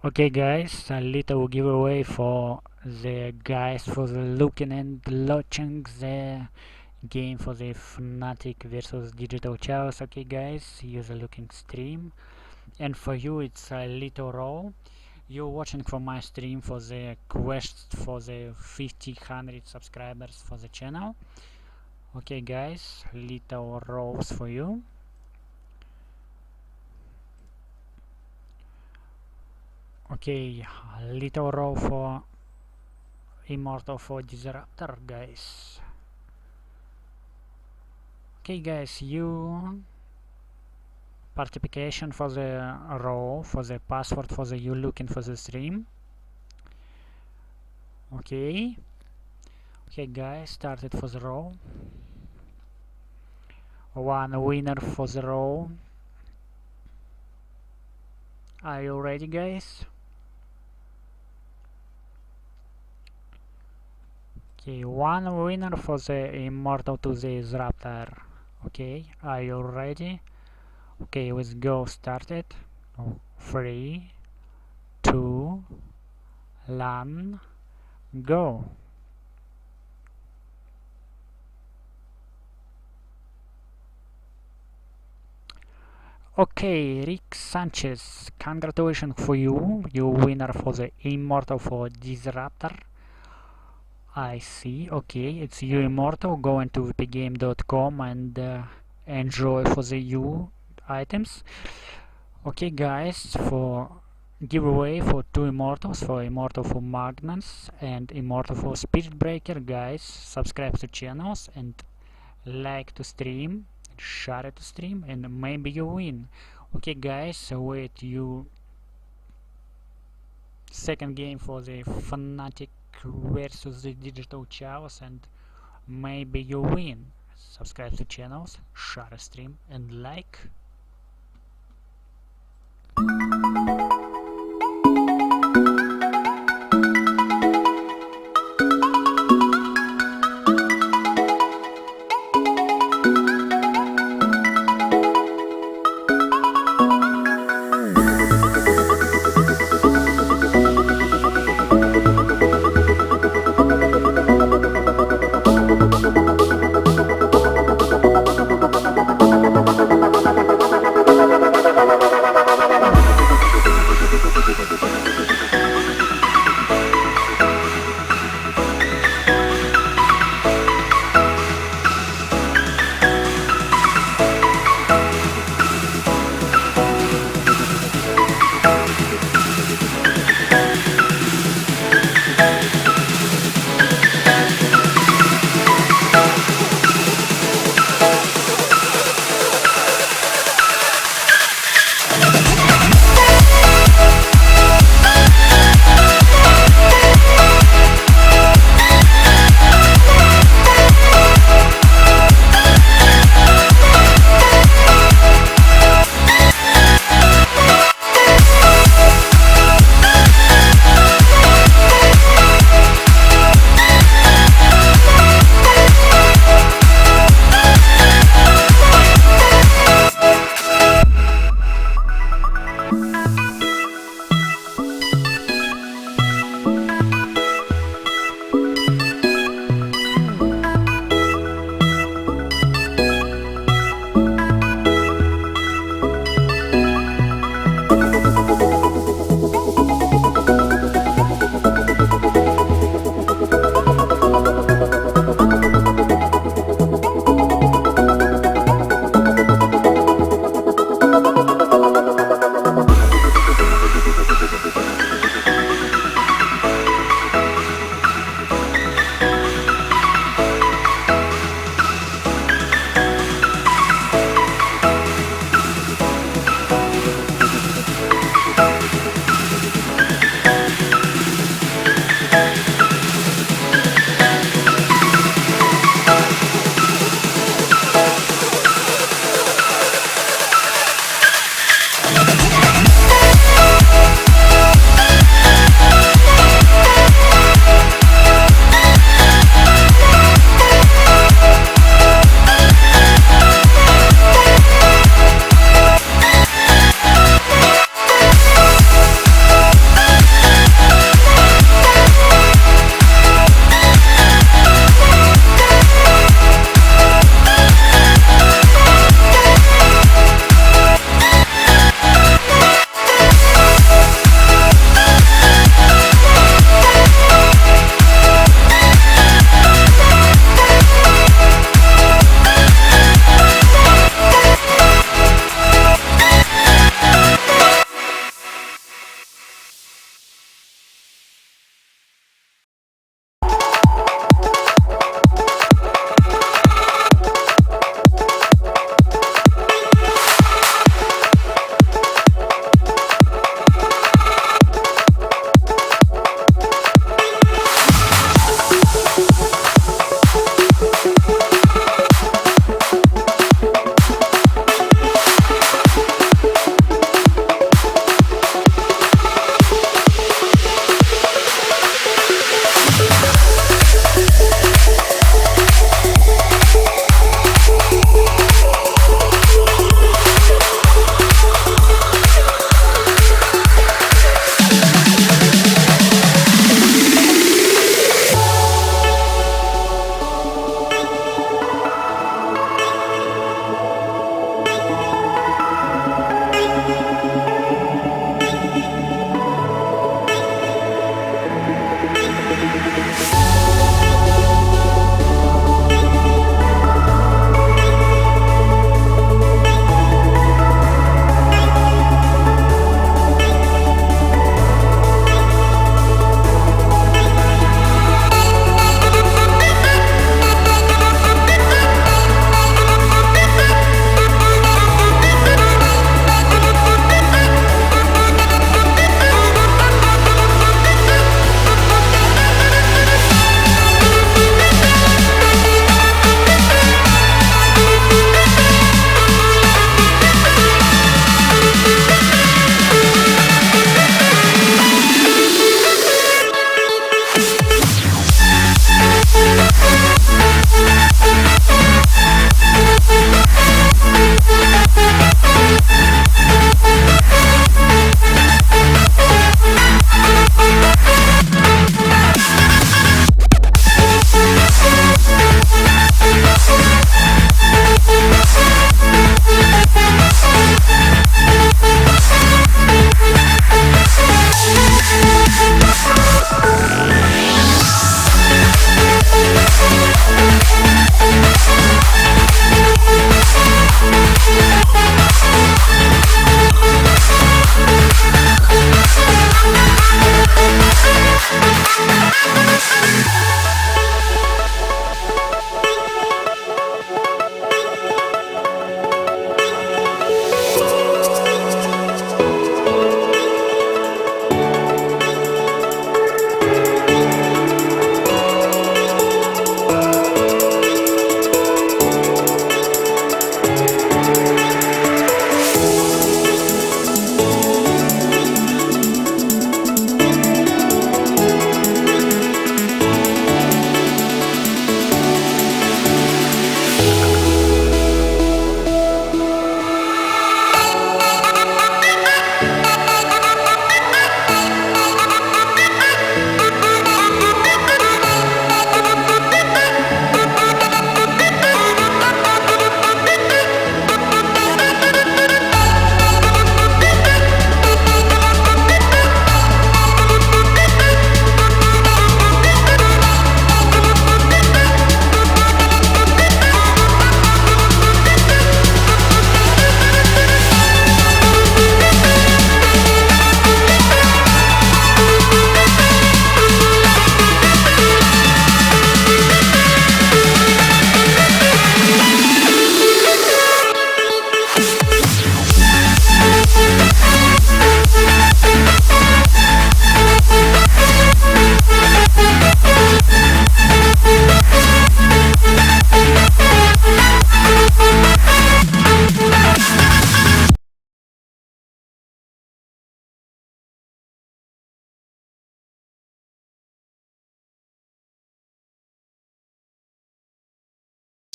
Okay guys, a little giveaway for the guys for the looking and watching the game for the Fnatic versus Digital Chaos. Okay guys, use a looking stream, and for you it's a little raw. You're watching from my stream for the quest for the 100 subscribers for the channel. Okay guys, little rows for you. Okay, little row for Immortal for Disruptor, guys. Okay guys, you participation for the row, for the password for the you looking for the stream. Okay. Okay guys, started for the row. One winner for the row. Are you ready guys? Okay, one winner for the Immortal to the Disruptor. Okay, are you ready? Okay, let's go. Started. 3, 2, 1, go. Okay, Rick Sanchez, congratulations for you. You winner for the Immortal for Disruptor. I see. Okay, it's you Immortal. Go into vpgame.com and enjoy for the U items. Okay guys, for giveaway for 2 Immortals, for Immortal for Magnus and Immortal for Spirit Breaker, guys, subscribe to channels and like to stream, share it to stream, and maybe you win. Okay guys, so wait you second game for the Fnatic versus the Digital Chaos, and maybe you win. Subscribe to channels, share a stream, and like.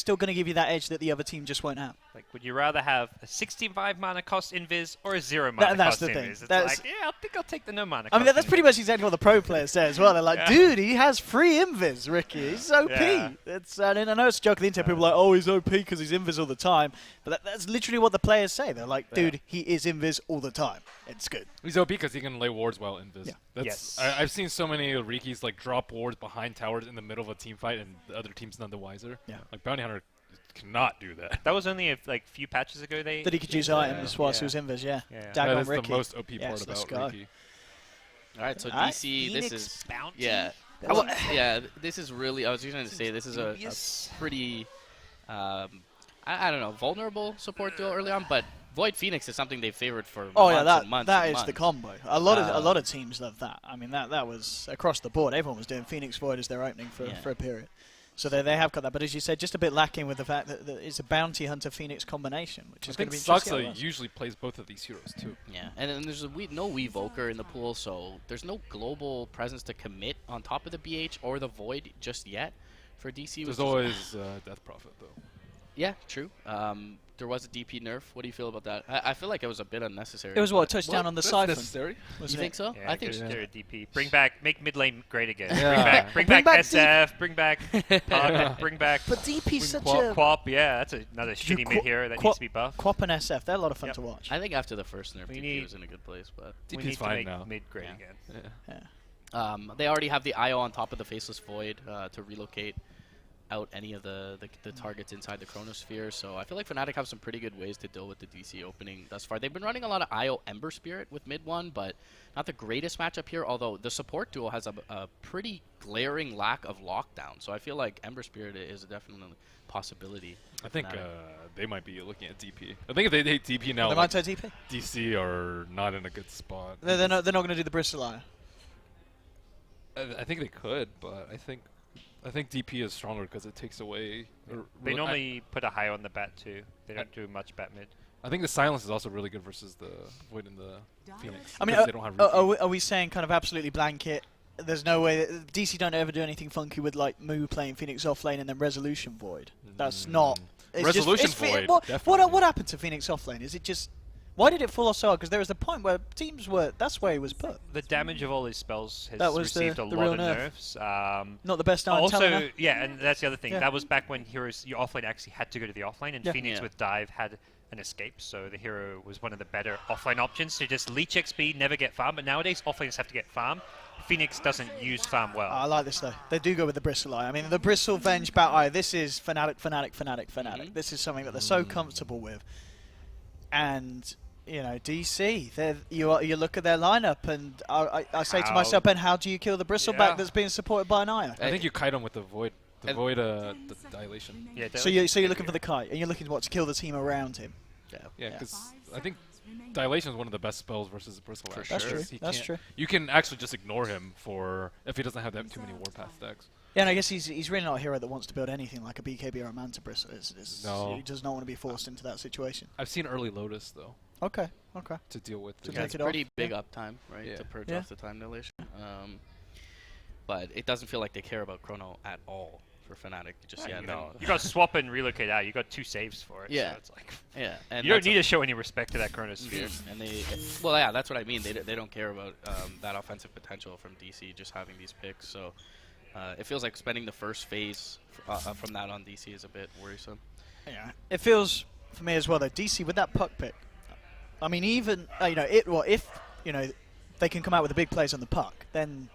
still going to give you that edge that the other team just won't have. Like, would you rather have a 65 mana cost invis or a 0 mana That's cost the thing. invis? It's That's- like, yeah, I think I'll take the no mana I mean, cost that's invis. pretty much exactly what the pro players say as well. They're like, Yeah. dude, he has free invis, Ricky. He's OP. Yeah. And I know it's a joke on the internet. People are like, oh, he's OP because he's invis all the time. But that's literally what the players say. They're like, dude, he is invis all the time. It's good. He's OP because he can lay wards well invis. Yeah. That's, Yes. I've seen so many Rikis like drop wards behind towers in the middle of a team fight, and the other team's none the wiser. Yeah. Like Bounty Hunter cannot do that. That was only a few patches ago That he could use items whilst he was invis, yeah. That Daggone is Ricky. the most OP Yes, part let's about go. Ricky. All right, so Alright, DC, this Phoenix is Bounty? yeah, yeah. This is really. I was just going to say this is a pretty, I don't know, vulnerable support duo early on, but Void Phoenix is something they've favored for Oh yeah, months and months. that and is the months. combo. A lot of teams love that. I mean, that was across the board. Everyone was doing Phoenix Void as their opening for a period. So they have got that, but as you said, just a bit lacking with the fact that it's a Bounty Hunter Phoenix combination, which is going to be interesting. Saxa usually plays both of these heroes too. Yeah, and then there's no Weevoker in the pool, so there's no global presence to commit on top of the BH or the Void just yet for DC. There's always Death Prophet though. Yeah, true. There was a DP nerf. What do you feel about that? I feel like it was a bit unnecessary. It was what, a but- touchdown on the That's siphon? necessary? You think so? Yeah, I think get so. a DP. Bring back, make mid lane great again. Yeah. Bring Bring back back SF. Bring back Pocket. Bring back. But DP's such Quap, a Quap. Yeah, that's another shitty mid hero that needs to be buffed. Quap and SF, they're a lot of fun Yep. to watch. I think after the first nerf, We DP need- was in a good place, but We DP's need to fine make now. mid great Yeah. again. Yeah. they already have the IO on top of the Faceless Void to relocate out any of the targets inside the Chronosphere. So I feel like Fnatic have some pretty good ways to deal with the DC opening thus far. They've been running a lot of IO Ember Spirit with mid one, but not the greatest matchup here, although the support duo has a pretty glaring lack of lockdown. So I feel like Ember Spirit is definitely a possibility. I think Fnatic. they might be looking at DP. I think if they take DP now, They might take DP. DC are not in a good spot. They're not going to do the Bristol Eye. I think they could, but I think DP is stronger because it takes away. They normally put a high on the bat too. They don't do much bat mid. I think the silence is also really good versus the Void and the Phoenix. I mean, because they don't have are we saying kind of absolutely blanket? There's no way DC don't ever do anything funky with like Moo playing Phoenix offlane and then Resolution Void. That's not. It's Resolution just, Void, what happened to Phoenix offlane? Is it just? Why did it fall off so hard? Because there was a point where teams were. That's where he was put. The damage of all his spells has That was received the a real lot of nerf. nerfs. Not the best Iron Also, Talon, yeah, and that's the other thing. Yeah. That was back when heroes, your offlane actually had to go to the offlane, and Yeah. Phoenix Yeah. with dive had an escape, so the hero was one of the better offlane options to just leech XP, never get farm. But nowadays, offlanes have to get farm. Phoenix doesn't use farm well. I like this though. They do go with the Bristle Eye. I mean, the Bristle Venge Bat Eye. This is Fnatic. This is something that they're so comfortable with. And you know, DC. You look at their lineup, and I say to myself, Ben, how do you kill the Bristleback that's being supported by an Io? I think you kite him with the Void. The Void, the dilation. Yeah. So you're looking for the kite, and you're looking to kill the team around him. Yeah, because I think dilation is one of the best spells versus Bristleback. For sure. That's true. That's true. You can actually just ignore him if he doesn't have that too many Warpath decks. Yeah, and I guess he's really not a hero that wants to build anything like a BKB or a Manta Bristle. No. He does not want to be forced into that situation. I've seen early Lotus though. Okay. To deal with. To the take It's it pretty off, big yeah. uptime, right, Yeah. to purge Yeah. off the time dilation. But it doesn't feel like they care about Chrono at all for Fnatic just yet. No, you got swap and relocate out. You got 2 saves for it. Yeah. So it's like, Yeah, and you don't that's need a- to show any respect to that Chronosphere. And well, yeah, that's what I mean. They don't care about that offensive potential from DC just having these picks. So it feels like spending the first phase from that on DC is a bit worrisome. Yeah. It feels for me as well though. DC with that puck pick. I mean, even if they can come out with the big plays on the puck, then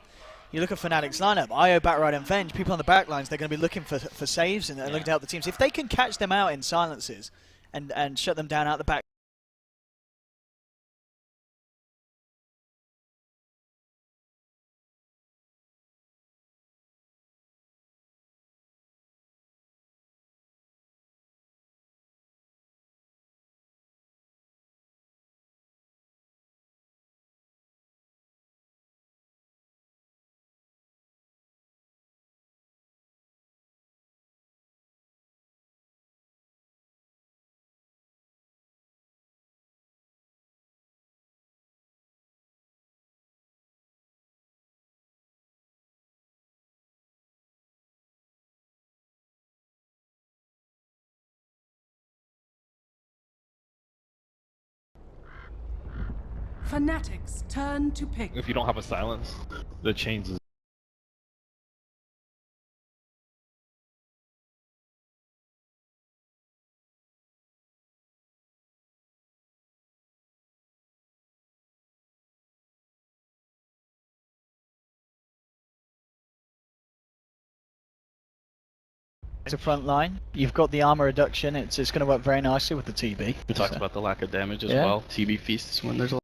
you look at Fnatic's lineup, IO, Batride, and Venge. People on the back lines, they're going to be looking for saves and looking to help the teams. If they can catch them out in silences and shut them down out the back. Fnatic's turn to pick. If you don't have a silence, the chains is. It's a front line. You've got the armor reduction. It's going to work very nicely with the TB. We talked about the lack of damage as Yeah. well. TB feasts when there's a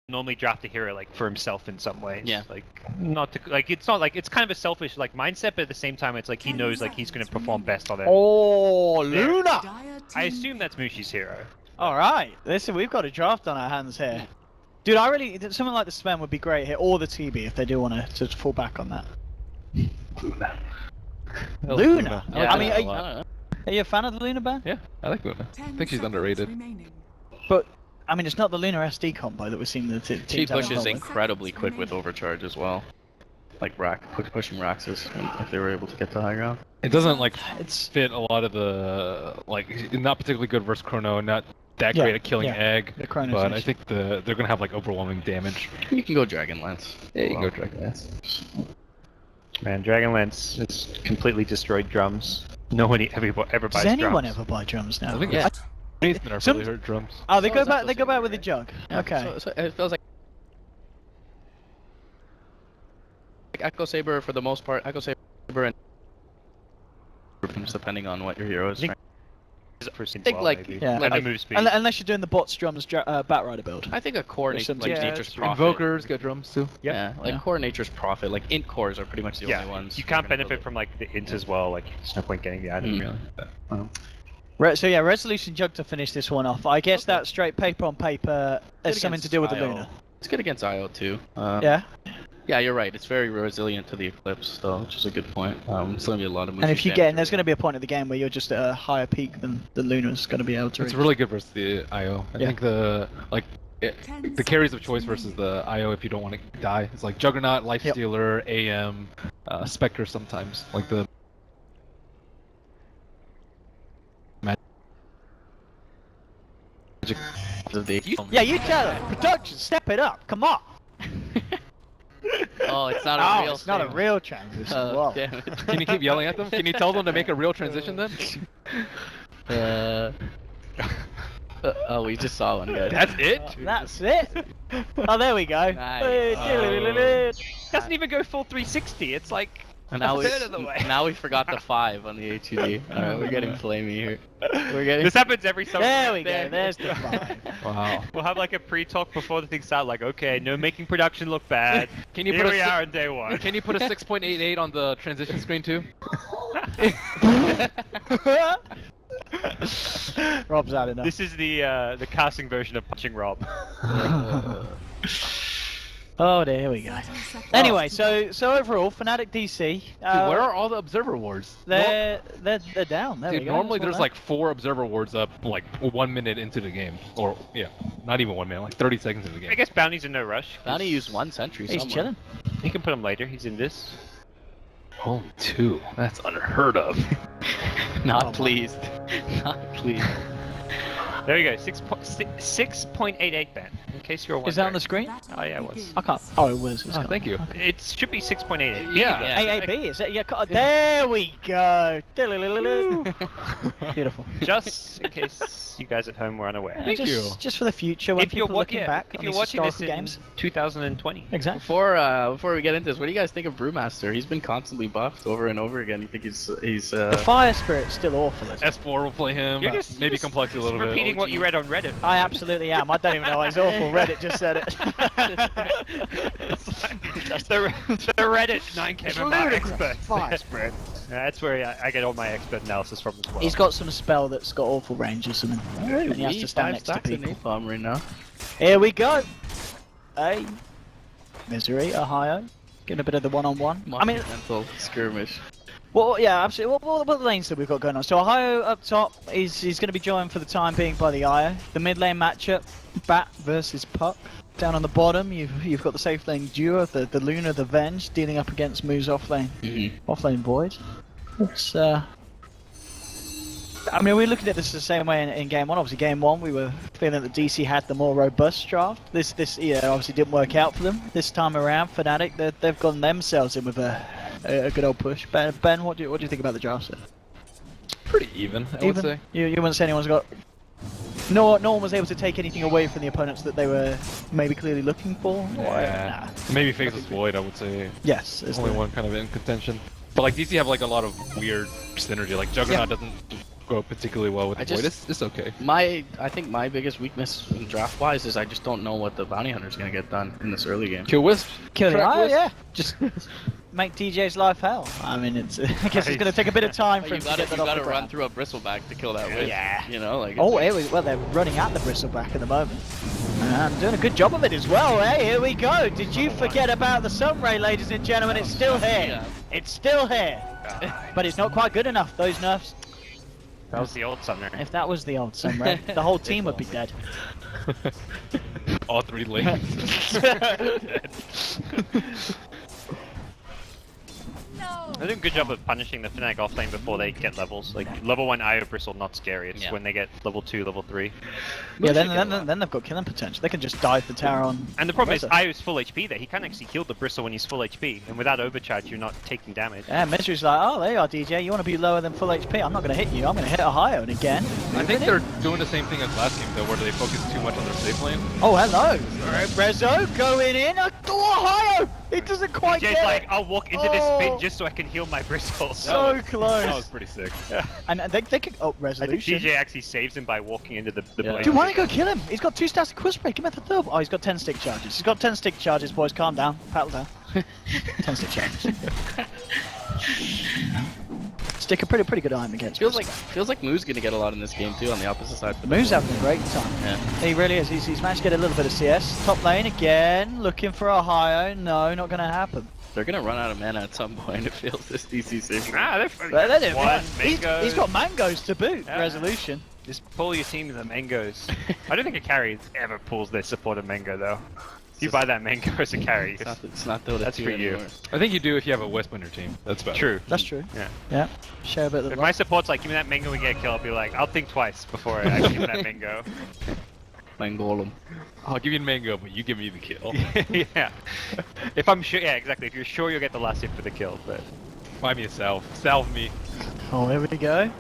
Normally draft a hero like for himself in some ways. Yeah. Like not to like it's not like it's kind of a selfish like mindset, but at the same time it's like he knows like he's going to perform best on it. Oh, Luna! I assume that's Mushi's hero. All right. Listen, we've got a draft on our hands here. Dude, I really something like the Sven would be great here, or the TB if they do want to fall back on that. Luna. Yeah, I mean, are you a fan of the Luna ban? Yeah, I like Luna. I think she's underrated. But I mean, it's not the Luna SD combo that we've seen the teams She having pushes fun with. incredibly quick with overcharge as well. Like pushing Raxus if they were able to get to high ground. It doesn't like fit a lot of the like not particularly good versus Chrono, not that great at killing egg. The Chrono's But an I issue. think they're gonna have like overwhelming damage. You can go Dragonlance. Yeah, you can go Dragonlance. Man, Dragonlance has completely destroyed drums. No one ever buys drums. Does anyone ever buy drums now? I think Nathan are Some- really hurt drums. Oh, they go back. They go back with the jug. Okay. So it feels like Echo Saber for the most part. Echo Saber and depending on what your hero is. I think like move speed. Unless you're doing the bots drums Batrider build. I think a core There's like some- Nature's Prophet. Invokers get drums too. Yeah, like core Nature's Prophet. Like int cores are pretty much the only ones. You can't benefit from like the int as well. Like there's no point getting the item really. So yeah, Resolution Jug to finish this one off. I guess that straight paper on paper has something to do with the Luna. It's good against IO too. Yeah. Yeah, you're right. It's very resilient to the Eclipse, though, which is a good point. It's going to be a lot of moves. And if you get in, there's going to be a point of the game where you're just at a higher peak than the Luna's going to be able to It's reach. really good versus the IO. I think the carries of choice versus the IO if you don't want to die. It's like Juggernaut, Lifestealer, AM, Spectre sometimes. Like the magic. Yeah, you tell it. Production, step it up. Come on. Oh, it's not a real. It's not a real transition. Oh, Whoa. damn it. Can you keep yelling at them? Can you tell them to make a real transition then? Oh, we just saw one, guys. That's it? That's it. Oh, there we go. Nice. Doesn't even go full 360. It's like And now a we third of the way. now we forgot the 5 on the HUD. All right, we're getting flamey here. We're getting. This happens every summer. There we go. There's the 5. Wow. We'll have like a pre-talk before the thing starts. Like, okay, no making production look bad. Can you Here put we a are on day one. Can you put a 6.88 on the transition screen too? Rob's had enough. This is the casting version of punching Rob. Oh, there we go. Anyway, so overall, Fnatic DC. Dude, where are all the observer wards? They're down. There Dude, we go. normally That's there's what like 4 observer wards up like 1 minute into the game, or yeah, not even 1 minute, like 30 seconds into the game. I guess Bounty's in no rush. Bounty used 1 sentry. He's somewhere. chilling. He can put him later. He's in this. Only 2. That's unheard of. Not pleased. Not pleased. There you go. 6.88 Ben. In case you're wondering. Is that on the screen? Oh yeah, it was. I can't. Oh, it was. Oh, thank you. It should be 6.88. Yeah. AAB, is it? Yeah. There we go. Beautiful. Just in case you guys at home were unaware. Thank you. Just for the future, when If you're people looking back if on you're these watching this historical in games. 2020. Exactly. Before we get into this, what do you guys think of Brewmaster? He's been constantly buffed over and over again. You think he's The Fire Spirit's still awful, isn't it? S4 will play him. You're just- Maybe you're just complex a little bit. repeating what you read on Reddit. I absolutely am. I don't even know why it's awful. Reddit just said it. the Reddit 9K expert. Fire Spirit. That's where I get all my expert analysis from as well. He's got some spell that's got awful range or something. And he has to stand next to people. Napalm right now. Here we go. Hey. Misery, Ohio. Getting a bit of the one-on-one. I mean, mental skirmish. well, yeah, absolutely. What lanes that we've got going on? So Ohio up top, he's going to be joined for the time being by the Io. The mid lane matchup, Bat versus Puck. Down on the bottom, you've got the safe lane duo, the Luna, the Venge, dealing up against Moo's offlane, offlane Void. It's I mean, we're looking at this the same way in game one. Obviously, game one, we were feeling that DC had the more robust draft. This obviously didn't work out for them. This time around, Fnatic, they've gone themselves in with a good old push. Ben, what do you think about the draft set? Pretty even, I would say. You wouldn't say anyone's got... No one was able to take anything away from the opponents that they were maybe clearly looking for? Yeah. Maybe Faceless Void, I would say. Yes. There's only one kind of in contention. But like DC have like a lot of weird synergy. Like Juggernaut doesn't go particularly well with the Void. It's okay. I think my biggest weakness draft-wise is I just don't know what the Bounty Hunter's going to get done in this early game. Kill Wisp. Yeah. Just make DJ's life hell. I mean, I guess it's going to take a bit of time for him to get that off the ground. You got to run through a Bristleback to kill that Wisp. Yeah. You know, like. Oh, well, they're running at the Bristleback at the moment. And doing a good job of it as well. Hey, here we go. Did you forget about the Sunray, ladies and gentlemen? It's still here. It's still here. But it's not quite good enough, those nerfs. That was the old Sunray. If that was the old Sunray, the whole team would be dead. All 3 lanes. They're doing a good job of punishing the Fnatic off lane before they get levels. Like, level 1 IO Bristle, not scary. It's when they get level 2, level 3. Yeah, then they've got killing potential. They can just dive the tower on... And the problem is, IO's full HP there. He can't actually kill the Bristle when he's full HP. And without overcharge, you're not taking damage. Yeah, Misery's like, oh, there you are, DJ. You want to be lower than full HP? I'm not going to hit you. I'm going to hit Ohio. And again... I think they're doing the same thing as last game, though, where they focus too much on their safe lane. Oh, hello. Rezo going in. Ohio! It doesn't quite DJ's get like, it. I'll walk into this pit just so I can heal my Bristle. So close. That was pretty sick. Yeah. And they could... Oh, Resolution. I think DJ actually saves him by walking into the blade. Dude, why don't you go kill him? He's got 2 stacks of Quiz Break. Give him the third. Oh, he's got 10 stick charges. He's got 10 stick charges, boys. Calm down. Paddle down. 10 stick charges. Stick a pretty good item against. Feels like Moo's gonna get a lot in this game too on the opposite side. Moo's having a great time. Yeah. He really is. He's managed to get a little bit of CS. Top lane again, looking for Ohio. No, not gonna happen. They're gonna run out of mana at some point. It feels this DC safe. He's got mangoes to boot. Yeah. Resolution. Just pull your team with the mangoes. I don't think a carry ever pulls their supported mango though. If you buy that mango as a carry, it's not Dota that's 2 for you. anymore. I think you do if you have a Wisp on your team. That's better. True. That's true. Yeah. Yeah. Share a bit of If my support's like, give me that mango and get a kill, I'll be like, I'll think twice before I give him that mango. Mangolem. I'll give you a mango, but you give me the kill. Yeah. If I'm sure, yeah, exactly. If you're sure you'll get the last hit for the kill, but buy me a salve. Salve me. Oh, here we go.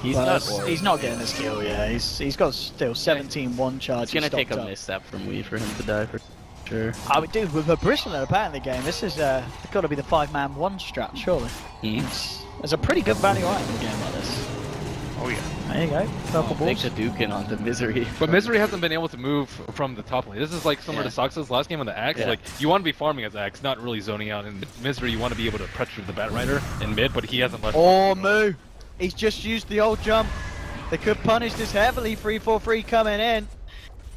He's not getting this kill. Yeah, he's got still 17 one charge. It's gonna take a misstep from Wii for him to die for sure. I would do with a Bristle at the back in the game. This is got to be the 5-man 1 strat, surely. It's a pretty good value item in a game like this. Oh yeah. There you go. Purple balls. Take the Duke in onto Misery. But Misery hasn't been able to move from the top lane. This is like similar to Sox's last game on the Axe. Yeah. Like, you want to be farming as Axe, not really zoning out. In Misery, you want to be able to pressure the Bat Rider in mid, but he hasn't left. Oh, Moo. He's just used the old jump. They could punish this heavily. 3-4-3 coming in.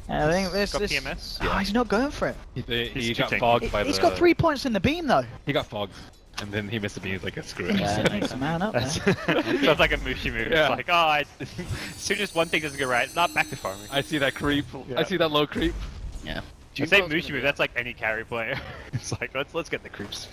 And I think this... Got PMS? Oh, he's not going for it. He got fogged by He's got 3 points in the beam, though. He got fogged. And then he missed the beam. He's like, screw it. Yeah, nice man up there. Sounds like a Mushi move. Yeah. It's like, as soon as one thing doesn't go right, not back to farming. I see that creep. Yeah. I see that low creep. Yeah. I say Mushi move, that's like any carry player. It's like, let's get the creeps.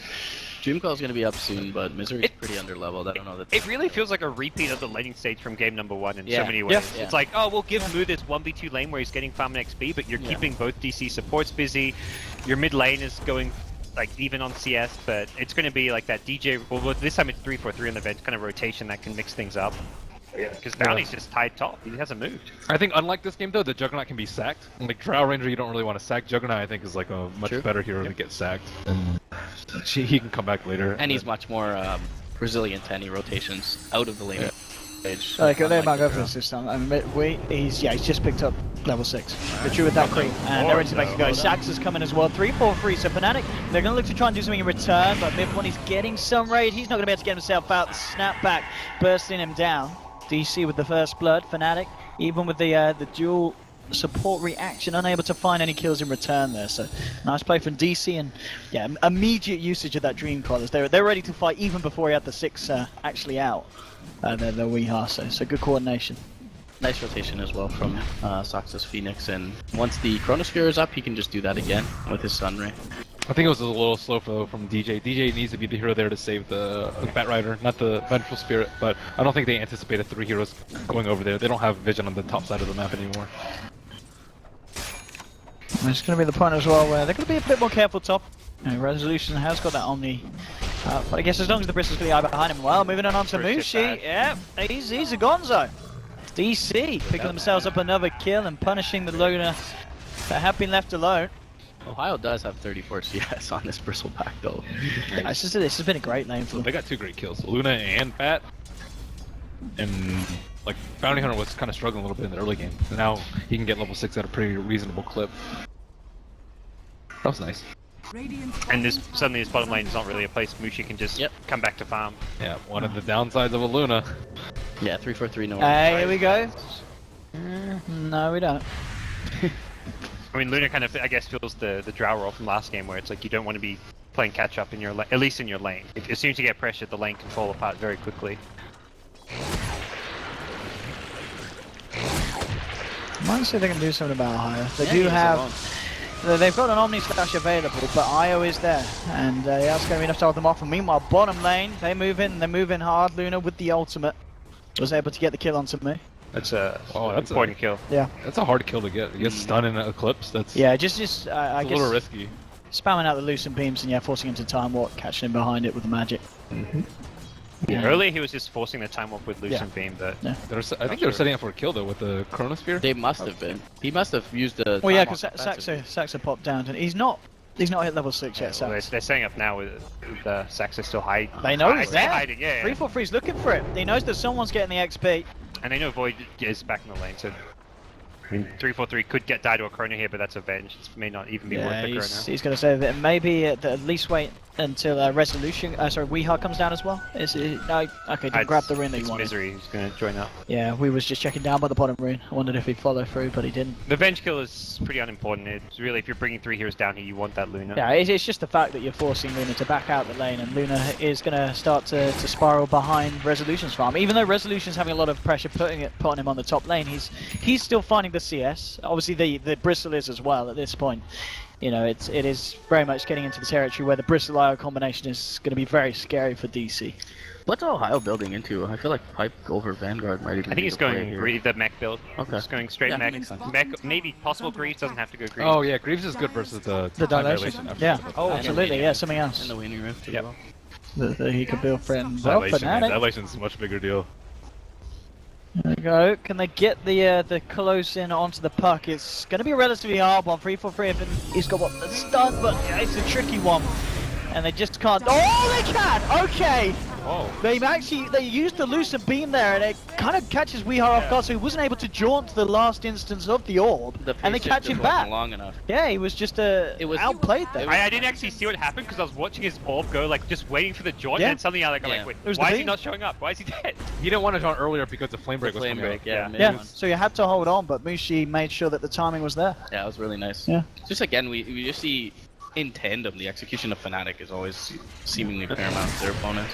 Dreamcall's gonna be up soon, but Misery's pretty underleveled. I don't know that. It really feels like a repeat of the laning stage from game number 1 in so many ways. Yeah. It's like, oh, we'll give Mu this 1v2 lane where he's getting farm and XP, but you're keeping both DC supports busy. Your mid lane is going like even on CS, but it's going to be like that DJ. Well, this time it's 3-4-3 in the event, kind of rotation that can mix things up. Because Bounty's just tied top. He hasn't moved. I think unlike this game though, the Juggernaut can be sacked. Like Drow Ranger, you don't really want to sack. Juggernaut, I think, is like a much better hero to get sacked. And he can come back later. And he's much more resilient to any rotations out of the lane. Okay, they might go for this this time. I mean, he's just picked up level 6. They're true with that creep, and they're ready to make it go. Sax is coming as well. 3-4-3, so Fnatic, they're going to look to try and do something in return, but Mid1 is getting some raid. He's not going to be able to get himself out. The snapback bursting him down. DC with the first blood. Fnatic, even with the dual support reaction, unable to find any kills in return there. So nice play from DC, and immediate usage of that Dream Collars. They're ready to fight even before he had the 6 actually out. The Weeha, so good coordination. Nice rotation as well from Sox's Phoenix, and once the Chronosphere is up, he can just do that again with his Sunray. I think it was a little slow flow from DJ. DJ needs to be the hero there to save the Bat Rider, not the Vengeful Spirit, but I don't think they anticipated 3 heroes going over there. They don't have vision on the top side of the map anymore. And it's going to be the point as well where they're going to be a bit more careful top. Resolution has got that Omni, but I guess as long as the Bristol's got the eye behind him, well, moving on to Mushi, yeah, he's a gonzo. DC picking themselves up another kill and punishing the Luna that have been left alone. Ohio does have 34 CS on this Bristle pack though. Yeah, this has been a great lane for them. They got 2 great kills, Luna and Bat. And like Bounty Hunter was kind of struggling a little bit in the early game. Now he can get level 6 at a pretty reasonable clip. That was nice. And suddenly this bottom lane is not really a place Mushi can just come back to farm. Yeah, one of the downsides of a Luna. Yeah, 3-4-3 no. Hey, here we go. No, we don't. I mean, Luna kind of, I guess, feels the Drow role from last game, where it's like you don't want to be playing catch up in your, at least in your lane. As soon as you get pressured, the lane can fall apart very quickly. Might say they can do something about Ohio. They do have. They've got an Omni Slash available, but IO is there, and that's going to be enough to hold them off. And meanwhile, bottom lane, they move in hard. Luna with the ultimate was able to get the kill onto me. That's a important kill. Yeah, that's a hard kill to get. You get stunned in an Eclipse. That's I guess a little risky. Spamming out the loosened beams and forcing him to time warp, catching him behind it with the magic. Yeah. Earlier he was just forcing the time warp with Lucent Beam, but I think they were setting up for a kill though with the Chronosphere. They must have been. He must have used the. Well, yeah, because Saxo popped down, and he's not hit level 6 yet. Well, they're setting up now with Saxo still hiding. They know he's there. Hiding, yeah. 343's looking for it. He knows that someone's getting the XP. And they know Void is back in the lane, so I mean, 343 could die to a Chrono here, but that's a Venge. It may not even be worth the Chrono. He's going to say that maybe at least wait until Resolution, Weehawk comes down as well. No, okay, didn't grab the rune that you wanted. Misery, he's going to join up. Yeah, we was just checking down by the bottom rune. I wondered if he'd follow through, but he didn't. The Venge kill is pretty unimportant. It's really, if you're bringing 3 heroes down here, you want that Luna. Yeah, it's just the fact that you're forcing Luna to back out the lane, and Luna is going to start to spiral behind Resolution's farm. Even though Resolution's having a lot of pressure putting him on the top lane, he's still finding the CS. Obviously, the Bristle is as well at this point. You know, it is very much getting into the territory where the Bristle-IO combination is going to be very scary for DC. What's Ohio building into? I feel like Pipe over Vanguard might even. I think he's going the mech build. Okay. He's going straight mech. Maybe possible Greaves, doesn't have to go Greaves. Oh yeah, Greaves is good versus the dilation. Yeah. Oh, absolutely. Yeah, something else. And the Waning Rift as well. That he could build for himself. Dilation's a much bigger deal. There we go. Can they get the close in onto the puck? It's going to be a relatively hard one. 343. He's got the stun, but it's a tricky one. And they just can't. Oh, they can! Okay! Oh. They used the Lucent Beam there, and it kind of catches Weehawk off guard, so he wasn't able to jaunt the last instance of the orb, and they catch him back. Long enough. Yeah, he was just outplayed there. I didn't actually see what happened because I was watching his orb go, like just waiting for the jaunt, and suddenly I'm like, wait, why is he not showing up? Why is he dead? He didn't want to jaunt earlier because the flame break was coming up. Yeah. So you had to hold on, but Mushi made sure that the timing was there. Yeah, it was really nice. Yeah. Just again, we just see in tandem the execution of Fnatic is always seemingly paramount to their opponents.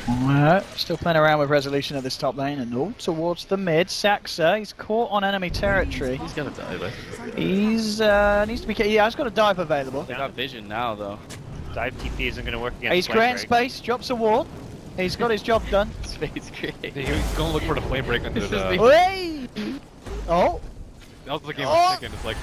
Alright, still playing around with Resolution at this top lane, and towards the mid. Saxa, he's caught on enemy territory. He's got a dive. He's needs to be. Yeah, he's got a dive available. They got vision now though. Dive TP isn't going to work against. He's creating space, drops a wall. He's got his job done. Space create. He was going to look for the flame break under the. Wait! Oh. That was the game of chicken. It's like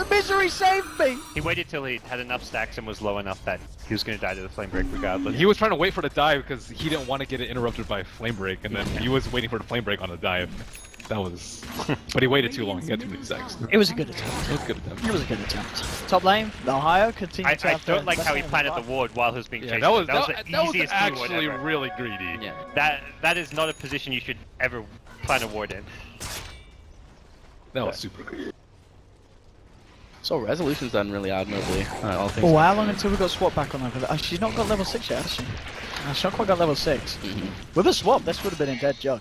Misery saved me. He waited till he had enough stacks and was low enough that he was going to die to the flame break regardless. He was trying to wait for the dive because he didn't want to get it interrupted by flame break, and then he was waiting for the flame break on the dive. That was, but he waited too long. He got too many stacks. It was a good attempt. It was a good attempt. It was a good attempt. Top lane, Ohio continues. I don't like how he planted the ward while he was being chased. That was the easiest actually really greedy. Yeah. That is not a position you should ever plant a ward in. That was super greedy. So Resolution's done really admirably. All things how long until we got swap back on her? She's not got level 6 yet, has she? She's not quite got level 6. With a swap, this would have been a dead jug.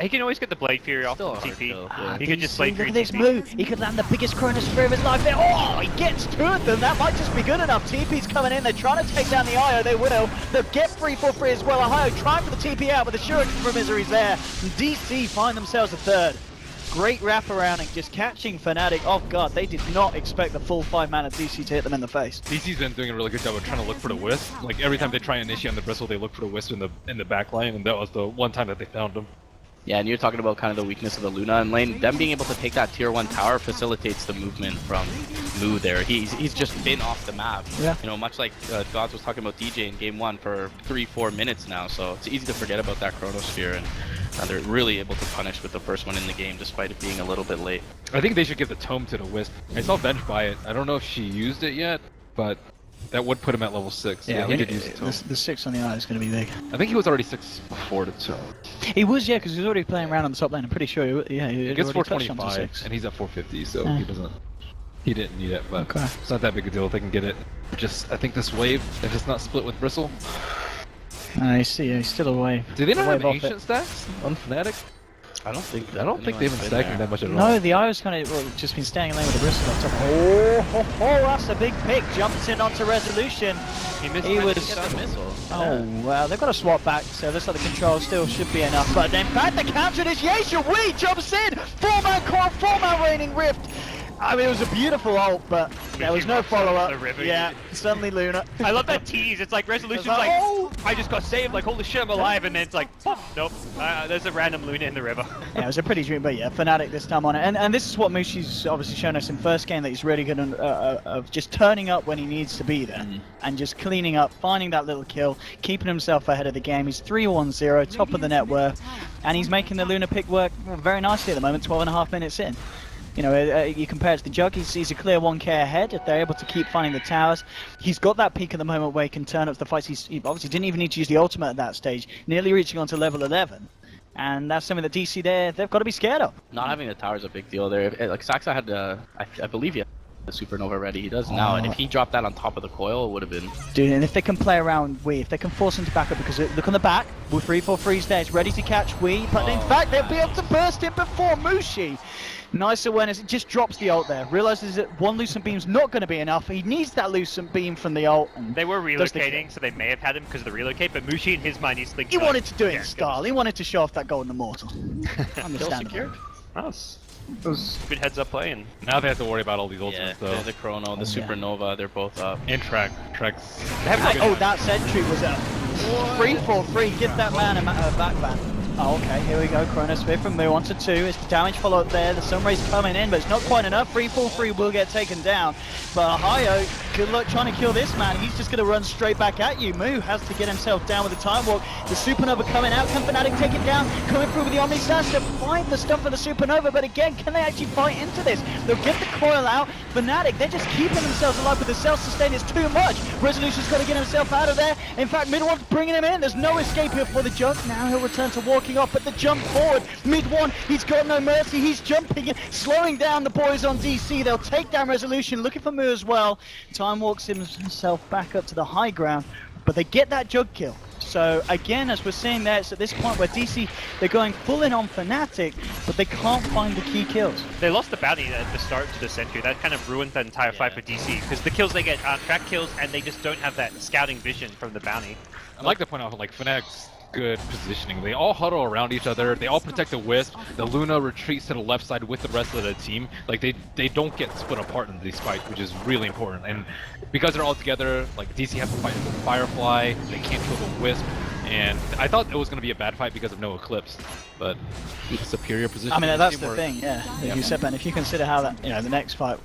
He can always get the Blade Fury off TP. He could just Blade Fury. Look at this move. He could land the biggest Chronosphere of his life there. Oh, he gets 2 of them. That might just be good enough. TP's coming in. They're trying to take down the IO. They will. They'll get 343 as well. Ohio trying for the TP out, but the Shuriken from Misery's there. And DC find themselves a third. great wraparound and just catching Fnatic. Oh god, they did not expect the full 5-mana DC to hit them in the face. DC's been doing a really good job of trying to look for the wisp. Like every time they try and initiate on the bristle, they look for the wisp in the back line, and that was the one time that they found him. Yeah, and you're talking about kind of the weakness of the Luna in lane. Them being able to take that tier 1 tower facilitates the movement from Moo there. He's just been off the map. Yeah. You know, much like Gods was talking about DJ in game 1 for 3-4 minutes now, so it's easy to forget about that Chronosphere, and they're really able to punish with the first one in the game despite it being a little bit late. I think they should give the tome to the wisp. I saw Bench buy it. I don't know if she used it yet, but that would put him at level 6. Yeah, he did use the tome. The 6 on the eye is going to be big. I think he was already 6 before the tome. He was, yeah, because he was already playing around on the top lane. I'm pretty sure, he gets already touched onto 425, 6. and he's at 450, so Yeah. he didn't need it, but Okay. it's not that big a deal if they can get it. Just, I think this wave, if it's not split with Bristle. I see, he's still away. Do they not have Wave off ancient it. stacks on Fnatic? I don't think they've been stacking that much at all. No, the eye was kind of just been staying in lane with the Bristle on top. Oh, that's a big pick. Jumps in onto Resolution. He was. missile. Oh, wow, they've got to swap back, so looks like the control still should be enough. But in fact, the counter initiation, Wee jumps in! 4-man core, 4-man Raining Rift. I mean, it was a beautiful ult, but there was no follow-up. Yeah, suddenly Luna. I love that tease. It's like Resolution's It's like, like, oh! I just got saved, like, holy shit, I'm alive, and then it's like, oh, nope, there's a random Luna in the river. Yeah, it was a pretty dream, but yeah, Fnatic this time on it. And this is what Mushi's obviously shown us in first game, that he's really good of just turning up when he needs to be there. And just cleaning up, finding that little kill, keeping himself ahead of the game. He's 3-1-0, top of the net worth, and he's making the Luna pick work very nicely at the moment, 12.5 minutes in. You know, you compare it to the Jug, he's a clear 1k ahead. If they're able to keep finding the towers, he's got that peak at the moment where he can turn up the fights. He obviously didn't even need to use the ultimate at that stage, nearly reaching onto level 11. And that's something that DC they've got to be scared of. Not having the tower is a big deal there. Like Saxa had, I believe he had the Supernova ready. He does now, and if he dropped that on top of the coil, it would have been. Dude, and if they can play around Wee, if they can force him to back up, because look on the back, with 3-4-3's there, it's ready to catch Wee, but in fact they'll be able to burst him before Mushi. Nice awareness, it just drops the ult there. Realizes that one Lucent Beam's not going to be enough. He needs that Lucent Beam from the ult. And they were relocating, so they may have had him because of the relocate, but Mushi in his mind, he's thinking... He wanted to do it in style. He wanted to show off that Golden Immortal. Understandable. It was good heads up play, and now they have to worry about all these ultimates, though. The Chrono, the Supernova, they're both up. And Tracks. That sentry was up. 3-4-3, give that man a backban. Oh, okay, here we go. Chronosphere from Moo onto 2. It's the damage follow-up there. The Sunray's coming in, but it's not quite enough. 3-4-3 will get taken down. But Hayo, good luck trying to kill this man. He's just going to run straight back at you. Moo has to get himself down with the Time Walk. The Supernova coming out. Can Fnatic take it down? Coming through with the Omni Stance to fight the stuff for the Supernova. But again, can they actually fight into this? They'll get the coil out. Fnatic, they're just keeping themselves alive, but the self-sustain is too much. Resolution's got to get himself out of there. In fact, Mid One's bringing him in. There's no escape here for the Jug. Now he'll return to walking off, but the jump forward. Mid One, he's got no mercy. He's jumping in, slowing down the boys on DC. They'll take down Resolution, looking for Moo as well. Time walks himself back up to the high ground, but they get that Jug kill. So again, as we're seeing there, it's at this point where DC, they're going full in on Fnatic, but they can't find the key kills. they lost the bounty at the start to the Sentry. That kind of ruined the entire fight for DC, because the kills they get are track kills, and they just don't have that scouting vision from the bounty. I'd like to point out, like, Fnatic's good positioning. They all huddle around each other. They all protect the Wisp. The Luna retreats to the left side with the rest of the team. Like, they don't get split apart in these fights, which is really important. And because they're all together, like, DC has to fight with Firefly. They can't kill the Wisp. And I thought it was going to be a bad fight because of no Eclipse, but superior position. I mean, that's the thing, yeah. You said, Ben, if you consider how that, you know, the next fight,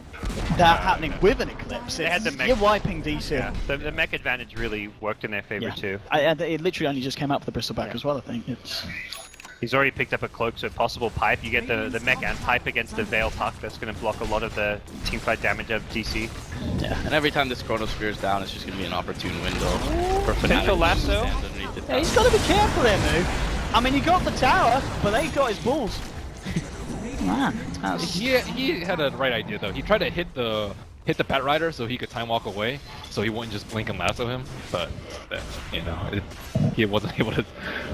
that happening with an Eclipse, you're wiping DC. Yeah, the mech advantage really worked in their favor too. It literally only just came out for the Bristleback as well, I think. He's already picked up a cloak, so possible pipe. You get the mech and pipe against the Veil Tuck. That's going to block a lot of the teamfight damage of DC. Yeah, and every time this Chronosphere is down, it's just going to be an opportune window for Fnatic. Potential lasso. Yeah, he's got to be careful there, Moo. I mean, he got the tower, but they got his balls. Man, he had a right idea though. He tried to hit the Bat Rider so he could time walk away, so he wouldn't just blink and lasso him. But you know, he wasn't able to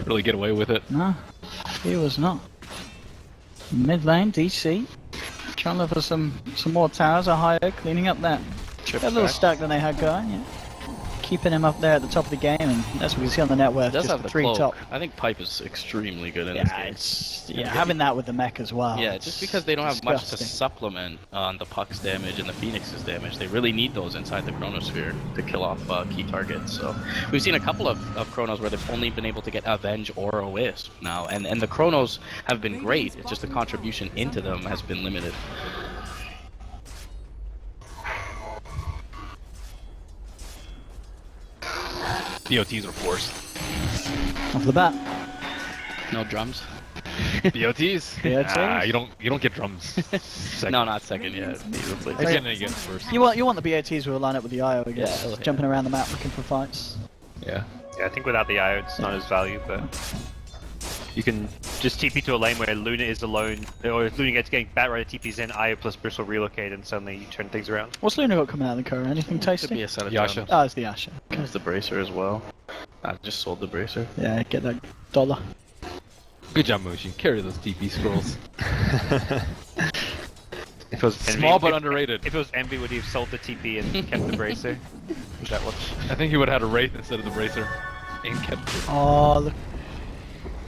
really get away with it. No, he was not. Mid lane, DC trying to look for some more towers. Ohio cleaning up that little stack that they had going. Yeah. keeping him up there at the top of the game, and that's what we see on the net worth. He does just have the the 3 cloak. top. I think Pipe is extremely good in this game. Yeah, having that with the mech as well. Yeah, just because they don't have much to disgusting. supplement on the Puck's damage and the Phoenix's damage, they really need those inside the Chronosphere to kill off key targets. So we've seen a couple of Chronos where they've only been able to get a Venge or a Wisp now, and the Chronos have been great. It's just the contribution into them has been limited. BOTs are forced. Off the bat. No drums. BOTs? BOTs? You don't get drums. Second. No, not second. Yeah, They're getting it again first. You want the BOTs who will line up with the IO again, Yeah, jumping around the map looking for fights. Yeah. Yeah, I think without the IO, it's not as value, but you can just TP to a lane where Luna is alone, or if Luna gets getting Batrider TPs in, IO plus Bristle relocate, and suddenly you turn things around. What's Luna got coming out of the car? Anything tasty? Could be a set of Yasha. drums. Oh, it's the Asher. There's the Bracer as well. I just sold the Bracer. Yeah, get that dollar. Good job, Moshi. Carry those TP scrolls. If it was Small but underrated. If it was Envy, would he have sold the TP and kept the Bracer? Is that what? I think he would have had a Wraith instead of the Bracer. And kept it. Oh, look.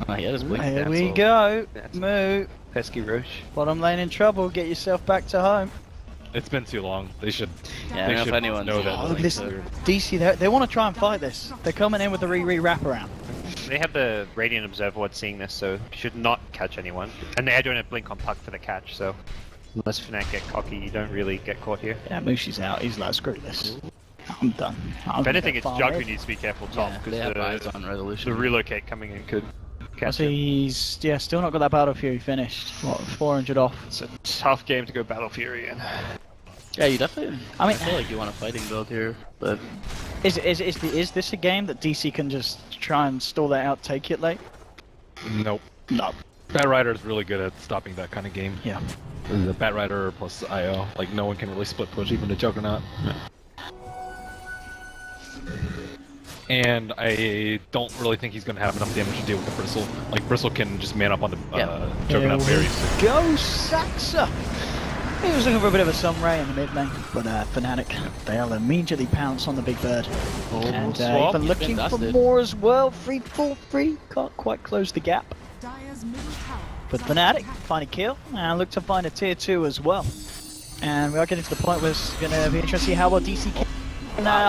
Oh, he had his blink Here cancel. we go. Moo. Pesky Roche. Bottom lane in trouble. Get yourself back to home. It's been too long. They should. Yeah, I they don't know should if anyone's know that. Oh, look at this. DC, they want to try and fight this. They're coming in with the wraparound. They have the Radiant Observer Ward seeing this, so should not catch anyone. And they don't have Blink on Puck for the catch, so unless Fnatic get cocky, you don't really get caught here. Yeah, Mushi's out. He's like, screw this. I'm done. If anything, it's Jug who needs to be careful top, Yeah, they have eyes because on resolution. the relocate coming in could catch So him. he's still not got that Battle Fury finished. What, 400 off? It's a tough game to go Battle Fury in. Yeah, you definitely. I feel like you want a fighting build here, but Is this a game that DC can just try and stall that out, take it late? Nope. No. Batrider is really good at stopping that kind of game. Yeah. The Batrider plus IO, like no one can really split push, even the Juggernaut. And I don't really think he's going to have enough damage to deal with the Bristle. Like Bristle can just man up on the Juggernaut very soon. Go Saxa! He was looking for a bit of a sunray in the mid lane, but Fnatic, they'll immediately pounce on the big bird. And swap, even he's looking been for dusted. more as well. 3-4-3, can't quite close the gap. But Fnatic find a kill and look to find a tier 2 as well. And we are getting to the point where it's going to be interesting to see how well DC can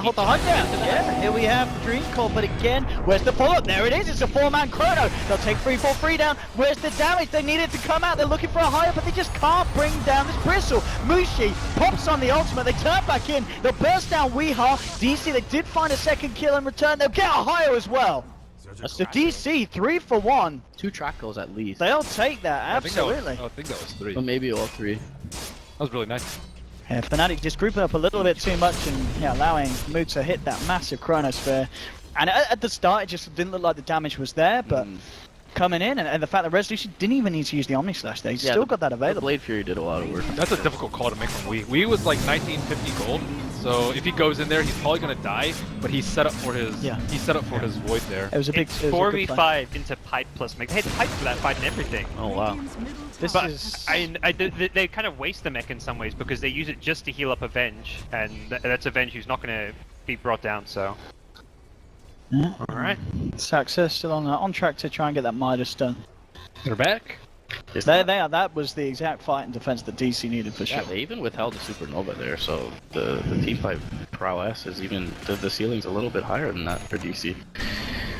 hold the hunt down. Yeah, here we have the Dream Call, but again, where's the pull-up? There it is, it's a 4-man chrono. They'll take 3-4-3 down. Where's the damage? They need it to come out. They're looking for a higher, but they just can't bring down this Bristle. Mushi pops on the ultimate. They turn back in. They'll burst down Weehaw. DC, they did find a second kill in return. They'll get a higher as well. So DC, 3 for 1. 2 track goals at least. They'll take that, absolutely. I think that was 3. But maybe all 3. That was really nice. Yeah, Fnatic just grouping up a little bit too much and allowing Mood to hit that massive Chronosphere. And at the start, it just didn't look like the damage was there, but coming in, and the fact that Resolution didn't even need to use the Omni Slash, they still got that available. The Blade Fury did a lot of work. That's a difficult call to make from Wii. Wii was like 1950 gold, so if he goes in there, he's probably gonna die. But he's set up for his his void there. It was a big. It's it was a good play. 4v5 into Pipe plus mech. They had Pipe for that fight and everything. Oh wow. This but is. they kind of waste the mech in some ways because they use it just to heal up Avenge, and that's Avenge who's not going to be brought down. So. Yeah. All right. Saxa still on track to try and get that Midas done. They're back. They are. That was the exact fight and defense that DC needed for Yeah, sure. they even withheld the Supernova there, so the team fight prowess is even the ceiling's a little bit higher than that for DC.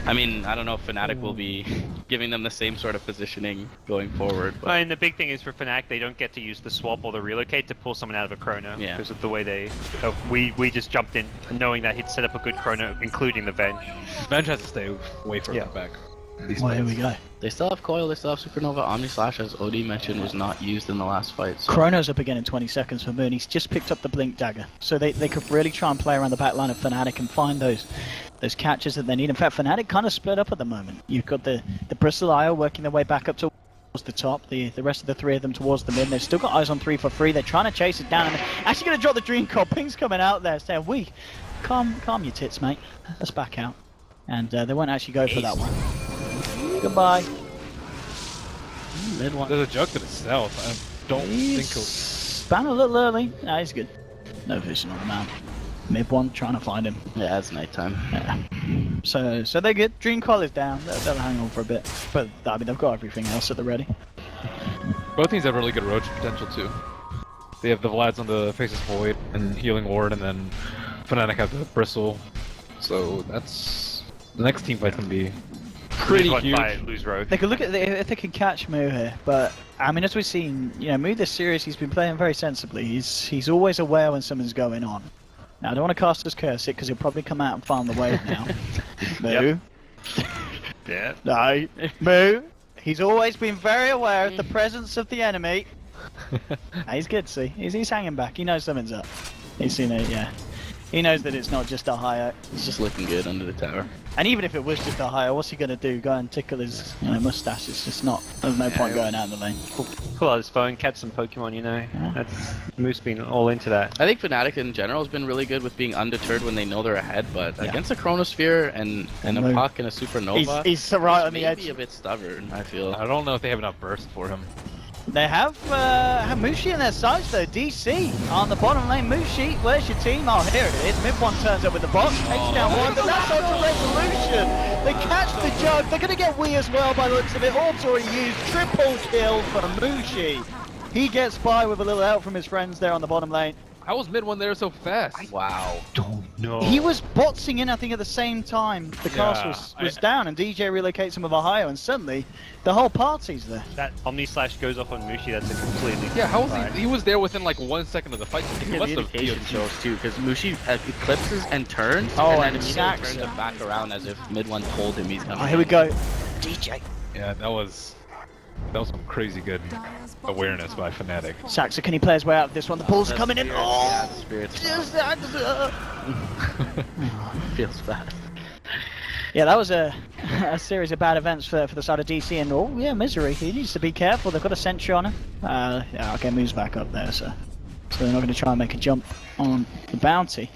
I mean, I don't know if Fnatic will be giving them the same sort of positioning going forward. But And the big thing is for Fnatic, they don't get to use the swap or the relocate to pull someone out of a chrono because of the way they. We just jumped in knowing that he'd set up a good chrono, including the Venge. Venge has to stay way further back. Well, here we go. They still have Coil, they still have Supernova. Omni Slash, as OD mentioned, was not used in the last fight. So. Chrono's up again in 20 seconds for Moon. He's just picked up the Blink Dagger. So they could really try and play around the back line of Fnatic and find those catches that they need. In fact, Fnatic kind of split up at the moment. You've got the Bristle IO working their way back up towards the top, the rest of the 3 of them towards the mid. They've still got eyes on 3 for 3. They're trying to chase it down, and they're actually going to drop the Dream Call. Ping's coming out there saying, calm your tits, mate. Let's back out. And they won't actually go for that one. Goodbye. Mid one. There's a jug to the south. I don't think he'll. Span a little early. Nah, he's good. No vision on the man. Mid one trying to find him. Yeah, it's nighttime. Yeah. So they're good. Dream Coil is down. They'll hang on for a bit. But I mean, they've got everything else at the ready. Both teams have really good roach potential too. They have the Vlads on the Faceless Void and Healing Ward, and then Fnatic have the Bristle. So that's the next team fight's gonna be pretty huge. Lose road. They could look at if they can catch Moo here, but I mean, as we've seen, you know, Moo this series, he's been playing very sensibly. He's always aware when something's going on. Now, I don't want to cast his curse it because he'll probably come out and farm the wave now. Moo. Yeah. No, Moo. He's always been very aware of the presence of the enemy. He's good, see. He's hanging back. He knows something's up. He's seen it, yeah. He knows that it's not just a high. He's just looking good under the tower. And even if it was just a high, what's he gonna do? Go and tickle his mustache? It's just not. There's no point going out in the lane. Pull out his phone, catch some Pokemon, you know. That's Moose been all into that. I think Fnatic in general has been really good with being undeterred when they know they're ahead, but against a Chronosphere and a Puck and a Supernova, he's right on the edge. Maybe a bit stubborn, I feel. I don't know if they have enough burst for him. They have Mushi in their sights though. DC on the bottom lane. Mushi, where's your team? Oh, here it is. Mid one turns up with the box. Takes down one. But that's on to Resolution. They catch the jug. They're going to get Wii as well by the looks of it. Orb's already used. Triple kill for Mushi. He gets by with a little help from his friends there on the bottom lane. How was mid one there so fast? Wow. Don't know. He was boxing in, I think, at the same time the cast was down, and DJ relocates him with Ohio, and suddenly the whole party's there. That Omni Slash goes off on Mushi, that's a completely... Yeah, how was he? He was there within like 1 second of the fight. He must have Communication shows too, because Mushi eclipses and turns, Oh, and then and immediately sacks turns it back around as if mid one told him he's coming. Oh, here we go. DJ. Yeah, that was some crazy good awareness by Fnatic. Saxa, can he play his way out of this one? The balls are coming in. Oh! Spirits. Just Feels bad. Yeah, that was a series of bad events for the side of DC, and oh yeah, Misery. He needs to be careful. They've got a sentry on him. Yeah, okay, moves back up there, so they're not going to try and make a jump on the bounty.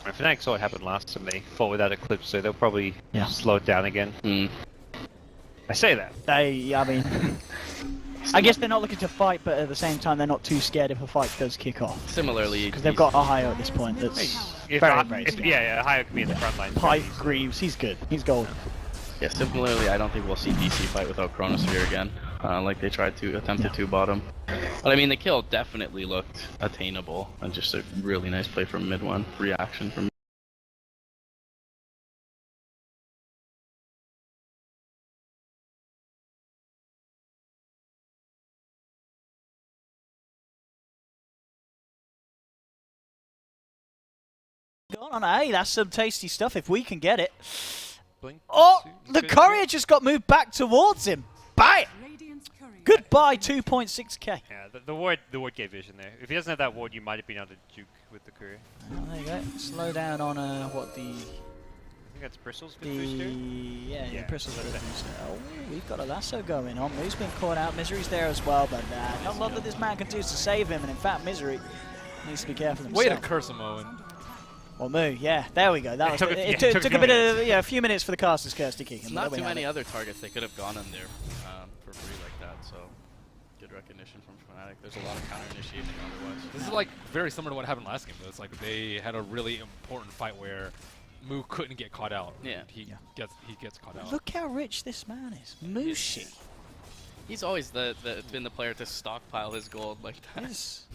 If Fnatic saw what happened last time, they fought without Eclipse, so they'll probably slow it down again. I say that. I mean, I guess they're not looking to fight, but at the same time, they're not too scared if a fight does kick off. Similarly, because they've got Ohio at this point. That's very scary. Yeah, Ohio can be in the front line. Pipe, Greaves, he's good. He's gold. Yeah, similarly, I don't think we'll see DC fight without Chronosphere again, like they tried to attempt to bottom. But I mean, the kill definitely looked attainable, and just a really nice play from mid one, reaction from. Going on, hey, that's some tasty stuff if we can get it. Blink. Oh, the courier just got moved back towards him. Bye. Goodbye, 2.6k. Yeah, the ward gave vision there. If he doesn't have that ward, you might have been able to juke with the courier. Oh, there you go. Slow down on what the. I think that's Bristles good booster. Yeah, Bristles good booster. Oh, we've got a lasso going on. Moo's been caught out. Misery's there as well, but not a lot that this man can do is to save him. And in fact, Misery needs to be careful himself. Way to curse him, Owen. Well, Moo, yeah, there we go. That was it. Took a bit of a few minutes for the caster's curse to kick him. Not too many other targets they could have gone on there for free like that. So good recognition from Fnatic. There's a lot of counter initiation otherwise. This is like very similar to what happened last game. Though. It's like they had a really important fight where Moo couldn't get caught out. Yeah, he gets caught out. Look how rich this man is, Mushi. He's always been the player to stockpile his gold like that. Yes.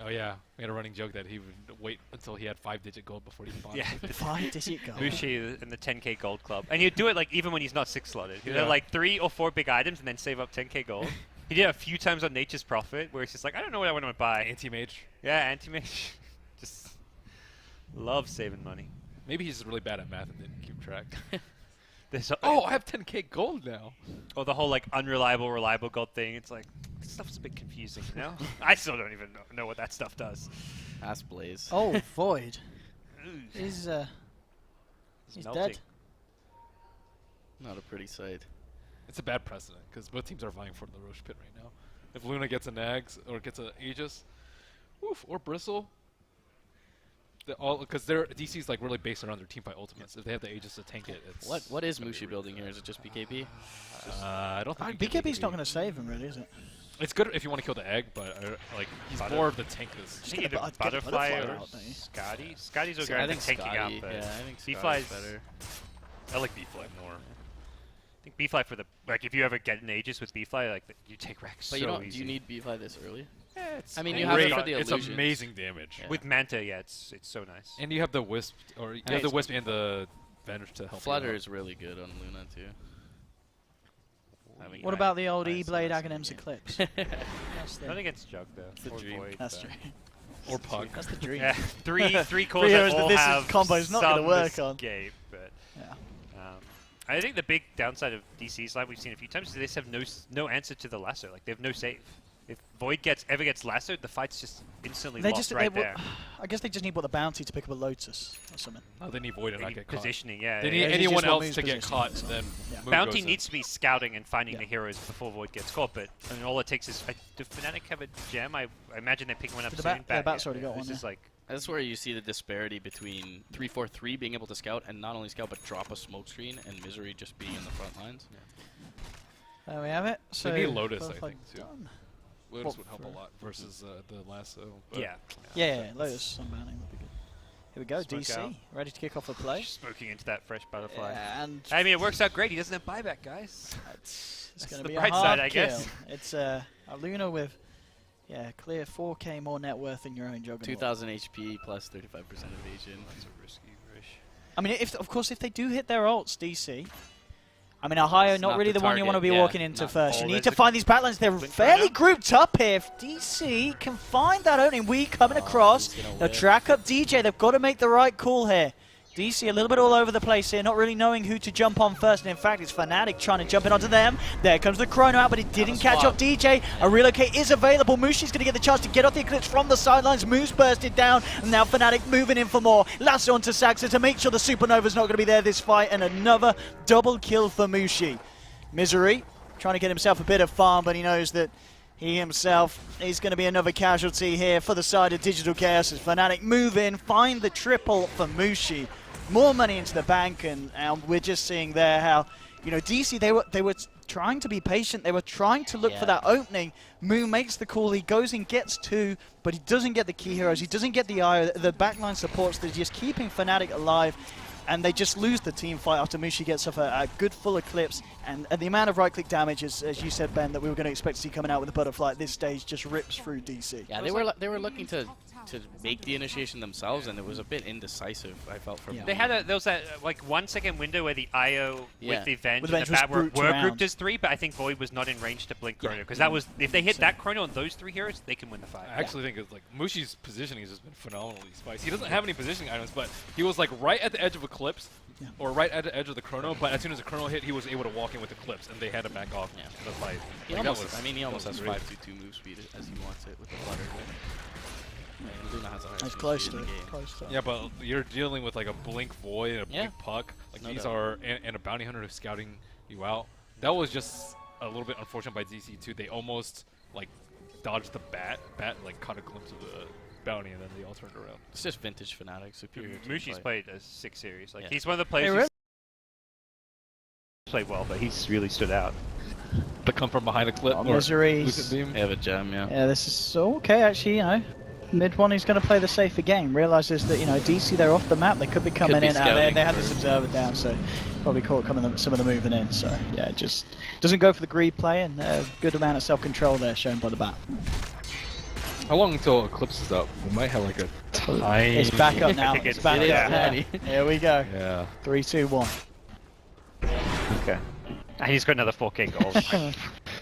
Oh yeah, we had a running joke that he would wait until he had 5-digit gold before he bought. Yeah, 5-digit gold. Mushi in the 10k gold club, and he'd do it like even when he's not 6-slotted. He'd have like 3 or 4 big items and then save up 10k gold. He did it a few times on Nature's Prophet, where he's just like, I don't know what I want to buy. Anti-mage. Yeah, anti-mage. Just love saving money. Maybe he's just really bad at math and didn't keep track. Oh, I have 10k gold now. Or the whole like unreliable, reliable gold thing. It's like, this stuff's a bit confusing, you know? I still don't even know what that stuff does. Ask Blaze. Oh, Void. He's melting. dead. Not a pretty sight. It's a bad precedent because both teams are vying for the Roche pit right now. If Luna gets a Nags or gets a Aegis, or Bristle, because their DC's like really based around their teamfight ultimates. If they have the Aegis to tank it, it's what is Mushi building here? Is it just BKB? I don't think BKB's not going to save him, really, is it? It's good if you want to kill the egg, but like he's more of the tank. Just either Butterfly or Scotty. Scotty's okay at tanking out, but yeah, I think B-Fly's better. I like B-Fly more. I think B-Fly for the like if you ever get an Aegis with B-Fly, like you take Rex But so you don't. easy. Do you need B-Fly this early? Yeah, it's I mean, you have it for the It's illusions. amazing damage. Yeah. With Manta, yeah, it's so nice. And you have the Wisp, or you have the Wisp and the Venge to help. Flutter you out. is really good on Luna too. I mean, What about the old E-Blade Aghanim's Eclipse? Not against Jug though. It's the Or dream. Void, That's but- true. Or Puck. That's the dream. Yeah, three cores Three that heroes that all this have combo's not gonna some work on. escape, but Yeah. I think the big downside of DC's, like we've seen a few times, is they just have no answer to the lasso. Like they have no save. If Void ever gets lassoed, the fight's just instantly lost right there. I guess they just need the bounty to pick up a Lotus or something. No, they need Void and not get caught. Positioning, yeah. They need Yeah, anyone just what else moves to get position. caught, and then Moon Bounty goes needs to be scouting and finding the heroes before Void gets caught, but I mean, all it takes is... do Fnatic have a gem? I imagine they're picking one up The soon. Bat's already got one, This is like... That's where you see the disparity between 343 being able to scout and not only scout but drop a smoke screen, and Misery just being in the front lines. There we have it. So They need Lotus, I Butterfly think, too. done. Lotus would help a lot versus the lasso. but- Yeah, Lotus Sunbounding would be good. Here we go, Smoke DC, out. ready to kick off a play. Smoking into that fresh Butterfly. Yeah, and I mean, it works out great. He doesn't have buyback, guys. It's That's going to the be a bright hard side, I kill. guess. It's a Luna with, clear 4K more net worth than your own Juggernaut. 2000 HP plus 35% evasion. That's a risky wish. I mean, of course, if they do hit their ults, DC. I mean, Ohio, It's not not really the the one you want to target, be yeah, walking into not- first. Oh, You need there's to the find these backlines. They're Blink fairly right now. grouped up here. If DC can find that opening, we coming across. he's gonna They'll whip. track up DJ. They've got to make the right call here. DC a little bit all over the place here, not really knowing who to jump on first. And in fact, it's Fnatic trying to jump in onto them. There comes the Chrono out, but it didn't catch swap. up DJ. A relocate is available. Mushi's going to get the chance to get off the Eclipse from the sidelines. Moose bursted down, and now Fnatic moving in for more. Lasso onto Saxa to make sure the Supernova's not going to be there this fight, and another double kill for Mushi. Misery trying to get himself a bit of farm, but he knows that he himself is going to be another casualty here for the side of Digital Chaos as Fnatic move in, find the triple for Mushi. More money into the bank, and we're just seeing there how, DC, they were trying to be patient. They were trying to look for that opening. Moon makes the call. He goes and gets two, but he doesn't get the key heroes. He doesn't get the IO. The backline supports that are just keeping Fnatic alive. And they just lose the team fight after Mushi gets off a good full Eclipse. And the amount of right-click damage, as you said, Ben, that we were going to expect to see coming out with the Butterfly at this stage just rips through DC. Yeah, they were looking to make the initiation themselves, and it was a bit indecisive, I felt, from There was that like 1 second window where the IO Yeah. with the Venge With and Venge the was Bat were grouped grouped around. as three, but I think Void was not in range to blink Chrono, because that was, if they hit that Chrono on those three heroes, they can win the fight. I actually think it's like Mushi's positioning has just been phenomenally spicy. He doesn't have any positioning items, but he was like right at the edge of Eclipse, or right at the edge of the Chrono. But as soon as the Chrono hit, he was able to walk in with Eclipse, and they had to back off the fight. He Like, almost, that was, he almost that has was great. 522 move speed as he wants it with the flutter. And Luna has a higher That's speed close in to the it. game. Close to it. Yeah, but you're dealing with like a Blink Void and a Yeah. Blink Puck. Like No these doubt. are, and a Bounty Hunter who's scouting you out. That was just a little bit unfortunate by DC too. They almost like dodged the bat. Bat like caught a glimpse of the bounty, and then they all turned around. It's just vintage Fnatic, superior. Mushi's played a 6 series. Like Yeah. he's one of the players who's played well, but he's really stood out. To come from behind a clip or Misery. Lucid Beam. They have a gem, yeah. Yeah, this is so okay, actually, Mid one, he's going to play the safer game. Realizes that, DC, they're off the map. They could be coming be in. And scouting they had for- this observer down, so probably caught some of the moving in. So, yeah, it just doesn't go for the greed play, and a good amount of self-control there shown by the bat. How long until Eclipse is up? We might have like a tiny... It's back up now. I think It's it's back really up now. tiny. Here we go. Yeah. 3, 2, 1. Okay. And he's got another 4K gold.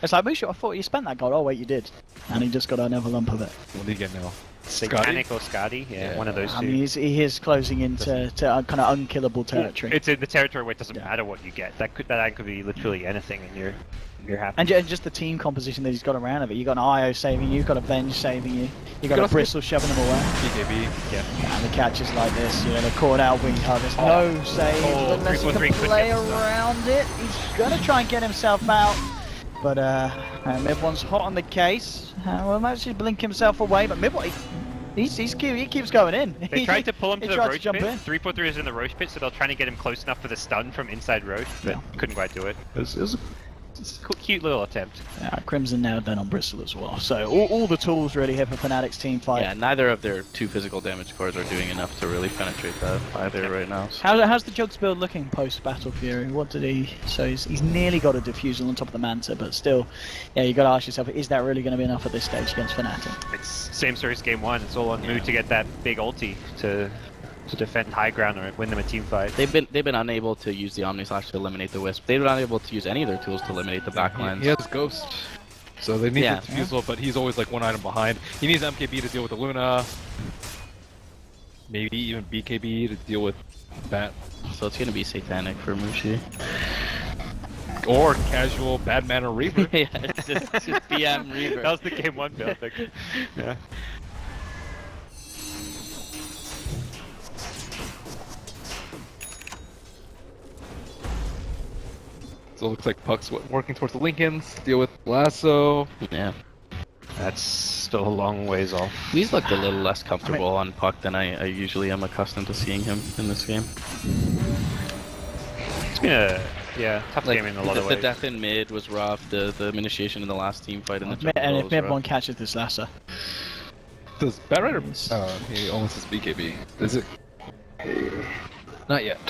It's like, Mushu, I thought you spent that gold. Oh, wait, you did. And he just got another lump of it. What do you get now? Satanic or Scotty? Yeah, one of those two. I mean, he is closing into kind of unkillable territory. It's in the territory where it doesn't matter what you get. That item could be literally anything, and you're happy. And just the team composition that he's got around of it. You've got an IO saving you, you've got a Venge saving you, you've got a Bristle shoving them away. BKB. Yeah. And the catches like this, they're caught out wing there's no save, unless he 3-4-3 can could play get the stuff. around it. He's going to try and get himself out. But Mid1's hot on the case. Well, actually blink himself away, but Mid1, he keeps going in. They tried to pull him to the tried Roche jump pit. in. 343 is in the Roche pit, so they're trying to get him close enough for the stun from inside Roche, but couldn't quite do it. It's It's a cute little attempt. Crimson nailed down on Bristol as well. So all the tools really here for Fnatic's team fight. Yeah, neither of their 2 physical damage cores are doing enough to really penetrate that either right now. So. How's the Jugs build looking post Battle Fury? What did he? So he's nearly got a diffusal on top of the Manta, but still, yeah, you got to ask yourself, is that really going to be enough at this stage against Fnatic? It's same story as game 1. It's all on Moo to get that big ulti to defend high ground or win them a team fight. They've been unable to use the Omni Slash to eliminate the Wisp. They've been unable to use any of their tools to eliminate the backlines. He has Ghost, so they need the defusal, but he's always like 1 item behind. He needs MKB to deal with the Luna, maybe even BKB to deal with Bat. So it's gonna be Satanic for Mushi. Or casual bad mana Reaver. Yeah, it's just BM Reaver. That was the game 1 build. Yeah. So it looks like Puck's working towards the Lincolns, deal with Lasso. Yeah. That's still a long ways off. He's looked a little less comfortable on Puck than I usually am accustomed to seeing him in this game. It's been a tough game in a lot of ways. The death in mid was rough, the initiation in the last team fight in the jungle And if was mid rough. one catches this Lasso. Does Batrider... he almost has BKB. Is it? Not yet.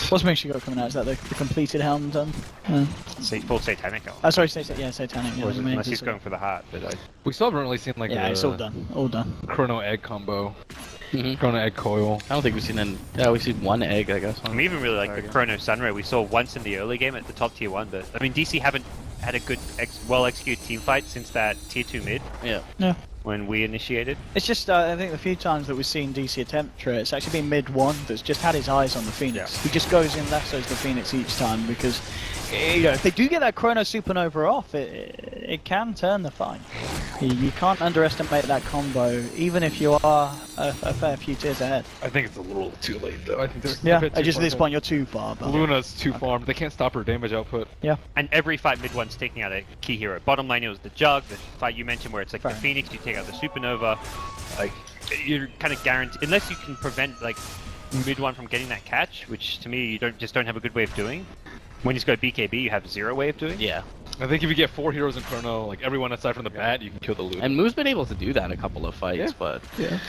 What's Mushi coming out? Is that the completed helm done? Full Satanic. Oh, sorry, Satanic. Yeah, Unless he's going for the heart. But we still haven't really seen like it's all done. All done. Chrono Egg combo. Chrono Egg coil. I don't think we've seen we've seen 1 egg, I guess. We even really like the Chrono Sunray we saw once in the early game at the top tier 1, but I mean DC haven't had a good, well executed team fight since that tier 2 mid. Yeah. When we initiated. It's just, I think the few times that we've seen DC attempt it, it's actually been mid 1 that's just had his eyes on the Phoenix. He just goes in lassos the Phoenix each time because, you know, if they do get that Chrono Supernova off, it can turn the fight. You can't underestimate that combo, even if you are a fair few tiers ahead. I think it's a little too late though. I think just at this point you're too far. But Luna's too farmed. They can't stop her damage output. Yeah. And every fight mid 1's taking out a key hero. Bottom lane it was the Jug, the fight you mentioned where it's like the Phoenix, you take out the Supernova. Like you're kind of guaranteed, unless you can prevent like mid 1 from getting that catch, which to me you don't have a good way of doing. When you just go BKB, you have 0 way of doing. Yeah. I think if you get 4 heroes in Chrono, like everyone aside from the Bat, you can kill the Luna. And Moo's been able to do that in a couple of fights, but yeah.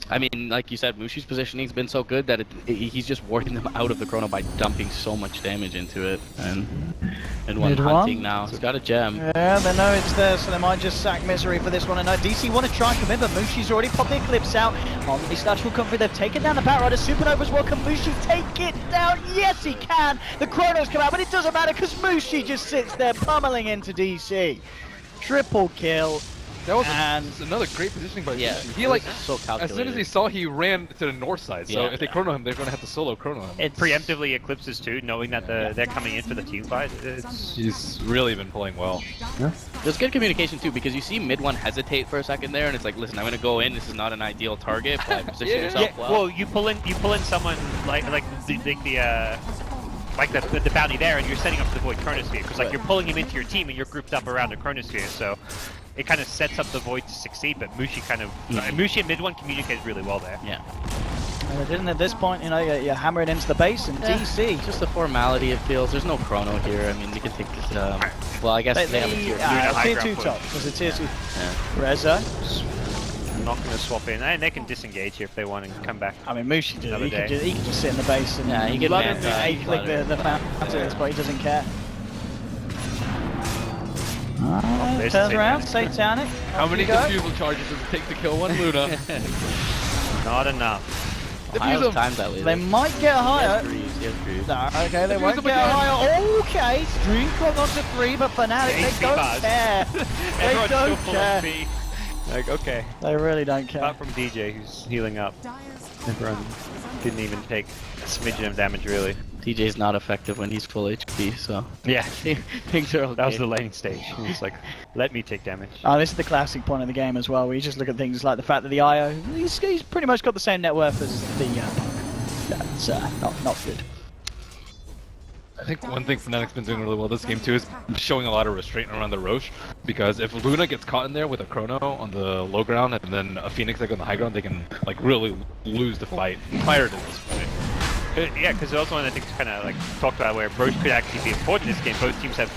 I mean, like you said, Mushi's positioning's been so good that he's just working them out of the Chrono by dumping so much damage into it. And one hunting now. He's got a gem. Yeah, they know it's there, so they might just sack Misery for this one. And DC want to try and commit, but Mushi's already popped the Eclipse out. Omni Slash will come through. They've taken down the Batrider. Supernova's well. Can Mushi take it down? Yes, he can. The Chronos come out, but it doesn't matter because Mushi just sits there pummeling into DC. Triple kill. That was another great positioning by Mushi. He like so as soon as he saw, he ran to the north side. So if they chrono him, they're going to have to solo chrono him. It preemptively eclipses too, knowing that they're coming in for the team fight. He's really been playing well. There's good communication too, because you see mid 1 hesitate for a second there, and it's like, listen, I'm going to go in. This is not an ideal target, but position yourself well. Well, you pull in someone like the bounty there, and you're setting up the Void Chronosphere, because like you're pulling him into your team, and you're grouped up around a Chronosphere, so it kind of sets up the Void to succeed. But Mushi Mushi and mid 1 communicated really well there. Yeah. And they didn't at this point, you know, you're hammering into the base and DC. Just a formality, it feels. There's no chrono here. I mean, you can take this. Well, I guess they have a tier 2 top. There's a tier 2. Reza. Not going to swap in, and they can disengage here if they want and come back. I mean, Mushi did. He can just sit in the base and he can click the fountain, but he doesn't care. Turns around, Satanic. How many defusal charges does it take to kill one Luna? Not enough. They might get higher. No, okay, they won't get higher. Okay, Stream Clock on to 3, but Fnatic, they don't care. They don't care. Like, okay. They really don't care. Apart from DJ, who's healing up. Everyone didn't even take a smidgen of damage, really. DJ's not effective when he's full HP, so... Yeah. Things are okay. That was the laning stage. He was like, let me take damage. Oh, this is the classic point of the game as well, where you just look at things like the fact that the IO, he's pretty much got the same net worth as the Punk. That's not good. I think one thing Fnatic's been doing really well this game too is showing a lot of restraint around the Roche, because if Luna gets caught in there with a Chrono on the low ground and then a Phoenix like on the high ground, they can like really lose the fight prior to this point. Yeah, because it was one of the things kind of like talked about where Roche could actually be important in this game. Both teams have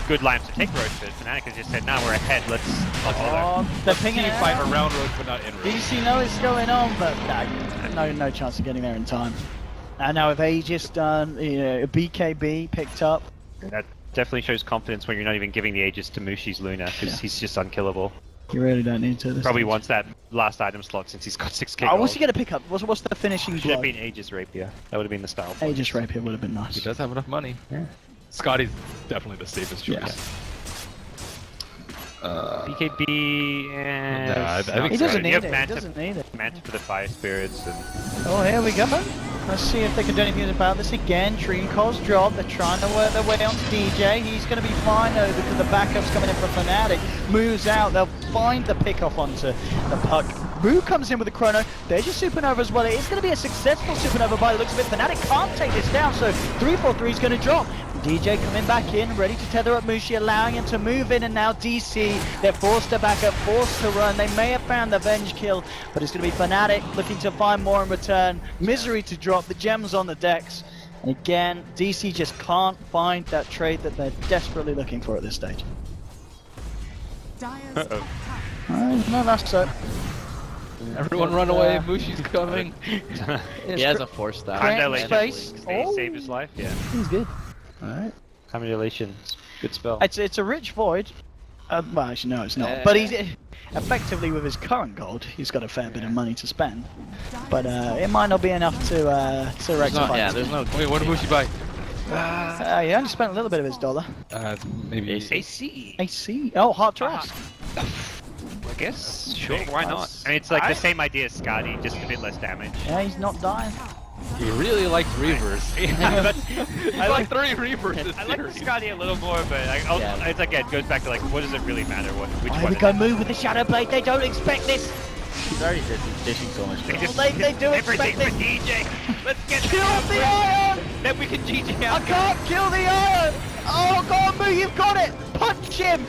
good lines to take Roche, but Fnatic has just said, "Nah, we're ahead. Let's they're pinging it fight out. around Roche, but not in Roche. DC know it's going on, but no chance of getting there in time. And now with Aegis done, BKB picked up. That definitely shows confidence when you're not even giving the Aegis to Mushi's Luna, because he's just unkillable. You really don't need to. Probably wants that last item slot since he's got 6k. Oh, what's he going to pick up? What's the finishing Should have blow? been Aegis Rapier. That would have been the style. Aegis Rapier would have been nice. He does have enough money. Yeah. Scotty's definitely the safest choice. BKB and... No, I think he doesn't need you have it. Manta, He doesn't need it. Manta for the Fire Spirits. And... Oh, here we go. Let's see if they can do anything about this again. Dreamcall's drop. They're trying to work their way onto DJ. He's going to be fine though because the backup's coming in from Fnatic. Moves out. They'll find the pickoff onto the puck. Boo comes in with the chrono. They're just supernova as well. It is going to be a successful supernova by the looks of it. Fnatic can't take this down, so 3-4-3 is going to drop. DJ coming back in, ready to tether up Mushi, allowing him to move in, and now DC, they're forced to back up, forced to run. They may have found the Venge kill, but it's going to be Fnatic looking to find more in return. Misery to drop, the gems on the decks. And again, DC just can't find that trade that they're desperately looking for at this stage. No, that's so. Everyone run away, Mushi's coming. He has a 4-star. Space. Oh. Save his life, yeah. He's good. Alright. Commutulation, good spell. It's a rich void. Well, actually, no, it's not. But he's effectively with his current gold, he's got a fair bit of money to spend. But it might not be enough to rectify. Yeah, there's no. Wait, what did Mushi buy? He only spent a little bit of his dollar. Maybe AC. AC. Oh, Heart Trust. I guess, sure, why not? I mean, it's like the same idea as Scotty, just a bit less damage. Yeah, he's not dying. He really likes Reavers. Yeah, but I like 3 Reavers. I like Scotty a little more, but it's again, it goes back to like, what does it really matter? Which Here one? we go, move with the Shadow Blade. They don't expect this. He's already dishing so much. They do expect everything this. for DJ. Let's get Kill the Iron! Then we can GG I out. can't kill the Iron! Oh, go on, Moo, you've got it! Punch him!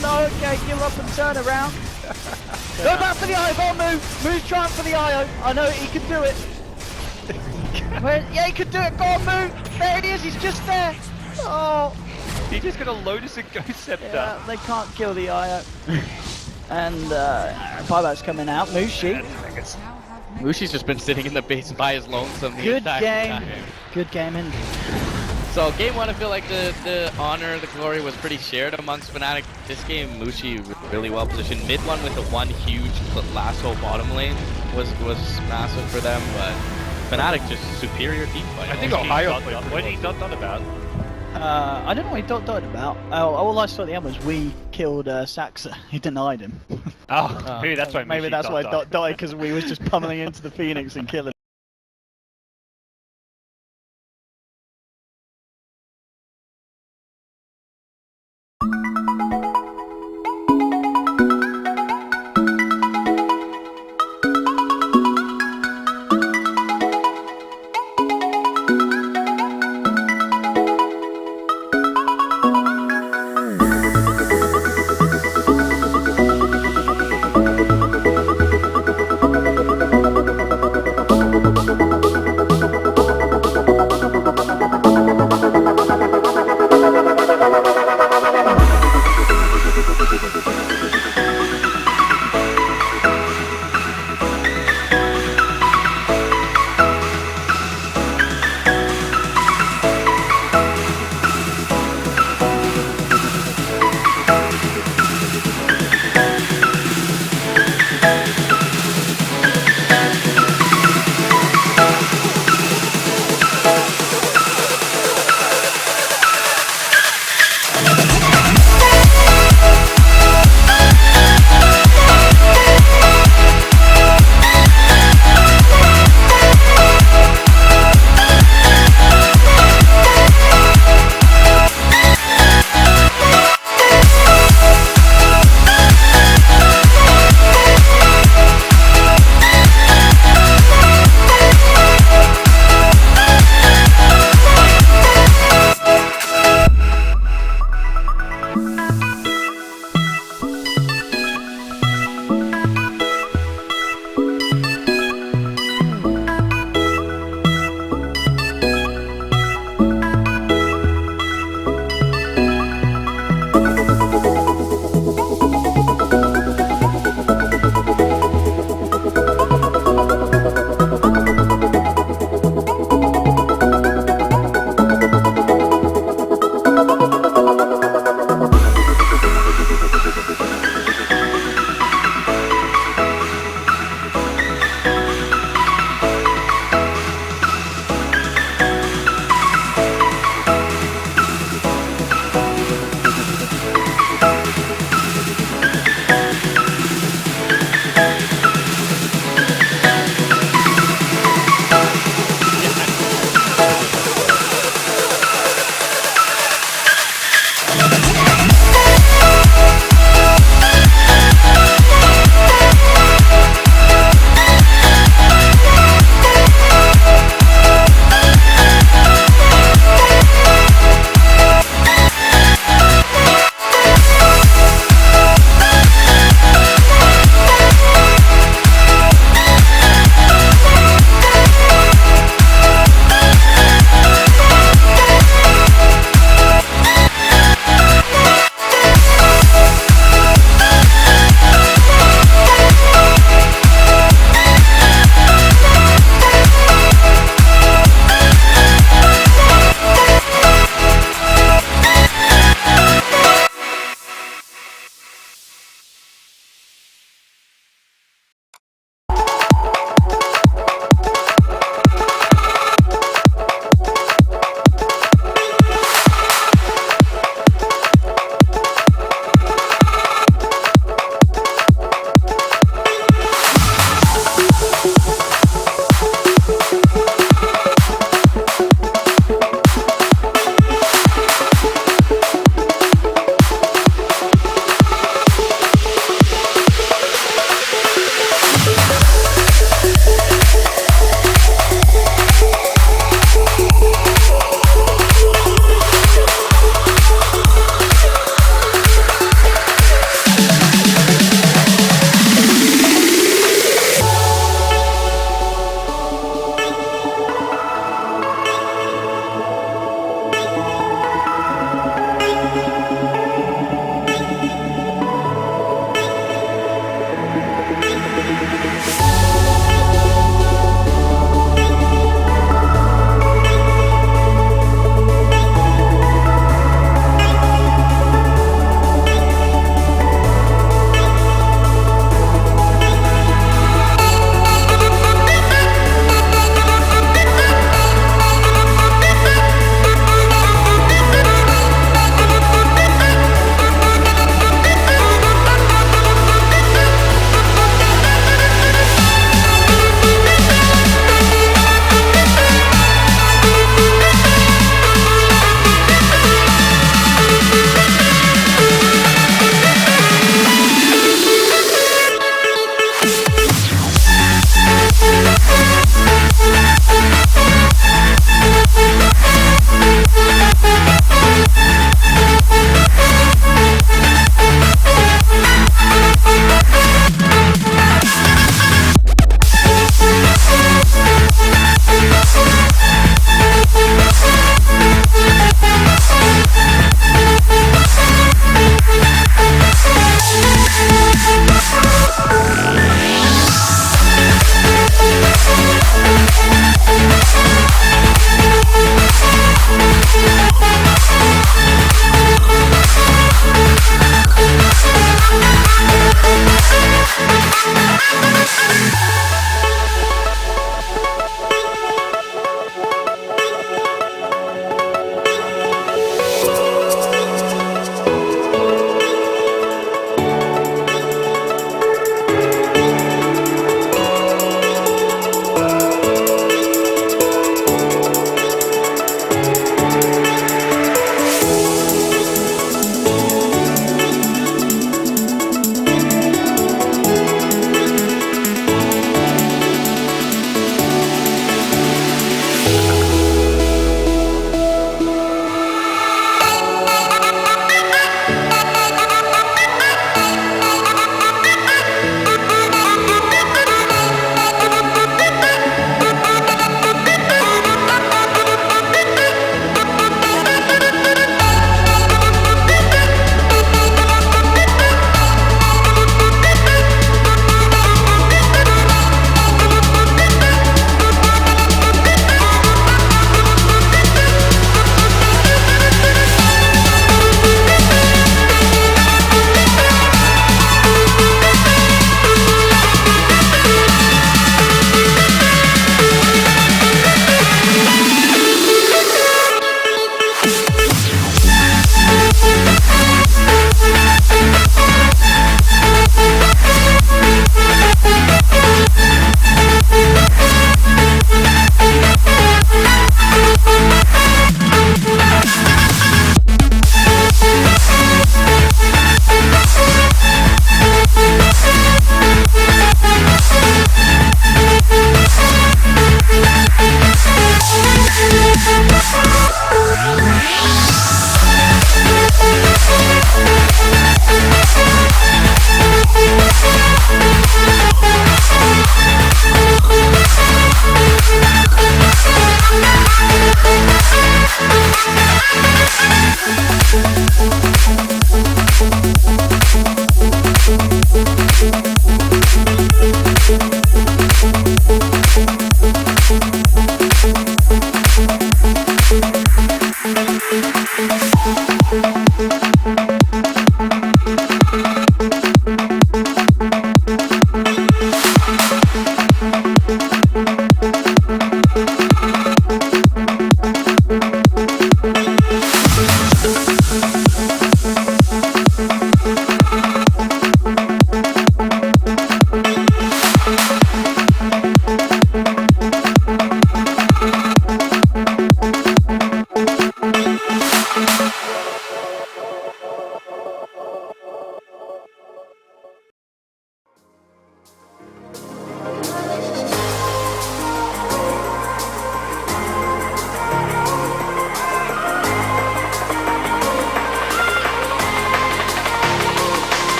No, okay, give up and turn around. Go back for the IO, go on, Moo! Moo's trying for the IO. I know he can do it. Yeah, he can do it, go on, Moo! There it is, he's just there! Oh! He's just gonna Lotus and Ghost Scepter. Yeah, they can't kill the IO. And Buyback's coming out, Mushi. Mushi's just been sitting in the base by his lonesome the Good entire game. time. Good game, and So game 1, I feel like the honor, the glory was pretty shared amongst Fnatic. This game, Mushi really well positioned. Mid 1 with the one huge lasso bottom lane was massive for them, but Fnatic just superior team fight. I think Ohio played. What did he thought about? I don't know what he thought about. All I saw at the end was we killed Saxa. He denied him. Oh, maybe that's why. Maybe that's why Dot died, because we was just pummeling into the Phoenix and killing.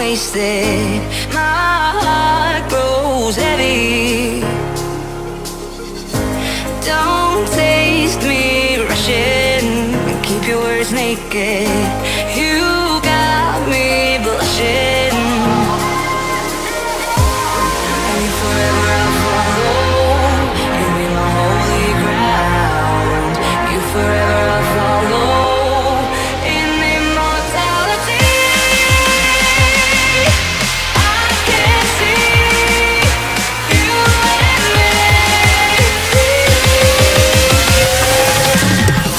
wasted. My heart grows heavy. Don't taste me rushing. Keep your words naked. You got me blushing. And forever I'll follow. You be my holy ground. You forever I'll follow. In immortality, I can see you and me.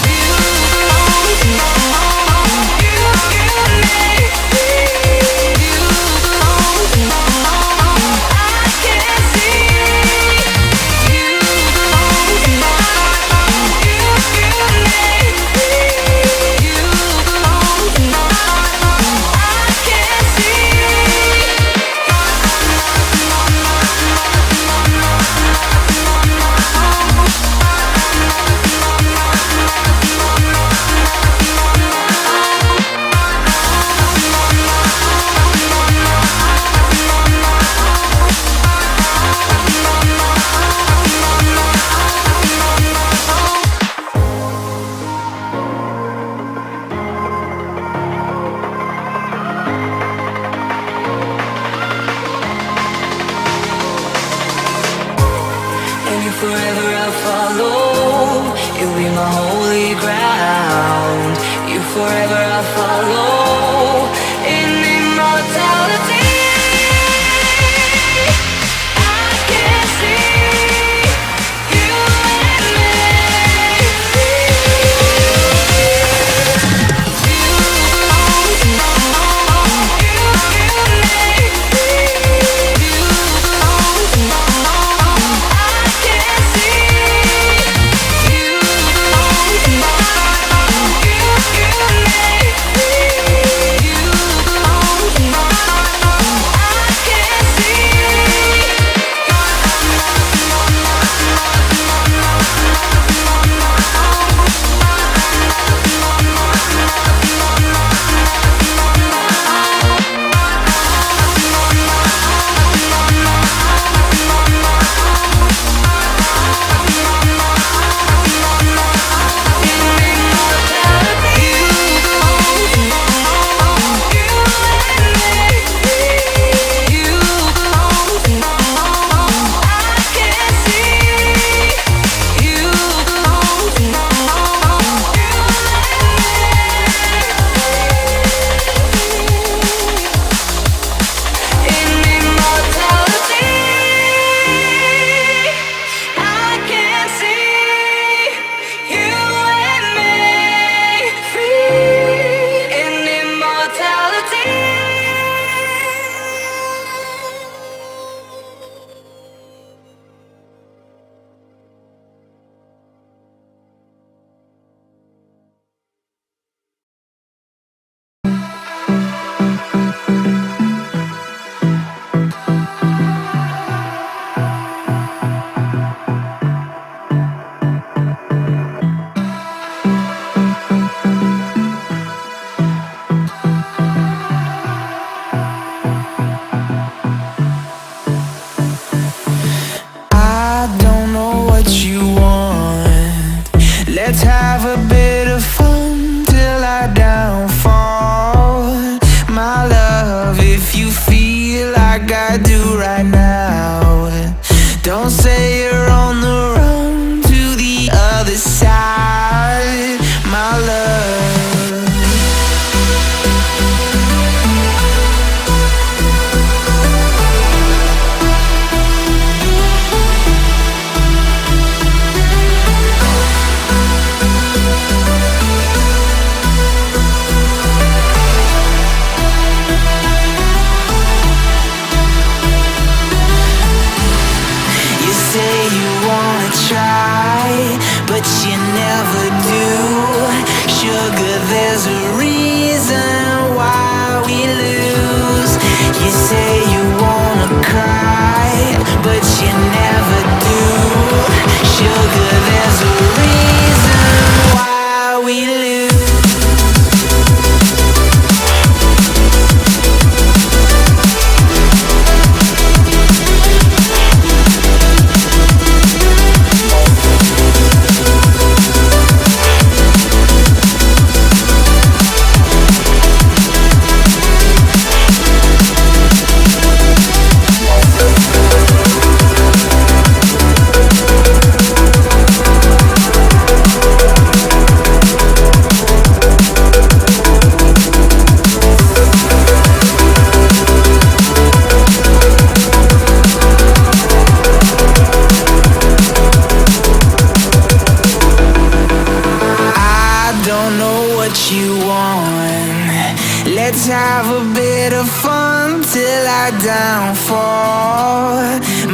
You belong to me. You and me. You belong to me. I can see you belong to me. You and me. You belong to me. I can see. And you forever I'll follow. You'll be my holy ground. You forever I'll follow. In immortality, I can see you and me. You belong to me. You and me. You belong to me. I can see you belong to me. You and me.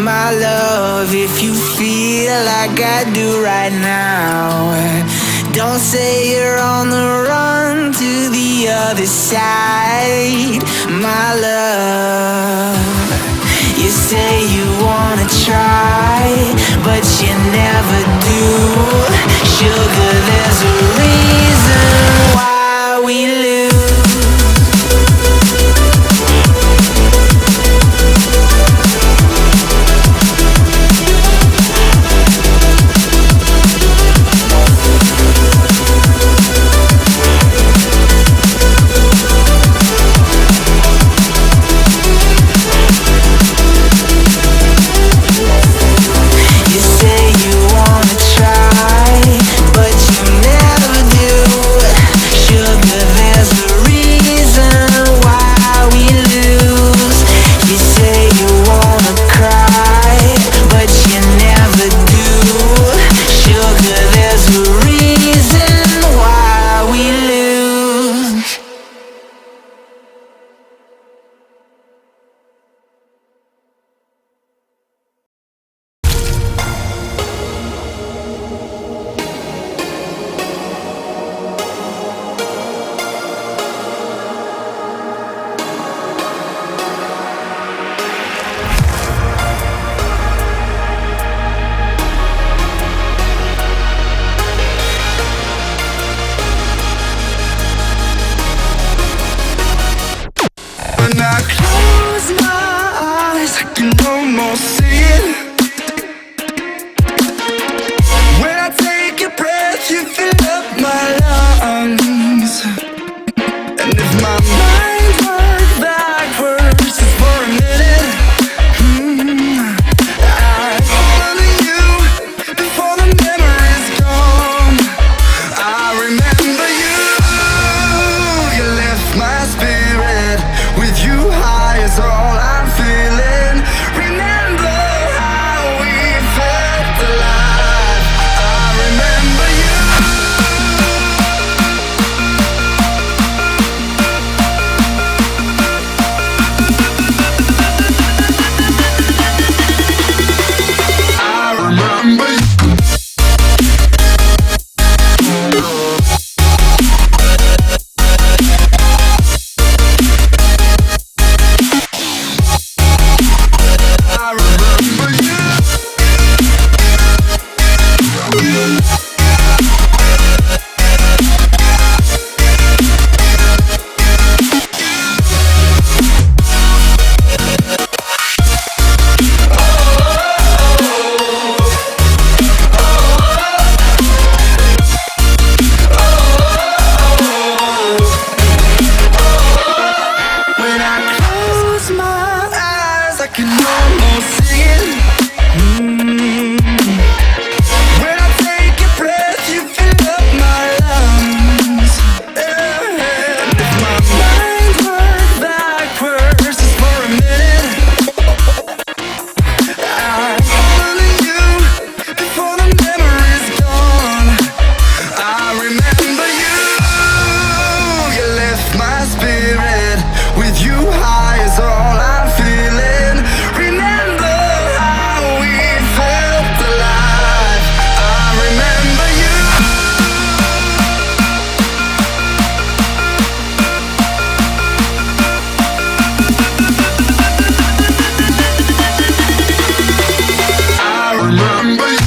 my love, if you feel like I do right now, don't say you're on the run to the other side, my love. You say you wanna try, but you never do. Sugar, there's a reason why we lose. When I close my eyes, I can almost see it. When I take a breath, you fill up my lungs. And if my mind worked backwards just for a minute, I'd hold on to you before the memory's gone. I remember you, you lift my spirit. With you high is all I'm feeling. Remember how we felt alive. I remember you. I remember you. When I close my eyes, I can almost see it. When I take a breath, you fill up my lungs. And if my mind worked backwards just for a minute, I'd hold on to you before the memory's gone. I remember you, you lift my spirit. With you high is all I'm feeling. Remember how we felt alive. I remember you. I remember you.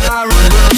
I remember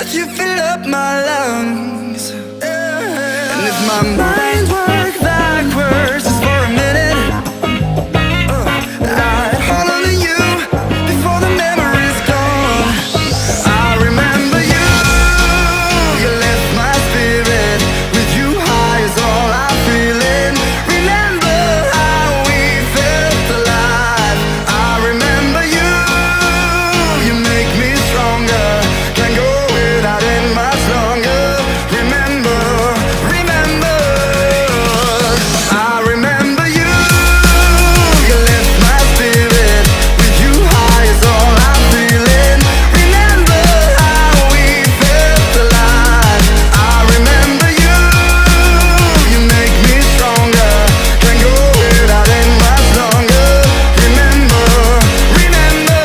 breath, you fill up my lungs. And if my mind works backwards just for a minute, I'd hold on to you before the memory's gone. I remember you, you lift my spirit. With you high is all I'm feeling. Remember how we felt alive. I remember you, you make me stronger. Can't go without it much longer. Remember, remember, I remember you, you lift my spirit. With you high is all I'm feeling. Remember how we felt alive. I remember you, you make me stronger. Can't go without it much longer. Remember, remember.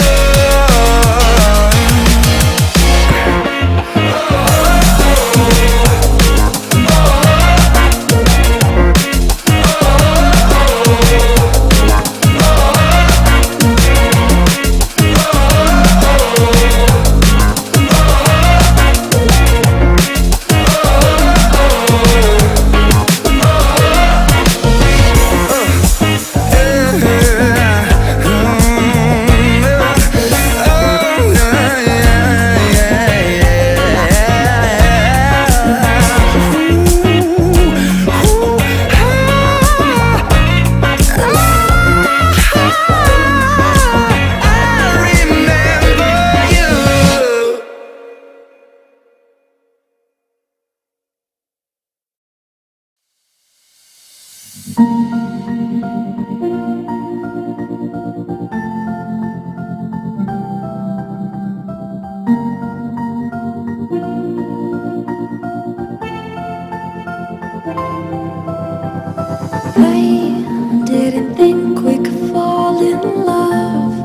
I didn't think we could fall in love.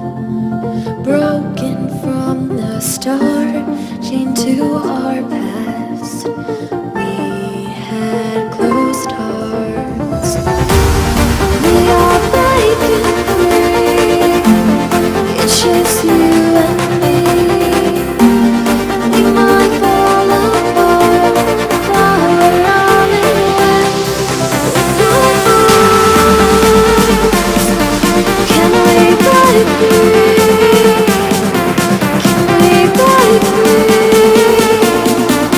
Broken from the start, chained to our past. We had closed hearts. We are breaking free. It's just you and me. We might fall apart, but we're all in one. Can we break free? Can we break free?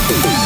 Bye.